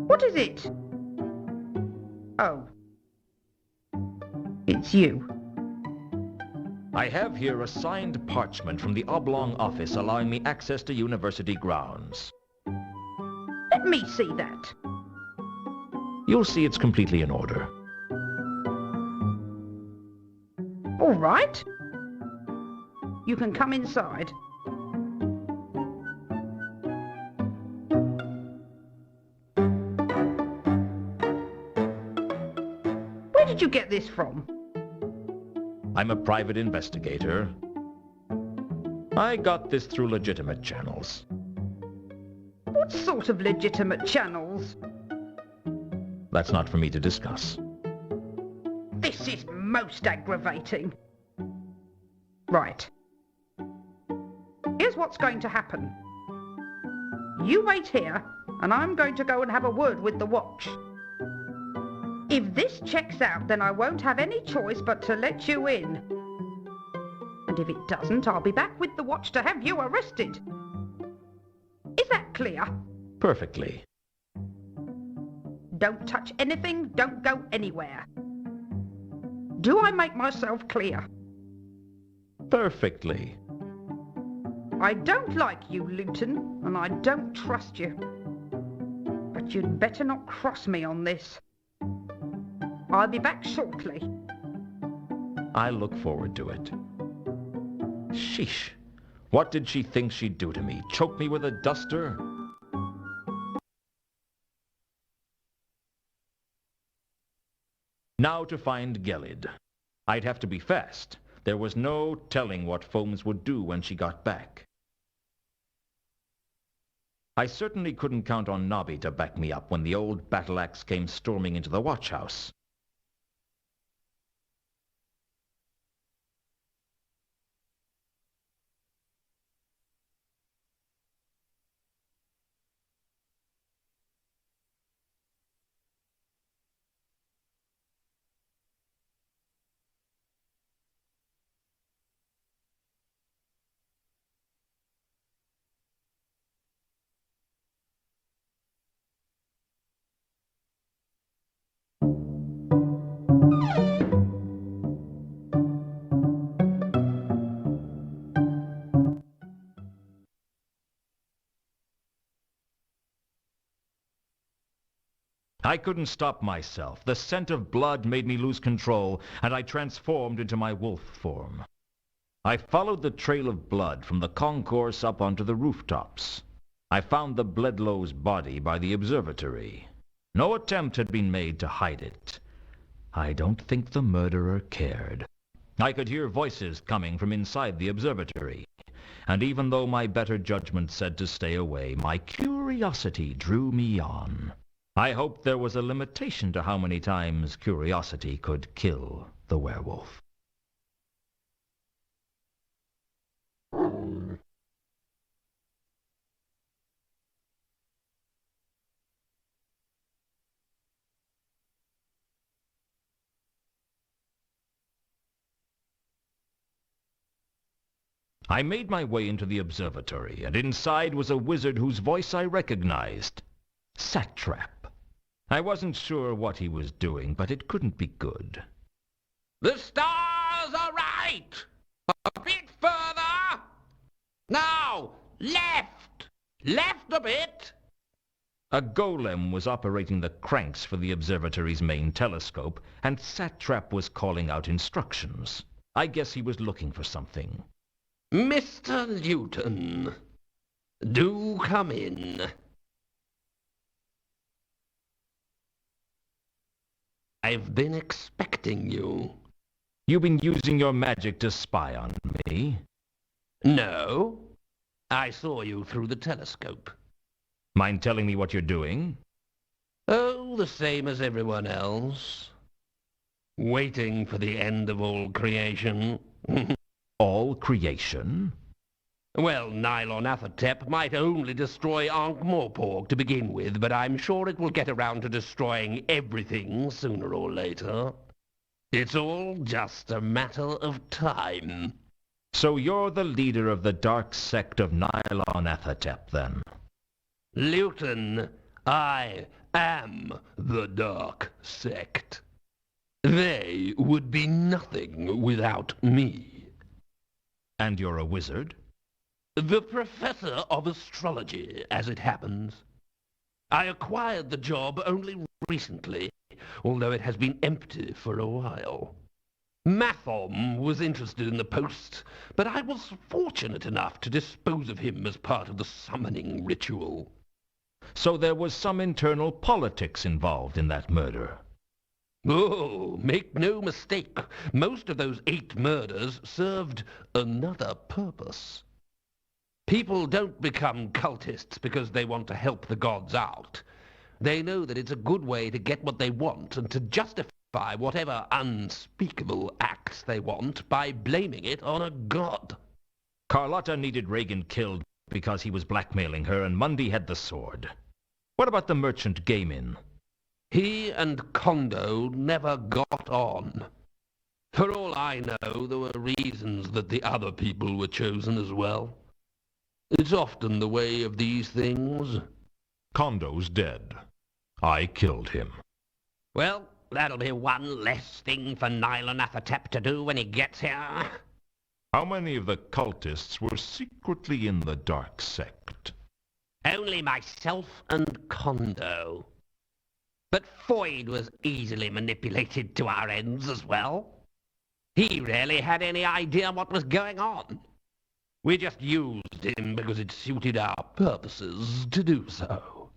What is it? Oh. It's you. I have here a signed parchment from the Oblong office allowing me access to university grounds. Let me see that. You'll see it's completely in order. All right. You can come inside. Where did you get this from? I'm a private investigator. I got this through legitimate channels. What sort of legitimate channels? That's not for me to discuss. This is most aggravating. Right. Here's what's going to happen. You wait here, and I'm going to go and have a word with the watch. If this checks out, then I won't have any choice but to let you in. And if it doesn't, I'll be back with the watch to have you arrested. Is that clear? Perfectly. Don't touch anything, don't go anywhere. Do I make myself clear? Perfectly. I don't like you, Luton, and I don't trust you. But you'd better not cross me on this. I'll be back shortly. I look forward to it. Sheesh. What did she think she'd do to me? Choke me with a duster? Now to find Gelid. I'd have to be fast. There was no telling what Foams would do when she got back. I certainly couldn't count on Nobby to back me up when the old battle axe came storming into the watch house. I couldn't stop myself. The scent of blood made me lose control, and I transformed into my wolf form. I followed the trail of blood from the concourse up onto the rooftops. I found the Bledlow's body by the observatory. No attempt had been made to hide it. I don't think the murderer cared. I could hear voices coming from inside the observatory, and even though my better judgment said to stay away, my curiosity drew me on. I hoped there was a limitation to how many times curiosity could kill the werewolf. I made my way into the observatory, and inside was a wizard whose voice I recognized. Satrap. I wasn't sure what he was doing, but it couldn't be good. The stars are right! A bit further! Now, left! Left a bit! A golem was operating the cranks for the observatory's main telescope, and Satrap was calling out instructions. I guess he was looking for something. Mr. Luton, do come in. I've been expecting you. You've been using your magic to spy on me? No. I saw you through the telescope. Mind telling me what you're doing? Oh, the same as everyone else. Waiting for the end of all creation. All creation? Well, Nylonathotep might only destroy Ankh-Morpork to begin with, but I'm sure it will get around to destroying everything sooner or later. It's all just a matter of time. So you're the leader of the dark sect of Nylonathotep, then? Luton, I am the dark sect. They would be nothing without me. And you're a wizard? The professor of astrology, as it happens. I acquired the job only recently, although it has been empty for a while. Mathom was interested in the post, but I was fortunate enough to dispose of him as part of the summoning ritual. So there was some internal politics involved in that murder? Oh, make no mistake. Most of those 8 murders served another purpose. People don't become cultists because they want to help the gods out. They know that it's a good way to get what they want and to justify whatever unspeakable acts they want by blaming it on a god. Carlotta needed Reagan killed because he was blackmailing her and Mundy had the sword. What about the merchant game inn? He and Kondo never got on. For all I know, there were reasons that the other people were chosen as well. It's often the way of these things. Kondo's dead. I killed him. Well, that'll be one less thing for Nylonathotep to do when he gets here. How many of the cultists were secretly in the dark sect? Only myself and Kondo. But Foyd was easily manipulated to our ends as well. He rarely had any idea what was going on. We just used him because it suited our purposes to do so.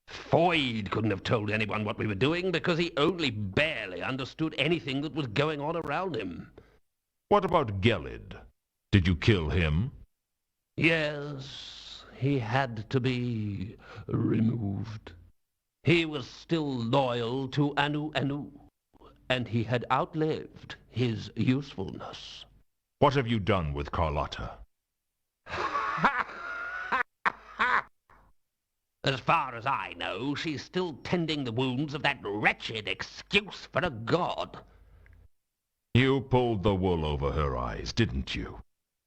Foyd couldn't have told anyone what we were doing because he only barely understood anything that was going on around him. What about Gelid? Did you kill him? Yes, he had to be removed. He was still loyal to Anu Anu, and he had outlived his usefulness. What have you done with Carlotta? As far as I know, she's still tending the wounds of that wretched excuse for a god. You pulled the wool over her eyes, didn't you?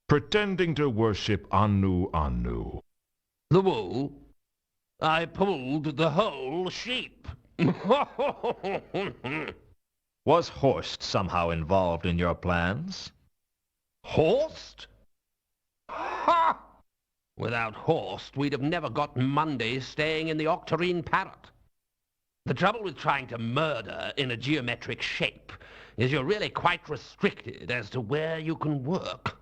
Pretending to worship Anu Anu. The wool? I pulled the whole sheep. Was Horst somehow involved in your plans? Horst? Ha! Without Horst, we'd have never got Monday staying in the Octarine Parrot. The trouble with trying to murder in a geometric shape is you're really quite restricted as to where you can work.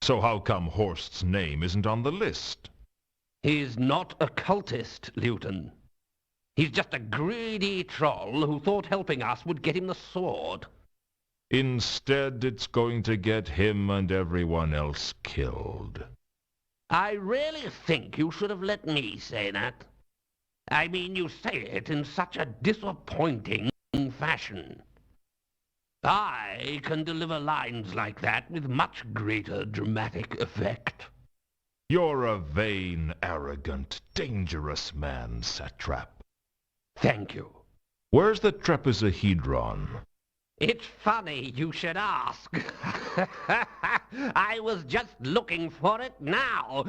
So how come Horst's name isn't on the list? He's not a cultist, Luton. He's just a greedy troll who thought helping us would get him the sword. Instead, it's going to get him and everyone else killed. I really think you should have let me say that. I mean, you say it in such a disappointing fashion. I can deliver lines like that with much greater dramatic effect. You're a vain, arrogant, dangerous man, Satrap. Thank you. Where's the trapezohedron? It's funny you should ask. I was just looking for it now.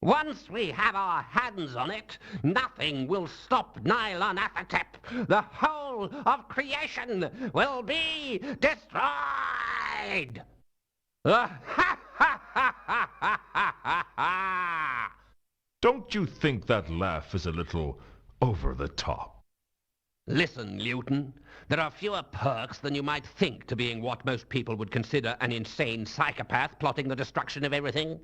Once we have our hands on it, nothing will stop Nylonathotep. The whole of creation will be destroyed. Don't you think that laugh is a little over the top? Listen, Luton, there are fewer perks than you might think to being what most people would consider an insane psychopath plotting the destruction of everything.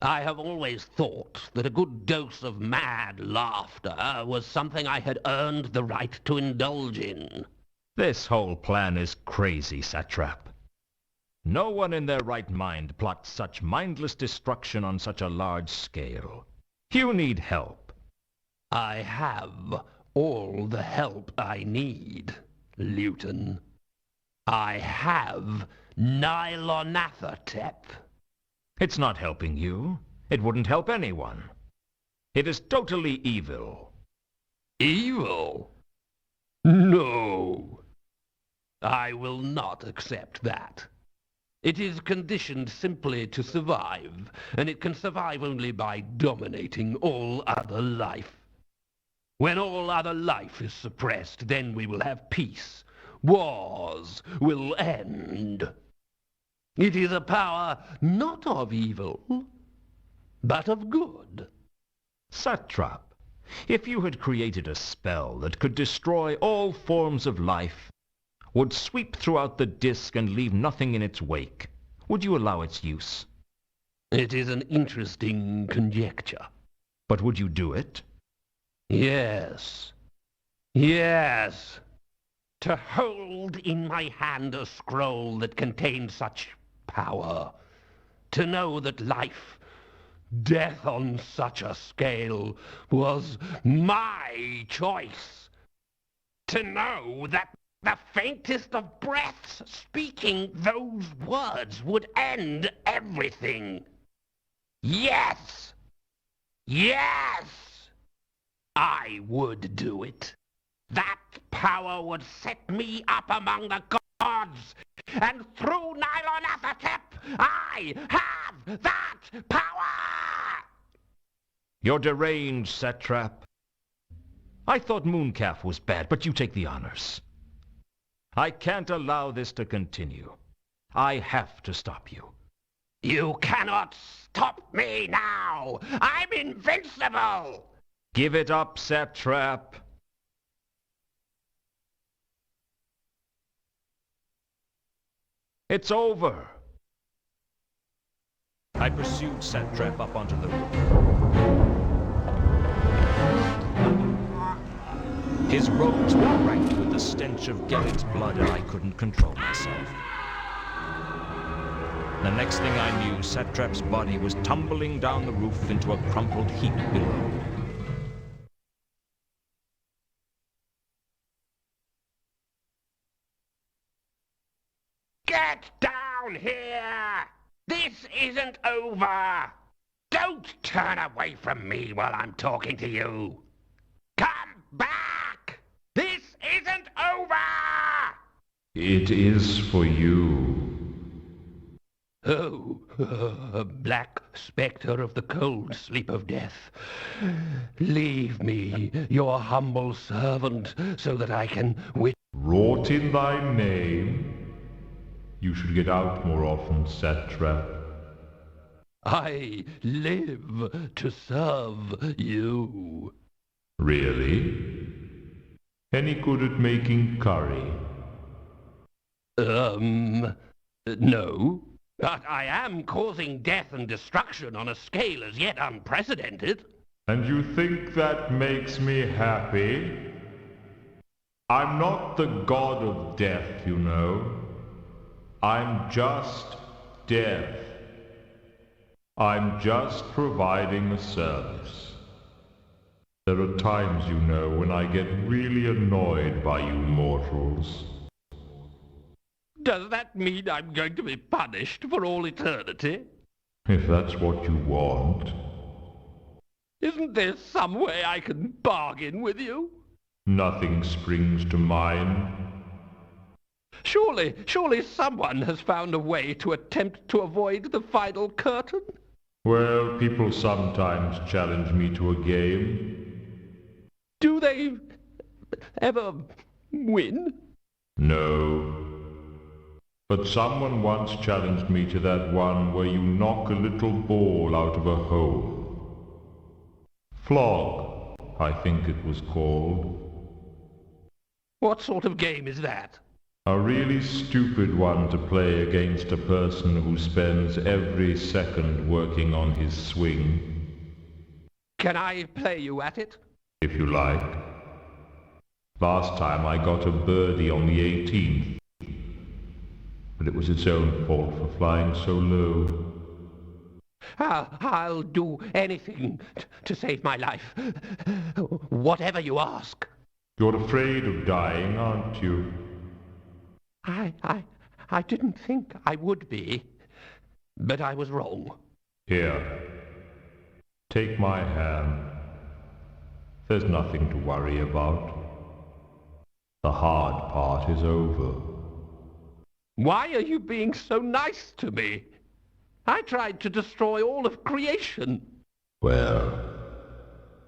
I have always thought that a good dose of mad laughter was something I had earned the right to indulge in. This whole plan is crazy, Satrap. No one in their right mind plots such mindless destruction on such a large scale. You need help. I have all the help I need, Luton. I have Nylonathotep. It's not helping you. It wouldn't help anyone. It is totally evil. Evil? No. I will not accept that. It is conditioned simply to survive, and it can survive only by dominating all other life. When all other life is suppressed, then we will have peace. Wars will end. It is a power not of evil, but of good. Satrap, if you had created a spell that could destroy all forms of life, would sweep throughout the disk and leave nothing in its wake, would you allow its use? It is an interesting conjecture. But would you do it? Yes. Yes. To hold in my hand a scroll that contains such power. To know that life, Death on such a scale was my choice. to know that the faintest of breaths, speaking those words would end everything. Yes! Yes! I would do it. That power would set me up among the gods, and through Nylonathotep, I have that power! You're deranged, satrap. I thought Mooncalf was bad, but you take the honors. I can't allow this to continue. I have to stop you. You cannot stop me now! I'm invincible! Give it up, satrap. It's over. I pursued Satrap up onto the roof. His robes were rank with the stench of Gerrit's blood, and I couldn't control myself. The next thing I knew, Satrap's body was tumbling down the roof into a crumpled heap below. Get down here! This isn't over! Don't turn away from me while I'm talking to you! Come back! This isn't over! It is for you. Oh, black spectre of the cold sleep of death. Leave me, your humble servant, so that I can Wrought in thy name. You should get out more often, Satrap. I live to serve you. Really? Any good at making curry? No. But I am causing death and destruction on a scale as yet unprecedented. And you think that makes me happy? I'm not the god of death, you know. I'm just death. I'm just providing a service. There are times, you know, when I get really annoyed by you mortals. Does that mean I'm going to be punished for all eternity? If that's what you want. Isn't there some way I can bargain with you? Nothing springs to mind. Surely someone has found a way to attempt to avoid the final curtain? Well, people sometimes challenge me to a game. Do they ever win? No. But someone once challenged me to that one where you knock a little ball out of a hole. Flog, I think it was called. What sort of game is that? A really stupid one to play against a person who spends every second working on his swing. Can I play you at it? If you like. Last time I got a birdie on the 18th. But it was its own fault for flying so low. I'll do anything to save my life. Whatever you ask. You're afraid of dying, aren't you? I didn't think I would be, but I was wrong. Here, take my hand. There's nothing to worry about. The hard part is over. Why are you being so nice to me? I tried to destroy all of creation. Well,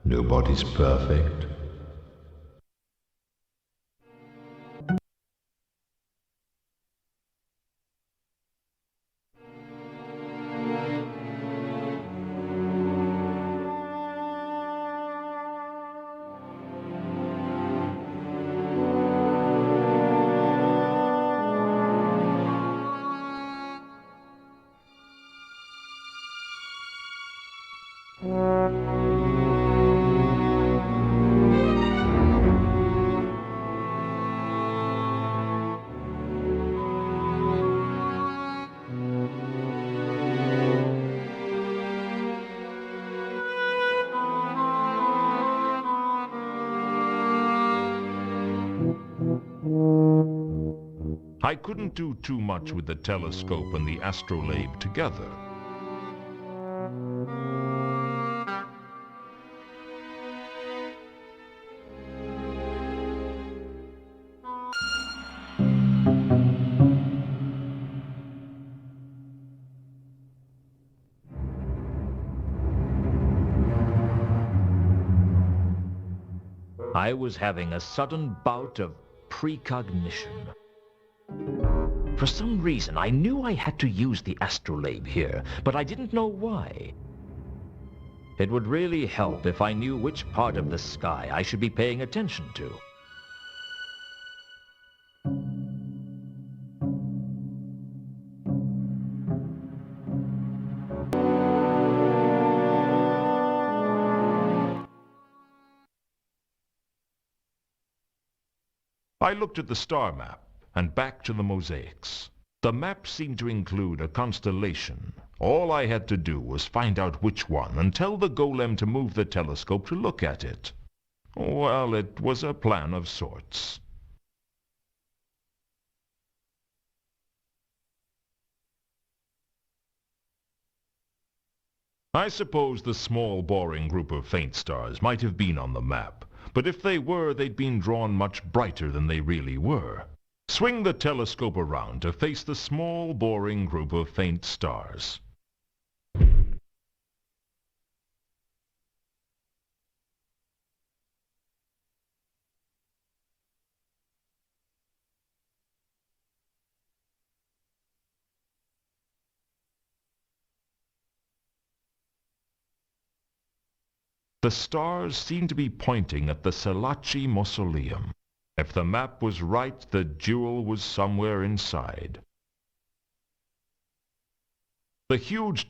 nobody's perfect. I couldn't do too much with the telescope and the astrolabe together. I was having a sudden bout of precognition. For some reason, I knew I had to use the astrolabe here, but I didn't know why. It would really help if I knew which part of the sky I should be paying attention to. I looked at the star map and back to the mosaics. The map seemed to include a constellation. All I had to do was find out which one and tell the golem to move the telescope to look at it. Well, it was a plan of sorts. I suppose the small, boring group of faint stars might have been on the map, but if they were, they'd been drawn much brighter than they really were. Swing the telescope around to face the small, boring group of faint stars. The stars seemed to be pointing at the Selachi Mausoleum. If the map was right, the jewel was somewhere inside. The huge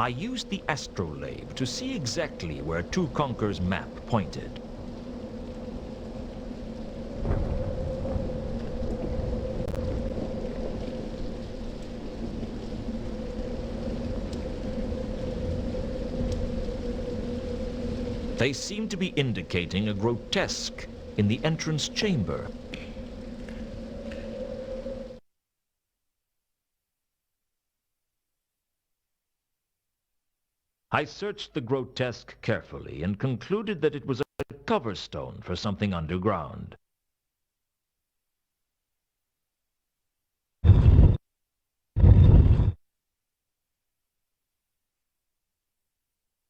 I used the astrolabe to see exactly where Tukonkar's map pointed. They seemed to be indicating a grotesque in the entrance chamber. I searched the grotesque carefully and concluded that it was a cover stone for something underground.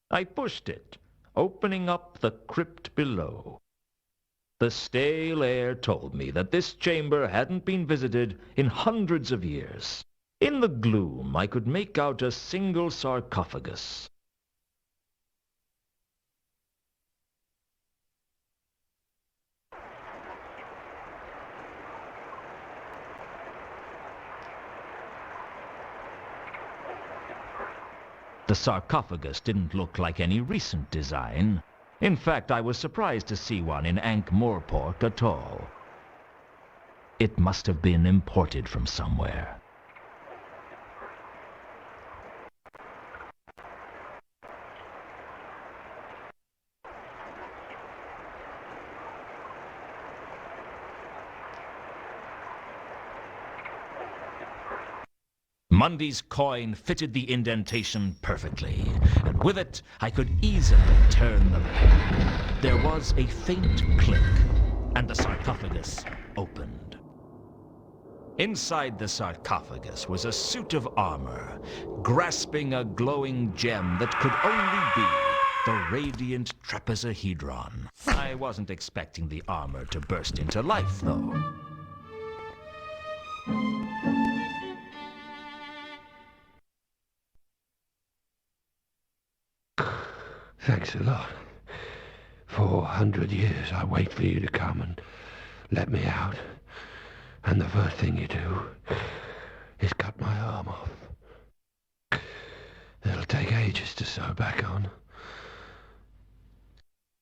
I pushed it, opening up the crypt below. The stale air told me that this chamber hadn't been visited in hundreds of years. In the gloom, I could make out a single sarcophagus. The sarcophagus didn't look like any recent design. In fact, I was surprised to see one in Ankh-Morpork at all. It must have been imported from somewhere. Mundy's coin fitted the indentation perfectly, and with it I could easily turn the peg. There was a faint click, and the sarcophagus opened. Inside the sarcophagus was a suit of armor, grasping a glowing gem that could only be the radiant trapezohedron. I wasn't expecting the armor to burst into life, though. Thanks a lot. 400 years I wait for you to come and let me out. And the first thing you do He's cut my arm off. It'll take ages to sew back on.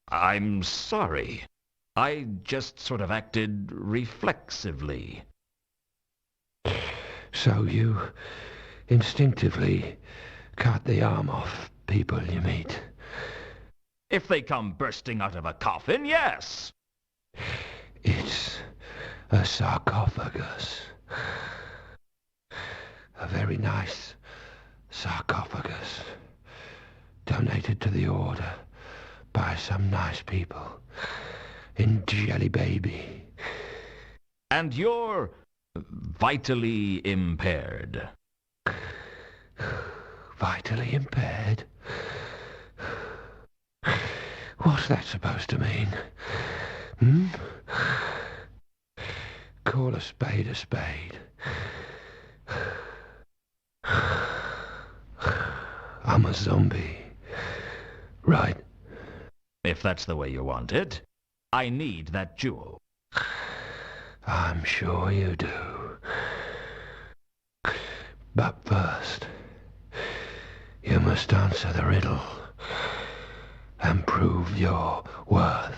I'm sorry. I just sort of acted reflexively. So you instinctively cut the arm off people you meet? If they come bursting out of a coffin, yes. It's a sarcophagus. A very nice sarcophagus. Donated to the Order by some nice people in Jelly Baby. And you're vitally impaired. Vitally impaired? What's that supposed to mean? Call a spade a spade. I'm a zombie. Right. If that's the way you want it, I need that jewel. I'm sure you do. But first, you must answer the riddle and prove your worth.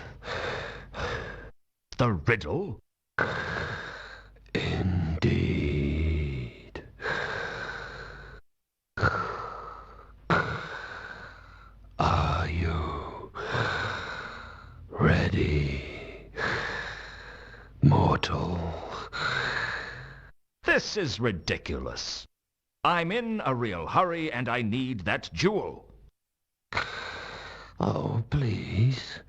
The riddle? Indeed. Are you ready, mortal? This is ridiculous. I'm in a real hurry and I need that jewel. Oh, please.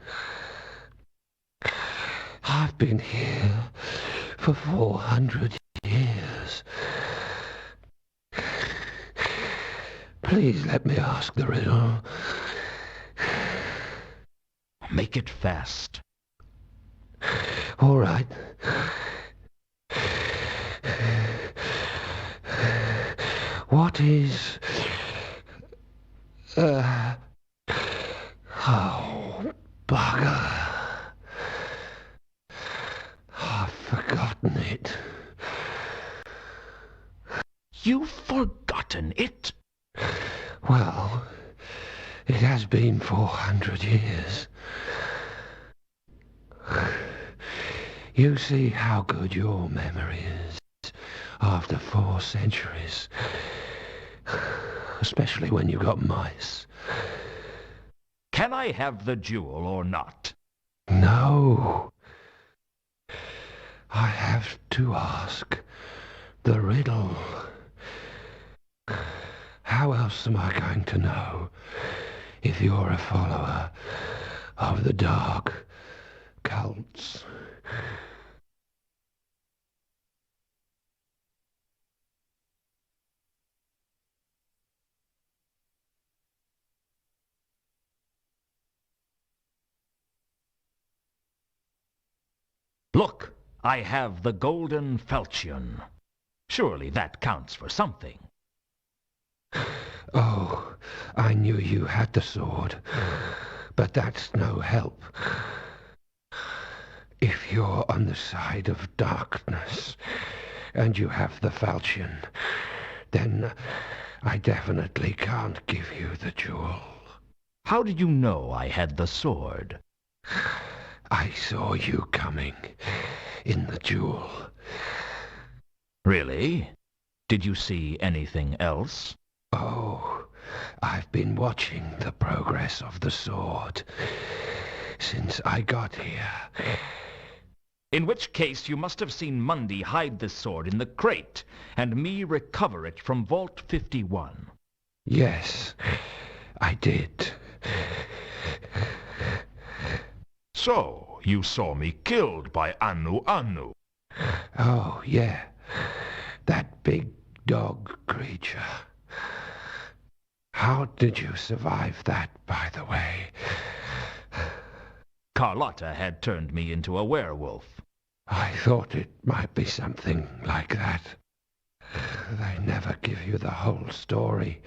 I've been here for 400 years. Please let me ask the riddle. Make it fast. All right. What is... Oh, bugger. I've forgotten it. You've forgotten it? Well, it has been 400 years. You see how good your memory is after 4 centuries. Especially when you've got mice. Can I have the jewel or not? No. I have to ask the riddle. How else am I going to know if you're a follower of the dark cults? Look, I have the golden falchion. Surely that counts for something. Oh, I knew you had the sword, but that's no help. If you're on the side of darkness and you have the falchion, then I definitely can't give you the jewel. How did you know I had the sword? I saw you coming in the jewel. Really? Did you see anything else? Oh, I've been watching the progress of the sword since I got here. In which case you must have seen Mundy hide the sword in the crate and me recover it from Vault 51. Yes, I did. So, you saw me killed by Anu Anu. Oh, yeah. That big dog creature. How did you survive that, by the way? Carlotta had turned me into a werewolf. I thought it might be something like that. They never give you the whole story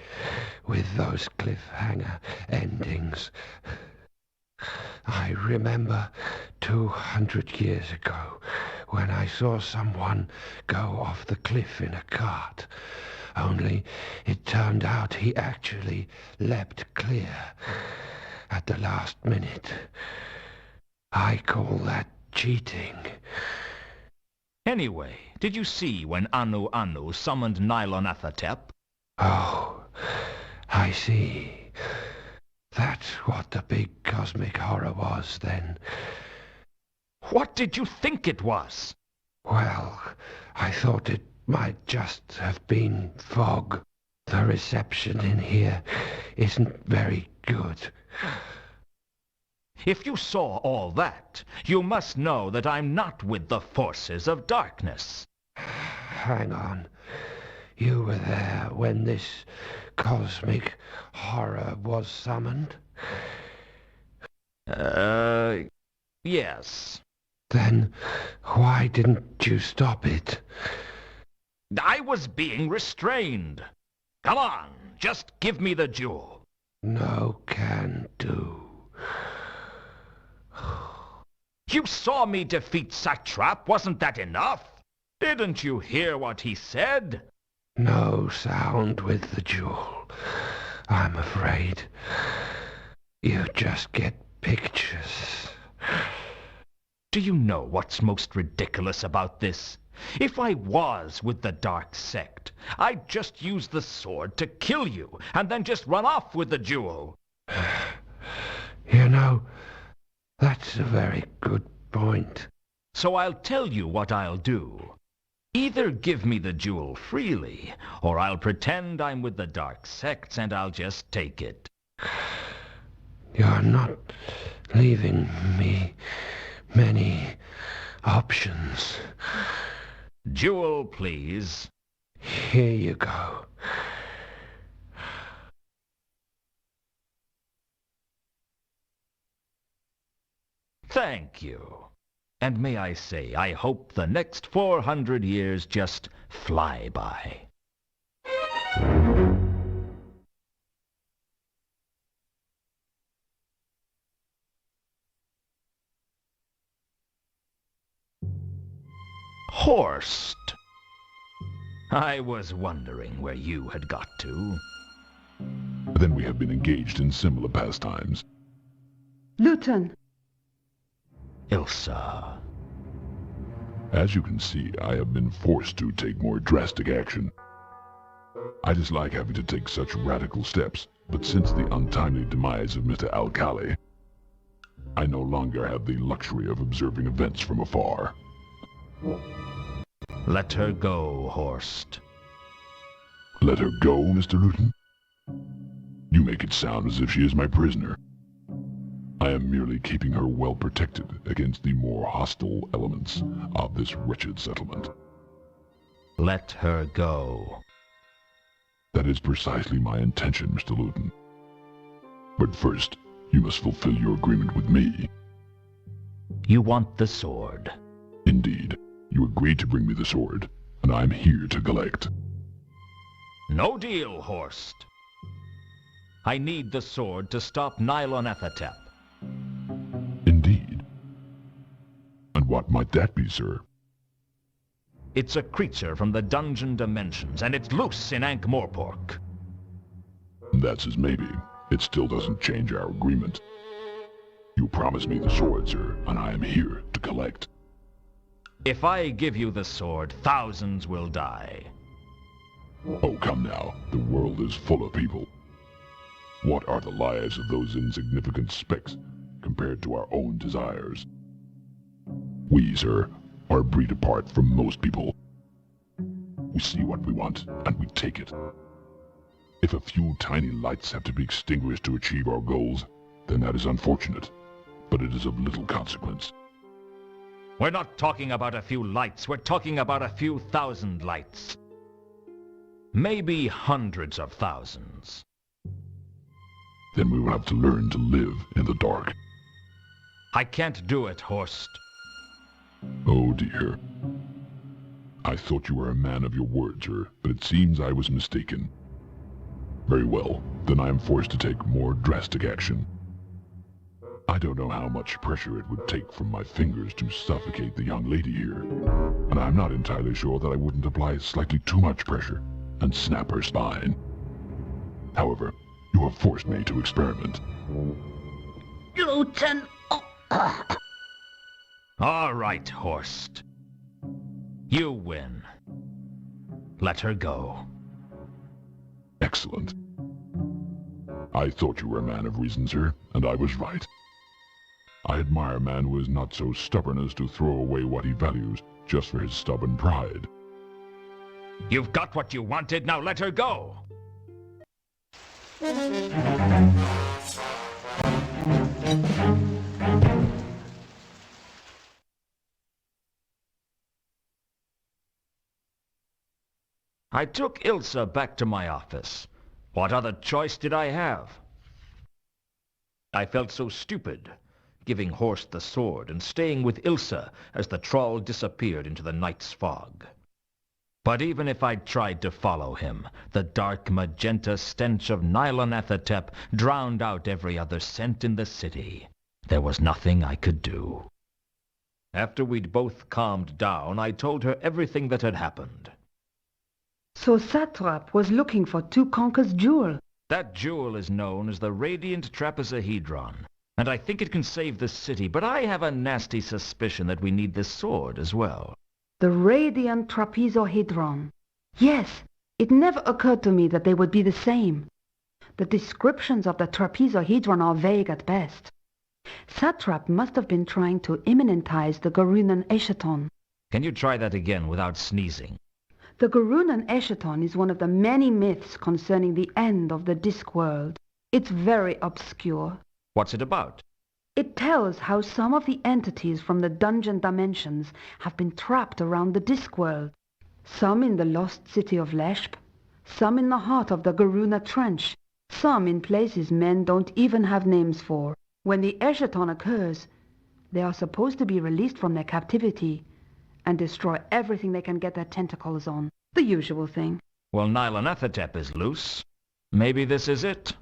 with those cliffhanger endings. I remember 200 years ago when I saw someone go off the cliff in a cart. Only it turned out he actually leapt clear at the last minute. I call that cheating. Anyway, did you see when Anu Anu summoned Nylonathotep? Oh, I see. That's what the big cosmic horror was then. What did you think it was? Well, I thought it might just have been fog. The reception in here isn't very good. If you saw all that, you must know that I'm not with the forces of darkness. Hang on. You were there when this cosmic horror was summoned? Yes. Then why didn't you stop it? I was being restrained. Come on, just give me the jewel. No can do. You saw me defeat Satrap, wasn't that enough? Didn't you hear what he said? No sound with the jewel, I'm afraid. You just get pictures. Do you know what's most ridiculous about this? If I was with the dark sect, I'd just use the sword to kill you, and then just run off with the jewel. You know, that's a very good point. So I'll tell you what I'll do. Either give me the jewel freely, or I'll pretend I'm with the dark sects and I'll just take it. You're not leaving me many options. Jewel, please. Here you go. Thank you. And may I say, I hope the next 400 years just fly by. Horst. I was wondering where you had got to. Then we have been engaged in similar pastimes. Luton. Ilsa. As you can see, I have been forced to take more drastic action. I dislike having to take such radical steps, but since the untimely demise of Mr. Alcali, I no longer have the luxury of observing events from afar. Let her go, Horst. Let her go, Mr. Luton? You make it sound as if she is my prisoner. I am merely keeping her well protected against the more hostile elements of this wretched settlement. Let her go. That is precisely my intention, Mr. Luton. But first, you must fulfill your agreement with me. You want the sword? Indeed. You agreed to bring me the sword, and I am here to collect. No deal, Horst. I need the sword to stop Nylonathotep. Indeed. And what might that be, sir? It's a creature from the dungeon dimensions, and it's loose in Ankh-Morpork. That's as maybe. It still doesn't change our agreement. You promised me the sword, sir, and I am here to collect. If I give you the sword, thousands will die. Oh, come now. The world is full of people. What are the lives of those insignificant specks compared to our own desires? We, sir, are a breed apart from most people. We see what we want, and we take it. If a few tiny lights have to be extinguished to achieve our goals, then that is unfortunate, but it is of little consequence. We're not talking about a few lights, we're talking about a few thousand lights. Maybe hundreds of thousands. Then we will have to learn to live in the dark. I can't do it, Horst. Oh dear. I thought you were a man of your word, sir, but it seems I was mistaken. Very well, then I am forced to take more drastic action. I don't know how much pressure it would take from my fingers to suffocate the young lady here. And I'm not entirely sure that I wouldn't apply slightly too much pressure and snap her spine. However, you have forced me to experiment. Luton! All right, Horst. You win. Let her go. Excellent. I thought you were a man of reason, sir, and I was right. I admire a man who is not so stubborn as to throw away what he values just for his stubborn pride. You've got what you wanted, now let her go! I took Ilsa back to my office. What other choice did I have? I felt so stupid, giving Horst the sword and staying with Ilsa as the troll disappeared into the night's fog. But even if I'd tried to follow him, the dark magenta stench of Nylonathotep drowned out every other scent in the city. There was nothing I could do. After we'd both calmed down, I told her everything that had happened. So Satrap was looking for Tukonka's jewel. That jewel is known as the Radiant Trapezohedron, and I think it can save the city, but I have a nasty suspicion that we need this sword as well. The Radiant Trapezohedron. Yes, it never occurred to me that they would be the same. The descriptions of the trapezohedron are vague at best. Satrap must have been trying to immanentize the Garunan Eschaton. Can you try that again without sneezing? The Garunan Eschaton is one of the many myths concerning the end of the Discworld. It's very obscure. What's it about? It tells how some of the entities from the dungeon dimensions have been trapped around the Discworld. Some in the lost city of Leshp, some in the heart of the Garuna Trench, some in places men don't even have names for. When the Eschaton occurs, they are supposed to be released from their captivity and destroy everything they can get their tentacles on. The usual thing. Well, Nylonathotep is loose. Maybe this is it.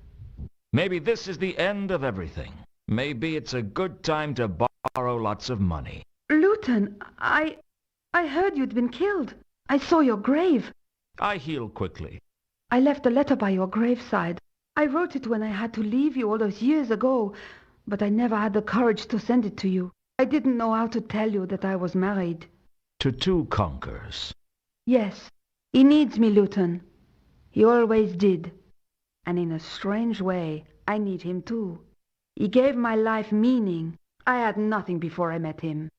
Maybe this is the end of everything. Maybe it's a good time to borrow lots of money. Luton, I heard you'd been killed. I saw your grave. I heal quickly. I left a letter by your graveside. I wrote it when I had to leave you all those years ago, but I never had the courage to send it to you. I didn't know how to tell you that I was married. To two conquerors. Yes, he needs me, Luton. He always did. And in a strange way, I need him too. He gave my life meaning. I had nothing before I met him.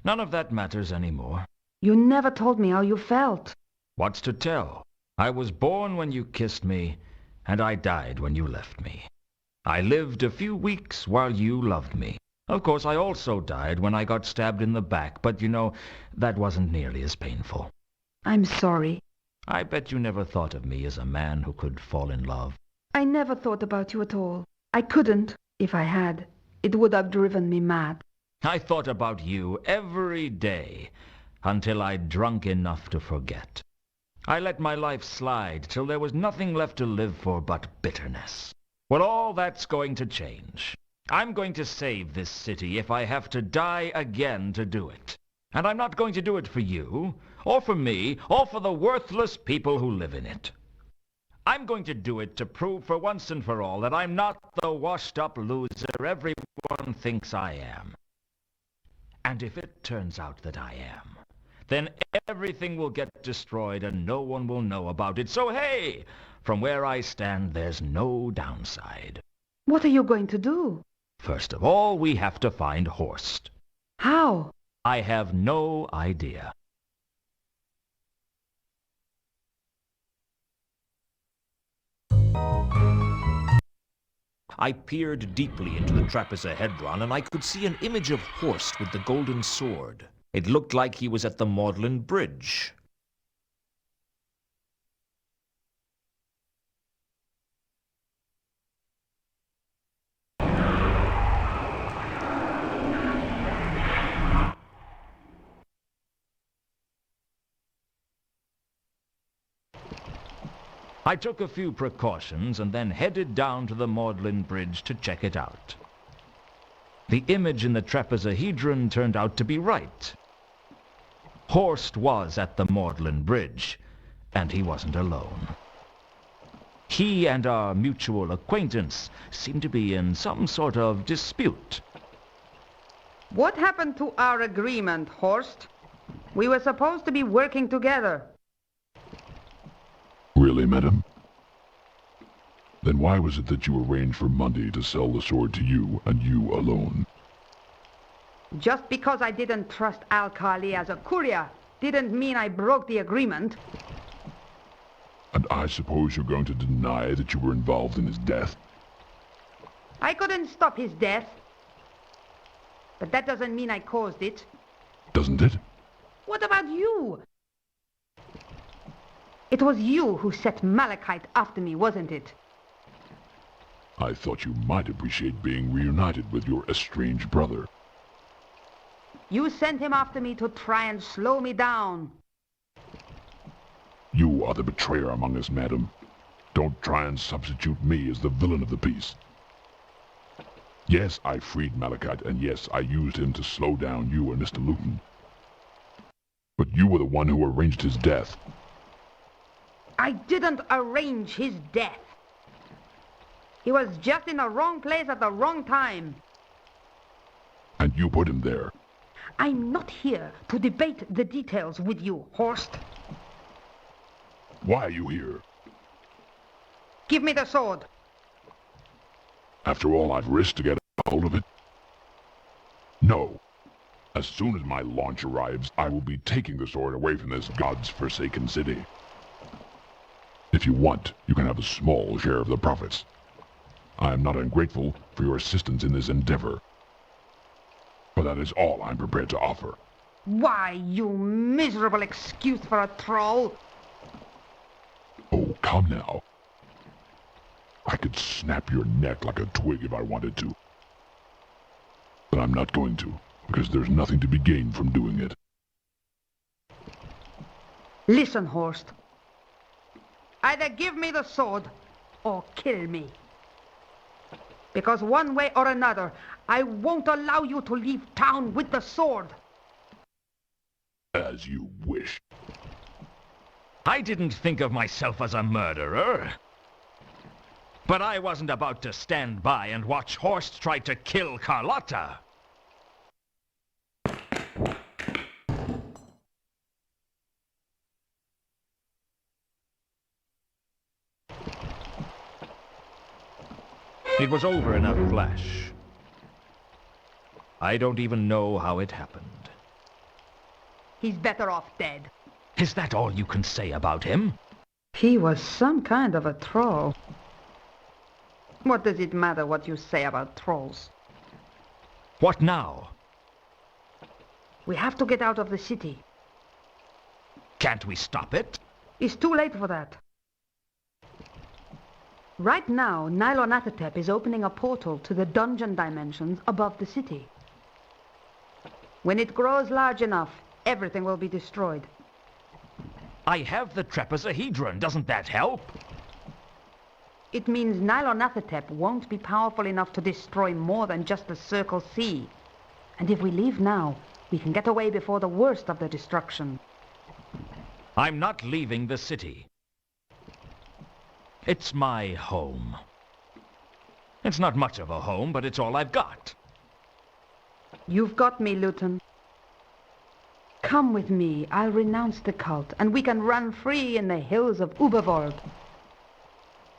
None of that matters anymore. You never told me how you felt. What's to tell? I was born when you kissed me, and I died when you left me. I lived a few weeks while you loved me. Of course, I also died when I got stabbed in the back, but you know, that wasn't nearly as painful. I'm sorry. I bet you never thought of me as a man who could fall in love. I never thought about you at all. I couldn't. If I had, it would have driven me mad. I thought about you every day, until I'd drunk enough to forget. I let my life slide till there was nothing left to live for but bitterness. Well, all that's going to change. I'm going to save this city if I have to die again to do it. And I'm not going to do it for you, or for me, or for the worthless people who live in it. I'm going to do it to prove for once and for all that I'm not the washed-up loser everyone thinks I am. And if it turns out that I am, then everything will get destroyed and no one will know about it. So hey, from where I stand, there's no downside. What are you going to do? First of all, we have to find Horst. How? I have no idea. I peered deeply into the trapezohedron, and I could see an image of Horst with the golden sword. It looked like he was at the Magdalen Bridge. I took a few precautions and then headed down to the Magdalen Bridge to check it out. The image in the trapezohedron turned out to be right. Horst was at the Magdalen Bridge, and he wasn't alone. He and our mutual acquaintance seemed to be in some sort of dispute. What happened to our agreement, Horst? We were supposed to be working together. Really, madam? Then why was it that you arranged for Monday to sell the sword to you, and you alone? Just because I didn't trust Al-Khali as a courier didn't mean I broke the agreement. And I suppose you're going to deny that you were involved in his death? I couldn't stop his death. But that doesn't mean I caused it. Doesn't it? What about you? It was you who set Malachite after me, wasn't it? I thought you might appreciate being reunited with your estranged brother. You sent him after me to try and slow me down. You are the betrayer among us, madam. Don't try and substitute me as the villain of the piece. Yes, I freed Malachite, and yes, I used him to slow down you and Mr. Luton. But you were the one who arranged his death. I didn't arrange his death. He was just in the wrong place at the wrong time. And you put him there. I'm not here to debate the details with you, Horst. Why are you here? Give me the sword. After all I've risked to get a hold of it? No. As soon as my launch arrives, I will be taking the sword away from this God's forsaken city. If you want, you can have a small share of the profits. I am not ungrateful for your assistance in this endeavor. But that is all I'm prepared to offer. Why, you miserable excuse for a troll! Oh, come now. I could snap your neck like a twig if I wanted to. But I'm not going to, because there's nothing to be gained from doing it. Listen, Horst. Either give me the sword, or kill me. Because one way or another, I won't allow you to leave town with the sword. As you wish. I didn't think of myself as a murderer. But I wasn't about to stand by and watch Horst try to kill Carlotta. It was over in a flash. I don't even know how it happened. He's better off dead. Is that all you can say about him? He was some kind of a troll. What does it matter what you say about trolls? What now? We have to get out of the city. Can't we stop it? It's too late for that. Right now, Nylonathotep is opening a portal to the dungeon dimensions above the city. When it grows large enough, everything will be destroyed. I have the trapezohedron. Doesn't that help? It means Nylonathotep won't be powerful enough to destroy more than just the Circle C. And if we leave now, we can get away before the worst of the destruction. I'm not leaving the city. It's my home. It's not much of a home, but it's all I've got. You've got me, Luton. Come with me. I'll renounce the cult, and we can run free in the hills of Ubervold.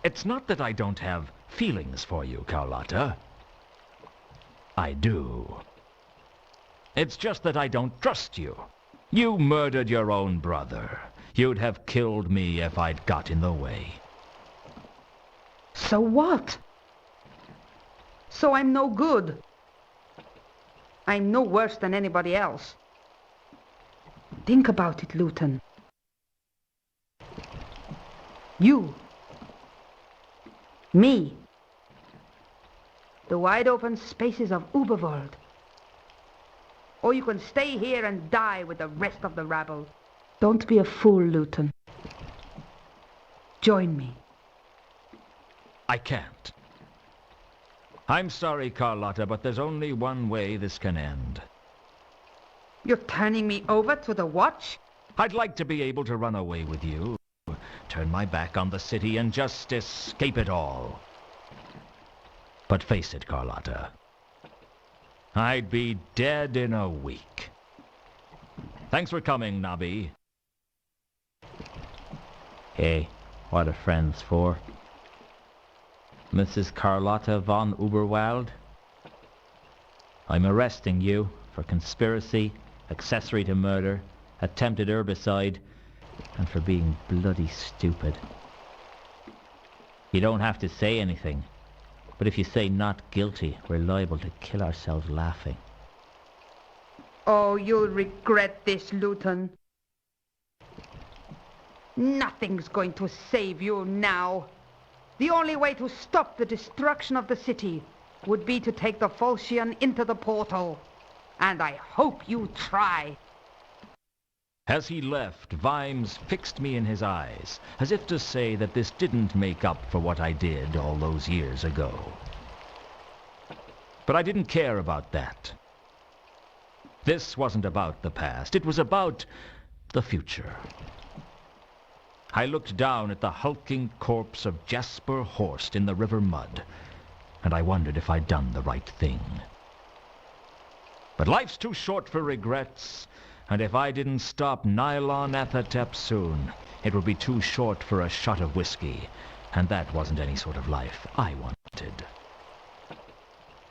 It's not that I don't have feelings for you, Carlotta. I do. It's just that I don't trust you. You murdered your own brother. You'd have killed me if I'd got in the way. So what? So I'm no good. I'm no worse than anybody else. Think about it, Luton. You. Me. The wide open spaces of Ubervold. Or you can stay here and die with the rest of the rabble. Don't be a fool, Luton. Join me. I can't. I'm sorry, Carlotta, but there's only one way this can end. You're turning me over to the watch? I'd like to be able to run away with you, turn my back on the city and just escape it all. But face it, Carlotta, I'd be dead in a week. Thanks for coming, Nobby. Hey, what are friends for? Mrs. Carlotta von Uberwald? I'm arresting you for conspiracy, accessory to murder, attempted herbicide, and for being bloody stupid. You don't have to say anything, but if you say not guilty, we're liable to kill ourselves laughing. Oh, you'll regret this, Luton. Nothing's going to save you now. The only way to stop the destruction of the city would be to take the Falchion into the portal. And I hope you try. As he left, Vimes fixed me in his eyes, as if to say that this didn't make up for what I did all those years ago. But I didn't care about that. This wasn't about the past. It was about the future. I looked down at the hulking corpse of Jasper Horst in the river mud, and I wondered if I'd done the right thing. But life's too short for regrets, and if I didn't stop Nylon Athatep soon, it would be too short for a shot of whiskey, and that wasn't any sort of life I wanted.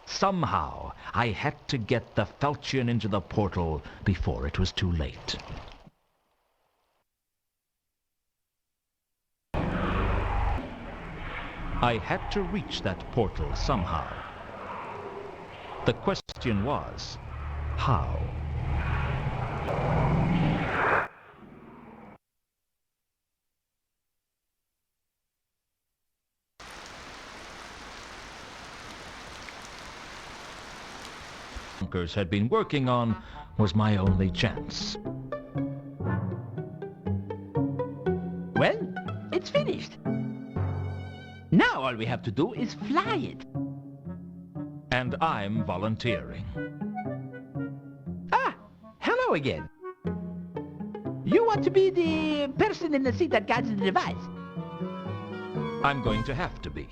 Somehow, I had to get the Falchion into the portal before it was too late. I had to reach that portal somehow. The question was, how? Bunkers had been working on was my only chance. Well, it's finished. Now all we have to do is fly it. And I'm volunteering. Ah, hello again. You want to be the person in the seat that guides the device? I'm going to have to be.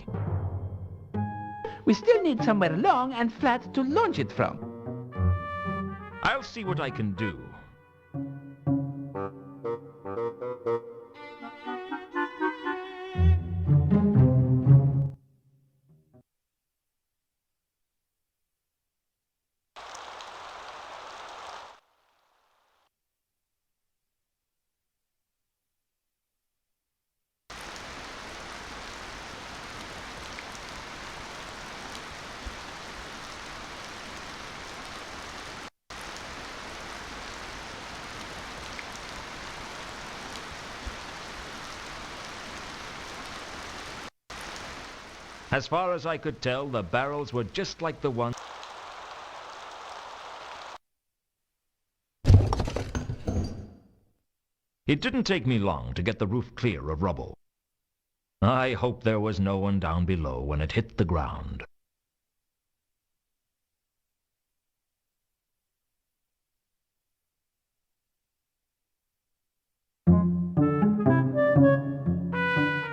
We still need somewhere long and flat to launch it from. I'll see what I can do. As far as I could tell, the barrels were just like the ones. It didn't take me long to get the roof clear of rubble. I hope there was no one down below when it hit the ground.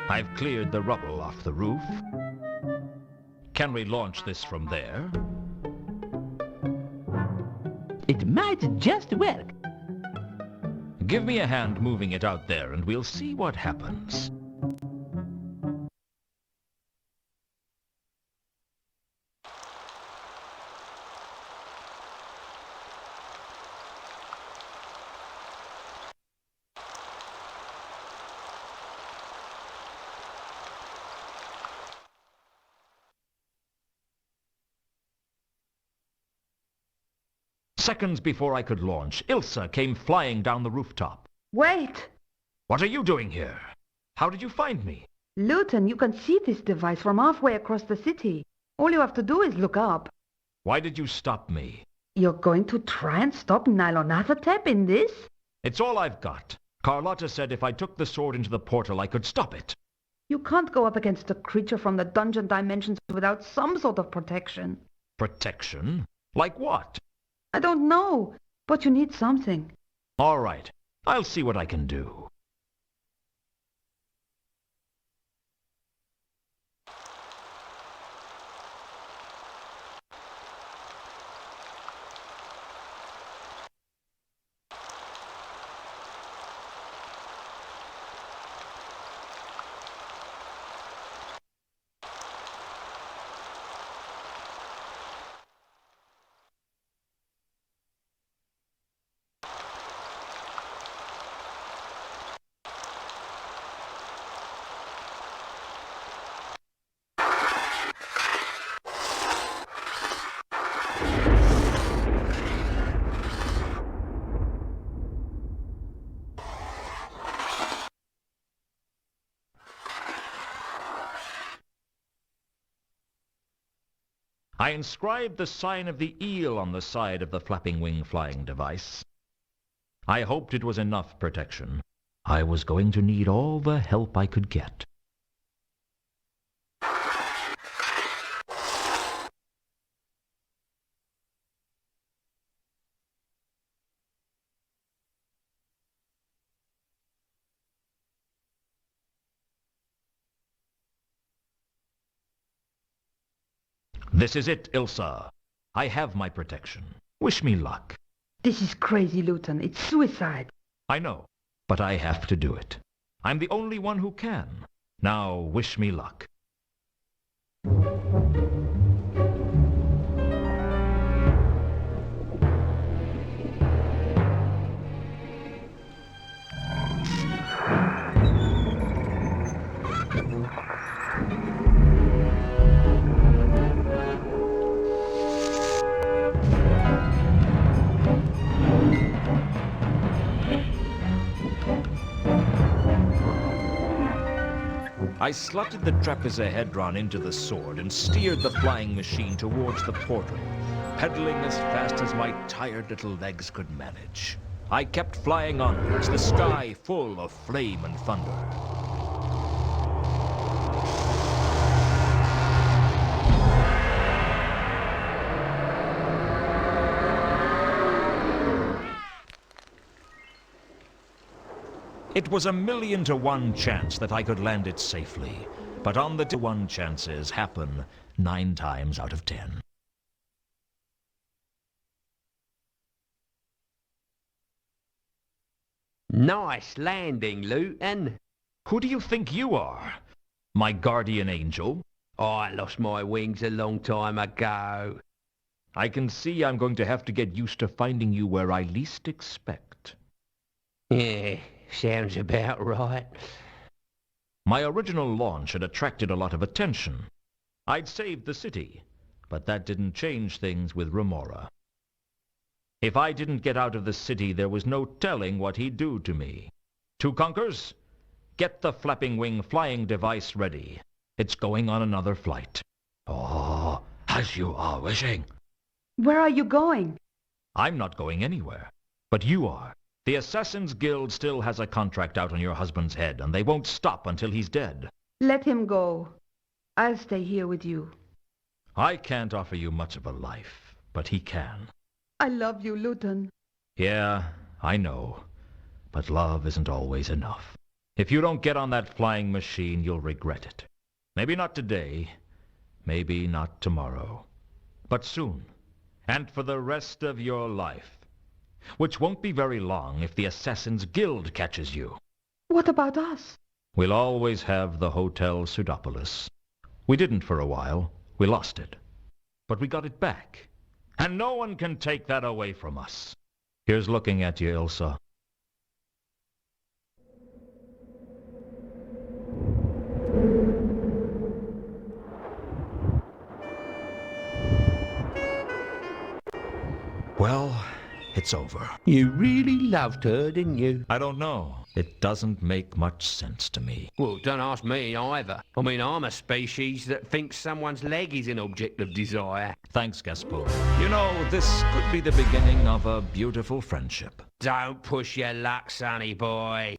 I've cleared the rubble off the roof. Can we launch this from there? It might just work. Give me a hand moving it out there and we'll see what happens. Seconds before I could launch, Ilsa came flying down the rooftop. Wait! What are you doing here? How did you find me? Luton, you can see this device from halfway across the city. All you have to do is look up. Why did you stop me? You're going to try and stop Nylonathatep in this? It's all I've got. Carlotta said if I took the sword into the portal, I could stop it. You can't go up against a creature from the dungeon dimensions without some sort of protection. Protection? Like what? I don't know, but you need something. All right, I'll see what I can do. I inscribed the sign of the eel on the side of the flapping wing flying device. I hoped it was enough protection. I was going to need all the help I could get. This is it, Ilsa. I have my protection. Wish me luck. This is crazy, Luton. It's suicide. I know, but I have to do it. I'm the only one who can. Now, wish me luck. I slotted the trapezohedron into the sword and steered the flying machine towards the portal, pedaling as fast as my tired little legs could manage. I kept flying onwards, the sky full of flame and thunder. It was 1,000,000 to 1 chance that I could land it safely, but on the 1 chances happen 9 times out of 10. Nice landing, Luton. Who do you think you are? My guardian angel? Oh, I lost my wings a long time ago. I can see I'm going to have to get used to finding you where I least expect. Yeah. Sounds about right. My original launch had attracted a lot of attention. I'd saved the city, but that didn't change things with Remora. If I didn't get out of the city, there was no telling what he'd do to me. Two Conkers, get the flapping wing flying device ready. It's going on another flight. Oh, as you are wishing. Where are you going? I'm not going anywhere, but you are. The Assassin's Guild still has a contract out on your husband's head, and they won't stop until he's dead. Let him go. I'll stay here with you. I can't offer you much of a life, but he can. I love you, Luton. Yeah, I know. But love isn't always enough. If you don't get on that flying machine, you'll regret it. Maybe not today, maybe not tomorrow, but soon, and for the rest of your life. Which won't be very long if the Assassin's Guild catches you. What about us? We'll always have the Hotel Pseudopolis. We didn't for a while. We lost it. But we got it back. And no one can take that away from us. Here's looking at you, Ilsa. Well, it's over. You really loved her, didn't you? I don't know. It doesn't make much sense to me. Well, don't ask me either. I mean, I'm a species that thinks someone's leg is an object of desire. Thanks, Gaspar. You know, this could be the beginning of a beautiful friendship. Don't push your luck, sonny boy.